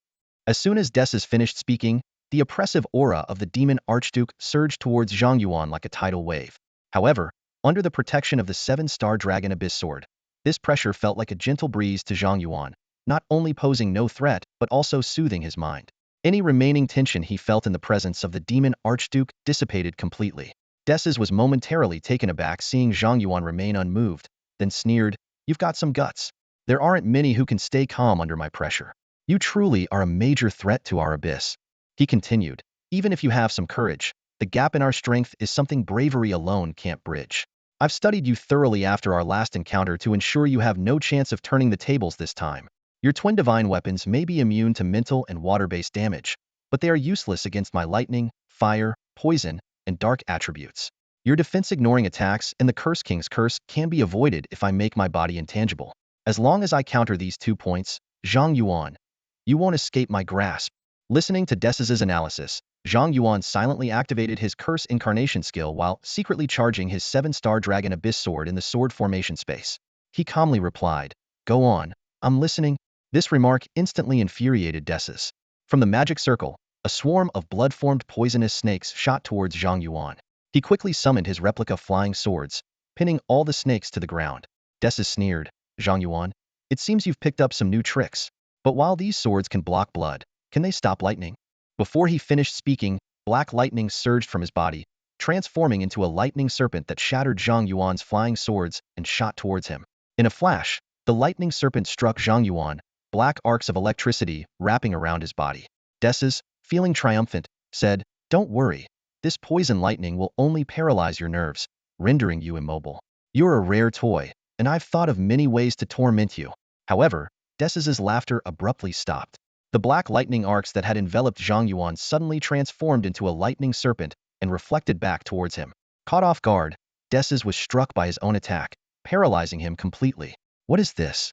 As soon as Dessa's finished speaking, the oppressive aura of the demon archduke surged towards Zhang Yuan like a tidal wave. However, under the protection of the 7-star dragon abyss sword, this pressure felt like a gentle breeze to Zhang Yuan, not only posing no threat but also soothing his mind. Any remaining tension he felt in the presence of the demon archduke dissipated completely. Dessa's was momentarily taken aback seeing Zhang Yuan remain unmoved, then sneered, "You've got some guts. There aren't many who can stay calm under my pressure. You truly are a major threat to our abyss." He continued, "Even if you have some courage, the gap in our strength is something bravery alone can't bridge. I've studied you thoroughly after our last encounter to ensure you have no chance of turning the tables this time. Your twin divine weapons may be immune to mental and water-based damage, but they are useless against my lightning, fire, poison, and dark attributes. Your defense-ignoring attacks and the Curse King's curse can be avoided if I make my body intangible. As long as I counter these 2 points, Zhang Yuan, you won't escape my grasp." Listening to Dessa's analysis, Zhang Yuan silently activated his curse incarnation skill while secretly charging his 7-star dragon abyss sword in the sword formation space. He calmly replied, "Go on, I'm listening." This remark instantly infuriated Dessa's. From the magic circle, a swarm of blood-formed poisonous snakes shot towards Zhang Yuan. He quickly summoned his replica flying swords, pinning all the snakes to the ground. Dessa sneered, "Zhang Yuan, it seems you've picked up some new tricks. But while these swords can block blood, can they stop lightning?" Before he finished speaking, black lightning surged from his body, transforming into a lightning serpent that shattered Zhang Yuan's flying swords and shot towards him. In a flash, the lightning serpent struck Zhang Yuan, black arcs of electricity wrapping around his body. Dessa's, feeling triumphant, said, "Don't worry, this poison lightning will only paralyze your nerves, rendering you immobile. You're a rare toy, and I've thought of many ways to torment you." However, Dessa's laughter abruptly stopped. The black lightning arcs that had enveloped Zhang Yuan suddenly transformed into a lightning serpent and reflected back towards him. Caught off guard, Dessa's was struck by his own attack, paralyzing him completely. "What is this?"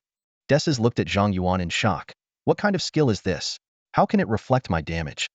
Dessa's looked at Zhang Yuan in shock. "What kind of skill is this? How can it reflect my damage?"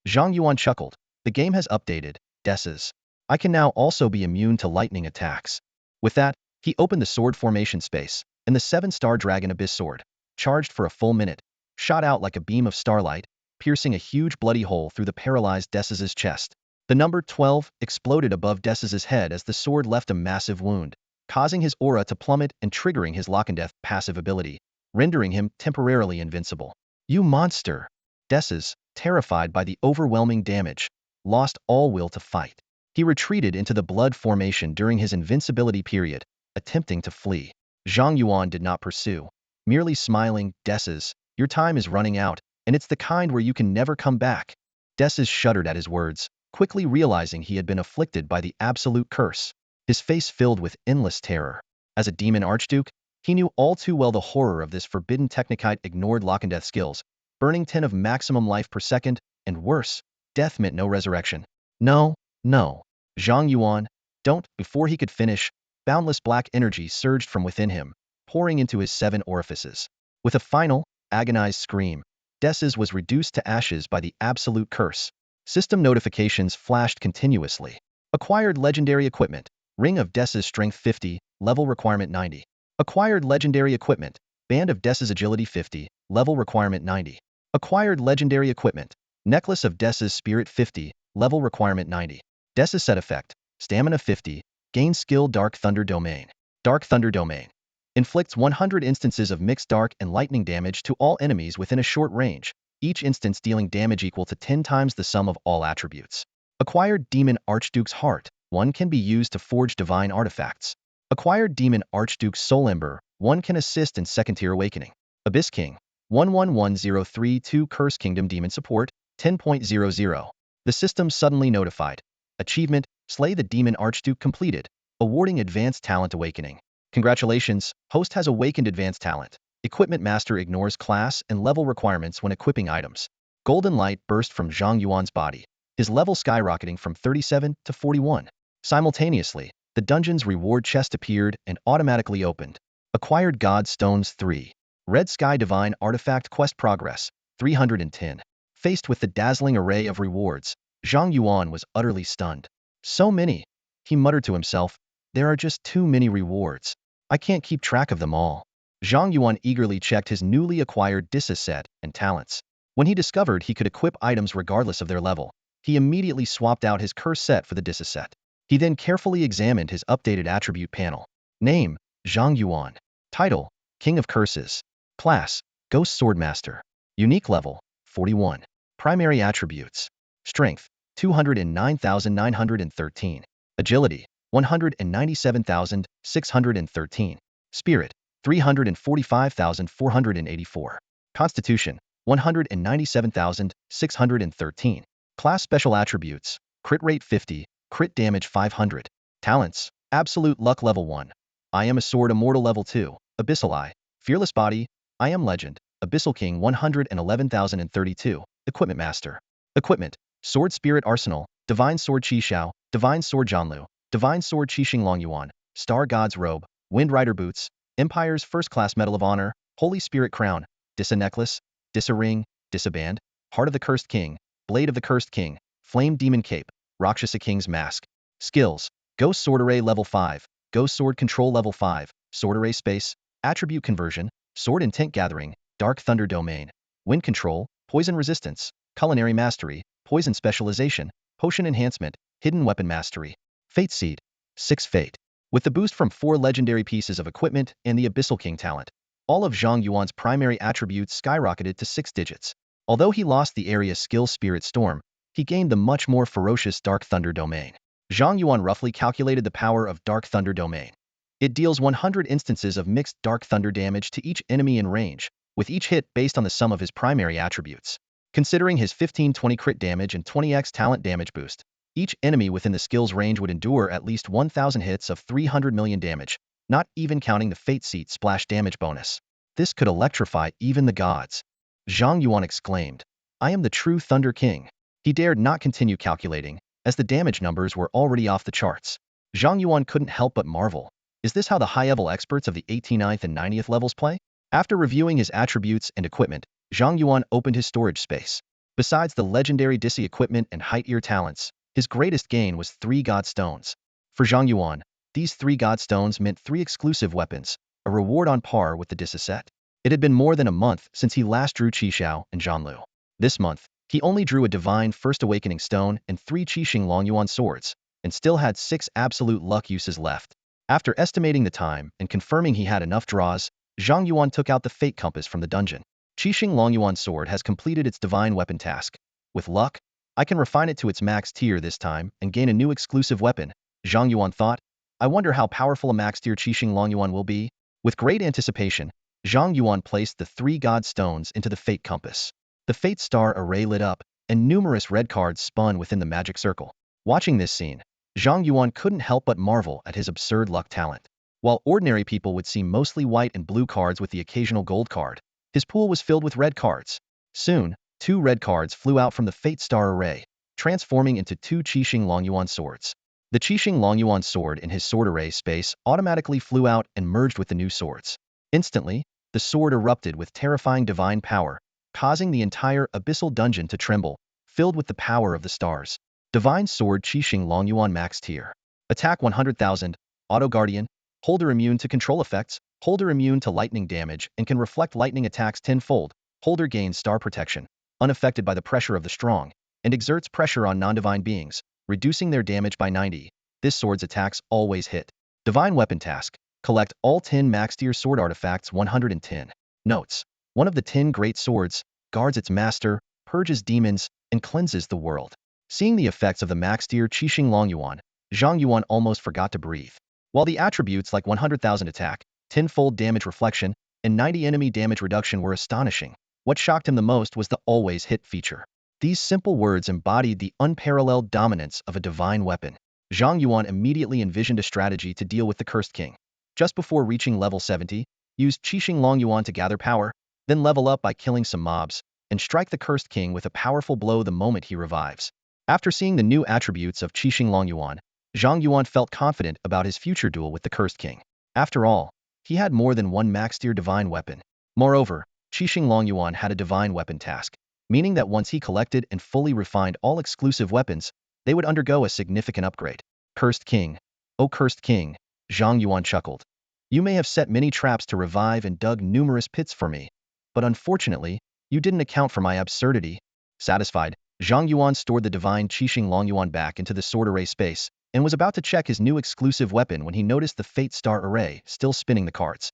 Zhang Yuan chuckled. "The game has updated, Dessa's. I can now also be immune to lightning attacks." With that, he opened the sword formation space, and the 7-star dragon abyss sword, charged for a full minute, shot out like a beam of starlight, piercing a huge bloody hole through the paralyzed Dessa's chest. The number 12 exploded above Dessa's head as the sword left a massive wound, causing his aura to plummet and triggering his Lock and Death passive ability, rendering him temporarily invincible. You monster! Deces, terrified by the overwhelming damage, lost all will to fight. He retreated into the blood formation during his invincibility period, attempting to flee. Zhang Yuan did not pursue, merely smiling. Deces, your time is running out, and it's the kind where you can never come back. Deces shuddered at his words, quickly realizing he had been afflicted by the absolute curse. His face filled with endless terror. As a demon archduke, he knew all too well the horror of this forbidden technicite ignored Lock and Death skills, burning 10 of maximum life per second, and worse, death meant no resurrection. No, no. Zhang Yuan, don't. Before he could finish, boundless black energy surged from within him, pouring into his 7 orifices. With a final, agonized scream, Deces was reduced to ashes by the absolute curse. System notifications flashed continuously. Acquired legendary equipment. Ring of Deces strength 50, level requirement 90. Acquired legendary equipment. Band of Deces agility 50, level requirement 90. Acquired legendary equipment. Necklace of Deces spirit 50, level requirement 90. Deces set effect. Stamina 50. Gain skill Dark Thunder Domain. Dark Thunder Domain. Inflicts 100 instances of mixed dark and lightning damage to all enemies within a short range, each instance dealing damage equal to 10 times the sum of all attributes. Acquired Demon Archduke's Heart. 1 can be used to forge divine artifacts. Acquired Demon Archduke's Soul Ember. 1 can assist in second-tier awakening. Abyss King. 111032 Curse Kingdom Demon Support. 10.00. The system suddenly notified. Achievement, Slay the Demon Archduke completed, awarding Advanced Talent Awakening. Congratulations, host has awakened Advanced Talent. Equipment Master ignores class and level requirements when equipping items. Golden light burst from Zhang Yuan's body, his level skyrocketing from 37 to 41. Simultaneously, the dungeon's reward chest appeared and automatically opened. Acquired God Stones 3. Red Sky Divine Artifact Quest Progress, 310. Faced with the dazzling array of rewards, Zhang Yuan was utterly stunned. So many! He muttered to himself, there are just too many rewards. I can't keep track of them all. Zhang Yuan eagerly checked his newly acquired Deces set and talents. When he discovered he could equip items regardless of their level, he immediately swapped out his curse set for the Deces set. He then carefully examined his updated attribute panel. Name, Zhang Yuan. Title, King of Curses. Class, Ghost Swordmaster. Unique level, 41. Primary attributes. Strength, 209,913. Agility, 197,613. Spirit, 345,484. Constitution, 197,613. Class Special Attributes, Crit Rate 50, Crit Damage 500. Talents, Absolute Luck Level 1. I Am a Sword Immortal Level 2, Abyssal Eye. Fearless Body, I Am Legend, Abyssal King 111,032. Equipment Master. Equipment, Sword Spirit Arsenal, Divine Sword Qi Xiao, Divine Sword Zhanlu, Divine Sword Qi Xinglong Yuan, Star God's Robe, Wind Rider Boots, Empire's First Class Medal of Honor, Holy Spirit Crown, Dissa Necklace, Dissa Ring, Dissa Band, Heart of the Cursed King, Blade of the Cursed King, Flame Demon Cape, Rakshasa King's Mask. Skills, Ghost Sword Array Level 5, Ghost Sword Control Level 5, Sword Array Space, Attribute Conversion, Sword Intent Gathering, Dark Thunder Domain, Wind Control, Poison Resistance, Culinary Mastery, Poison Specialization, Potion Enhancement, Hidden Weapon Mastery. Fate Seed, 6 Fate. With the boost from 4 legendary pieces of equipment and the Abyssal King talent, all of Zhang Yuan's primary attributes skyrocketed to 6 digits. Although he lost the area skill Spirit Storm, he gained the much more ferocious Dark Thunder Domain. Zhang Yuan roughly calculated the power of Dark Thunder Domain. It deals 100 instances of mixed Dark Thunder damage to each enemy in range, with each hit based on the sum of his primary attributes. Considering his 15-20 crit damage and 20x talent damage boost, each enemy within the skill's range would endure at least 1,000 hits of 300 million damage, not even counting the Fate Seat splash damage bonus. This could electrify even the gods. Zhang Yuan exclaimed, I am the true Thunder King. He dared not continue calculating, as the damage numbers were already off the charts. Zhang Yuan couldn't help but marvel. Is this how the high-level experts of the 89th and 90th levels play? After reviewing his attributes and equipment, Zhang Yuan opened his storage space. Besides the legendary Disi equipment and height ear talents, his greatest gain was 3 God Stones. For Zhang Yuan, these 3 God Stones meant 3 exclusive weapons, a reward on par with the Disi set. It had been more than a month since he last drew Qi Xiao and Zhanlu. This month, he only drew a Divine First Awakening Stone and 3 Qi Xinglong Yuan swords, and still had 6 absolute luck uses left. After estimating the time and confirming he had enough draws, Zhang Yuan took out the fate compass from the dungeon. Qixing Longyuan's sword has completed its divine weapon task. With luck, I can refine it to its max tier this time and gain a new exclusive weapon, Zhang Yuan thought. I wonder how powerful a max tier Qixing Longyuan will be. With great anticipation, Zhang Yuan placed the 3 god stones into the fate compass. The fate star array lit up, and numerous red cards spun within the magic circle. Watching this scene, Zhang Yuan couldn't help but marvel at his absurd luck talent. While ordinary people would see mostly white and blue cards with the occasional gold card, his pool was filled with red cards. Soon, 2 red cards flew out from the fate star array, transforming into 2 Qixing Longyuan swords. The Qixing Longyuan sword in his sword array space automatically flew out and merged with the new swords. Instantly, the sword erupted with terrifying divine power, causing the entire Abyssal dungeon to tremble, filled with the power of the stars. Divine Sword Qixing Longyuan Max Tier. Attack 100,000, Auto Guardian, Holder immune to control effects, Holder immune to lightning damage and can reflect lightning attacks tenfold, Holder gains star protection, unaffected by the pressure of the strong, and exerts pressure on non-divine beings, reducing their damage by 90. This sword's attacks always hit. Divine Weapon Task. Collect all 10 max tier sword artifacts 110. Notes. One of the 10 great swords guards its master, purges demons, and cleanses the world. Seeing the effects of the max tier Qixing Longyuan, Zhang Yuan almost forgot to breathe. While the attributes like 100,000 attack, tenfold damage reflection, and 90 enemy damage reduction were astonishing, what shocked him the most was the always hit feature. These simple words embodied the unparalleled dominance of a divine weapon. Zhang Yuan immediately envisioned a strategy to deal with the Cursed King. Just before reaching level 70, use Qixing Longyuan to gather power, then level up by killing some mobs, and strike the Cursed King with a powerful blow the moment he revives. After seeing the new attributes of Qixing Longyuan, Zhang Yuan felt confident about his future duel with the Cursed King. After all, he had more than one max-tier divine weapon. Moreover, Qixing Longyuan had a divine weapon task, meaning that once he collected and fully refined all exclusive weapons, they would undergo a significant upgrade. Cursed King. Oh Cursed King, Zhang Yuan chuckled. You may have set many traps to revive and dug numerous pits for me, but unfortunately, you didn't account for my absurdity. Satisfied, Zhang Yuan stored the divine Qixing Longyuan back into the sword array space, and was about to check his new exclusive weapon when he noticed the Fate Star array still spinning the cards.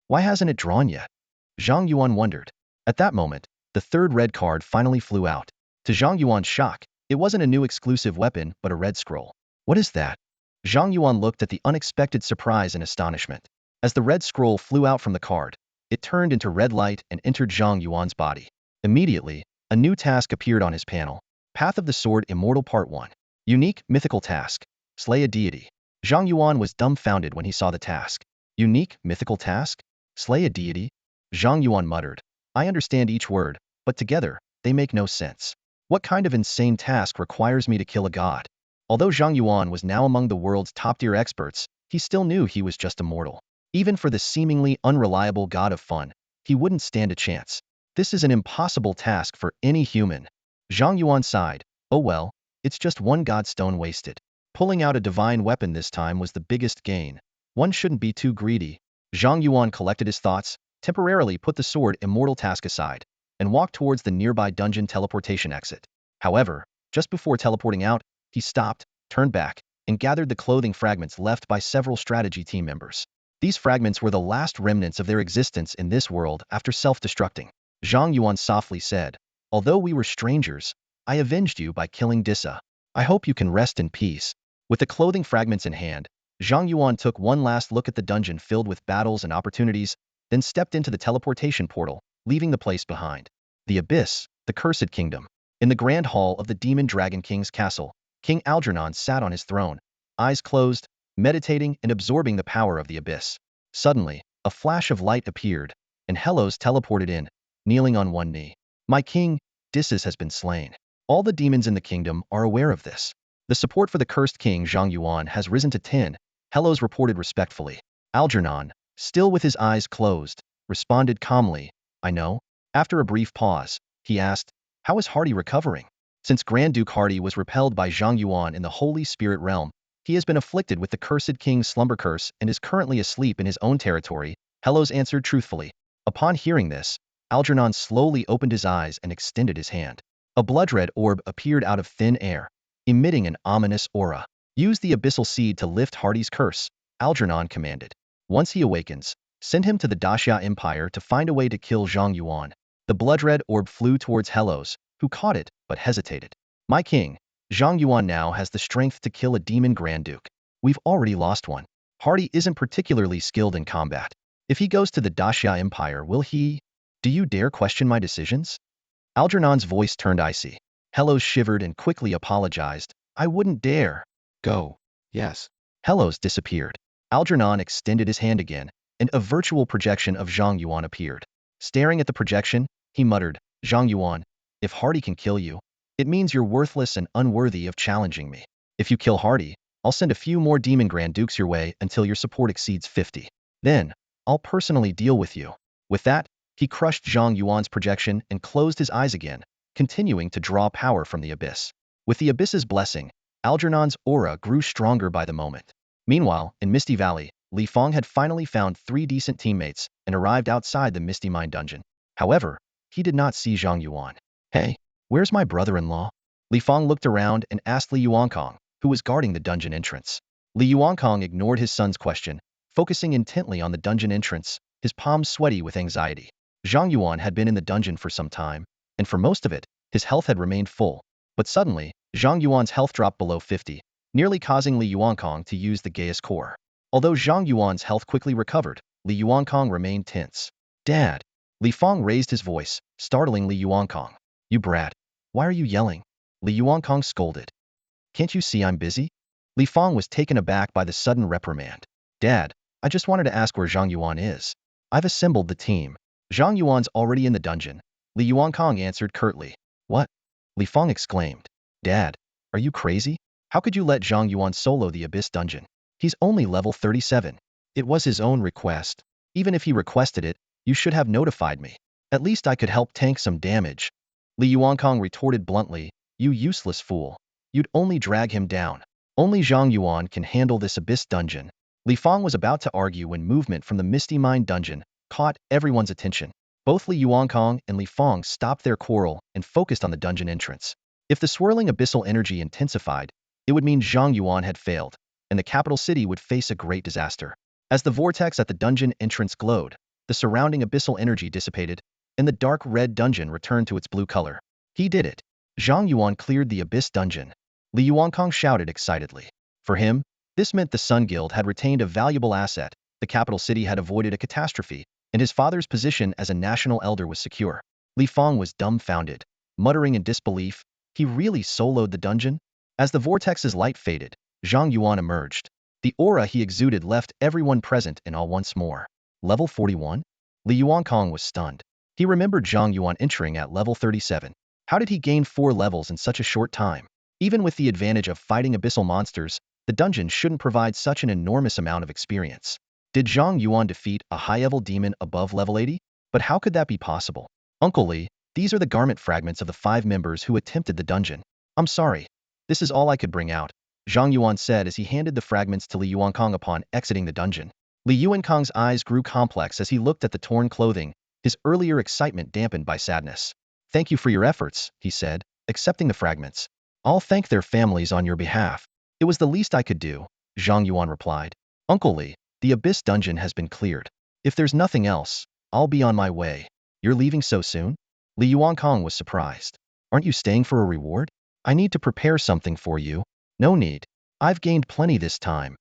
Why hasn't it drawn yet? Zhang Yuan wondered. At that moment, the 3rd red card finally flew out. To Zhang Yuan's shock, it wasn't a new exclusive weapon but a red scroll. What is that? Zhang Yuan looked at the unexpected surprise and astonishment. As the red scroll flew out from the card, it turned into red light and entered Zhang Yuan's body. Immediately, a new task appeared on his panel. Path of the Sword Immortal Part 1. Unique mythical task. Slay a deity. Zhang Yuan was dumbfounded when he saw the task. Unique mythical task? Slay a deity? Zhang Yuan muttered. I understand each word, but together, they make no sense. What kind of insane task requires me to kill a god? Although Zhang Yuan was now among the world's top-tier experts, he still knew he was just a mortal. Even for the seemingly unreliable god of fun, he wouldn't stand a chance. This is an impossible task for any human. Zhang Yuan sighed. Oh well, it's just one godstone wasted. Pulling out a divine weapon this time was the biggest gain. One shouldn't be too greedy. Zhang Yuan collected his thoughts, temporarily put the sword immortal task aside, and walked towards the nearby dungeon teleportation exit. However, just before teleporting out, he stopped, turned back, and gathered the clothing fragments left by several strategy team members. These fragments were the last remnants of their existence in this world after self-destructing. Zhang Yuan softly said, although we were strangers, I avenged you by killing Dissa. I hope you can rest in peace. With the clothing fragments in hand, Zhang Yuan took one last look at the dungeon filled with battles and opportunities, then stepped into the teleportation portal, leaving the place behind. The Abyss, the Cursed Kingdom. In the Grand Hall of the Demon Dragon King's castle, King Algernon sat on his throne, eyes closed, meditating and absorbing the power of the Abyss. Suddenly, a flash of light appeared, and Helos teleported in, kneeling on one knee. My king, Disses has been slain. All the demons in the kingdom are aware of this. The support for the Cursed King Zhang Yuan has risen to 10, Helos reported respectfully. Algernon, still with his eyes closed, responded calmly, I know. After a brief pause, he asked, how is Hardy recovering? Since Grand Duke Hardy was repelled by Zhang Yuan in the Holy Spirit realm, he has been afflicted with the Cursed King's slumber curse and is currently asleep in his own territory, Helos answered truthfully. Upon hearing this, Algernon slowly opened his eyes and extended his hand. A blood-red orb appeared out of thin air, emitting an ominous aura. Use the Abyssal Seed to lift Hardy's curse, Algernon commanded. Once he awakens, send him to the Daxia Empire to find a way to kill Zhang Yuan. The blood-red orb flew towards Helos, who caught it, but hesitated. My king, Zhang Yuan now has the strength to kill a demon Grand Duke. We've already lost one. Hardy isn't particularly skilled in combat. If he goes to the Daxia Empire, will he? Do you dare question my decisions? Algernon's voice turned icy. Helos shivered and quickly apologized. I wouldn't dare. Go. Yes. Helos disappeared. Algernon extended his hand again, and a virtual projection of Zhang Yuan appeared. Staring at the projection, he muttered, Zhang Yuan, if Hardy can kill you, it means you're worthless and unworthy of challenging me. If you kill Hardy, I'll send a few more demon Grand Dukes your way until your support exceeds 50. Then, I'll personally deal with you. With that, he crushed Zhang Yuan's projection and closed his eyes again, continuing to draw power from the abyss. With the abyss's blessing, Algernon's aura grew stronger by the moment. Meanwhile, in Misty Valley, Li Fang had finally found 3 decent teammates and arrived outside the Misty Mine dungeon. However, he did not see Zhang Yuan. Hey, where's my brother-in-law? Li Fang looked around and asked Li Yuankong, who was guarding the dungeon entrance. Li Yuankong ignored his son's question, focusing intently on the dungeon entrance, his palms sweaty with anxiety. Zhang Yuan had been in the dungeon for some time, and for most of it, his health had remained full. But suddenly, Zhang Yuan's health dropped below 50, nearly causing Li Yuankong to use the Gaius core. Although Zhang Yuan's health quickly recovered, Li Yuankong remained tense. Dad! Li Fang raised his voice, startling Li Yuankong. You brat. Why are you yelling? Li Yuankong scolded. Can't you see I'm busy? Li Fang was taken aback by the sudden reprimand. Dad, I just wanted to ask where Zhang Yuan is. I've assembled the team. Zhang Yuan's already in the dungeon. Li Yuankong answered curtly. What? Li Fang exclaimed. Dad, are you crazy? How could you let Zhang Yuan solo the Abyss dungeon? He's only level 37. It was his own request. Even if he requested it, you should have notified me. At least I could help tank some damage. Li Yuankong retorted bluntly, you useless fool. You'd only drag him down. Only Zhang Yuan can handle this Abyss dungeon. Li Fang was about to argue when movement from the Misty Mine dungeon caught everyone's attention. Both Li Yuankong and Li Fang stopped their quarrel and focused on the dungeon entrance. If the swirling abyssal energy intensified, it would mean Zhang Yuan had failed, and the capital city would face a great disaster. As the vortex at the dungeon entrance glowed, the surrounding abyssal energy dissipated, and the dark red dungeon returned to its blue color. He did it. Zhang Yuan cleared the Abyss dungeon. Li Yuankong shouted excitedly. For him, this meant the Sun Guild had retained a valuable asset, the capital city had avoided a catastrophe, and his father's position as a national elder was secure. Li Fang was dumbfounded, muttering in disbelief, he really soloed the dungeon? As the vortex's light faded, Zhang Yuan emerged. The aura he exuded left everyone present in awe once more. Level 41? Li Yuankong was stunned. He remembered Zhang Yuan entering at level 37. How did he gain 4 levels in such a short time? Even with the advantage of fighting abyssal monsters, the dungeon shouldn't provide such an enormous amount of experience. Did Zhang Yuan defeat a high-level demon above level 80? But how could that be possible? Uncle Li, these are the garment fragments of the 5 members who attempted the dungeon. I'm sorry. This is all I could bring out, Zhang Yuan said as he handed the fragments to Li Yuankong upon exiting the dungeon. Li Yuankong's eyes grew complex as he looked at the torn clothing, his earlier excitement dampened by sadness. Thank you for your efforts, he said, accepting the fragments. I'll thank their families on your behalf. It was the least I could do, Zhang Yuan replied. Uncle Li, the Abyss dungeon has been cleared. If there's nothing else, I'll be on my way. You're leaving so soon? Li Yuankong was surprised. Aren't you staying for a reward? I need to prepare something for you. No need. I've gained plenty this time.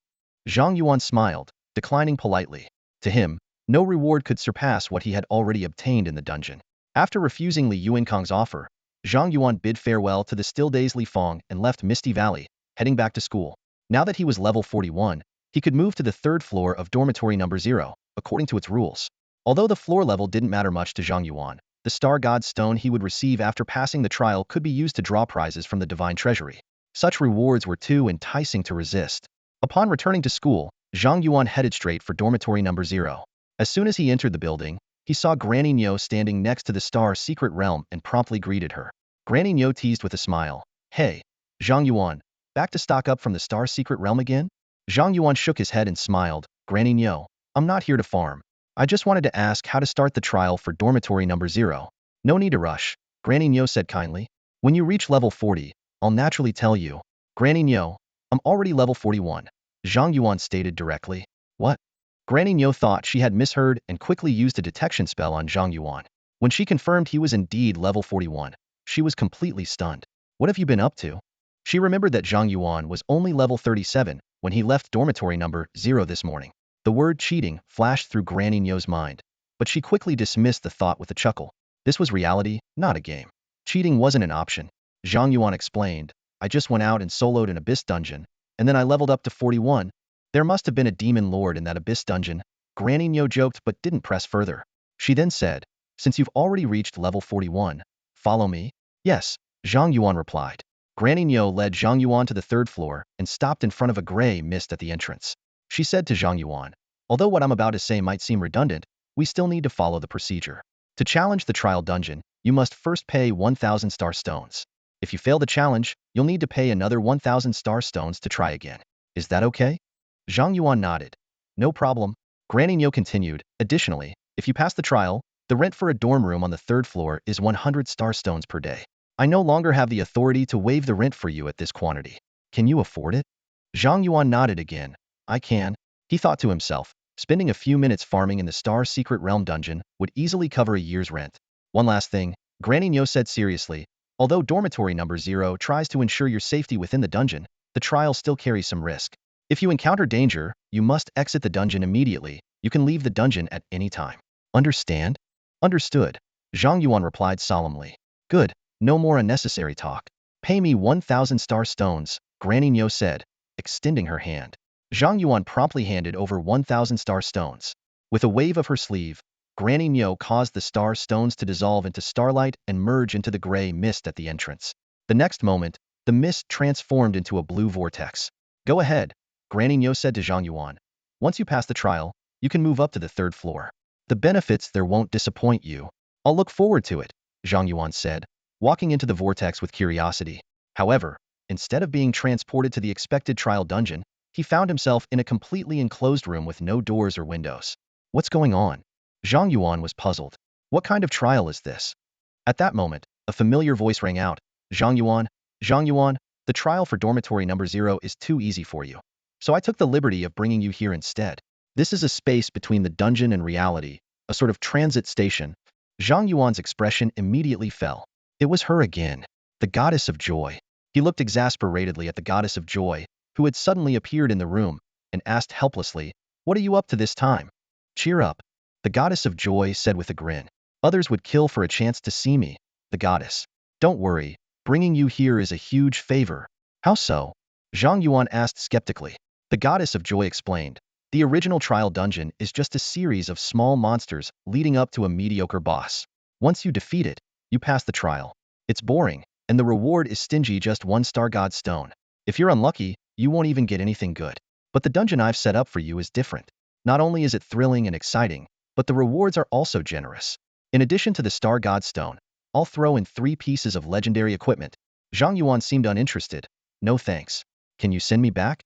Zhang Yuan smiled, declining politely. To him, no reward could surpass what he had already obtained in the dungeon. After refusing Li Yuankong's offer, Zhang Yuan bid farewell to the still-dazed Li Fang and left Misty Valley, heading back to school. Now that he was level 41, he could move to the 3rd floor of dormitory number 0, according to its rules. Although the floor level didn't matter much to Zhang Yuan, the Star God Stone he would receive after passing the trial could be used to draw prizes from the Divine Treasury. Such rewards were too enticing to resist. Upon returning to school, Zhang Yuan headed straight for dormitory number 0. As soon as he entered the building, he saw Granny Nyo standing next to the Star's secret realm and promptly greeted her. Granny Nyo teased with a smile. Hey, Zhang Yuan, back to stock up from the Star's secret realm again? Zhang Yuan shook his head and smiled. Granny Nyo, I'm not here to farm. I just wanted to ask how to start the trial for dormitory number 0. No need to rush, Granny Nyo said kindly. When you reach level 40, I'll naturally tell you. Granny Nyo, I'm already level 41. Zhang Yuan stated directly. What? Granny Nyo thought she had misheard and quickly used a detection spell on Zhang Yuan. When she confirmed he was indeed level 41, she was completely stunned. What have you been up to? She remembered that Zhang Yuan was only level 37 when he left dormitory number 0 this morning. The word cheating flashed through Granny Nyo's mind, but she quickly dismissed the thought with a chuckle. This was reality, not a game. Cheating wasn't an option. Zhang Yuan explained, I just went out and soloed an Abyss dungeon, and then I leveled up to 41. There must have been a demon lord in that Abyss dungeon. Granny Nyo joked but didn't press further. She then said, since you've already reached level 41, follow me? Yes, Zhang Yuan replied. Granny Nyo led Zhang Yuan to the 3rd floor and stopped in front of a gray mist at the entrance. She said to Zhang Yuan, although what I'm about to say might seem redundant, we still need to follow the procedure. To challenge the trial dungeon, you must first pay 1,000 star stones. If you fail the challenge, you'll need to pay another 1,000 star stones to try again. Is that okay? Zhang Yuan nodded. No problem. Granny Nyo continued, additionally, if you pass the trial, the rent for a dorm room on the 3rd floor is 100 star stones per day. I no longer have the authority to waive the rent for you at this quantity. Can you afford it? Zhang Yuan nodded again. I can. He thought to himself, spending a few minutes farming in the Star Secret Realm dungeon would easily cover a year's rent. One last thing, Granny Nyo said seriously, although dormitory number 0 tries to ensure your safety within the dungeon, the trial still carries some risk. If you encounter danger, you must exit the dungeon immediately. You can leave the dungeon at any time. Understand? Understood. Zhang Yuan replied solemnly. Good. No more unnecessary talk. Pay me 1,000 star stones, Granny Nyo said, extending her hand. Zhang Yuan promptly handed over 1,000 star stones. With a wave of her sleeve, Granny Nyo caused the star stones to dissolve into starlight and merge into the gray mist at the entrance. The next moment, the mist transformed into a blue vortex. Go ahead, Granny Nyo said to Zhang Yuan. Once you pass the trial, you can move up to the 3rd floor. The benefits there won't disappoint you. I'll look forward to it, Zhang Yuan said, walking into the vortex with curiosity. However, instead of being transported to the expected trial dungeon, he found himself in a completely enclosed room with no doors or windows. What's going on? Zhang Yuan was puzzled. What kind of trial is this? At that moment, a familiar voice rang out. Zhang Yuan, the trial for dormitory number 0 is too easy for you. So I took the liberty of bringing you here instead. This is a space between the dungeon and reality, a sort of transit station. Zhang Yuan's expression immediately fell. It was her again, the goddess of joy. He looked exasperatedly at the goddess of joy, who had suddenly appeared in the room, and asked helplessly, what are you up to this time? Cheer up, the goddess of joy said with a grin. Others would kill for a chance to see me, the goddess. Don't worry, bringing you here is a huge favor. How so? Zhang Yuan asked skeptically. The goddess of joy explained. The original trial dungeon is just a series of small monsters leading up to a mediocre boss. Once you defeat it, you pass the trial. It's boring, and the reward is stingy, just 1 star god stone. If you're unlucky, you won't even get anything good. But the dungeon I've set up for you is different. Not only is it thrilling and exciting, but the rewards are also generous. In addition to the star god stone, I'll throw in 3 pieces of legendary equipment. Zhang Yuan seemed uninterested. No thanks. Can you send me back?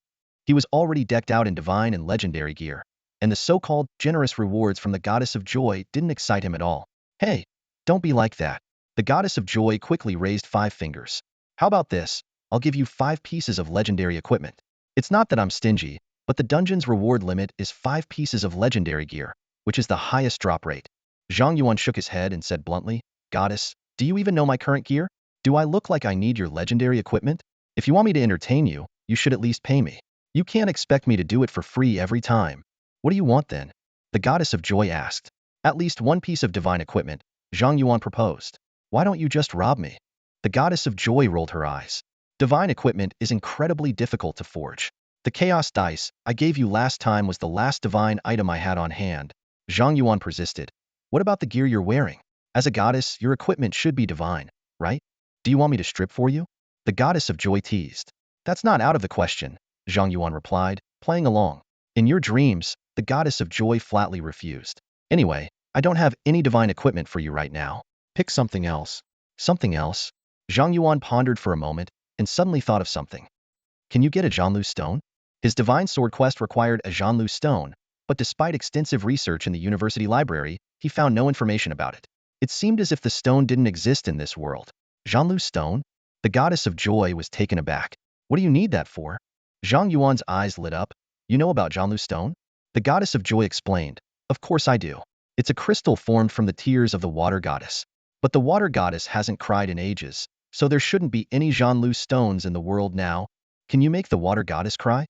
He was already decked out in divine and legendary gear, and the so-called generous rewards from the goddess of joy didn't excite him at all. Hey, don't be like that. The goddess of joy quickly raised 5 fingers. How about this? I'll give you 5 pieces of legendary equipment. It's not that I'm stingy, but the dungeon's reward limit is 5 pieces of legendary gear, which is the highest drop rate. Zhang Yuan shook his head and said bluntly, Goddess, do you even know my current gear? Do I look like I need your legendary equipment? If you want me to entertain you, you should at least pay me. You can't expect me to do it for free every time. What do you want then? The goddess of joy asked. At least 1 piece of divine equipment, Zhang Yuan proposed. Why don't you just rob me? The goddess of joy rolled her eyes. Divine equipment is incredibly difficult to forge. The chaos dice I gave you last time was the last divine item I had on hand. Zhang Yuan persisted. What about the gear you're wearing? As a goddess, your equipment should be divine, right? Do you want me to strip for you? The goddess of joy teased. That's not out of the question, Zhang Yuan replied, playing along. In your dreams, the goddess of joy flatly refused. Anyway, I don't have any divine equipment for you right now. Pick something else. Something else? Zhang Yuan pondered for a moment and suddenly thought of something. Can you get a Zhanlu stone? His divine sword quest required a Zhanlu stone, but despite extensive research in the university library, he found no information about it. It seemed as if the stone didn't exist in this world. Zhanlu stone? The goddess of joy was taken aback. What do you need that for? Zhang Yuan's eyes lit up. You know about Jianlu stone? The goddess of joy explained. Of course I do. It's a crystal formed from the tears of the water goddess. But the water goddess hasn't cried in ages, so there shouldn't be any Jianlu stones in the world now. Can you make the water goddess cry?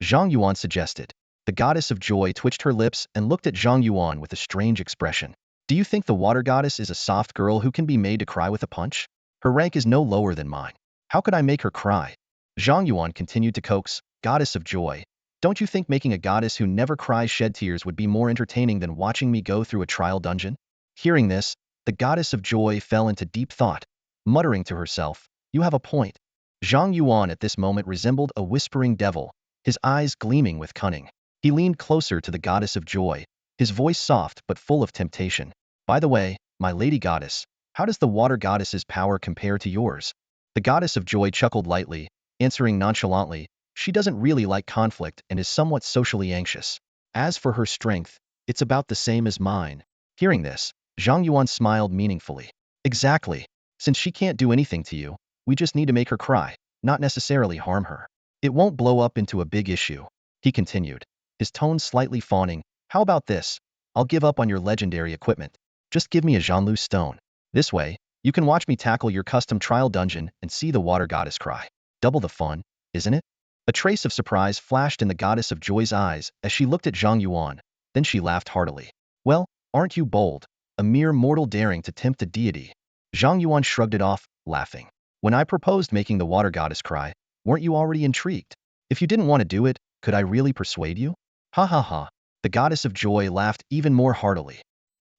Zhang Yuan suggested. The goddess of joy twitched her lips and looked at Zhang Yuan with a strange expression. Do you think the water goddess is a soft girl who can be made to cry with a punch? Her rank is no lower than mine. How could I make her cry? Zhang Yuan continued to coax. Goddess of joy, don't you think making a goddess who never cries shed tears would be more entertaining than watching me go through a trial dungeon? Hearing this, the goddess of joy fell into deep thought, muttering to herself, you have a point. Zhang Yuan at this moment resembled a whispering devil, his eyes gleaming with cunning. He leaned closer to the goddess of joy, his voice soft but full of temptation. By the way, my lady goddess, how does the water goddess's power compare to yours? The goddess of joy chuckled lightly, answering nonchalantly, she doesn't really like conflict and is somewhat socially anxious. As for her strength, it's about the same as mine. Hearing this, Zhang Yuan smiled meaningfully. Exactly. Since she can't do anything to you, we just need to make her cry, not necessarily harm her. It won't blow up into a big issue. He continued, his tone slightly fawning. How about this? I'll give up on your legendary equipment. Just give me a Jianlu stone. This way, you can watch me tackle your custom trial dungeon and see the water goddess cry. Double the fun, isn't it? A trace of surprise flashed in the goddess of joy's eyes as she looked at Zhang Yuan. Then she laughed heartily. Well, aren't you bold? A mere mortal daring to tempt a deity. Zhang Yuan shrugged it off, laughing. When I proposed making the water goddess cry, weren't you already intrigued? If you didn't want to do it, could I really persuade you? Ha ha ha. The goddess of joy laughed even more heartily.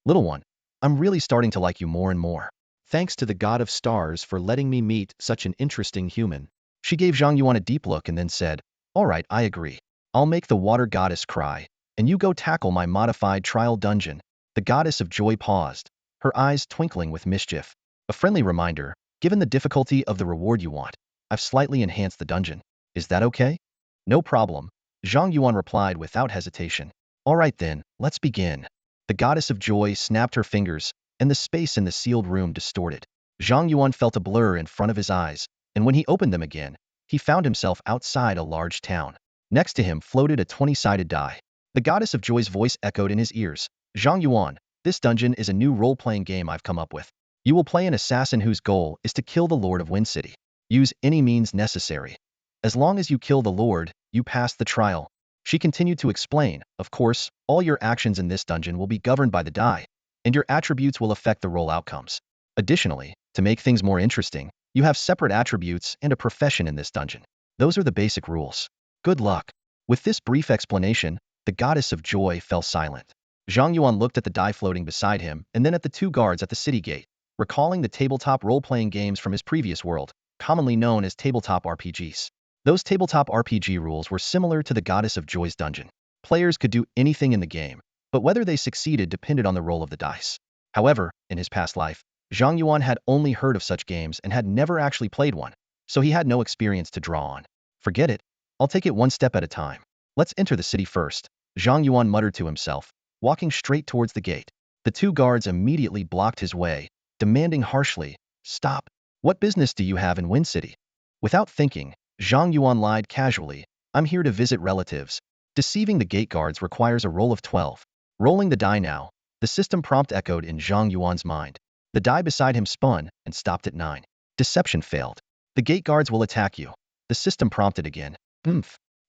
Little one, I'm really starting to like you more and more. Thanks to the god of stars for letting me meet such an interesting human. She gave Zhang Yuan a deep look and then said, all right, I agree. I'll make the water goddess cry, and you go tackle my modified trial dungeon. The goddess of joy paused, her eyes twinkling with mischief. A friendly reminder, given the difficulty of the reward you want, I've slightly enhanced the dungeon. Is that okay? No problem. Zhang Yuan replied without hesitation. All right then, let's begin. The goddess of joy snapped her fingers, and the space in the sealed room distorted. Zhang Yuan felt a blur in front of his eyes, and when he opened them again, he found himself outside a large town. Next to him floated a 20-sided die. The goddess of joy's voice echoed in his ears. Zhang Yuan, this dungeon is a new role-playing game I've come up with. You will play an assassin whose goal is to kill the Lord of Wind City. Use any means necessary. As long as you kill the Lord, you pass the trial. She continued to explain, of course, all your actions in this dungeon will be governed by the die, and your attributes will affect the role outcomes. Additionally, to make things more interesting, you have separate attributes and a profession in this dungeon. Those are the basic rules. Good luck. With this brief explanation, the goddess of joy fell silent. Zhang Yuan looked at the die floating beside him and then at the two guards at the city gate, recalling the tabletop role-playing games from his previous world, commonly known as tabletop RPGs. Those tabletop RPG rules were similar to the goddess of joy's dungeon. Players could do anything in the game, but whether they succeeded depended on the roll of the dice. However, in his past life, Zhang Yuan had only heard of such games and had never actually played one, so he had no experience to draw on. Forget it. I'll take it one step at a time. Let's enter the city first, Zhang Yuan muttered to himself, walking straight towards the gate. The two guards immediately blocked his way, demanding harshly, stop. What business do you have in Wind City? Without thinking, Zhang Yuan lied casually, I'm here to visit relatives. Deceiving the gate guards requires a roll of 12. Rolling the die now, the system prompt echoed in Zhang Yuan's mind. The die beside him spun and stopped at 9. Deception failed. The gate guards will attack you. The system prompted again.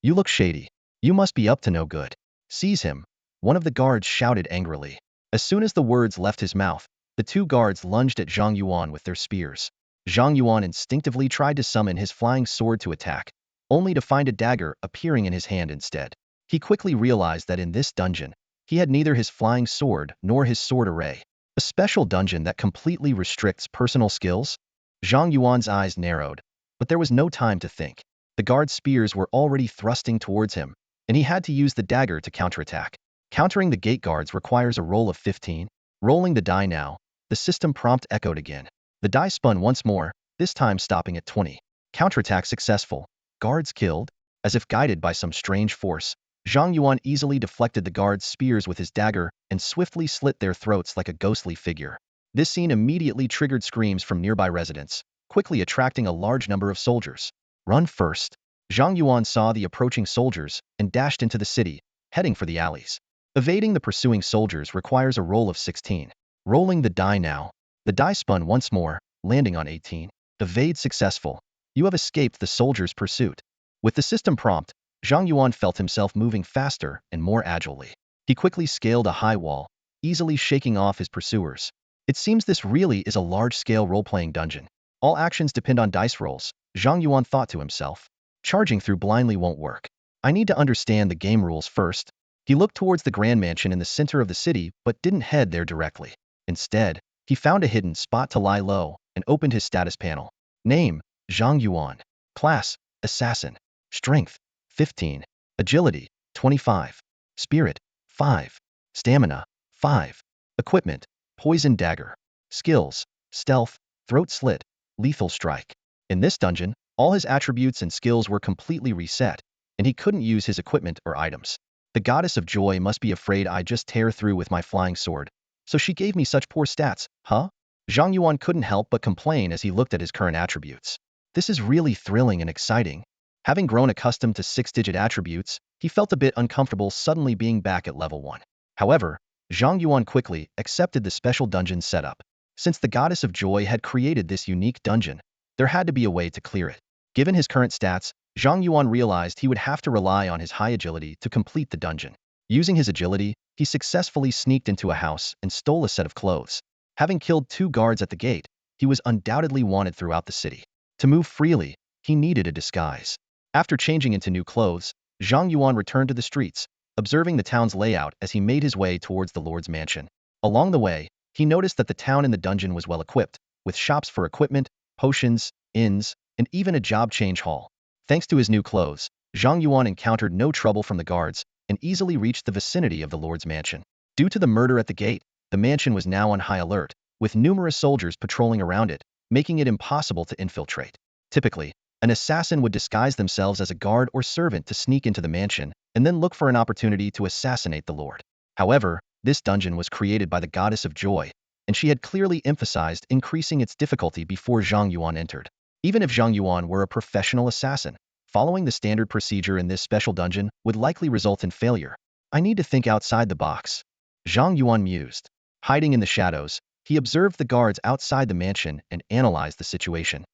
You look shady. You must be up to no good. Seize him. One of the guards shouted angrily. As soon as the words left his mouth, the two guards lunged at Zhang Yuan with their spears. Zhang Yuan instinctively tried to summon his flying sword to attack, only to find a dagger appearing in his hand instead. He quickly realized that in this dungeon, he had neither his flying sword nor his sword array. A special dungeon that completely restricts personal skills? Zhang Yuan's eyes narrowed, but there was no time to think. The guard's spears were already thrusting towards him, and he had to use the dagger to counterattack. Countering the gate guards requires a roll of 15. Rolling the die now, the system prompt echoed again. The die spun once more, this time stopping at 20. Counterattack successful. Guards killed? As if guided by some strange force, Zhang Yuan easily deflected the guards' spears with his dagger and swiftly slit their throats like a ghostly figure. This scene immediately triggered screams from nearby residents, quickly attracting a large number of soldiers. Run first. Zhang Yuan saw the approaching soldiers and dashed into the city, heading for the alleys. Evading the pursuing soldiers requires a roll of 16. Rolling the die now. The die spun once more, landing on 18. Evade successful. You have escaped the soldiers' pursuit. With the system prompt, Zhang Yuan felt himself moving faster and more agilely. He quickly scaled a high wall, easily shaking off his pursuers. It seems this really is a large-scale role-playing dungeon. All actions depend on dice rolls, Zhang Yuan thought to himself. Charging through blindly won't work. I need to understand the game rules first. He looked towards the grand mansion in the center of the city but didn't head there directly. Instead, he found a hidden spot to lie low and opened his status panel. Name, Zhang Yuan. Class, Assassin. Strength, 15. Agility, 25. Spirit, 5. Stamina, 5. Equipment, Poison Dagger. Skills, Stealth, Throat Slit, Lethal Strike. In this dungeon, all his attributes and skills were completely reset, and he couldn't use his equipment or items. The goddess of joy must be afraid I just tear through with my flying sword. So she gave me such poor stats, huh? Zhang Yuan couldn't help but complain as he looked at his current attributes. This is really thrilling and exciting. Having grown accustomed to 6-digit attributes, he felt a bit uncomfortable suddenly being back at level 1. However, Zhang Yuan quickly accepted the special dungeon setup. Since the goddess of joy had created this unique dungeon, there had to be a way to clear it. Given his current stats, Zhang Yuan realized he would have to rely on his high agility to complete the dungeon. Using his agility, he successfully sneaked into a house and stole a set of clothes. Having killed 2 guards at the gate, he was undoubtedly wanted throughout the city. To move freely, he needed a disguise. After changing into new clothes, Zhang Yuan returned to the streets, observing the town's layout as he made his way towards the Lord's mansion. Along the way, he noticed that the town in the dungeon was well equipped, with shops for equipment, potions, inns, and even a job change hall. Thanks to his new clothes, Zhang Yuan encountered no trouble from the guards and easily reached the vicinity of the Lord's mansion. Due to the murder at the gate, the mansion was now on high alert, with numerous soldiers patrolling around it, making it impossible to infiltrate. Typically, an assassin would disguise themselves as a guard or servant to sneak into the mansion and then look for an opportunity to assassinate the Lord. However, this dungeon was created by the goddess of joy, and she had clearly emphasized increasing its difficulty before Zhang Yuan entered. Even if Zhang Yuan were a professional assassin, following the standard procedure in this special dungeon would likely result in failure. I need to think outside the box, Zhang Yuan mused. Hiding in the shadows, he observed the guards outside the mansion and analyzed the situation.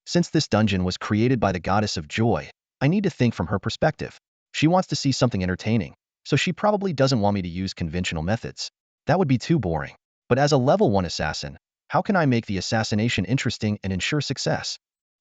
Since this dungeon was created by the goddess of joy, I need to think from her perspective. She wants to see something entertaining, so she probably doesn't want me to use conventional methods. That would be too boring. But as a level 1 assassin, how can I make the assassination interesting and ensure success?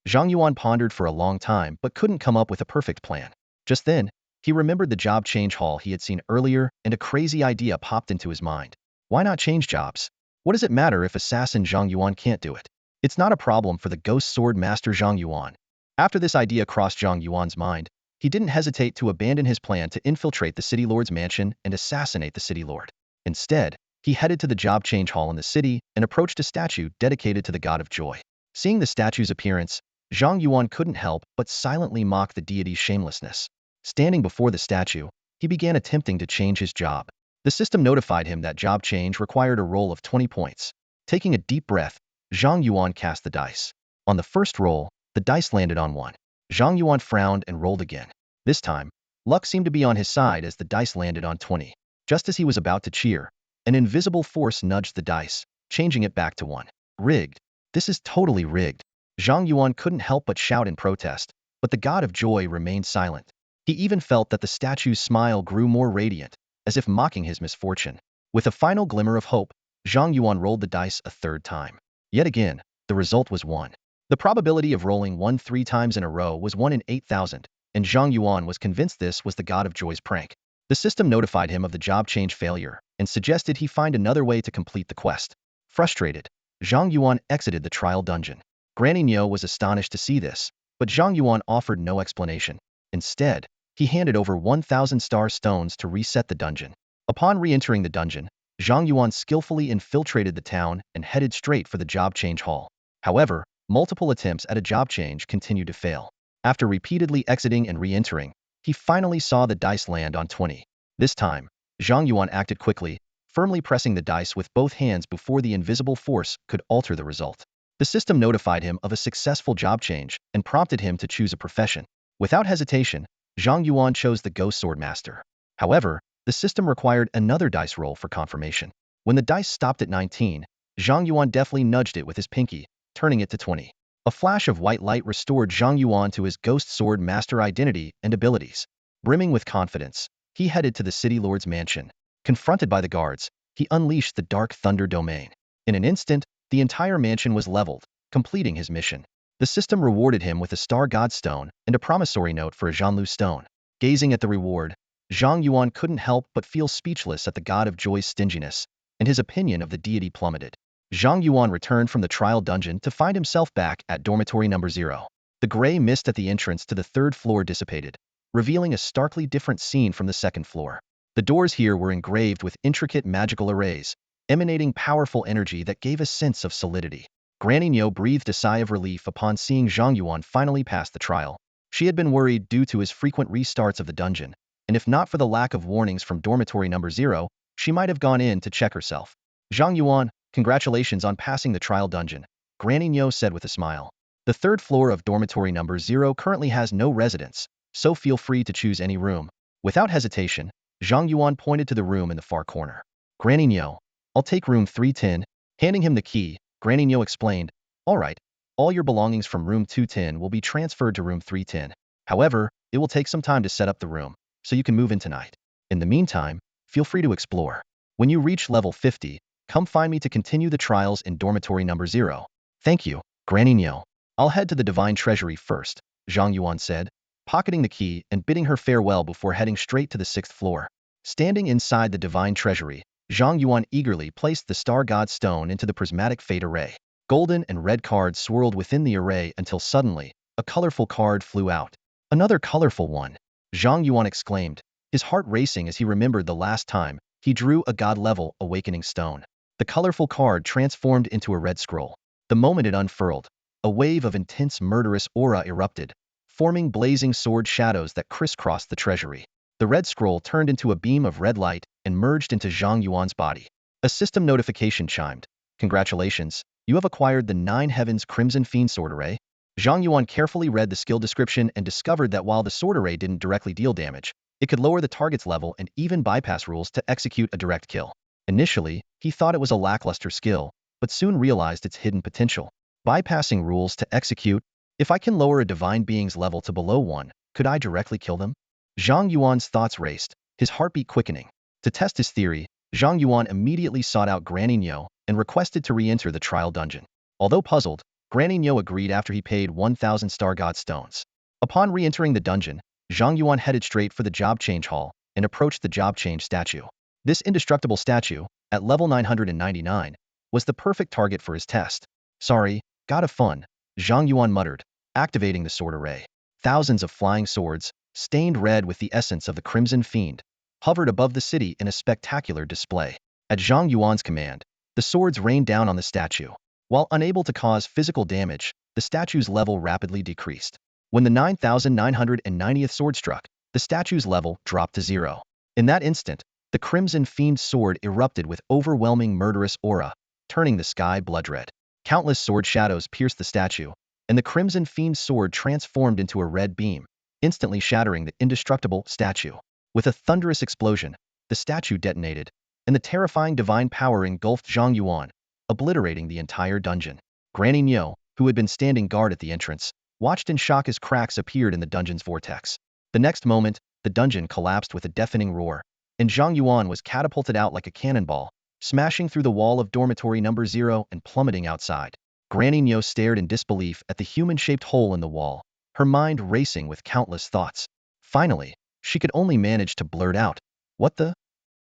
Zhang Yuan pondered for a long time but couldn't come up with a perfect plan. Just then, he remembered the job change hall he had seen earlier and a crazy idea popped into his mind. Why not change jobs? What does it matter if assassin Zhang Yuan can't do it? It's not a problem for the ghost sword master Zhang Yuan. After this idea crossed Zhang Yuan's mind, he didn't hesitate to abandon his plan to infiltrate the city lord's mansion and assassinate the city lord. Instead, he headed to the job change hall in the city and approached a statue dedicated to the god of joy. Seeing the statue's appearance, Zhang Yuan couldn't help but silently mock the deity's shamelessness. Standing before the statue, he began attempting to change his job. The system notified him that job change required a roll of 20 points. Taking a deep breath, Zhang Yuan cast the dice. On the first roll, the dice landed on 1. Zhang Yuan frowned and rolled again. This time, luck seemed to be on his side as the dice landed on 20. Just as he was about to cheer, an invisible force nudged the dice, changing it back to 1. Rigged. This is totally rigged. Zhang Yuan couldn't help but shout in protest, but the god of joy remained silent. He even felt that the statue's smile grew more radiant, as if mocking his misfortune. With a final glimmer of hope, Zhang Yuan rolled the dice a 3rd time. Yet again, the result was 1. The probability of rolling 1 3 times in a row was 1 in 8,000, and Zhang Yuan was convinced this was the god of joy's prank. The system notified him of the job change failure and suggested he find another way to complete the quest. Frustrated, Zhang Yuan exited the trial dungeon. Granny Niu was astonished to see this, but Zhang Yuan offered no explanation. Instead, he handed over 1,000 star stones to reset the dungeon. Upon re-entering the dungeon, Zhang Yuan skillfully infiltrated the town and headed straight for the job change hall. However, multiple attempts at a job change continued to fail. After repeatedly exiting and re-entering, he finally saw the dice land on 20. This time, Zhang Yuan acted quickly, firmly pressing the dice with both hands before the invisible force could alter the result. The system notified him of a successful job change and prompted him to choose a profession. Without hesitation, Zhang Yuan chose the Ghost Sword Master. However, the system required another dice roll for confirmation. When the dice stopped at 19, Zhang Yuan deftly nudged it with his pinky, turning it to 20. A flash of white light restored Zhang Yuan to his Ghost Sword Master identity and abilities. Brimming with confidence, he headed to the City Lord's mansion. Confronted by the guards, he unleashed the Dark Thunder Domain. In an instant, the entire mansion was leveled, completing his mission. The system rewarded him with a Star God Stone and a promissory note for a Zhanlu Stone. Gazing at the reward, Zhang Yuan couldn't help but feel speechless at the God of Joy's stinginess, and his opinion of the deity plummeted. Zhang Yuan returned from the trial dungeon to find himself back at dormitory number 0. The gray mist at the entrance to the 3rd floor dissipated, revealing a starkly different scene from the 2nd floor. The doors here were engraved with intricate magical arrays, emanating powerful energy that gave a sense of solidity. Granny Niu breathed a sigh of relief upon seeing Zhang Yuan finally pass the trial. She had been worried due to his frequent restarts of the dungeon, and if not for the lack of warnings from dormitory number 0, she might have gone in to check herself. Zhang Yuan, congratulations on passing the trial dungeon, Granny Niu said with a smile. The 3rd floor of dormitory number 0 currently has no residents, so feel free to choose any room. Without hesitation, Zhang Yuan pointed to the room in the far corner. Granny Niu, I'll take room 310. Handing him the key, Granny Niu explained, all right, all your belongings from room 210 will be transferred to room 310. However, it will take some time to set up the room, so you can move in tonight. In the meantime, feel free to explore. When you reach level 50, come find me to continue the trials in dormitory number 0. Thank you, Granny Niu. I'll head to the Divine Treasury first, Zhang Yuan said, pocketing the key and bidding her farewell before heading straight to the 6th floor. Standing inside the Divine Treasury, Zhang Yuan eagerly placed the Star God Stone into the prismatic fate array. Golden and red cards swirled within the array until suddenly, a colorful card flew out. Another colorful one, Zhang Yuan exclaimed, his heart racing as he remembered the last time he drew a god-level awakening stone. The colorful card transformed into a red scroll. The moment it unfurled, a wave of intense murderous aura erupted, forming blazing sword shadows that crisscrossed the treasury. The red scroll turned into a beam of red light and merged into Zhang Yuan's body. A system notification chimed. Congratulations, you have acquired the 9 Heavens Crimson Fiend Sword Array. Zhang Yuan carefully read the skill description and discovered that while the sword array didn't directly deal damage, it could lower the target's level and even bypass rules to execute a direct kill. Initially, he thought it was a lackluster skill, but soon realized its hidden potential. Bypassing rules to execute. If I can lower a divine being's level to below 1, could I directly kill them? Zhang Yuan's thoughts raced, his heartbeat quickening. To test his theory, Zhang Yuan immediately sought out Granny Niu and requested to re-enter the trial dungeon. Although puzzled, Granny Niu agreed after he paid 1,000 Star God Stones. Upon re-entering the dungeon, Zhang Yuan headed straight for the job change hall and approached the job change statue. This indestructible statue, at level 999, was the perfect target for his test. Sorry, gotta fun, Zhang Yuan muttered, activating the sword array. Thousands of flying swords, stained red with the essence of the Crimson Fiend, hovered above the city in a spectacular display. At Zhang Yuan's command, the swords rained down on the statue. While unable to cause physical damage, the statue's level rapidly decreased. When the 9,990th sword struck, the statue's level dropped to 0. In that instant, the Crimson Fiend's sword erupted with overwhelming murderous aura, turning the sky blood red. Countless sword shadows pierced the statue, and the Crimson Fiend's sword transformed into a red beam, instantly shattering the indestructible statue. With a thunderous explosion, the statue detonated, and the terrifying divine power engulfed Zhang Yuan, obliterating the entire dungeon. Granny Niu, who had been standing guard at the entrance, watched in shock as cracks appeared in the dungeon's vortex. The next moment, the dungeon collapsed with a deafening roar, and Zhang Yuan was catapulted out like a cannonball, smashing through the wall of dormitory number 0 and plummeting outside. Granny Niu stared in disbelief at the human-shaped hole in the wall, her mind racing with countless thoughts. Finally, she could only manage to blurt out, "What the?"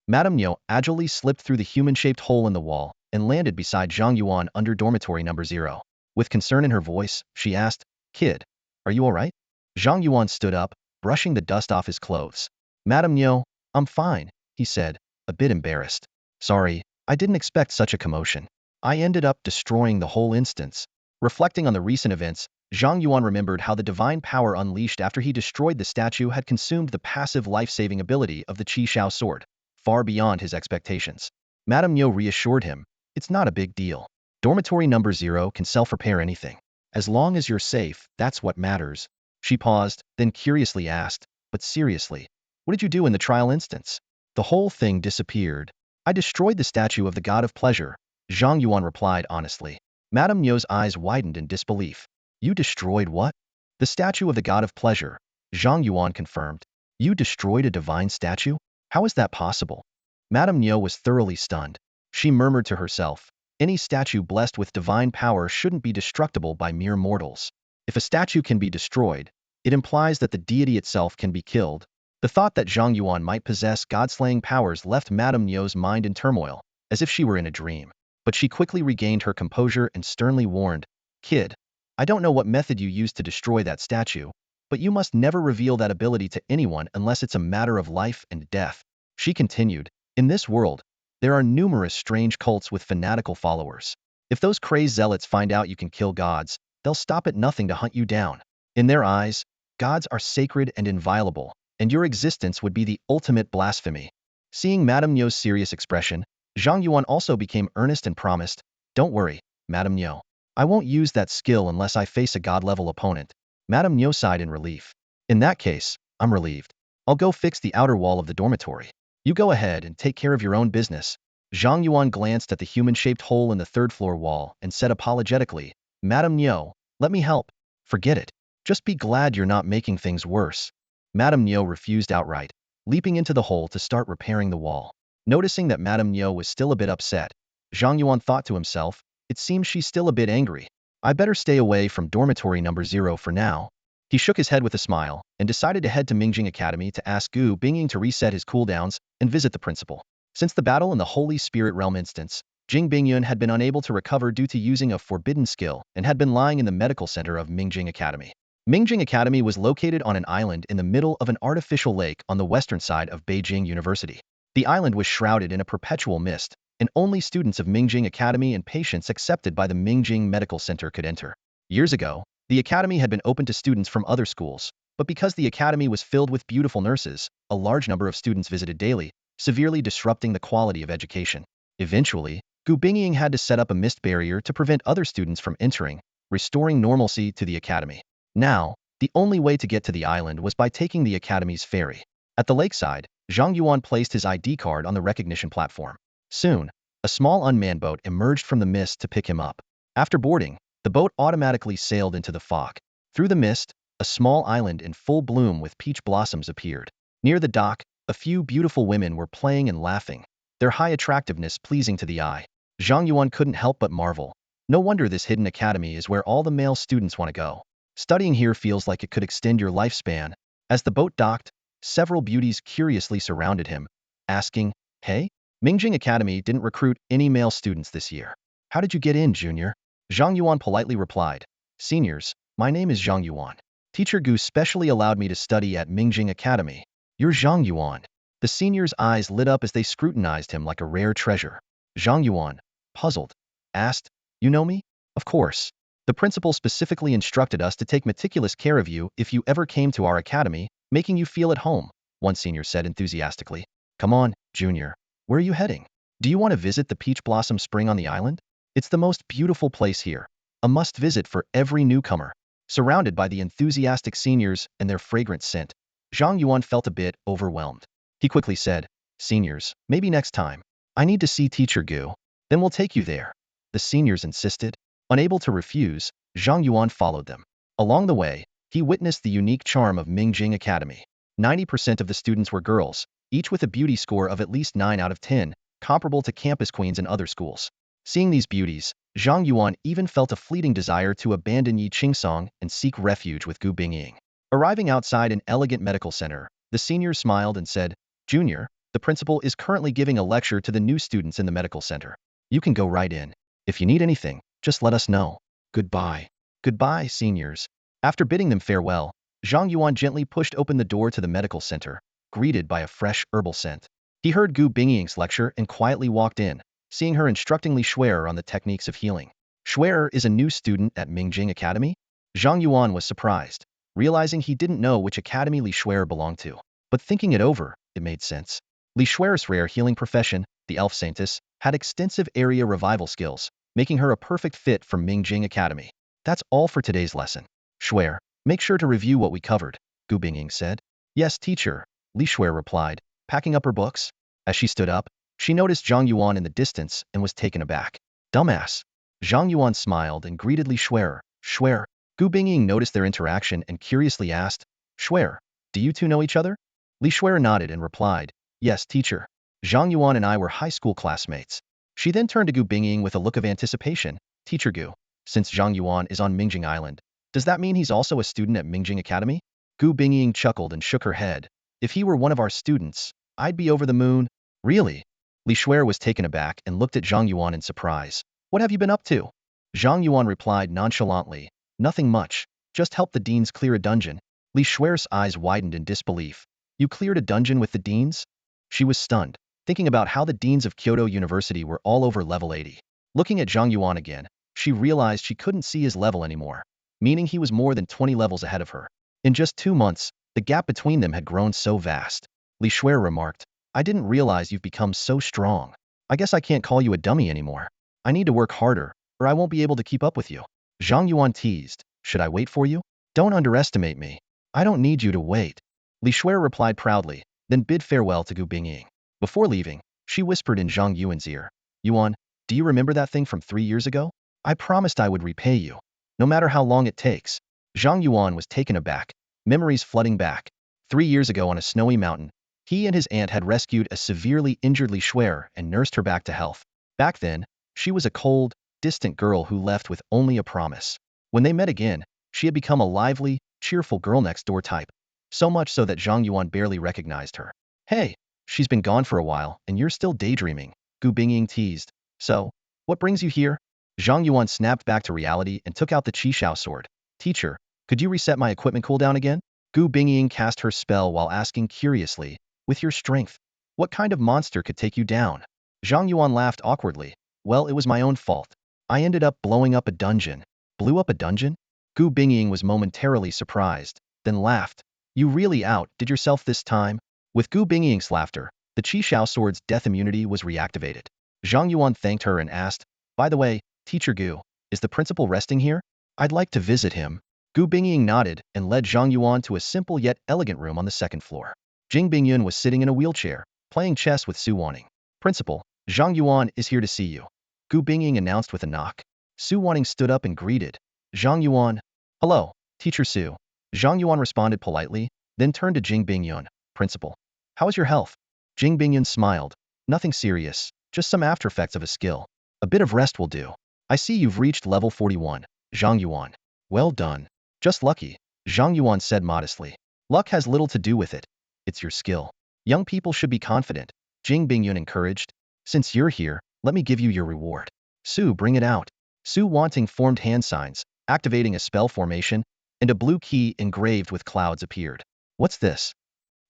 Madame Niu agilely slipped through the human-shaped hole in the wall and landed beside Zhang Yuan under dormitory number 0. With concern in her voice, she asked, "Kid, are you all right?" Zhang Yuan stood up, brushing the dust off his clothes. "Madame Niu, I'm fine," he said, a bit embarrassed. "Sorry, I didn't expect such a commotion. I ended up destroying the whole instance." Reflecting on the recent events, Zhang Yuan remembered how the divine power unleashed after he destroyed the statue had consumed the passive life-saving ability of the Qi Shao sword, far beyond his expectations. Madame Niu reassured him, "It's not a big deal. Dormitory number 0 can self-repair anything. As long as you're safe, that's what matters." She paused, then curiously asked, but seriously, what did you do in the trial instance? The whole thing disappeared. I destroyed the statue of the god of pleasure, Zhang Yuan replied honestly. Madame Niu's eyes widened in disbelief. You destroyed what? The statue of the god of pleasure, Zhang Yuan confirmed. You destroyed a divine statue? How is that possible? Madame Niu was thoroughly stunned. She murmured to herself, any statue blessed with divine power shouldn't be destructible by mere mortals. If a statue can be destroyed, it implies that the deity itself can be killed. The thought that Zhang Yuan might possess god-slaying powers left Madame Niu's mind in turmoil, as if she were in a dream. But she quickly regained her composure and sternly warned, Kid, I don't know what method you used to destroy that statue, but you must never reveal that ability to anyone unless it's a matter of life and death. She continued, in this world, there are numerous strange cults with fanatical followers. If those crazed zealots find out you can kill gods, they'll stop at nothing to hunt you down. In their eyes, gods are sacred and inviolable, and your existence would be the ultimate blasphemy. Seeing Madame Niu's serious expression, Zhang Yuan also became earnest and promised, don't worry, Madame Niu. I won't use that skill unless I face a god-level opponent. Madame Niu sighed in relief. In that case, I'm relieved. I'll go fix the outer wall of the dormitory. You go ahead and take care of your own business. Zhang Yuan glanced at the human-shaped hole in the third-floor wall and said apologetically, Madame Niu, let me help. Forget it. Just be glad you're not making things worse. Madame Niu refused outright, leaping into the hole to start repairing the wall. Noticing that Madame Niu was still a bit upset, Zhang Yuan thought to himself, it seems she's still a bit angry. I better stay away from dormitory number 0 for now. He shook his head with a smile and decided to head to Mingjing Academy to ask Gu Bingying to reset his cooldowns and visit the principal. Since the battle in the Holy Spirit Realm instance, Jing Bingyun had been unable to recover due to using a forbidden skill and had been lying in the medical center of Mingjing Academy. Mingjing Academy was located on an island in the middle of an artificial lake on the western side of Beijing University. The island was shrouded in a perpetual mist, and only students of Mingjing Academy and patients accepted by the Mingjing Medical Center could enter. Years ago, the academy had been open to students from other schools, but because the academy was filled with beautiful nurses, a large number of students visited daily, severely disrupting the quality of education. Eventually, Gu Bingying had to set up a mist barrier to prevent other students from entering, restoring normalcy to the academy. Now, the only way to get to the island was by taking the academy's ferry. At the lakeside, Zhang Yuan placed his ID card on the recognition platform. Soon, a small unmanned boat emerged from the mist to pick him up. After boarding, the boat automatically sailed into the fog. Through the mist, a small island in full bloom with peach blossoms appeared. Near the dock, a few beautiful women were playing and laughing, their high attractiveness pleasing to the eye. Zhang Yuan couldn't help but marvel. No wonder this hidden academy is where all the male students want to go. Studying here feels like it could extend your lifespan. As the boat docked, several beauties curiously surrounded him, asking, hey? Mingjing Academy didn't recruit any male students this year. How did you get in, Junior? Zhang Yuan politely replied, Seniors, my name is Zhang Yuan. Teacher Gu specially allowed me to study at Mingjing Academy. You're Zhang Yuan. The seniors' eyes lit up as they scrutinized him like a rare treasure. Zhang Yuan, puzzled, asked, you know me? Of course. The principal specifically instructed us to take meticulous care of you if you ever came to our academy, making you feel at home, one senior said enthusiastically. Come on, Junior. Where are you heading? Do you want to visit the Peach Blossom Spring on the island? It's the most beautiful place here, a must-visit for every newcomer. Surrounded by the enthusiastic seniors and their fragrant scent, Zhang Yuan felt a bit overwhelmed. He quickly said, Seniors, maybe next time. I need to see Teacher Gu. Then we'll take you there. The seniors insisted. Unable to refuse, Zhang Yuan followed them. Along the way, he witnessed the unique charm of Mingjing Academy. 90% of the students were girls, each with a beauty score of at least 9 out of 10, comparable to campus queens in other schools. Seeing these beauties, Zhang Yuan even felt a fleeting desire to abandon Yi Qingsong and seek refuge with Gu Bingying. Arriving outside an elegant medical center, the senior smiled and said, Junior, the principal is currently giving a lecture to the new students in the medical center. You can go right in. If you need anything, just let us know. Goodbye. Goodbye, seniors. After bidding them farewell, Zhang Yuan gently pushed open the door to the medical center, greeted by a fresh herbal scent. He heard Gu Bingying's lecture and quietly walked in, seeing her instructing Xue'er on the techniques of healing. Xue'er is a new student at Mingjing Academy? Zhang Yuan was surprised, realizing he didn't know which academy Xue'er belonged to. But thinking it over, it made sense. Xue'er's rare healing profession, the elf saintess, had extensive area revival skills, making her a perfect fit for Mingjing Academy. That's all for today's lesson. Xue'er, Make sure to review what we covered, Gu Bingying said. Yes, teacher, Xue'er replied, packing up her books. As she stood up, she noticed Zhang Yuan in the distance and was taken aback. Dumbass. Zhang Yuan smiled and greeted Xue'er. Xue'er. Gu Bingying noticed their interaction and curiously asked, Xue'er, do you two know each other? Xue'er nodded and replied, yes, teacher. Zhang Yuan and I were high school classmates. She then turned to Gu Bingying with a look of anticipation. Teacher Gu, since Zhang Yuan is on Mingjing Island, does that mean he's also a student at Mingjing Academy? Gu Bingying chuckled and shook her head. If he were one of our students, I'd be over the moon. Really? Xue'er was taken aback and looked at Zhang Yuan in surprise. What have you been up to? Zhang Yuan replied nonchalantly, nothing much, just helped the deans clear a dungeon. Xue'er's eyes widened in disbelief. You cleared a dungeon with the deans? She was stunned, thinking about how the deans of Kyoto University were all over level 80. Looking at Zhang Yuan again, she realized she couldn't see his level anymore, meaning he was more than 20 levels ahead of her. In just 2 months, the gap between them had grown so vast. Xue'er remarked, I didn't realize you've become so strong. I guess I can't call you a dummy anymore. I need to work harder, or I won't be able to keep up with you. Zhang Yuan teased, should I wait for you? Don't underestimate me. I don't need you to wait. Xue'er replied proudly, then bid farewell to Gu Bingying. Before leaving, she whispered in Zhang Yuan's ear, Yuan, do you remember that thing from 3 years ago? I promised I would repay you, no matter how long it takes. Zhang Yuan was taken aback, memories flooding back. 3 years ago on a snowy mountain, he and his aunt had rescued a severely injured Xue'er and nursed her back to health. Back then, she was a cold, distant girl who left with only a promise. When they met again, she had become a lively, cheerful girl next door type, so much so that Zhang Yuan barely recognized her. Hey, she's been gone for a while and you're still daydreaming, Gu Bingying teased. So, what brings you here? Zhang Yuan snapped back to reality and took out the Qishao sword. Teacher, could you reset my equipment cooldown again? Gu Bingying cast her spell while asking curiously, with your strength, what kind of monster could take you down? Zhang Yuan laughed awkwardly. Well, it was my own fault. I ended up blowing up a dungeon. Blew up a dungeon? Gu Bingying was momentarily surprised, then laughed. You really outdid yourself this time? With Gu Bingying's laughter, the Qishao sword's death immunity was reactivated. Zhang Yuan thanked her and asked, by the way, Teacher Gu, is the principal resting here? I'd like to visit him. Gu Bingying nodded and led Zhang Yuan to a simple yet elegant room on the 2nd floor. Jing Bingyun was sitting in a wheelchair, playing chess with Su Waning. Principal, Zhang Yuan is here to see you. Gu Bingying announced with a knock. Su Waning stood up and greeted. Zhang Yuan. Hello, Teacher Su. Zhang Yuan responded politely, then turned to Jing Bingyun. Principal, how is your health? Jing Bingyun smiled. Nothing serious, just some after effects of a skill. A bit of rest will do. I see you've reached level 41, Zhang Yuan. Well done. Just lucky, Zhang Yuan said modestly. Luck has little to do with it. It's your skill. Young people should be confident, Jing Bingyun encouraged. Since you're here, let me give you your reward. Su, bring it out. Su Wanting formed hand signs, activating a spell formation, and a blue key engraved with clouds appeared. What's this?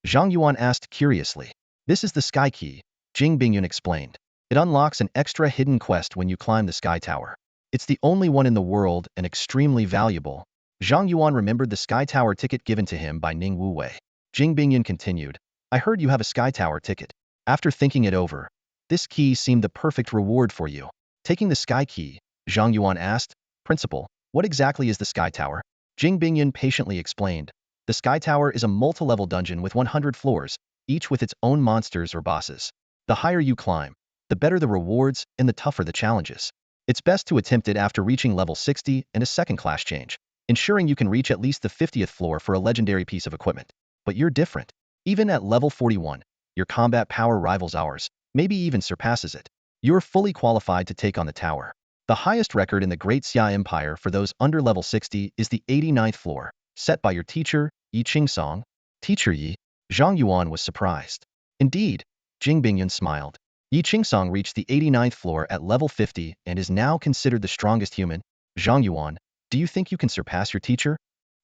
Zhang Yuan asked curiously. This is the Sky Key, Jing Bingyun explained. It unlocks an extra hidden quest when you climb the Sky Tower. It's the only one in the world and extremely valuable. Zhang Yuan remembered the Sky Tower ticket given to him by Ning Wuwei. Jing Bingyun continued, I heard you have a Sky Tower ticket. After thinking it over, this key seemed the perfect reward for you. Taking the Sky Key, Zhang Yuan asked, Principal, what exactly is the Sky Tower? Jing Bingyun patiently explained. The Sky Tower is a multi-level dungeon with 100 floors, each with its own monsters or bosses. The higher you climb, the better the rewards and the tougher the challenges. It's best to attempt it after reaching level 60 and a second class change, ensuring you can reach at least the 50th floor for a legendary piece of equipment. But you're different. Even at level 41, your combat power rivals ours, maybe even surpasses it. You're fully qualified to take on the tower. The highest record in the Great Xia Empire for those under level 60 is the 89th floor, set by your teacher, Yi Qingsong. Teacher Yi? Zhang Yuan was surprised. Indeed, Jing Bingyun smiled. Yi Qingsong reached the 89th floor at level 50 and is now considered the strongest human. Zhang Yuan, do you think you can surpass your teacher?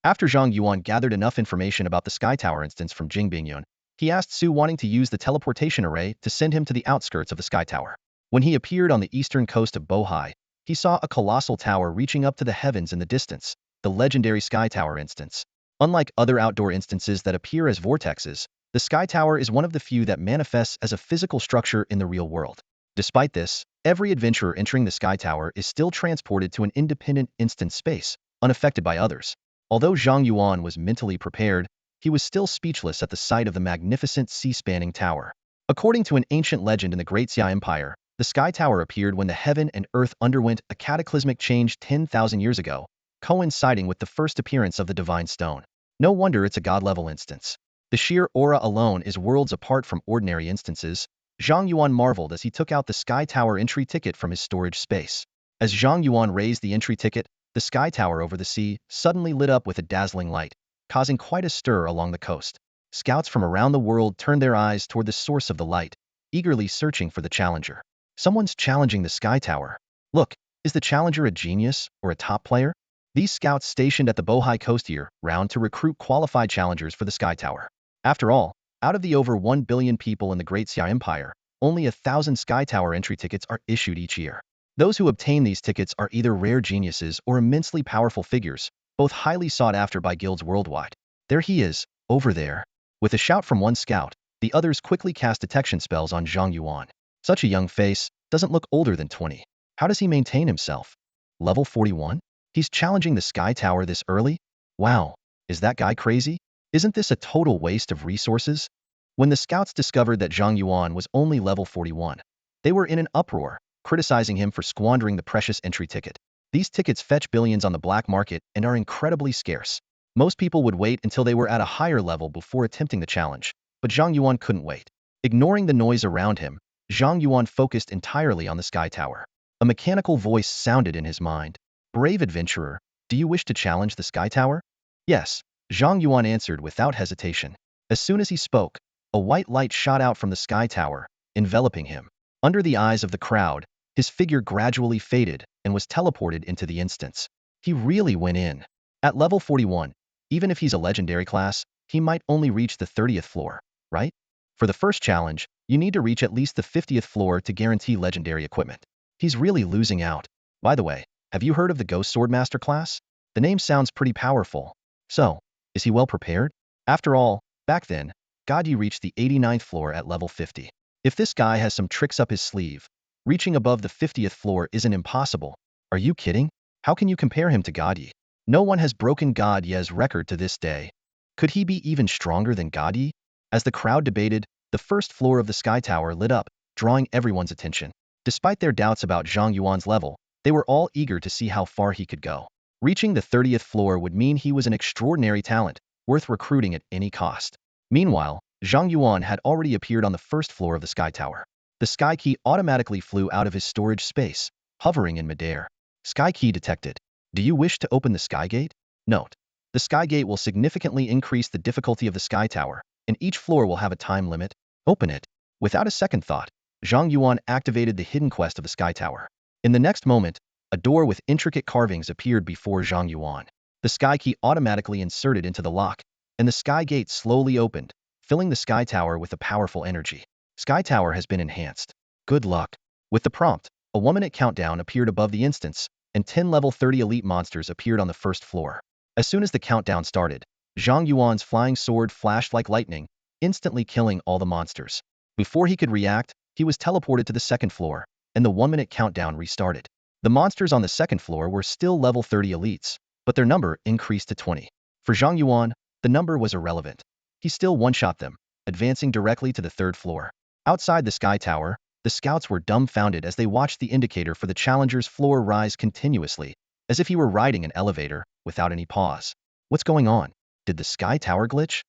After Zhang Yuan gathered enough information about the Sky Tower instance from Jing Bingyun, he asked Su Wanting to use the teleportation array to send him to the outskirts of the Sky Tower. When he appeared on the eastern coast of Bohai, he saw a colossal tower reaching up to the heavens in the distance, the legendary Sky Tower instance. Unlike other outdoor instances that appear as vortexes, the Sky Tower is one of the few that manifests as a physical structure in the real world. Despite this, every adventurer entering the Sky Tower is still transported to an independent instance space, unaffected by others. Although Zhang Yuan was mentally prepared, he was still speechless at the sight of the magnificent sea-spanning tower. According to an ancient legend in the Great Xia Empire, the Sky Tower appeared when the heaven and earth underwent a cataclysmic change 10,000 years ago, coinciding with the first appearance of the divine stone. No wonder it's a god-level instance. The sheer aura alone is worlds apart from ordinary instances. Zhang Yuan marveled as he took out the Sky Tower entry ticket from his storage space. As Zhang Yuan raised the entry ticket, the Sky Tower over the sea suddenly lit up with a dazzling light, causing quite a stir along the coast. Scouts from around the world turned their eyes toward the source of the light, eagerly searching for the challenger. Someone's challenging the Sky Tower. Look, is the challenger a genius or a top player? These scouts stationed at the Bohai Coast year round to recruit qualified challengers for the Sky Tower. After all, out of the over 1 billion people in the Great Xia Empire, only 1,000 Sky Tower entry tickets are issued each year. Those who obtain these tickets are either rare geniuses or immensely powerful figures, both highly sought after by guilds worldwide. There he is, over there. With a shout from one scout, the others quickly cast detection spells on Zhang Yuan. Such a young face, doesn't look older than 20. How does he maintain himself? Level 41? He's challenging the Sky Tower this early? Wow, is that guy crazy? Isn't this a total waste of resources? When the scouts discovered that Zhang Yuan was only level 41, they were in an uproar, criticizing him for squandering the precious entry ticket. These tickets fetch billions on the black market and are incredibly scarce. Most people would wait until they were at a higher level before attempting the challenge, but Zhang Yuan couldn't wait. Ignoring the noise around him, Zhang Yuan focused entirely on the Sky Tower. A mechanical voice sounded in his mind. Brave adventurer, do you wish to challenge the Sky Tower? Yes, Zhang Yuan answered without hesitation. As soon as he spoke, a white light shot out from the Sky Tower, enveloping him. Under the eyes of the crowd, his figure gradually faded and was teleported into the instance. He really went in. At level 41, even if he's a legendary class, he might only reach the 30th floor, right? For the first challenge, you need to reach at least the 50th floor to guarantee legendary equipment. He's really losing out. By the way, have you heard of the Ghost Swordmaster class? The name sounds pretty powerful. So, is he well prepared? After all, back then, God Yi reached the 89th floor at level 50. If this guy has some tricks up his sleeve, reaching above the 50th floor isn't impossible. Are you kidding? How can you compare him to God Yi? No one has broken God Yi's record to this day. Could he be even stronger than God Yi? As the crowd debated, the first floor of the Sky Tower lit up, drawing everyone's attention. Despite their doubts about Zhang Yuan's level, they were all eager to see how far he could go. Reaching the 30th floor would mean he was an extraordinary talent, worth recruiting at any cost. Meanwhile, Zhang Yuan had already appeared on the first floor of the Sky Tower. The Sky Key automatically flew out of his storage space, hovering in midair. Sky Key detected. Do you wish to open the Sky Gate? Note: the Sky Gate will significantly increase the difficulty of the Sky Tower, and each floor will have a time limit. Open it. Without a second thought, Zhang Yuan activated the hidden quest of the Sky Tower. In the next moment, a door with intricate carvings appeared before Zhang Yuan. The Sky Key automatically inserted into the lock, and the Sky Gate slowly opened, filling the Sky Tower with a powerful energy. Sky Tower has been enhanced. Good luck. With the prompt, a 1-minute countdown appeared above the instance, and 10 level 30 elite monsters appeared on the first floor. As soon as the countdown started, Zhang Yuan's flying sword flashed like lightning, instantly killing all the monsters. Before he could react, he was teleported to the second floor, and the 1-minute countdown restarted. The monsters on the second floor were still level 30 elites, but their number increased to 20. For Zhang Yuan, the number was irrelevant. He still one-shot them, advancing directly to the third floor. Outside the Sky Tower, the scouts were dumbfounded as they watched the indicator for the challenger's floor rise continuously, as if he were riding an elevator, without any pause. What's going on? Did the Sky Tower glitch?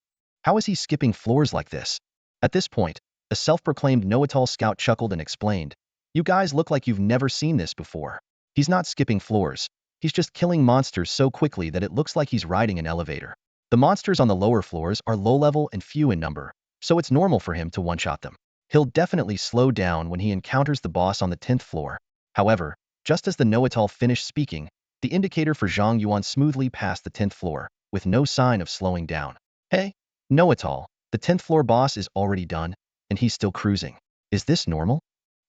How is he skipping floors like this? At this point, a self-proclaimed know-it-all scout chuckled and explained, "You guys look like you've never seen this before. He's not skipping floors. He's just killing monsters so quickly that it looks like he's riding an elevator. The monsters on the lower floors are low-level and few in number, so it's normal for him to one-shot them. He'll definitely slow down when he encounters the boss on the 10th floor." However, just as the know-it-all finished speaking, the indicator for Zhang Yuan smoothly passed the 10th floor, with no sign of slowing down. Hey, know-it-all, the 10th floor boss is already done, and he's still cruising. Is this normal?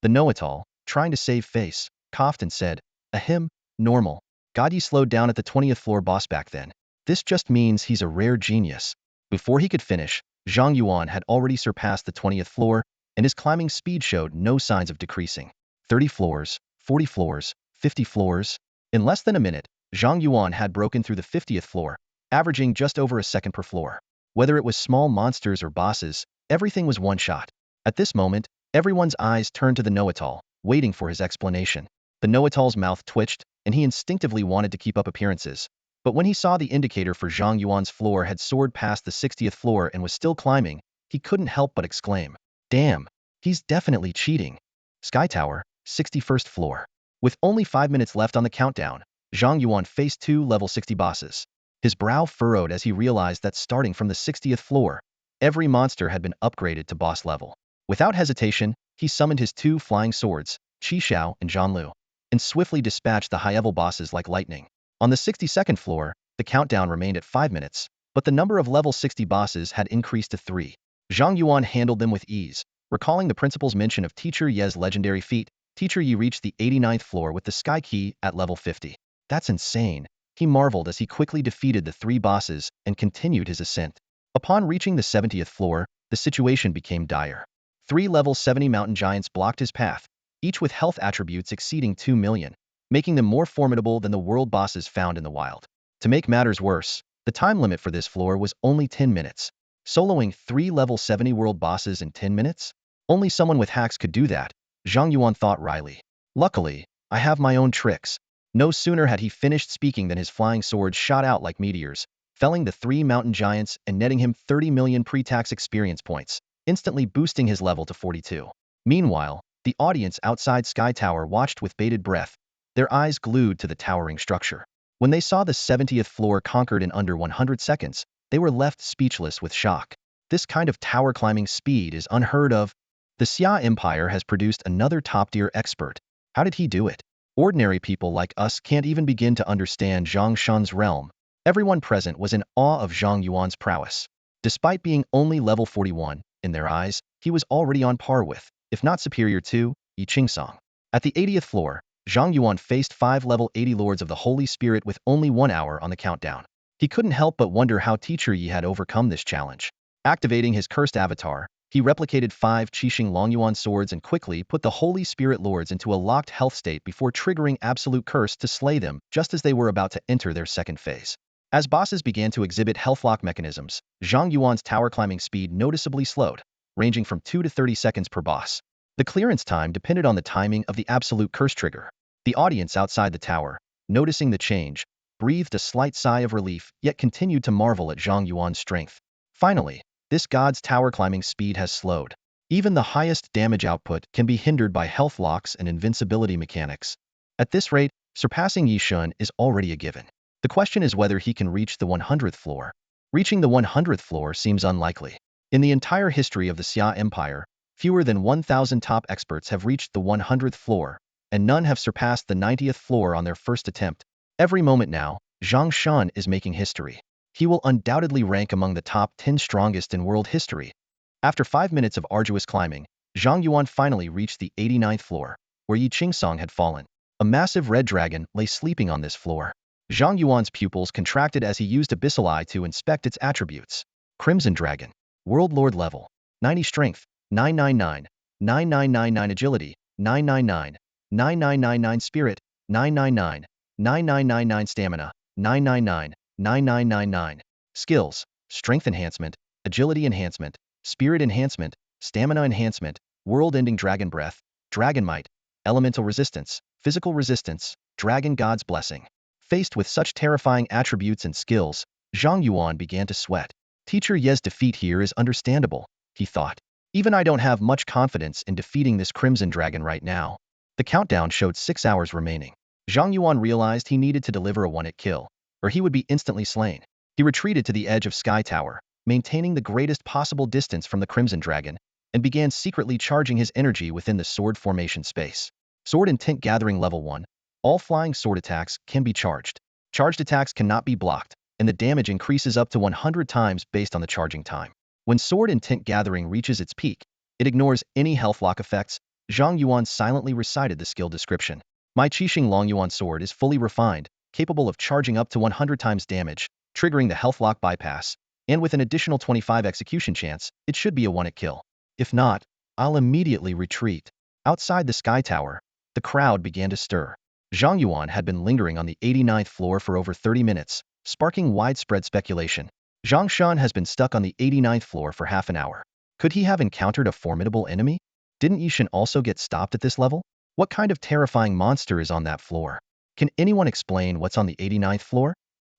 The know-it-all, trying to save face, coughed and said, "Ahem, normal. God Yi slowed down at the 20th floor boss back then. This just means he's a rare genius." Before he could finish, Zhang Yuan had already surpassed the 20th floor, and his climbing speed showed no signs of decreasing. 30 floors, 40 floors, 50 floors. In less than a minute, Zhang Yuan had broken through the 50th floor, averaging just over a second per floor. Whether it was small monsters or bosses, everything was one shot. At this moment, everyone's eyes turned to the know-it-all, waiting for his explanation. The know-it-all's mouth twitched, and he instinctively wanted to keep up appearances. But when he saw the indicator for Zhang Yuan's floor had soared past the 60th floor and was still climbing, he couldn't help but exclaim, "Damn, he's definitely cheating." Sky Tower, 61st floor. With only 5 minutes left on the countdown, Zhang Yuan faced 2 level 60 bosses. His brow furrowed as he realized that starting from the 60th floor, every monster had been upgraded to boss level. Without hesitation, he summoned his 2 flying swords, Qi Xiao and Zhanlu, and swiftly dispatched the high-level bosses like lightning. On the 62nd floor, the countdown remained at 5 minutes, but the number of level 60 bosses had increased to 3. Zhang Yuan handled them with ease, recalling the principal's mention of Teacher Ye's legendary feat. Teacher Yi reached the 89th floor with the Sky Key at level 50. That's insane, he marveled as he quickly defeated the 3 bosses and continued his ascent. Upon reaching the 70th floor, the situation became dire. 3 level 70 mountain giants blocked his path, each with health attributes exceeding 2 million, making them more formidable than the world bosses found in the wild. To make matters worse, the time limit for this floor was only 10 minutes. Soloing 3 level 70 world bosses in 10 minutes? Only someone with hacks could do that, Zhang Yuan thought wryly. Luckily, I have my own tricks. No sooner had he finished speaking than his flying swords shot out like meteors, felling the 3 mountain giants and netting him 30 million pre-tax experience points, instantly boosting his level to 42. Meanwhile, the audience outside Sky Tower watched with bated breath, their eyes glued to the towering structure. When they saw the 70th floor conquered in under 100 seconds, they were left speechless with shock. This kind of tower climbing speed is unheard of. The Xia Empire has produced another top-tier expert. How did he do it? Ordinary people like us can't even begin to understand Zhang Shan's realm. Everyone present was in awe of Zhang Yuan's prowess. Despite being only level 41, in their eyes, he was already on par with, if not superior to, Yi Qingsong. At the 80th floor, Zhang Yuan faced 5 level 80 Lords of the Holy Spirit with only 1 hour on the countdown. He couldn't help but wonder how Teacher Yi had overcome this challenge. Activating his cursed avatar, he replicated 5 Qixing Longyuan swords and quickly put the Holy Spirit Lords into a locked health state before triggering Absolute Curse to slay them just as they were about to enter their second phase. As bosses began to exhibit health lock mechanisms, Zhang Yuan's tower climbing speed noticeably slowed, ranging from 2 to 30 seconds per boss. The clearance time depended on the timing of the Absolute Curse trigger. The audience outside the tower, noticing the change, breathed a slight sigh of relief yet continued to marvel at Zhang Yuan's strength. Finally, this god's tower climbing speed has slowed. Even the highest damage output can be hindered by health locks and invincibility mechanics. At this rate, surpassing Xian is already a given. The question is whether he can reach the 100th floor. Reaching the 100th floor seems unlikely. In the entire history of the Xia Empire, fewer than 1,000 top experts have reached the 100th floor, and none have surpassed the 90th floor on their first attempt. Every moment now, Zhang Shan is making history. He will undoubtedly rank among the top 10 strongest in world history. After 5 minutes of arduous climbing, Zhang Yuan finally reached the 89th floor, where Yi Qingsong had fallen. A massive red dragon lay sleeping on this floor. Zhang Yuan's pupils contracted as he used Abyssal Eye to inspect its attributes. Crimson Dragon. World Lord level. 90 strength. 999. 9999 agility. 999. 9999 spirit. 999. 9999 stamina. 999. 9999. Skills. Strength enhancement. Agility enhancement. Spirit enhancement. Stamina enhancement. World-ending dragon breath. Dragon might. Elemental resistance. Physical resistance. Dragon God's blessing. Faced with such terrifying attributes and skills, Zhang Yuan began to sweat. Teacher Ye's defeat here is understandable, he thought. Even I don't have much confidence in defeating this Crimson Dragon right now. The countdown showed 6 hours remaining. Zhang Yuan realized he needed to deliver a one-hit kill, or he would be instantly slain. He retreated to the edge of Sky Tower, maintaining the greatest possible distance from the Crimson Dragon, and began secretly charging his energy within the sword formation space. Sword Intent Gathering Level 1. All flying sword attacks can be charged. Charged attacks cannot be blocked, and the damage increases up to 100 times based on the charging time. When Sword Intent Gathering reaches its peak, it ignores any health lock effects. Zhang Yuan silently recited the skill description. My Qixing Longyuan sword is fully refined, capable of charging up to 100 times damage, triggering the health lock bypass, and with an additional 25 execution chance, it should be a one-hit kill. If not, I'll immediately retreat. Outside the Sky Tower, the crowd began to stir. Zhang Yuan had been lingering on the 89th floor for over 30 minutes, sparking widespread speculation. Zhang Yuan has been stuck on the 89th floor for half an hour. Could he have encountered a formidable enemy? Didn't Xian also get stopped at this level? What kind of terrifying monster is on that floor? Can anyone explain what's on the 89th floor?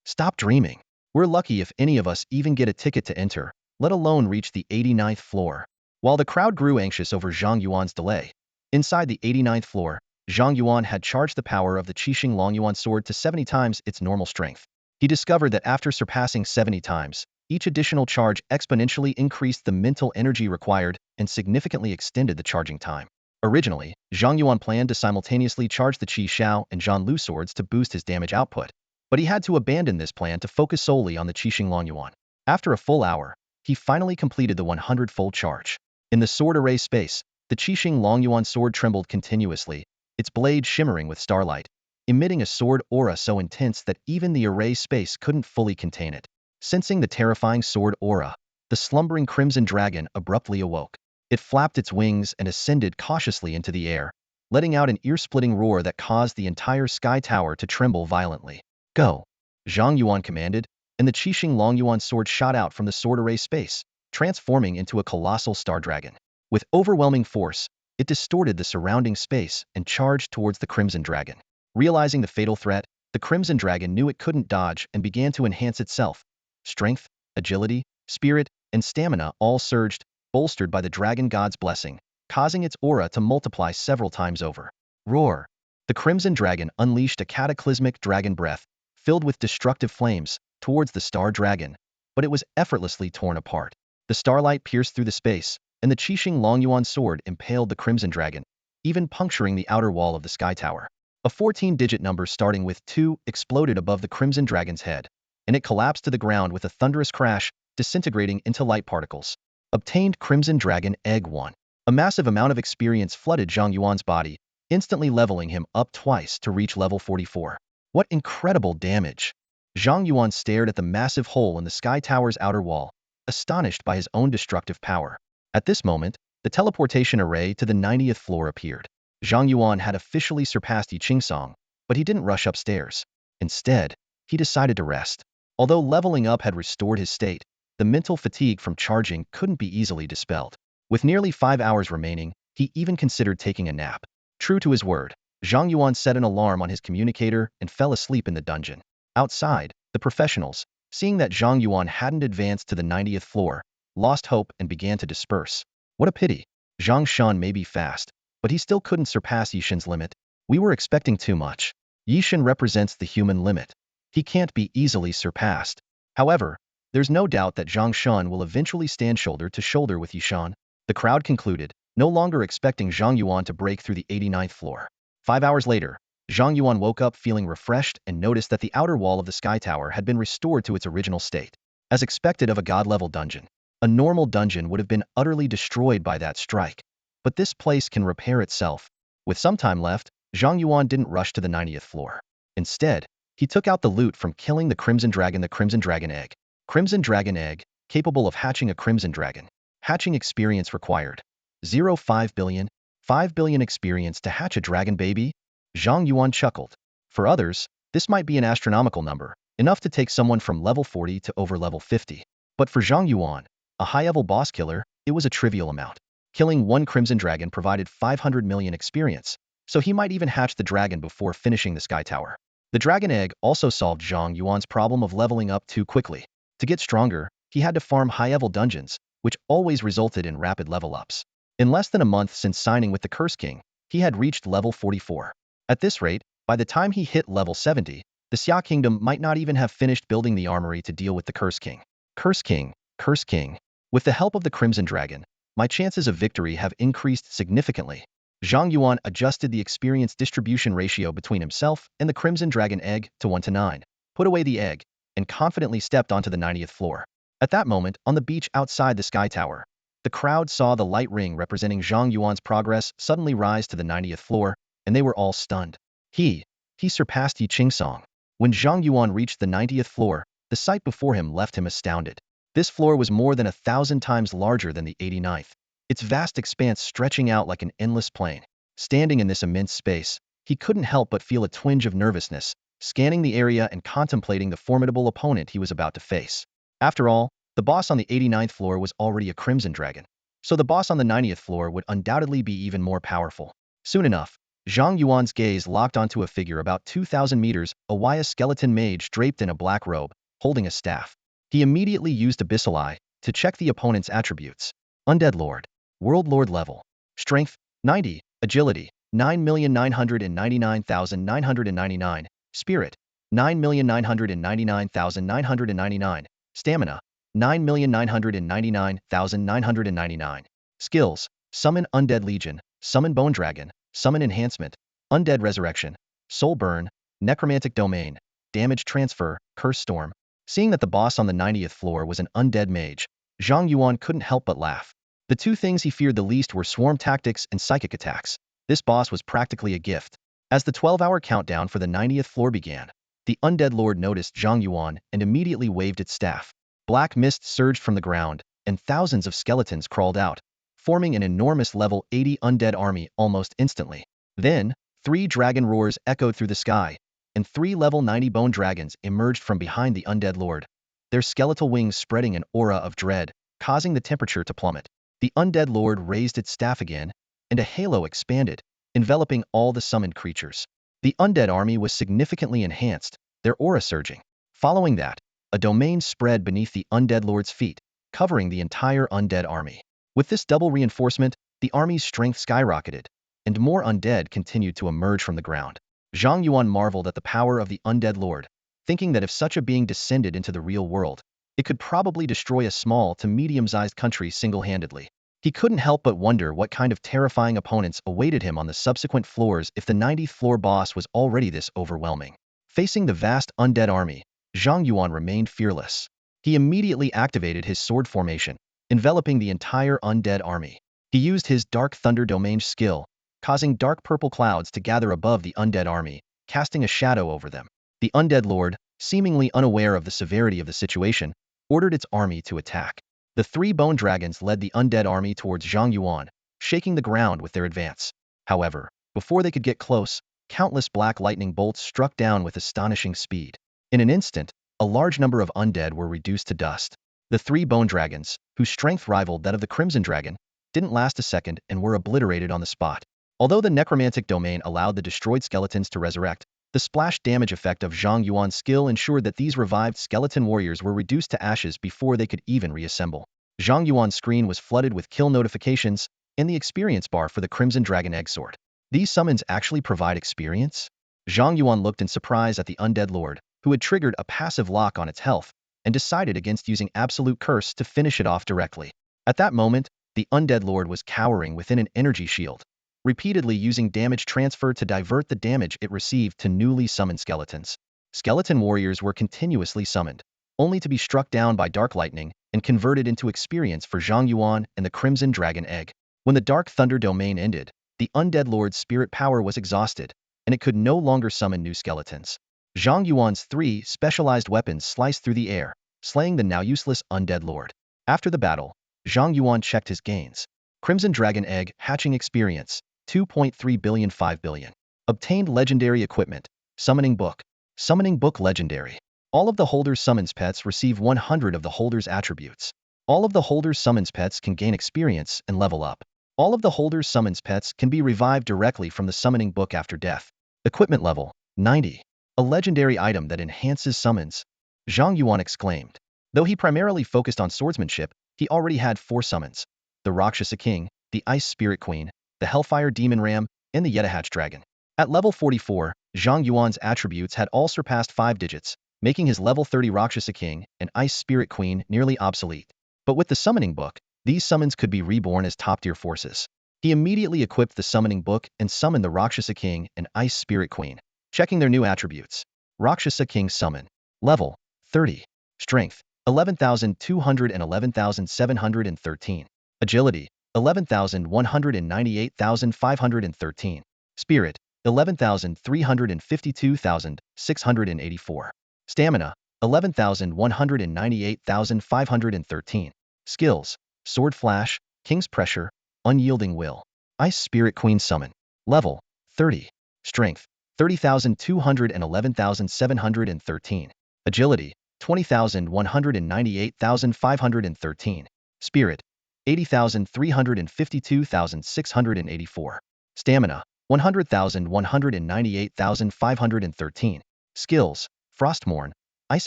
Stop dreaming. We're lucky if any of us even get a ticket to enter, let alone reach the 89th floor. While the crowd grew anxious over Zhang Yuan's delay, inside the 89th floor, Zhang Yuan had charged the power of the Chenlong Yuan sword to 70 times its normal strength. He discovered that after surpassing 70 times, each additional charge exponentially increased the mental energy required and significantly extended the charging time. Originally, Zhang Yuan planned to simultaneously charge the Qi Xiao and Zhan Lu swords to boost his damage output, but he had to abandon this plan to focus solely on the Chenlong Yuan. After a full hour, he finally completed the 100-fold charge. In the sword array space, the Chenlong Yuan sword trembled continuously, its blade shimmering with starlight, emitting a sword aura so intense that even the array space couldn't fully contain it. Sensing the terrifying sword aura, the slumbering crimson dragon abruptly awoke. It flapped its wings and ascended cautiously into the air, letting out an ear-splitting roar that caused the entire sky tower to tremble violently. Go! Zhang Yuan commanded, and the Chenlong Yuan sword shot out from the sword array space, transforming into a colossal star dragon. With overwhelming force, it distorted the surrounding space and charged towards the crimson dragon. Realizing the fatal threat, the crimson dragon knew it couldn't dodge and began to enhance itself. Strength, agility, spirit, and stamina all surged, bolstered by the dragon god's blessing, causing its aura to multiply several times over. Roar! The crimson dragon unleashed a cataclysmic dragon breath, filled with destructive flames, towards the star dragon, but it was effortlessly torn apart. The starlight pierced through the space, and the Chenlong Yuan sword impaled the crimson dragon, even puncturing the outer wall of the sky tower. A 14-digit number starting with 2 exploded above the crimson dragon's head, and it collapsed to the ground with a thunderous crash, disintegrating into light particles. Obtained Crimson Dragon Egg 1. A massive amount of experience flooded Zhang Yuan's body, instantly leveling him up twice to reach level 44. What incredible damage! Zhang Yuan stared at the massive hole in the sky tower's outer wall, astonished by his own destructive power. At this moment, the teleportation array to the 90th floor appeared. Zhang Yuan had officially surpassed Yi Qingsong, but he didn't rush upstairs. Instead, he decided to rest. Although leveling up had restored his state, the mental fatigue from charging couldn't be easily dispelled. With nearly 5 hours remaining, he even considered taking a nap. True to his word, Zhang Yuan set an alarm on his communicator and fell asleep in the dungeon. Outside, the professionals, seeing that Zhang Yuan hadn't advanced to the 90th floor, lost hope and began to disperse. What a pity. Zhang Yuan may be fast, but he still couldn't surpass Yishan's limit. We were expecting too much. Yishan represents the human limit. He can't be easily surpassed. However, there's no doubt that Zhang Yuan will eventually stand shoulder to shoulder with Yishan. The crowd concluded, no longer expecting Zhang Yuan to break through the 89th floor. 5 hours later, Zhang Yuan woke up feeling refreshed and noticed that the outer wall of the sky tower had been restored to its original state. As expected of a god-level dungeon, a normal dungeon would have been utterly destroyed by that strike. But this place can repair itself. With some time left, Zhang Yuan didn't rush to the 90th floor. Instead, he took out the loot from killing the Crimson Dragon Egg. Crimson Dragon Egg, capable of hatching a Crimson Dragon. Hatching experience required. 0.5 billion, 5 billion experience to hatch a dragon baby? Zhang Yuan chuckled. For others, this might be an astronomical number, enough to take someone from level 40 to over level 50. But for Zhang Yuan, a high-level boss killer, it was a trivial amount. Killing one Crimson Dragon provided 500 million experience, so he might even hatch the dragon before finishing the sky tower. The dragon egg also solved Zhang Yuan's problem of leveling up too quickly. To get stronger, he had to farm high-level dungeons, which always resulted in rapid level-ups. In less than a month since signing with the Curse King, he had reached level 44. At this rate, by the time he hit level 70, the Xia Kingdom might not even have finished building the armory to deal with the Curse King. Curse King, Curse King. With the help of the Crimson Dragon, my chances of victory have increased significantly. Zhang Yuan adjusted the experience distribution ratio between himself and the Crimson Dragon egg to 1:9, put away the egg, and confidently stepped onto the 90th floor. At that moment, on the beach outside the sky tower, the crowd saw the light ring representing Zhang Yuan's progress suddenly rise to the 90th floor, and they were all stunned. He surpassed Yi Qingsong. When Zhang Yuan reached the 90th floor, the sight before him left him astounded. This floor was more than 1,000 times larger than the 89th, its vast expanse stretching out like an endless plain. Standing in this immense space, he couldn't help but feel a twinge of nervousness, scanning the area and contemplating the formidable opponent he was about to face. After all, the boss on the 89th floor was already a crimson dragon, so the boss on the 90th floor would undoubtedly be even more powerful. Soon enough, Zhang Yuan's gaze locked onto a figure about 2,000 meters, a Waya skeleton mage draped in a black robe, holding a staff. He immediately used Abyssal Eye to check the opponent's attributes. Undead Lord. World Lord level. Strength, 90. Agility, 9,999,999. Spirit, 9,999,999. Stamina, 9,999,999. Skills, Summon Undead Legion, Summon Bone Dragon, Summon Enhancement, Undead Resurrection, Soul Burn, Necromantic Domain, Damage Transfer, Curse Storm. Seeing that the boss on the 90th floor was an undead mage, Zhang Yuan couldn't help but laugh. The two things he feared the least were swarm tactics and psychic attacks. This boss was practically a gift. As the 12-hour countdown for the 90th floor began, the undead lord noticed Zhang Yuan and immediately waved its staff. Black mist surged from the ground, and thousands of skeletons crawled out, forming an enormous level 80 undead army almost instantly. Then, 3 dragon roars echoed through the sky, and 3 level 90 bone dragons emerged from behind the undead lord, their skeletal wings spreading an aura of dread, causing the temperature to plummet. The undead lord raised its staff again, and a halo expanded, enveloping all the summoned creatures. The undead army was significantly enhanced, their aura surging. Following that, a domain spread beneath the undead lord's feet, covering the entire undead army. With this double reinforcement, the army's strength skyrocketed, and more undead continued to emerge from the ground. Zhang Yuan marveled at the power of the undead lord, thinking that if such a being descended into the real world, it could probably destroy a small to medium-sized country single-handedly. He couldn't help but wonder what kind of terrifying opponents awaited him on the subsequent floors if the 90th floor boss was already this overwhelming. Facing the vast undead army, Zhang Yuan remained fearless. He immediately activated his sword formation, enveloping the entire undead army. He used his Dark Thunder domain skill, causing dark purple clouds to gather above the undead army, casting a shadow over them. The undead lord, seemingly unaware of the severity of the situation, ordered its army to attack. The 3 bone dragons led the undead army towards Zhang Yuan, shaking the ground with their advance. However, before they could get close, countless black lightning bolts struck down with astonishing speed. In an instant, a large number of undead were reduced to dust. The 3 bone dragons, whose strength rivaled that of the crimson dragon, didn't last a second and were obliterated on the spot. Although the necromantic domain allowed the destroyed skeletons to resurrect, the splash damage effect of Zhang Yuan's skill ensured that these revived skeleton warriors were reduced to ashes before they could even reassemble. Zhang Yuan's screen was flooded with kill notifications and the experience bar for the Crimson Dragon Egg Sword. These summons actually provide experience? Zhang Yuan looked in surprise at the undead lord, who had triggered a passive lock on its health, and decided against using Absolute Curse to finish it off directly. At that moment, the undead lord was cowering within an energy shield, repeatedly using damage transfer to divert the damage it received to newly summoned skeletons. Skeleton warriors were continuously summoned, only to be struck down by dark lightning and converted into experience for Zhang Yuan and the Crimson Dragon Egg. When the Dark Thunder domain ended, the undead lord's spirit power was exhausted, and it could no longer summon new skeletons. Zhang Yuan's 3 specialized weapons sliced through the air, slaying the now useless undead lord. After the battle, Zhang Yuan checked his gains. Crimson Dragon Egg hatching experience, 2.3 billion 5 billion. Obtained legendary equipment, Summoning Book. Summoning Book legendary. All of the holder's summons pets receive 100 of the holder's attributes. All of the holder's summons pets can gain experience and level up. All of the holder's summons pets can be revived directly from the Summoning Book after death. Equipment level, 90. A legendary item that enhances summons. Zhang Yuan exclaimed. Though he primarily focused on swordsmanship, he already had 4 summons: the Rakshasa King, the Ice Spirit Queen, the Hellfire Demon Ram, and the Yetahatch Dragon. At level 44, Zhang Yuan's attributes had all surpassed 5 digits, making his level 30 Rakshasa King and Ice Spirit Queen nearly obsolete. But with the Summoning Book, these summons could be reborn as top-tier forces. He immediately equipped the Summoning Book and summoned the Rakshasa King and Ice Spirit Queen, checking their new attributes. Rakshasa King Summon. Level 30. Strength 11,200 and 11,713. Agility 11,198,513. Spirit 11,352,684. Stamina 11,198,513. Skills: Sword Flash, King's Pressure, Unyielding Will. Ice Spirit Queen Summon. Level 30. Strength 30,211,713. Agility, 20,198,513. Spirit, 80,352,684. Stamina, 100,198,513. Skills, Frostmourne, Ice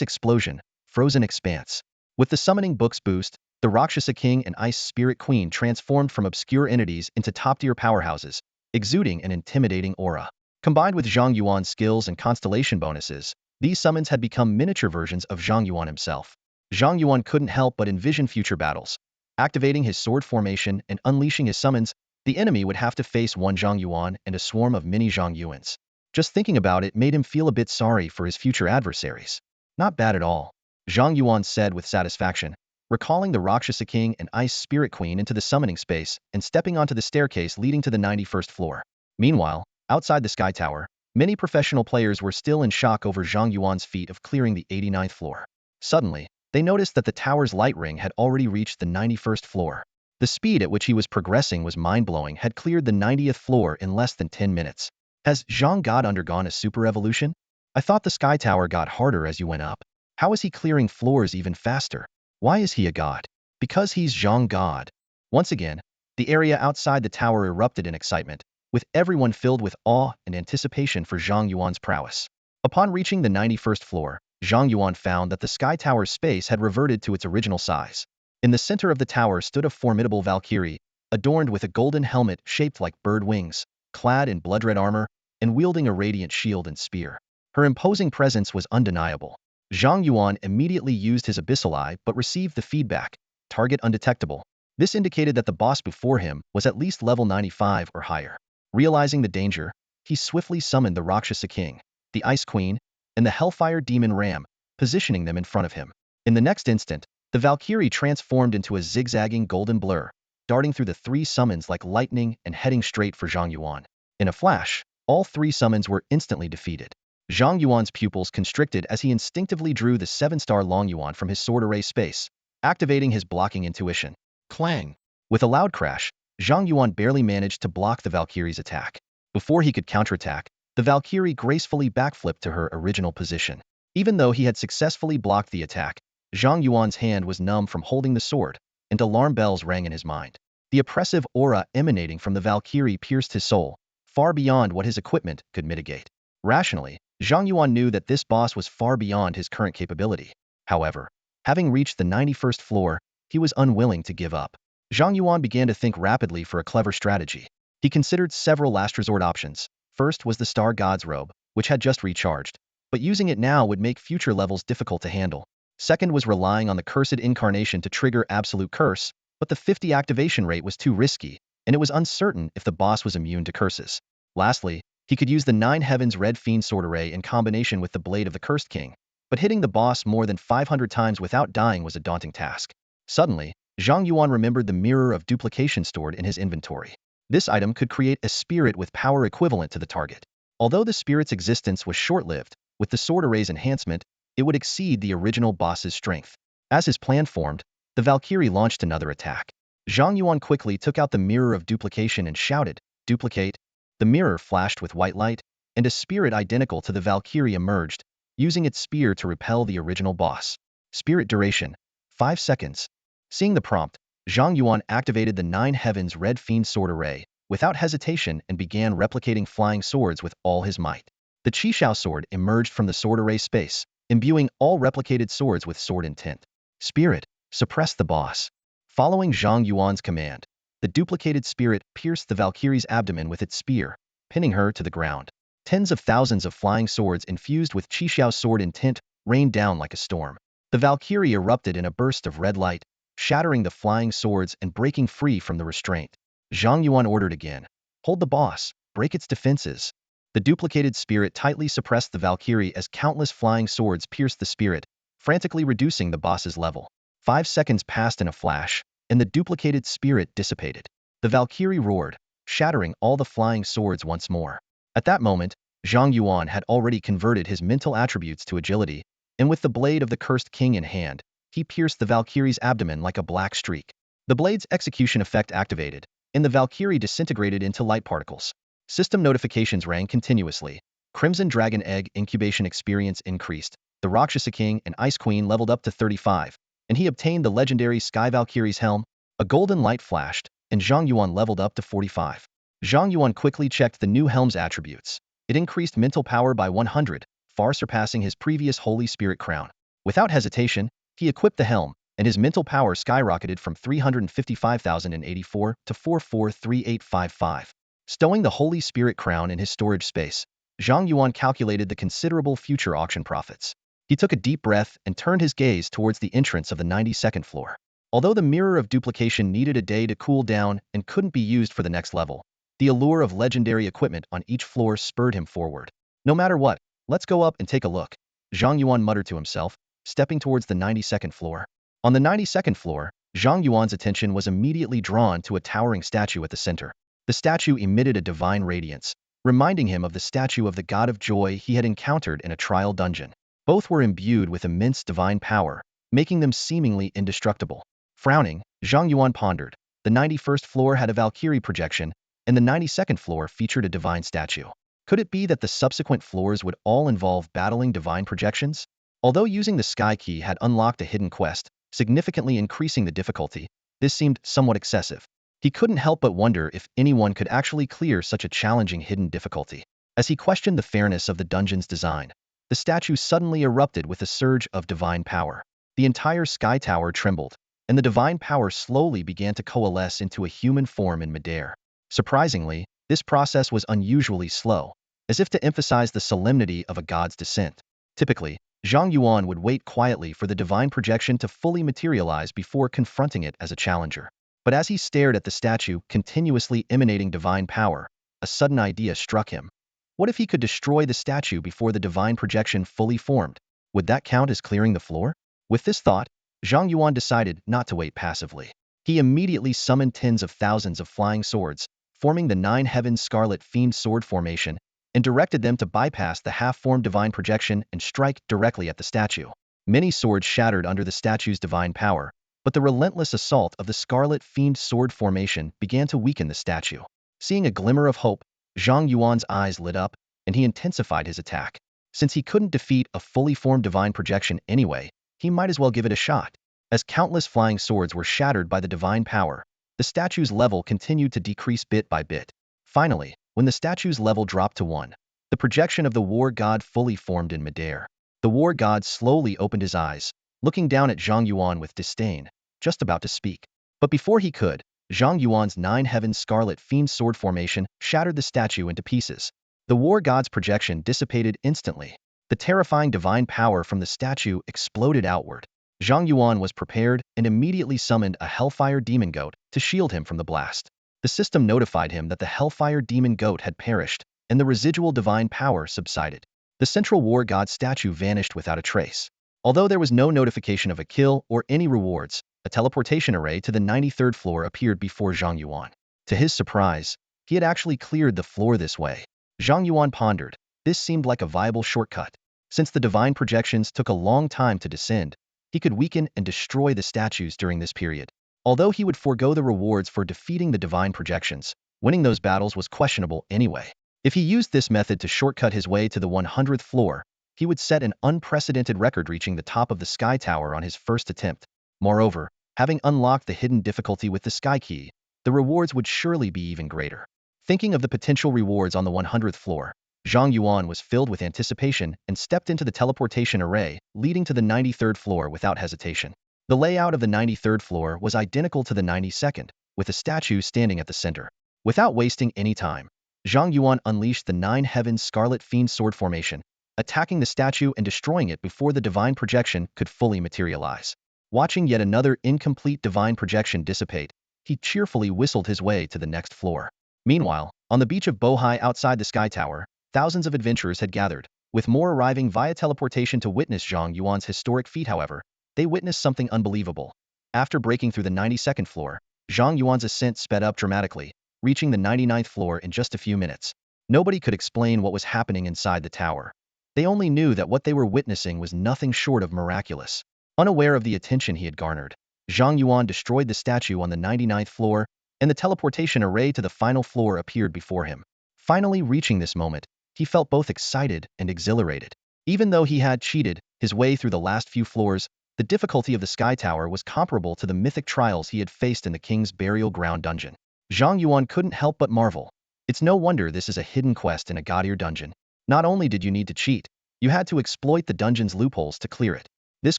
Explosion, Frozen Expanse. With the Summoning Book's boost, the Rakshasa King and Ice Spirit Queen transformed from obscure entities into top-tier powerhouses, exuding an intimidating aura. Combined with Zhang Yuan's skills and constellation bonuses, these summons had become miniature versions of Zhang Yuan himself. Zhang Yuan couldn't help but envision future battles. Activating his sword formation and unleashing his summons, the enemy would have to face one Zhang Yuan and a swarm of mini Zhang Yuans. Just thinking about it made him feel a bit sorry for his future adversaries. Not bad at all, Zhang Yuan said with satisfaction, recalling the Rakshasa King and Ice Spirit Queen into the summoning space and stepping onto the staircase leading to the 91st floor. Meanwhile, outside the Sky Tower, many professional players were still in shock over Zhang Yuan's feat of clearing the 89th floor. Suddenly, they noticed that the tower's light ring had already reached the 91st floor. The speed at which he was progressing was mind-blowing. Had cleared the 90th floor in less than 10 minutes. Has Zhang God undergone a super evolution? I thought the Sky Tower got harder as you went up. How is he clearing floors even faster? Why is he a god? Because he's Zhang God. Once again, the area outside the tower erupted in excitement, with everyone filled with awe and anticipation for Zhang Yuan's prowess. Upon reaching the 91st floor, Zhang Yuan found that the Sky Tower's space had reverted to its original size. In the center of the tower stood a formidable Valkyrie, adorned with a golden helmet shaped like bird wings, clad in blood-red armor, and wielding a radiant shield and spear. Her imposing presence was undeniable. Zhang Yuan immediately used his Abyssal Eye but received the feedback, target undetectable. This indicated that the boss before him was at least level 95 or higher. Realizing the danger, he swiftly summoned the Rakshasa King, the Ice Queen, and the Hellfire Demon Ram, positioning them in front of him. In the next instant, the Valkyrie transformed into a zigzagging golden blur, darting through the three summons like lightning and heading straight for Zhang Yuan. In a flash, all three summons were instantly defeated. Zhang Yuan's pupils constricted as he instinctively drew the 7-star Long Yuan from his sword array space, activating his blocking intuition. Clang! With a loud crash, Zhang Yuan barely managed to block the Valkyrie's attack. Before he could counterattack, the Valkyrie gracefully backflipped to her original position. Even though he had successfully blocked the attack, Zhang Yuan's hand was numb from holding the sword, and alarm bells rang in his mind. The oppressive aura emanating from the Valkyrie pierced his soul, far beyond what his equipment could mitigate. Rationally, Zhang Yuan knew that this boss was far beyond his current capability. However, having reached the 91st floor, he was unwilling to give up. Zhang Yuan began to think rapidly for a clever strategy. He considered several last resort options. First was the Star God's Robe, which had just recharged, but using it now would make future levels difficult to handle. Second was relying on the Cursed Incarnation to trigger Absolute Curse, but the 50 activation rate was too risky, and it was uncertain if the boss was immune to curses. Lastly, he could use the 9 Heavens Red Fiend Sword Array in combination with the Blade of the Cursed King, but hitting the boss more than 500 times without dying was a daunting task. Suddenly, Zhang Yuan remembered the Mirror of Duplication stored in his inventory. This item could create a spirit with power equivalent to the target. Although the spirit's existence was short-lived, with the sword array's enhancement, it would exceed the original boss's strength. As his plan formed, the Valkyrie launched another attack. Zhang Yuan quickly took out the Mirror of Duplication and shouted, "Duplicate!" The mirror flashed with white light, and a spirit identical to the Valkyrie emerged, using its spear to repel the original boss. Spirit duration, 5 seconds. Seeing the prompt, Zhang Yuan activated the 9 Heavens Red Fiend Sword Array without hesitation and began replicating flying swords with all his might. The Qishao sword emerged from the sword array space, imbuing all replicated swords with sword intent. Spirit, suppress the boss. Following Zhang Yuan's command, the duplicated spirit pierced the Valkyrie's abdomen with its spear, pinning her to the ground. Tens of thousands of flying swords infused with Qishao's sword intent rained down like a storm. The Valkyrie erupted in a burst of red light, shattering the flying swords and breaking free from the restraint. Zhang Yuan ordered again, "Hold the boss, break its defenses." The duplicated spirit tightly suppressed the Valkyrie as countless flying swords pierced the spirit, frantically reducing the boss's level. 5 seconds passed in a flash, and the duplicated spirit dissipated. The Valkyrie roared, shattering all the flying swords once more. At that moment, Zhang Yuan had already converted his mental attributes to agility, and with the blade of the Cursed King in hand, he pierced the Valkyrie's abdomen like a black streak. The blade's execution effect activated, and the Valkyrie disintegrated into light particles. System notifications rang continuously. Crimson Dragon Egg incubation experience increased. The Rakshasa King and Ice Queen leveled up to 35, and he obtained the legendary Sky Valkyrie's helm. A golden light flashed, and Zhang Yuan leveled up to 45. Zhang Yuan quickly checked the new helm's attributes. It increased mental power by 100, far surpassing his previous Holy Spirit crown. Without hesitation, he equipped the helm, and his mental power skyrocketed from 355,084 to 443855. Stowing the Holy Spirit crown in his storage space, Zhang Yuan calculated the considerable future auction profits. He took a deep breath and turned his gaze towards the entrance of the 92nd floor. Although the mirror of duplication needed a day to cool down and couldn't be used for the next level, the allure of legendary equipment on each floor spurred him forward. No matter what, let's go up and take a look, Zhang Yuan muttered to himself, stepping towards the 92nd floor. On the 92nd floor, Zhang Yuan's attention was immediately drawn to a towering statue at the center. The statue emitted a divine radiance, reminding him of the statue of the god of joy he had encountered in a trial dungeon. Both were imbued with immense divine power, making them seemingly indestructible. Frowning, Zhang Yuan pondered. The 91st floor had a Valkyrie projection, and the 92nd floor featured a divine statue. Could it be that the subsequent floors would all involve battling divine projections? Although using the Sky Key had unlocked a hidden quest, significantly increasing the difficulty, this seemed somewhat excessive. He couldn't help but wonder if anyone could actually clear such a challenging hidden difficulty. As he questioned the fairness of the dungeon's design, the statue suddenly erupted with a surge of divine power. The entire sky tower trembled, and the divine power slowly began to coalesce into a human form in midair. Surprisingly, this process was unusually slow, as if to emphasize the solemnity of a god's descent. Typically, Zhang Yuan would wait quietly for the divine projection to fully materialize before confronting it as a challenger. But as he stared at the statue continuously emanating divine power, a sudden idea struck him. What if he could destroy the statue before the divine projection fully formed? Would that count as clearing the floor? With this thought, Zhang Yuan decided not to wait passively. He immediately summoned tens of thousands of flying swords, forming the 9 Heavens Scarlet Fiend Sword formation, and directed them to bypass the half-formed divine projection and strike directly at the statue. Many swords shattered under the statue's divine power, but the relentless assault of the Scarlet Fiend Sword formation began to weaken the statue. Seeing a glimmer of hope, Zhang Yuan's eyes lit up, and he intensified his attack. Since he couldn't defeat a fully formed divine projection anyway, he might as well give it a shot. As countless flying swords were shattered by the divine power, the statue's level continued to decrease bit by bit. Finally, when the statue's level dropped to 1, the projection of the war god fully formed in midair. The war god slowly opened his eyes, looking down at Zhang Yuan with disdain, just about to speak. But before he could, Zhang Yuan's 9 Heavens Scarlet Fiend Sword formation shattered the statue into pieces. The war god's projection dissipated instantly. The terrifying divine power from the statue exploded outward. Zhang Yuan was prepared and immediately summoned a Hellfire Demon Goat to shield him from the blast. The system notified him that the Hellfire Demon Goat had perished, and the residual divine power subsided. The central war god statue vanished without a trace. Although there was no notification of a kill or any rewards, a teleportation array to the 93rd floor appeared before Zhang Yuan. To his surprise, he had actually cleared the floor this way. Zhang Yuan pondered. This seemed like a viable shortcut. Since the divine projections took a long time to descend, he could weaken and destroy the statues during this period. Although he would forego the rewards for defeating the divine projections, winning those battles was questionable anyway. If he used this method to shortcut his way to the 100th floor, he would set an unprecedented record, reaching the top of the Sky Tower on his first attempt. Moreover, having unlocked the hidden difficulty with the Sky Key, the rewards would surely be even greater. Thinking of the potential rewards on the 100th floor, Zhang Yuan was filled with anticipation and stepped into the teleportation array, leading to the 93rd floor without hesitation. The layout of the 93rd floor was identical to the 92nd, with a statue standing at the center. Without wasting any time, Zhang Yuan unleashed the 9 Heavens Scarlet Fiend Sword formation, attacking the statue and destroying it before the divine projection could fully materialize. Watching yet another incomplete divine projection dissipate, he cheerfully whistled his way to the next floor. Meanwhile, on the beach of Bohai outside the Sky Tower, thousands of adventurers had gathered, with more arriving via teleportation to witness Zhang Yuan's historic feat. However, they witnessed something unbelievable. After breaking through the 92nd floor, Zhang Yuan's ascent sped up dramatically, reaching the 99th floor in just a few minutes. Nobody could explain what was happening inside the tower. They only knew that what they were witnessing was nothing short of miraculous. Unaware of the attention he had garnered, Zhang Yuan destroyed the statue on the 99th floor, and the teleportation array to the final floor appeared before him. Finally reaching this moment, he felt both excited and exhilarated. Even though he had cheated his way through the last few floors, the difficulty of the Sky Tower was comparable to the mythic trials he had faced in the king's burial ground dungeon. Zhang Yuan couldn't help but marvel. It's no wonder this is a hidden quest in a gaudier dungeon. Not only did you need to cheat, you had to exploit the dungeon's loopholes to clear it. This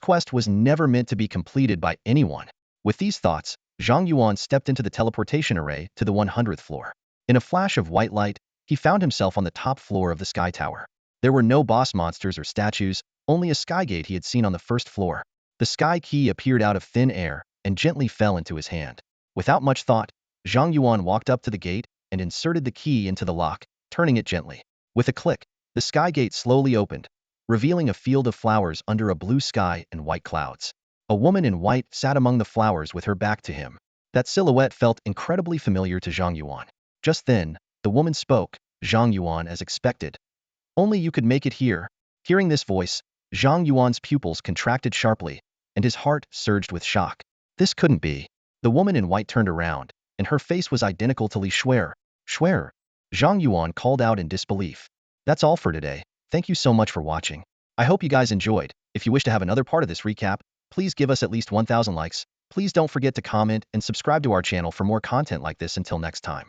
quest was never meant to be completed by anyone. With these thoughts, Zhang Yuan stepped into the teleportation array to the 100th floor. In a flash of white light, he found himself on the top floor of the Sky Tower. There were no boss monsters or statues, only a skygate he had seen on the first floor. The sky key appeared out of thin air and gently fell into his hand. Without much thought, Zhang Yuan walked up to the gate and inserted the key into the lock, turning it gently. With a click, the skygate slowly opened, revealing a field of flowers under a blue sky and white clouds. A woman in white sat among the flowers with her back to him. That silhouette felt incredibly familiar to Zhang Yuan. Just then, the woman spoke, Zhang Yuan as expected. Only you could make it here. Hearing this voice, Zhang Yuan's pupils contracted sharply, and his heart surged with shock. This couldn't be. The woman in white turned around, and her face was identical to Xue'er. Xue'er, Zhang Yuan called out in disbelief. That's all for today. Thank you so much for watching. I hope you guys enjoyed. If you wish to have another part of this recap, please give us at least 1,000 likes. Please don't forget to comment and subscribe to our channel for more content like this. Until next time.